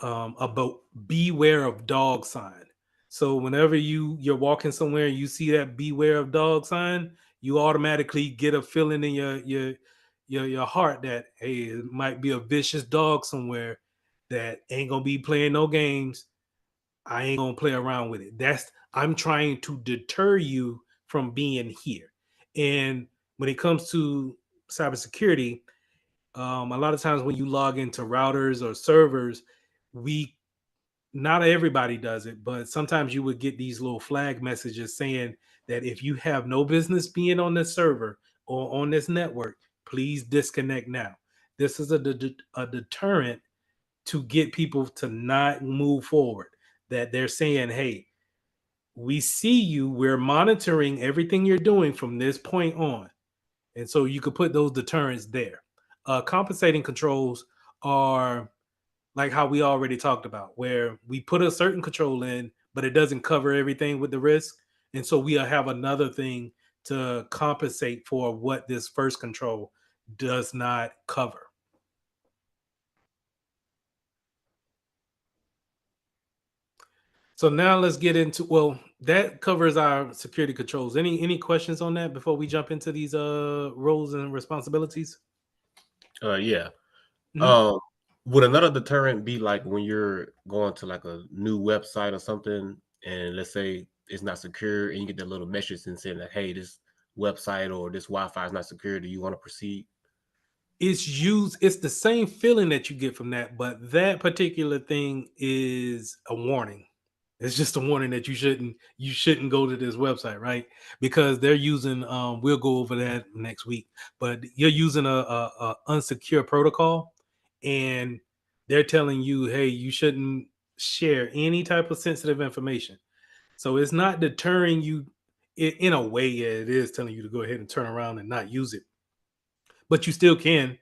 about beware of dog sign. So whenever you're walking somewhere and you see that beware of dog sign, you automatically get a feeling in your heart that, hey, it might be a vicious dog somewhere that ain't gonna be playing no games. I ain't gonna play around with it. I'm trying to deter you from being here. And when it comes to cybersecurity, a lot of times when you log into routers or servers, we not everybody does it, but sometimes you would get these little flag messages saying that if you have no business being on this server or on this network, please disconnect now. This is a deterrent to get people to not move forward. That they're saying, hey, we see you, we're monitoring everything you're doing from this point on. And so you could put those deterrents there. Compensating controls are like how we already talked about, where we put a certain control in, but it doesn't cover everything with the risk. And so we'll have another thing to compensate for what this first control does not cover. So now let's get into, well, that covers our security controls. Any questions on that before we jump into these roles and responsibilities? Yeah. Mhm. Would another deterrent be like when you're going to like a new website or something, and let's say it's not secure, and you get that little message and saying that, hey, this website or this Wi-Fi is not secure. Do you want to proceed? It's the same feeling that you get from that, but that particular thing is a warning. It's just a warning that you shouldn't go to this website, right? Because they're using, we'll go over that next week, but you're using a unsecure protocol, and they're telling you, hey, you shouldn't share any type of sensitive information. So it's not deterring you. In a way, yeah, it is telling you to go ahead and turn around and not use it, but you still can.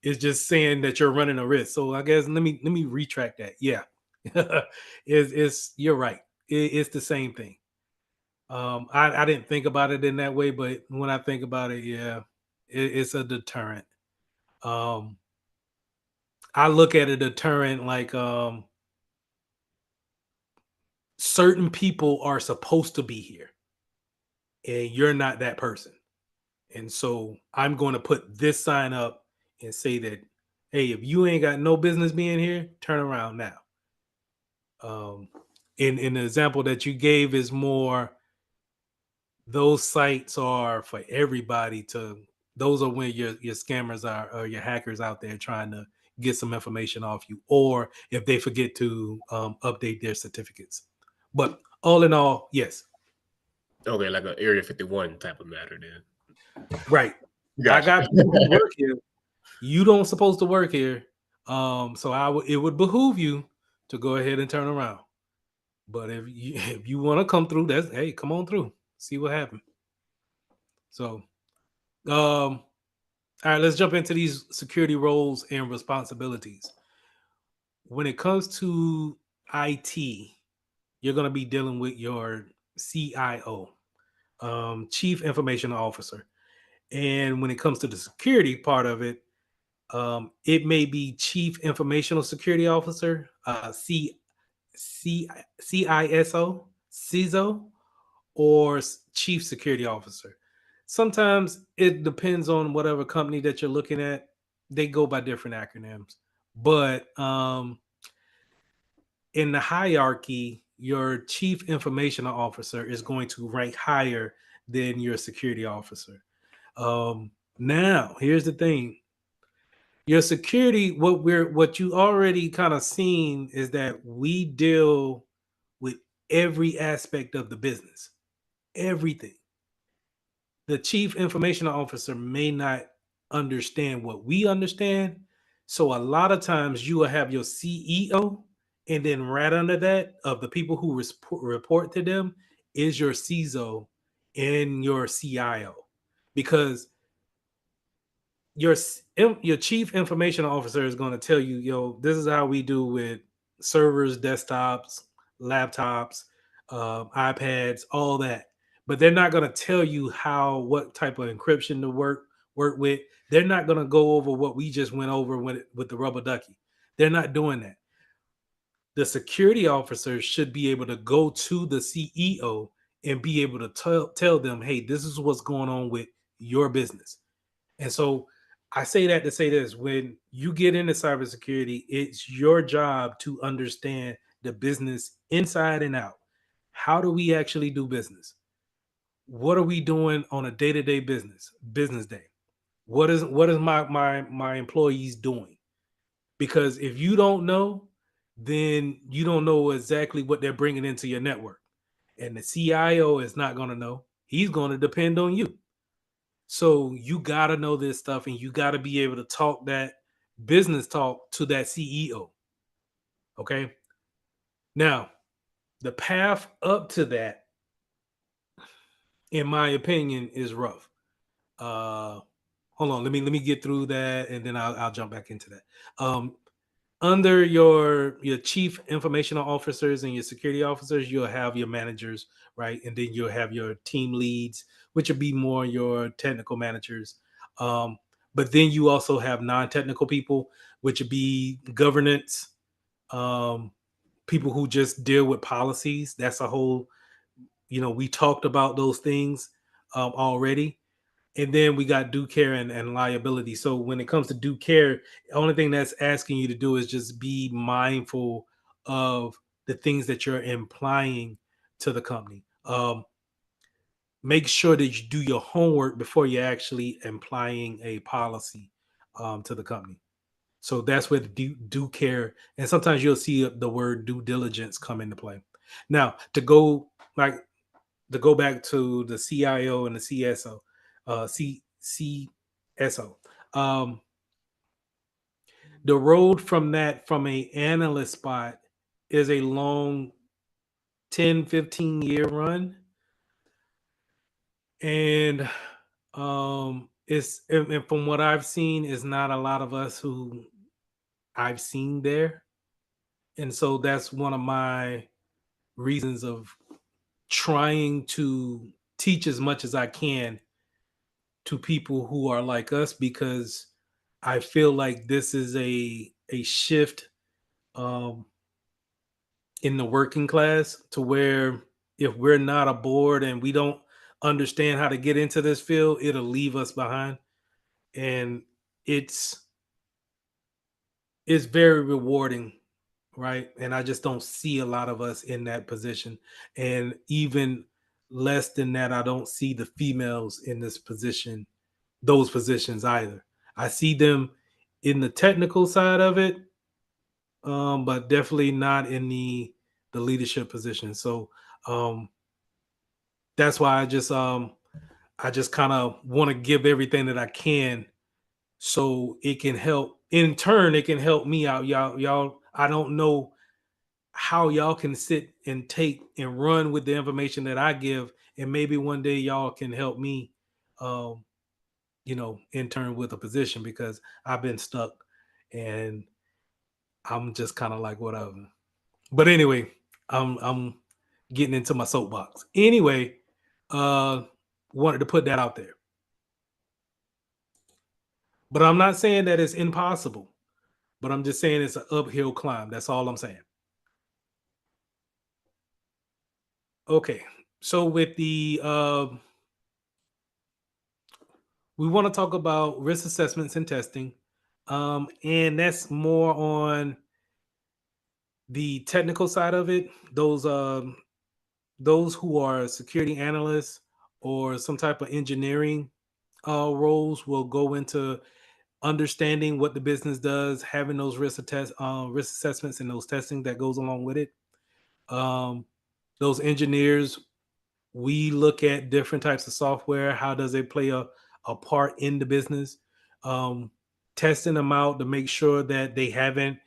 It's just saying that you're running a risk. So I guess let me retract that. Yeah, it's you're right. It's the same thing. I didn't think about it in that way, but when I think about it, yeah, it's a deterrent. Um, I look at a deterrent like, certain people are supposed to be here, and you're not that person. And so I'm going to put this sign up and say that, hey, if you ain't got no business being here, turn around now. In the example that you gave is more, those sites are for everybody to, those are when your scammers are, or your hackers out there trying to get some information off you, or if they forget to update their certificates. But all in all, yes. Okay, like an Area 51 type of matter then. Right. Gotcha. I got people who work here. You don't supposed to work here. So it would behoove you to go ahead and turn around. But if you want to come through, that's, hey, come on through. See what happens. So all right, let's jump into these security roles and responsibilities. When it comes to IT, you're going to be dealing with your CIO, Chief Information Officer. And when it comes to the security part of it, it may be Chief Informational Security Officer, CISO, CISO, or Chief Security Officer. Sometimes it depends on whatever company that you're looking at. They go by different acronyms. But in the hierarchy, your Chief Information Officer is going to rank higher than your security officer. Now, here's the thing. Your security, what you already kind of seen is that we deal with every aspect of the business. Everything. The Chief Information Officer may not understand what we understand. So a lot of times you will have your CEO, and then right under that, of the people who report to them, is your CISO and your CIO, because your chief information officer is going to tell you, yo, this is how we do with servers, desktops, laptops, iPads, all that. But they're not going to tell you what type of encryption to work with. They're not going to go over what we just went over with the rubber ducky. They're not doing that. The security officer should be able to go to the CEO and be able to tell them, hey, this is what's going on with your business. And so I say that to say this: when you get into cybersecurity, it's your job to understand the business inside and out. How do we actually do business? What are we doing on a day-to-day business day? What is my employees doing? Because if you don't know, then you don't know exactly what they're bringing into your network. And the CIO is not going to know. He's going to depend on you. So you got to know this stuff, and you got to be able to talk that business talk to that CEO. Okay. Now, the path up to that, in my opinion, is rough. Hold on, let me get through that, and then I'll jump back into that. Under your chief informational officers and your security officers, you'll have your managers, right? And then you'll have your team leads, which will be more your technical managers. But then you also have non-technical people, which would be governance, people who just deal with policies. That's a whole, we talked about those things already. And then we got due care and liability. So when it comes to due care, the only thing that's asking you to do is just be mindful of the things that you're implying to the company. Make sure that you do your homework before you're actually implying a policy to the company. So that's where the due care, and sometimes you'll see the word due diligence come into play. Now, to go back to the CIO and the CSO, CSO. The road from a analyst spot is a long 10, 15-year run. And and from what I've seen, is not a lot of us who I've seen there. And so that's one of my reasons of trying to teach as much as I can to people who are like us, because I feel like this is a shift in the working class, to where if we're not aboard and we don't understand how to get into this field, it'll leave us behind. And it's very rewarding, right? And I just don't see a lot of us in that position. And even less than that, I don't see the females in this position, those positions either. I see them in the technical side of it, but definitely not in the leadership position. So that's why I just kind of want to give everything that I can so it can help. In turn, it can help me out. Y'all, I don't know how y'all can sit and take and run with the information that I give, and maybe one day y'all can help me, in turn with a position, because I've been stuck and I'm just kind of like whatever. But anyway, I'm getting into my soapbox. Anyway, wanted to put that out there. But I'm not saying that it's impossible, but I'm just saying it's an uphill climb. That's all I'm saying. Okay. So with the we want to talk about risk assessments and testing. And that's more on the technical side of it. Those who are security analysts or some type of engineering roles will go into understanding what the business does, having those risk assessments and those testing that goes along with it. Those engineers, we look at different types of software. How does it play a part in the business? Testing them out to make sure that they haven't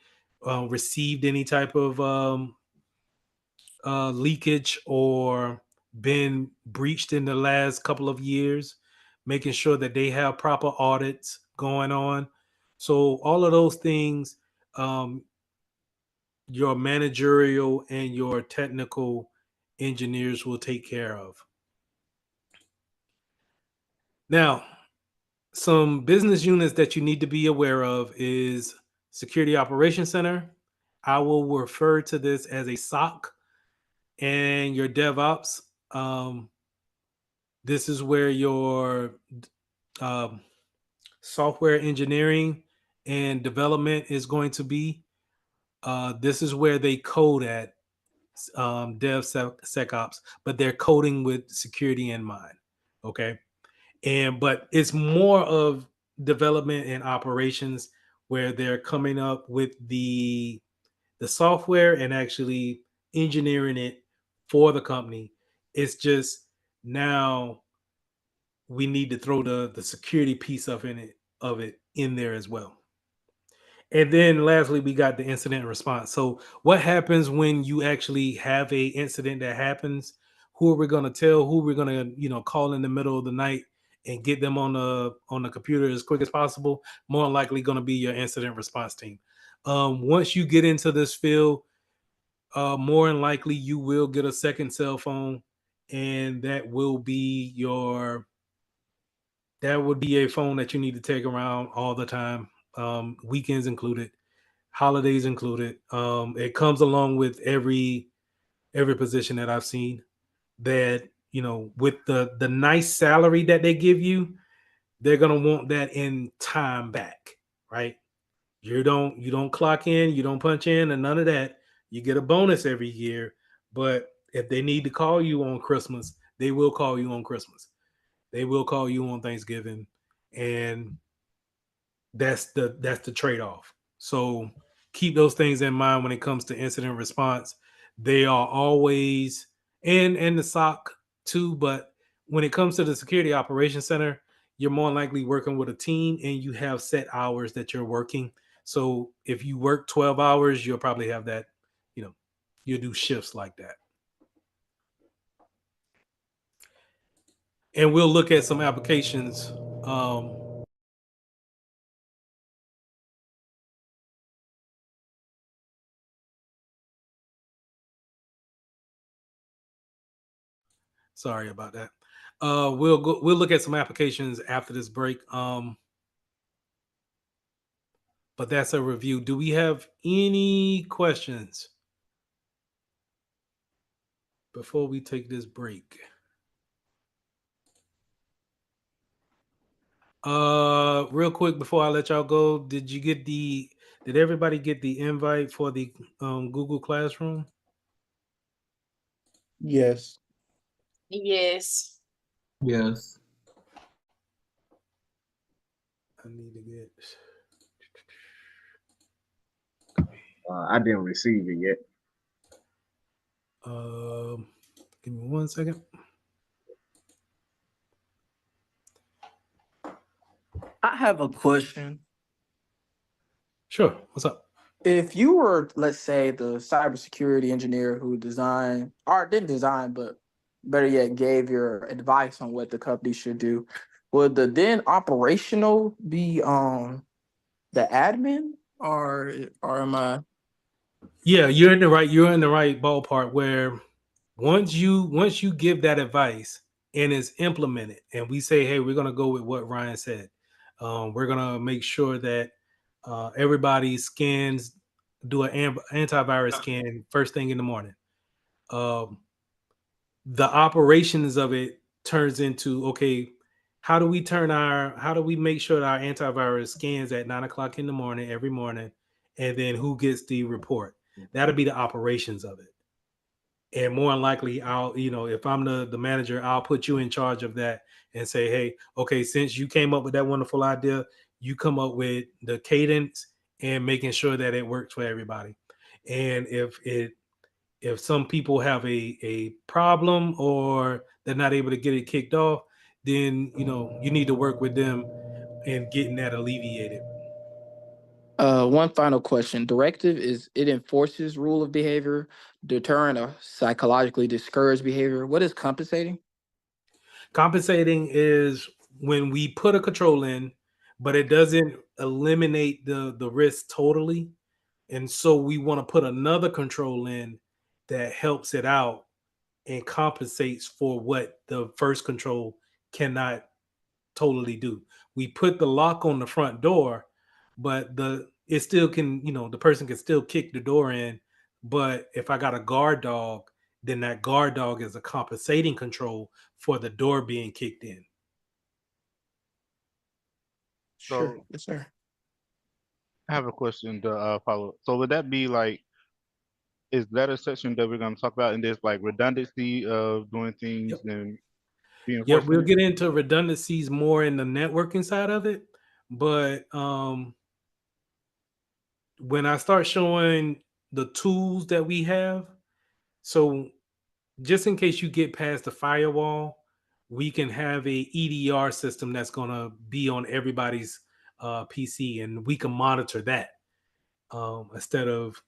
received any type of leakage or been breached in the last couple of years, making sure that they have proper audits going on. So all of those things, your managerial and your technical engineers will take care of. Now, some business units that you need to be aware of is Security Operations Center. I will refer to this as a SOC, and your DevOps. This is where your um, software engineering and development is going to be. This is where they code at DevSecOps, but they're coding with security in mind. Okay. But it's more of development and operations where they're coming up with the software and actually engineering it for the company. It's just now we need to throw the security piece of it in there as well. And then lastly, we got the incident response. So what happens when you actually have a incident that happens? Who are we going to tell? Who we're going to, call in the middle of the night and get them on the computer as quick as possible? More likely going to be your incident response team. Once you get into this field, more than likely you will get a second cell phone, and that would be a phone that you need to take around all the time, weekends included, holidays included. It comes along with every position that I've seen, that with the nice salary that they give you, they're gonna want that in time back, right? You don't clock in, you don't punch in, and none of that. You get a bonus every year, but if they need to call you on Christmas, they will call you on Christmas. They will call you on Thanksgiving, and that's the trade-off. So keep those things in mind when it comes to incident response. They are always, and the SOC too, but when it comes to the Security Operations Center, you're more likely working with a team and you have set hours that you're working. So if you work 12 hours, you'll probably have that, you'll do shifts like that. And we'll look at some applications. Sorry about that. We'll look at some applications after this break. But that's a review. Do we have any questions before we take this break? Real quick before I let y'all go, did everybody get the invite for the Google Classroom? Yes. Yes. Yes. I need to get. I didn't receive it yet. Give me 1 second. I have a question. Sure. What's up? If you were, let's say, the cybersecurity engineer who designed, or didn't design, but better yet, gave your advice on what the company should do, would the then operational be the admin, or am I? Yeah, you're in the right ballpark where once you give that advice and it's implemented and we say, hey, we're gonna go with what Ryan said. We're gonna make sure that everybody scans, do an antivirus scan first thing in the morning. The operations of it turns into, okay, how do we make sure that our antivirus scans at 9 o'clock in the morning every morning, and then who gets the report? That'll be the operations of it. And more than likely, if I'm the manager, I'll put you in charge of that and say, hey, okay, since you came up with that wonderful idea, you come up with the cadence and making sure that it works for everybody. And if some people have a problem or they're not able to get it kicked off, then you need to work with them in getting that alleviated. One final question. Directive is it enforces rule of behavior, deterring or psychologically discourage behavior. What is compensating? Compensating is when we put a control in, but it doesn't eliminate the risk totally. And so we want to put another control in that helps it out and compensates for what the first control cannot totally do. We put the lock on the front door, but it still can, the person can still kick the door in. But if I got a guard dog, then that guard dog is a compensating control for the door being kicked in. Sure. So Yes, sir. I have a question to follow. So would that be like, is that a section that we're going to talk about in this, like redundancy of doing things and Yeah, we'll reinforcement? get into redundancies more in the networking side of it. But when I start showing the tools that we have, so just in case you get past the firewall, we can have a EDR system that's going to be on everybody's PC, and we can monitor that instead of.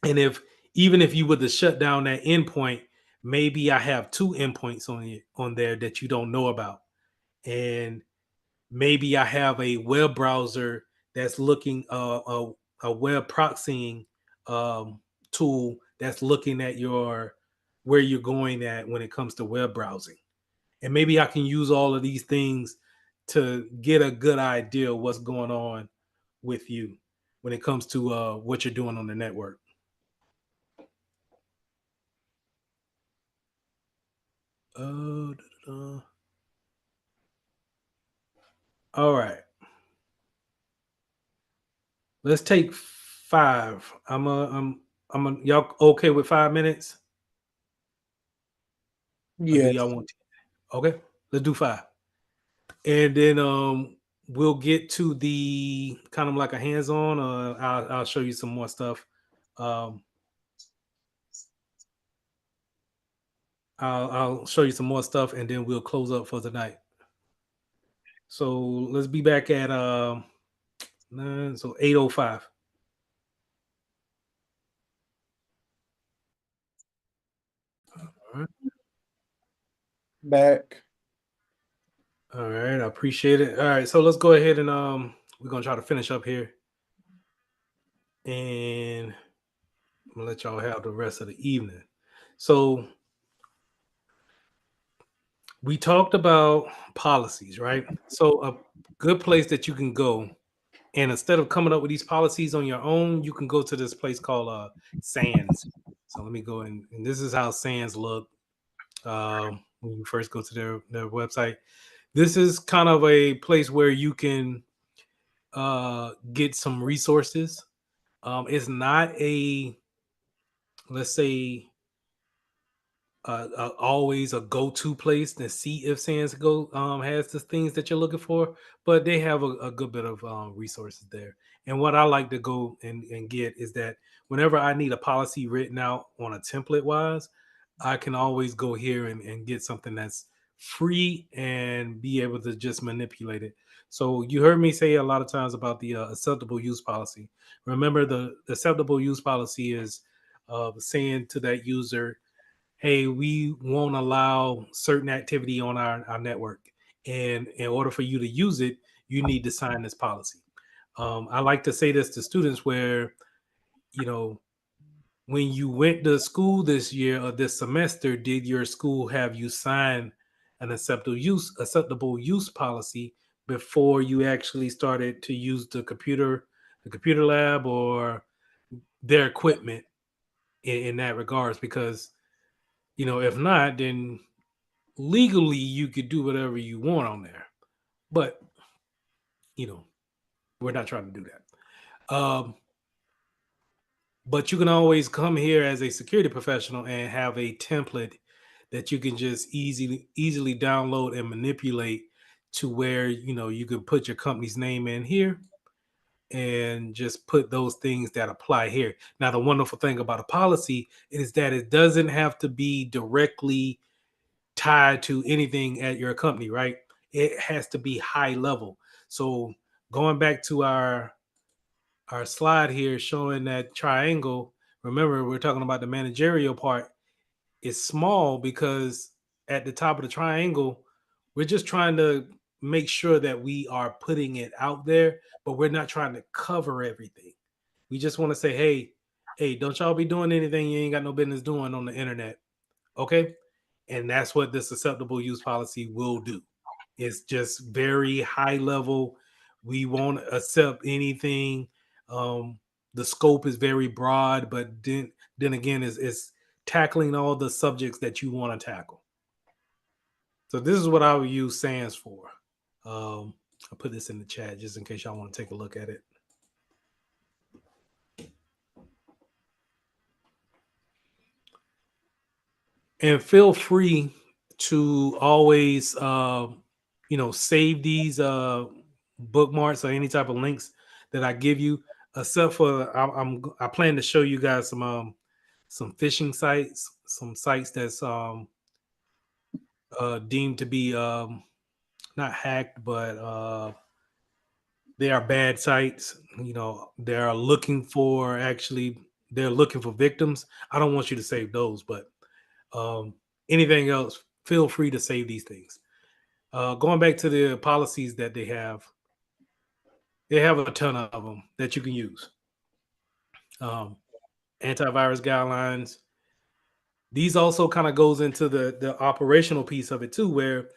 And even if you were to shut down that endpoint, maybe I have two endpoints on there that you don't know about, and maybe I have a web browser that's looking a web proxying tool that's looking at where you're going at when it comes to web browsing. And maybe I can use all of these things to get a good idea of what's going on with you when it comes to what you're doing on the network. All right. Let's take 5. Y'all okay with 5 minutes? Or do Yes. y'all want to? Okay, let's do 5. And then we'll get to the kind of like a hands-on. I'll show you some more stuff. I'll show you some more stuff, and then we'll close up for the night. So let's be back at 8:05. All right. Back. All right, I appreciate it. All right, so let's go ahead and we're gonna try to finish up here, and I'm gonna let y'all have the rest of the evening. So we talked about policies, right? So a good place that you can go, and instead of coming up with these policies on your own, you can go to this place called SANS. So let me go and this is how SANS look when you first go to their website. this is kind of a place where you can get some resources. It's not a, let's say, always a go-to place to see if Sands go has the things that you're looking for, but they have a good bit of resources there. And what I like to go and get is that whenever I need a policy written out on a template wise, I can always go here and get something that's free and be able to just manipulate it. So you heard me say a lot of times about the acceptable use policy. Remember, the acceptable use policy is saying to that user, hey, we won't allow certain activity on our network. And in order for you to use it, you need to sign this policy. I like to say this to students where, you know, when you went to school this year or this semester, did your school have you sign an acceptable use policy before you actually started to use the computer lab or their equipment in that regards? Because, you know, if not, then legally you could do whatever you want on there, but you know, we're not trying to do that. But you can always come here as a security professional and have a template that you can just easily download and manipulate to where, you know, you can put your company's name in here and just put those things that apply here. Now, the wonderful thing about a policy is that it doesn't have to be directly tied to anything at your company, right? It has to be high level. So going back to our slide here showing that triangle, remember we're talking about the managerial part. It's small because at the top of the triangle, we're just trying to make sure that we are putting it out there, but we're not trying to cover everything. We just want to say, hey, don't y'all be doing anything you ain't got no business doing on the internet. Okay. And that's what this acceptable use policy will do. It's just very high level. We won't accept anything. Um, the scope is very broad, but then again, is tackling all the subjects that you want to tackle. So this is what I would use SANS for. I'll put this in the chat just in case y'all want to take a look at it. And feel free to always save these bookmarks or any type of links that I give you, except for I plan to show you guys some phishing sites, some sites that's deemed to be not hacked, but they are bad sites. You know, they're looking for victims. I don't want you to save those, but anything else, feel free to save these things. Going back to the policies that they have a ton of them that you can use. Antivirus guidelines. These also kind of goes into the operational piece of it too, where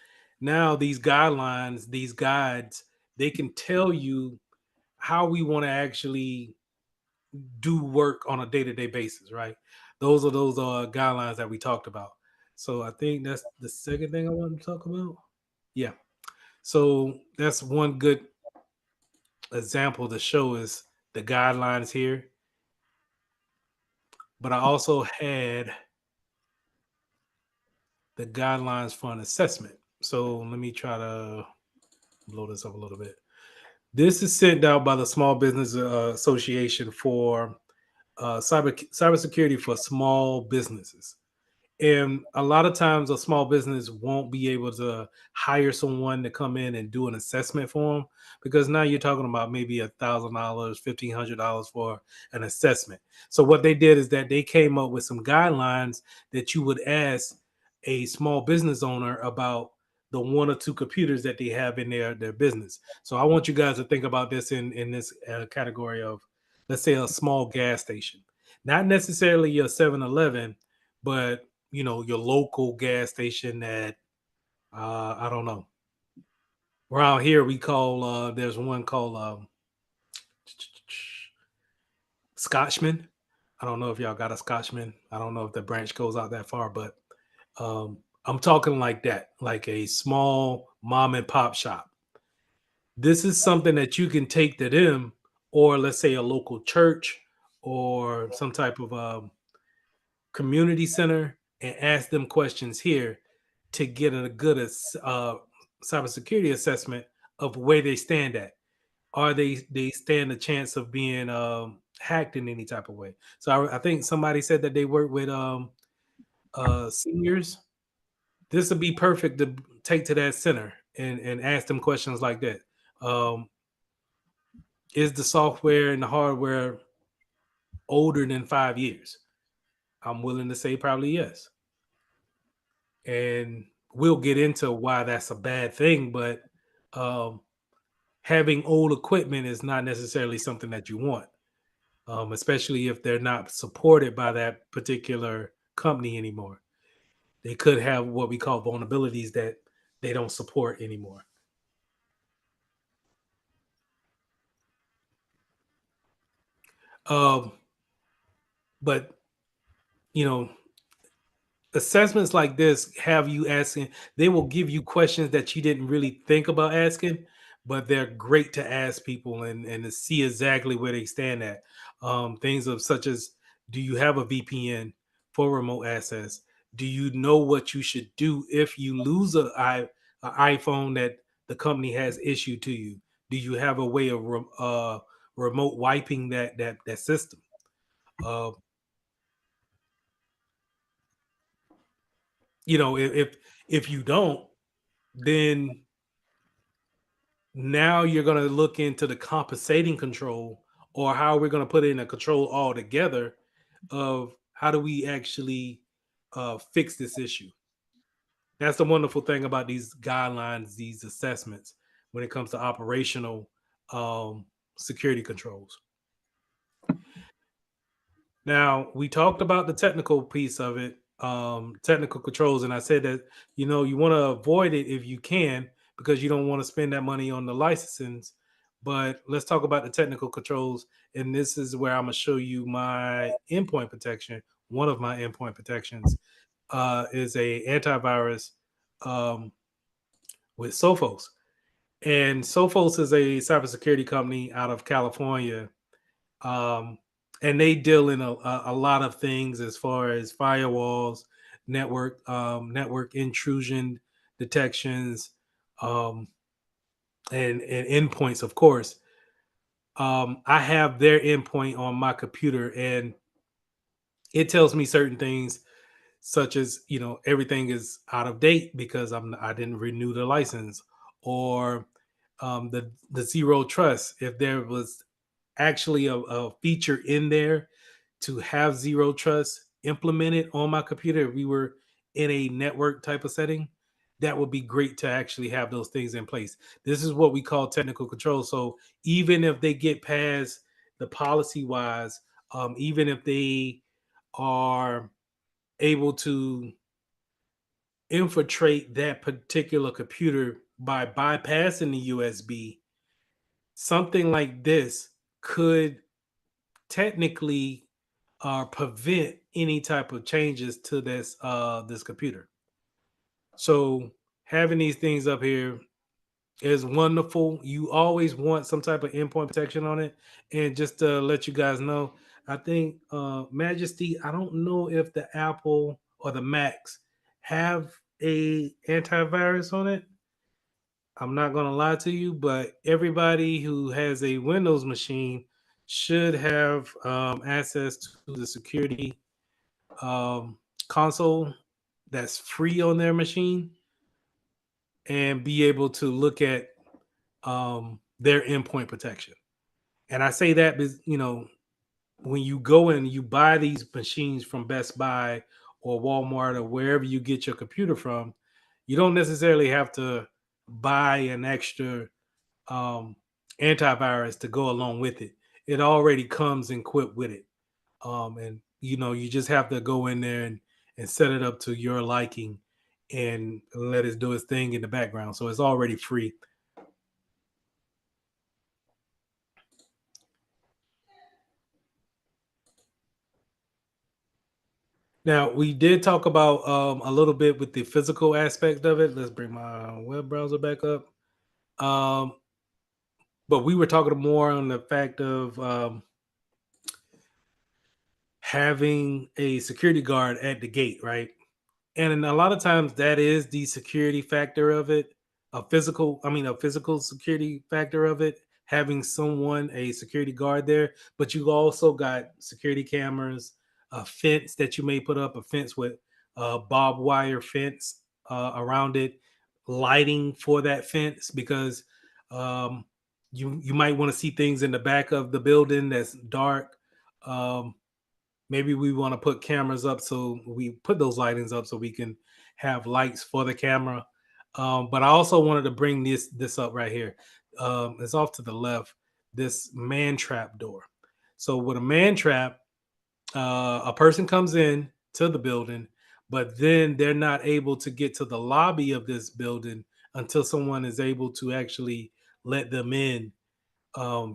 now these guidelines, these guides, they can tell you how we want to actually do work on a day-to-day basis, right? Those are those guidelines that we talked about. So I think that's the second thing I wanted to talk about. Yeah. So that's one good example to show is the guidelines here. But I also had the guidelines for an assessment. So let me try to blow this up a little bit. This is sent out by the Small Business Association for cybersecurity for small businesses. And a lot of times a small business won't be able to hire someone to come in and do an assessment for them because now you're talking about maybe $1,000, $1,500 for an assessment. So what they did is that they came up with some guidelines that you would ask a small business owner about the one or two computers that they have in their business. So I want you guys to think about this in this category of, let's say, a small gas station, not necessarily your 7-Eleven, but you know, your local gas station that I don't know. Around here we call there's one called Scotchman. I don't know if y'all got a Scotchman. I don't know if the branch goes out that far, but I'm talking like that, like a small mom and pop shop. This is something that you can take to them, or let's say a local church or some type of community center, and ask them questions here to get a good cybersecurity assessment of where they stand at. Are they stand a chance of being hacked in any type of way? So I think somebody said that they work with seniors. This would be perfect to take to that center and ask them questions like that. Um, is the software and the hardware older than 5 years? I'm willing to say probably yes. And we'll get into why that's a bad thing, but um, having old equipment is not necessarily something that you want, especially if they're not supported by that particular company anymore. They could have what we call vulnerabilities that they don't support anymore. Um, but you know, assessments like this have you asking, they will give you questions that you didn't really think about asking, but they're great to ask people and to see exactly where they stand at. Things of such as, do you have a VPN for remote access? Do you know what you should do if you lose a iPhone that the company has issued to you? Do you have a way of remote wiping that system? Uh, if you don't, then now you're going to look into the compensating control, or how we're going to put in a control altogether of how do we actually fix this issue. That's the wonderful thing about these guidelines, these assessments, when it comes to operational security controls. Now, we talked about the technical piece of it, technical controls, and I said that you want to avoid it if you can, because you don't want to spend that money on the licensings. But let's talk about the technical controls, and this is where I'm gonna show you my endpoint protection. One of my endpoint protections is a antivirus um, with Sophos, and Sophos is a cybersecurity company out of California, um, and they deal in a lot of things as far as firewalls, network intrusion detections, um, and endpoints, of course. I have their endpoint on my computer, and it tells me certain things, such as everything is out of date because I didn't renew the license, or the zero trust. If there was actually a feature in there to have zero trust implemented on my computer, if we were in a network type of setting, that would be great to actually have those things in place. This is what we call technical control. So even if they get past the policy wise, even if they are able to infiltrate that particular computer by bypassing the USB, something like this could technically prevent any type of changes to this computer. So having these things up here is wonderful. You always want some type of endpoint protection on it. And just to let you guys know, I think Majesty, I don't know if the Apple or the Macs have a antivirus on it. I'm not gonna lie to you, but everybody who has a Windows machine should have access to the security um, console that's free on their machine, and be able to look at their endpoint protection. And I say that because, when you go and you buy these machines from Best Buy or Walmart or wherever you get your computer from, you don't necessarily have to buy an extra um, antivirus to go along with it. It already comes equipped with it. And you just have to go in there and set it up to your liking and let it do its thing in the background. So it's already free. Now we did talk about a little bit with the physical aspect of it. Let's bring my web browser back up. Um, but we were talking more on the fact of having a security guard at the gate, right? And a lot of times that is the security factor of it, a physical security factor of it, having someone, a security guard there. But you also got security cameras, a fence that you may put up, a fence with barbed wire fence around it, lighting for that fence because um, you might want to see things in the back of the building that's dark. Um, Maybe we want to put cameras up, so we put those lightings up so we can have lights for the camera. But I also wanted to bring this up right here. It's off to the left. This man trap door. So with a man trap, a person comes in to the building, but then they're not able to get to the lobby of this building until someone is able to actually let them in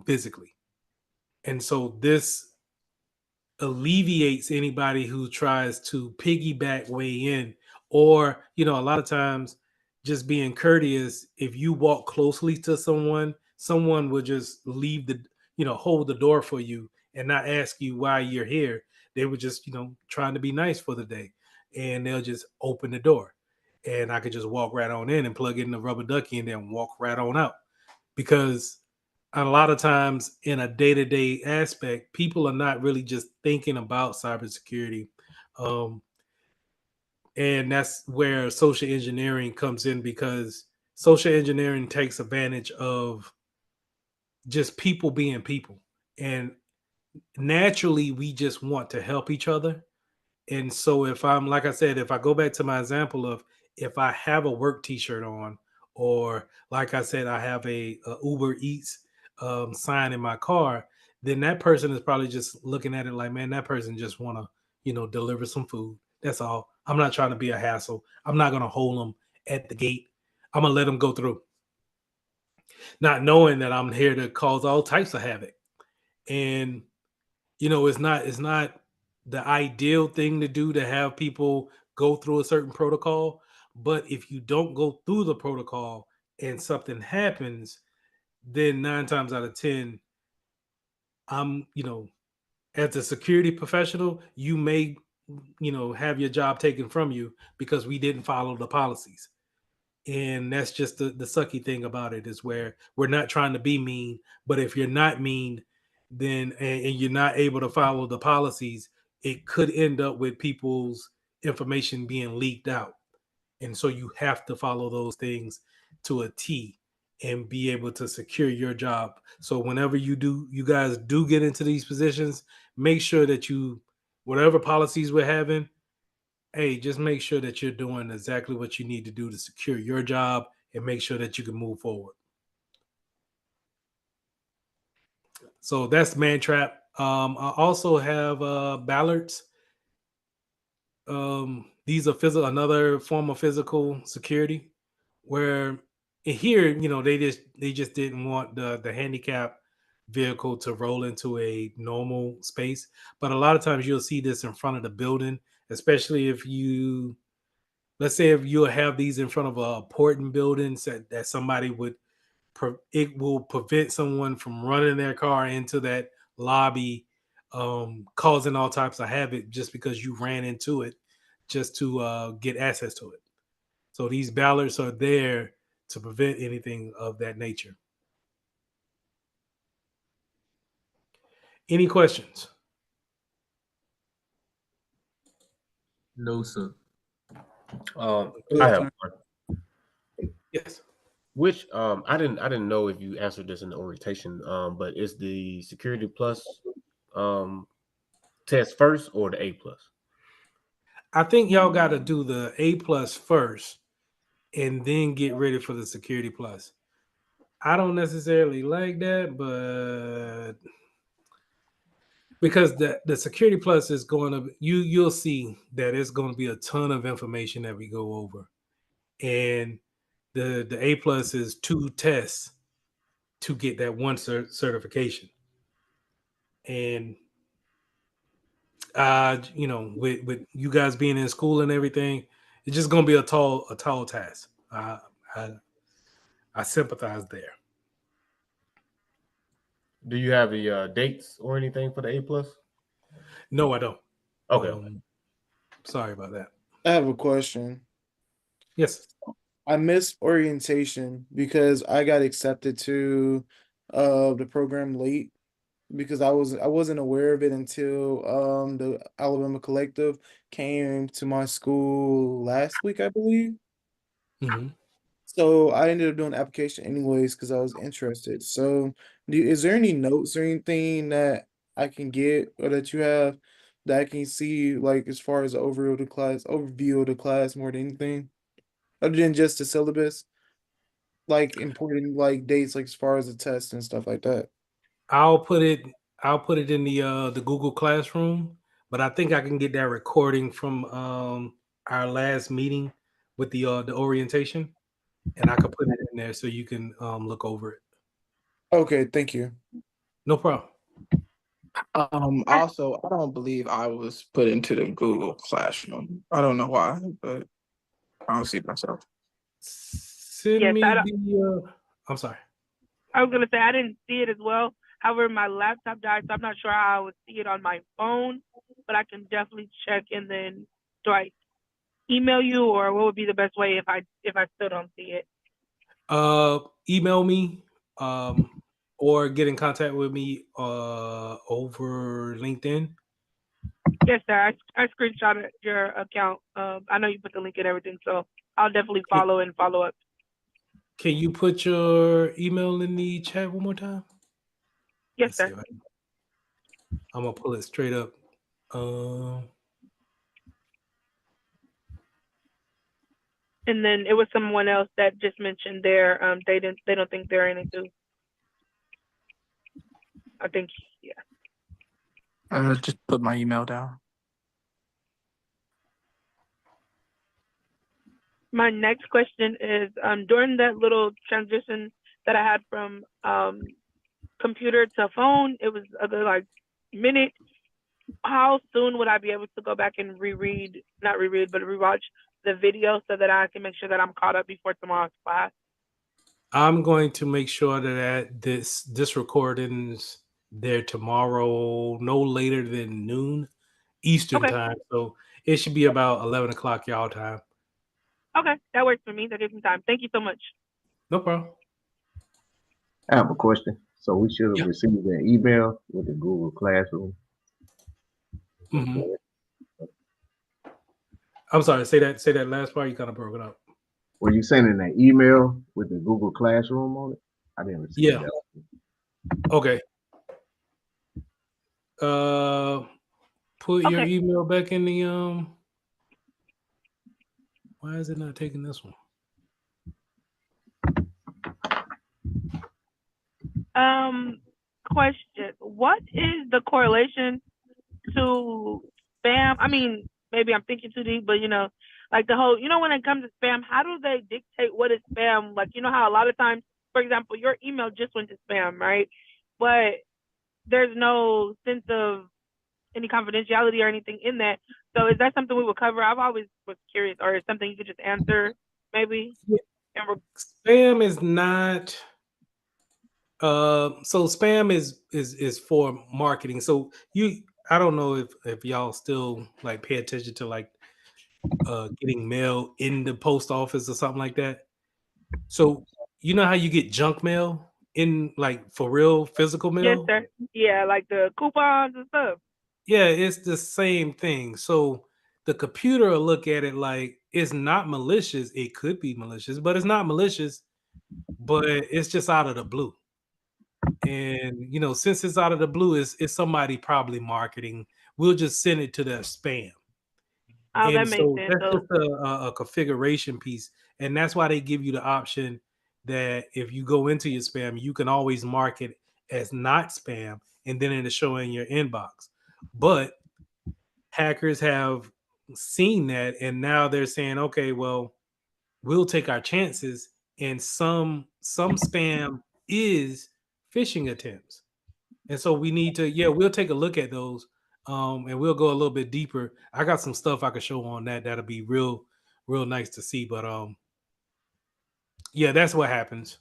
physically. And so this alleviates anybody who tries to piggyback way in, or a lot of times just being courteous. If you walk closely to someone will just leave the hold the door for you and not ask you why you're here. They were just trying to be nice for the day, and they'll just open the door, and I could just walk right on in and plug in the rubber ducky and then walk right on out. Because a lot of times in a day-to-day aspect, people are not really just thinking about cybersecurity. Um, and that's where social engineering comes in, because social engineering takes advantage of just people being people. And naturally, we just want to help each other. And so if I'm, like I said, if I go back to my example of, if I have a work t-shirt on, or like I said, I have a Uber Eats sign in my car, then that person is probably just looking at it like, man, that person just want to, deliver some food. That's all. I'm not trying to be a hassle. I'm not going to hold them at the gate. I'm going to let them go through, not knowing that I'm here to cause all types of havoc. And it's not the ideal thing to do, to have people go through a certain protocol. But if you don't go through the protocol and something happens, then 9 times out of 10, I'm, as a security professional, you may, have your job taken from you because we didn't follow the policies. And that's just the sucky thing about it, is where we're not trying to be mean, but if you're not mean, then and you're not able to follow the policies, it could end up with people's information being leaked out. And so you have to follow those things to a T and be able to secure your job. So whenever you guys do get into these positions, make sure that whatever policies we're having, hey, just make sure that you're doing exactly what you need to do to secure your job and make sure that you can move forward. So that's man trap. I also have ballards. These are another form of physical security, where here, they just didn't want the handicap vehicle to roll into a normal space. But a lot of times you'll see this in front of the building, especially if you, let's say, if you have these in front of a important building, that somebody would, it will prevent someone from running their car into that lobby, causing all types of havoc just because you ran into it just to get access to it. So these ballards are there to prevent anything of that nature. Any questions? No, sir. I Good. have one. Yes. Which I didn't know if you answered this in the orientation, but is the Security Plus um test first or the A plus? I think y'all got to do the A plus first and then get ready for the Security Plus. I don't necessarily like that, but because the Security Plus is going to, you'll see that it's going to be a ton of information that we go over. And the A plus is 2 tests to get that one certification. And You know, with you guys being in school and everything, it's just gonna be a tall task. I I sympathize there. Do you have the dates or anything for the A plus? No, I don't. Okay. Sorry about that. I have a question. Yes. I missed orientation because I got accepted to the program late because I wasn't aware of it until the Alabama Collective came to my school last week, I believe. Mm-hmm. So I ended up doing the application anyways because I was interested. So is there any notes or anything that I can get or that you have that I can see like as far as the overview of the class more than anything? Other than just the syllabus, like important like dates like as far as the test and stuff like that. I'll put it in the Google Classroom, but I think I can get that recording from our last meeting with the orientation, and I can put it in there so you can look over it. Okay, thank you. No problem. Also, I don't believe I was put into the Google Classroom. I don't know why, but I don't see myself. Send Yes, me I'm sorry. I was gonna say I didn't see it as well. However, my laptop died, so I'm not sure how I would see it on my phone. But I can definitely check and then do I email you or what would be the best way if I still don't see it? Email me or get in contact with me over LinkedIn. Yes, sir. I screenshotted your account. I know you put the link and everything, so I'll definitely follow and follow up. Can you put your email in the chat one more time? Yes, sir. I'm gonna pull it straight up. And then it was someone else that just mentioned they don't think they're in it too. I think Just put my email down. My next question is during that little transition that I had from computer to phone, it was a good like minute. How soon would I be able to go back and not reread, but rewatch the video so that I can make sure that I'm caught up before tomorrow's class? I'm going to make sure that this recording's there tomorrow, no later than noon Eastern Okay. time. So it should be about 11 o'clock y'all time. Okay, that works for me. That gives me time. Thank you so much. No problem. I have a question. So we should have received an email with the Google Classroom. Mm-hmm. I'm sorry. Say that last part. You kind of broke it up. Were you sending an email with the Google Classroom on it? I didn't receive Yeah. that. Okay. Put your email back in the Why is it not taking this one? Question. What is the correlation to spam? I mean, maybe I'm thinking too deep, but like the whole, when it comes to spam, how do they dictate what is spam? Like, how a lot of times, for example, your email just went to spam, right? But there's no sense of any confidentiality or anything in that. So is that something we would cover? I've always was curious, or is something you could just answer maybe? Spam is not. So spam is for marketing. So I don't know if y'all still like pay attention to like getting mail in the post office or something like that. So you know how you get junk mail in like for real physical Yes, mail? sir. Yeah, like the coupons and stuff. Yeah, it's the same thing. So the computer will look at it like it's not malicious. It could be malicious, but it's not malicious, but it's just out of the blue. And since it's out of the blue, it's somebody probably marketing. We'll just send it to their spam. Oh, that And makes so sense. that's So just a configuration piece. And that's why they give you the option that if you go into your spam, you can always mark it as not spam, and then it'll show in your inbox. But hackers have seen that, and now they're saying, okay, well, we'll take our chances. And some spam is phishing attempts. And so we need to, we'll take a look at those. and we'll go a little bit deeper. I got some stuff I can show on that. That'll be real nice to see. But yeah, that's what happens.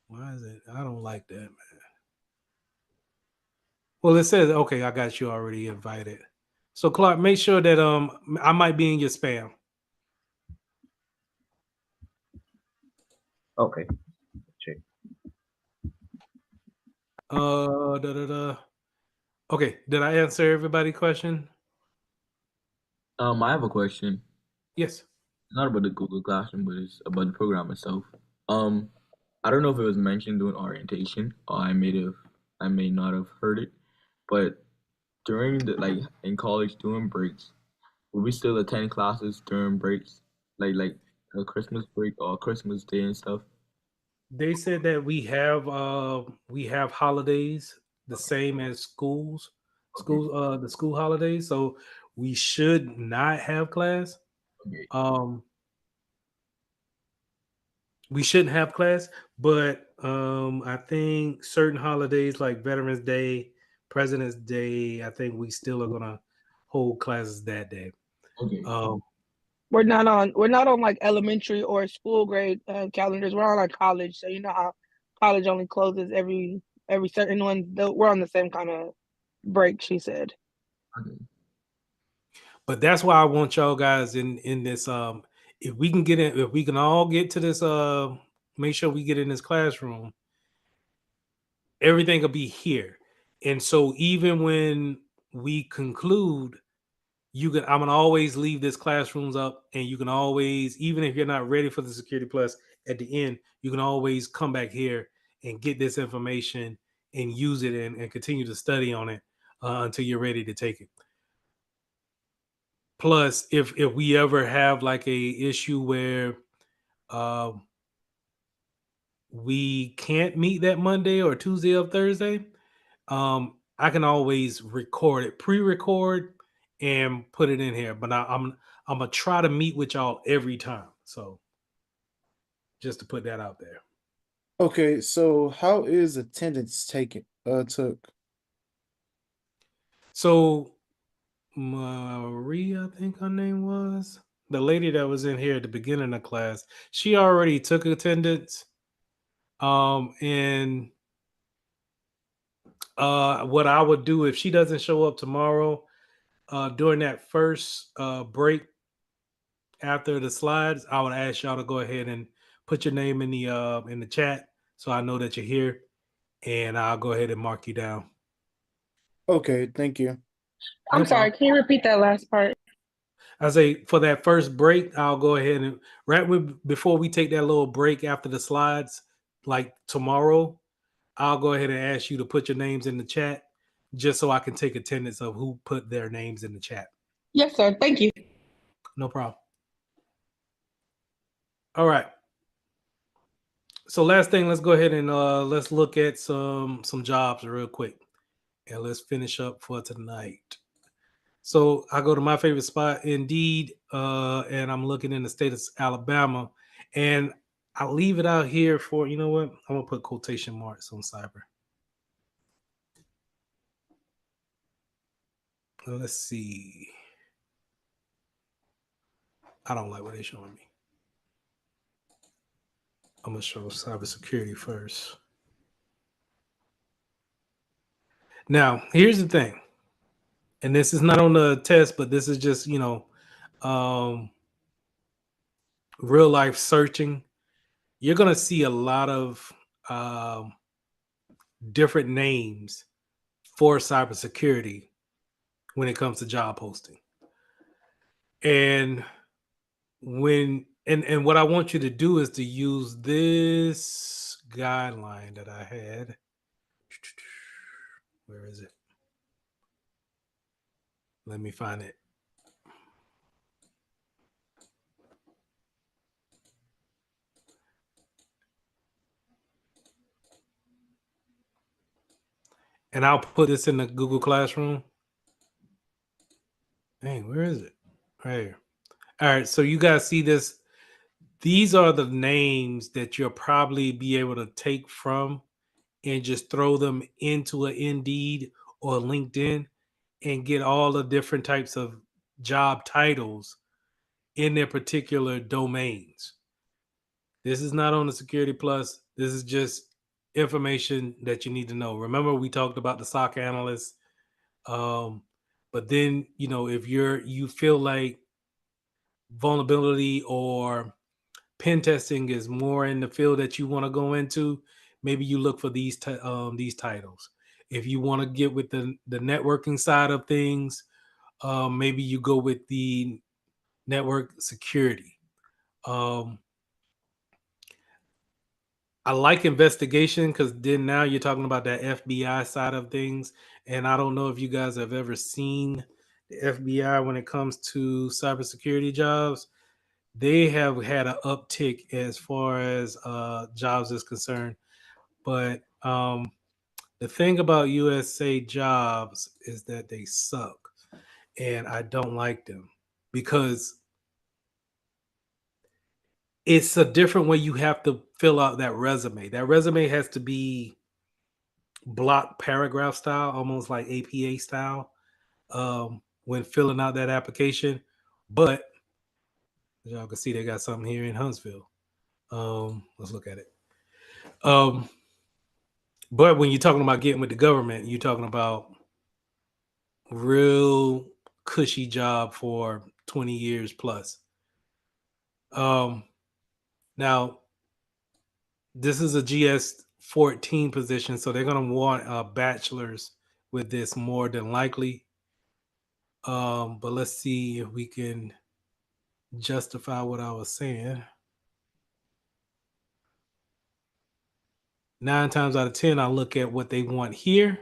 Why is it? I don't like that, man. Well, it says okay. I got you already invited. So Clark, make sure that I might be in your spam. Okay. Check. Okay, did I answer everybody's question? I have a question. Yes. Not about the Google Classroom, but it's about the program itself. Um, I don't know if it was mentioned during orientation, or I may not have heard it, but during the like in college during breaks, will we still attend classes during breaks, like a Christmas break or Christmas Day and stuff? They said that we have holidays the same as the school holidays, so we should not have class. Okay. We shouldn't have class, but I think certain holidays like Veterans Day, President's Day, I think we still are gonna hold classes that day. Okay. We're not on like elementary or school grade calendars. We're on like college, so you know how college only closes every certain one. We're on the same kind of break. She said. Okay. But that's why I want y'all guys in this. If we can get in, if we can all get to this, make sure we get in this classroom. Everything will be here, and so even when we conclude, I'm gonna always leave this classrooms up, and you can always, even if you're not ready for the Security Plus at the end, you can always come back here and get this information and use it and continue to study on it until you're ready to take it. Plus, if we ever have like a issue where um, we can't meet that Monday or Tuesday or Thursday, I can always record it, pre-record, and put it in here. But I'm gonna try to meet with y'all every time. So just to put that out there. Okay, so how is attendance took? So Maria, I think her name was the lady that was in here at the beginning of class. She already took attendance. And what I would do if she doesn't show up tomorrow, during that first break after the slides, I would ask y'all to go ahead and put your name in the chat so I know that you're here, and I'll go ahead and mark you down. Okay, thank you. No I'm sorry. problem. Can you repeat that last part? I say for that first break, I'll go ahead and before we take that little break after the slides, like tomorrow, I'll go ahead and ask you to put your names in the chat just so I can take attendance of who put their names in the chat. Yes, sir. Thank you. No problem. All right. So last thing, let's go ahead and let's look at some jobs real quick, and let's finish up for tonight. So I go to my favorite spot, Indeed, and I'm looking in the state of Alabama, and I'll leave it out here for, you know what? I'm gonna put quotation marks on cyber. Let's see. I don't like what they're showing me. I'm gonna show cybersecurity first. Now, here's the thing, and this is not on the test, but this is just, real life searching. You're gonna see a lot of different names for cybersecurity when it comes to job posting. And what I want you to do is to use this guideline that I had. Where is it? Let me find it. And I'll put this in the Google Classroom. Dang, where is it? Right here. All right, so you guys see this. These are the names that you'll probably be able to take from and just throw them into an Indeed or LinkedIn and get all the different types of job titles in their particular domains. This is not on the Security Plus. This is just information that you need to know. Remember, we talked about the SOC analyst. But then, if you feel like vulnerability or pen testing is more in the field that you want to go into, maybe you look for these titles. If you want to get with the networking side of things, maybe you go with the network security. I like investigation because then now you're talking about that FBI side of things. And I don't know if you guys have ever seen the FBI when it comes to cybersecurity jobs. They have had an uptick as far as jobs is concerned. But the thing about USA jobs is that they suck. And I don't like them because it's a different way you have to fill out that resume. That resume has to be block paragraph style, almost like APA style, when filling out that application. But as y'all can see, they got something here in Huntsville. Let's look at it. But when you're talking about getting with the government, you're talking about real cushy job for 20 years plus. Now, this is a GS 14 position, so they're going to want a bachelor's with this more than likely. But let's see if we can justify what I was saying. 9 times out of 10, I look at what they want here,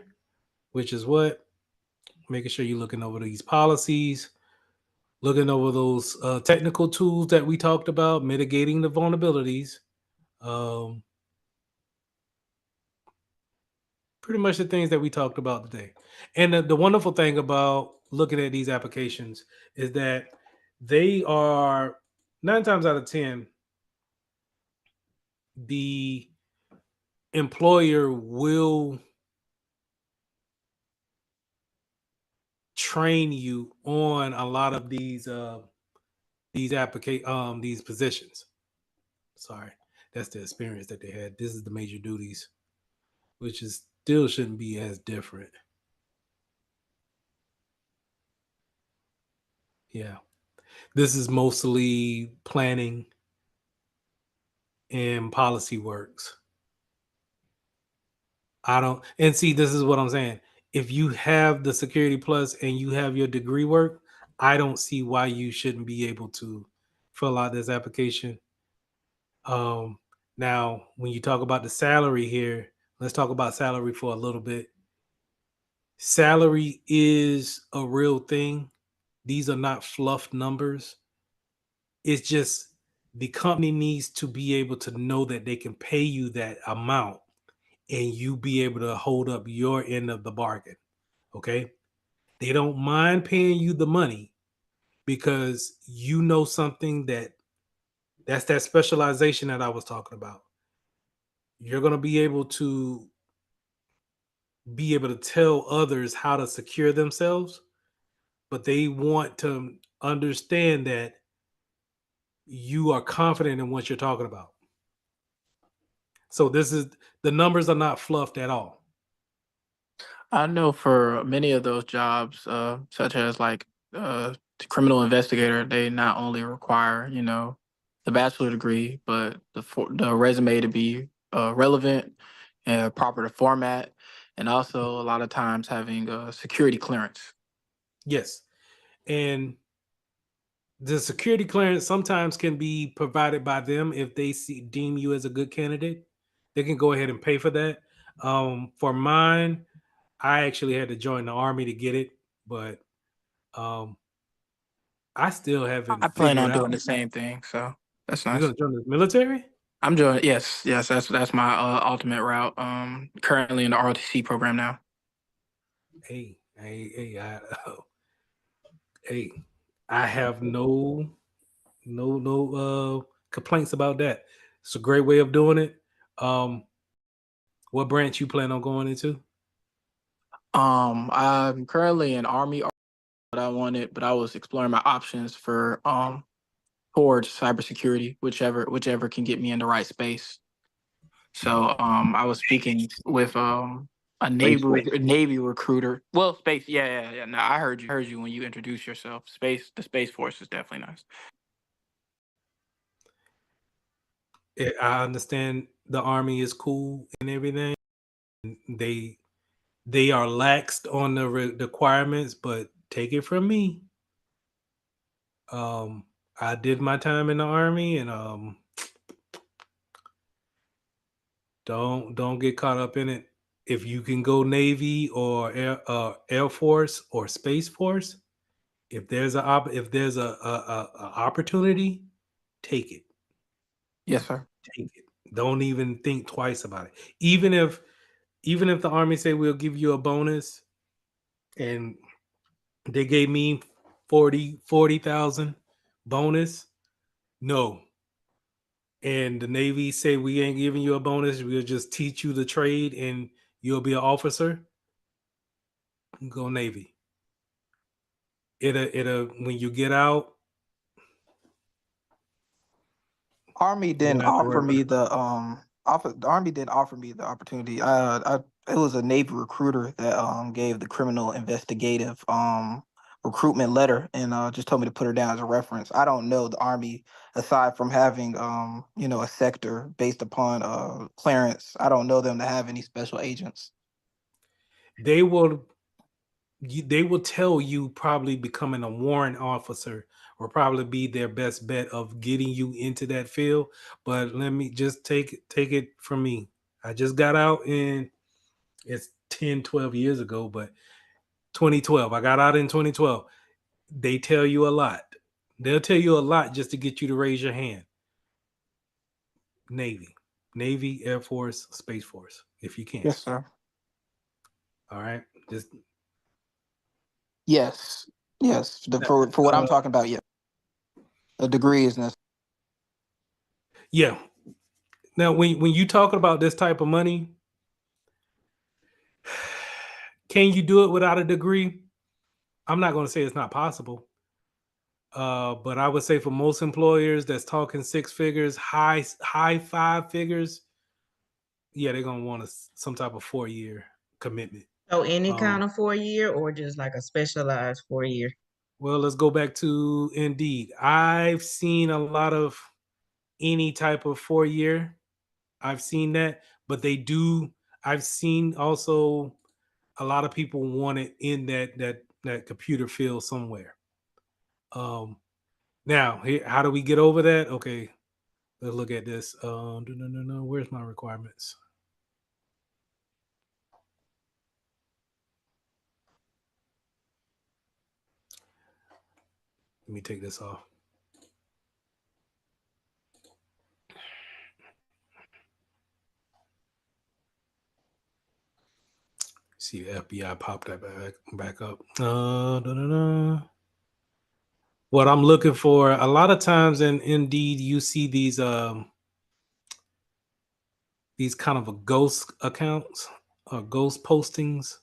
which is what? Making sure you're looking over these policies, looking over those technical tools that we talked about, mitigating the vulnerabilities. Pretty much the things that we talked about today. And the wonderful thing about looking at these applications is that they are 9 times out of 10, the employer will train you on a lot of these positions. Sorry, that's the experience that they had. This is the major duties, which is still shouldn't be as different. Yeah, this is mostly planning and policy works. And see, this is what I'm saying. If you have the Security Plus and you have your degree work, I don't see why you shouldn't be able to fill out this application. Now, when you talk about the salary here, let's talk about salary for a little bit. Salary is a real thing. These are not fluff numbers. It's just the company needs to be able to know that they can pay you that amount and you be able to hold up your end of the bargain. Okay. They don't mind paying you the money because you know something that's that specialization that I was talking about. You're going to be able to tell others how to secure themselves, but they want to understand that you are confident in what you're talking about. So the numbers are not fluffed at all. I know for many of those jobs, such as like the criminal investigator, they not only require, the bachelor degree, but the resume to be relevant and proper to format, and also a lot of times having a security clearance. Yes. And the security clearance sometimes can be provided by them if they deem you as a good candidate. They can go ahead and pay for that. For mine, I actually had to join the army to get it, but I still haven't I plan figured on out. doing the same thing, so that's You're nice. gonna join the military? I'm doing yes. That's my ultimate route. Currently in the ROTC program now. Hey, I have no complaints about that. It's a great way of doing it. What branch you plan on going into? I'm currently in Army, but I was exploring my options for towards cybersecurity, whichever can get me in the right space. So I was speaking with a Navy recruiter. Well, space, yeah. No, I heard you when you introduced yourself. The Space Force is definitely nice. I understand the Army is cool and everything. They are laxed on the requirements, but take it from me. I did my time in the Army, and don't get caught up in it. If you can go Navy or Air Force or Space Force, if there's a opportunity, take it. Yes, sir. Take it. Don't even think twice about it. Even if the Army say we'll give you a bonus, and they gave me 40,000 bonus, no. And the Navy say we ain't giving you a bonus, we'll just teach you the trade and you'll be an officer, go Navy. It'll when you get out, Army you didn't won't have to offer worry me about it. the Army didn't offer me the opportunity. It was a Navy recruiter that gave the criminal investigative recruitment letter and just told me to put her down as a reference. I don't know the Army aside from having a sector based upon clearance. I don't know them to have any special agents. They will they will tell you probably becoming a warrant officer will probably be their best bet of getting you into that field. But let me just take it from me. I just got out and it's 10, 12 years ago, but 2012. I got out in 2012. They tell you a lot. They'll tell you a lot just to get you to raise your hand. Navy, Air Force, Space Force, if you can. Yes, sir. All right. Just Yes. For what I'm talking about, yeah. A degree is necessary. yeah. Now, when you talking about this type of money, can you do it without a degree? I'm not going to say it's not possible. But I would say for most employers that's talking six figures, high five figures, yeah, they're gonna want some type of 4-year commitment. So any kind of 4-year or just like a specialized 4-year? Well, let's go back to Indeed. I've seen a lot of any type of 4-year. I've seen that, but they do. I've seen also a lot of people want it in that computer field somewhere. Now, how do we get over that? Okay, let's look at this. No. Where's my requirements? Let me take this off. See the FBI pop that back up. What I'm looking for, a lot of times in Indeed, you see these kind of a ghost accounts or ghost postings,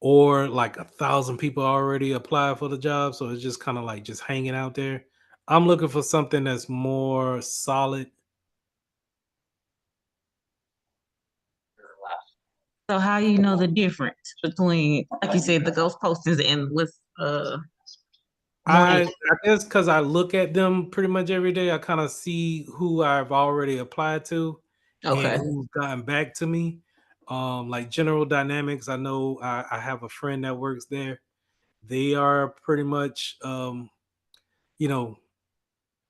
or like 1,000 people already apply for the job, so it's just kind of like just hanging out there. I'm looking for something that's more solid. So how you know the difference between, like you said, the ghost postings and what's I guess because I look at them pretty much every day, I kind of see who I've already applied to and Okay. who's gotten back to me. Like General Dynamics, I know I have a friend that works there. They are pretty much, you know,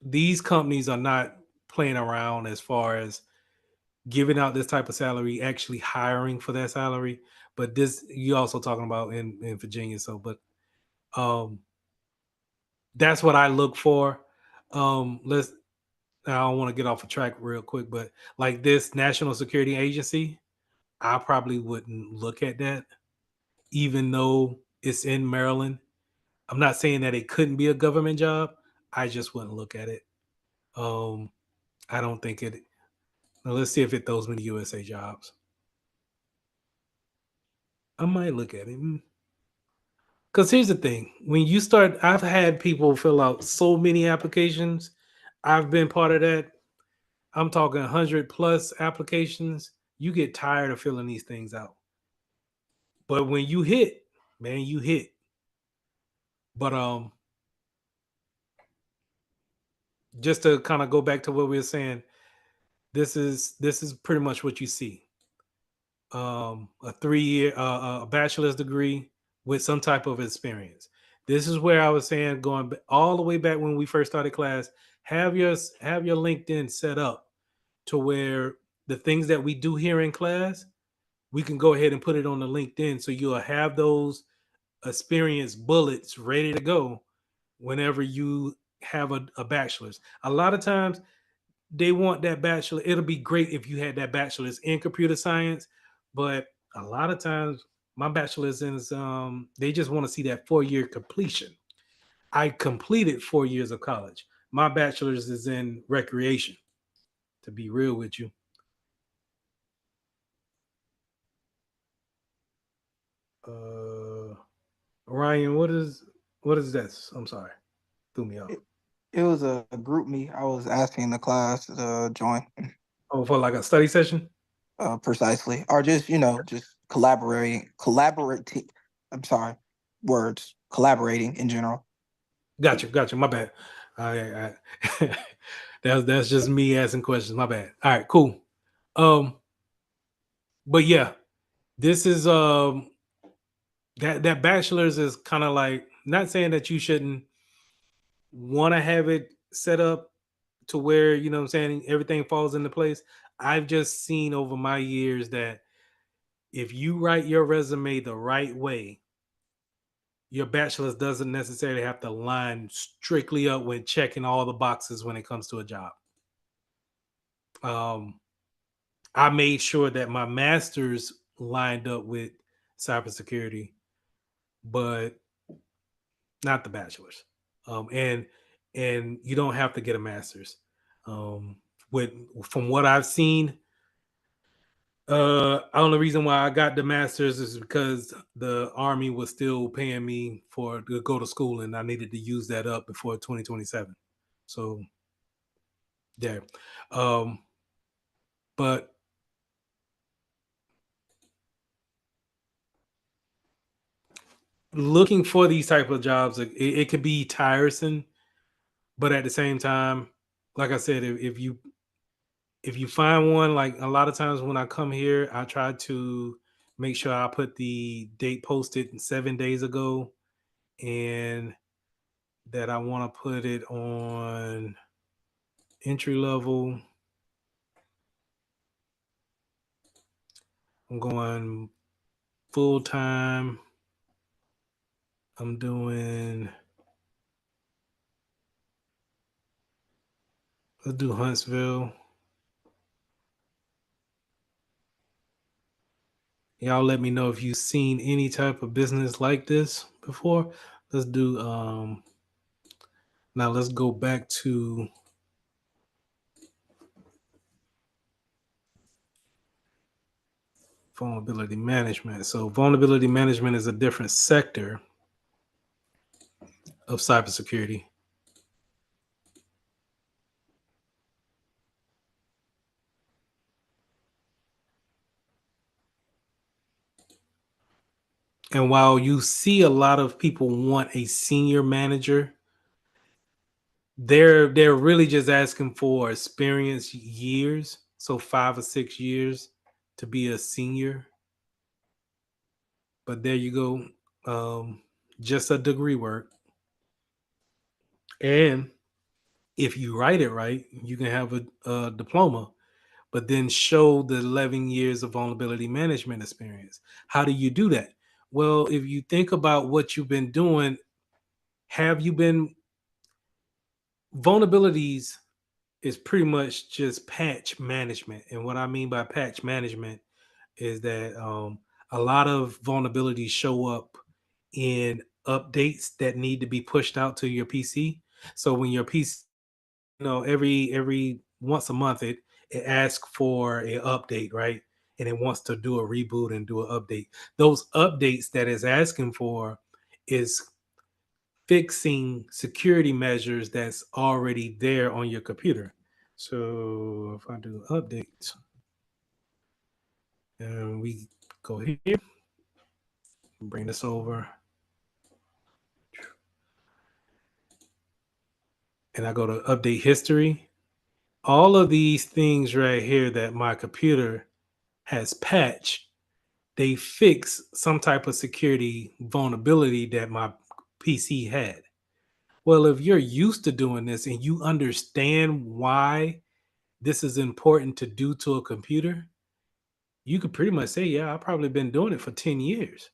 these companies are not playing around as far as giving out this type of salary, actually hiring for that salary. But this, you also talking about in Virginia. So, but that's what I look for. Let's. I don't want to get off a track real quick, but like this National Security Agency, I probably wouldn't look at that, even though it's in Maryland. I'm not saying that it couldn't be a government job. I just wouldn't look at it. I don't think it. Now let's see if it throws me the USA jobs. I might look at it. Because here's the thing: when you start, I've had people fill out so many applications. I've been part of that. I'm talking 100 plus applications. You get tired of filling these things out. But when you hit, man, you hit. But just to kind of go back to what we were saying, this is pretty much what you see. A 3 year a bachelor's degree with some type of experience. This is where I was saying, going all the way back when we first started class, have your LinkedIn set up to where the things that we do here in class, we can go ahead and put it on the LinkedIn, so you'll have those experience bullets ready to go whenever you have a bachelor's. A lot of times they want that bachelor. It'll be great if you had that bachelor's in computer science, but a lot of times my bachelor's is they just want to see that 4 year completion. I completed 4 years of college. My bachelor's is in recreation, to be real with you. Ryan, what is this? I'm sorry. Threw me off. It was a group me. I was asking the class to join. Oh, for like a study session? Precisely. Or just, just collaborating. I'm sorry, words, collaborating in general. Gotcha. My bad. I that's just me asking questions. My bad. All right, cool. But yeah, this is that bachelor's is kind of like, not saying that you shouldn't want to have it set up to where, what I'm saying, everything falls into place. I've just seen over my years that if you write your resume the right way, your bachelor's doesn't necessarily have to line strictly up when checking all the boxes when it comes to a job. I made sure that my master's lined up with cybersecurity, but not the bachelor's. And you don't have to get a master's. With From what I've seen, only reason why I got the master's is because the army was still paying me to go to school, and I needed to use that up before 2027. So, yeah. But looking for these type of jobs, it could be tiresome, but at the same time, like I said, if you find one, like a lot of times when I come here, I try to make sure I put the date posted 7 days ago, and that I want to put it on entry level. I'm going full time. I'm doing, let's do Huntsville. Y'all let me know if you've seen any type of business like this before. Let's do now let's go back to vulnerability management. So vulnerability management is a different sector of cybersecurity. And while you see a lot of people want a senior manager, they're really just asking for experience years, so 5 or 6 years to be a senior. But there you go, just a degree work. And if you write it right, you can have a diploma, but then show the 11 years of vulnerability management experience. How do you do that? Well, if you think about what you've been doing, have you been vulnerabilities is pretty much just patch management. And what I mean by patch management is that a lot of vulnerabilities show up in updates that need to be pushed out to your PC. So when your PC, every once a month, it asks for a update, right? and it wants to do a reboot and do an update. Those updates that it's asking for is fixing security measures that's already there on your computer. So if I do updates, and we go here, bring this over, and I go to update history, all of these things right here that my computer has patched, they fix some type of security vulnerability that my PC had. Well, if you're used to doing this and you understand why this is important to do to a computer, you could pretty much say, yeah, I've probably been doing it for 10 years,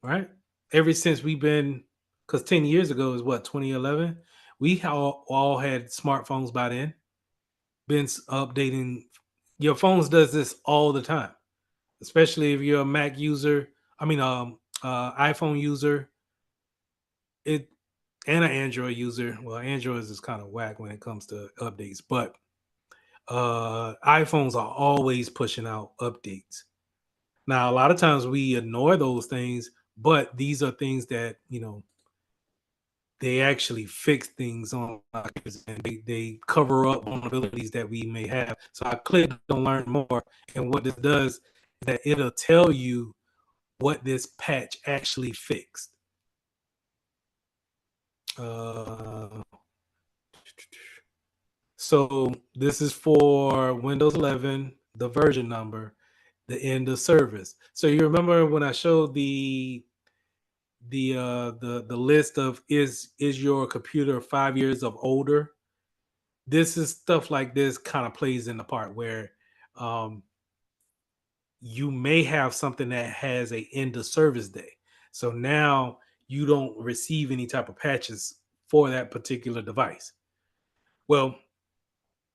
right? Ever since we've been, because 10 years ago is what, 2011? We all had smartphones by then, been updating. Your phones does this all the time, especially if you're a Mac user, iPhone user, it and an Android user. Well, Androids is kind of whack when it comes to updates, but iPhones are always pushing out updates. Now, a lot of times we ignore those things, but these are things that, they actually fix things on our computers, and they cover up vulnerabilities that we may have. So I clicked on learn more, and what this does is that it'll tell you what this patch actually fixed. So this is for Windows 11, the version number, the end of service. So you remember when I showed the list of is your computer 5 years of older? This is stuff like this kind of plays in the part where um, you may have something that has a end of service day. So now you don't receive any type of patches for that particular device. Well,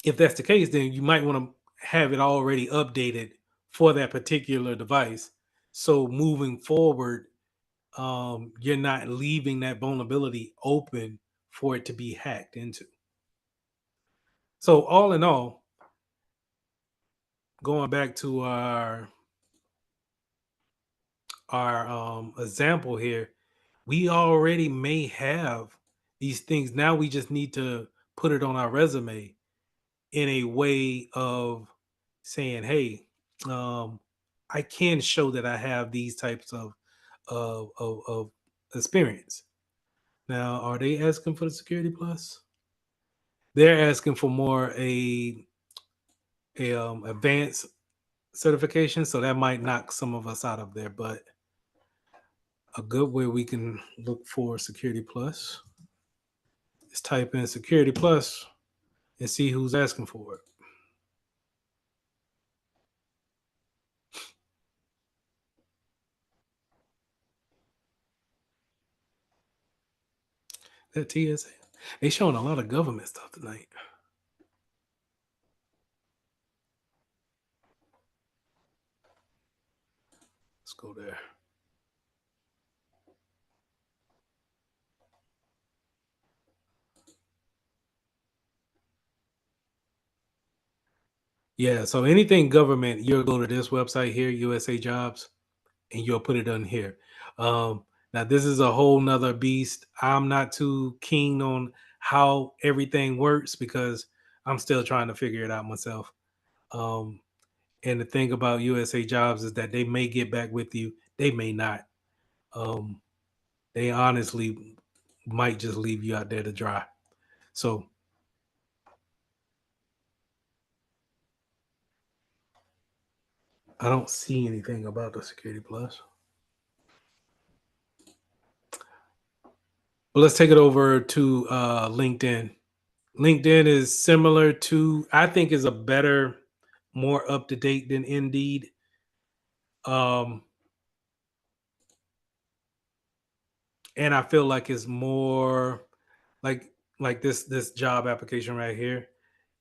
if that's the case, then you might want to have it already updated for that particular device. So moving forward, you're not leaving that vulnerability open for it to be hacked into. So all in all, going back to our example here, we already may have these things. Now we just need to put it on our resume in a way of saying, hey, I can show that I have these types of experience. Now, are they asking for the Security Plus? They're asking for more a advanced certification, so that might knock some of us out of there. But a good way we can look for Security Plus is type in Security Plus and see who's asking for it. That TSA, they showing a lot of government stuff tonight. Let's go there. Yeah, so anything government, you'll go to this website here, USA Jobs, and you'll put it on here. Now, this is a whole nother beast. I'm not too keen on how everything works because I'm still trying to figure it out myself. And the thing about USA Jobs is that they may get back with you, they may not. They honestly might just leave you out there to dry. So I don't see anything about the Security Plus. Well, let's take it over to LinkedIn. LinkedIn is similar to, I think, is a better, more up to date than Indeed. And I feel like it's more like this job application right here.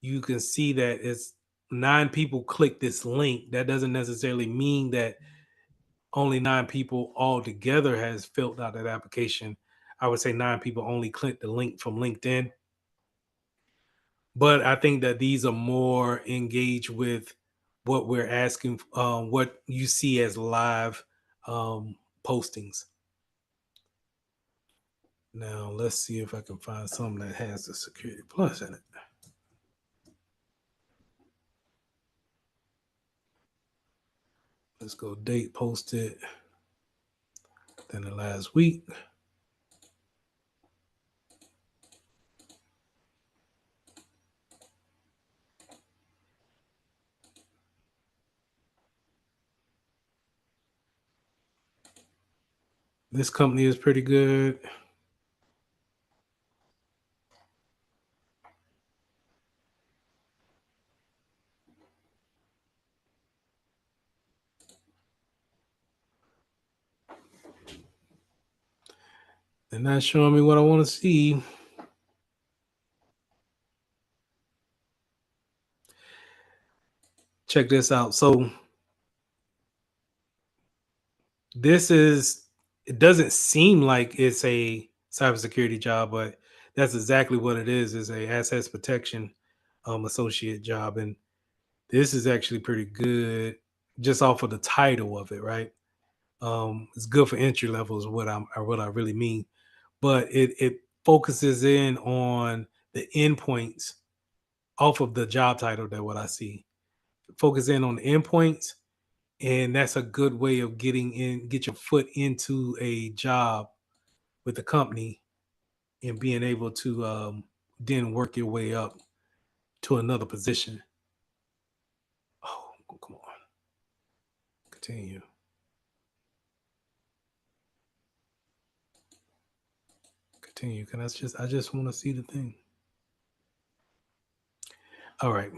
You can see that it's 9 people click this link. That doesn't necessarily mean that only 9 people altogether has filled out that application. I would say 9 people only clicked the link from LinkedIn. But I think that these are more engaged with what we're asking, what you see as live postings. Now let's see if I can find something that has the Security Plus in it. Let's go date posted within the last week. This company is pretty good. They're not showing me what I want to see. Check this out. So it doesn't seem like it's a cybersecurity job, but that's exactly what it is. It's a assets protection associate job. And this is actually pretty good just off of the title of it, right? It's good for entry level is what I really mean. But it focuses in on the endpoints off of the job title that what I see. Focus in on the endpoints, and that's a good way of get your foot into a job with the company and being able to then work your way up to another position. Oh, come on. Continue. Continue. I just want to see the thing. All right.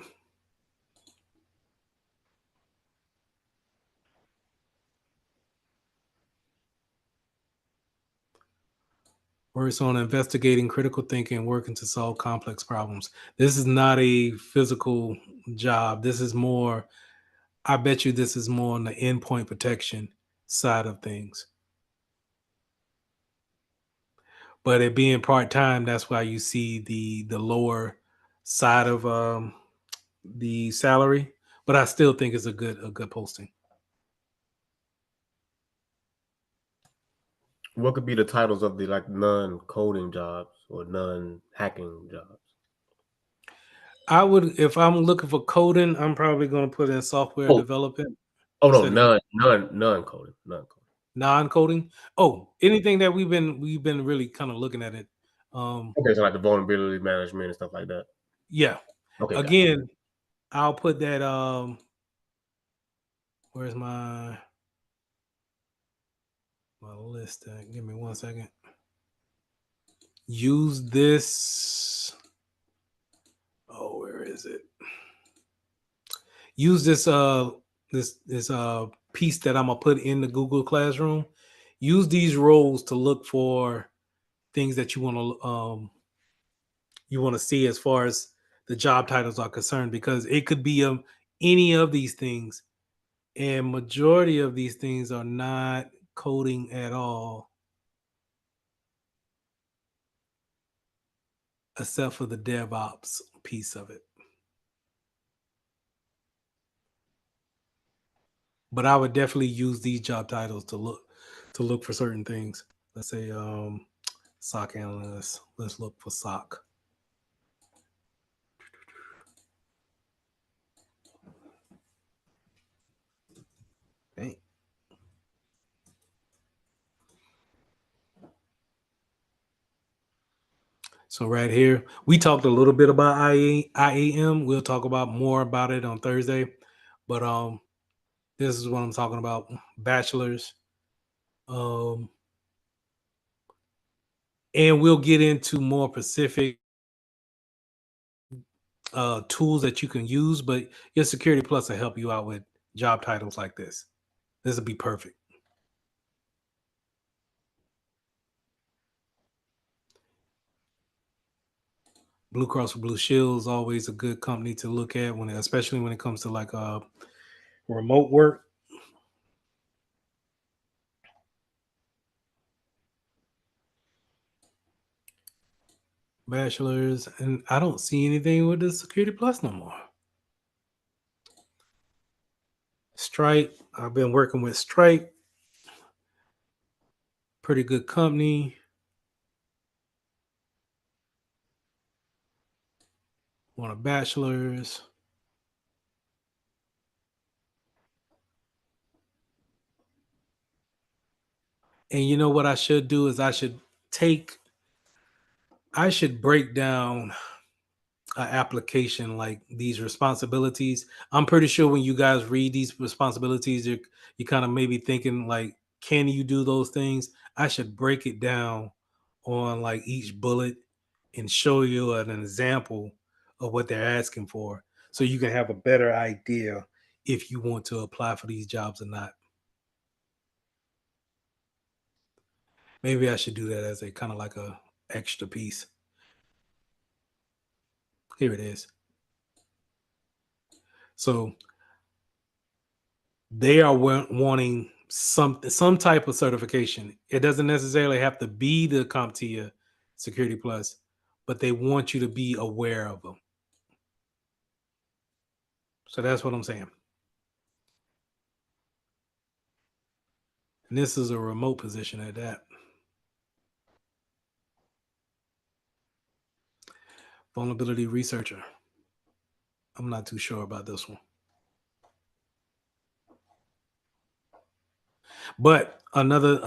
Works on investigating critical thinking and working to solve complex problems. This is not a physical job. This is more, I bet you this is more on the endpoint protection side of things. But it being part-time, that's why you see the lower side of the salary. But I still think it's a good posting. What could be the titles of the like non-coding jobs or non-hacking jobs? I would, if I'm looking for coding, I'm probably going to put in software development. Oh no, non-coding. Non-coding. Oh, anything that we've been really kind of looking at it. Okay, so like the vulnerability management and stuff like that. Yeah. Okay. Again, I'll put that. Where's my list? Give me 1 second. Use this. Oh, where is it? Use this piece that I'm gonna put in the Google Classroom. Use these roles to look for things that you want to see as far as the job titles are concerned, because it could be any of these things, and majority of these things are not coding at all, except for the DevOps piece of it. But I would definitely use these job titles to look for certain things. Let's say SOC analyst. Let's look for SOC. Dang. So right here, we talked a little bit about IAM. We'll talk about more about it on Thursday. But this is what I'm talking about. Bachelor's. And we'll get into more specific tools that you can use, but your Security Plus will help you out with job titles like this. This will be perfect. Blue Cross Blue Shield is always a good company to look at especially when it comes to like remote work. Bachelor's, and I don't see anything with the Security Plus no more. Stripe. I've been working with Stripe. Pretty good company. Want a bachelor's. And you know what I should do is I should break down an application like these responsibilities. I'm pretty sure when you guys read these responsibilities, you kind of maybe thinking like, can you do those things? I should break it down on like each bullet and show you an example of what they're asking for, so you can have a better idea if you want to apply for these jobs or not. Maybe I should do that as a kind of like a extra piece. Here it is. So they are wanting some type of certification. It doesn't necessarily have to be the CompTIA Security Plus, but they want you to be aware of them. So that's what I'm saying. And this is a remote position at that. Vulnerability researcher. I'm not too sure about this one. But another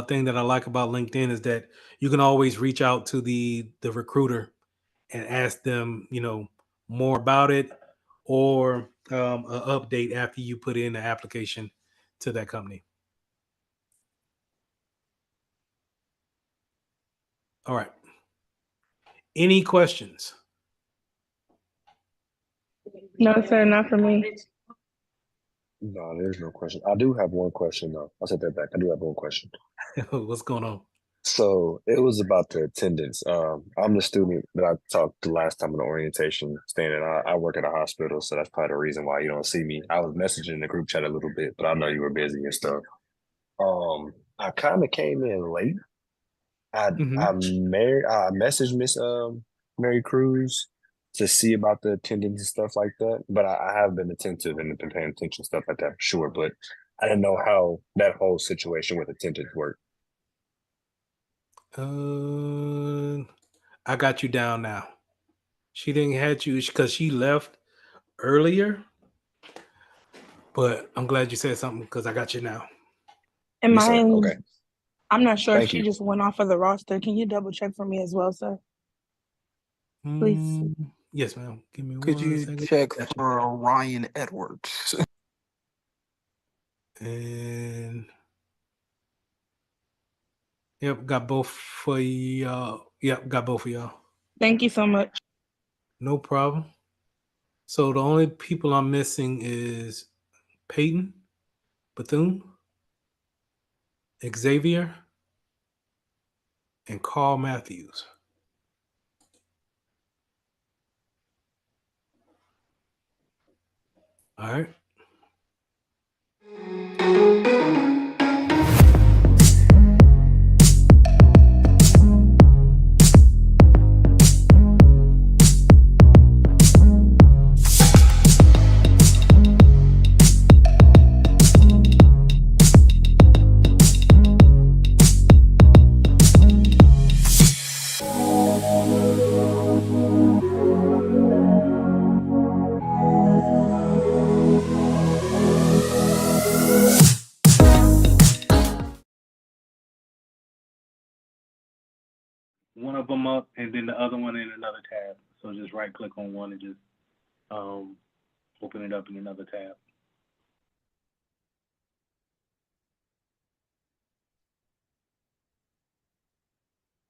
thing that I like about LinkedIn is that you can always reach out to the recruiter and ask them, more about it, or an update after you put in the application to that company. All right. Any questions? No, sir, not for me. No, there's no question. I do have one question though. I'll take that back. I do have one question. What's going on? So it was about the attendance. I'm the student that I talked to last time in the orientation standing. I work at a hospital, so that's probably the reason why you don't see me. I was messaging the group chat a little bit, but I know you were busy and stuff. I kind of came in late. I messaged Miss Mary Cruz to see about the attendance and stuff like that, but I have been attentive and been paying attention stuff like that for sure. But I didn't know how that whole situation with attendance worked. I got you down now. She didn't have you because she left earlier, but I'm glad you said something because I got you now. And Yes, sir. mine, Okay. I'm not sure if Thank she you. just went off of the roster. Can you double check for me as well, sir? Please. Yes, ma'am. Give me Could 1 you second. check Got you. for Ryan Edwards? And yep, got both for y'all. Yep, got both of y'all. Thank you so much. No problem. So the only people I'm missing is Peyton, Bethune, Xavier, and Carl Matthews. All right. One of them up and then the other one in another tab. So just right click on one and just open it up in another tab.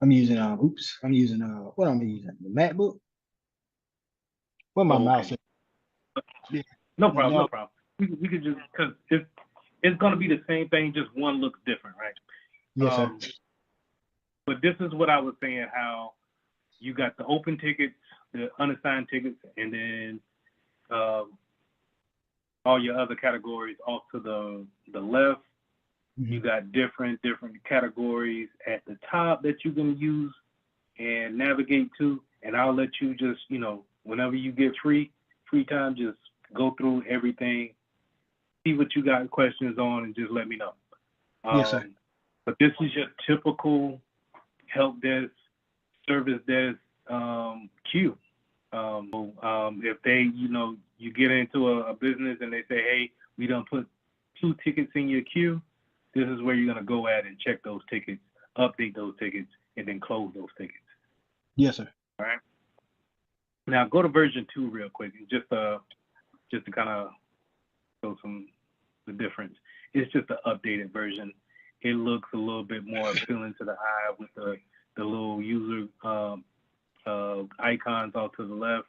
I'm using what am I using? The MacBook. Where my mouse Okay. at? Yeah. No problem. No problem. We could just because it's gonna be the same thing, just one looks different, right? Yes, sir. But this is what I was saying, how you got the open tickets, the unassigned tickets, and then all your other categories off to the left. You got different categories at the top that you can use and navigate to. And I'll let you just, whenever you get free time, just go through everything see what you got questions on and just let me know. Yes, sir. But this is your typical help desk, service desk queue. If they, you get into a business and they say, hey, we done put 2 tickets in your queue, this is where you're going to go at and check those tickets, update those tickets, and then close those tickets. Yes, sir. All right. Now go to version 2 real quick, just to kind of show the difference. It's just an updated version. It looks a little bit more appealing to the eye with the little user icons off to the left,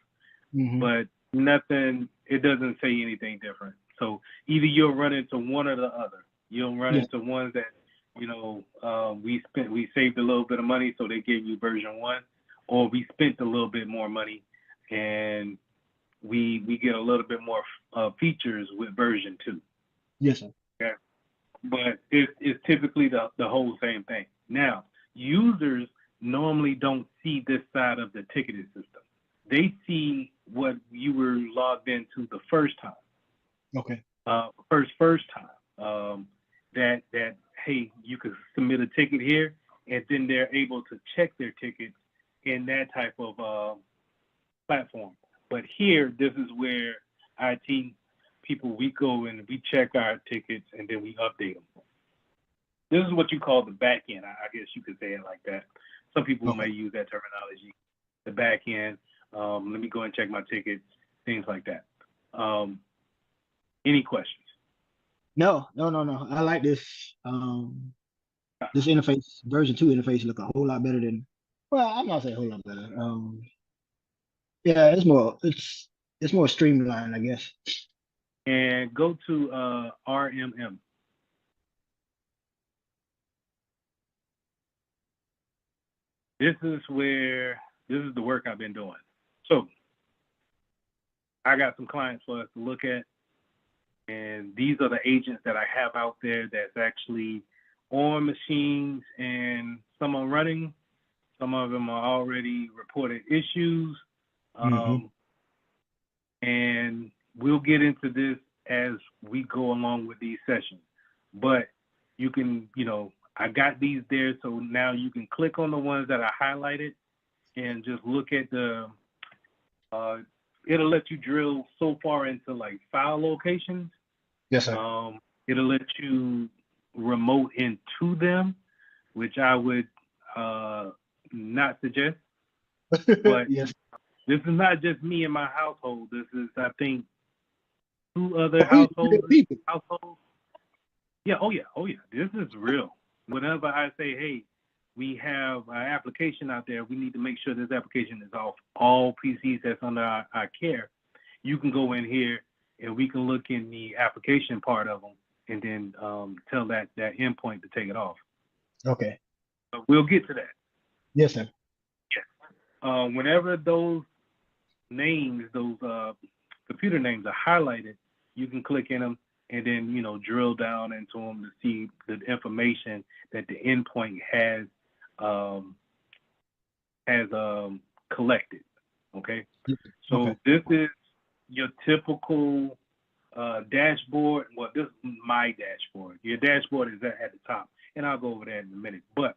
but nothing. It doesn't say anything different. So either you'll run into one or the other. You'll run into ones that we saved a little bit of money, so they gave you version 1, or we spent a little bit more money and we get a little bit more features with version 2. Yes, sir. Okay. But it's typically the whole same thing. Now, users normally don't see this side of the ticketing system. They see what you were logged into the first time. Okay. First time. That hey, you could submit a ticket here, and then they're able to check their tickets in that type of platform. But here, this is where IT people, we go and we check our tickets and then we update them. This is what you call the back end. I guess you could say it like that. Some people may use that terminology, the back end. Let me go and check my tickets, things like that. Any questions? No. I like this. This interface, version 2 interface, look a whole lot better than. Well, I'm not saying a whole lot better. Yeah, it's more streamlined, I guess. And go to RMM. This is the work I've been doing. So I got some clients for us to look at, and these are the agents that I have out there that's actually on machines, and some are running, some of them are already reported issues. And we'll get into this as we go along with these sessions. But you can, I got these there, so now you can click on the ones that I highlighted and just look at it'll let you drill so far into like file locations. Yes, sir. It'll let you remote into them, which I would not suggest. But yes. This is not just me and my household. This is, I think, 2 other households. Yeah, oh yeah. This is real. Whenever I say, hey, we have an application out there, we need to make sure this application is off all PCs that's under our care. You can go in here and we can look in the application part of them and then tell that endpoint to take it off. Okay. So we'll get to that. Yes, sir. Yeah. Whenever those names, those computer names are highlighted, you can click in them and then, drill down into them to see the information that the endpoint has collected. Okay. So This is your typical dashboard. Well, this is my dashboard. Your dashboard is at the top, and I'll go over that in a minute. But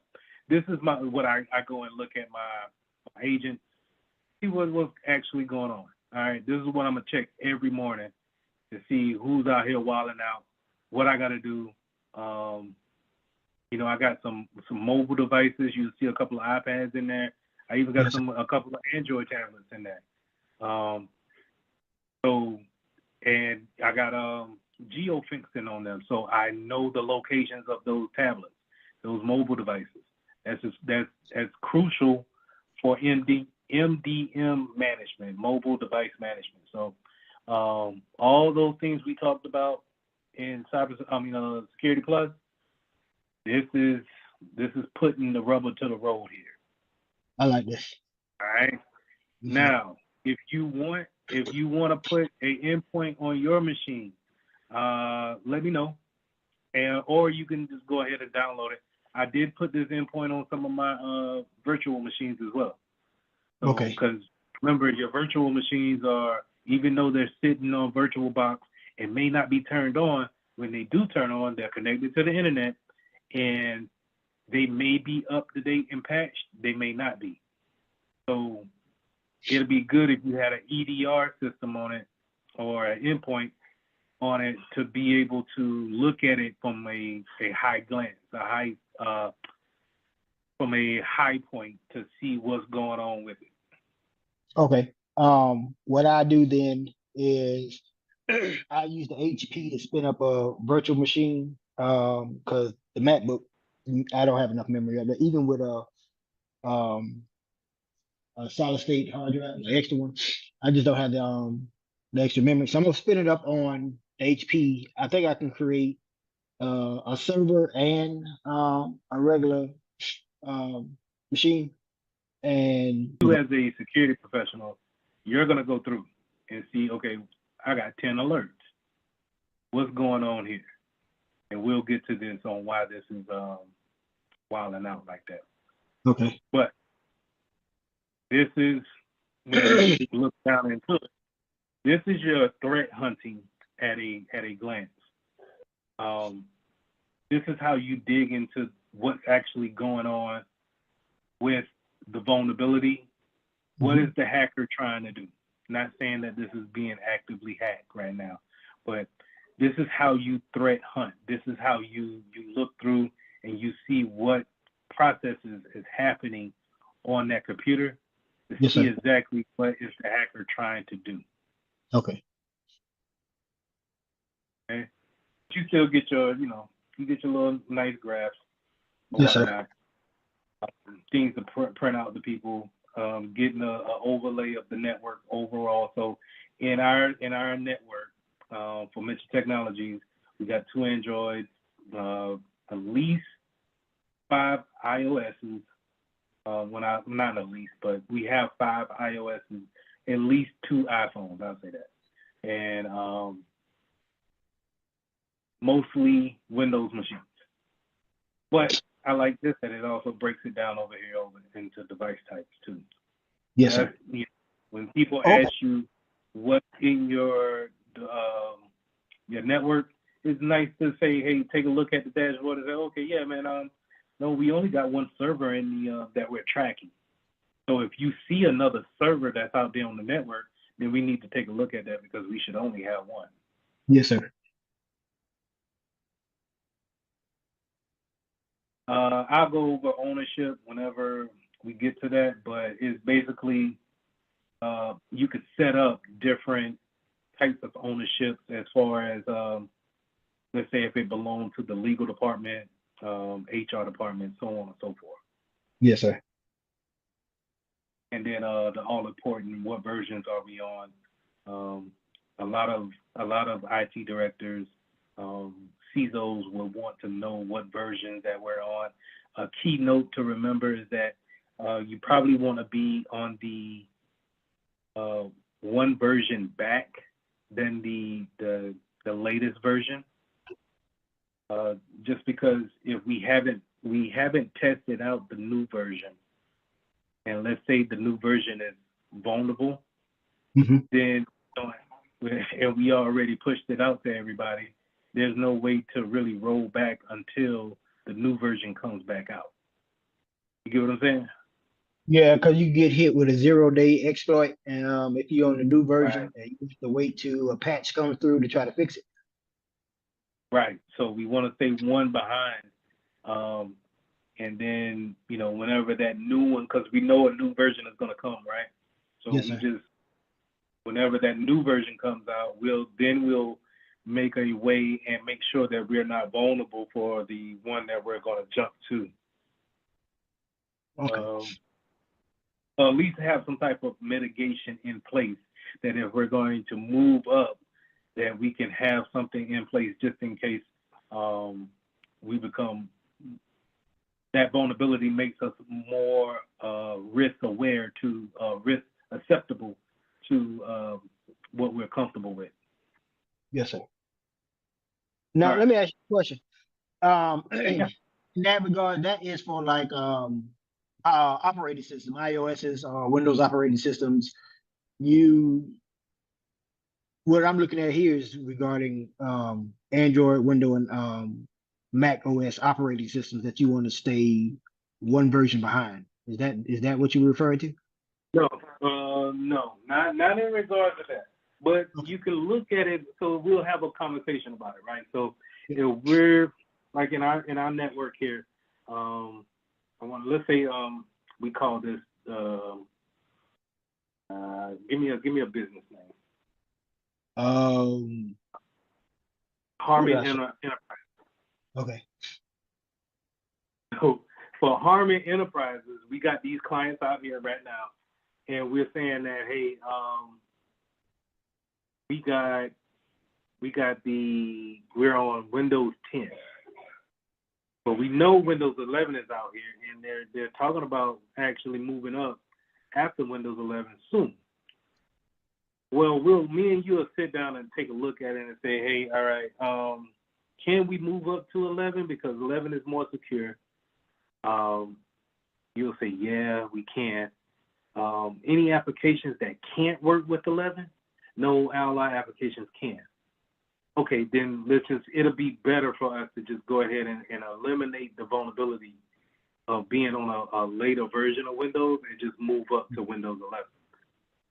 this is what I go and look at my agents, see what's actually going on. All right, this is what I'm gonna check every morning to see who's out here wilding out, what I gotta do. I got some mobile devices. You see a couple of iPads in there. I even got a couple of Android tablets in there. And I got geofencing on them, so I know the locations of those tablets, those mobile devices. That's crucial for MDM management, mobile device management. So all those things we talked about in Security Plus, this is putting the rubber to the road here. I like this. All right. Now, if you want to put an endpoint on your machine, let me know, or you can just go ahead and download it. I did put this endpoint on some of my virtual machines as well. So, okay. Because remember, your virtual machines are, even though they're sitting on VirtualBox It may not be turned on. When they do turn on, they're connected to the internet, and they may be up to date and patched. They may not be. So it'll be good if you had an EDR system on it or an endpoint on it to be able to look at it from a high glance, from a high point to see what's going on with it. Okay. What I do then is I use the HP to spin up a virtual machine. Because the MacBook, I don't have enough memory of it. Even with a solid state hard drive, the extra one, I just don't have the extra memory. So I'm gonna spin it up on HP. I think I can create a server and a regular machine. And You as a security professional, you're gonna go through and see, okay, I got 10 alerts. What's going on here? And we'll get to this on why this is wilding out like that. okay. But this is when you look down into it. This is your threat hunting at a glance. This is how you dig into what's actually going on with the vulnerability. What is the hacker trying to do? Not saying that this is being actively hacked right now, but this is how you threat hunt. This is how you look through and you see what processes is happening on that computer to Yes, see sir. exactly what is the hacker trying to do. Okay. Okay? But you still get your, you get your little nice graphs or Yes, sir. whatnot. Things to print out to people, getting a overlay of the network overall. So in our network for Mitchell Technologies, we got 2 Androids, at least 5 iOSs. Not at least, but we have 5 iOSs, at least 2 iPhones. I'll say that, and mostly Windows machines. But I like this that it also breaks it down over into device types too. Yes, sir. When people Okay. ask you what's in your network, it's nice to say, hey, take a look at the dashboard and say, okay, yeah, man, no, we only got 1 server in the that we're tracking. So if you see another server that's out there on the network, then we need to take a look at that because we should only have 1. Yes, sir. I'll go over ownership whenever we get to that, but it's basically you could set up different types of ownerships as far as let's say if it belonged to the legal department, HR department, so on and so forth. Yes, sir. And then the all important, what versions are we on? A lot of IT directors, CISOs will want to know what versions that we're on. A key note to remember is that you probably want to be on the 1 version back than the latest version. Just because if we haven't tested out the new version, and let's say the new version is vulnerable, then and we already pushed it out to everybody, there's no way to really roll back until the new version comes back out. You get what I'm saying? Yeah, because you get hit with a 0-day exploit, and if you're on the new version, and you have to wait till a patch comes through to try to fix it. Right. So we want to stay 1 behind, and then whenever that new one, because we know a new version is going to come, right? So Yes, we sir. just whenever that new version comes out, we'll make a way and make sure that we're not vulnerable for the one that we're going to jump to. Okay. At least have some type of mitigation in place that if we're going to move up, that we can have something in place just in case we become, that vulnerability makes us more risk aware to risk acceptable to what we're comfortable with. Yes, sir. Now, let me ask you a question. In that regard, that is for like operating system, iOS's, Windows operating systems. You what I'm looking at here is regarding Android, Windows, and Mac OS operating systems that you want to stay one version behind. Is that what you were referring to? No, no, not in regards to that. But you can look at it. So we'll have a conversation about it, right? So if we're like in our network here, let's say we call this give me a business name. Harmon Enterprise. Okay. So for Harmon Enterprises, we got these clients out here right now, and we're saying that, hey, we're on Windows 10, but we know Windows 11 is out here, and they're talking about actually moving up after Windows 11 soon. Well, me and you will sit down and take a look at it and say, hey, all right, can we move up to 11 because 11 is more secure? You'll say, yeah, we can. Any applications that can't work with 11? No, ally applications can. Okay, then it'll be better for us to just go ahead and eliminate the vulnerability of being on a later version of Windows and just move up to Windows 11.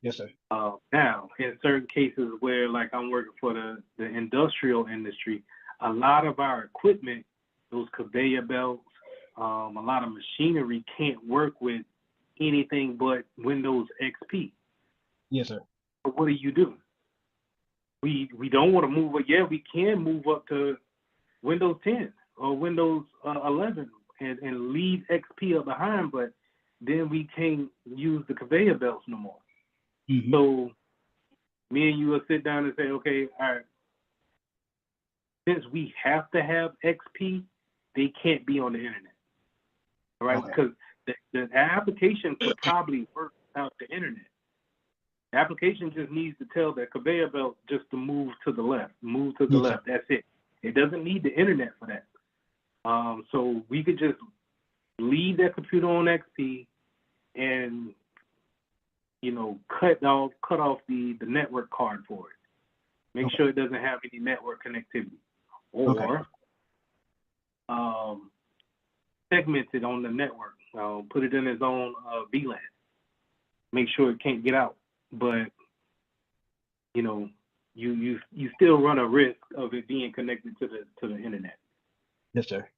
Yes, sir. Now, in certain cases where, like, I'm working for the industrial industry, a lot of our equipment, those conveyor belts, a lot of machinery can't work with anything but Windows XP. Yes, sir. So what do? We don't want to move up. Yeah, we can move up to Windows 10 or Windows 11 and leave XP up behind, but then we can't use the conveyor belts no more. Mm-hmm. So me and you will sit down and say, okay, all right, since we have to have XP, they can't be on the internet. All right, because the application could probably work without the internet. The application just needs to tell the conveyor belt just to move to the left, left. That's it. It doesn't need the internet for that. So we could just leave that computer on XP and, cut off the network card for it. Make sure it doesn't have any network connectivity. Or segment it on the network. Put it in its own VLAN. Make sure it can't get out. But you still run a risk of it being connected to the internet. Yes, sir.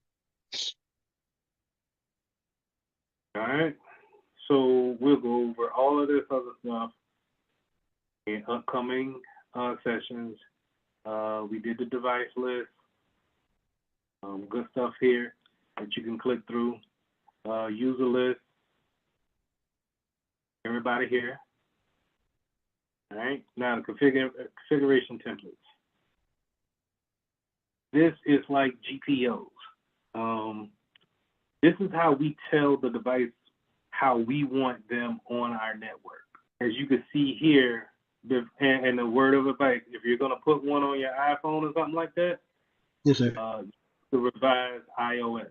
All right. So we'll go over all of this other stuff in upcoming sessions. We did the device list. Good stuff here that you can click through. User list. Everybody here. All right. Now the configuration templates. This is like GPOs. This is how we tell the device how we want them on our network. As you can see here, and the word of advice, if you're going to put one on your iPhone or something like that, yes, sir. To revise iOS.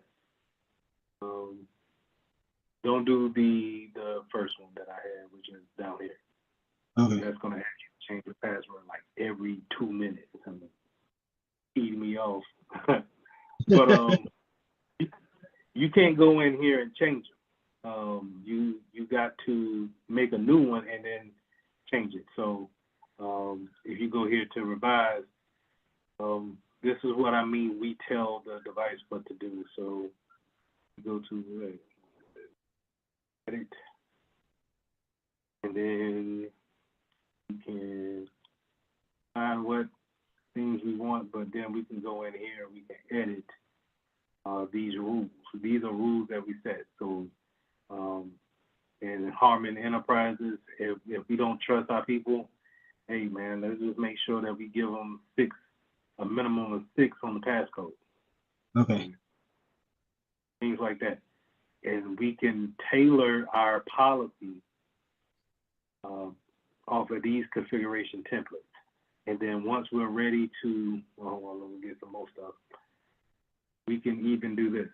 Don't do the first one that I had, which is down here. Okay. That's going to have you change the password like every 2 minutes and feed me off. But you can't go in here and change them. You got to make a new one and then change it. So if you go here to revise, this is what I mean. We tell the device what to do. So you go to edit, and then you can find what things we want, but then we can go in here and we can edit these rules. So these are rules that we set. So in Harmon Enterprises, if we don't trust our people, hey man, let's just make sure that we give them a minimum of 6 on the passcode. Okay. Things like that. And we can tailor our policy off of these configuration templates. And then once we're ready to, let me get some more stuff. We can even do this.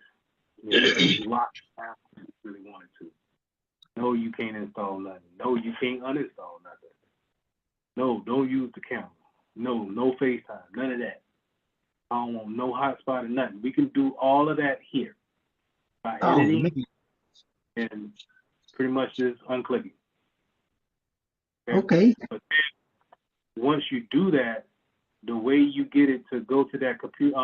Lock down if you really wanted to. No, you can't install nothing. No, you can't uninstall nothing. No, don't use the camera. No FaceTime, none of that. I don't want no hotspot or nothing. We can do all of that here by editing and pretty much just unclicking. Okay. But then once you do that, the way you get it to go to that computer,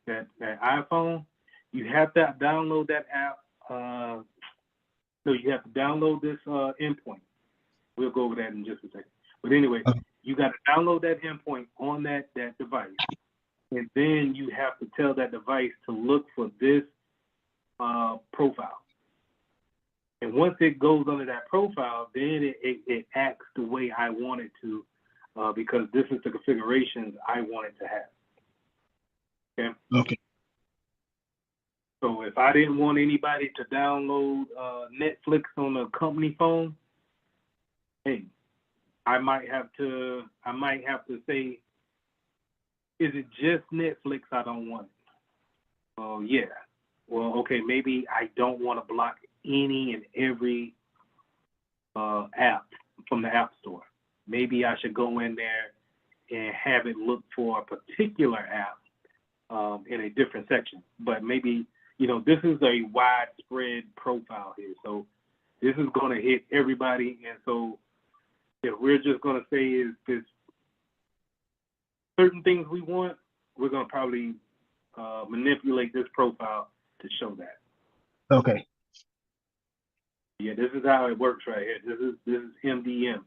that iPhone, you have to download that app. So you have to download this endpoint. We'll go over that in just a second. But anyway, you got to download that endpoint on that device, and then you have to tell that device to look for this profile. And once it goes under that profile, then it acts the way I want it to, because this is the configurations I want it to have. Okay. Okay. So if I didn't want anybody to download Netflix on a company phone, hey, I might have to say, is it just Netflix I don't want? Oh yeah. Well, okay, maybe I don't want to block any and every app from the App Store. Maybe I should go in there and have it look for a particular app in a different section. But maybe, this is a widespread profile here. So this is going to hit everybody. And so if we're just going to say is this certain things we want, we're going to probably manipulate this profile to show that. Okay. Yeah, this is how it works right here. This is MDM.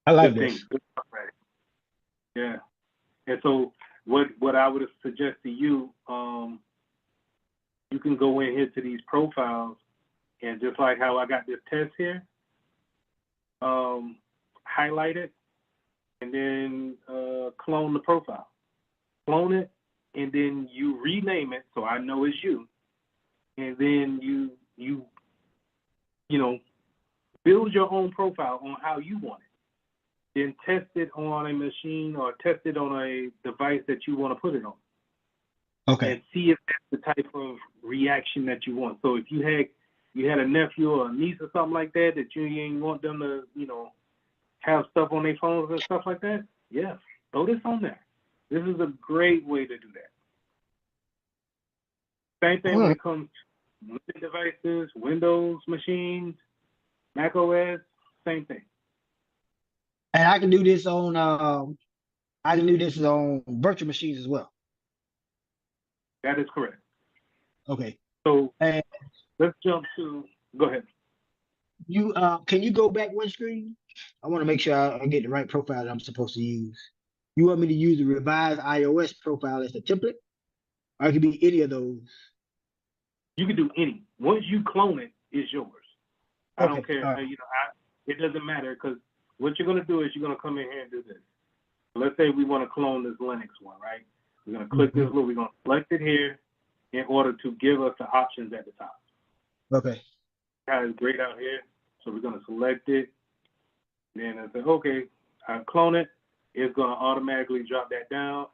I like good this. things, good stuff right here. Yeah. And so what I would suggest to you, you can go in here to these profiles, and just like how I got this test here, highlight it, and then clone the profile. Clone it, and then you rename it so I know it's you. And then you build your own profile on how you want it. Then test it on a machine or test it on a device that you want to put it on. Okay. And see if that's the type of reaction that you want. So if you had a nephew or a niece or something like that you ain't want them to, have stuff on their phones and stuff like that, yeah, throw this on there. This is a great way to do that. Same thing when it comes to Linux devices, Windows machines, Mac OS, same thing. And I can do this on virtual machines as well. That is correct. Okay. So and let's jump to, go ahead. You can you go back one screen? I want to make sure I get the right profile that I'm supposed to use. You want me to use the revised iOS profile as the template? Or it could be any of those. You can do any. Once you clone it, it's yours. I don't care. Right. It doesn't matter, because what you're going to do is you're going to come in here and do this. Let's say we want to clone this Linux one, right? We're going to click this little, we're going to select it here in order to give us the options at the top. Okay. It's great out here. So we're going to select it. Then I say, okay, I clone it. It's going to automatically drop that down.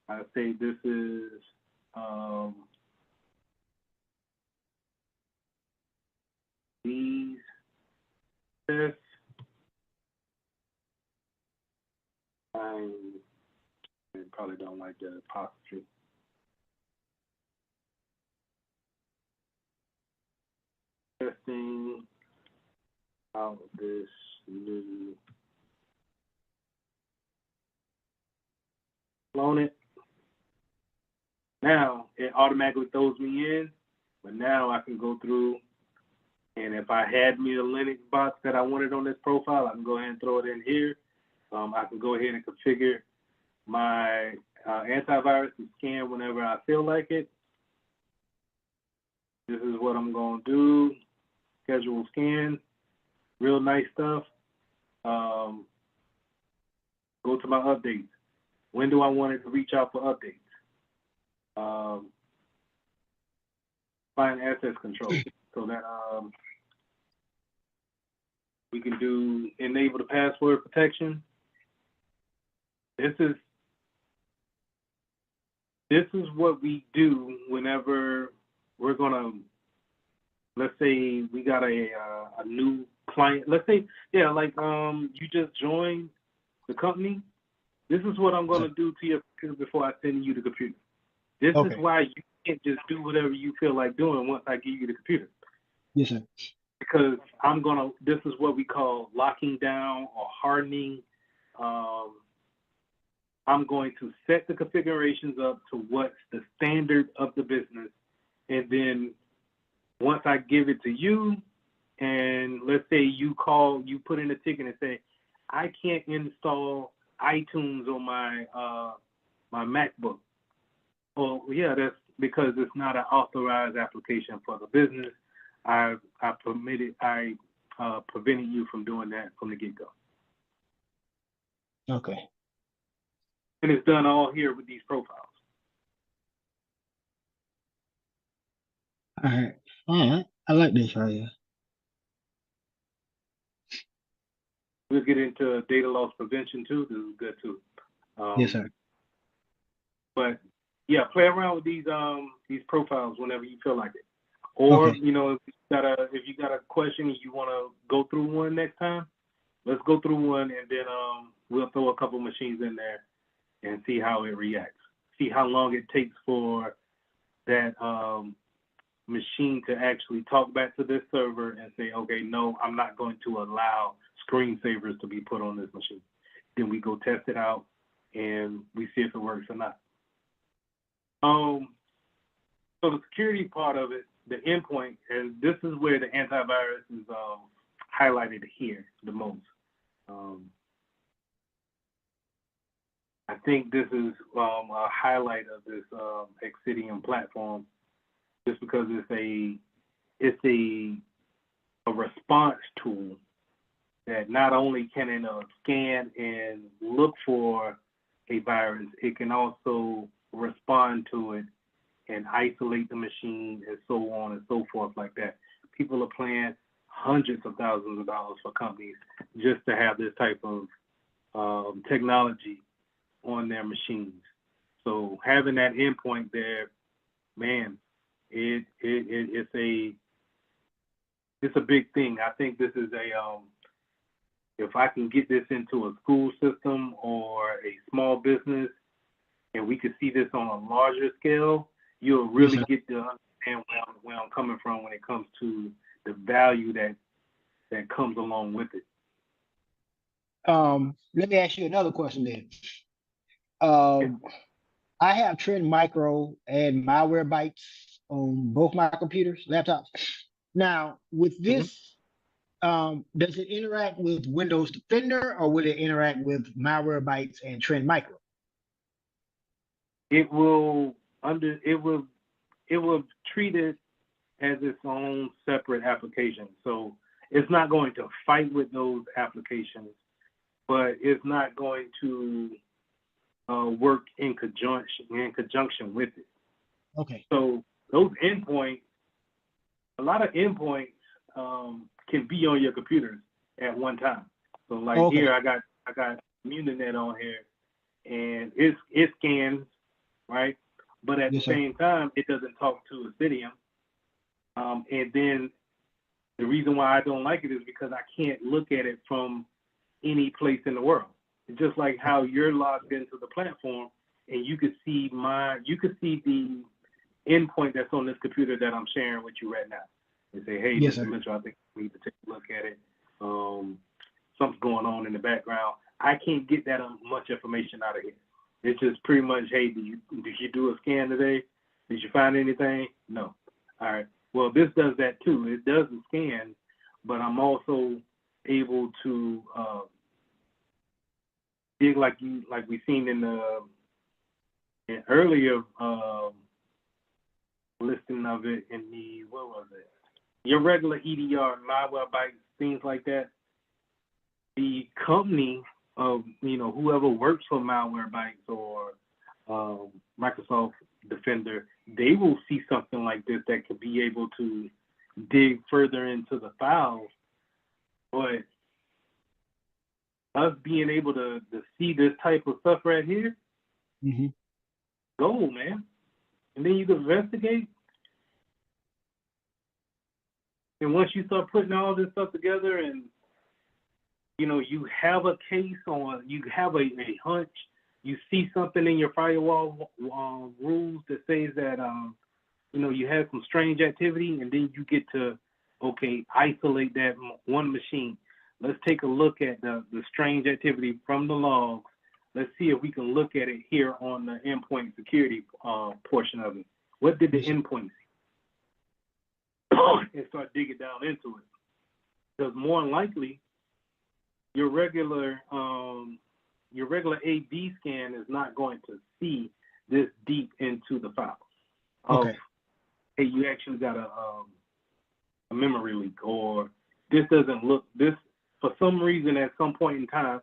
I say this is these tests. I probably don't like the apostrophe. Testing out this new, clone it. Now it automatically throws me in, but now I can go through, and if I had me a Linux box that I wanted on this profile, I can go ahead and throw it in here. I can go ahead and configure my antivirus to scan whenever I feel like it. This is what I'm going to do. Schedule scan. Real nice stuff. Go to my updates. When do I want it to reach out for updates? Find access control. So that we can do enable the password protection. This is what we do whenever we're gonna, let's say we got a new client. Let's say, yeah, like you just joined the company. This is what I'm gonna do to your computer before I send you the computer. This is Okay. why you can't just do whatever you feel like doing once I give you the computer. Yes, sir. Because this is what we call locking down or hardening. I'm going to set the configurations up to what's the standard of the business. And then once I give it to you, and let's say you put in a ticket and say, I can't install iTunes on my my MacBook. Well, yeah, that's because it's not an authorized application for the business. I prevented you from doing that from the get-go. Okay. And it's done all here with these profiles. All right. All right. I like this right here. We'll get into data loss prevention too. This is good too. Yes, sir. But yeah, play around with these profiles whenever you feel like it. Or Okay. you know, if you got a question and you want to go through one next time, let's go through one and then we'll throw a couple machines in there and see how it reacts. See how long it takes for that machine to actually talk back to this server and say, okay, no, I'm not going to allow screensavers to be put on this machine. Then we go test it out and we see if it works or not. So the security part of it, the endpoint, and this is where the antivirus is highlighted here the most. I think this is a highlight of this Exidium platform, just because it's a response tool that not only can it scan and look for a virus, it can also respond to it and isolate the machine and so on and so forth like that. People are paying hundreds of thousands of dollars for companies just to have this type of technology on their machines. So having that endpoint there, man, it's a big thing. I think this is if I can get this into a school system or a small business, and we could see this on a larger scale, you'll really get to understand where I'm coming from when it comes to the value that comes along with it. Let me ask you another question then. I have Trend Micro and Malware Bytes on both my computers, laptops. Now, with this, does it interact with Windows Defender or will it interact with Malware Bytes and Trend Micro? It will treat it as its own separate application. So it's not going to fight with those applications, but it's not going to work in conjunction with it. Okay. So those endpoints, a lot of endpoints can be on your computers at one time. So like here, I got Muninet on here, and it scans, right? But at the same time, it doesn't talk to Exidium. And then the reason why I don't like it is because I can't look at it from any place in the world. It's just like how you're logged into the platform and you could see the endpoint that's on this computer that I'm sharing with you right now. And say, hey, Mr. Mitchell, I think we need to take a look at it. Something's going on in the background. I can't get that much information out of here. It's just pretty much, hey, did you do a scan today? Did you find anything? No. All right. Well, this does that too. It does the scan, but I'm also able to dig like we seen in the earlier listing of it in the, what was it? Your regular EDR, malware bytes, things like that. The company of, whoever works for Malware Bytes or Microsoft Defender, they will see something like this that could be able to dig further into the files. But us being able to see this type of stuff right here, gold, man. And then you can investigate. And once you start putting all this stuff together, and you have a case on, you have a hunch, you see something in your firewall rules that says that you have some strange activity, and then you get to isolate that one machine. Let's take a look at the strange activity from the logs. Let's see if we can look at it here on the endpoint security portion of it. What did the endpoint see? And start digging down into it. Because more than likely, your regular AV scan is not going to see this deep into the files. Okay. Hey, you actually got a memory leak, or this doesn't look, this for some reason at some point in time,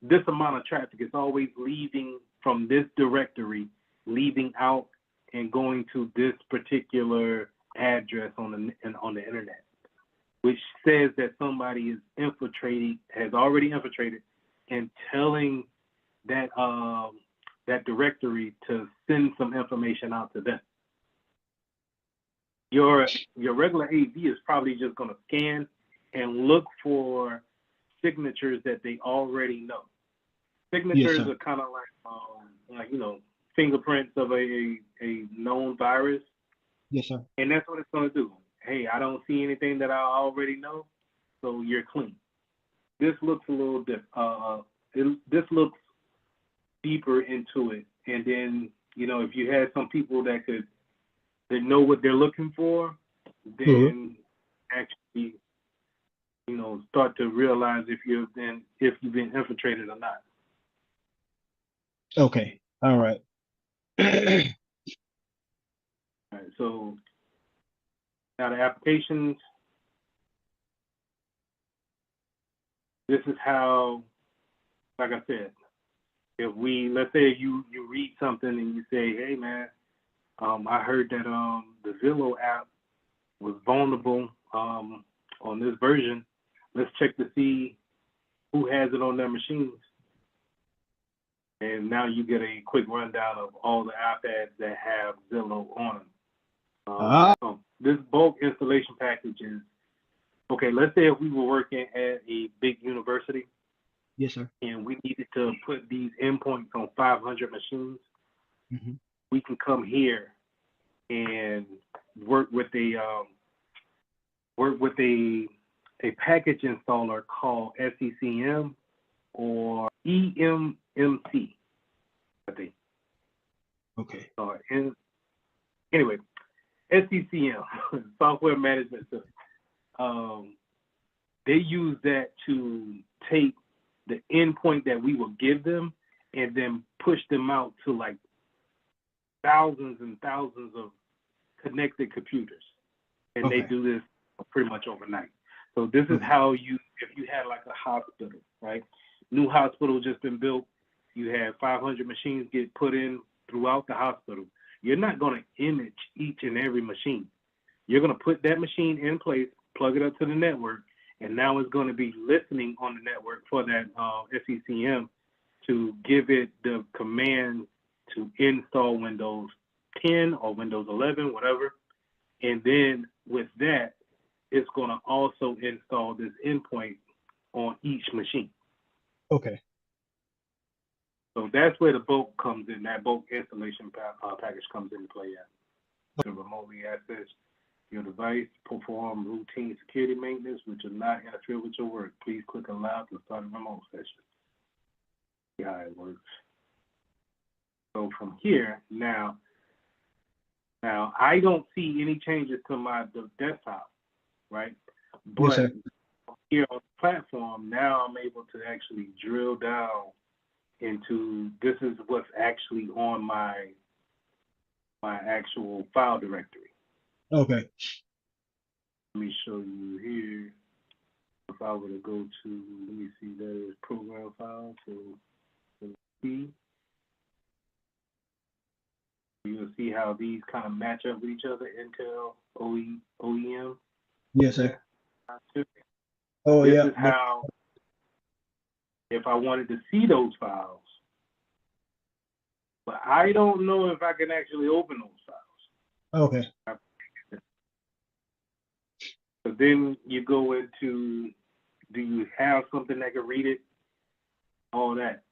this amount of traffic is always leaving from this directory, leaving out and going to this particular address on the internet, which says that somebody has already infiltrated and telling that directory to send some information out to them. Your regular AV is probably just going to scan and look for signatures that they already know. Signatures are kind of like fingerprints of a known virus. Yes, sir. And that's what it's going to do. Hey, I don't see anything that I already know, so you're clean. This looks a little different. This looks deeper into it. And then, if you had some people that know what they're looking for, then actually, start to realize if you've been infiltrated or not. Okay. All right. All right. So now the applications. This is how, like I said, let's say you read something and you say, hey man, I heard that the Zillow app was vulnerable on this version. Let's check to see who has it on their machines. And now you get a quick rundown of all the iPads that have Zillow on them. So this bulk installation package is, okay, let's say if we were working at a big university. Yes, sir. And we needed to put these endpoints on 500 machines. Mm-hmm. We can come here and work with a package installer called SCCM or EMMC, I think. Okay. Anyway, SCCM, Software Management System. They use that to take the endpoint that we will give them and then push them out to like thousands and thousands of connected computers. And they do this pretty much overnight. So this is how if you had like a hospital, right? New hospital just been built. You have 500 machines get put in throughout the hospital. You're not going to image each and every machine. You're going to put that machine in place, plug it up to the network, and now it's going to be listening on the network for that SCCM to give it the command to install Windows 10 or Windows 11, whatever. And then with that, it's going to also install this endpoint on each machine. Okay. So that's where the bulk comes in. That bulk installation package comes into play at. To remotely access your device, perform routine security maintenance, which will not interfere with your work. Please click allow to start a remote session. See how it works. So from here, now I don't see any changes to the desktop, right? But here on the platform, now I'm able to actually drill down into this is what's actually on my actual file directory. Okay. Let me show you here. If I were to go to, let me see, that is program file. So let's see. You'll see how these kind of match up with each other. Intel, OEM. Yes, sir. This is how, if I wanted to see those files, but I don't know if I can actually open those files. Okay. But then you go into, do you have something that can read it? All that.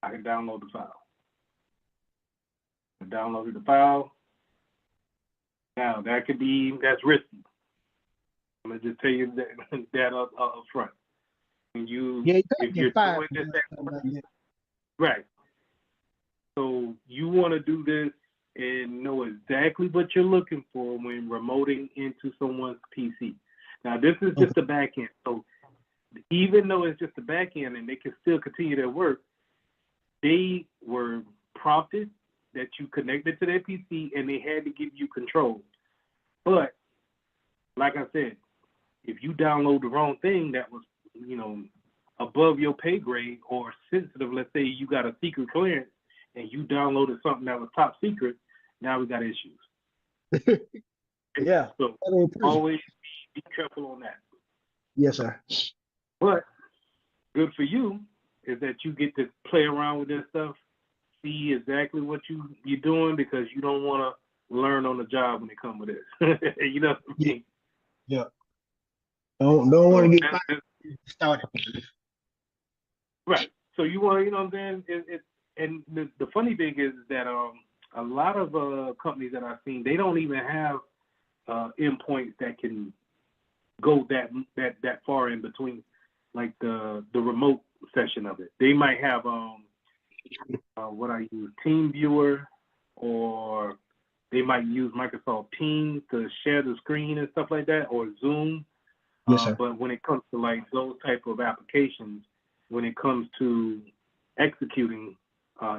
I can download the file. I downloaded the file. Now that's risky. I'm gonna just tell you that up front. When Yeah, if you you're can doing this, like that. right. So you want to do this and know exactly what you're looking for when remoting into someone's PC. Now this is just the back end. So even though it's just the back end and they can still continue their work, they were prompted that you connected to their PC and they had to give you control. But like I said, if you download the wrong thing that was, above your pay grade or sensitive, let's say you got a secret clearance and you downloaded something that was top secret, now we got issues. Yeah. So always be careful on that. Yes, sir. But good for you is that you get to play around with this stuff, see exactly what you're doing, because you don't want to learn on the job when it comes with this. You know what I mean? Yeah. Don't want to get started. Right. So you want, you know what I'm saying? And the funny thing is that a lot of companies that I've seen, they don't even have endpoints that can go that far in between, like the remote session of it. They might have what I use, TeamViewer, or they might use Microsoft Teams to share the screen and stuff like that, or Zoom. Yes, sir. But when it comes to like those type of applications, when it comes to executing,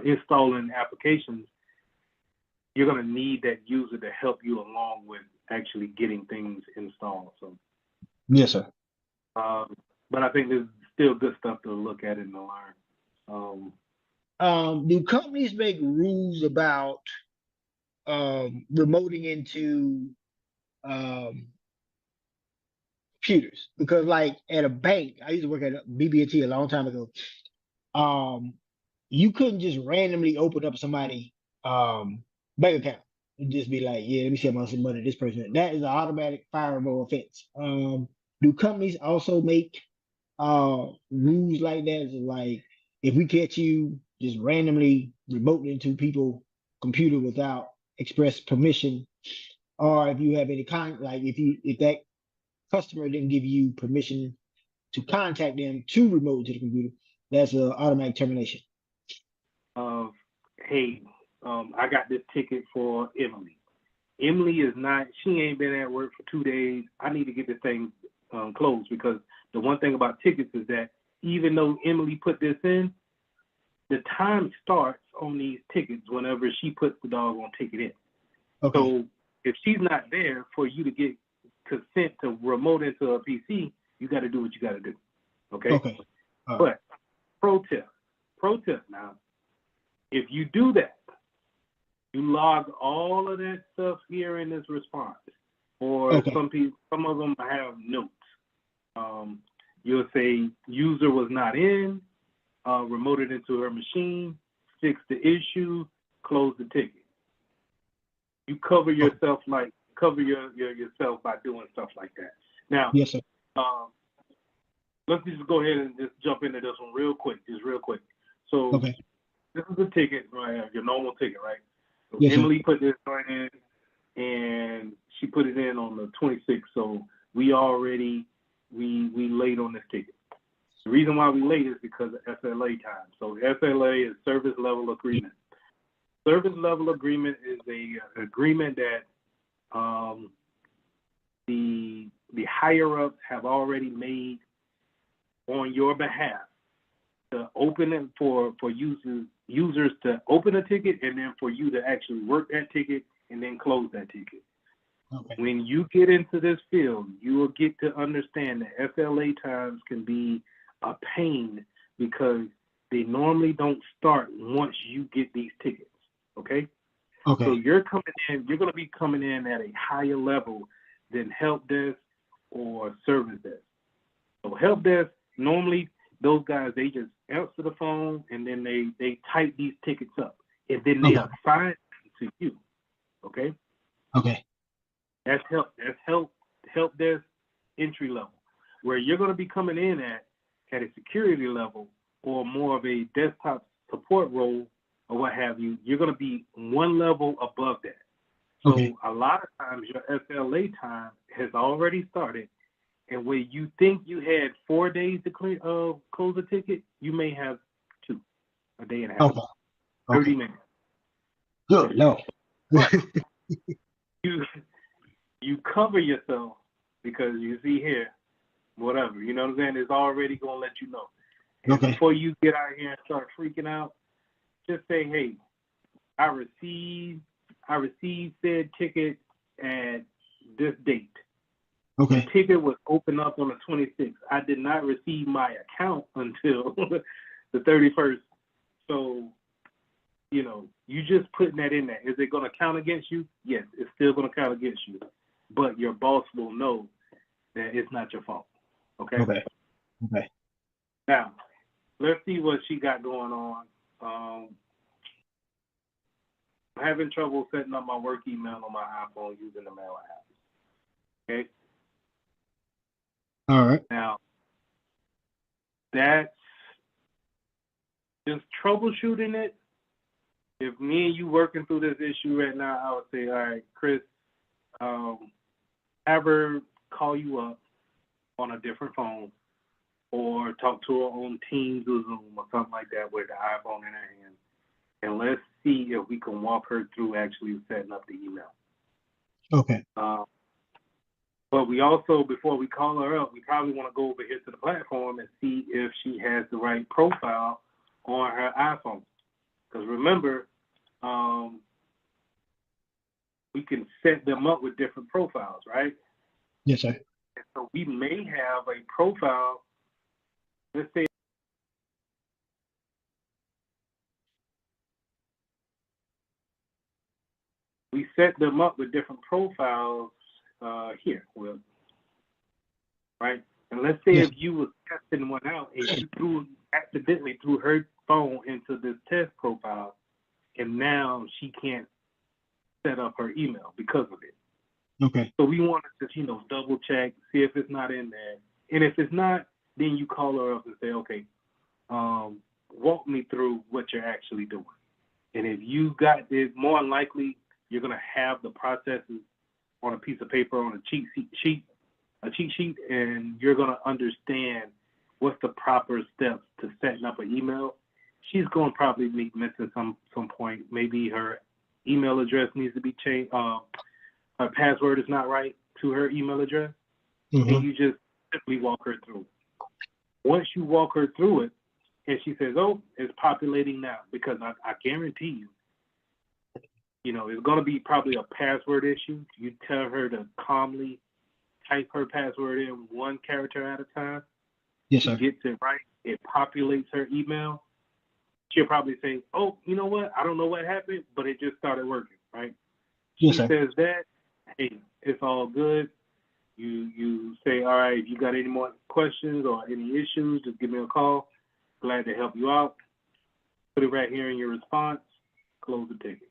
installing applications, you're going to need that user to help you along with actually getting things installed. So, yes, sir. But I think there's still good stuff to look at and to learn. Do companies make rules about remoting into computers? Because like at a bank, I used to work at BB&T a long time ago. You couldn't just randomly open up somebody bank account and just be like, yeah, let me see how much money this person. That is an automatic fireable offense. Do companies also make rules like that? Is it like if we catch you just randomly remote into people's computer without express permission, or if you have any like if that customer didn't give you permission to contact them to remote to the computer, that's an automatic termination. Hey, I got this ticket for Emily. Emily she ain't been at work for 2 days. I need to get this thing closed, because the one thing about tickets is that even though Emily put this in, the time starts on these tickets whenever she puts the doggone ticket in. Okay. So if she's not there for you to get consent to remote into a PC, you got to do what you got to do. Okay. Okay. But pro tip now, if you do that, you log all of that stuff here in this response. Or some of them have notes. You'll say user was not in, remoted into her machine, fix the issue, close the ticket. You cover yourself yourself by doing stuff like that. Now, yes, sir. Let's just go ahead and just jump into this one real quick. So this is a ticket, right? Your normal ticket, right? So yes, Emily put this right in, and she put it in on the 26th. So we late on this ticket. The reason why we late is because of SLA time. So SLA is service level agreement. Service level agreement is a agreement that the higher ups have already made on your behalf to open it for users to open a ticket, and then for you to actually work that ticket and then close that ticket. Okay. When you get into this field, you will get to understand that SLA times can be a pain, because they normally don't start once you get these tickets. Okay? Okay. So you're going to be coming in at a higher level than help desk, or service desk. So help desk, normally those guys, they just answer the phone and then they type these tickets up and then they assign them to you. Okay? Okay. That's help desk entry level. Where you're going to be coming in at a security level or more of a desktop support role or what have you, you're going to be one level above that. So a lot of times your SLA time has already started, and when you think you had 4 days to close a ticket, you may have 2, a day and a half, 30 minutes. Good, no. But you cover yourself because you see here, whatever, you know what I'm saying? It's already going to let you know. And before you get out here and start freaking out, just say, hey, I received said ticket at this date. The ticket was opened up on the 26th. I did not receive my account until the 31st. So, you know, you just putting that in there. Is it going to count against you? Yes, it's still going to count against you. But your boss will know that it's not your fault. Okay? Okay. Now, let's see what she got going on. I'm having trouble setting up my work email on my iPhone using the mail app. Okay? All right. Now, that's just troubleshooting it. If me and you working through this issue right now, I would say, all right, Chris, have her call you up on a different phone or talk to her on Teams or Zoom or something like that with the iPhone in her hand. And let's see if we can walk her through actually setting up the email. Okay. But we also, before we call her up, we probably want to go over here to the platform and see if she has the right profile on her iPhone. Because remember, we can set them up with different profiles, right? Yes, sir. And so we may have a profile, let's say, we set them up with different profiles here, right? And let's say if you were testing one out and you accidentally threw her phone into this test profile, and now she can't set up her email because of it. Okay. So we wanted to, double check, see if it's not in there. And if it's not, then you call her up and say, okay, walk me through what you're actually doing. And if you got this, more than likely, you're going to have the processes on a piece of paper, on a cheat sheet, and you're going to understand what's the proper steps to setting up an email. She's going to probably be missing some point. Maybe her email address needs to be changed. Her password is not right to her email address. And you just simply walk her through. Once you walk her through it, and she says, oh, it's populating now, because I guarantee you, it's going to be probably a password issue. You tell her to calmly type her password in one character at a time. Yes, sir. She gets it right. It populates her email. She'll probably say, oh, you know what? I don't know what happened, but it just started working, right? Yes, she sir. says that, hey, it's all good. You say, all right, if you got any more questions or any issues, just give me a call. Glad to help you out. Put it right here in your response. Close the ticket.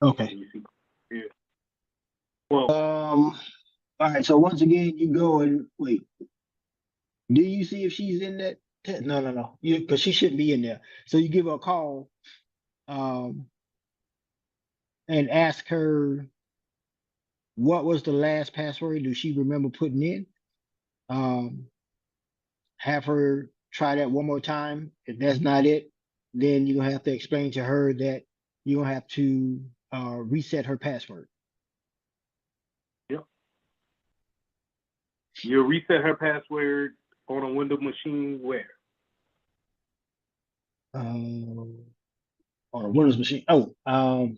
Okay. And you see here. Well, all right. So once again, you go and wait. Do you see if she's in that? No. Because she shouldn't be in there. So you give her a call, and ask her what was the last password. Do she remember putting in? Have her try that one more time. If that's not it, then you're gonna have to explain to her that you're gonna have to reset her password. Yep. You'll reset her password on a Windows machine where? On a Windows machine. Oh, now.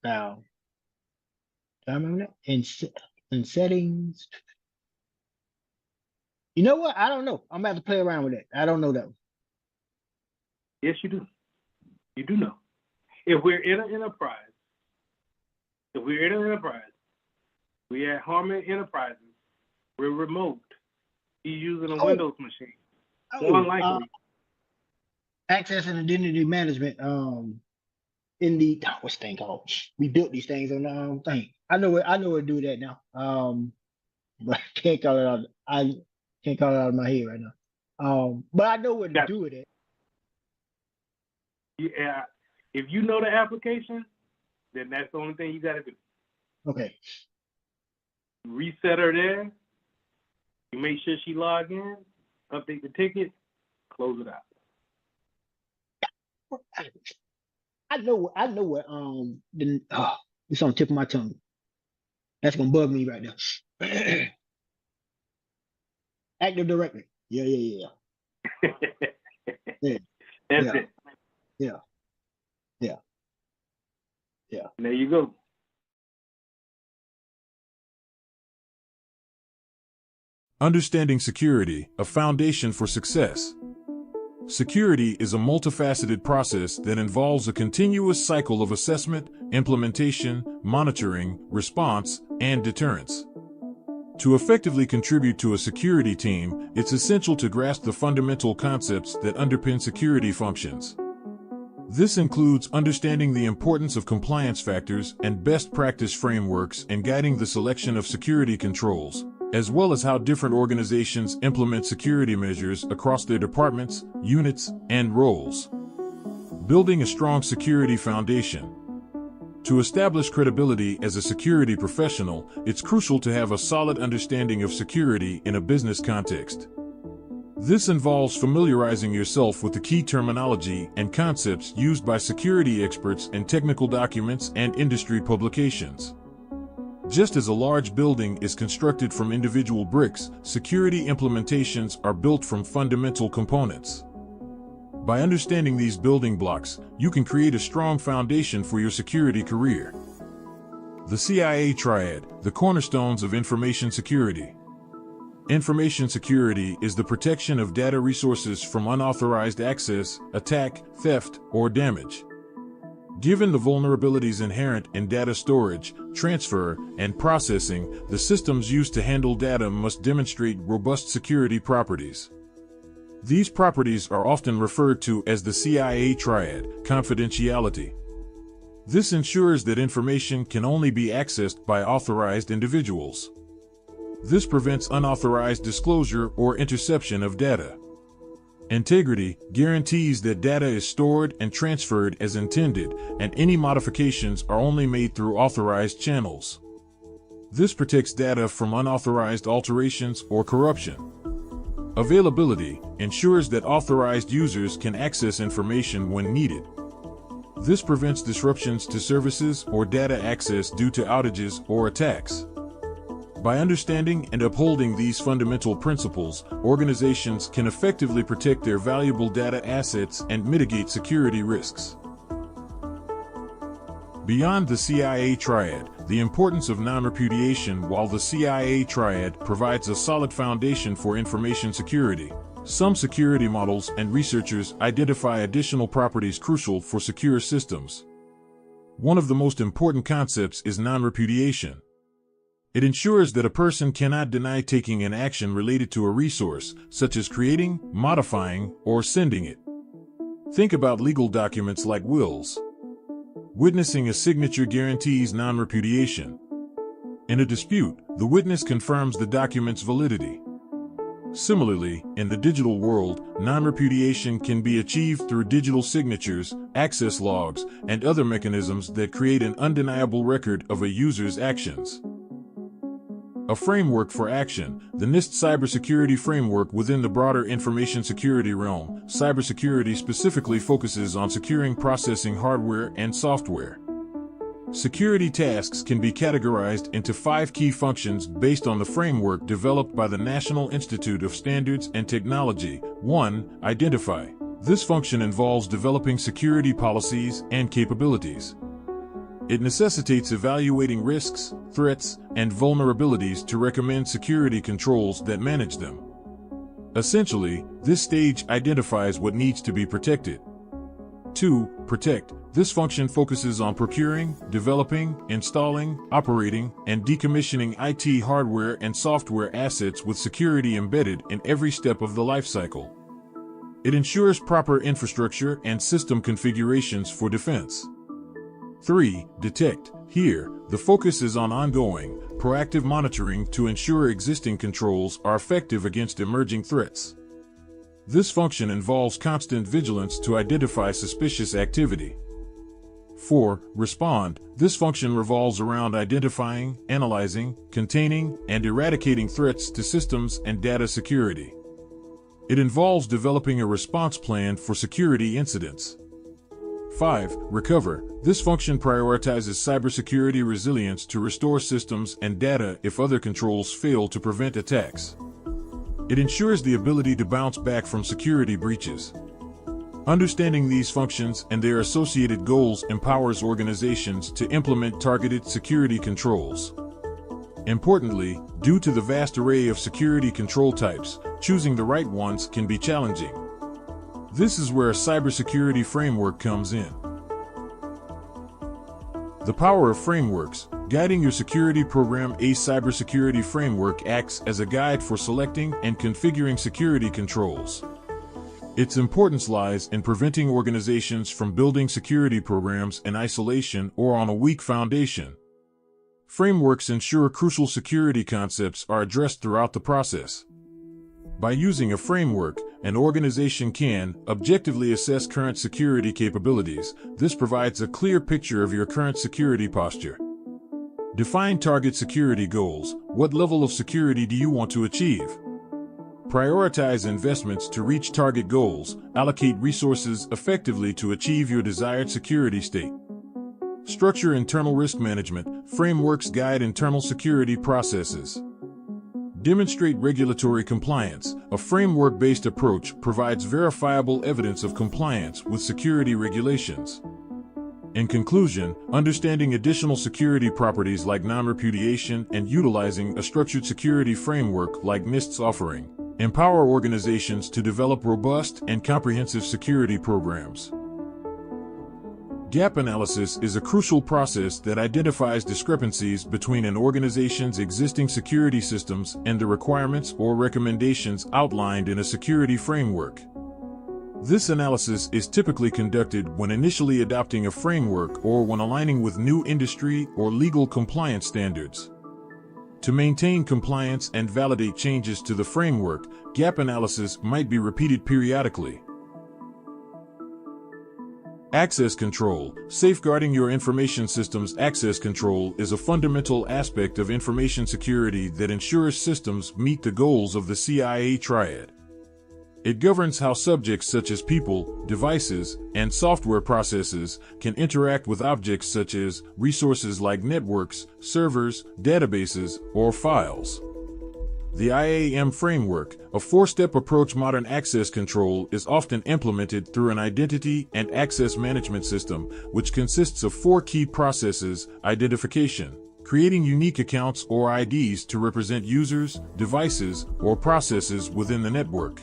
Do I remember that? In settings. You know what? I don't know. I'm gonna have to play around with that. I don't know that one. Yes, you do. You do know. If we're in an enterprise, we at Harmon Enterprises, We're remote. He's using a Oh, Windows machine. More than likely. Access and identity management. In the what's the thing called? We built these things on the thing. I know it. I know it. Do that now. But I can't call it out. I can't call it out of my head right now. But I know where to do it at. Yeah, if you know the application, then that's the only thing you got to do. Okay. Reset her there. You make sure she log in, update the ticket, close it out. I know what. It's on the tip of my tongue. That's gonna bug me right now. Active Directory. Yeah. Yeah. That's Yeah. it. Yeah. There you go. Understanding security, a foundation for success. Security is a multifaceted process that involves a continuous cycle of assessment, implementation, monitoring, response, and deterrence. To effectively contribute to a security team, it's essential to grasp the fundamental concepts that underpin security functions. This includes understanding the importance of compliance factors and best practice frameworks and guiding the selection of security controls, as well as how different organizations implement security measures across their departments, units, and roles. Building a strong security foundation. To establish credibility as a security professional, it's crucial to have a solid understanding of security in a business context. This involves familiarizing yourself with the key terminology and concepts used by security experts in technical documents and industry publications. Just as a large building is constructed from individual bricks, security implementations are built from fundamental components. By understanding these building blocks, you can create a strong foundation for your security career. The CIA Triad, the cornerstones of information security. Information security is the protection of data resources from unauthorized access, attack, theft, or damage. Given the vulnerabilities inherent in data storage, transfer, and processing, the systems used to handle data must demonstrate robust security properties. These properties are often referred to as the CIA Triad: confidentiality. This ensures that information can only be accessed by authorized individuals. This prevents unauthorized disclosure or interception of data. Integrity guarantees that data is stored and transferred as intended, and any modifications are only made through authorized channels. This protects data from unauthorized alterations or corruption. Availability ensures that authorized users can access information when needed. This prevents disruptions to services or data access due to outages or attacks. By understanding and upholding these fundamental principles, organizations can effectively protect their valuable data assets and mitigate security risks. Beyond the CIA Triad, the importance of non-repudiation. While the CIA Triad provides a solid foundation for information security, some security models and researchers identify additional properties crucial for secure systems. One of the most important concepts is non-repudiation. It ensures that a person cannot deny taking an action related to a resource, such as creating, modifying, or sending it. Think about legal documents like wills. Witnessing a signature guarantees non-repudiation. In a dispute, the witness confirms the document's validity. Similarly, in the digital world, non-repudiation can be achieved through digital signatures, access logs, and other mechanisms that create an undeniable record of a user's actions. A framework for action, the NIST cybersecurity framework within the broader information security realm. Cybersecurity specifically focuses on securing processing hardware and software. Security tasks can be categorized into 5 key functions based on the framework developed by the National Institute of Standards and Technology. 1. Identify. This function involves developing security policies and capabilities. It necessitates evaluating risks, threats, and vulnerabilities to recommend security controls that manage them. Essentially, this stage identifies what needs to be protected. 2. Protect. This function focuses on procuring, developing, installing, operating, and decommissioning IT hardware and software assets with security embedded in every step of the lifecycle. It ensures proper infrastructure and system configurations for defense. 3. Detect. Here, the focus is on ongoing, proactive monitoring to ensure existing controls are effective against emerging threats. This function involves constant vigilance to identify suspicious activity. 4. Respond. This function revolves around identifying, analyzing, containing, and eradicating threats to systems and data security. It involves developing a response plan for security incidents. 5. Recover. This function prioritizes cybersecurity resilience to restore systems and data if other controls fail to prevent attacks. It ensures the ability to bounce back from security breaches. Understanding these functions and their associated goals empowers organizations to implement targeted security controls. Importantly, due to the vast array of security control types, choosing the right ones can be challenging. This is where a cybersecurity framework comes in. The power of frameworks. Guiding your security program. A cybersecurity framework acts as a guide for selecting and configuring security controls. Its importance lies in preventing organizations from building security programs in isolation or on a weak foundation. Frameworks ensure crucial security concepts are addressed throughout the process. By using a framework, an organization can objectively assess current security capabilities. This provides a clear picture of your current security posture. Define target security goals. What level of security do you want to achieve? Prioritize investments to reach target goals. Allocate resources effectively to achieve your desired security state. Structure internal risk management. Frameworks guide internal security processes. Demonstrate regulatory compliance. A framework-based approach provides verifiable evidence of compliance with security regulations. In conclusion, understanding additional security properties like non-repudiation and utilizing a structured security framework like NIST's offering empower organizations to develop robust and comprehensive security programs. Gap analysis is a crucial process that identifies discrepancies between an organization's existing security systems and the requirements or recommendations outlined in a security framework. This analysis is typically conducted when initially adopting a framework or when aligning with new industry or legal compliance standards. To maintain compliance and validate changes to the framework, gap analysis might be repeated periodically. Access control. Safeguarding your information system's access control is a fundamental aspect of information security that ensures systems meet the goals of the CIA triad. It governs how subjects such as people, devices, and software processes can interact with objects such as resources like networks, servers, databases, or files. The IAM framework, a four-step approach. Modern access control is often implemented through an identity and access management system, which consists of four key processes: identification, creating unique accounts or IDs to represent users, devices, or processes within the network;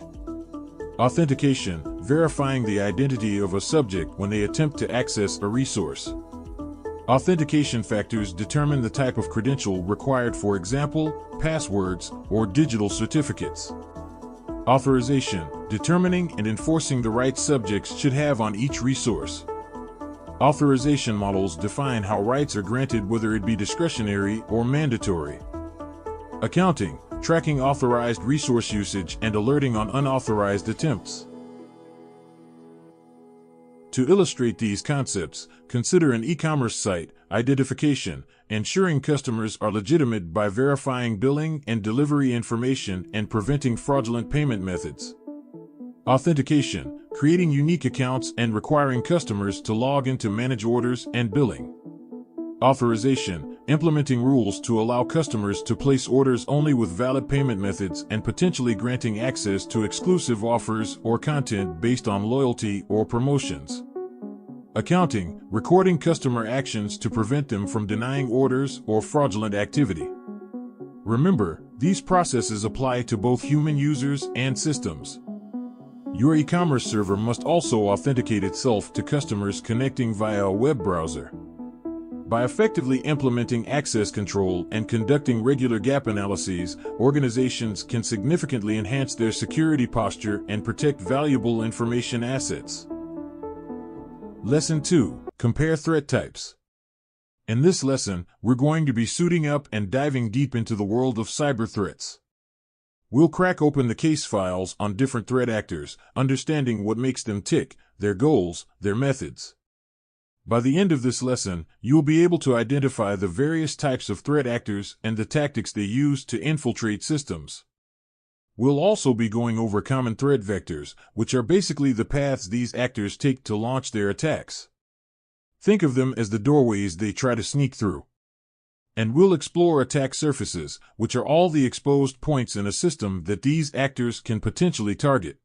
authentication, verifying the identity of a subject when they attempt to access a resource. Authentication factors determine the type of credential required, for example, passwords or digital certificates. Authorization, determining and enforcing the rights subjects should have on each resource. Authorization models define how rights are granted, whether it be discretionary or mandatory. Accounting, tracking authorized resource usage and alerting on unauthorized attempts. To illustrate these concepts, consider an e-commerce site. Identification, ensuring customers are legitimate by verifying billing and delivery information and preventing fraudulent payment methods. Authentication, creating unique accounts and requiring customers to log in to manage orders and billing. Authorization, implementing rules to allow customers to place orders only with valid payment methods and potentially granting access to exclusive offers or content based on loyalty or promotions. Accounting, recording customer actions to prevent them from denying orders or fraudulent activity. Remember, these processes apply to both human users and systems. Your e-commerce server must also authenticate itself to customers connecting via a web browser. By effectively implementing access control and conducting regular gap analyses, organizations can significantly enhance their security posture and protect valuable information assets. Lesson 2. Compare threat types. In this lesson, we're going to be suiting up and diving deep into the world of cyber threats. We'll crack open the case files on different threat actors, understanding what makes them tick, their goals, their methods. By the end of this lesson, you'll be able to identify the various types of threat actors and the tactics they use to infiltrate systems. We'll also be going over common threat vectors, which are basically the paths these actors take to launch their attacks. Think of them as the doorways they try to sneak through. And we'll explore attack surfaces, which are all the exposed points in a system that these actors can potentially target.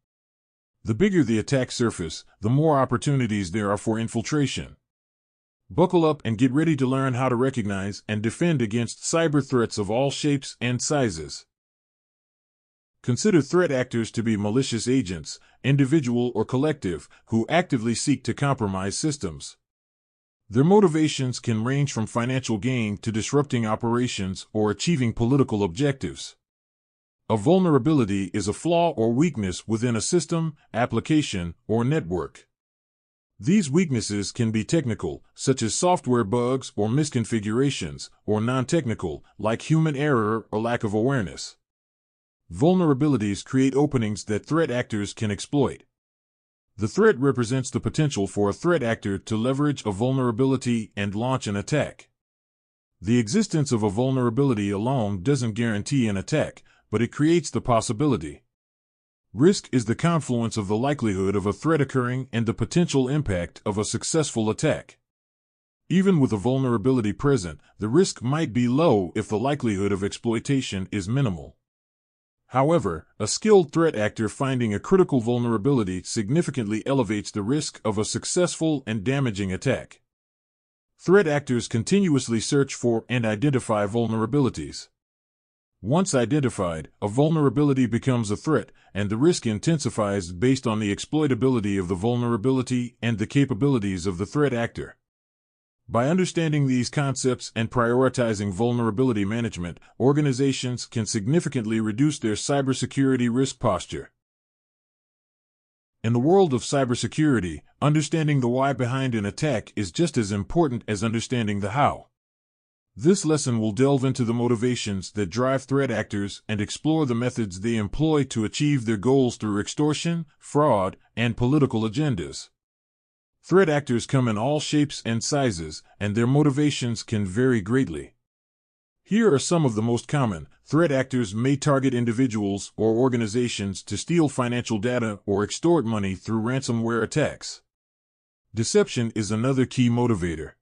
The bigger the attack surface, the more opportunities there are for infiltration. Buckle up and get ready to learn how to recognize and defend against cyber threats of all shapes and sizes. Consider threat actors to be malicious agents, individual or collective, who actively seek to compromise systems. Their motivations can range from financial gain to disrupting operations or achieving political objectives. A vulnerability is a flaw or weakness within a system, application, or network. These weaknesses can be technical, such as software bugs or misconfigurations, or non-technical, like human error or lack of awareness. Vulnerabilities create openings that threat actors can exploit. The threat represents the potential for a threat actor to leverage a vulnerability and launch an attack. The existence of a vulnerability alone doesn't guarantee an attack, but it creates the possibility. Risk is the confluence of the likelihood of a threat occurring and the potential impact of a successful attack. Even with a vulnerability present, the risk might be low if the likelihood of exploitation is minimal. However, a skilled threat actor finding a critical vulnerability significantly elevates the risk of a successful and damaging attack. Threat actors continuously search for and identify vulnerabilities. Once identified, a vulnerability becomes a threat, and the risk intensifies based on the exploitability of the vulnerability and the capabilities of the threat actor. By understanding these concepts and prioritizing vulnerability management, organizations can significantly reduce their cybersecurity risk posture. In the world of cybersecurity, understanding the why behind an attack is just as important as understanding the how. This lesson will delve into the motivations that drive threat actors and explore the methods they employ to achieve their goals through extortion, fraud, and political agendas. Threat actors come in all shapes and sizes, and their motivations can vary greatly. Here are some of the most common. Threat actors may target individuals or organizations to steal financial data or extort money through ransomware attacks. Deception is another key motivator.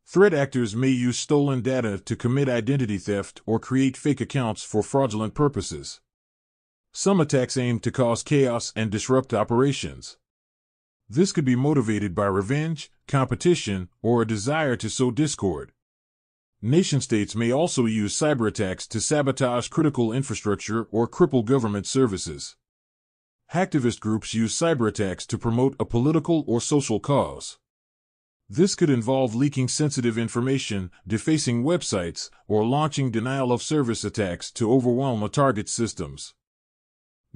Threat actors may use stolen data to commit identity theft or create fake accounts for fraudulent purposes. Some attacks aim to cause chaos and disrupt operations. This could be motivated by revenge, competition, or a desire to sow discord. Nation-states may also use cyber attacks to sabotage critical infrastructure or cripple government services. Hacktivist groups use cyber attacks to promote a political or social cause. This could involve leaking sensitive information, defacing websites, or launching denial-of-service attacks to overwhelm a target's systems.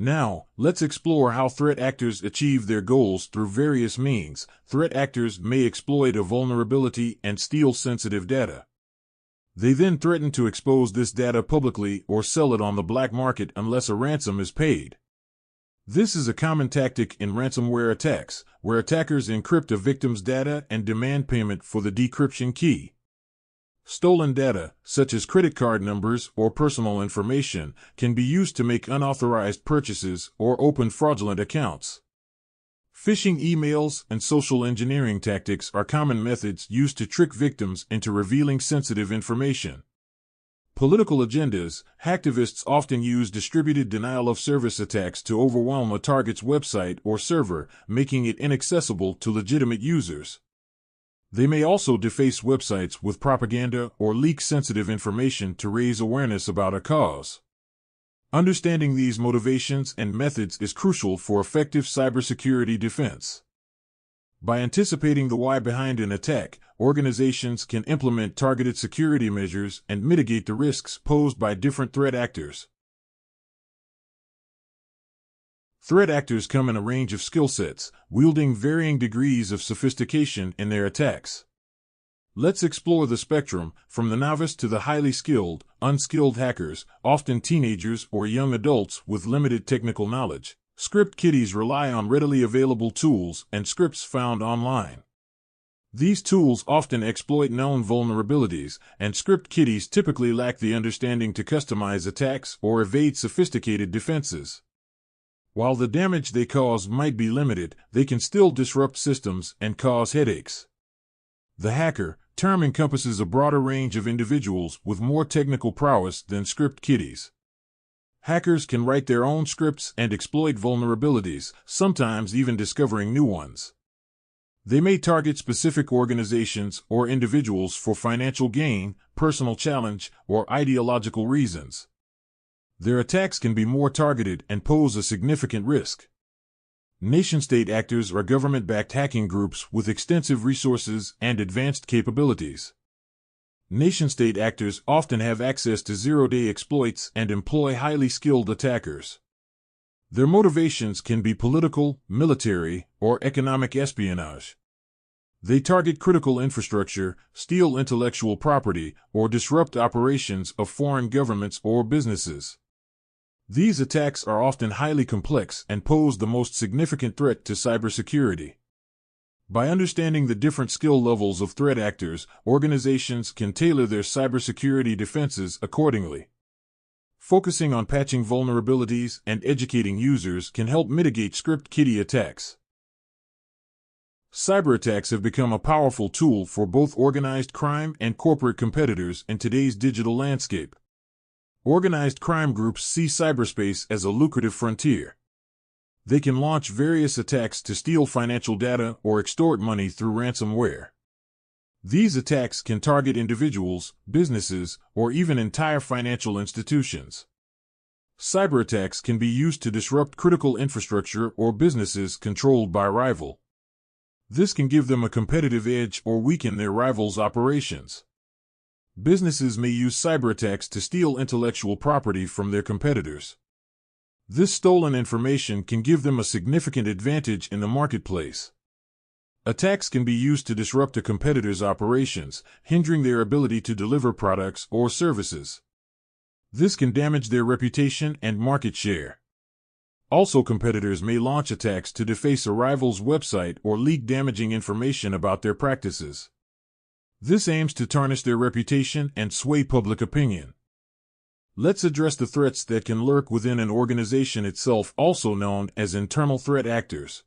Now, let's explore how threat actors achieve their goals through various means. Threat actors may exploit a vulnerability and steal sensitive data. They then threaten to expose this data publicly or sell it on the black market unless a ransom is paid. This is a common tactic in ransomware attacks, where attackers encrypt a victim's data and demand payment for the decryption key. Stolen data, such as credit card numbers or personal information, can be used to make unauthorized purchases or open fraudulent accounts. Phishing emails and social engineering tactics are common methods used to trick victims into revealing sensitive information. Political agendas. Hacktivists often use distributed denial-of-service attacks to overwhelm a target's website or server, making it inaccessible to legitimate users. They may also deface websites with propaganda or leak sensitive information to raise awareness about a cause. Understanding these motivations and methods is crucial for effective cybersecurity defense. By anticipating the why behind an attack, organizations can implement targeted security measures and mitigate the risks posed by different threat actors. Threat actors come in a range of skill sets, wielding varying degrees of sophistication in their attacks. Let's explore the spectrum, from the novice to the highly skilled, unskilled hackers, often teenagers or young adults with limited technical knowledge. Script kiddies rely on readily available tools and scripts found online. These tools often exploit known vulnerabilities, and script kiddies typically lack the understanding to customize attacks or evade sophisticated defenses. While the damage they cause might be limited, they can still disrupt systems and cause headaches. The hacker term encompasses a broader range of individuals with more technical prowess than script kiddies. Hackers can write their own scripts and exploit vulnerabilities, sometimes even discovering new ones. They may target specific organizations or individuals for financial gain, personal challenge, or ideological reasons. Their attacks can be more targeted and pose a significant risk. Nation-state actors are government-backed hacking groups with extensive resources and advanced capabilities. Nation-state actors often have access to zero-day exploits and employ highly skilled attackers. Their motivations can be political, military, or economic espionage. They target critical infrastructure, steal intellectual property, or disrupt operations of foreign governments or businesses. These attacks are often highly complex and pose the most significant threat to cybersecurity. By understanding the different skill levels of threat actors, organizations can tailor their cybersecurity defenses accordingly. Focusing on patching vulnerabilities and educating users can help mitigate script kiddie attacks. Cyber attacks have become a powerful tool for both organized crime and corporate competitors in today's digital landscape. Organized crime groups see cyberspace as a lucrative frontier. They can launch various attacks to steal financial data or extort money through ransomware. These attacks can target individuals, businesses, or even entire financial institutions. Cyber attacks can be used to disrupt critical infrastructure or businesses controlled by a rival. This can give them a competitive edge or weaken their rivals' operations. Businesses may use cyber attacks to steal intellectual property from their competitors. This stolen information can give them a significant advantage in the marketplace. Attacks can be used to disrupt a competitor's operations, hindering their ability to deliver products or services. This can damage their reputation and market share. Also, competitors may launch attacks to deface a rival's website or leak damaging information about their practices. This aims to tarnish their reputation and sway public opinion. Let's address the threats that can lurk within an organization itself, also known as internal threat actors.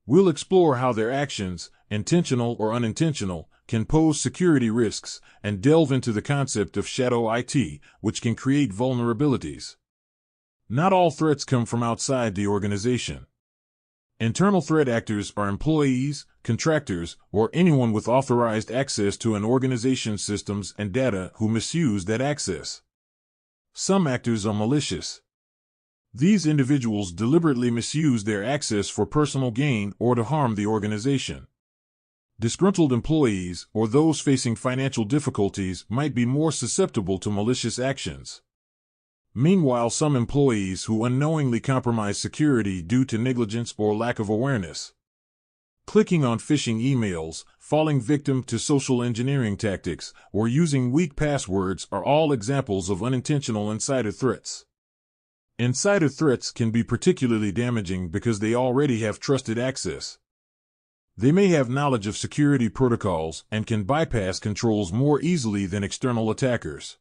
We'll explore how their actions, intentional or unintentional, can pose security risks, and delve into the concept of shadow IT, which can create vulnerabilities. Not all threats come from outside the organization. Internal threat actors are employees, contractors, or anyone with authorized access to an organization's systems and data who misuse that access. Some actors are malicious. These individuals deliberately misuse their access for personal gain or to harm the organization. Disgruntled employees or those facing financial difficulties might be more susceptible to malicious actions. Meanwhile, some employees who unknowingly compromise security due to negligence or lack of awareness. Clicking on phishing emails, falling victim to social engineering tactics, or using weak passwords are all examples of unintentional insider threats. Insider threats can be particularly damaging because they already have trusted access. They may have knowledge of security protocols and can bypass controls more easily than external attackers.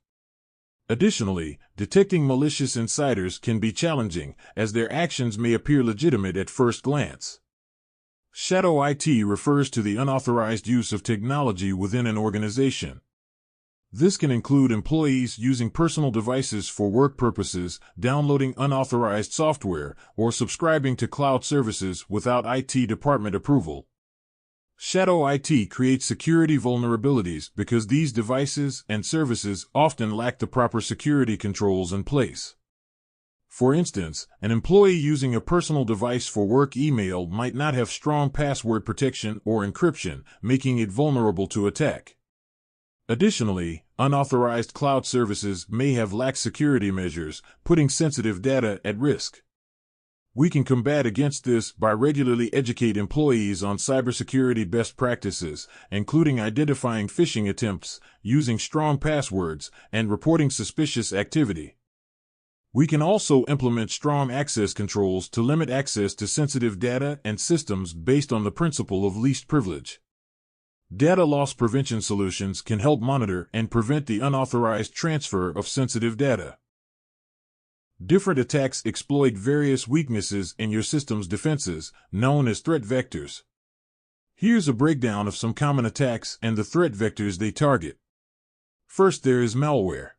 Additionally, detecting malicious insiders can be challenging, as their actions may appear legitimate at first glance. Shadow IT refers to the unauthorized use of technology within an organization. This can include employees using personal devices for work purposes, downloading unauthorized software, or subscribing to cloud services without IT department approval. Shadow IT creates security vulnerabilities because these devices and services often lack the proper security controls in place. For instance, an employee using a personal device for work email might not have strong password protection or encryption, making it vulnerable to attack. Additionally, unauthorized cloud services may have lax security measures, putting sensitive data at risk. We can combat against this by regularly educate employees on cybersecurity best practices, including identifying phishing attempts, using strong passwords, and reporting suspicious activity. We can also implement strong access controls to limit access to sensitive data and systems based on the principle of least privilege. Data loss prevention solutions can help monitor and prevent the unauthorized transfer of sensitive data. Different attacks exploit various weaknesses in your system's defenses, known as threat vectors. Here's a breakdown of some common attacks and the threat vectors they target. First, there is malware.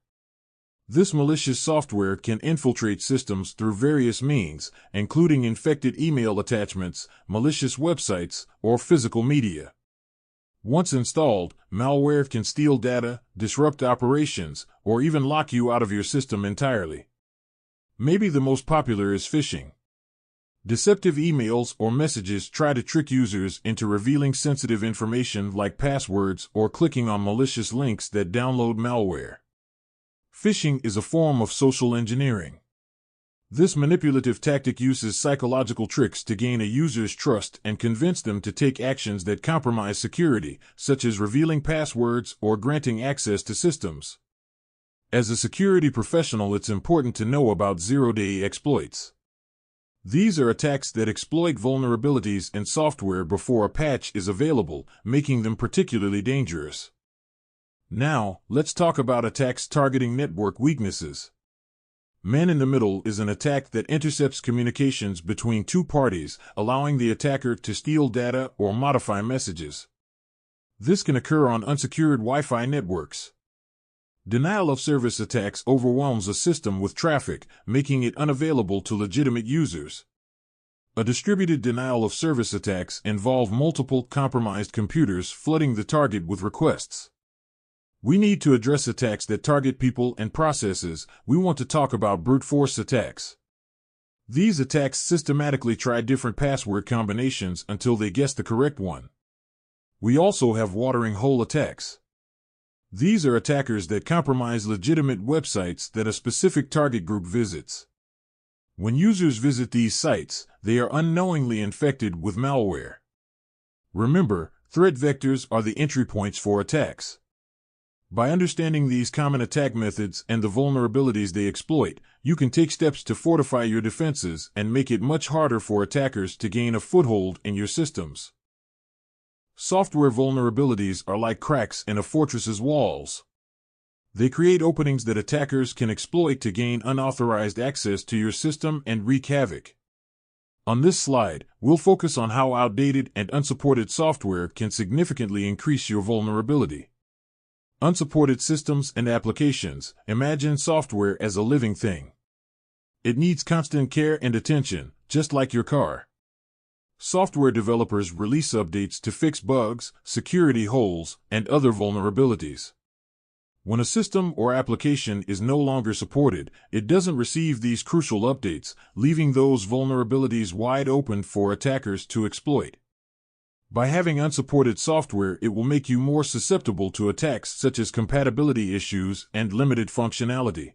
This malicious software can infiltrate systems through various means, including infected email attachments, malicious websites, or physical media. Once installed, malware can steal data, disrupt operations, or even lock you out of your system entirely. Maybe the most popular is phishing. Deceptive emails or messages try to trick users into revealing sensitive information like passwords or clicking on malicious links that download malware. Phishing is a form of social engineering. This manipulative tactic uses psychological tricks to gain a user's trust and convince them to take actions that compromise security, such as revealing passwords or granting access to systems. As a security professional, it's important to know about zero-day exploits. These are attacks that exploit vulnerabilities in software before a patch is available, making them particularly dangerous. Now, let's talk about attacks targeting network weaknesses. Man-in-the-middle is an attack that intercepts communications between two parties, allowing the attacker to steal data or modify messages. This can occur on unsecured Wi-Fi networks. Denial-of-service attacks overwhelms a system with traffic, making it unavailable to legitimate users. A distributed denial-of-service attacks involve multiple compromised computers flooding the target with requests. We need to address attacks that target people and processes. We want to talk about brute force attacks. These attacks systematically try different password combinations until they guess the correct one. We also have watering hole attacks. These are attackers that compromise legitimate websites that a specific target group visits. When users visit these sites, they are unknowingly infected with malware. Remember, threat vectors are the entry points for attacks. By understanding these common attack methods and the vulnerabilities they exploit, you can take steps to fortify your defenses and make it much harder for attackers to gain a foothold in your systems. Software vulnerabilities are like cracks in a fortress's walls. They create openings that attackers can exploit to gain unauthorized access to your system and wreak havoc. On this slide, we'll focus on how outdated and unsupported software can significantly increase your vulnerability. Unsupported systems and applications. Imagine software as a living thing. It needs constant care and attention, just like your car. Software developers release updates to fix bugs, security holes, and other vulnerabilities. When a system or application is no longer supported, it doesn't receive these crucial updates, leaving those vulnerabilities wide open for attackers to exploit. By having unsupported software, it will make you more susceptible to attacks such as compatibility issues and limited functionality.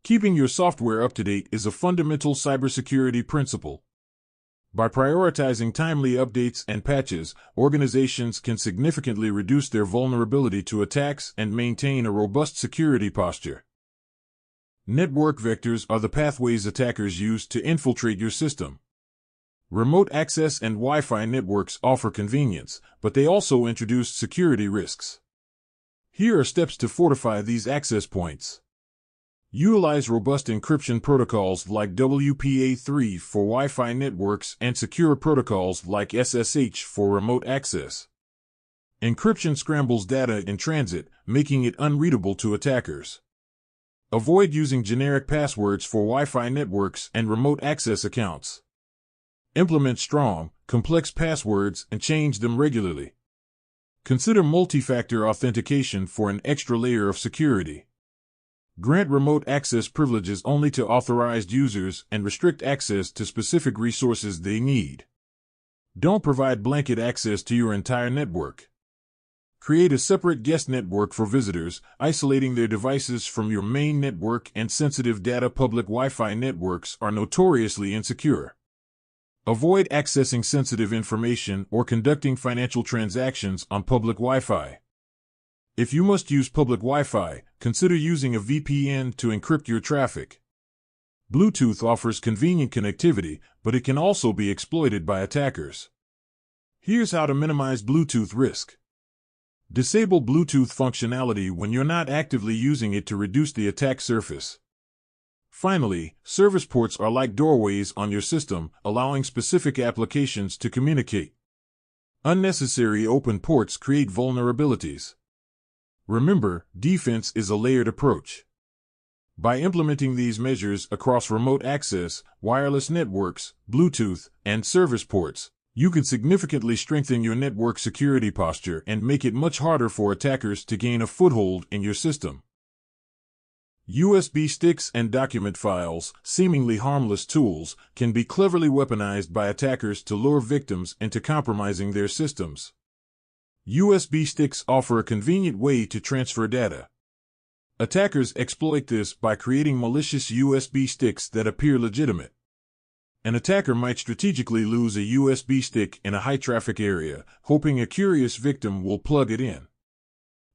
Keeping your software up to date is a fundamental cybersecurity principle. By prioritizing timely updates and patches, organizations can significantly reduce their vulnerability to attacks and maintain a robust security posture. Network vectors are the pathways attackers use to infiltrate your system. Remote access and Wi-Fi networks offer convenience, but they also introduce security risks. Here are steps to fortify these access points. Utilize robust encryption protocols like WPA3 for Wi-Fi networks and secure protocols like SSH for remote access. Encryption scrambles data in transit, making it unreadable to attackers. Avoid using generic passwords for Wi-Fi networks and remote access accounts. Implement strong, complex passwords and change them regularly. Consider multi-factor authentication for an extra layer of security. Grant remote access privileges only to authorized users and restrict access to specific resources they need. Don't provide blanket access to your entire network. Create a separate guest network for visitors, isolating their devices from your main network, and sensitive data. Public Wi-Fi networks are notoriously insecure. Avoid accessing sensitive information or conducting financial transactions on public Wi-Fi. If you must use public Wi-Fi, consider using a VPN to encrypt your traffic. Bluetooth offers convenient connectivity, but it can also be exploited by attackers. Here's how to minimize Bluetooth risk. Disable Bluetooth functionality when you're not actively using it to reduce the attack surface. Finally, service ports are like doorways on your system, allowing specific applications to communicate. Unnecessary open ports create vulnerabilities. Remember, defense is a layered approach. By implementing these measures across remote access, wireless networks, Bluetooth, and service ports, you can significantly strengthen your network security posture and make it much harder for attackers to gain a foothold in your system. USB sticks and document files, seemingly harmless tools, can be cleverly weaponized by attackers to lure victims into compromising their systems. USB sticks offer a convenient way to transfer data. Attackers exploit this by creating malicious USB sticks that appear legitimate. An attacker might strategically lose a USB stick in a high-traffic area, hoping a curious victim will plug it in.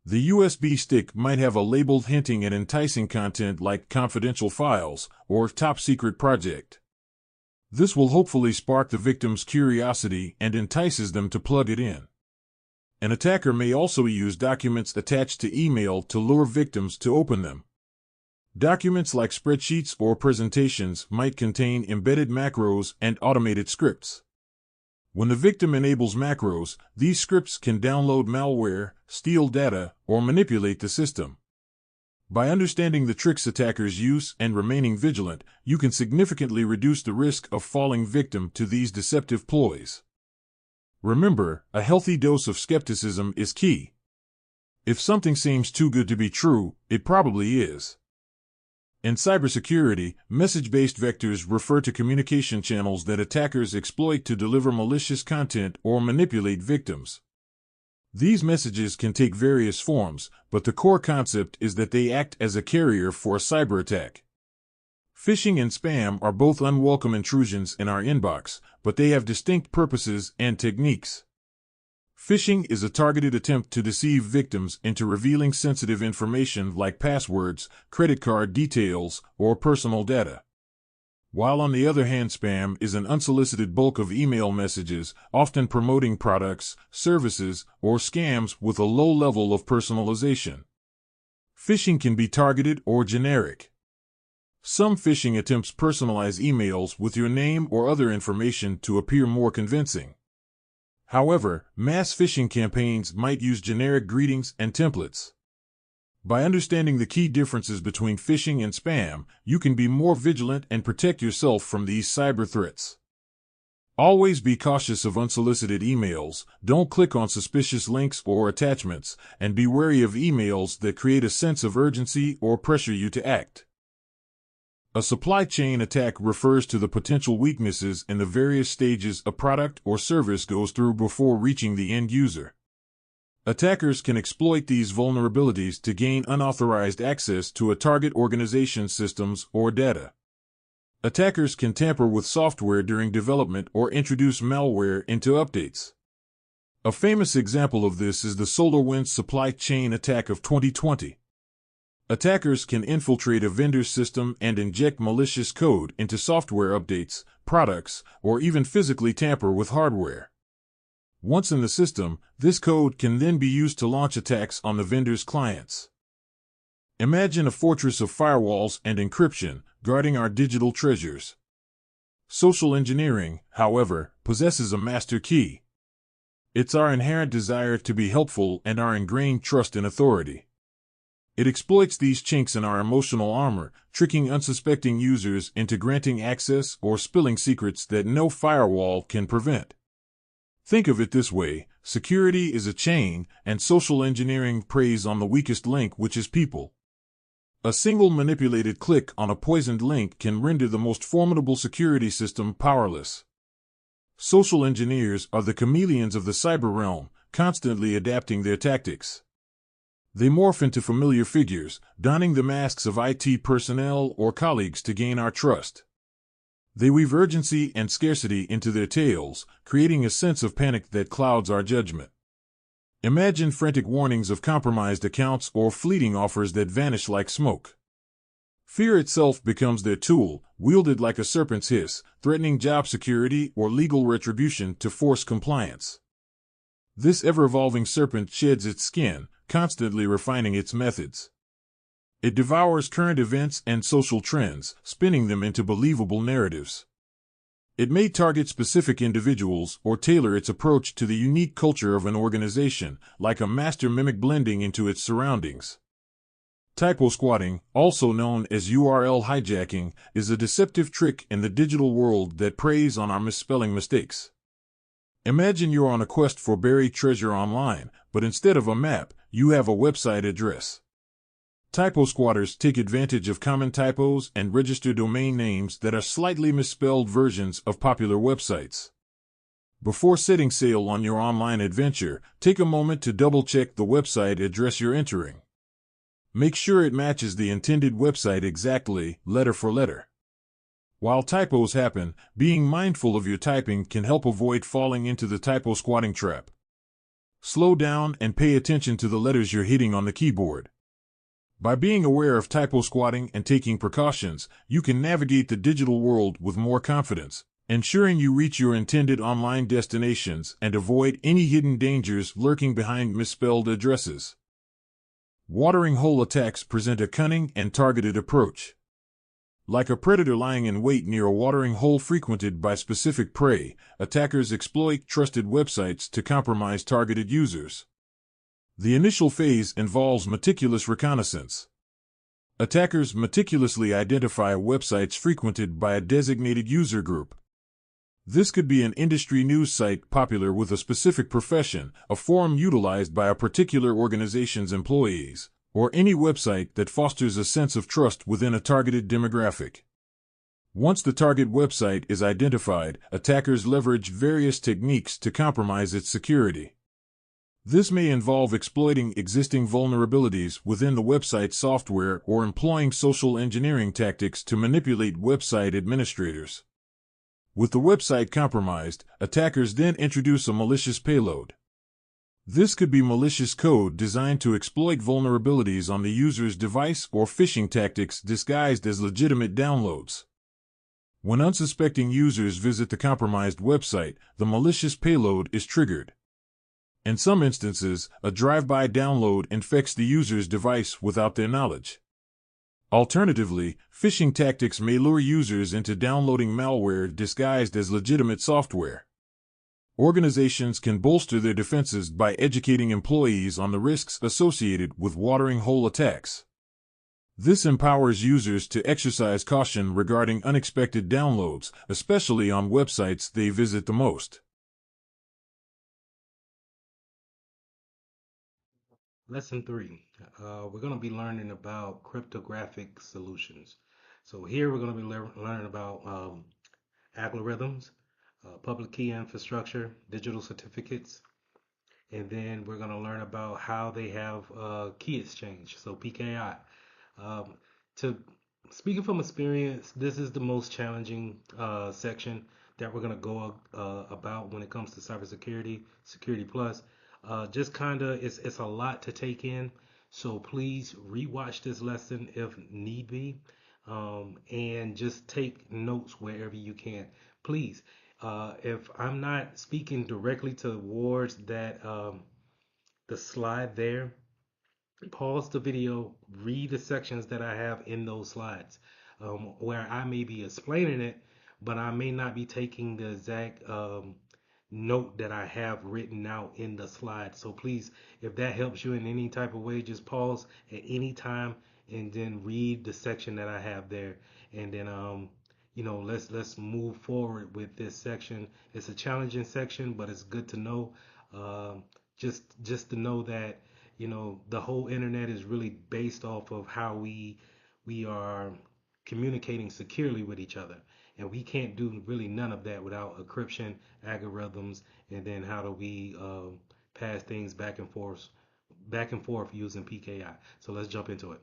The USB stick might have a label hinting at enticing content like confidential files or top-secret project. This will hopefully spark the victim's curiosity and entices them to plug it in. An attacker may also use documents attached to email to lure victims to open them. Documents like spreadsheets or presentations might contain embedded macros and automated scripts. When the victim enables macros, these scripts can download malware, steal data, or manipulate the system. By understanding the tricks attackers use and remaining vigilant, you can significantly reduce the risk of falling victim to these deceptive ploys. Remember, a healthy dose of skepticism is key. If something seems too good to be true, it probably is. In cybersecurity, message-based vectors refer to communication channels that attackers exploit to deliver malicious content or manipulate victims. These messages can take various forms, but the core concept is that they act as a carrier for a cyber attack. Phishing and spam are both unwelcome intrusions in our inbox, but they have distinct purposes and techniques. Phishing is a targeted attempt to deceive victims into revealing sensitive information like passwords, credit card details, or personal data. While on the other hand, spam is an unsolicited bulk of email messages, often promoting products, services, or scams with a low level of personalization. Phishing can be targeted or generic. Some phishing attempts personalize emails with your name or other information to appear more convincing. However, mass phishing campaigns might use generic greetings and templates. By understanding the key differences between phishing and spam, you can be more vigilant and protect yourself from these cyber threats. Always be cautious of unsolicited emails, don't click on suspicious links or attachments, and be wary of emails that create a sense of urgency or pressure you to act. A supply chain attack refers to the potential weaknesses in the various stages a product or service goes through before reaching the end user. Attackers can exploit these vulnerabilities to gain unauthorized access to a target organization's systems or data. Attackers can tamper with software during development or introduce malware into updates. A famous example of this is the SolarWinds supply chain attack of 2020. Attackers can infiltrate a vendor's system and inject malicious code into software updates, products, or even physically tamper with hardware. Once in the system, this code can then be used to launch attacks on the vendor's clients. Imagine a fortress of firewalls and encryption guarding our digital treasures. Social engineering, however, possesses a master key. It's our inherent desire to be helpful and our ingrained trust in authority. It exploits these chinks in our emotional armor, tricking unsuspecting users into granting access or spilling secrets that no firewall can prevent. Think of it this way: security is a chain, and social engineering preys on the weakest link, which is people. A single manipulated click on a poisoned link can render the most formidable security system powerless. Social engineers are the chameleons of the cyber realm, constantly adapting their tactics. They morph into familiar figures, donning the masks of IT personnel or colleagues to gain our trust. They weave urgency and scarcity into their tales, creating a sense of panic that clouds our judgment. Imagine frantic warnings of compromised accounts or fleeting offers that vanish like smoke. Fear itself becomes their tool, wielded like a serpent's hiss, threatening job security or legal retribution to force compliance. This ever-evolving serpent sheds its skin, constantly refining its methods. It devours current events and social trends, spinning them into believable narratives. It may target specific individuals or tailor its approach to the unique culture of an organization, like a master mimic blending into its surroundings. Typo squatting, also known as URL hijacking, is a deceptive trick in the digital world that preys on our misspelling mistakes. Imagine you're on a quest for buried treasure online, but instead of a map, you have a website address. Typo squatters take advantage of common typos and register domain names that are slightly misspelled versions of popular websites. Before setting sail on your online adventure, take a moment to double-check the website address you're entering. Make sure it matches the intended website exactly, letter for letter. While typos happen, being mindful of your typing can help avoid falling into the typo squatting trap. Slow down and pay attention to the letters you're hitting on the keyboard. By being aware of typo squatting and taking precautions, you can navigate the digital world with more confidence, ensuring you reach your intended online destinations and avoid any hidden dangers lurking behind misspelled addresses. Watering hole attacks present a cunning and targeted approach. Like a predator lying in wait near a watering hole frequented by specific prey, attackers exploit trusted websites to compromise targeted users. The initial phase involves meticulous reconnaissance. Attackers meticulously identify websites frequented by a designated user group. This could be an industry news site popular with a specific profession, a forum utilized by a particular organization's employees, or any website that fosters a sense of trust within a targeted demographic. Once the target website is identified, attackers leverage various techniques to compromise its security. This may involve exploiting existing vulnerabilities within the website software or employing social engineering tactics to manipulate website administrators. With the website compromised, attackers then introduce a malicious payload. This could be malicious code designed to exploit vulnerabilities on the user's device or phishing tactics disguised as legitimate downloads. When unsuspecting users visit the compromised website, the malicious payload is triggered. In some instances, a drive-by download infects the user's device without their knowledge. Alternatively, phishing tactics may lure users into downloading malware disguised as legitimate software. Organizations can bolster their defenses by educating employees on the risks associated with watering hole attacks. This empowers users to exercise caution regarding unexpected downloads, especially on websites they visit the most. Lesson 3. We're going to be learning about cryptographic solutions. So here we're going to be learning about algorithms, public key infrastructure, digital certificates, and then we're going to learn about how they have key exchange, so PKI. Um, to Speaking from experience, this is the most challenging section that we're going to go about when it comes to cybersecurity, Security Plus. Just kind of, it's a lot to take in, so please rewatch this lesson if need be, and just take notes wherever you can. Please, if I'm not speaking directly towards that the slide there, pause the video, read the sections that I have in those slides, where I may be explaining it, but I may not be taking the exact note that I have written out in the slide. So please, if that helps you in any type of way, just pause at any time and then read the section that I have there, and then let's move forward with this section. It's a challenging section, but it's good to know. Just to know that the whole internet is really based off of how we we are communicating securely with each other. And we can't do really none of that without encryption, algorithms, and then how do we pass things back and forth using PKI. So let's jump into it.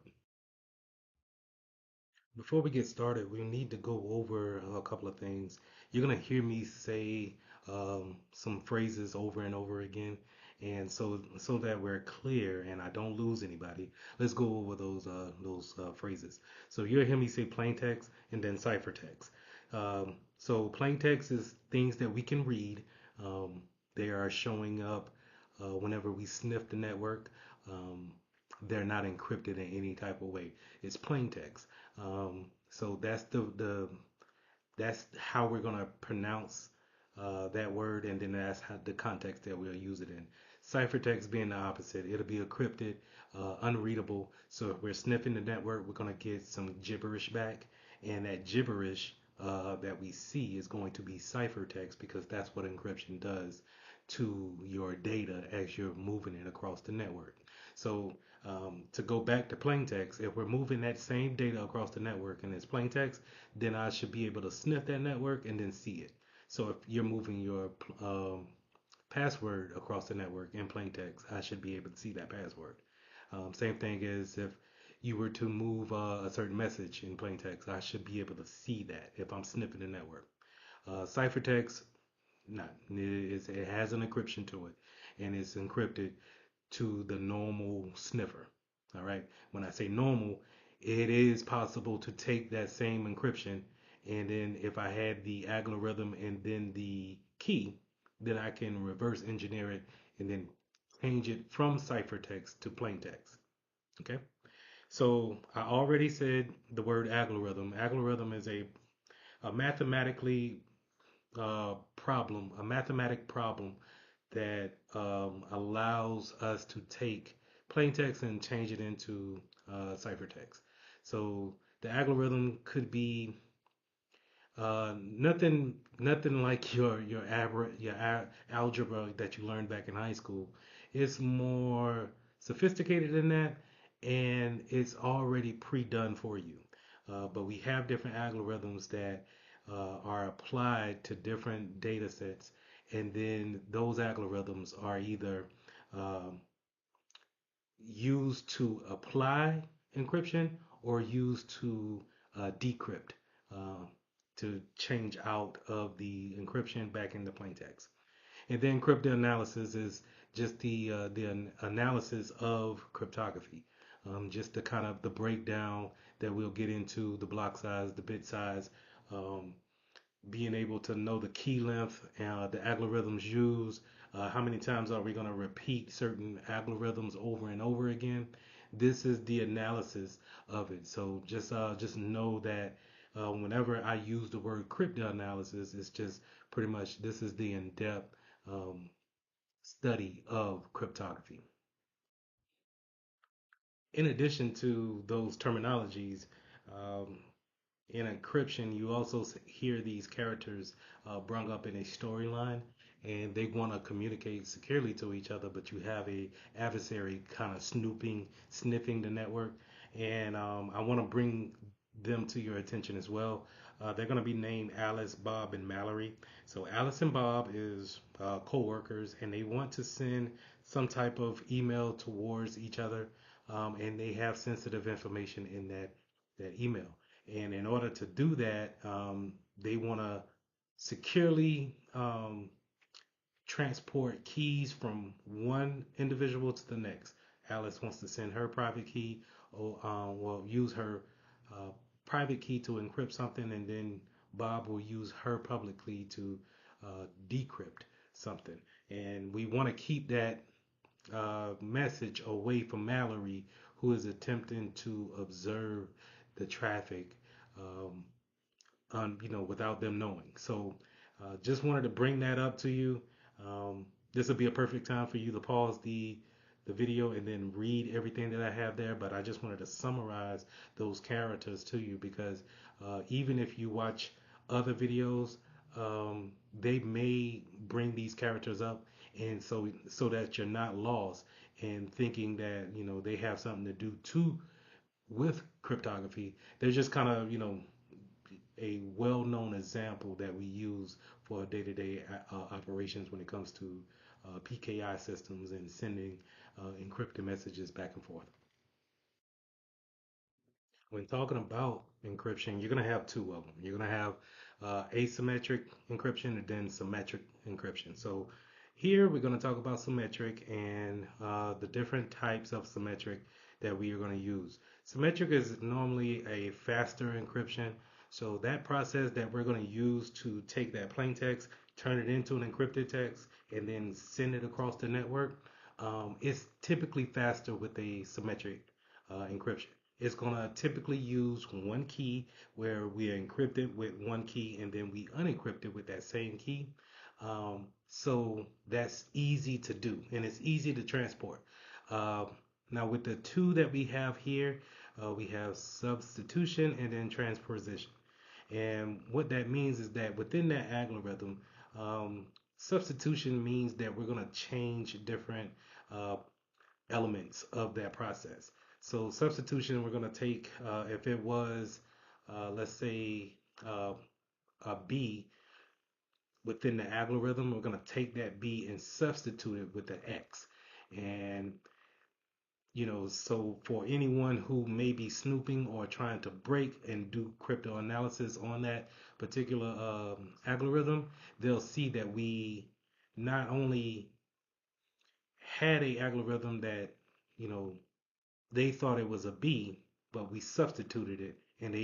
Before we get started, we need to go over a couple of things. You're gonna hear me say some phrases over and over again, and so that we're clear and I don't lose anybody, let's go over those phrases. So you'll hear me say plain text and then ciphertext. So plain text is things that we can read. Um, they are showing up whenever we sniff the network. Um, they're not encrypted in any type of way. It's plain text. So that's that's how we're gonna pronounce that word, and then that's how the context that we'll use it in. Ciphertext being the opposite, it'll be encrypted, unreadable. So if we're sniffing the network, we're gonna get some gibberish back, and that gibberish that we see is going to be ciphertext because that's what encryption does to your data as you're moving it across the network. So to go back to plain text, if we're moving that same data across the network and it's plain text, then I should be able to sniff that network and then see it. So if you're moving your password across the network in plain text, I should be able to see that password. Same thing as if you were to move a certain message in plain text, I should be able to see that if I'm sniffing the network. Ciphertext, not. It has an encryption to it, and it's encrypted to the normal sniffer. All right. When I say normal, it is possible to take that same encryption, and then if I had the algorithm and then the key, then I can reverse engineer it and then change it from ciphertext to plain text. Okay. So I already said the word algorithm. Algorithm is a mathematically a mathematic problem that allows us to take plain text and change it into ciphertext. So the algorithm could be nothing like your algebra that you learned back in high school. It's more sophisticated than that, and it's already pre-done for you. But we have different algorithms that are applied to different data sets, and then those algorithms are either um, used to apply encryption or used to decrypt, uh, to change out of the encryption back into plain text. And then cryptanalysis is just the analysis of cryptography, just the kind of the breakdown that we'll get into the block size, the bit size, um, being able to know the key length, the algorithms used, how many times are we going to repeat certain algorithms over and over again. This is the analysis of it. So just know that whenever I use the word cryptanalysis, it's just pretty much this is the in-depth study of cryptography. In addition to those terminologies, um, in encryption, you also hear these characters brung up in a storyline, and they want to communicate securely to each other, but you have a adversary kind of sniffing the network, and I want to bring them to your attention as well. They're going to be named Alice, Bob, and Mallory. So Alice and Bob is co-workers, and they want to send some type of email towards each other, and they have sensitive information in that email. And in order to do that, they want to securely transport keys from one individual to the next. Alice wants to send her private key, or will use her uh, private key to encrypt something, and then Bob will use her public key to decrypt something. And we want to keep that message away from Mallory, who is attempting to observe the traffic, um, without them knowing. So, just wanted to bring that up to you. This will be a perfect time for you to pause the video and then read everything that I have there. But I just wanted to summarize those characters to you because even if you watch other videos, they may bring these characters up, and so that you're not lost and thinking that they have something to do to with cryptography. They're just kind of, a well-known example that we use for day-to-day operations when it comes to PKI systems and sending encrypted messages back and forth. When talking about encryption, you're going to have two of them. You're going to have asymmetric encryption and then symmetric encryption. So here we're going to talk about symmetric and the different types of symmetric that we are going to use. Symmetric is normally a faster encryption. So that process that we're going to use to take that plain text, turn it into an encrypted text, and then send it across the network, it's typically faster with a symmetric encryption. It's going to typically use one key where we are encrypted with one key and then we unencrypt it with that same key. So that's easy to do and it's easy to transport. Now with the two that we have here, we have substitution and then transposition. And what that means is that within that algorithm, substitution means that we're going to change different elements of that process. So substitution, we're going to take, if it was, let's say, a B within the algorithm, we're going to take that B and substitute it with the X. And, so for anyone who may be snooping or trying to break and do crypto analysis on that particular algorithm, they'll see that we not only had a algorithm that, you know, they thought it was a B, but we substituted it, and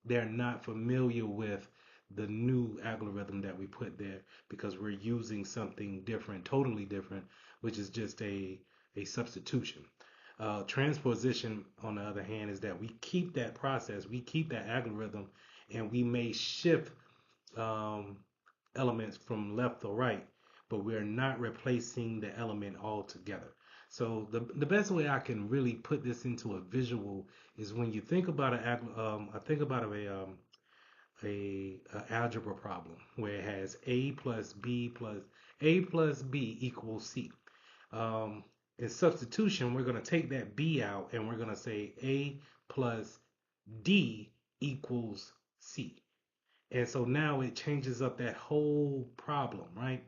they're not familiar with the new algorithm that we put there because we're using something different, totally different, which is just a substitution. Transposition, on the other hand, is that we keep that process, we keep that algorithm, and we may shift um, elements from left to right, but we're not replacing the element altogether. So the best way I can really put this into a visual is when you think about I think about a algebra problem where it has a plus b equals c. Um, in substitution, we're going to take that b out and we're going to say a plus d equals c. And so now it changes up that whole problem, right?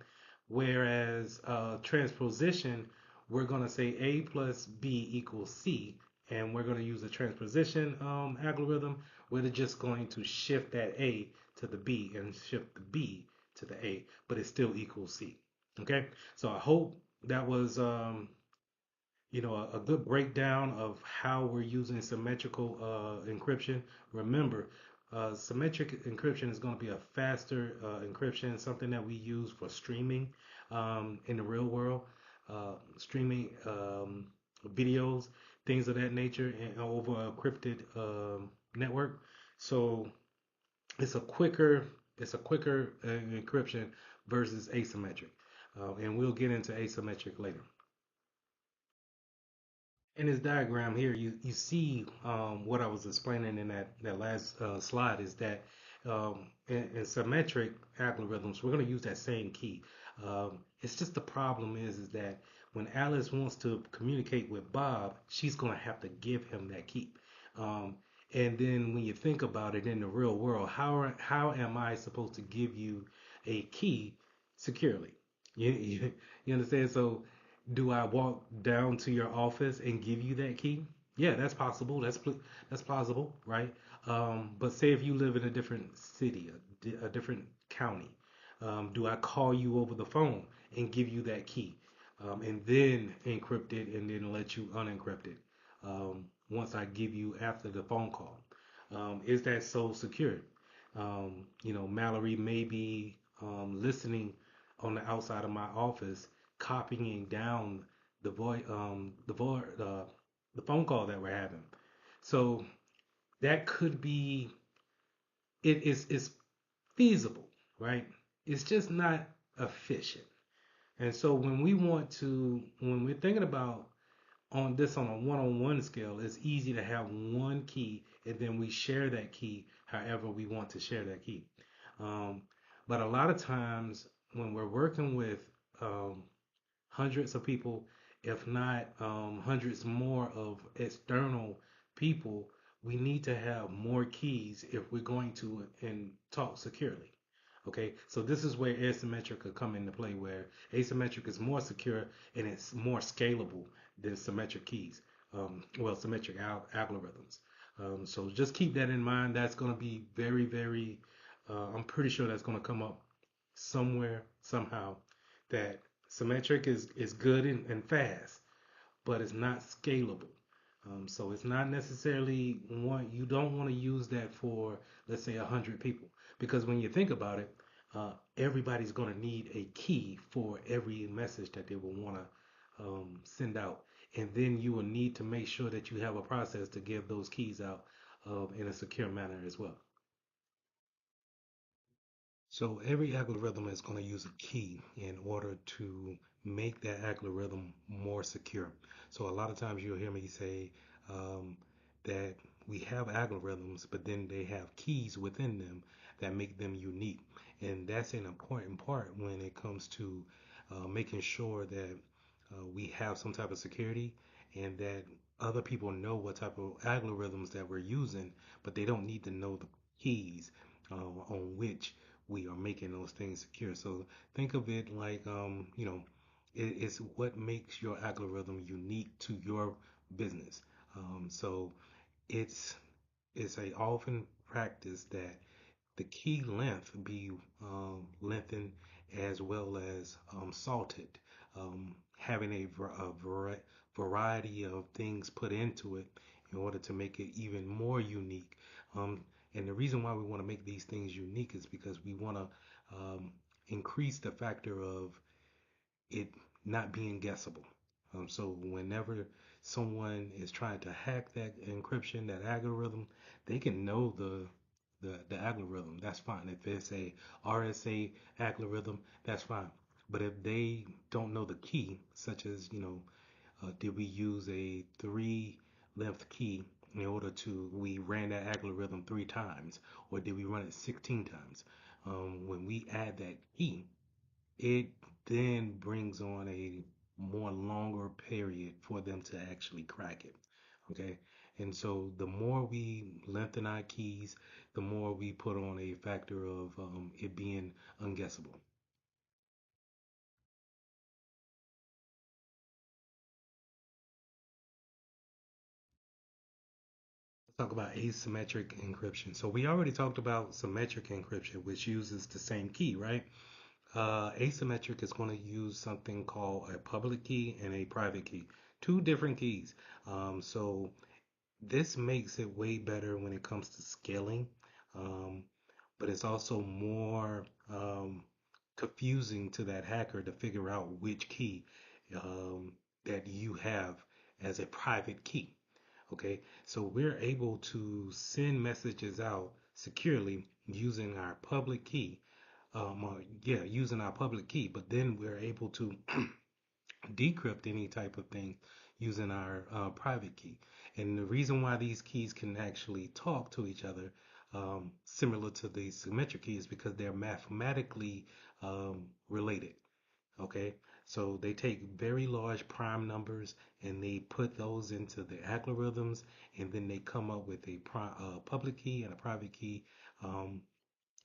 Whereas transposition, we're going to say A plus B equals C, and we're going to use a transposition algorithm where they're just going to shift that A to the B and shift the B to the A, but it still equals C. Okay, so I hope that was a good breakdown of how we're using symmetrical encryption. Remember, symmetric encryption is going to be a faster encryption, something that we use for streaming in the real world, streaming videos, things of that nature, and over a encrypted network. So it's a quicker encryption versus asymmetric, and we'll get into asymmetric later. In this diagram here, you see what I was explaining in that last slide is that in symmetric algorithms, we're going to use that same key. It's just the problem is that when Alice wants to communicate with Bob, she's going to have to give him that key. Um, and then when you think about it in the real world, how am I supposed to give you a key securely? You understand? So do I walk down to your office and give you that key? Yeah, that's possible. That's plausible, right? But say if you live in a different city, a different county, do I call you over the phone and give you that key, and then encrypt it and then let you unencrypt it once I give you after the phone call? Is that so secure? Mallory may be listening on the outside of my office, copying down the phone call that we're having. So that could be it's feasible, right? It's just not efficient. And so when we're thinking about on a one-on-one scale, it's easy to have one key and then we share that key however we want to share that key. Um, but a lot of times when we're working with um, hundreds of people, if not hundreds more of external people, we need to have more keys if we're going to and talk securely. Okay, so this is where asymmetric could come into play, where asymmetric is more secure and it's more scalable than symmetric keys. Symmetric algorithms. So just keep that in mind. That's going to be very, very. I'm pretty sure that's going to come up somewhere somehow. That symmetric is good and fast, but it's not scalable. So it's not necessarily one, you don't want to use that for, let's say, 100 people. Because when you think about it, everybody's going to need a key for every message that they will want to send out. And then you will need to make sure that you have a process to give those keys out in a secure manner as well. So every algorithm is going to use a key in order to make that algorithm more secure. So a lot of times you'll hear me say um, that we have algorithms, but then they have keys within them that make them unique. And that's an important part when it comes to making sure that we have some type of security and that other people know what type of algorithms that we're using, but they don't need to know the keys on which we are making those things secure. So think of it like, it's what makes your algorithm unique to your business. So it's it's a often practice that the key length be lengthened as well as salted, having a variety of things put into it in order to make it even more unique. And the reason why we want to make these things unique is because we want to increase the factor of it not being guessable. So whenever someone is trying to hack that encryption, that algorithm, they can know the algorithm. That's fine. If it's a RSA algorithm, that's fine. But if they don't know the key, such as, did we use a three length key in order to, we ran that algorithm 3 times, or did we run it 16 times? When we add that key, it then brings on a more longer period for them to actually crack it. Okay. And so the more we lengthen our keys, the more we put on a factor of it being unguessable. Let's talk about asymmetric encryption. So we already talked about symmetric encryption, which uses the same key, right? Asymmetric is going to use something called a public key and a private key, two different keys. So this makes it way better when it comes to scaling, um, but it's also more confusing to that hacker to figure out which key um, that you have as a private key. Okay, so we're able to send messages out securely using our public key. Using our public key, but then we're able to decrypt any type of thing using our private key. And the reason why these keys can actually talk to each other, similar to the symmetric key, is because they're mathematically related. Okay, so they take very large prime numbers and they put those into the algorithms, and then they come up with a public key and a private key, um,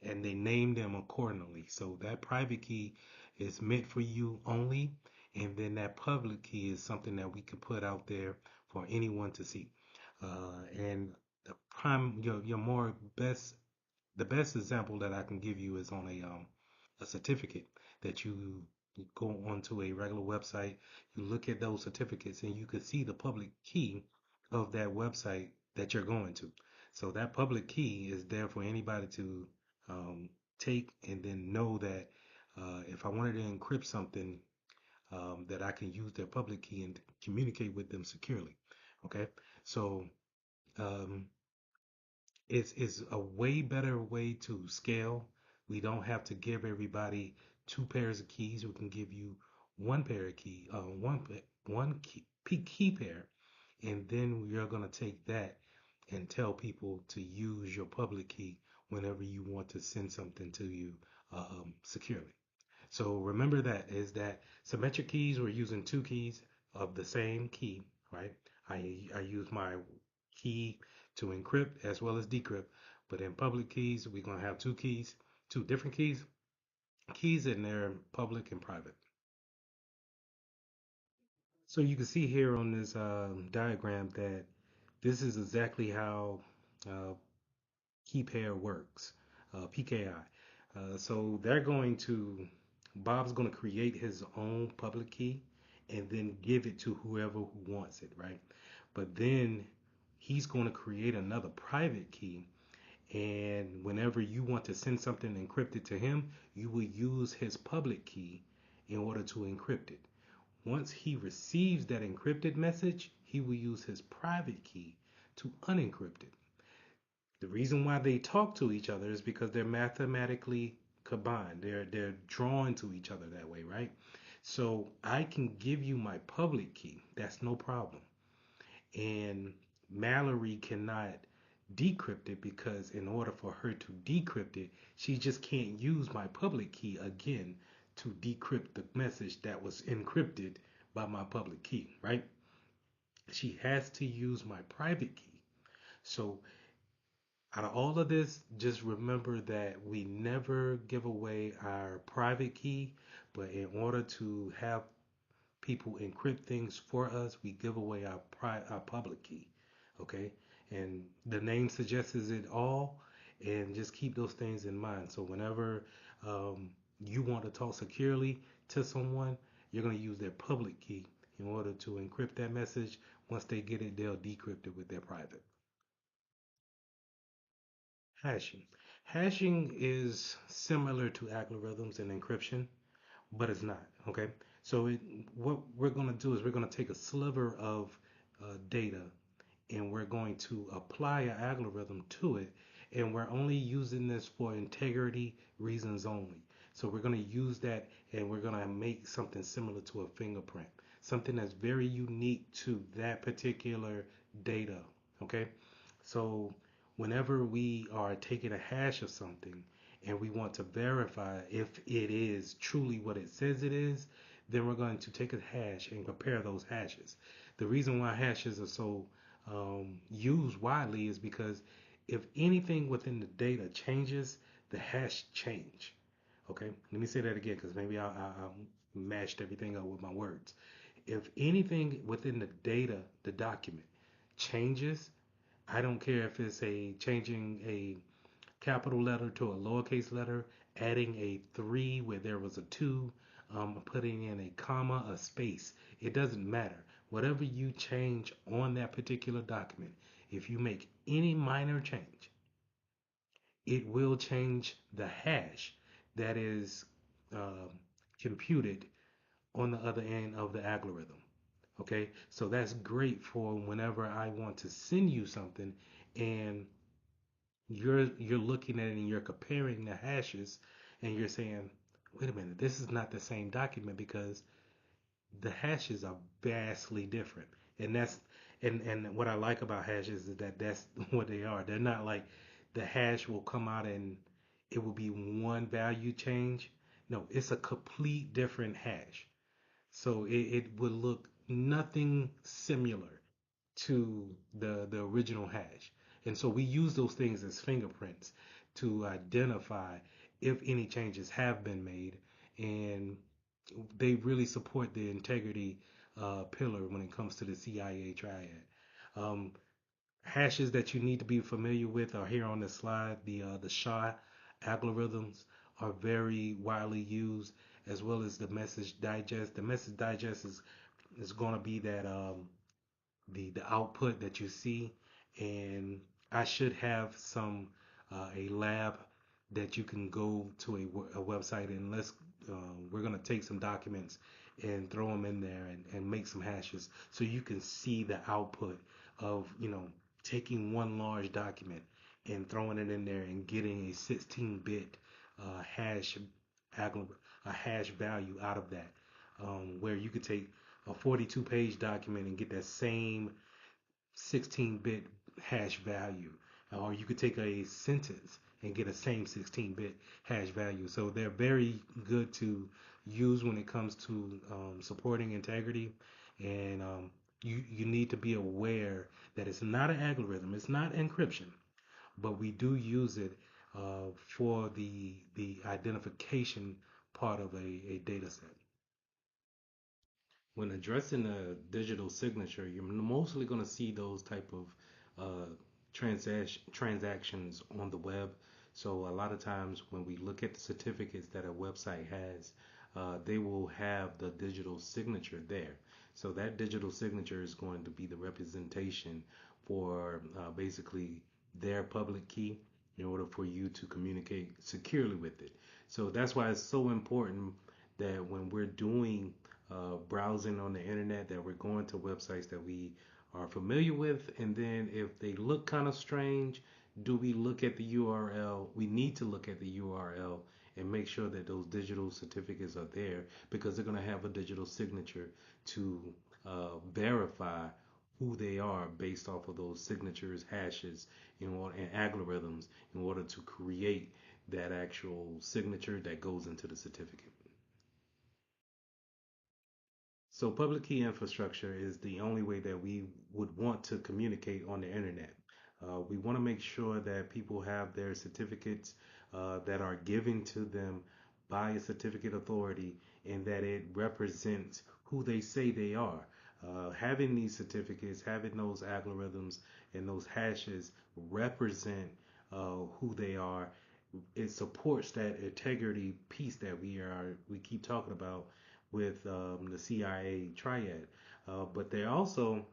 and they name them accordingly. So that private key is meant for you only, and then that public key is something that we can put out there for anyone to see. And the prime, your more best, the best example that I can give you is on a certificate that you go onto a regular website, you look at those certificates, and you can see the public key of that website that you're going to. So that public key is there for anybody to take and then know that if I wanted to encrypt something, that I can use their public key and communicate with them securely. Okay, so um, it's a way better way to scale. We don't have to give everybody two pairs of keys. We can give you one pair of key, one key pair, and then you're gonna take that and tell people to use your public key whenever you want to send something to you securely. So remember that is that symmetric keys, we're using two keys of the same key, right? I use my key to encrypt as well as decrypt. But in public keys, we're going to have two keys, two different keys in there, public and private. So you can see here on this diagram that this is exactly how uh, key pair works, PKI. So they're going to, Bob's going to create his own public key and then give it to whoever who wants it, right? But then he's going to create another private key. And whenever you want to send something encrypted to him, you will use his public key in order to encrypt it. Once he receives that encrypted message, he will use his private key to unencrypt it. The reason why they talk to each other is because they're mathematically combined. They're drawn to each other that way, right? So I can give you my public key. That's no problem. And Mallory cannot decrypt it because in order for her to decrypt it, she just can't use my public key again to decrypt the message that was encrypted by my public key, right? She has to use my private key. So out of all of this, just remember that we never give away our private key, but in order to have people encrypt things for us, we give away our public key. Okay? And the name suggests it all, and just keep those things in mind. So whenever you want to talk securely to someone, you're going to use their public key in order to encrypt that message. Once they get it, they'll decrypt it with their private. Hashing. Hashing is similar to algorithms and encryption, but it's not. Okay. So what we're going to do is we're going to take a sliver of data and we're going to apply an algorithm to it, and we're only using this for integrity reasons only. So we're going to use that and we're going to make something similar to a fingerprint, something that's very unique to that particular data. Okay. So whenever we are taking a hash of something and we want to verify if it is truly what it says it is, then we're going to take a hash and compare those hashes. The reason why hashes are so used widely is because if anything within the data changes, the hash change. Okay, let me say that again because maybe I mashed everything up with my words. If anything within the data, the document changes, I don't care if it's a changing a capital letter to a lowercase letter, adding a 3 where there was a 2, putting in a comma, a space. It doesn't matter. Whatever you change on that particular document, if you make any minor change, it will change the hash that is um, computed on the other end of the algorithm. Okay, so that's great for whenever I want to send you something and you're looking at it and you're comparing the hashes and you're saying, wait a minute, this is not the same document because the hashes are vastly different. And and what I like about hashes is that that's what they are. They're not like the hash will come out and it will be one value change. No, it's a complete different hash. So it would look nothing similar to the original hash. And so we use those things as fingerprints to identify if any changes have been made. And they really support the integrity pillar when it comes to the CIA triad. Um, Hashes that you need to be familiar with are here on the slide. The SHA algorithms are very widely used, as well as the message digest. The message digest is going to be that the output that you see, and I should have some a lab that you can go to a website and we're gonna take some documents and throw them in there and make some hashes so you can see the output of taking one large document and throwing it in there and getting a 16-bit hash a hash value out of that, where you could take a 42-page document and get that same 16-bit hash value. Or you could take a sentence and get a same 16-bit hash value. So they're very good to use when it comes to supporting integrity. And you need to be aware that it's not an algorithm, it's not encryption, but we do use it for the identification part of a data set. When addressing a digital signature, you're mostly going to see those type of transactions on the web. So a lot of times when we look at the certificates that a website has, they will have the digital signature there. So that digital signature is going to be the representation for basically their public key in order for you to communicate securely with it. So that's why it's so important that when we're doing browsing on the internet, that we're going to websites that we are familiar with, and then if they look kind of strange, do we look at the URL? We need to look at the URL and make sure that those digital certificates are there, because they're going to have a digital signature to verify who they are based off of those signatures, hashes, and algorithms in order to create that actual signature that goes into the certificate. So public key infrastructure is the only way that we would want to communicate on the internet. We want to make sure that people have their certificates that are given to them by a certificate authority, and that it represents who they say they are. Having these certificates, having those algorithms and those hashes represent who they are. It supports that integrity piece that we keep talking about with the CIA triad, but they also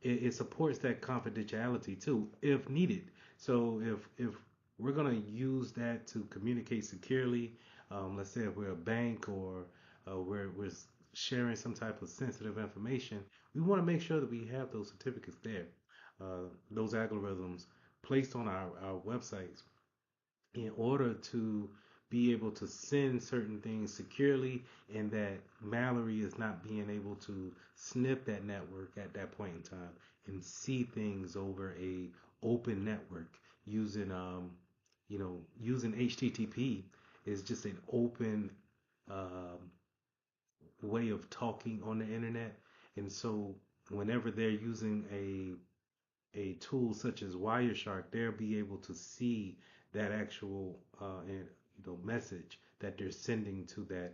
it supports that confidentiality too, if needed. So if we're gonna use that to communicate securely, let's say if we're a bank or we're sharing some type of sensitive information, we want to make sure that we have those certificates there, those algorithms placed on our websites in order to be able to send certain things securely, and that Mallory is not being able to snip that network at that point in time and see things over a open network using using HTTP is just an open um, way of talking on the internet. And so whenever they're using a tool such as Wireshark, they'll be able to see that actual message that they're sending to that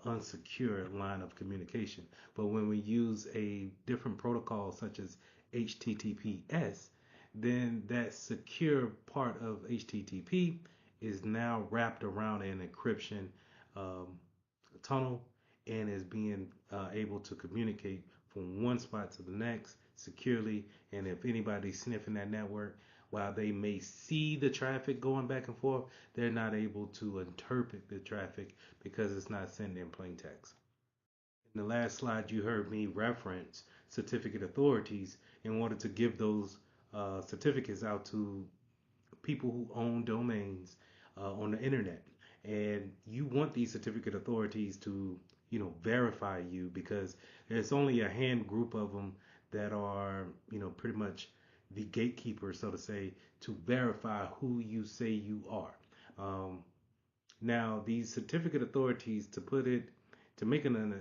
unsecure line of communication. But when we use a different protocol such as HTTPS, then that secure part of HTTP is now wrapped around an encryption um, tunnel, and is being able to communicate from one spot to the next securely. And if anybody's sniffing that network, while they may see the traffic going back and forth, they're not able to interpret the traffic because it's not sent in plain text. In the last slide, you heard me reference certificate authorities in order to give those certificates out to people who own domains on the internet. And you want these certificate authorities to, verify you, because there's only a hand group of them that are, pretty much the gatekeeper, so to say, to verify who you say you are. Now, these certificate authorities, to make an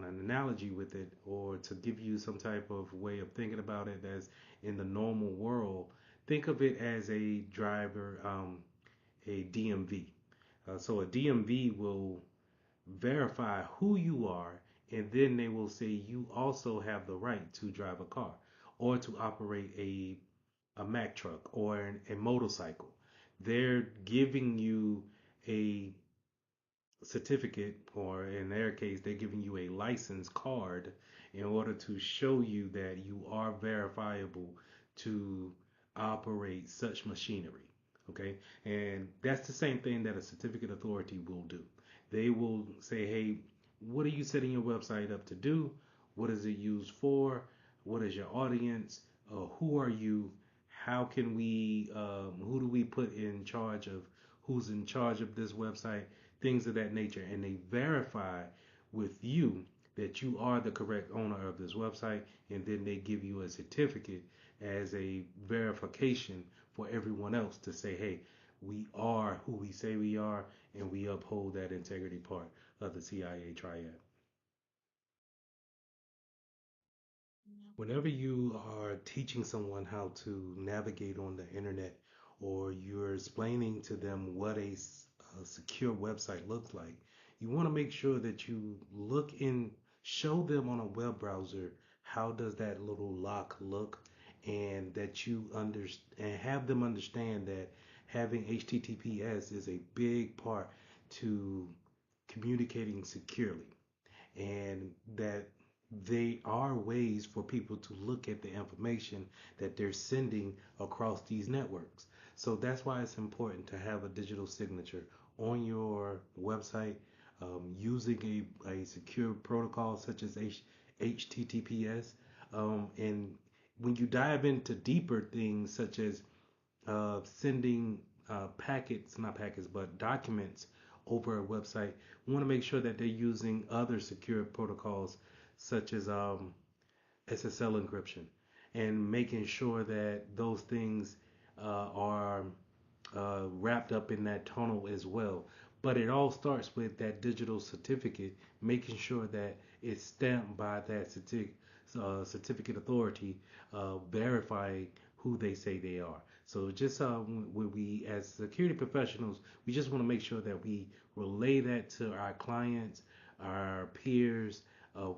analogy with it, or to give you some type of way of thinking about it as in the normal world, think of it as a driver, a DMV. So a DMV will verify who you are, and then they will say you also have the right to drive a car or to operate a Mack truck or a motorcycle. They're giving you a certificate, or in their case, they're giving you a license card in order to show you that you are verifiable to operate such machinery. Okay, and that's the same thing that a certificate authority will do. They will say, hey, what are you setting your website up to do? What is it used for? What is your audience? Who are you? How can we, who do we put in charge of who's in charge of this website? Things of that nature. And they verify with you that you are the correct owner of this website, and then they give you a certificate as a verification for everyone else to say, hey, we are who we say we are, and we uphold that integrity part of the CIA triad. Whenever you are teaching someone how to navigate on the internet, or you're explaining to them what a secure website looks like, you want to make sure that you look in, show them on a web browser how does that little lock look, and that you and have them understand that having HTTPS is a big part to communicating securely, and that they are ways for people to look at the information that they're sending across these networks. So that's why it's important to have a digital signature on your website, using a secure protocol such as HTTPS. And when you dive into deeper things such as sending not packets, but documents over a website, we want to make sure that they're using other secure protocols such as SSL encryption, and making sure that those things are wrapped up in that tunnel as well. But it all starts with that digital certificate, making sure that it's stamped by that certificate authority, verifying who they say they are. So just when we, as security professionals, we just want to make sure that we relay that to our clients, our peers,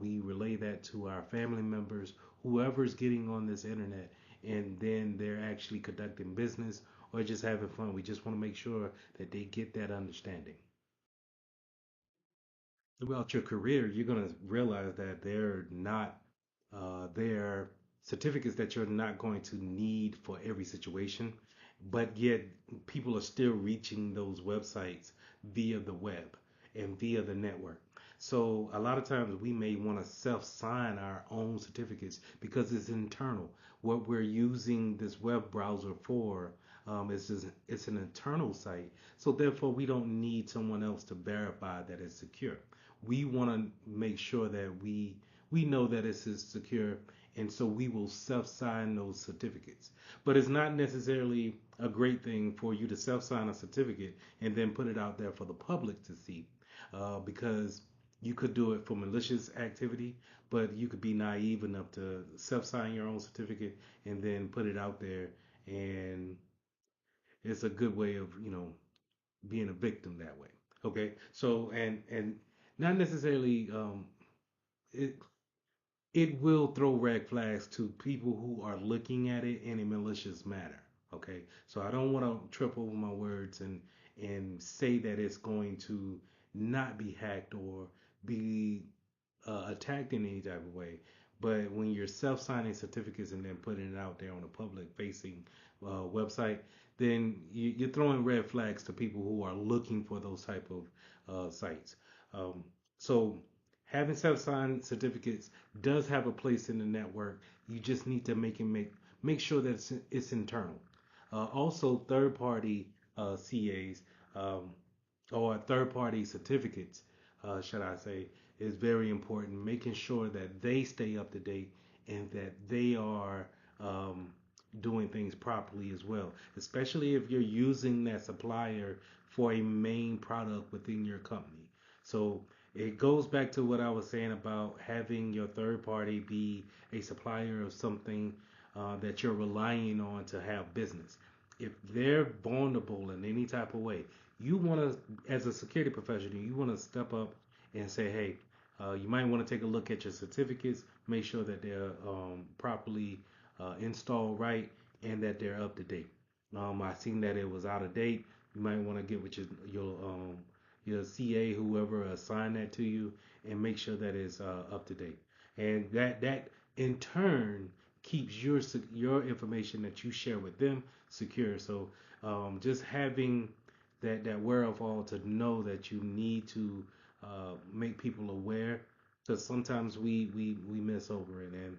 we relay that to our family members, whoever's getting on this internet, and then they're actually conducting business or just having fun. We just want to make sure that they get that understanding. Throughout your career, you're going to realize that they're certificates that you're not going to need for every situation, but yet people are still reaching those websites via the web and via the network. So a lot of times we may want to self-sign our own certificates because it's internal. What we're using this web browser for it's an internal site. So therefore we don't need someone else to verify that it's secure. We want to make sure that we know that it's secure, and so we will self-sign those certificates. But it's not necessarily a great thing for you to self-sign a certificate and then put it out there for the public to see, because you could do it for malicious activity, but you could be naive enough to self-sign your own certificate and then put it out there, and it's a good way of, being a victim that way. Okay, so and not necessarily it it will throw red flags to people who are looking at it in a malicious manner. Okay, so I don't want to trip over my words and say that it's going to not be hacked or be attacked in any type of way. But when you're self-signing certificates and then putting it out there on a public-facing website, then you're throwing red flags to people who are looking for those type of sites. Um, so having self-signed certificates does have a place in the network. You just need to make sure that it's internal. Also, third-party CAs, or third-party certificates, should I say, is very important. Making sure that they stay up to date and that they are doing things properly as well, especially if you're using that supplier for a main product within your company. So it goes back to what I was saying about having your third party be a supplier of something that you're relying on to have business. If they're vulnerable in any type of way, you want to, as a security professional, you want to step up and say, hey, you might want to take a look at your certificates, make sure that they're properly installed right, and that they're up to date. I seen that it was out of date. You might want to get with your CA, whoever assigned that to you, and make sure that it's up to date. And that in turn keeps your information that you share with them secure. So just having that wherewithal to know that you need to make people aware, because sometimes we miss over it, and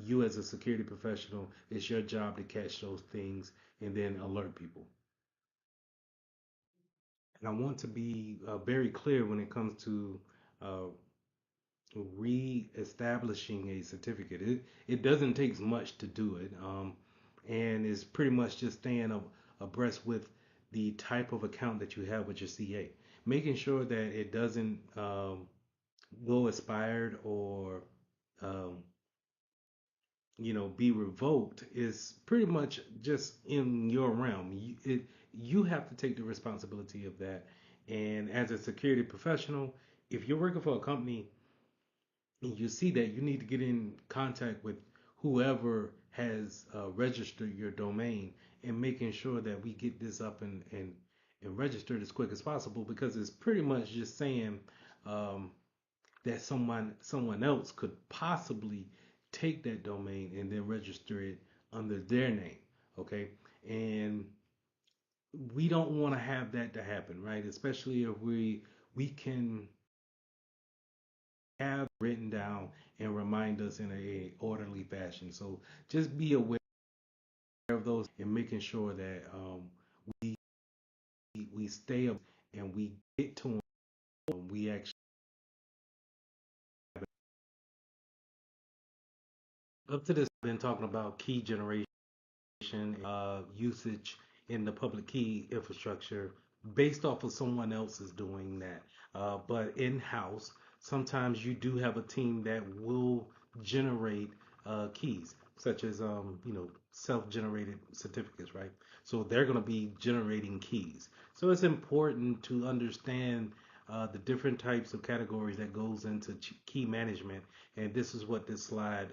you as a security professional, it's your job to catch those things and then alert people. And I want to be very clear when it comes to uh, re-establishing a certificate. It doesn't take much to do it, and it's pretty much just staying abreast with the type of account that you have with your CA, making sure that it doesn't go expired or um, be revoked is pretty much just in your realm. You have to take the responsibility of that. And as a security professional, if you're working for a company and you see that, you need to get in contact with whoever has registered your domain and making sure that we get this up and registered as quick as possible, because it's pretty much just saying um, that someone else could possibly take that domain and then register it under their name. Okay, and we don't want to have that to happen, right? Especially if we can have written down and remind us in a orderly fashion. So just be aware of those and making sure that we we stay up and we get to them. We actually up to this been talking about key generation usage in the public key infrastructure based off of someone else's doing that. But in house, sometimes you do have a team that will generate keys, such as self-generated certificates, right? So they're going to be generating keys. So it's important to understand the different types of categories that goes into key management, and this is what this slide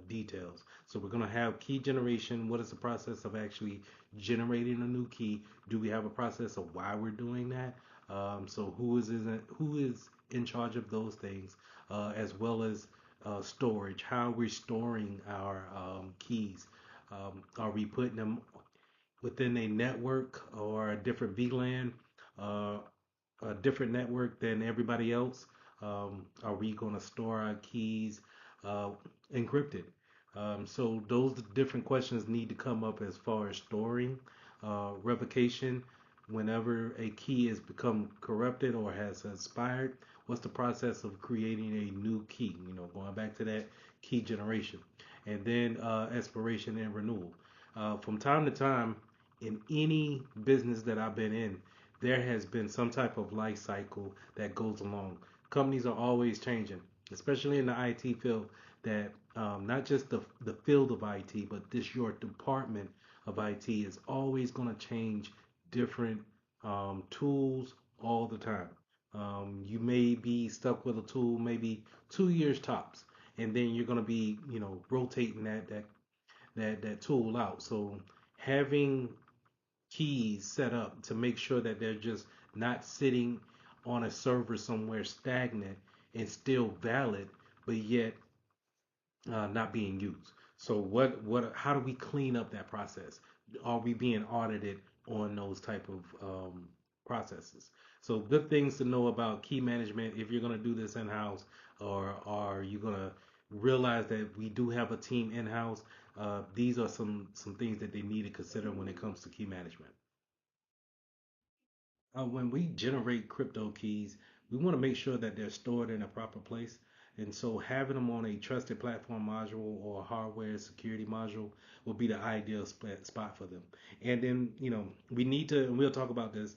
details. So we're going to have key generation. What is the process of actually generating a new key? Do we have a process of why we're doing that? So who is in charge of those things, as well as storage? How are we storing our keys? Are we putting them within a network or a different VLAN? Uh, a different network than everybody else? Are we going to store our keys uh, encrypted? So those different questions need to come up as far as storing, revocation. Whenever a key has become corrupted or has expired, what's the process of creating a new key? Going back to that key generation, and then expiration and renewal. From time to time, in any business that I've been in, there has been some type of life cycle that goes along. Companies are always changing, especially in the IT field. That not just the field of IT, but this your department of IT is always going to change different tools all the time. You may be stuck with a tool maybe 2 years tops, and then you're going to be rotating that tool out. So having keys set up to make sure that they're just not sitting on a server somewhere stagnant and still valid, but yet not being used. So how do we clean up that process? Are we being audited on those type of processes? So good things to know about key management if you're going to do this in house, or are you going to realize that we do have a team in house? These are some things that they need to consider when it comes to key management. When we generate crypto keys, we want to make sure that they're stored in a proper place. And so having them on a trusted platform module or a hardware security module will be the ideal spot for them. And then, we need to, and we'll talk about this,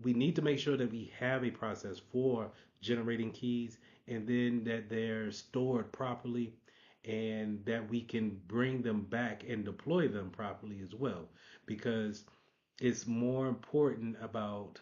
we need to make sure that we have a process for generating keys, and then that they're stored properly, and that we can bring them back and deploy them properly as well. Because it's more important about,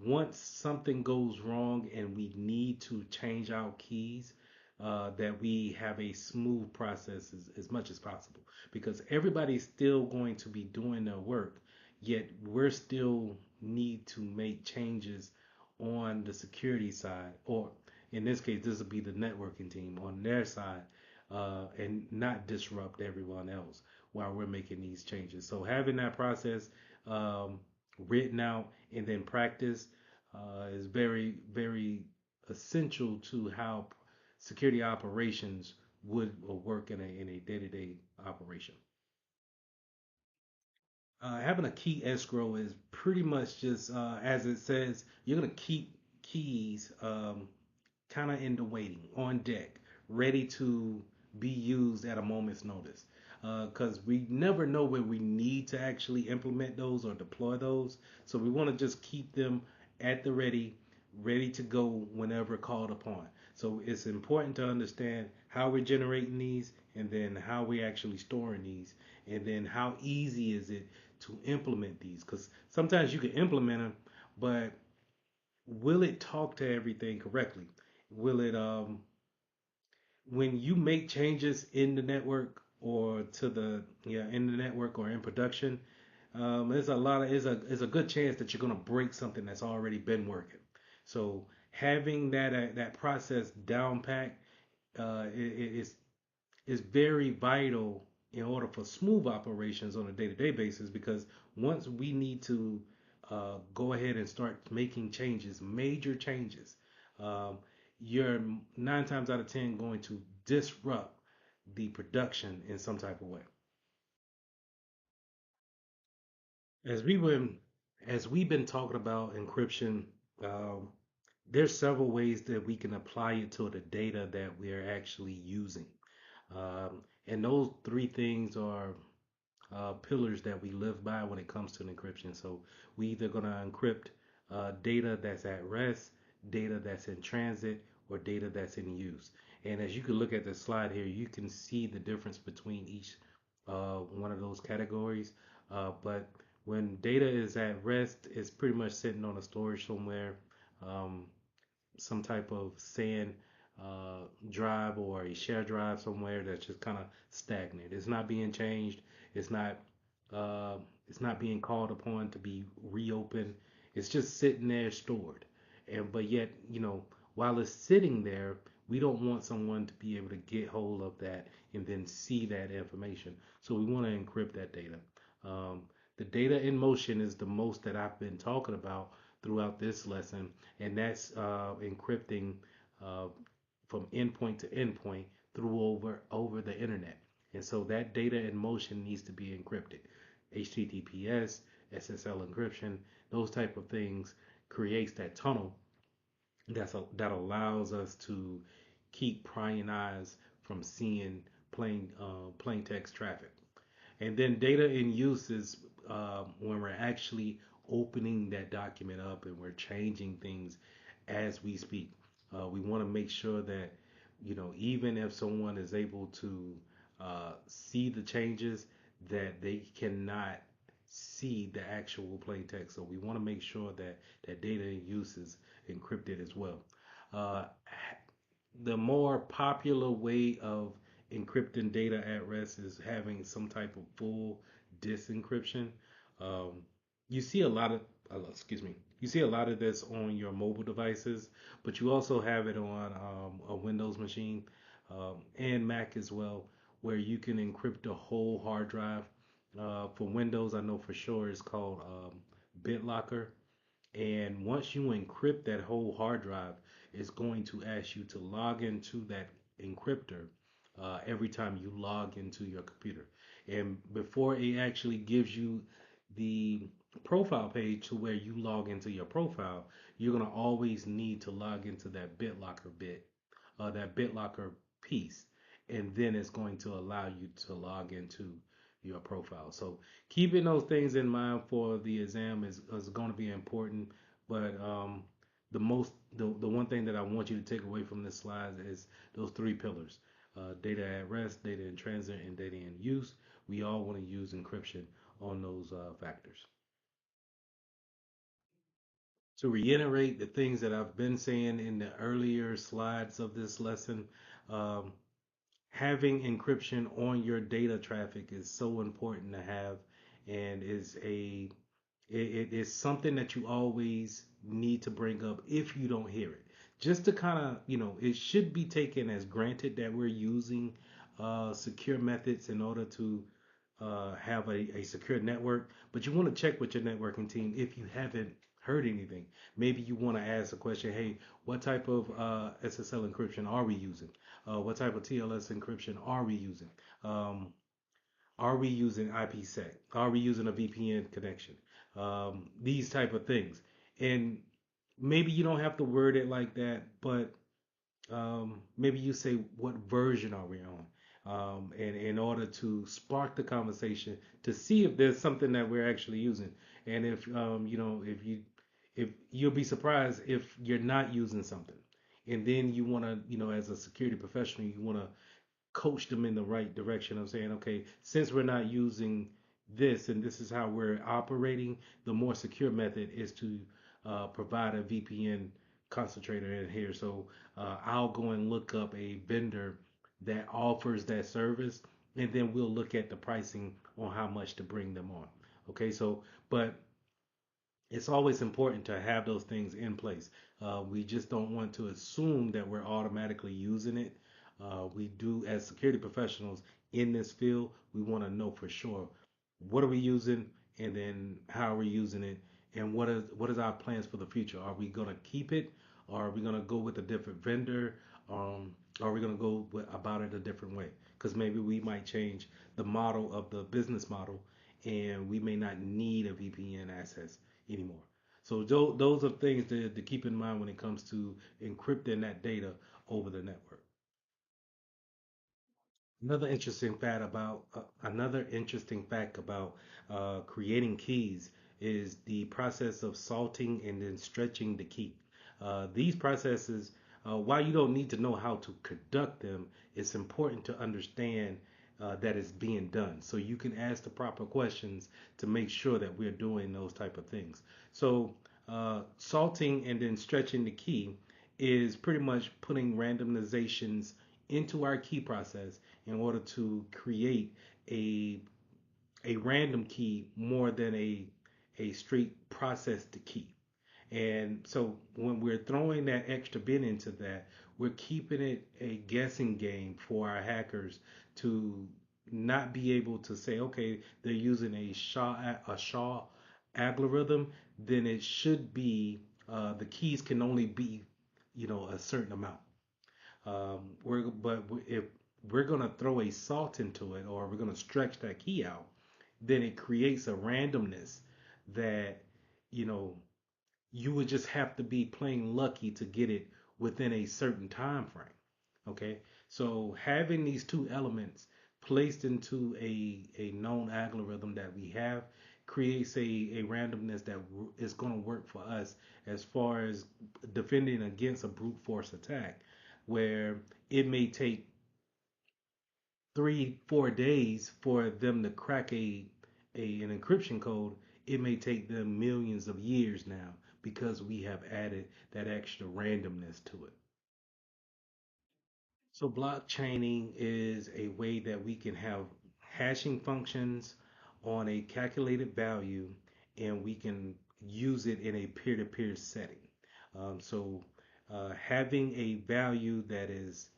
once something goes wrong and we need to change our keys, that we have a smooth process as much as possible, because everybody's still going to be doing their work, yet we're still need to make changes on the security side, or in this case, this will be the networking team on their side, and not disrupt everyone else while we're making these changes. So having that process um, written out and then practiced is very, very essential to how security operations would work in a day-to-day operation. Having a key escrow is pretty much just as it says, you're going to keep keys kind of in the waiting on deck, ready to be used at a moment's notice. Because we never know when we need to actually implement those or deploy those. So we want to just keep them at the ready, ready to go whenever called upon. So it's important to understand how we're generating these and then how we actually storing these, and then how easy is it to implement these? Because sometimes you can implement them, but will it talk to everything correctly? Will it when you make changes in the network or to the in the network or in production, there's a lot of is a good chance that you're gonna break something that's already been working. So having that process down pat is very vital in order for smooth operations on a day-to-day basis, because once we need to go ahead and start making changes, major changes, um, you're 9 times out of 10 going to disrupt the production in some type of way. As we been as we've been talking about encryption, um, there's several ways that we can apply it to the data that we're actually using. And those three things are pillars that we live by when it comes to encryption. So we either gonna encrypt data that's at rest, data that's in transit, or data that's in use. And as you can look at the slide here, you can see the difference between each one of those categories. But when data is at rest, it's pretty much sitting on a storage somewhere. Um, some type of SAN drive or a share drive somewhere that's just kind of stagnant. It's not being changed. It's not. Uh, it's not being called upon to be reopened. It's just sitting there stored. And but yet, while it's sitting there, we don't want someone to be able to get hold of that and then see that information. So we want to encrypt that data. Um, the data in motion is the most that I've been talking about throughout this lesson, and that's encrypting uh, from endpoint to endpoint through over the internet. And so that data in motion needs to be encrypted. HTTPS, SSL encryption, those type of things creates that tunnel that allows us to keep prying eyes from seeing plain text traffic. And then data in use is when we're actually opening that document up and we're changing things as we speak. We want to make sure that, even if someone is able to see the changes, that they cannot see the actual plain text. So we want to make sure that that data in use is encrypted as well. Uh, the more popular way of encrypting data at rest is having some type of full disk encryption. Um, you see a lot of, excuse me, you see a lot of this on your mobile devices, but you also have it on a Windows machine and Mac as well, where you can encrypt a whole hard drive. For Windows, I know for sure it's called BitLocker. And once you encrypt that whole hard drive, it's going to ask you to log into that encryptor every time you log into your computer. And before it actually gives you the profile page to where you log into your profile, you're going to always need to log into that that BitLocker piece. And then it's going to allow you to log into your profile. So keeping those things in mind for the exam is going to be important. But the one thing that I want you to take away from this slide is those three pillars: data at rest, data in transit, and data in use. We all want to use encryption on those factors. To reiterate the things that I've been saying in the earlier slides of this lesson, um, having encryption on your data traffic is so important to have, and it is something that you always need to bring up if you don't hear it. Just to kind of, it should be taken as granted that we're using secure methods in order to have a secure network, but you want to check with your networking team if you haven't heard anything. Maybe you want to ask a question, hey, what type of SSL encryption are we using? What type of TLS encryption are we using? Are we using IPsec? Are we using a VPN connection? These type of things. And maybe you don't have to word it like that, but maybe you say, what version are we on? And in order to spark the conversation to see if there's something that we're actually using. And if, if you'll be surprised if you're not using something. And then you want to, as a security professional, you want to coach them in the right direction of saying, okay, since we're not using this and this is how we're operating, the more secure method is to provide a VPN concentrator in here. So I'll go and look up a vendor that offers that service, and then we'll look at the pricing on how much to bring them on. Okay, so but it's always important to have those things in place. We just don't want to assume that we're automatically using it. We do, as security professionals in this field, we want to know for sure what are we using, and then how are we using it, and what is our plans for the future. Are we going to keep it, or are we going to go with a different vendor? Are we going to go about it a different way? Because maybe we might change the model of the business model, and we may not need a VPN access anymore. So those are things to keep in mind when it comes to encrypting that data over the network. Another interesting fact about creating keys is the process of salting and then stretching the key. These processes, while you don't need to know how to conduct them, it's important to understand that it's being done. So you can ask the proper questions to make sure that we're doing those type of things. So salting and then stretching the key is pretty much putting randomizations into our key process in order to create a random key more than a straight processed key. And so when we're throwing that extra bit into that, we're keeping it a guessing game for our hackers to not be able to say, okay, they're using a SHA algorithm, then it should be the keys can only be, a certain amount. If we're gonna throw a salt into it, or we're gonna stretch that key out, then it creates a randomness that you know you would just have to be plain lucky to get it within a certain time frame. Okay, so having these two elements placed into a known algorithm that we have creates a randomness that is going to work for us as far as defending against a brute force attack, where it may take 3 4 days for them to crack an encryption code. It may take them millions of years now because we have added that extra randomness to it. So blockchaining is a way that we can have hashing functions on a calculated value, and we can use it in a peer-to-peer setting. Having a value that is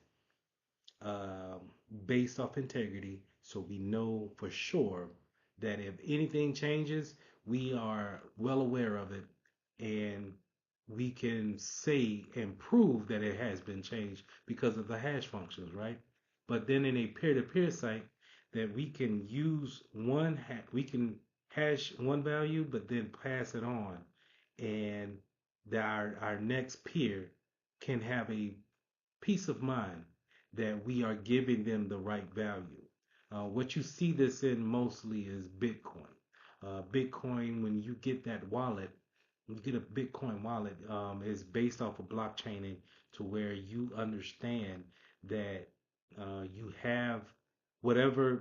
um, based off integrity, so we know for sure that if anything changes, we are well aware of it, and we can say and prove that it has been changed because of the hash functions, right? But then in a peer-to-peer site, that we can use we can hash one value, but then pass it on, and that our next peer can have a peace of mind that we are giving them the right value. What you see this in mostly is Bitcoin. Bitcoin, when you get that wallet, you get a Bitcoin wallet, is based off of blockchaining, to where you understand that you have whatever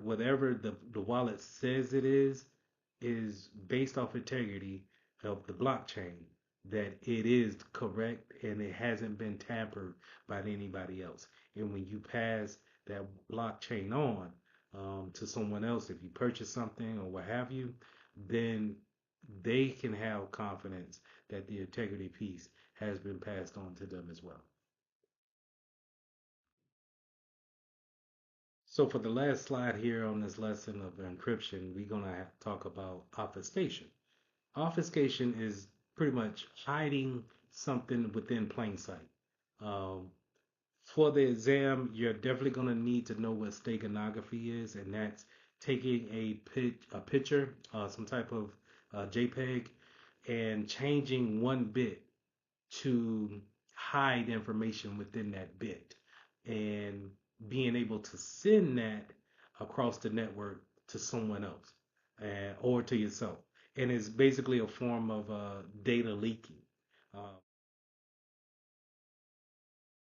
the wallet says it is based off integrity of the blockchain, that it is correct and it hasn't been tampered by anybody else. And when you pass that blockchain on to someone else, if you purchase something or what have you, then they can have confidence that the integrity piece has been passed on to them as well. So for the last slide here on this lesson of encryption, we're going to have to talk about obfuscation. Obfuscation is pretty much hiding something within plain sight. Um, for the exam, you're definitely going to need to know what steganography is, and that's taking a picture, some type of JPEG, and changing one bit to hide information within that bit, and being able to send that across the network to someone else, or to yourself. And it's basically a form of data leaking.